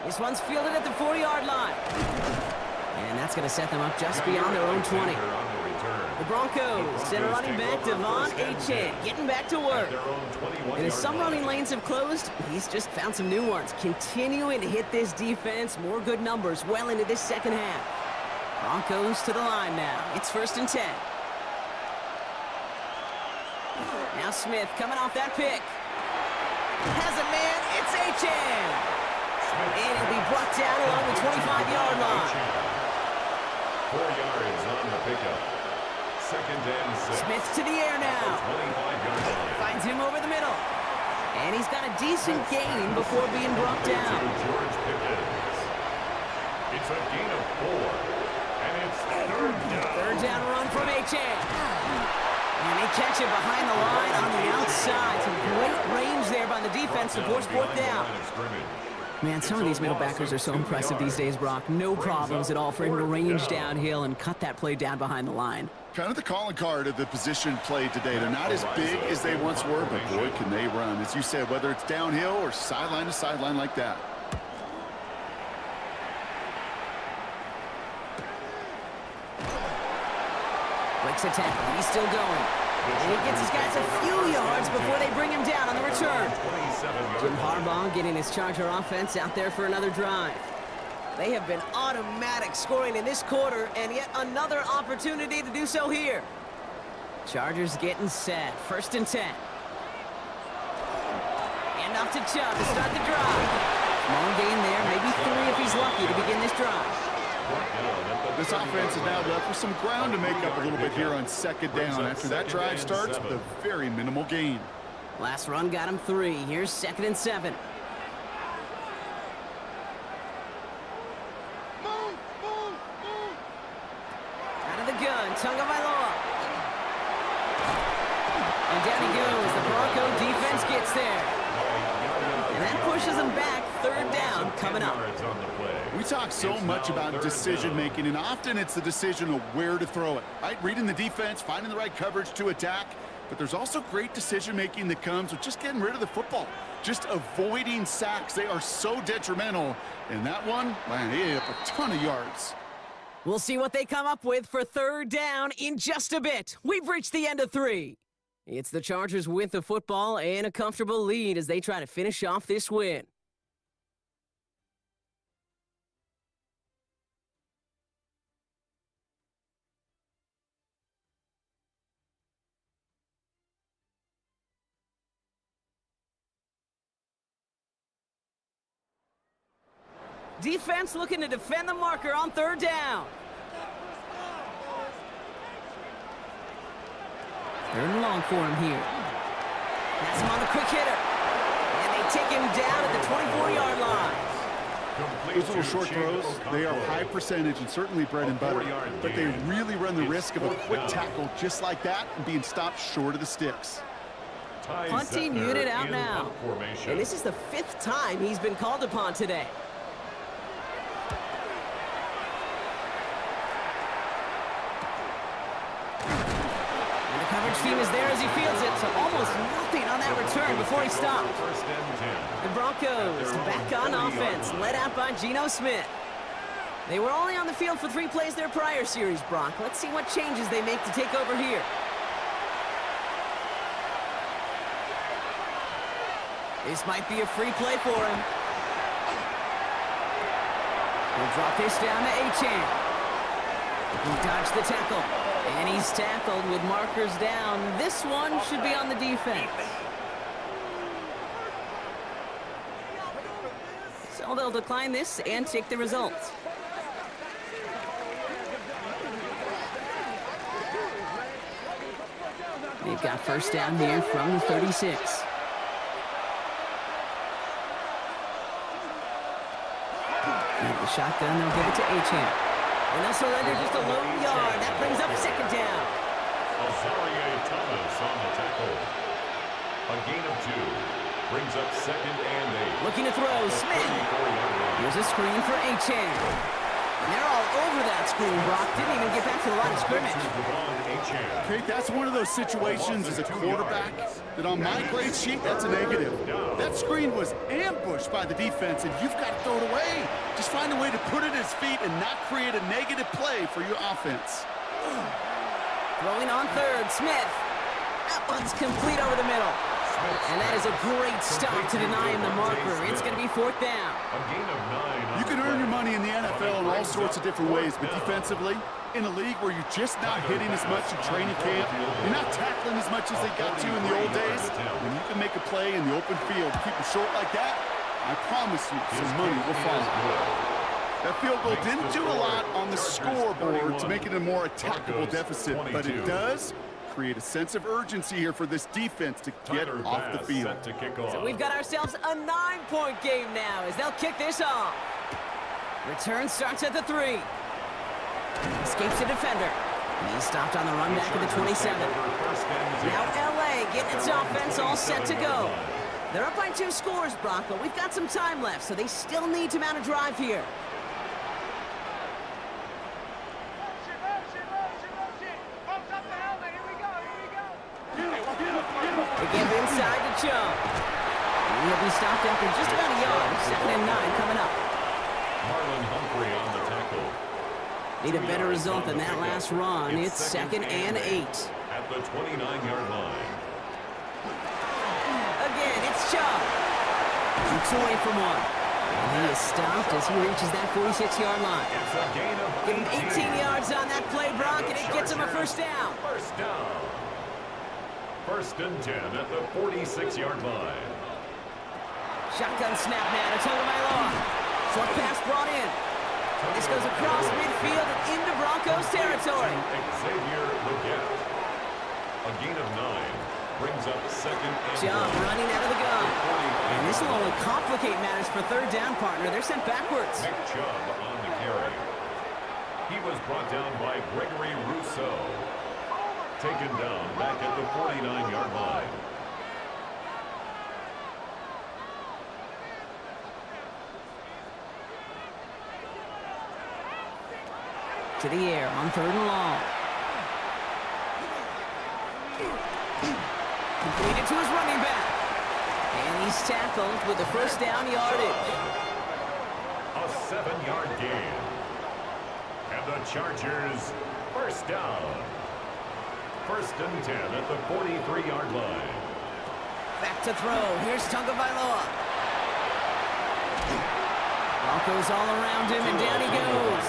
This one's fielded at the 40-yard line. And that's going to set them up just beyond their own 20. The Broncos send a running back, Devon Achane, getting back to work. And as some running lanes have closed, he's just found some new ones. Continuing to hit this defense, more good numbers well into this second half. Broncos to the line now. It's 1st and 10. Now Smith coming off that pick. Has a man, it's Achane. And he'll be brought down along the 25-yard line. 4 yards on the pickup. 2nd and 6. Smith to the air now. 25-yard line. Finds him over the middle. And he's got a decent gain before being brought down. George Pickens. It's a gain of 4. And it's 3rd down. 3rd down run from Achane. And they catch it behind the line on the outside. Some great range there by the defense to force 4th down. Man, some of these middle backers are so impressive these days, Brock. No problems at all for him to range downhill and cut that play down behind the line. Kind of the calling card of the position played today. They're not as big as they once were, but boy, can they run. As you said, whether it's downhill or sideline to sideline like that. Breaks a tackle. He's still going. And he gets his guys a few yards before they bring him down on the return. Jim Harbaugh getting his Charger offense out there for another drive. They have been automatic scoring in this quarter, and yet another opportunity to do so here. Chargers getting set. 1st and 10. And off to Chubb to start the drive. Small gain there, maybe 3 if he's lucky to begin this drive. This offense is now left with some ground to make up a little bit here on 2nd down after that drive starts with a very minimal gain. Last run got him 3. Here's 2nd and 7. Out of the gun, Tagovailoa. And down he goes. The Bronco defense gets there. And that pushes them back. 3rd down coming up. We talk so much about decision-making, and often it's the decision of where to throw it, right? Reading the defense, finding the right coverage to attack, but there's also great decision-making that comes with just getting rid of the football, just avoiding sacks. They are so detrimental, and that one, man, he ate up a ton of yards. We'll see what they come up with for 3rd down in just a bit. We've reached the end of 3. It's the Chargers with the football and a comfortable lead as they try to finish off this win. Defense looking to defend the marker on 3rd down. 3rd and long for him here. That's him on the quick hitter. And they take him down at the 24-yard line. Those little short throws, they are high percentage and certainly bread and butter, but they really run the risk of a quick tackle just like that and being stopped short of the sticks. Punting unit out now. And this is the 5th time he's been called upon today. And the coverage team is there as he fields it, so almost nothing on that return before he stopped. The Broncos back on offense, led out by Geno Smith. They were only on the field for 3 plays their prior series, Brock. Let's see what changes they make to take over here. This might be a free play for him. He'll drop this down to Achane. He dodged the tackle, and he's tackled with markers down. This one should be on the defense. So they'll decline this and take the results. They've got first down here from the 36. And the shotgun, they'll give it to Achane. And they'll surrender just a lone yard. That brings up second down. Thomas on the tackle. A gain of 2. Brings up second and 8. Looking to throw, Smith. Here's a screen for Achane. And they're all over that screen, Brock. Didn't even get back to the line of scrimmage. Okay, that's one of those situations as a quarterback that on my grade sheet, that's a negative. That screen was ambushed by the defense, and you've got to throw it away. Just find a way to put it at his feet and not create a negative play for your offense. Throwing on third, Smith. That one's complete over the middle. And that is a great stop to deny him the marker. It's going to be fourth down. You can earn your money in the NFL in all sorts of different ways, but defensively, in a league where you're just not hitting as much in training camp, you're not tackling as much as they got to in the old days, when you can make a play in the open field, keep it short like that, I promise you some money will follow. That field goal didn't do a lot on the scoreboard to make it a more attackable deficit, but it does create a sense of urgency here for this defense to get off the field. So we've got ourselves a 9-point game now as they'll kick this off. Return starts at the 3. Escapes the defender. He's stopped on the run back at the 27. Now LA getting its offense all set to go. They're up by 2 scores, Brock, but we've got some time left, so they still need to mount a drive here. They give inside to Chubb. He'll be stopped after just about a yard. 2nd and 9 coming up. Marlon Humphrey on the tackle. Need a better result than that last run. It's 2nd and 8. At the 29-yard line. Again, it's Chubb. Keeps away from one. And he is stopped as he reaches that 46-yard line. Give him 18 yards on that play, Brock, and it gets him a first down. First down. 1st and 10 at the 46-yard line. Shotgun snap now to Tagovailoa. Short pass brought in. This goes across midfield and into Broncos territory. Xavier Legette. A gain of 9. Brings up 2nd and Chubb running out of the gun. And this will only complicate matters for third down, partner. They're sent backwards. Nick Chubb on the carry. He was brought down by Gregory Rousseau. Taken down back at the 49-yard line. To the air on 3rd and long. Completed to his running back. And he's tackled with the first down yardage. A 7-yard gain. And the Chargers first down. 1st and 10 at the 43-yard line. Back to throw. Here's Tagovailoa. Broncos all around him, and down he goes.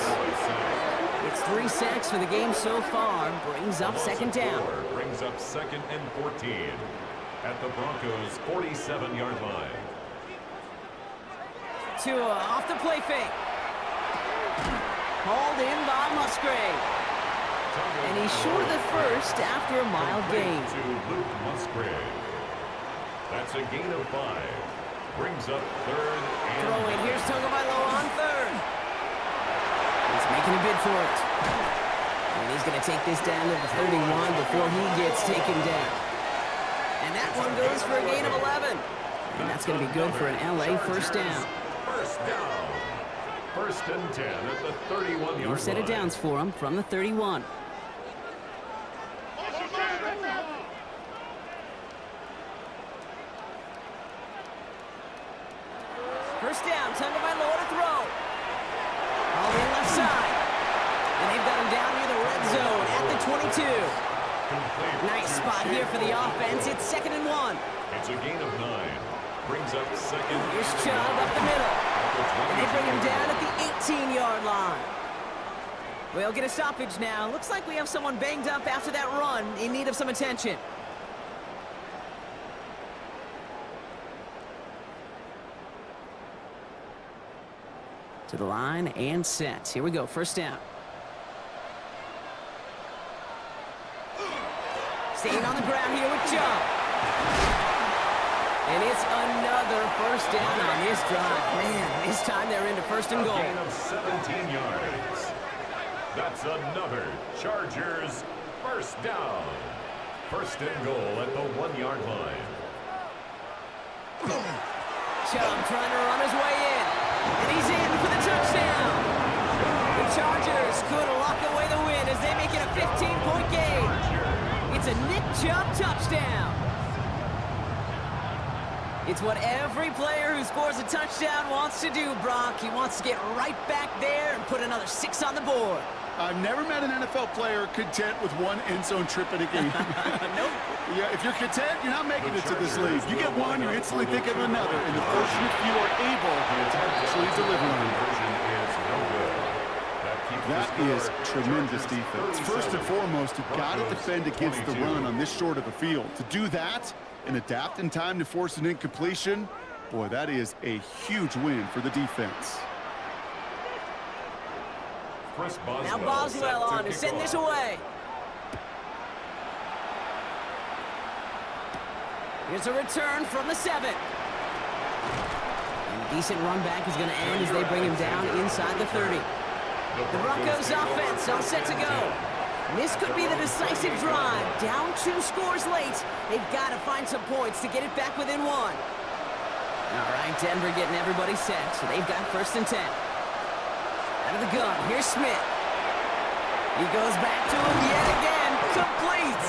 It's 3 sacks for the game so far. Brings up 2nd down. Brings up 2nd and 14 at the Broncos' 47-yard line. Tua off the play fake. Hauled in by Musgrave. And he's short of the first after a mild gain. To Luke Musgrave. That's a gain of 5. Brings up 3rd and... Throwing. Here's Tagovailoa on 3rd. He's making a bid for it. And he's going to take this down to the 31 before he gets taken down. And that one goes for a gain of 11. And that's going to be good for an LA first down. First down. 1st and 10 at the 31-yard line. You've set it downs for him from the 31. First down, tended by Lowe to throw. All the left side. And they've got him down near the red zone at the 22. Nice spot here for the offense. It's 2nd and 1. It's a gain of 9. Brings up 2nd. Here's Chubb up the middle. And they bring him down at the 18-yard line. We'll get a stoppage now. Looks like we have someone banged up after that run in need of some attention. To the line and set. Here we go. First down. Staying on the ground here with Chubb. And it's another first down on this drive. Man, this time they're into 1st and goal. A gain of 17 yards. That's another Chargers first down. 1st and goal at the 1-yard line. Chubb trying to run his way in. And he's in for the touchdown. The Chargers could lock away the win as they make it a 15-point game. It's a Nick Chubb touchdown. It's what every player who scores a touchdown wants to do, Brock. He wants to get right back there and put another 6 on the board. I've never met an NFL player content with one end zone trip in a game. Nope. Yeah, if you're content, you're not making it to this league. You get one, you instantly think of another. And the question if you are able to actually deliver on it. That is tremendous defense. First and foremost, you've got to defend against the run on this short of a field. To do that and adapt in time to force an incompletion, boy, that is a huge win for the defense. Now Boswell on to send this away. Here's a return from the 7. And a decent run back is going to end as they bring him down inside the 30. The Broncos offense all set to go. This could be the decisive drive. Down 2 scores late. They've got to find some points to get it back within 1. All right, Denver getting everybody set. So they've got 1st and 10. Out of the gun, here's Smith. He goes back to him yet again. Complete.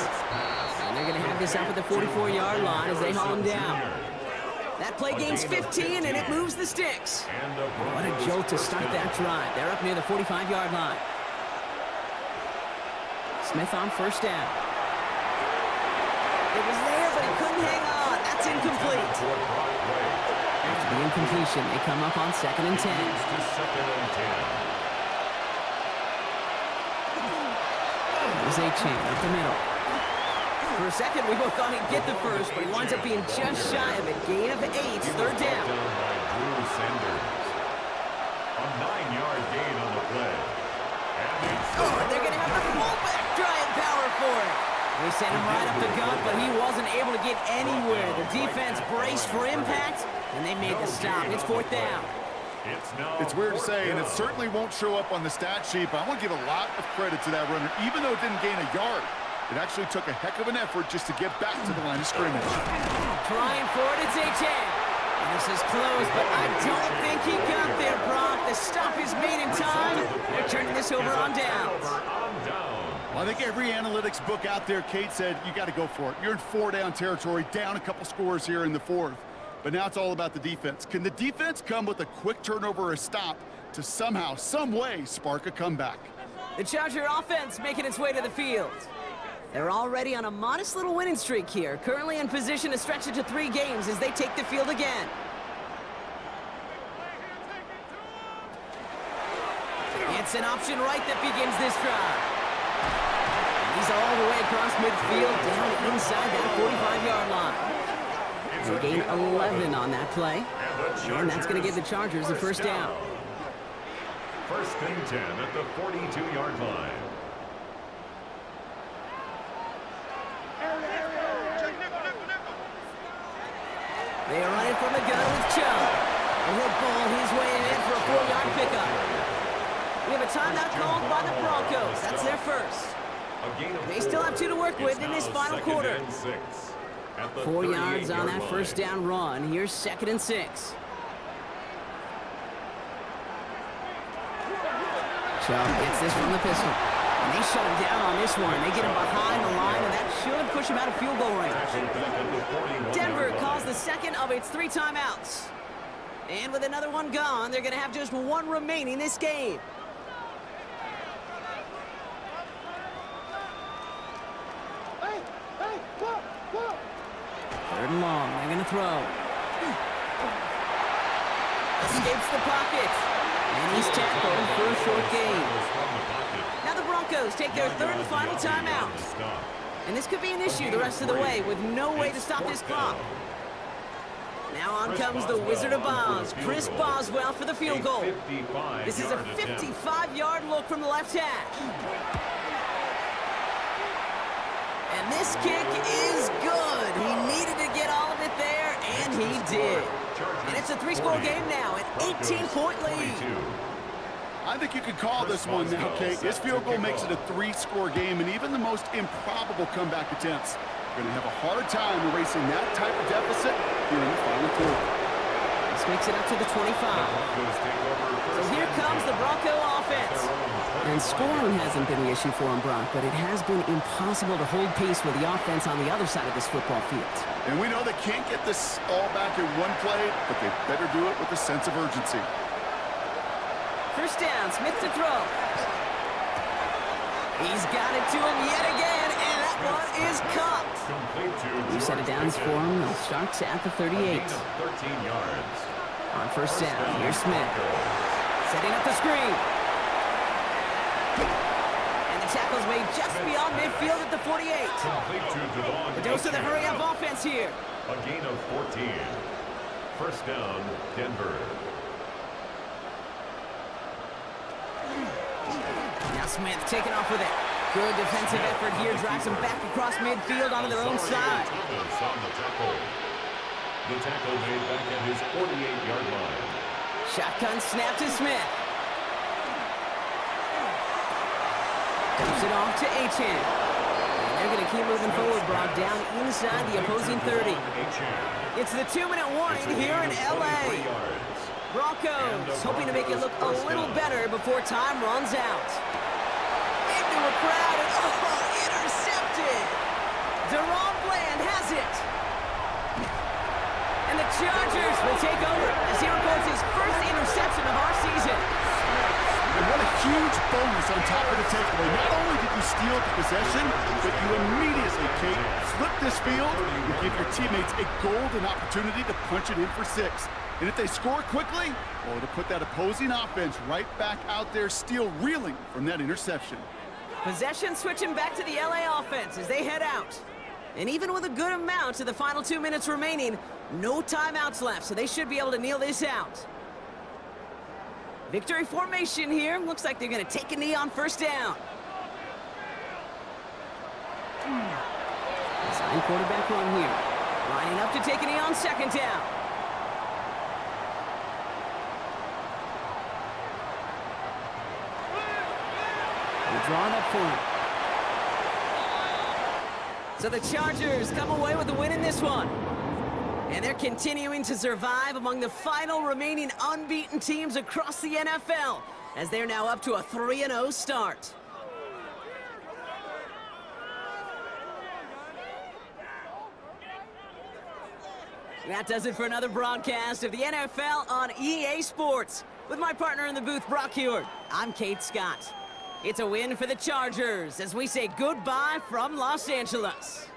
And they're going to have this up at the 44-yard line as they haul him down. That play gains 15, and it moves the sticks. What a jolt to start that drive. They're up near the 45-yard line. Smith on 1st down. It was there, but he couldn't hang on. That's incomplete. After the incompletion, they come up on 2nd and 10. There's A-Chain up the middle. For a second, we both thought he'd get the first, but he winds up being just shy of a gain of 8. 3rd down. A 9-yard gain on the play. And they're going to have the fullback trying power for it. They sent him right up the gut, but he wasn't able to get anywhere. The defense braced for impact, and they made the stop. It's 4th down. It's weird to say, and it certainly won't show up on the stat sheet, but I want to give a lot of credit to that runner. Even though it didn't gain a yard, it actually took a heck of an effort just to get back to the line of scrimmage. Trying for it, it's A-Chain. This is close, but I don't think he got there, Brock. The stop is made in time. They're turning this over on downs. Well, I think every analytics book out there, Kate, said you got to go for it. You're in 4-down territory, down a couple scores here in the 4th. But now it's all about the defense. Can the defense come with a quick turnover or a stop to somehow, some way, spark a comeback? The Charger offense making its way to the field. They're already on a modest little winning streak here, currently in position to stretch it to 3 games as they take the field again. It's an option right that begins this drive. He's all the way across midfield, down inside that 45-yard line. They gain 11 on that play, and that's going to give the Chargers the 1st down. 1st and 10 at the 42-yard line. They are running from the gun with Chubb. And he'll ball his way in for a 4-yard pickup. We have a timeout called by the Broncos. That's their 1st. They still have 2 to work with in this final quarter. 4 yards on that 1st down run. Here's 2nd and 6. Chubb gets this from the pistol. And they shut him down on this one. They get him behind the line, and that should push him out of field goal range. Denver calls the 2nd of its 3 timeouts. And with another one gone, they're going to have just one remaining this game. Third and long. They're going to throw. Escapes the pocket. And he's tackled for a short gain. Now the Broncos take their third and final timeout. And this could be an issue the rest of the way with no way to stop this clock. Now on comes the Wizard of Oz, Chris Boswell for the field goal. This is a 55-yard look from the left hash. And this kick is good. He needed to get all of it there, and he did. And it's a three-score game now, an 18-point lead. I think you could call this one now, Kate. This field goal makes it a three-score game, and even the most improbable comeback attempts are going to have a hard time erasing that type of deficit here in the final quarter. This makes it up to the 25. So here comes the Bronco offense. And scoring hasn't been the issue for him, Brock, but it has been impossible to hold pace with the offense on the other side of this football field. And we know they can't get this all back in one play, but they better do it with a sense of urgency. First down, Smith to throw. He's got it to him yet again, and that one is caught. New set of downs for him. He starts at the 38. 13 yards. On first down, here's Smith. Setting up the screen. And the tackle's made just beyond midfield at the 48. The dose of the hurry-up offense here. A gain of 14. First down, Denver. Now Smith taking off with it. Good defensive effort here. Drives them back across midfield onto their own side. The tackle made back at his 48-yard line. Shotgun snap to Smith. Dumps it off to Achan. And they're going to keep moving forward, Brock, down inside the opposing 30. It's the 2-minute warning here in L.A. Broncos hoping to make it look a little better before time runs out. Into a crowd and intercepted. Deron Bland has it. And the Chargers will take over as he records his first interception of our season. And what a huge bonus on top of the takeaway. Not only did you steal the possession, but you immediately, Kate, flip this field and give your teammates a golden opportunity to punch it in for 6. And if they score quickly, or to put that opposing offense right back out there, still reeling from that interception. Possession switching back to the LA offense as they head out. And even with a good amount of the final 2 minutes remaining, no timeouts left, so they should be able to kneel this out. Victory formation here. Looks like they're going to take a knee on first down. Sign quarterback run here. Lining up to take a knee on second down. Drawn up for him. So the Chargers come away with the win in this one. And they're continuing to survive among the final remaining unbeaten teams across the NFL as they're now up to a 3-0 start. That does it for another broadcast of the NFL on EA Sports. With my partner in the booth, Brock Heward, I'm Kate Scott. It's a win for the Chargers as we say goodbye from Los Angeles.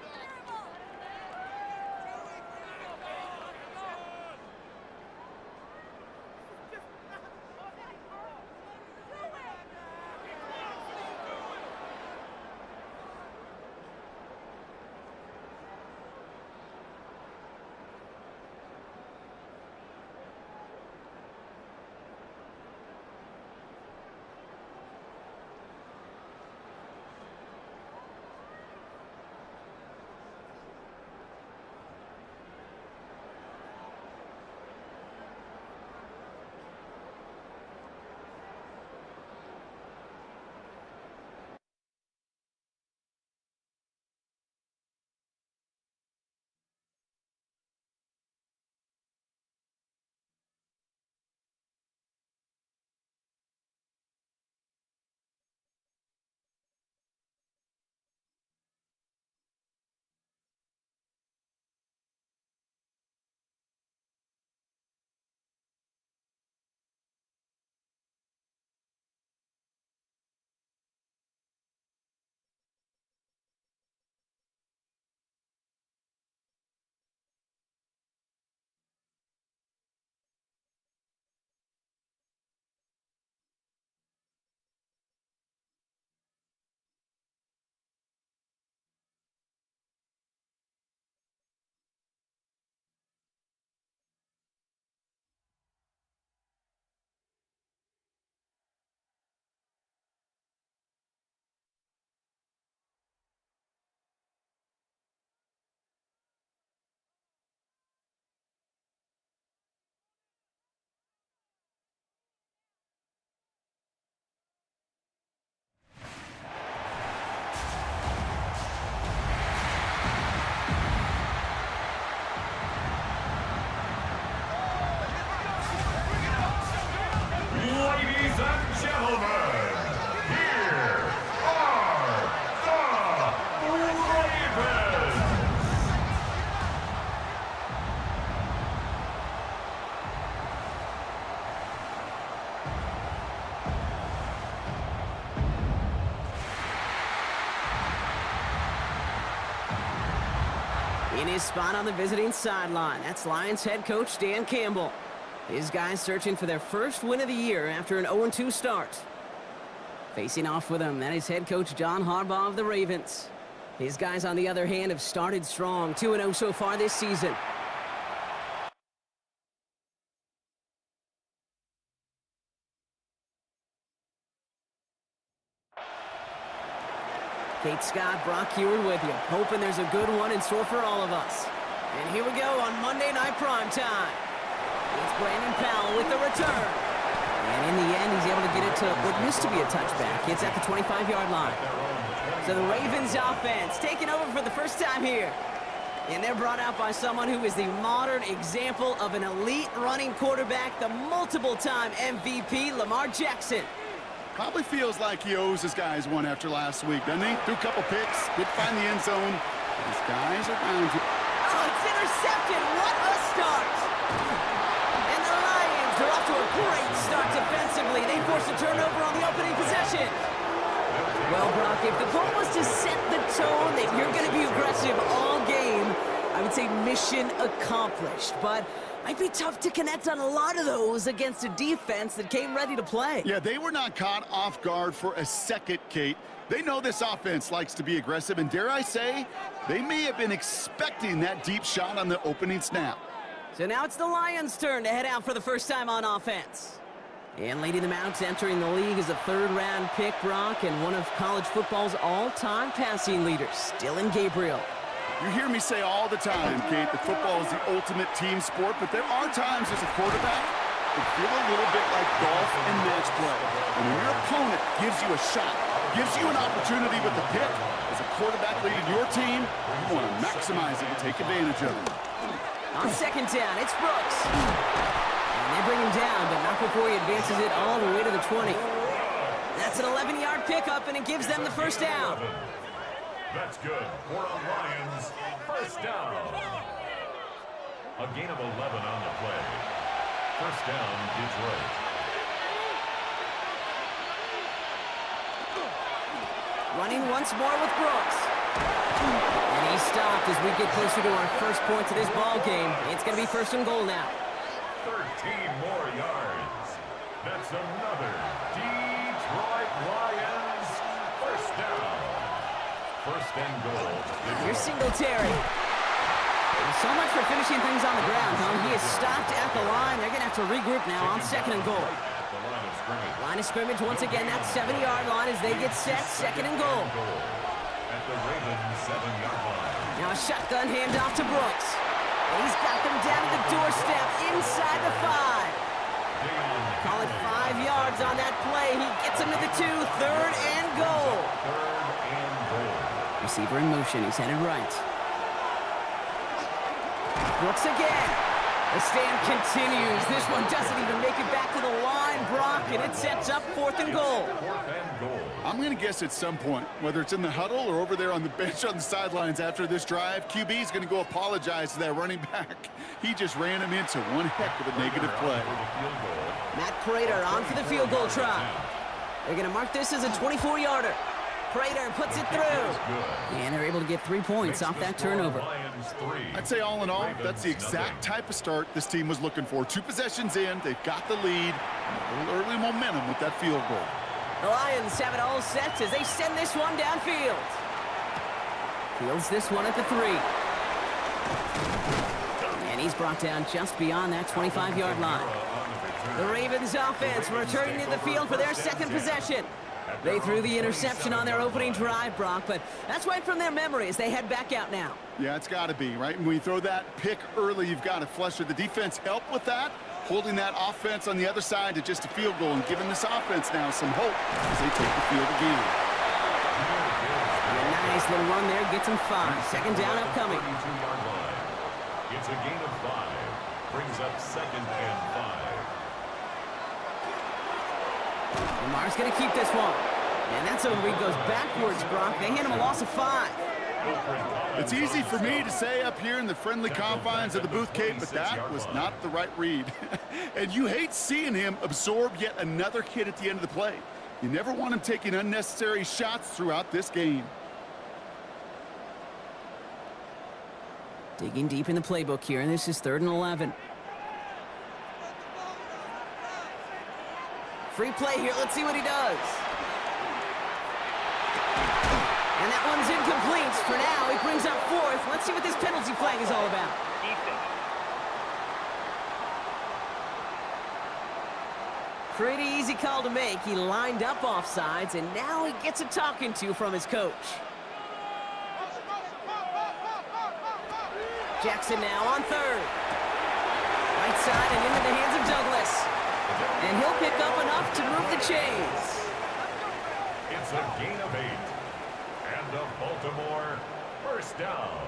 In his spot on the visiting sideline, that's Lions head coach Dan Campbell. His guys searching for their first win of the year after an 0-2 start. Facing off with him, that is head coach John Harbaugh of the Ravens. His guys, on the other hand, have started strong, 2-0 so far this season. Kate Scott, Brock Heward with you, hoping there's a good one in store for all of us. And here we go on Monday Night Primetime. It's Brandon Powell with the return. And in the end, he's able to get it to what used to be a touchback. It's at the 25-yard line. So the Ravens offense taking over for the first time here. And they're brought out by someone who is the modern example of an elite running quarterback, the multiple-time MVP, Lamar Jackson. Probably feels like he owes his guys one after last week, doesn't he? Threw a couple picks, did find the end zone. His guys are around you. Oh, it's intercepted. What a start. And the Lions are off to a great start defensively. They forced a turnover on the opening possession. Well, Brock, if the goal was to set the tone that you're going to be aggressive all game, I would say mission accomplished. But might be tough to connect on a lot of those against a defense that came ready to play. Yeah, they were not caught off guard for a second, Kate. They know this offense likes to be aggressive, and dare I say, they may have been expecting that deep shot on the opening snap. So now it's the Lions' turn to head out for the first time on offense. And leading them out, entering the league is a third-round pick, Brock, and one of college football's all-time passing leaders, Dylan Gabriel. You hear me say all the time, Kate, that football is the ultimate team sport, but there are times as a quarterback that feel a little bit like golf and match play. And when your opponent gives you a shot, gives you an opportunity with the pick, as a quarterback leading your team, you want to maximize it and take advantage of it. On second down, it's Brooks. And they bring him down, but not before he advances it all the way to the 20. That's an 11-yard pickup, and it gives them the first down. That's good for the Lions. First down. A gain of 11 on the play. First down, Detroit. Running once more with Brooks. And he stopped as we get closer to our first points of this ball game. It's going to be first and goal now. 13 more yards. That's another Detroit Lions first down. First and goal. Here's Singletary. So much for finishing things on the ground, huh? He is stopped at the line. They're going to have to regroup now on second and goal. Line of scrimmage once again, that 7-yard line as they get set, second and goal. At the Ravens 7-yard line. Now a shotgun handoff to Brooks. And he's got them down to the doorstep inside the 5. Call it 5 yards on that play. He gets him to the 2, third and goal. Receiver in motion, he's headed right. Brooks again. The stand continues. This one doesn't even make it back to the line, Brock, and it sets up fourth and goal. I'm going to guess at some point, whether it's in the huddle or over there on the bench on the sidelines after this drive, QB is going to go apologize to that running back. He just ran him into one heck of a negative play. Matt Prater on for the field goal try. They're going to mark this as a 24-yarder. Prater puts it through. And they're able to get 3 points off that turnover. I'd say all in all, that's the exact type of start this team was looking for. 2 possessions in, they've got the lead, a little early momentum with that field goal. The Lions have it all set as they send this one downfield. Fields this one at the 3. And he's brought down just beyond that 25-yard line. The Ravens offense returning to the field for their second possession. They threw the interception on their opening drive, Brock, but that's right from their memory as they head back out now. Yeah, it's got to be, right? And when you throw that pick early, you've got to flush it. The defense helped with that, holding that offense on the other side to just a field goal and giving this offense now some hope as they take the field again. And a nice little run there, gets them 5. Second down upcoming. It's a gain of 5. Brings up second and 5. Lamar's going to keep this one. And that's when he goes backwards, Brock. They hand him a loss of 5. It's easy for me to say up here in the friendly confines of the booth, Kate, but that was not the right read. And you hate seeing him absorb yet another hit at the end of the play. You never want him taking unnecessary shots throughout this game. Digging deep in the playbook here, and this is 3rd and 11. Free play here. Let's see what he does. And that one's incomplete. For now, he brings up 4th. Let's see what this penalty flag is all about. Defense. Pretty easy call to make. He lined up offsides, and now he gets a talking to from his coach. Jackson now on 3rd. Right side and into the hands of Douglas. And he'll pick up enough to move the chains. It's a gain of 8. And a Baltimore first down.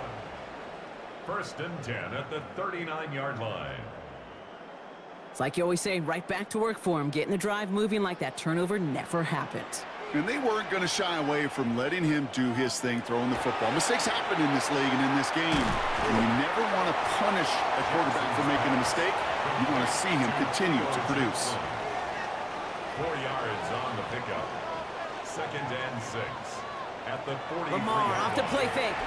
1st and 10 at the 39-yard line. It's like you always say, right back to work for him. Getting the drive moving like that turnover never happened. And they weren't going to shy away from letting him do his thing, throwing the football. Mistakes happen in this league and in this game. And you never want to punish a quarterback for making a mistake. You want to see him continue to produce. 4 yards on the pickup. 2nd and 6 at the 43. Lamar off to play fake.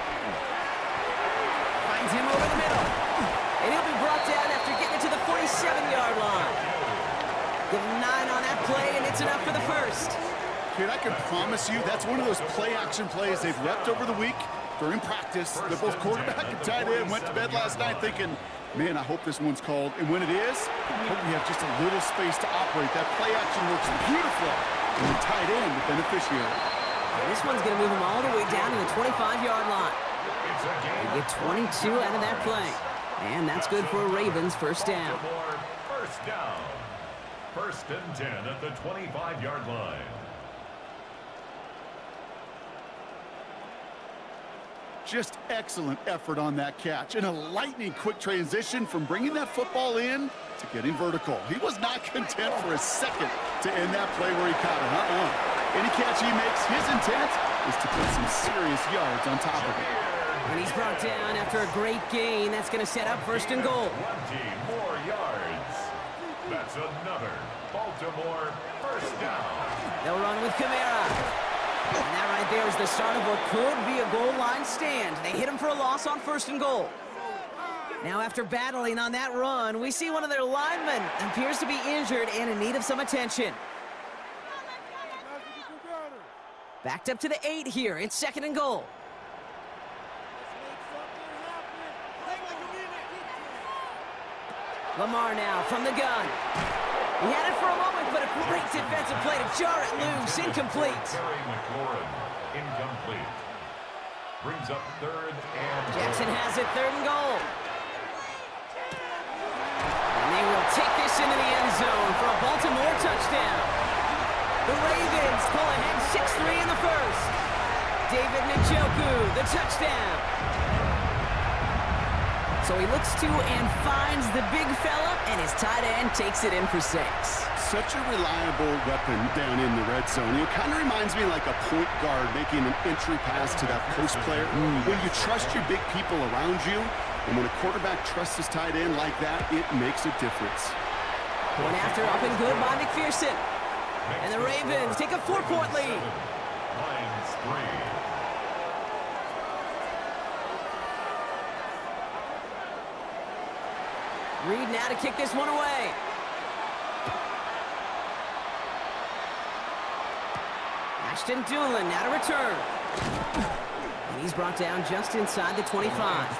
Finds him over the middle. And he'll be brought down after getting it to the 47-yard line. Give him 9 on that play, and it's enough for the 1st. Kid, I can promise you that's one of those play-action plays they've repped over the week during practice. They're both quarterback and tight end. Went to bed last night thinking, man, I hope this one's called. And when it is, I hope we have just a little space to operate. That play-action works beautifully. And the tight end, the beneficiary. And this one's going to move him all the way down to the 25-yard line. They get 22 out of that play. And that's good for a Ravens first down. First down. 1st and 10 at the 25-yard line. Just excellent effort on that catch. And a lightning quick transition from bringing that football in to getting vertical. He was not content for a second to end that play where he caught it. Any catch he makes, his intent is to put some serious yards on top of it. And he's brought down after a great gain. That's going to set up 1st and goal. 20 more yards. That's another Baltimore first down. They'll run with Kamara. And that right there is the start of what could be a goal line stand. They hit him for a loss on 1st and goal. Now after battling on that run, we see one of their linemen appears to be injured and in need of some attention. Backed up to the 8 here. It's 2nd and goal. Lamar now from the gun. He had it for a moment, but a great defensive play to jar it loose. Incomplete. Terry McLaurin, incomplete. Brings up 3rd and Jackson has it, 3rd and goal. And they will take this into the end zone for a Baltimore touchdown. The Ravens pull ahead 6-3 in the 1st. David Njoku, the touchdown. So he looks to and finds the big fella, and his tight end takes it in for 6. Such a reliable weapon down in the red zone. It kind of reminds me like a point guard making an entry pass to that post player. When you trust your big people around you, and when a quarterback trusts his tight end like that, it makes a difference. One after up and good by McPherson. And the Ravens take a 4-point lead. Lions 3. Reed now to kick this one away. Ashton Doolin now to return. And he's brought down just inside the 25.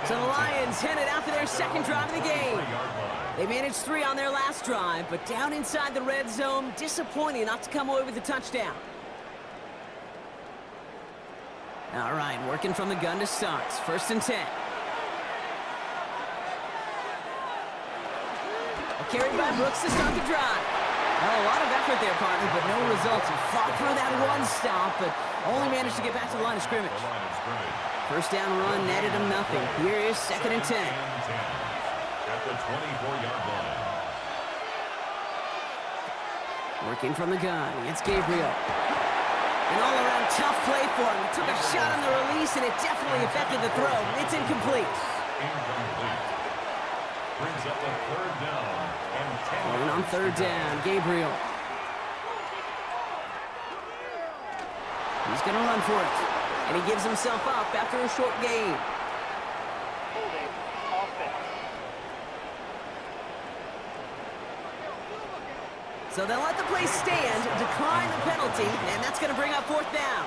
So the Lions headed out for their 2nd drive of the game. They managed 3 on their last drive, but down inside the red zone, disappointing not to come away with a touchdown. All right, working from the gun to start. 1st and 10. Carried by Brooks to start the drive. Well, a lot of effort there, partner, but no results. He fought through that one stop, but only managed to get back to the line of scrimmage. First down run netted him nothing. Here is 2nd and 10. At the 24-yard line. Working from the gun. It's Gabriel. An all-around tough play for him. He took a shot on the release, and it definitely affected the throw. It's incomplete. Incomplete. Brings up a 3rd down and 10. And on 3rd down, Gabriel. He's going to run for it. And he gives himself up after a short gain. So they'll let the play stand, decline the penalty, and that's going to bring up 4th down.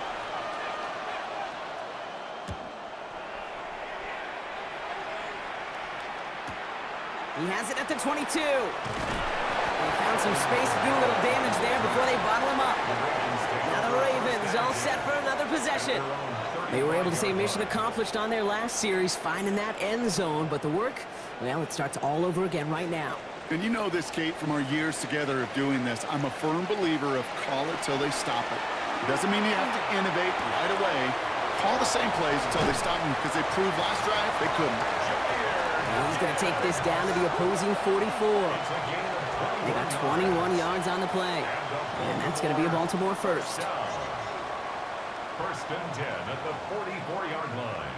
He has it at the 22. They found some space to do a little damage there before they bottle him up. Now the Ravens all set for another possession. They were able to say mission accomplished on their last series, finding that end zone, but the work, well, it starts all over again right now. And you know this, Kate, from our years together of doing this. I'm a firm believer of call it till they stop it. It doesn't mean you have to innovate right away. Call the same plays until they stop them, because they proved last drive they couldn't. And he's going to take this down to the opposing 44. They got 21 yards on the play. And that's going to be a Baltimore first. First and 10 at the 44-yard line.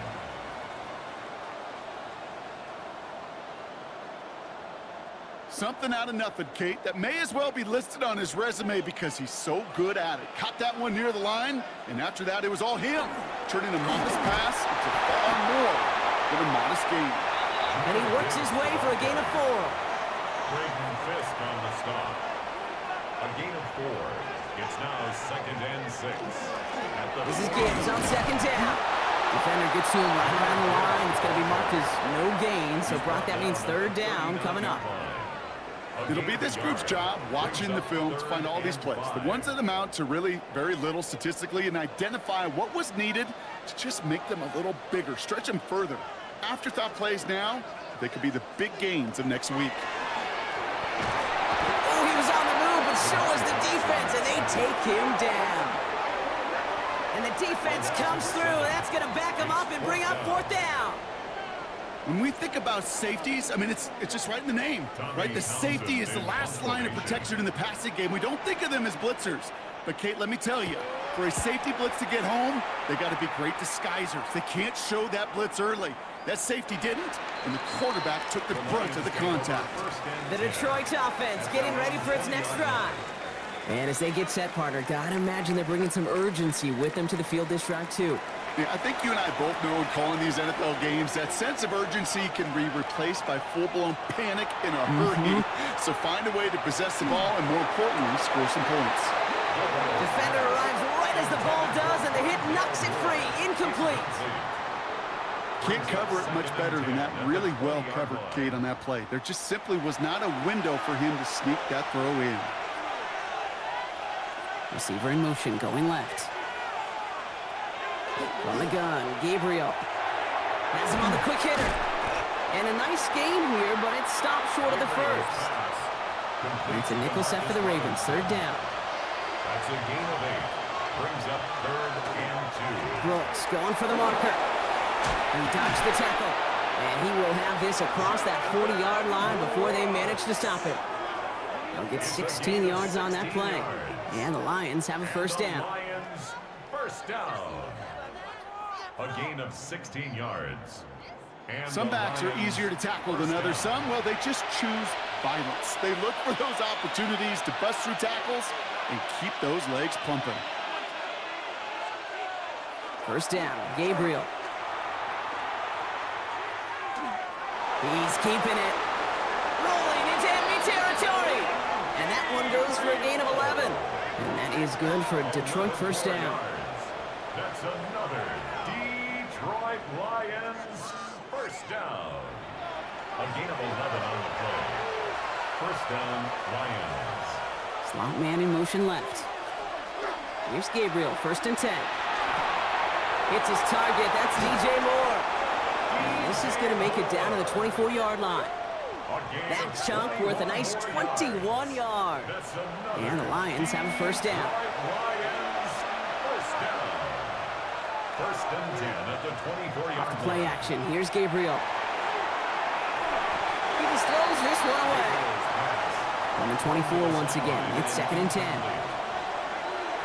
Something out of nothing, Kate, that may as well be listed on his resume because he's so good at it. Caught that one near the line, and after that, it was all him, turning a modest pass into far more than a modest gain. And he works his way for a gain of 4. Braden Fisk on the stop. A gain of 4. It's now 2nd and 6. This is Gibbs on 2nd down. Defender gets to him right around the line. It's going to be marked as no gain, so Brock, that means 3rd down coming up. It'll be this group's job watching the film to find all these plays, the ones that amount to really very little statistically, and identify what was needed to just make them a little bigger, stretch them further. Afterthought plays now, they could be the big gains of next week. Oh, he was on the move, but so was the defense, and they take him down. And the defense comes through. That's going to back him up and bring up 4th down. When we think about safeties, I mean, it's just right in the name, right? The safety is the last line of protection in the passing game. We don't think of them as blitzers. But, Kate, let me tell you, for a safety blitz to get home, they got to be great disguisers. They can't show that blitz early. That safety didn't, and the quarterback took the brunt of the contact. The Detroit offense getting ready for its next drive. And as they get set, partner, gotta imagine they're bringing some urgency with them to the field this drive, too. Yeah, I think you and I both know in calling these NFL games that sense of urgency can be replaced by full-blown panic in a hurry. So find a way to possess the ball and, more importantly, score some points. Defender arrives right as the ball does, and the hit knocks it free. Incomplete. Can't cover it much better than that. Really well covered, Kate, on that play. There just simply was not a window for him to sneak that throw in. Receiver in motion, going left. On the gun, Gabriel. Has him on the quick hitter. And a nice gain here, but it stopped short of the first. And it's a nickel set for the Ravens. 3rd down. That's a gain of 8. Brings up 3rd and 2. Brooks going for the marker. He dodged the tackle. And he will have this across that 40-yard line before they manage to stop it. They'll get 16 yards on that play. And the Lions have a 1st down. Lions, 1st down. A gain of 16 yards. And some backs are easier to tackle than others. Some, well, they just choose violence. They look for those opportunities to bust through tackles and keep those legs pumping. 1st down, Gabriel. He's keeping it. Rolling into enemy territory. And that one goes for a gain of 11. And that is good for a Detroit 1st down. That's another Detroit Lions 1st down. A gain of 11 on the play. 1st down, Lions. Slot man in motion left. Here's Gabriel, 1st and 10. Hits his target, that's DJ Moore. And this is going to make it down to the 24-yard line. That chunk worth a nice 21 yards. And the Lions have a 1st down. Lions 1st down. 1st and 10 at the 24-yard line. Play action, here's Gabriel. He just throws this one away. On the 24 once again, it's 2nd and 10.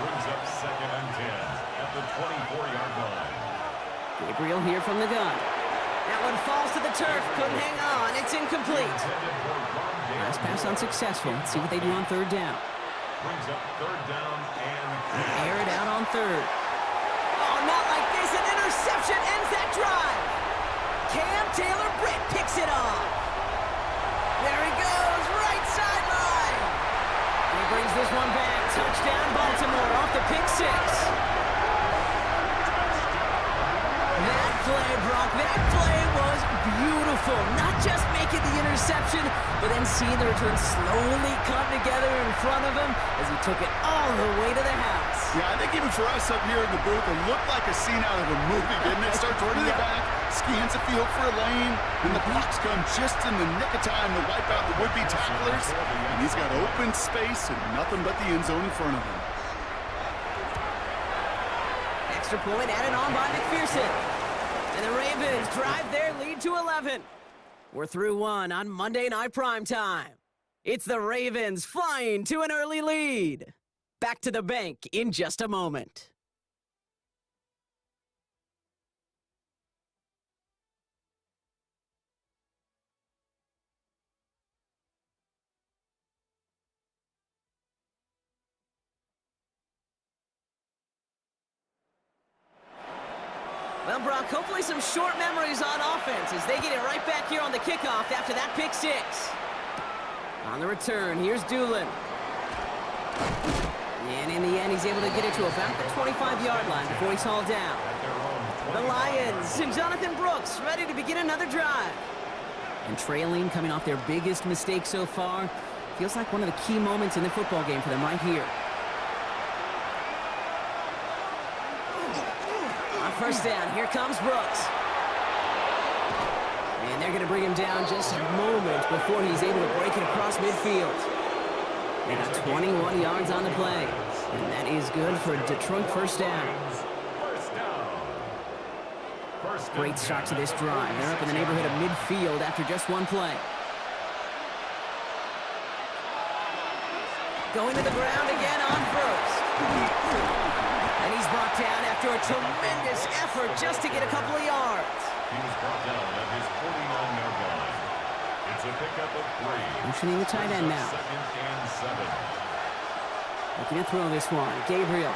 Brings up 2nd and 10 at the 24-yard line. Gabriel here from the gun. That one falls to the turf, couldn't hang on, it's incomplete. Last pass unsuccessful. Let's see what they do on 3rd down. Brings up 3rd down and air it out on 3rd. Oh, not like this, an interception ends that drive. Cam Taylor-Britt picks it off. There he goes, right sideline. They bring play, Brock. That play was beautiful. Not just making the interception, but then seeing the return slowly come together in front of him as he took it all the way to the house. Yeah, I think even for us up here in the booth, it looked like a scene out of a movie, didn't it? Starts running it back, scans the field for a lane, and the blocks come just in the nick of time to wipe out the would-be tacklers. And he's got open space and nothing but the end zone in front of him. Extra point added on by McPherson. And the Ravens drive their lead to 11. We're through one on Monday Night Primetime. It's the Ravens flying to an early lead. Back to the bank in just a moment. Well, Brock, hopefully some short memories on offense as they get it right back here on the kickoff after that pick six. On the return, here's Doolin. And in the end, he's able to get it to about the 25-yard line before he's hauled down. The Lions and Jonathan Brooks ready to begin another drive. And trailing, coming off their biggest mistake so far, feels like one of the key moments in the football game for them right here. On first down, here comes Brooks. And they're going to bring him down just a moment before he's able to break it across midfield. They got 21 yards on the play. And that is good for a Detroit first down. Great start to this drive. They're up in the neighborhood of midfield after just one play. Going to the ground again on Brooks. And he's brought down after a tremendous effort just to get a couple of yards. He was brought down at his 49-yard line. It's a pickup of 3. Motioning the tight end now. 2nd and 7. Looking to throw this one. Gabriel.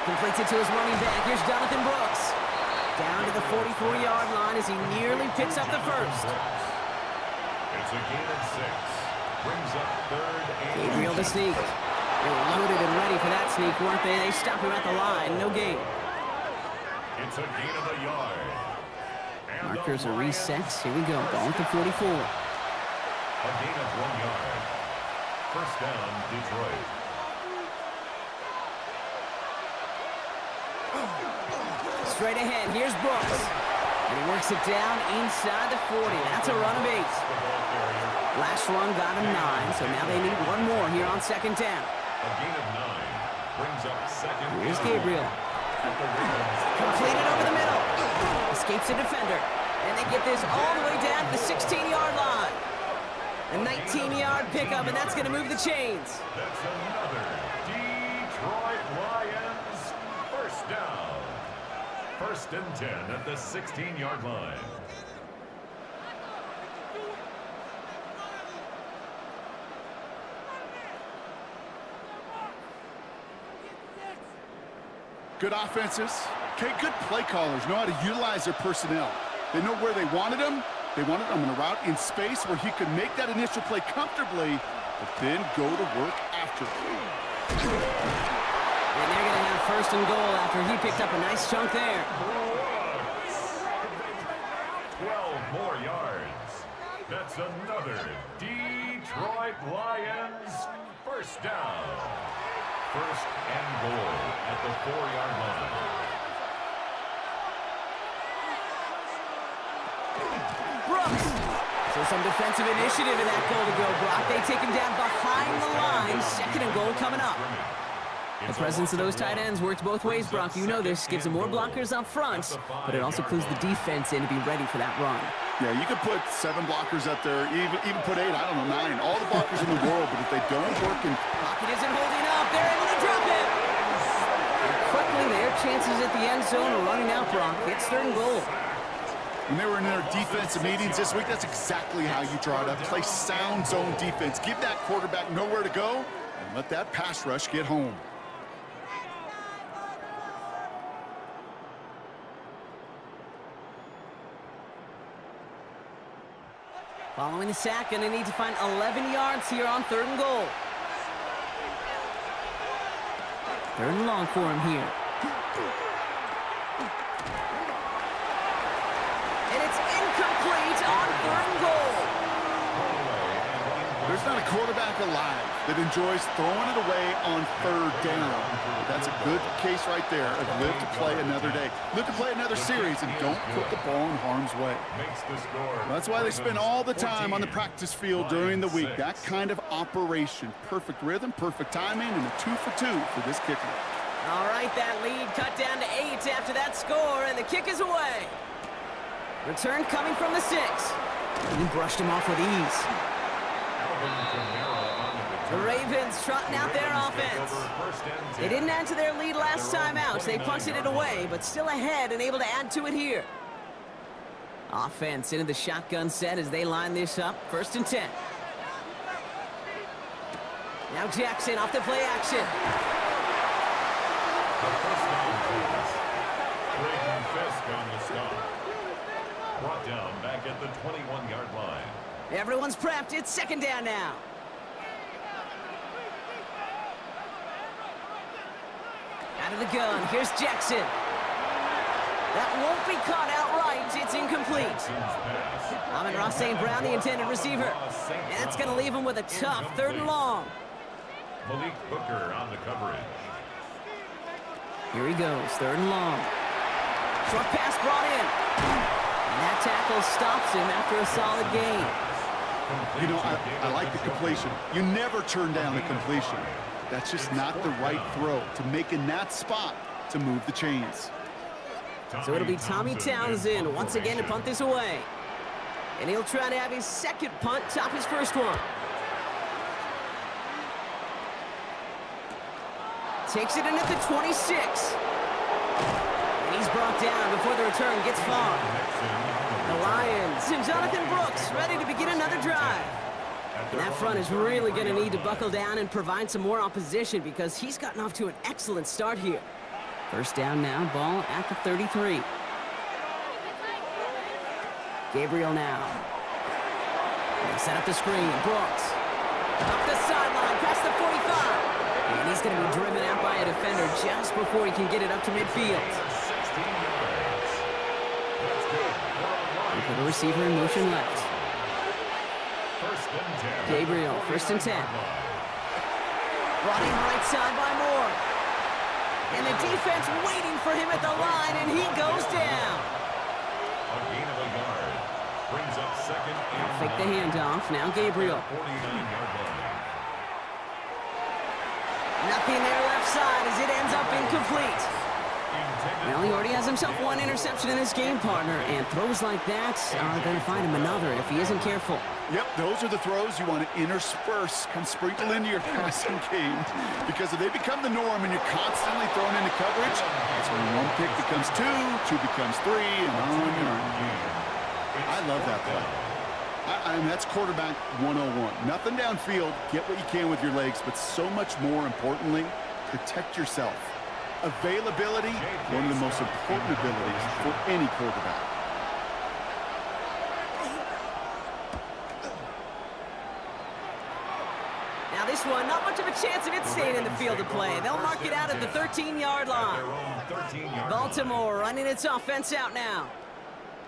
Completes it to his running back. Here's Jonathan Brooks. Down to the 44-yard line as he nearly picks up the first. It's a gain of 6. Brings up 3rd and Gabriel to sneak. They were loaded and ready for that sneak, weren't they? They stop him at the line. No gain. It's a gain of a yard. And Markers the are Lions reset. Here we go. Ball at the 44. A gain of 1 yard. First down, Detroit. Straight ahead, here's Brooks. And he works it down inside the 40. That's a run of 8. Last run got him 9, so now they need one more here on second down. A gain of 9. Brings up 2nd. Here's Gabriel. Completed over the middle. Escapes the defender. And they get this all the way down to the 16-yard line. A 19-yard pickup, and that's going to move the chains. That's another Detroit Lions first down. 1st and 10 at the 16-yard line. Good offenses. Okay, good play callers know how to utilize their personnel. They know where they wanted him. They wanted him in a route in space where he could make that initial play comfortably, but then go to work after. And they're going to have 1st and goal after he picked up a nice chunk there. 12 more yards. That's another Detroit Lions first down. 1st and goal at the 4-yard line. Brooks. So some defensive initiative in that goal to go, Brock. They take him down behind the line. 2nd and goal coming up. The presence of those tight ends works both ways, Brock. You know this. Gives them more blockers up front, but it also clues the defense in to be ready for that run. Yeah, you could put 7 blockers up there, even put 8, I don't know, 9. All the blockers in the world, but if they don't work in... Pocket isn't holding up. They're able to drop it. And quickly, their chances at the end zone are running out, Brock. It's 3rd and goal. When they were in their defensive meetings this week, that's exactly how you draw it up. Play sound zone defense. Give that quarterback nowhere to go, and let that pass rush get home. Following the sack, and they need to find 11 yards here on 3rd and goal. 3rd and long for him here. that enjoys throwing it away on third down. That's a good case right there of live to play another day. Live to play another series and don't put the ball in harm's way. That's why they spend all the time on the practice field during the week. That kind of operation. Perfect rhythm, perfect timing, and a 2 for 2 for this kicker. All right, that lead cut down to 8 after that score, and the kick is away. Return coming from the 6. He brushed him off with ease. The Ravens trotting out their offense. They didn't add to their lead last time out. They punted it away, but still ahead and able to add to it here. Offense into the shotgun set as they line this up. 1st and 10. Now Jackson off the play action. Brought down back at the 21-yard line. Everyone's prepped. It's 2nd down now. Out of the gun. Here's Jackson. That won't be caught outright. It's incomplete. Amon-Ra St. Brown, the intended receiver. And that's going to leave him with a tough 3rd and long. Malik Hooker on the coverage. Here he goes. 3rd and long. Short pass brought in. And that tackle stops him after a solid gain. You know, I like the completion. You never turn down a completion. That's just not the right throw to make in that spot to move the chains. So it'll be Tommy Townsend once again to punt this away. And he'll try to have his 2nd punt top his 1st one. Takes it in at the 26. And he's brought down before the return gets far. The Lions and Jonathan Brooks ready to begin another drive. And that front is really going to need to buckle down and provide some more opposition because he's gotten off to an excellent start here. 1st down now, ball at the 33. Gabriel now. They'll set up the screen. Brooks. Up the sideline, past the 45. And he's going to be driven out by a defender just before he can get it up to midfield. For the receiver in motion left. Gabriel, 1st and 10. Brought in right side by Moore. And the defense waiting for him at the line, and he goes down. A gain of a yard. Brings up 2nd and Fake the handoff. Now Gabriel. 49-yard line. Nothing there left side as it ends up incomplete. Well, he already has himself 1 interception in this game, partner, and throws like that are going to find him another if he isn't careful. Yep, those are the throws you want to intersperse, kind of sprinkle into your passing game. Because if they become the norm and you're constantly thrown into coverage, that's when 1 pick becomes 2, 2 becomes 3, and on and on. I love that play. I mean, that's quarterback 101. Nothing downfield, get what you can with your legs, but so much more importantly, protect yourself. Availability, one of the most important abilities for any quarterback. Now this one, not much of a chance of it staying in the field of play. They'll mark it out at the 13-yard line. Baltimore running its offense out now.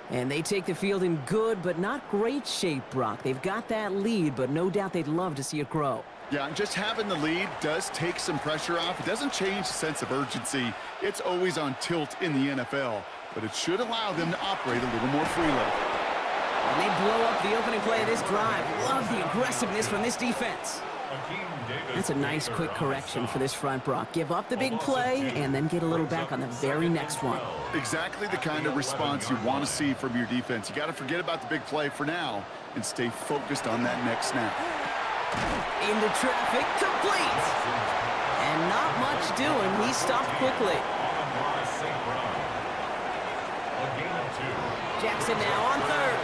And they take the field in good but not great shape, Brock. They've got that lead, but no doubt they'd love to see it grow. Yeah, just having the lead does take some pressure off. It doesn't change the sense of urgency. It's always on tilt in the NFL, but it should allow them to operate a little more freely. And they blow up the opening play of this drive. Love the aggressiveness from this defense. That's a nice quick correction for this front, Brock. Give up the big play and then get a little back on the very next one. Exactly the kind of response you want to see from your defense. You got to forget about the big play for now and stay focused on that next snap. Into traffic, complete. And not much doing. He stopped quickly. Jackson now on 3rd.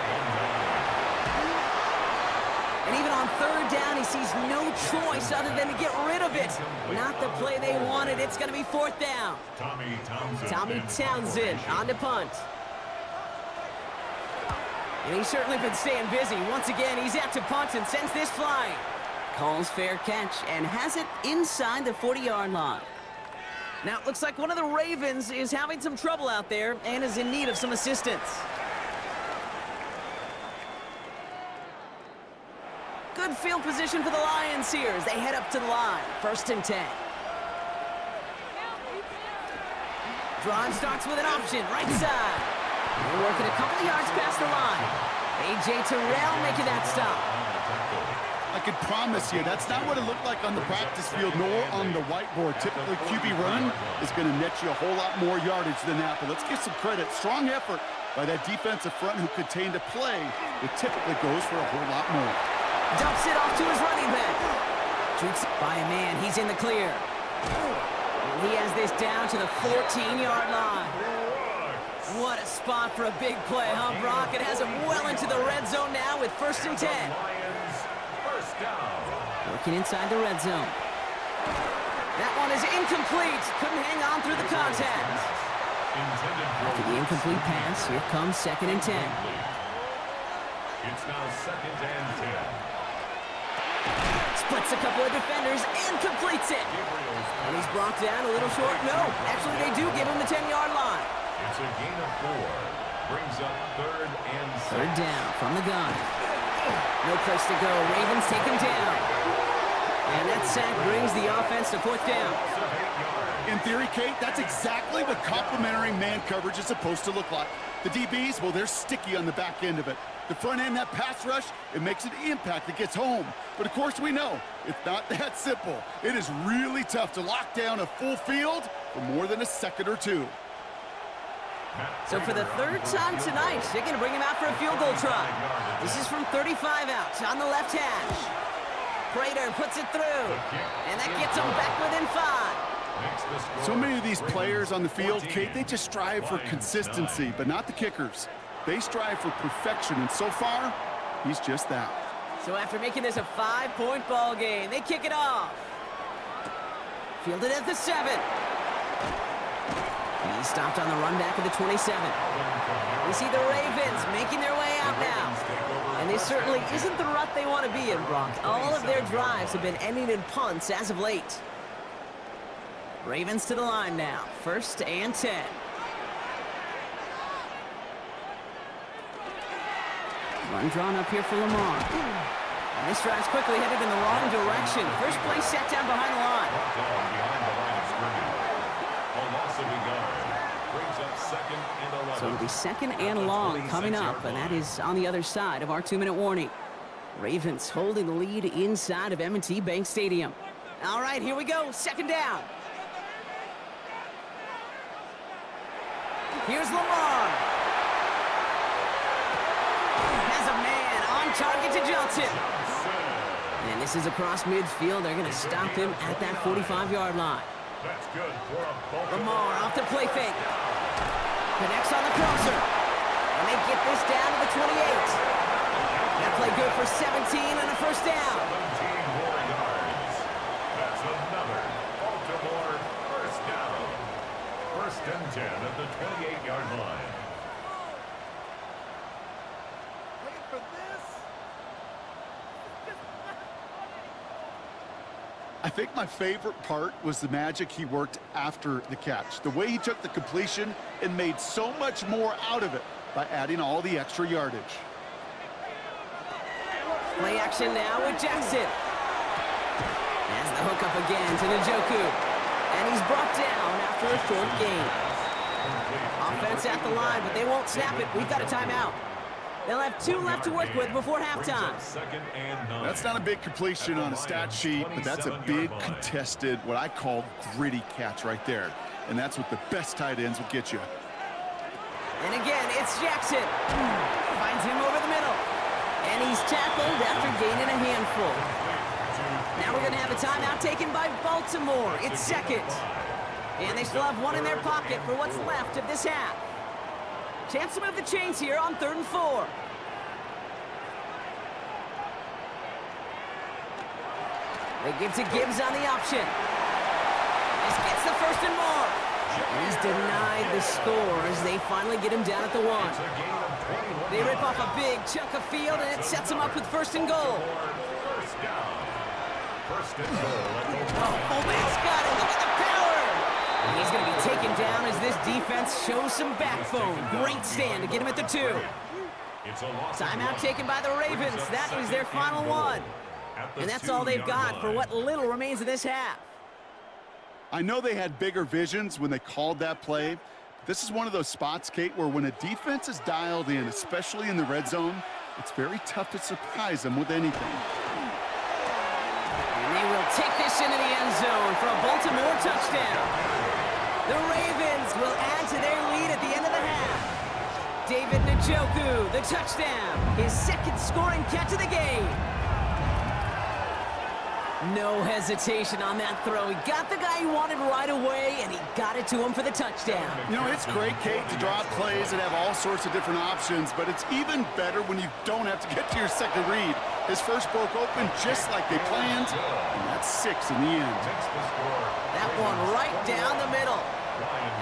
And even on 3rd down, he sees no choice other than to get rid of it. Not the play they wanted. It's going to be 4th down. Tommy Townsend on to punt. And he's certainly been staying busy. Once again, he's out to punt and sends this flying. Calls fair catch and has it inside the 40-yard line. Now, it looks like one of the Ravens is having some trouble out there and is in need of some assistance. Good field position for the Lions here as they head up to the line. 1st and 10. Drive starts with an option, right side. They're working a couple of yards past the line. A.J. Terrell making that stop. I can promise you, that's not what it looked like on the practice field nor on the whiteboard. Typically, QB run is going to net you a whole lot more yardage than that. But let's give some credit. Strong effort by that defensive front who contained a play that typically goes for a whole lot more. Dumps it off to his running back. Shoots by a man. He's in the clear. And he has this down to the 14-yard line. What a spot for a big play, huh, Brock? It has him well into the red zone now with 1st and 10. Working inside the red zone. That one is incomplete. Couldn't hang on through the contact. After the incomplete pass, here comes 2nd and 10. It's now 2nd and 10. Splits a couple of defenders and completes it. And he's brought down a little short. No, actually they do give him the 10-yard line. It's a gain of 4. Brings up 3rd and 6. 3rd down from the gun. No place to go. Ravens take him down. And that sack brings the offense to 4th down. In theory, Kate, that's exactly what complementary man coverage is supposed to look like. The DBs, well, they're sticky on the back end of it. The front end, that pass rush, it makes an impact that gets home. But of course we know, it's not that simple. It is really tough to lock down a full field for more than a second or two. So for the 3rd time tonight, they're going to bring him out for a field goal try. This is from 35 out on the left hash. Prater puts it through, and that gets him back within 5. So many of these players on the field, Kate, they just strive for consistency, but not the kickers. They strive for perfection, and so far, he's just that. So after making this a 5-point ball game, they kick it off. Fielded at the 7. He's stopped on the run back of the 27. We see the Ravens making their way out now. And this certainly isn't the rut they want to be in, Brock. All of their drives have been ending in punts as of late. Ravens to the line now. 1st and 10. Run drawn up here for Lamar. And this drive's quickly headed in the wrong direction. First play set down behind the line. So it'll be 2nd and long coming up, and that is on the other side of our 2-minute warning. Ravens holding the lead inside of M&T Bank Stadium. All right, here we go. 2nd down. Here's Lamar. Has a man on target to Johnson. And this is across midfield. They're going to stop him at that 45-yard line. That's good for a Lamar off the play fake. Connects on the crosser. And they get this down to the 28. That play good for 17 and a 1st down. 17 more yards. That's another Baltimore 1st down. 1st and 10 at the 28-yard line. Wait for this. I think my favorite part was the magic he worked after the catch. The way he took the completion and made so much more out of it by adding all the extra yardage. Play action now with Jackson. Has the hook up again to Njoku. And he's brought down after a short gain. Offense at the line, but they won't snap it. We've got a timeout. They'll have 2 left to work with before halftime. That's not a big completion on a stat sheet, but that's a big contested, what I call gritty catch right there. And that's what the best tight ends will get you. And again, it's Jackson. Finds him over the middle. And he's tackled after gaining a handful. Now we're going to have a timeout taken by Baltimore. It's 2nd. And they still have 1 in their pocket for what's left of this half. Chance to move the chains here on 3rd and 4. They give to Gibbs on the option. This gets the 1st and more. And he's denied the score as they finally get him down at the 1. They rip off a big chunk of field, and it sets him up with 1st and goal. Fullback's got it. Look at the power. And he's going to be taken down as this defense shows some backbone. Great stand to get him at the 2. Timeout taken by the Ravens. That is their final one. And that's all they've got for what little remains of this half. I know they had bigger visions when they called that play. This is one of those spots, Kate, where when a defense is dialed in, especially in the red zone, it's very tough to surprise them with anything. And they will take this into the end zone for a Baltimore touchdown. The Ravens will add to their lead at the end of the half. David Njoku, the touchdown, his second scoring catch of the game. No hesitation on that throw. He got the guy he wanted right away, and he got it to him for the touchdown. You know, it's great, Kate, to draw up plays and have all sorts of different options, but it's even better when you don't have to get to your second read. His first broke open just like they planned, and that's 6 in the end. That one right down the middle.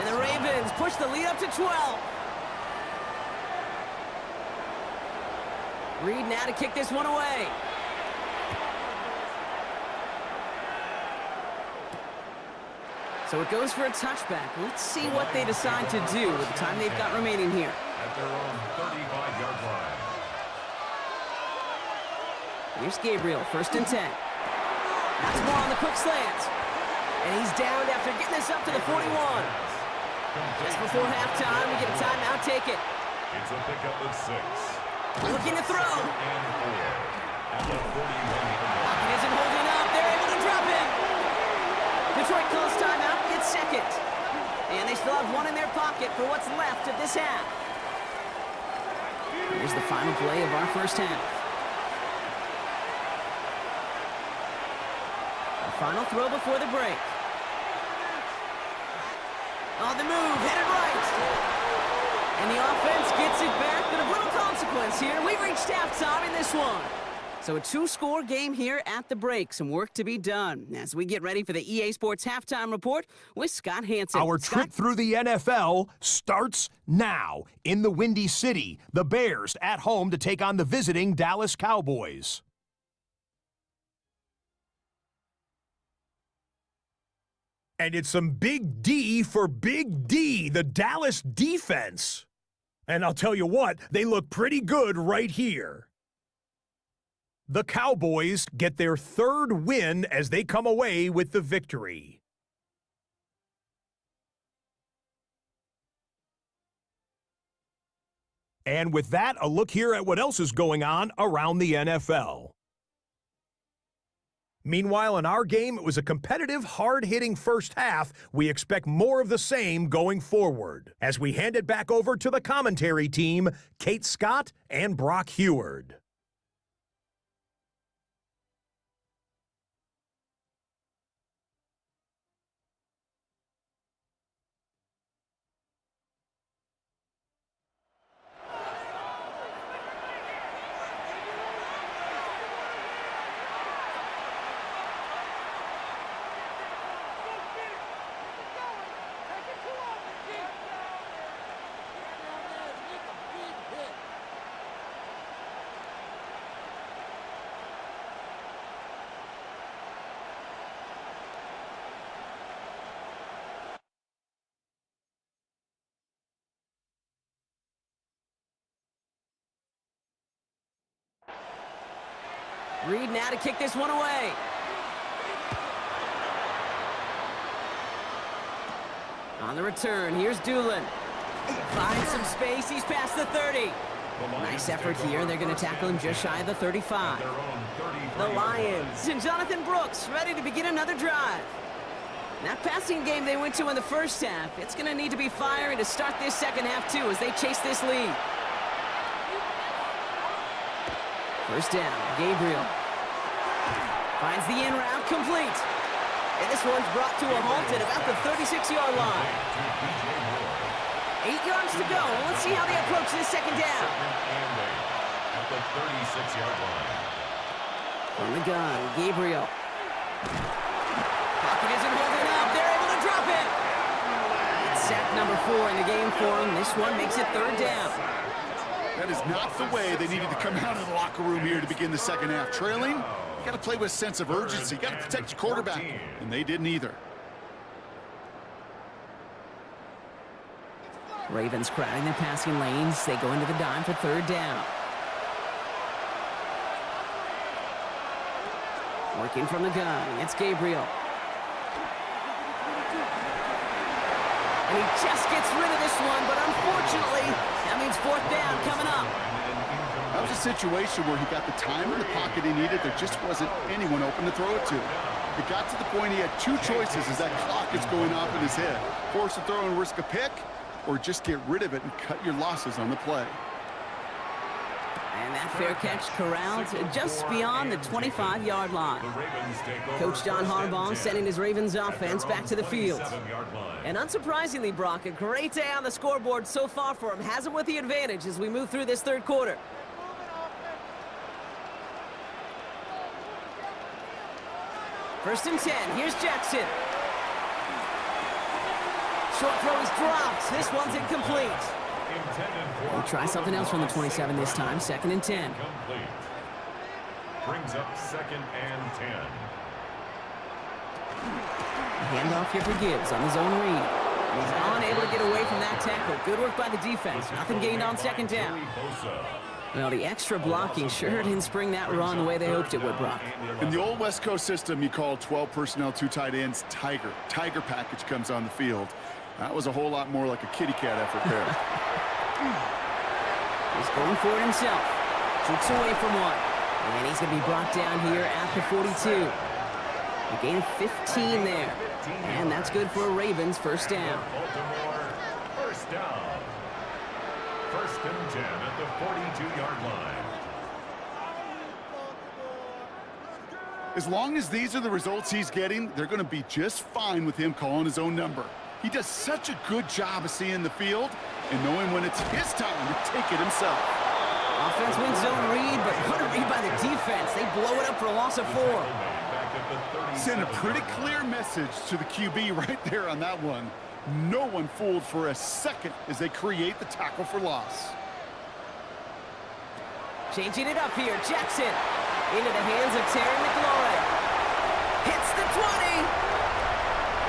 And the Ravens push the lead up to 12. Reed now to kick this one away. So it goes for a touchback. Let's see what they decide to do with the time they've got remaining here. At their own 35-yard line. Here's Gabriel, 1st and 10. That's more on the quick slant. And he's downed after getting this up to the 41. Just before halftime, we get a timeout, take it. It's a pickup of 6. Looking to throw. And 4. At the 41-yard line. Pocket isn't holding up. They're able to drop him. Detroit calls timeout. It's second. And they still have one in their pocket for what's left of this half. Here's the final play of our first half. The final throw before the break. On the move, headed right. And the offense gets it back, but of little consequence here. We've reached halftime in this one. So a 2-score game here at the break. Some work to be done as we get ready for the EA Sports Halftime Report with Scott Hansen. Our Scott? trip through the NFL starts now. In the Windy City, the Bears at home to take on the visiting Dallas Cowboys. And it's some big D for Big D, the Dallas defense. And I'll tell you what, they look pretty good right here. The Cowboys get their 3rd win as they come away with the victory. And with that, a look here at what else is going on around the NFL. Meanwhile, in our game, it was a competitive, hard-hitting first half. We expect more of the same going forward. As we hand it back over to the commentary team, Kate Scott and Brock Heward. Reed now to kick this one away. On the return, here's Doolin. Finds some space, he's past the 30. Nice effort here, they're going to tackle him just shy of the 35. The Lions and Jonathan Brooks ready to begin another drive. That passing game they went to in the first half, it's going to need to be firing to start this second half too as they chase this lead. First down, Gabriel. Finds the in route, complete. And this one's brought to a halt at about the 36-yard line. 8 yards to go. Let's see how they approach this second down. At the 36-yard line. On the gun, Gabriel. Pocket isn't holding up. They're able to drop it. It's sack number 4 in the game for him. This one makes it 3rd down. That is not the way they needed to come out of the locker room here to begin the second half. Trailing, you got to play with a sense of urgency. You got to protect your quarterback, and they didn't either. Ravens crowding their passing lanes. They go into the dime for 3rd down. Working from the gun. It's Gabriel. And he just gets rid of this one, but unfortunately, that means fourth down coming up. That was a situation where he got the time in the pocket he needed. There just wasn't anyone open to throw it to. It got to the point he had two choices as that clock is going off in his head. Force a throw and risk a pick, or just get rid of it and cut your losses on the play. And that fair catch corralled just beyond the 25-yard line. Coach John Harbaugh sending his Ravens offense back to the field. And unsurprisingly, Brock, a great day on the scoreboard so far for him. Has him with the advantage as we move through this third quarter. First and 10. Here's Jackson. Short throw is dropped. This one's incomplete. We'll try something else from the 27 this time. Second and 10. Brings up second and 10. Handoff here for Gibbs on his own read. He's unable to get away from that tackle. Good work by the defense. Nothing gained on second down. Well, the extra blocking sure didn't spring that run the way they hoped it would, Brock. In the old West Coast system, you call 12 personnel, 2 tight ends, Tiger. Tiger package comes on the field. That was a whole lot more like a kitty cat effort there. He's going for it himself. Shoots away from one. And he's going to be brought down here at the 42. A gain of 15 there. And that's good for a Ravens first down. Baltimore, first down. First and 10 at the 42-yard line. As long as these are the results he's getting, they're going to be just fine with him calling his own number. He does such a good job of seeing the field and knowing when it's his time to take it himself. Offense wins zone read, but what a read by the defense. They blow it up for a loss of 4. Send a pretty clear message to the QB right there on that one. No one fooled for a second as they create the tackle for loss. Changing it up here, Jackson. Into the hands of Terry McLaurin. Hits the 20.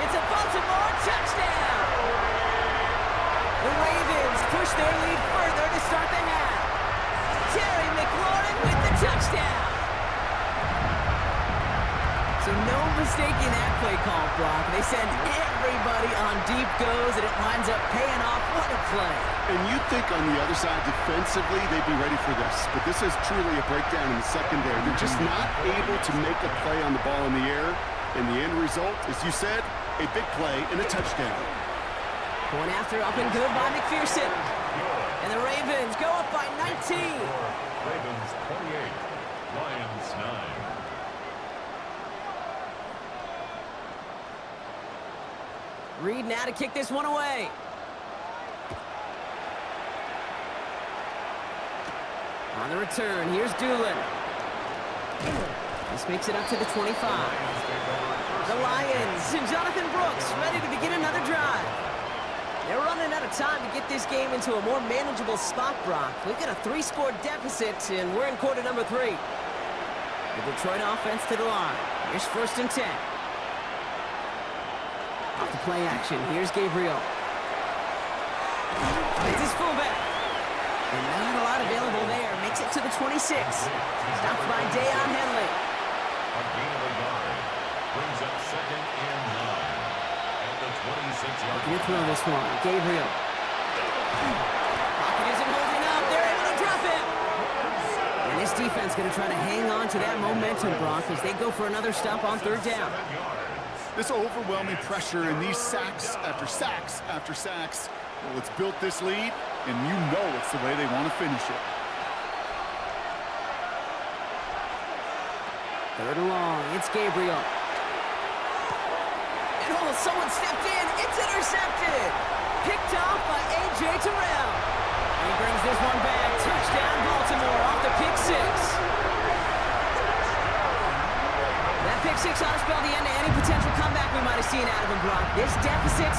It's a Baltimore touchdown. The Ravens push their lead further to start the half. Terry McLaurin with the touchdown. So no mistaking that play call, Brock. They send everybody on deep goes, and it winds up paying off. What a play. And you'd think on the other side, defensively, they'd be ready for this. But this is truly a breakdown in the secondary. They're just not able to make a play on the ball in the air. And the end result, as you said, a big play and a touchdown. Going after up and good by McPherson. And the Ravens go up by 19. Ravens 28, Lions 9. Reed now to kick this one away. On the return, here's Doolin. This makes it up to the 25. The Lions and Jonathan Brooks ready to begin another drive. They're running out of time to get this game into a more manageable spot, Brock. We've got a 3-score deficit, and we're in quarter number 3. The Detroit offense to the line. Here's first and 10. Off the play action, here's Gabriel. It's his fullback. And not a lot available there. Makes it to the 26. Stopped by Deion Henley. A gain of a yard. Brings up second and 9. At the 26-yard line. Good throw this one. Gabriel. Pocket isn't holding up. They're able to drop it. And this defense going to try to hang on to that momentum, Brock, as they go for another stop on third down. This overwhelming pressure and these sacks after sacks after sacks, well, it's built this lead, and you know it's the way they want to finish it. Third and long, it's Gabriel. And oh, someone stepped in. It's intercepted. Picked off by A.J. Terrell. And he brings this one back. Touchdown, Baltimore, off the pick 6. That pick 6 ought to spell the end to any potential comeback we might have seen out of him, Brock. This deficit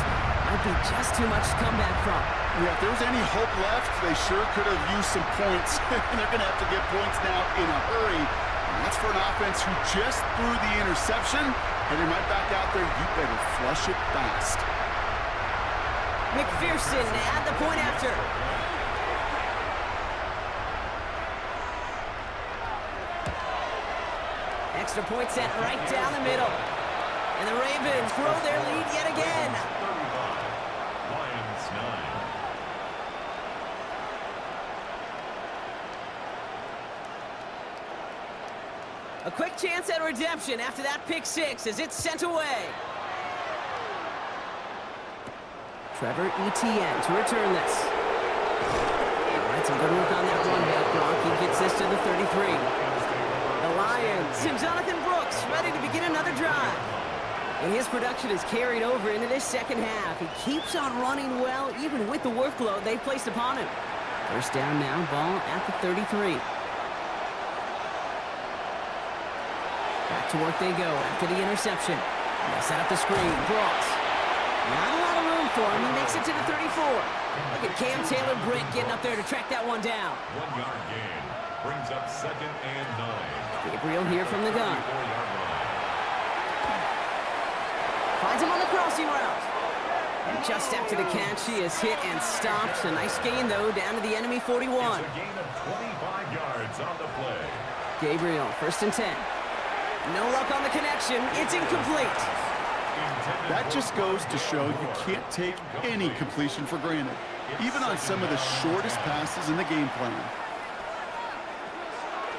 might be just too much to come back from. Yeah, if there was any hope left, they sure could have used some points. They're going to have to get points now in a hurry. And that's for an offense who just threw the interception. Heading right back out there, you better flush it fast. McPherson at the point after. extra point set right down the middle. And the Ravens grow their lead yet again. 35. Lions 9. A quick chance at redemption after that pick six as it's sent away. Trevor Etienne to return this. All right, some good work on that one back block. He gets this to the 33. The Lions and Jonathan Brooks ready to begin another drive. And his production is carried over into this second half. He keeps on running well, even with the workload they've placed upon him. First down now, ball at the 33. Back to work they go after the interception. They set up the screen. Brooks. Not a lot of room for him. He makes it to the 34. Look at Cam Taylor-Britt getting up there to track that one down. 1 yard gain. Brings up 2nd and 9. Gabriel here from the gun. Finds him on the crossing route. And just after the catch, he is hit and stopped. A nice gain, though, down to the enemy 41. It's a gain of 25 yards on the play. Gabriel, 1st and 10. No luck on the connection. It's incomplete. That just goes to show you can't take any completion for granted, even on some of the shortest passes in the game plan.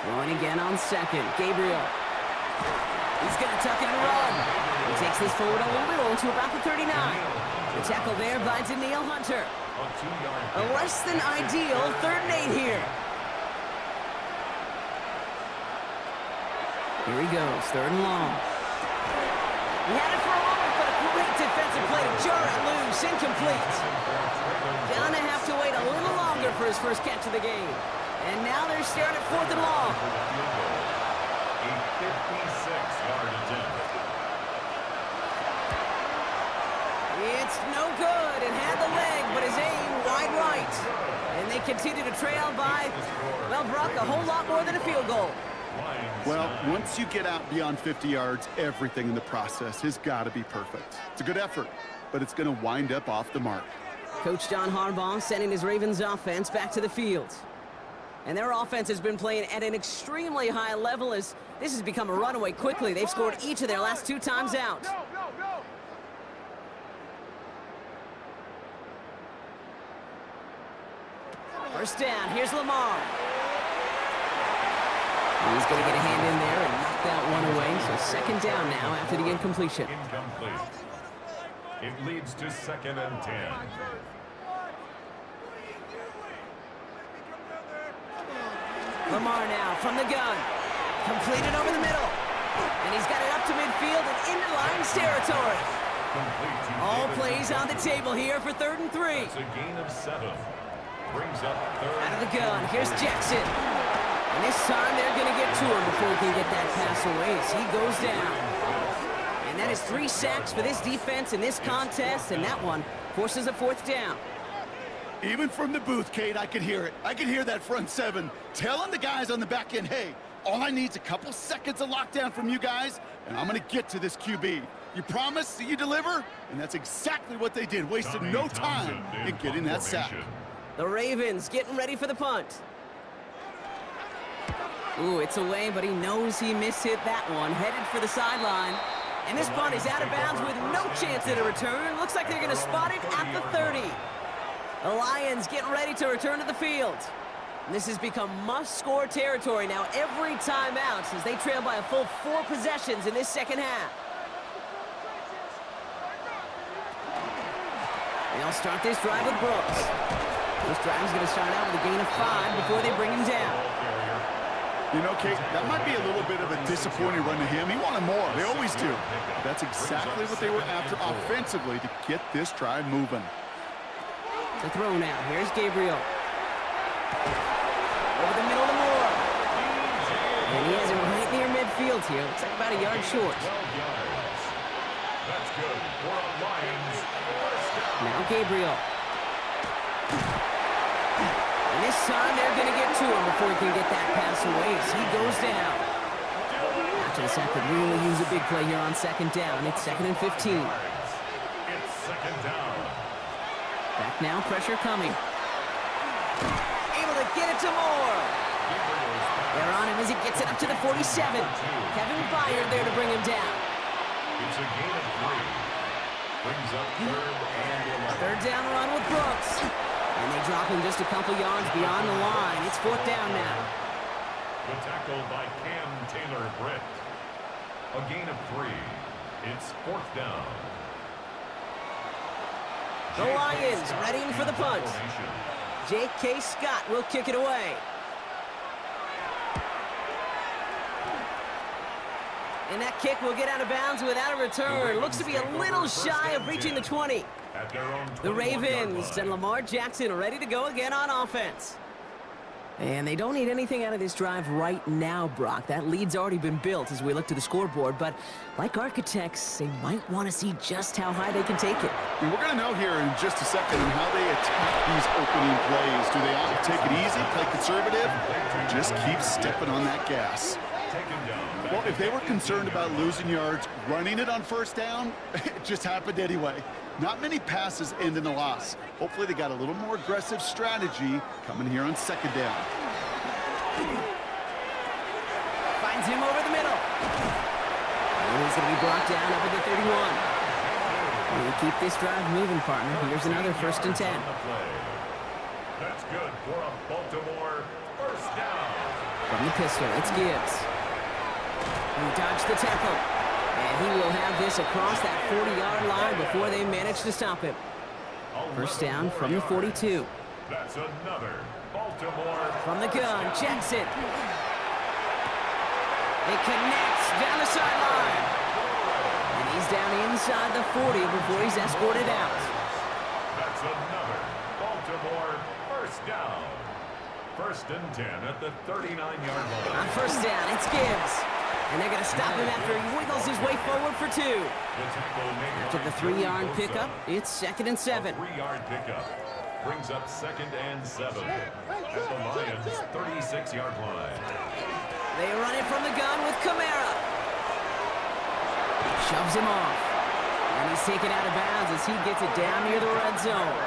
Throwing again on 2nd. Gabriel. He's going to tuck it and run. He takes this forward a little to about the 39. The tackle there by Daniil Hunter. A less than ideal 3rd and 8 here. Here he goes, 3rd and long. He had it for a moment, but a great defensive play to jar it loose, incomplete. Gonna have to wait a little longer for his first catch of the game. And now they're staring at 4th and long. A 56-yard attempt. It's no good, and had the leg, but his aim wide right. And they continue to trail by, well, Brock, a whole lot more than a field goal. Well, once you get out beyond 50 yards, everything in the process has got to be perfect. It's a good effort, but it's going to wind up off the mark. Coach John Harbaugh sending his Ravens offense back to the field. And their offense has been playing at an extremely high level as this has become a runaway quickly. They've scored each of their last 2 times out. First down, here's Lamar. He's going to get a hand in there and knock that one away. So 2nd down now after the incompletion. Incomplete. It leads to 2nd and 10. Lamar now from the gun. Completed over the middle. And he's got it up to midfield and into Lions territory. All plays on the table here for 3rd and 3. It's a gain of 7. Brings up 3rd. Out of the gun, here's Jackson. And this time they're going to get to him before he can get that pass away as he goes down. And that is 3 sacks for this defense in this contest, and that one forces a 4th down. Even from the booth, Kate, I could hear it. I could hear that front 7 telling the guys on the back end, hey, all I need is a couple seconds of lockdown from you guys, and I'm going to get to this QB. You promise that you deliver? And that's exactly what they did, wasted no time in getting that sack. The Ravens getting ready for the punt. Ooh, it's away, but he knows he mishit that one. Headed for the sideline. And this punt is out of bounds with no chance at a return. Looks like they're going to spot it at the 30. The Lions getting ready to return to the field. And this has become must-score territory now every time out as they trail by a full 4 possessions in this second half. They'll start this drive with Brooks. This drive is going to start out with a gain of 5 before they bring him down. You know, Kate, that might be a little bit of a disappointing run to him. He wanted more. They always do. That's exactly what they were after offensively to get this drive moving. The throw now. Here's Gabriel. Over the middle to Moore. And he has it right near midfield here. Looks like about a yard short. That's good for a Lions first down. Now Gabriel. And this time they're going to get to him before he can get that pass away as he goes down. After the sack could really use a big play here on 2nd down. It's 2nd and 15. It's 2nd down. Back now, pressure coming. Able to get it to Moore. They're on him as he gets it up to the 47. Kevin Byard there to bring him down. It's a gain of 3. Brings up 3rd and 11. Third down run with Brooks. And they drop him just a couple yards beyond the line. It's 4th down now. The tackle by Cam Taylor-Britt. A gain of 3. It's 4th down. The Lions readying for the punt. J.K. Scott will kick it away. And that kick will get out of bounds without a return. Looks to be a little shy of reaching the 20. The Ravens and Lamar Jackson are ready to go again on offense. And they don't need anything out of this drive right now, Brock. That lead's already been built as we look to the scoreboard. But like architects, they might want to see just how high they can take it. And we're going to know here in just a second on how they attack these opening plays. Do they opt to take it easy, play conservative, or just keep stepping on that gas? Well, if they were concerned about losing yards, running it on 1st down, it just happened anyway. Not many passes end in a loss. Hopefully they got a little more aggressive strategy coming here on 2nd down. Finds him over the middle. And he's going to be brought down up at the 31. We keep this drive moving, partner. Here's another 1st and 10. That's good for a Baltimore 1st down. From the pistol, it's Gibbs. He dodged the tackle. And he will have this across that 40-yard line before they manage to stop him. 1st down from the 42. That's another Baltimore. From the gun, Jackson. It connects down the sideline. And he's down inside the 40 before he's escorted out. That's another Baltimore 1st down. 1st and 10 at the 39-yard line. On 1st down, it's Gibbs. And they're going to stop him after he wiggles his way forward for 2. After the 3-yard pickup, it's 2nd and 7. 3-yard pickup brings up 2nd and 7 at the Lions' 36-yard line. They run it from the gun with Kamara. Shoves him off. And he's taken out of bounds as he gets it down near the red zone.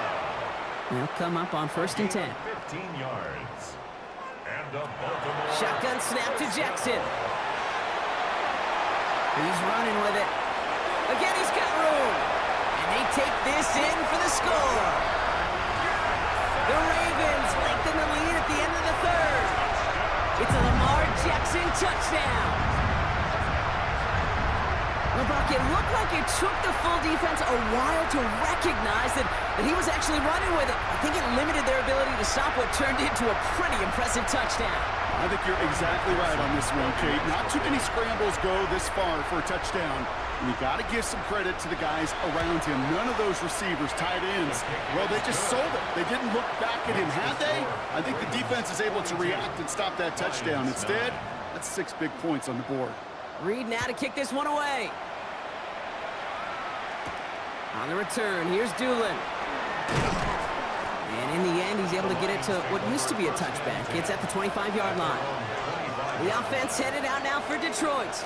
They'll come up on 1st and 10. 15 yards. And a Baltimore. Shotgun snap to Jackson. He's running with it. Again, he's got room. And they take this in for the score. The Ravens lengthen the lead at the end of the 3rd. It's a Lamar Jackson touchdown. Well, Brock, it looked like it took the full defense a while to recognize that he was actually running with it. I think it limited their ability to stop what turned into a pretty impressive touchdown. I think you're exactly right on this one, Kate. Not too many scrambles go this far for a touchdown. And you got to give some credit to the guys around him. None of those receivers, tight ends, well, they just sold it. They didn't look back at him, had they? I think the defense is able to react and stop that touchdown. Instead, that's 6 big points on the board. Reed now to kick this one away. On the return, here's Doolin. And in the end, he's able to get it to what used to be a touchback. It's at the 25-yard line. The offense headed out now for Detroit.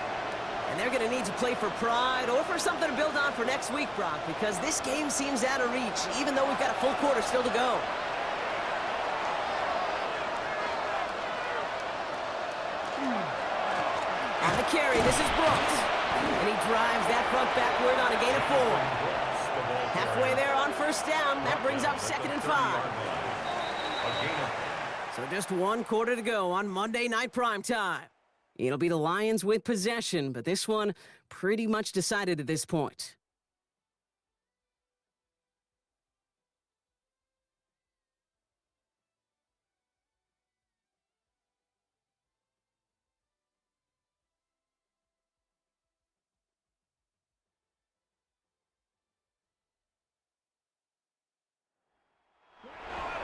And they're going to need to play for pride or for something to build on for next week, Brock, because this game seems out of reach, even though we've got a full quarter still to go. On the carry, this is Brooks. And he drives that front backward on a gain of 4. Halfway there on 1st down. That brings up 2nd and 5. So just 1 quarter to go on Monday Night Primetime. It'll be the Lions with possession, but this one pretty much decided at this point.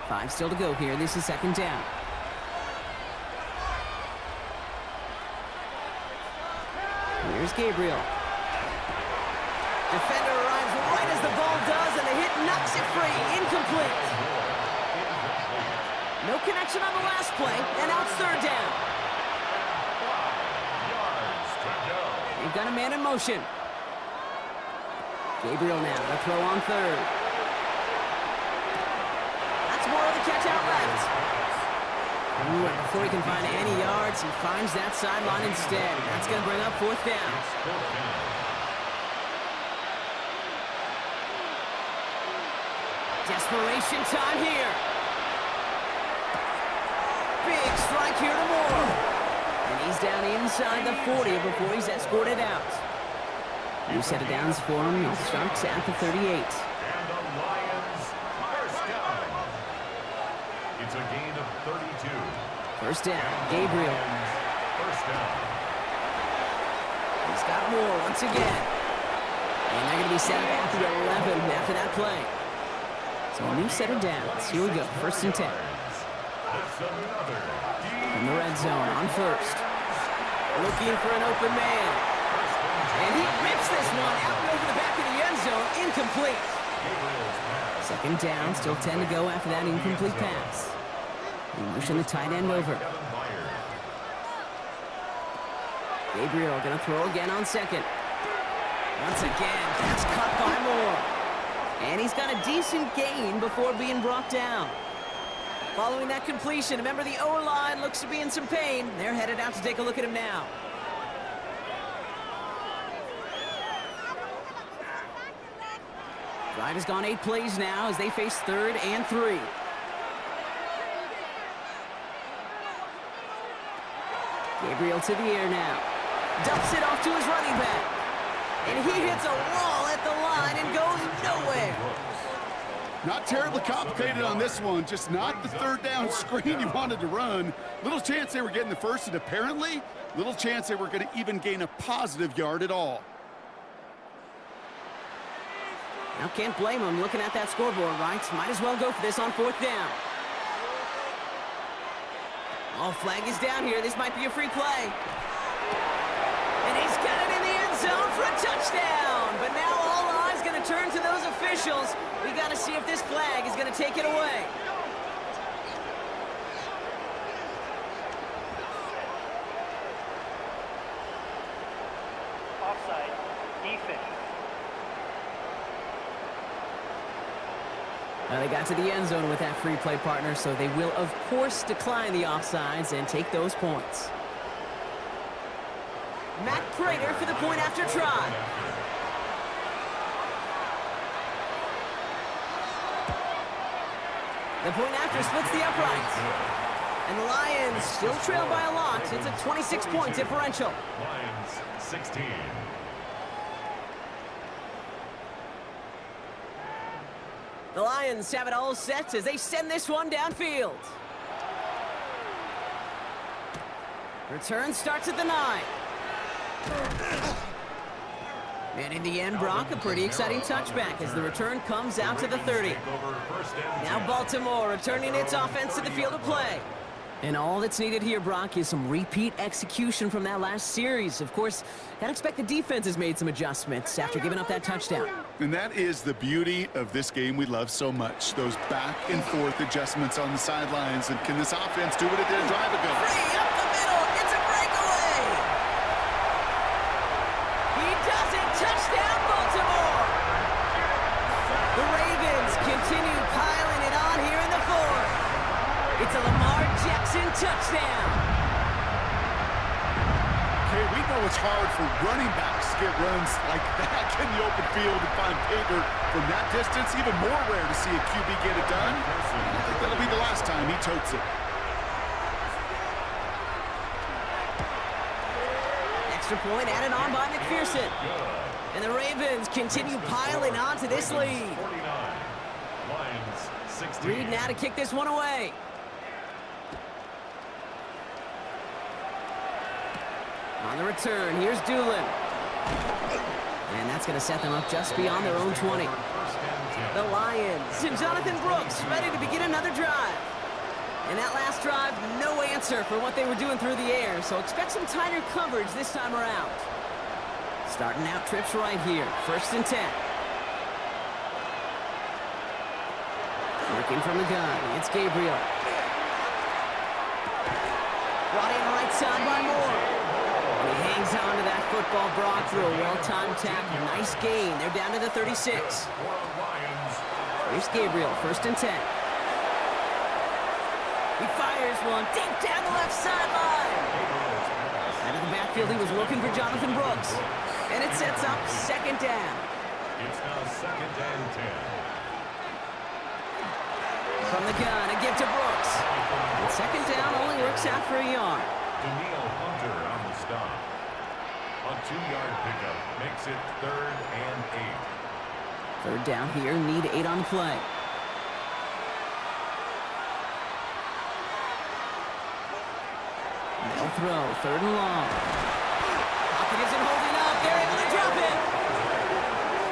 Five still to go here. This is 2nd down. Here's Gabriel. Defender arrives right as the ball does, and the hit knocks it free. Incomplete. No connection on the last play, and now it's 3rd down. They've got a man in motion. Gabriel now to throw on 3rd. More of the catch out left. Ooh, and before he can find any yards, he finds that sideline instead. That's going to bring up 4th down. Desperation time here. Big strike here to Moore. And he's down inside the 40 before he's escorted out. New set of downs for him. He starts at the 38. And the Lions first down. It's a gain of 32. First down, Gabriel. First down. He's got Moore once again. And they're going to be set up at the 11 after that play. So a new set of downs. Here we go, 1st and 10. In the red zone on 1st. Looking for an open man. And he rips this one out over the back of the end zone. Incomplete. 2nd down, still 10 to go after that incomplete pass. Motion the tight end over. Gabriel going to throw again on 2nd. Once again, that's cut by Moore. And he's got a decent gain before being brought down. Following that completion, remember the O-line looks to be in some pain. They're headed out to take a look at him now. Drive has gone 8 plays now as they face 3rd and 3. Gabriel to the air now. Dumps it off to his running back. And he hits a wall at the line and goes nowhere. Not terribly complicated on this one, just not the 3rd down screen you wanted to run. Little chance they were getting the first, and apparently, little chance they were going to even gain a positive yard at all. Now can't blame him looking at that scoreboard, right? Might as well go for this on 4th down. Oh, flag is down here. This might be a free play. And he's got it in the end zone for a touchdown. But now all eyes going to turn to those officials. We got to see if this flag is going to take it away. Offside. Defense. Now they got to the end zone with that free play partner, so they will, of course, decline the offsides and take those points. Matt Prater for the point after try. The point after splits the uprights. And the Lions still trail by a lot. It's a 26-point differential. Lions 16. The Lions have it all set as they send this one downfield. Return starts at the 9. And in the end, Brock, a pretty exciting touchback as the return comes out to the 30. Now Baltimore returning its offense to the field of play. And all that's needed here, Brock, is some repeat execution from that last series. Of course, I'd expect the defense has made some adjustments after giving up that touchdown. And that is the beauty of this game we love so much, those back and forth adjustments on the sidelines. And can this offense do what it did a drive ago? Free up the middle, it's a breakaway! He does it, touchdown Baltimore! The Ravens continue piling it on here in the 4th. It's a Lamar Jackson touchdown. Okay, we know it's hard for running backs to get runs like that in the open field and find paper from that distance. Even more rare to see a QB get it done. I think that'll be the last time he totes it. Extra point added on by McPherson. And the Ravens continue piling on to this lead. Lions 16. Reed now to kick this one away. On the return, here's Doolin. And that's going to set them up just beyond their own 20. The Lions and Jonathan Brooks ready to begin another drive. And that last drive, no answer for what they were doing through the air, so expect some tighter coverage this time around. Starting out trips right here, 1st and 10. Working from the gun, it's Gabriel. Brought in right side by Moore. And he hangs on to that football, Brock, through a well-timed tackle. Nice gain. They're down to the 36. Here's Gabriel, 1st and 10. He fires one deep down the left sideline. Out of the backfield, he was looking for Jonathan Brooks. And it sets up second down. It's now second and 10. From the gun, a give to Brooks. And second down only works out for a yard. Daniil Hunter on the stop. A 2-yard pickup makes it 3rd and 8. Third down here, need 8 on the play. They'll throw, 3rd and long. Pocket isn't holding up, they're able to drop it.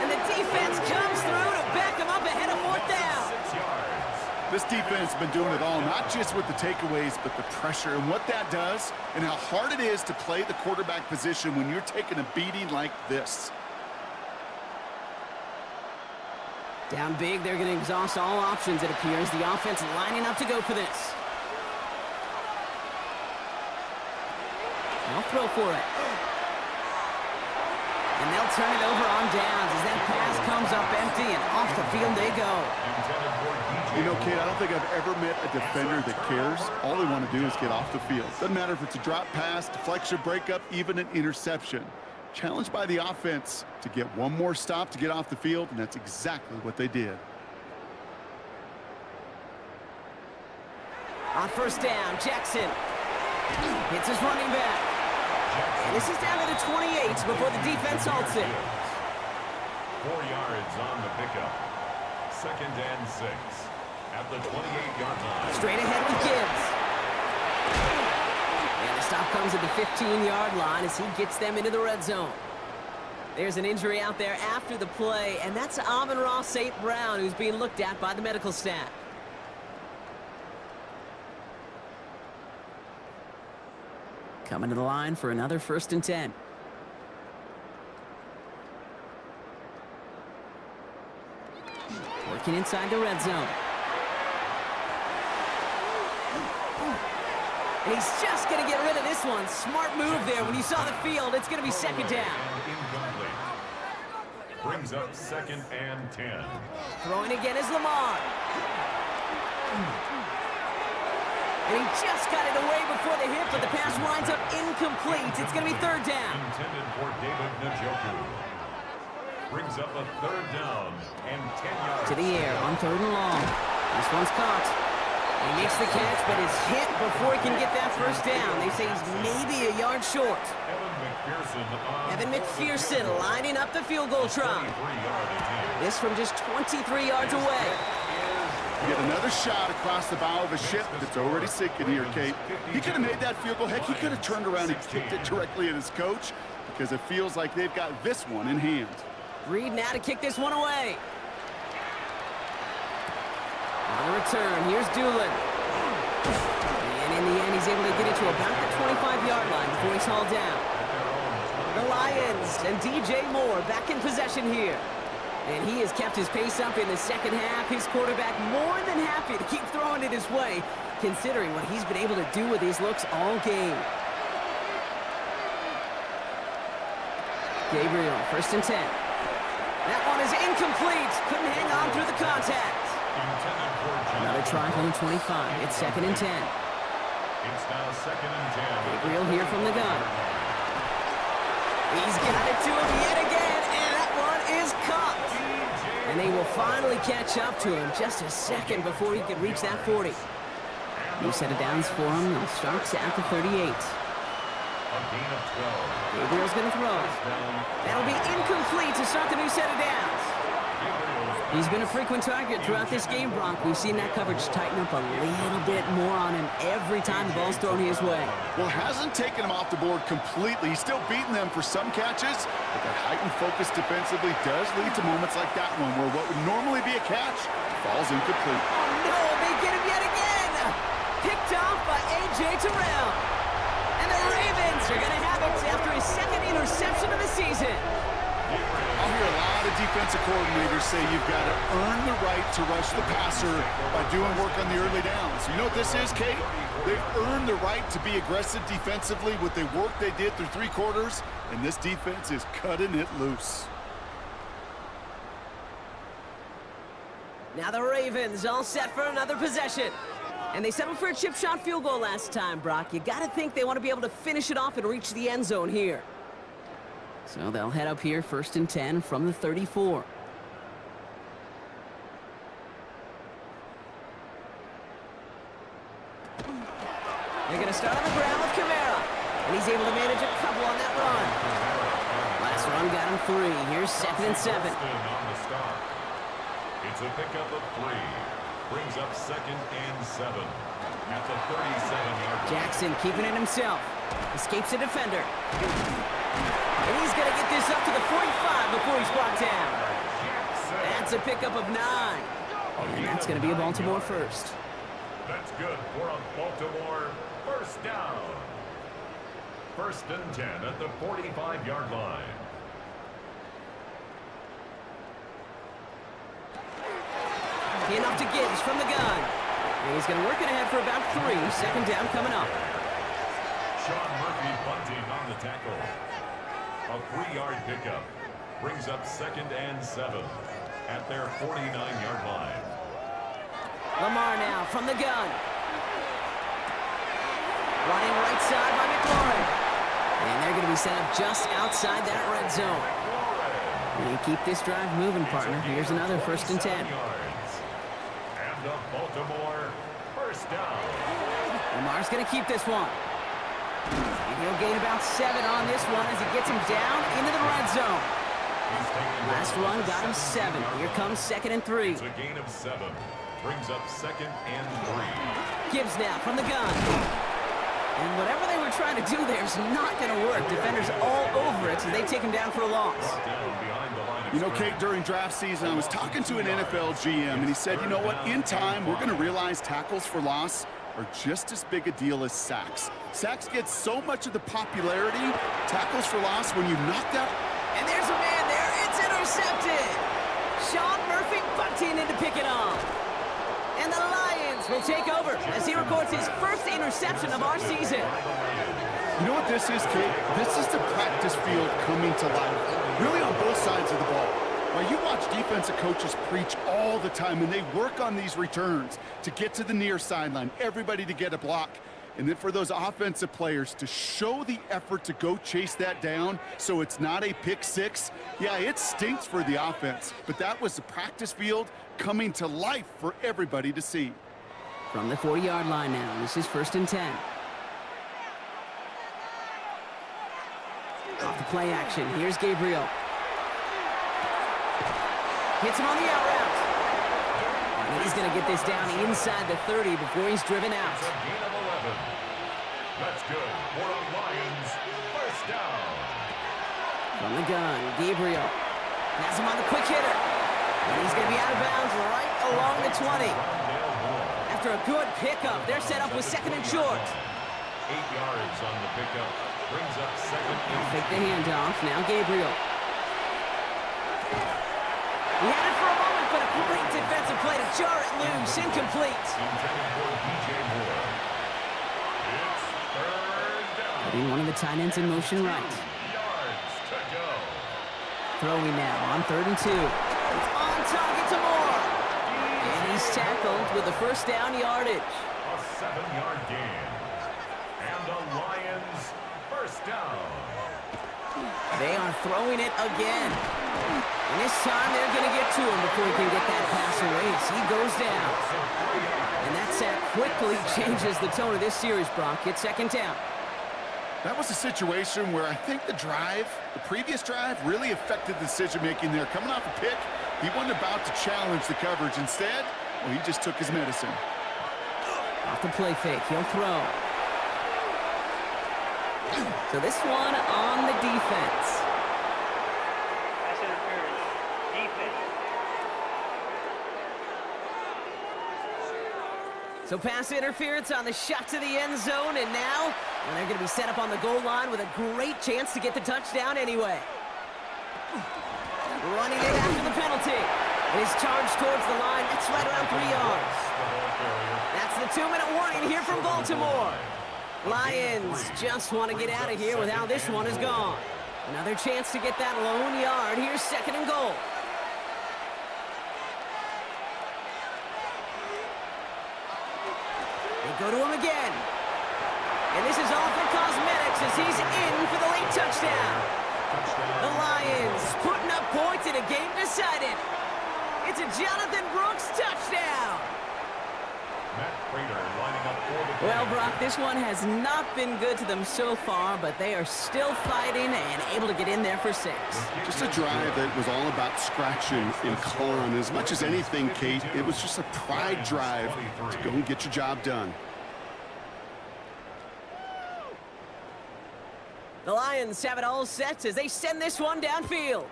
And the defense comes through to back them up ahead of 4th down. 6 yards. This defense has been doing it all, not just with the takeaways, but the pressure and what that does and how hard it is to play the quarterback position when you're taking a beating like this. Down big, they're going to exhaust all options, it appears. The offense lining up to go for this. They'll throw for it. And they'll turn it over on downs as that pass comes up empty and off the field they go. You know, Kate, I don't think I've ever met a defender that cares. All they want to do is get off the field. Doesn't matter if it's a drop pass, deflection, breakup, even an interception. Challenged by the offense to get one more stop to get off the field, and that's exactly what they did. On first down, Jackson hits his running back. And this is down to the 28 before the defense halts it. 4 yards on the pickup. 2nd and 6. At the 28-yard line. Straight ahead with Gibbs. And the stop comes at the 15-yard line as he gets them into the red zone. There's an injury out there after the play, and that's Amon-Ra St. Brown, who's being looked at by the medical staff. Coming to the line for another 1st and 10. Working inside the red zone. And he's just going to get rid of this one. Smart move there. When you saw the field, it's going to be second down. Incomplete. Brings up 2nd and 10. Throwing again is Lamar. And he just got it away before the hit, but the pass winds up incomplete. It's going to be 3rd down. Intended for David Njoku. Brings up a 3rd down and 10 yards. To the air on 3rd and long. This one's caught. He makes the catch, but is hit before he can get that 1st down. They say he's maybe a yard short. Evan McPherson lining up the field goal try. This from just 23 yards away. Get another shot across the bow of a ship that's already sinking here, Kate. He could have made that field goal. Heck, he could have turned around and kicked it directly at his coach because it feels like they've got this one in hand. Reed now to kick this one away. On the return, here's Doolin. And in the end, he's able to get it to about the 25-yard line before he's hauled down. The Lions and DJ Moore back in possession here. And he has kept his pace up in the second half. His quarterback more than happy to keep throwing it his way, considering what he's been able to do with his looks all game. Gabriel, 1st and 10. That one is incomplete. Couldn't hang on through the contact. Another try from the 25. It's 2nd and 10. It's now 2nd and 10. Gabriel here from the gun. He's got it to him yet again, and that one is caught. And they will finally catch up to him just a second before he can reach that 40. New set of downs for him. He'll start at the 38. A gain of 12. Gabriel's going to throw. That'll be incomplete to start the new set of downs. He's been a frequent target throughout this game, Bronk. We've seen that coverage tighten up a little bit more on him every time the ball's thrown his way. Well, hasn't taken him off the board completely. He's still beating them for some catches, but that heightened focus defensively does lead to moments like that one where what would normally be a catch falls incomplete. Oh, no, they get him yet again. Picked off by A.J. Terrell. And the Ravens are going to have it after his 2nd interception of the season. I'll hear a lot of defensive coordinators say you've got to earn the right to rush the passer by doing work on the early downs. You know what this is, Kate? They've earned the right to be aggressive defensively with the work they did through 3 quarters, and this defense is cutting it loose. Now the Ravens all set for another possession. And they settled for a chip shot field goal last time, Brock. You got to think they want to be able to finish it off and reach the end zone here. So they'll head up here, 1st and 10 from the 34. They're going to start on the ground with Kamara. And he's able to manage a couple on that run. Last run got him 3. Here's 2nd and 7. It's a pickup of 3. Brings up 2nd and 7 at the 37-yard line. Jackson keeping it himself. Escapes a defender. And he's going to get this up to the 45 before he's brought down. That's a pickup of 9. And that's going to be a Baltimore first. That's good for a Baltimore first down. 1st and 10 at the 45-yard line. Enough to Gibbs from the gun. And he's going to work it ahead for about 3. 2nd down coming up. Sean Murphy bunting on the tackle. A 3-yard pickup. Brings up 2nd and 7 at their 49-yard line. Lamar now from the gun. Running right side by McLaurin. And they're going to be set up just outside that red zone. You keep this drive moving, partner. Here's another 1st and 10. And the Baltimore first down. Lamar's going to keep this one. And he'll gain about 7 on this one as he gets him down into the red zone. Last run got him 7. Here comes 2nd and 3. It's a gain of 7. Brings up 2nd and 3. Gibbs now from the gun. And whatever they were trying to do there is not going to work. Defenders all over it, so they take him down for a loss. You know, Kate, during draft season, I was talking to an NFL GM, and he said, you know what, in time, we're going to realize tackles for loss are just as big a deal as sacks. Sacks get so much of the popularity. Tackles for loss, when you knock that... And there's a man there. It's intercepted. Sean Murphy bunting in to pick it off. And the Lions will take over as he records his first interception of our season. You know what this is, Kate? This is the practice field coming to life, really on both sides of the ball. Now, you watch defensive coaches preach all the time, and they work on these returns to get to the near sideline, everybody to get a block. And then for those offensive players to show the effort to go chase that down so it's not a pick six, yeah, it stinks for the offense. But that was the practice field coming to life for everybody to see. From the 40-yard line now, this is 1st and 10. Off the play action, here's Gabriel. Hits him on the out route. And he's going to get this down inside the 30 before he's driven out. That's good for a Lions first down. From the gun, Gabriel has him on the quick hitter. And he's going to be out of bounds right along the 20. After a good pickup, they're set up with 2nd and short. 8 yards on the pickup. Brings up 2nd and Fake the handoff. Now Gabriel. He had it for a moment, but a great defensive play to jar it loose. Incomplete. Putting one of the tight ends in motion right. Throwing now on 3rd and 2. It's on target to Moore. And he's tackled with the first down yardage. A 7-yard gain. And the Lions first down. They are throwing it again. And this time they're going to get to him before he can get that pass away as he goes down. And that sack quickly changes the tone of this series, Brock. It's 2nd down. That was a situation where I think the previous drive, really affected the decision-making there. Coming off a pick, he wasn't about to challenge the coverage. Instead, well, he just took his medicine. Off the play fake, he'll throw. So this one on the defense. Pass interference. Defense. So pass interference on the shot to the end zone, and now they're going to be set up on the goal line with a great chance to get the touchdown anyway. Running it after the penalty. And he's charged towards the line. That's right around 3 yards. That's the 2-minute warning here from Baltimore. Lions just want to get out of here with how this one is gone. Another chance to get that lone yard. Here's 2nd and goal. They go to him again. And this is all for cosmetics as he's in for the late touchdown. The Lions putting up points in a game decided. It's a Jonathan Brooks touchdown. Well, Brock, this one has not been good to them so far, but they are still fighting and able to get in there for 6. Just a drive that was all about scratching and clawing. As much as anything, Kate, it was just a pride drive to go and get your job done. The Lions have it all set as they send this one downfield.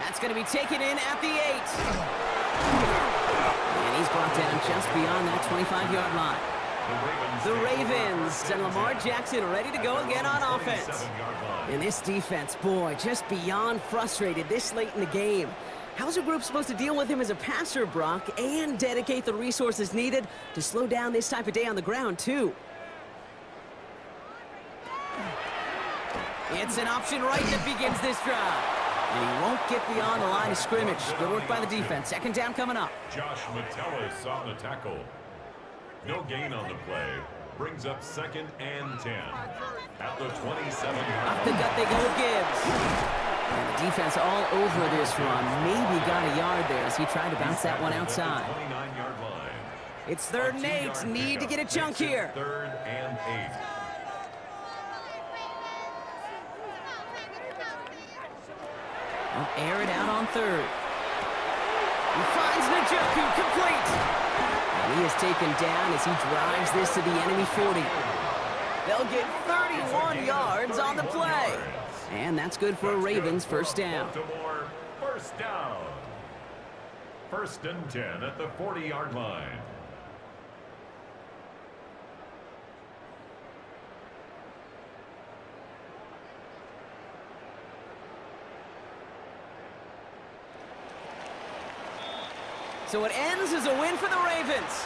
That's going to be taken in at the 8. And he's brought down just beyond that 25-yard line. The Ravens and Lamar Jackson ready to go again on offense. And this defense, boy, just beyond frustrated this late in the game. How's a group supposed to deal with him as a passer, Brock, and dedicate the resources needed to slow down this type of day on the ground, too? It's an option right that begins this drive. And he won't get beyond the line of scrimmage. Good work by the defense. Second down coming up. Josh Metellus on the tackle. No gain on the play. Brings up 2nd and 10. At the 27-yard Up the gut they go with Gibbs. And the defense all over this run. Maybe got a yard there as he tried to bounce that one outside. 29-yard line. It's 3rd and 8. Need to get a chunk here. 3rd and 8. I'll air it out on 3rd. He finds Njoku complete. And he is taken down as he drives this to the enemy 40. They'll get 31 yards on the play. And that's good for a Ravens first down. First down. 1st and 10 at the 40-yard line. So it ends as a win for the Ravens.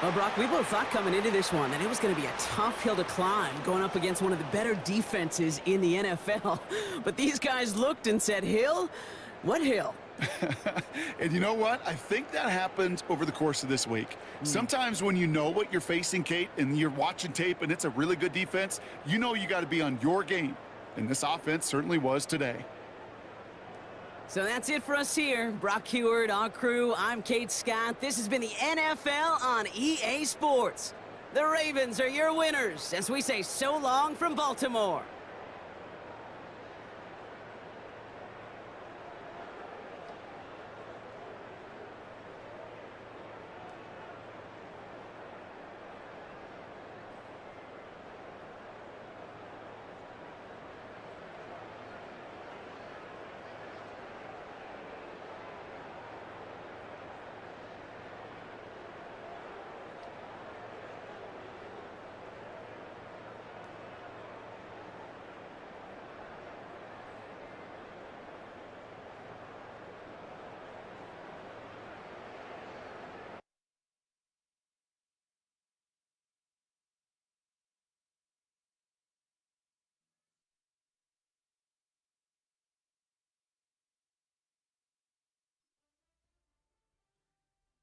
Well, Brock, we both thought coming into this one that it was going to be a tough hill to climb going up against one of the better defenses in the NFL. But these guys looked and said, Hill? What hill? And you know what? I think that happened over the course of this week. Sometimes when you know what you're facing, Kate, and you're watching tape and it's a really good defense, you know you got to be on your game. And this offense certainly was today. So that's it for us here. Brock Heward, our crew, I'm Kate Scott. This has been the NFL on EA Sports. The Ravens are your winners as we say so long from Baltimore.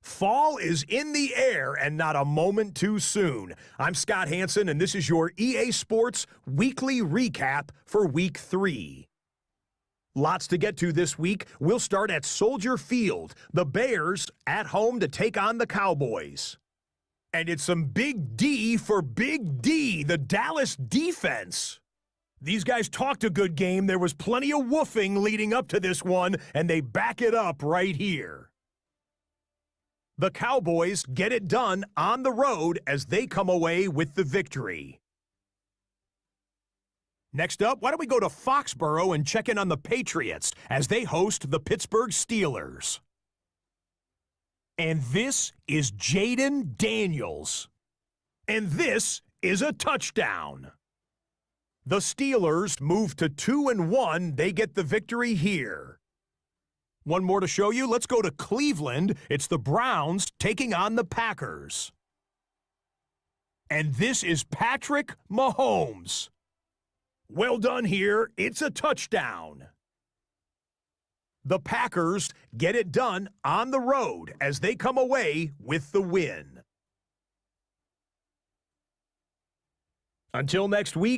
Fall is in the air and not a moment too soon. I'm Scott Hansen, and this is your EA Sports Weekly Recap for Week 3. Lots to get to this week. We'll start at Soldier Field. The Bears at home to take on the Cowboys. And it's some big D for Big D, the Dallas defense. These guys talked a good game. There was plenty of woofing leading up to this one, and they back it up right here. The Cowboys get it done on the road as they come away with the victory. Next up, why don't we go to Foxborough and check in on the Patriots as they host the Pittsburgh Steelers. And this is Jaden Daniels. And this is a touchdown. The Steelers move to 2-1. They get the victory here. One more to show you. Let's go to Cleveland. It's the Browns taking on the Packers. And this is Patrick Mahomes. Well done here. It's a touchdown. The Packers get it done on the road as they come away with the win. Until next week,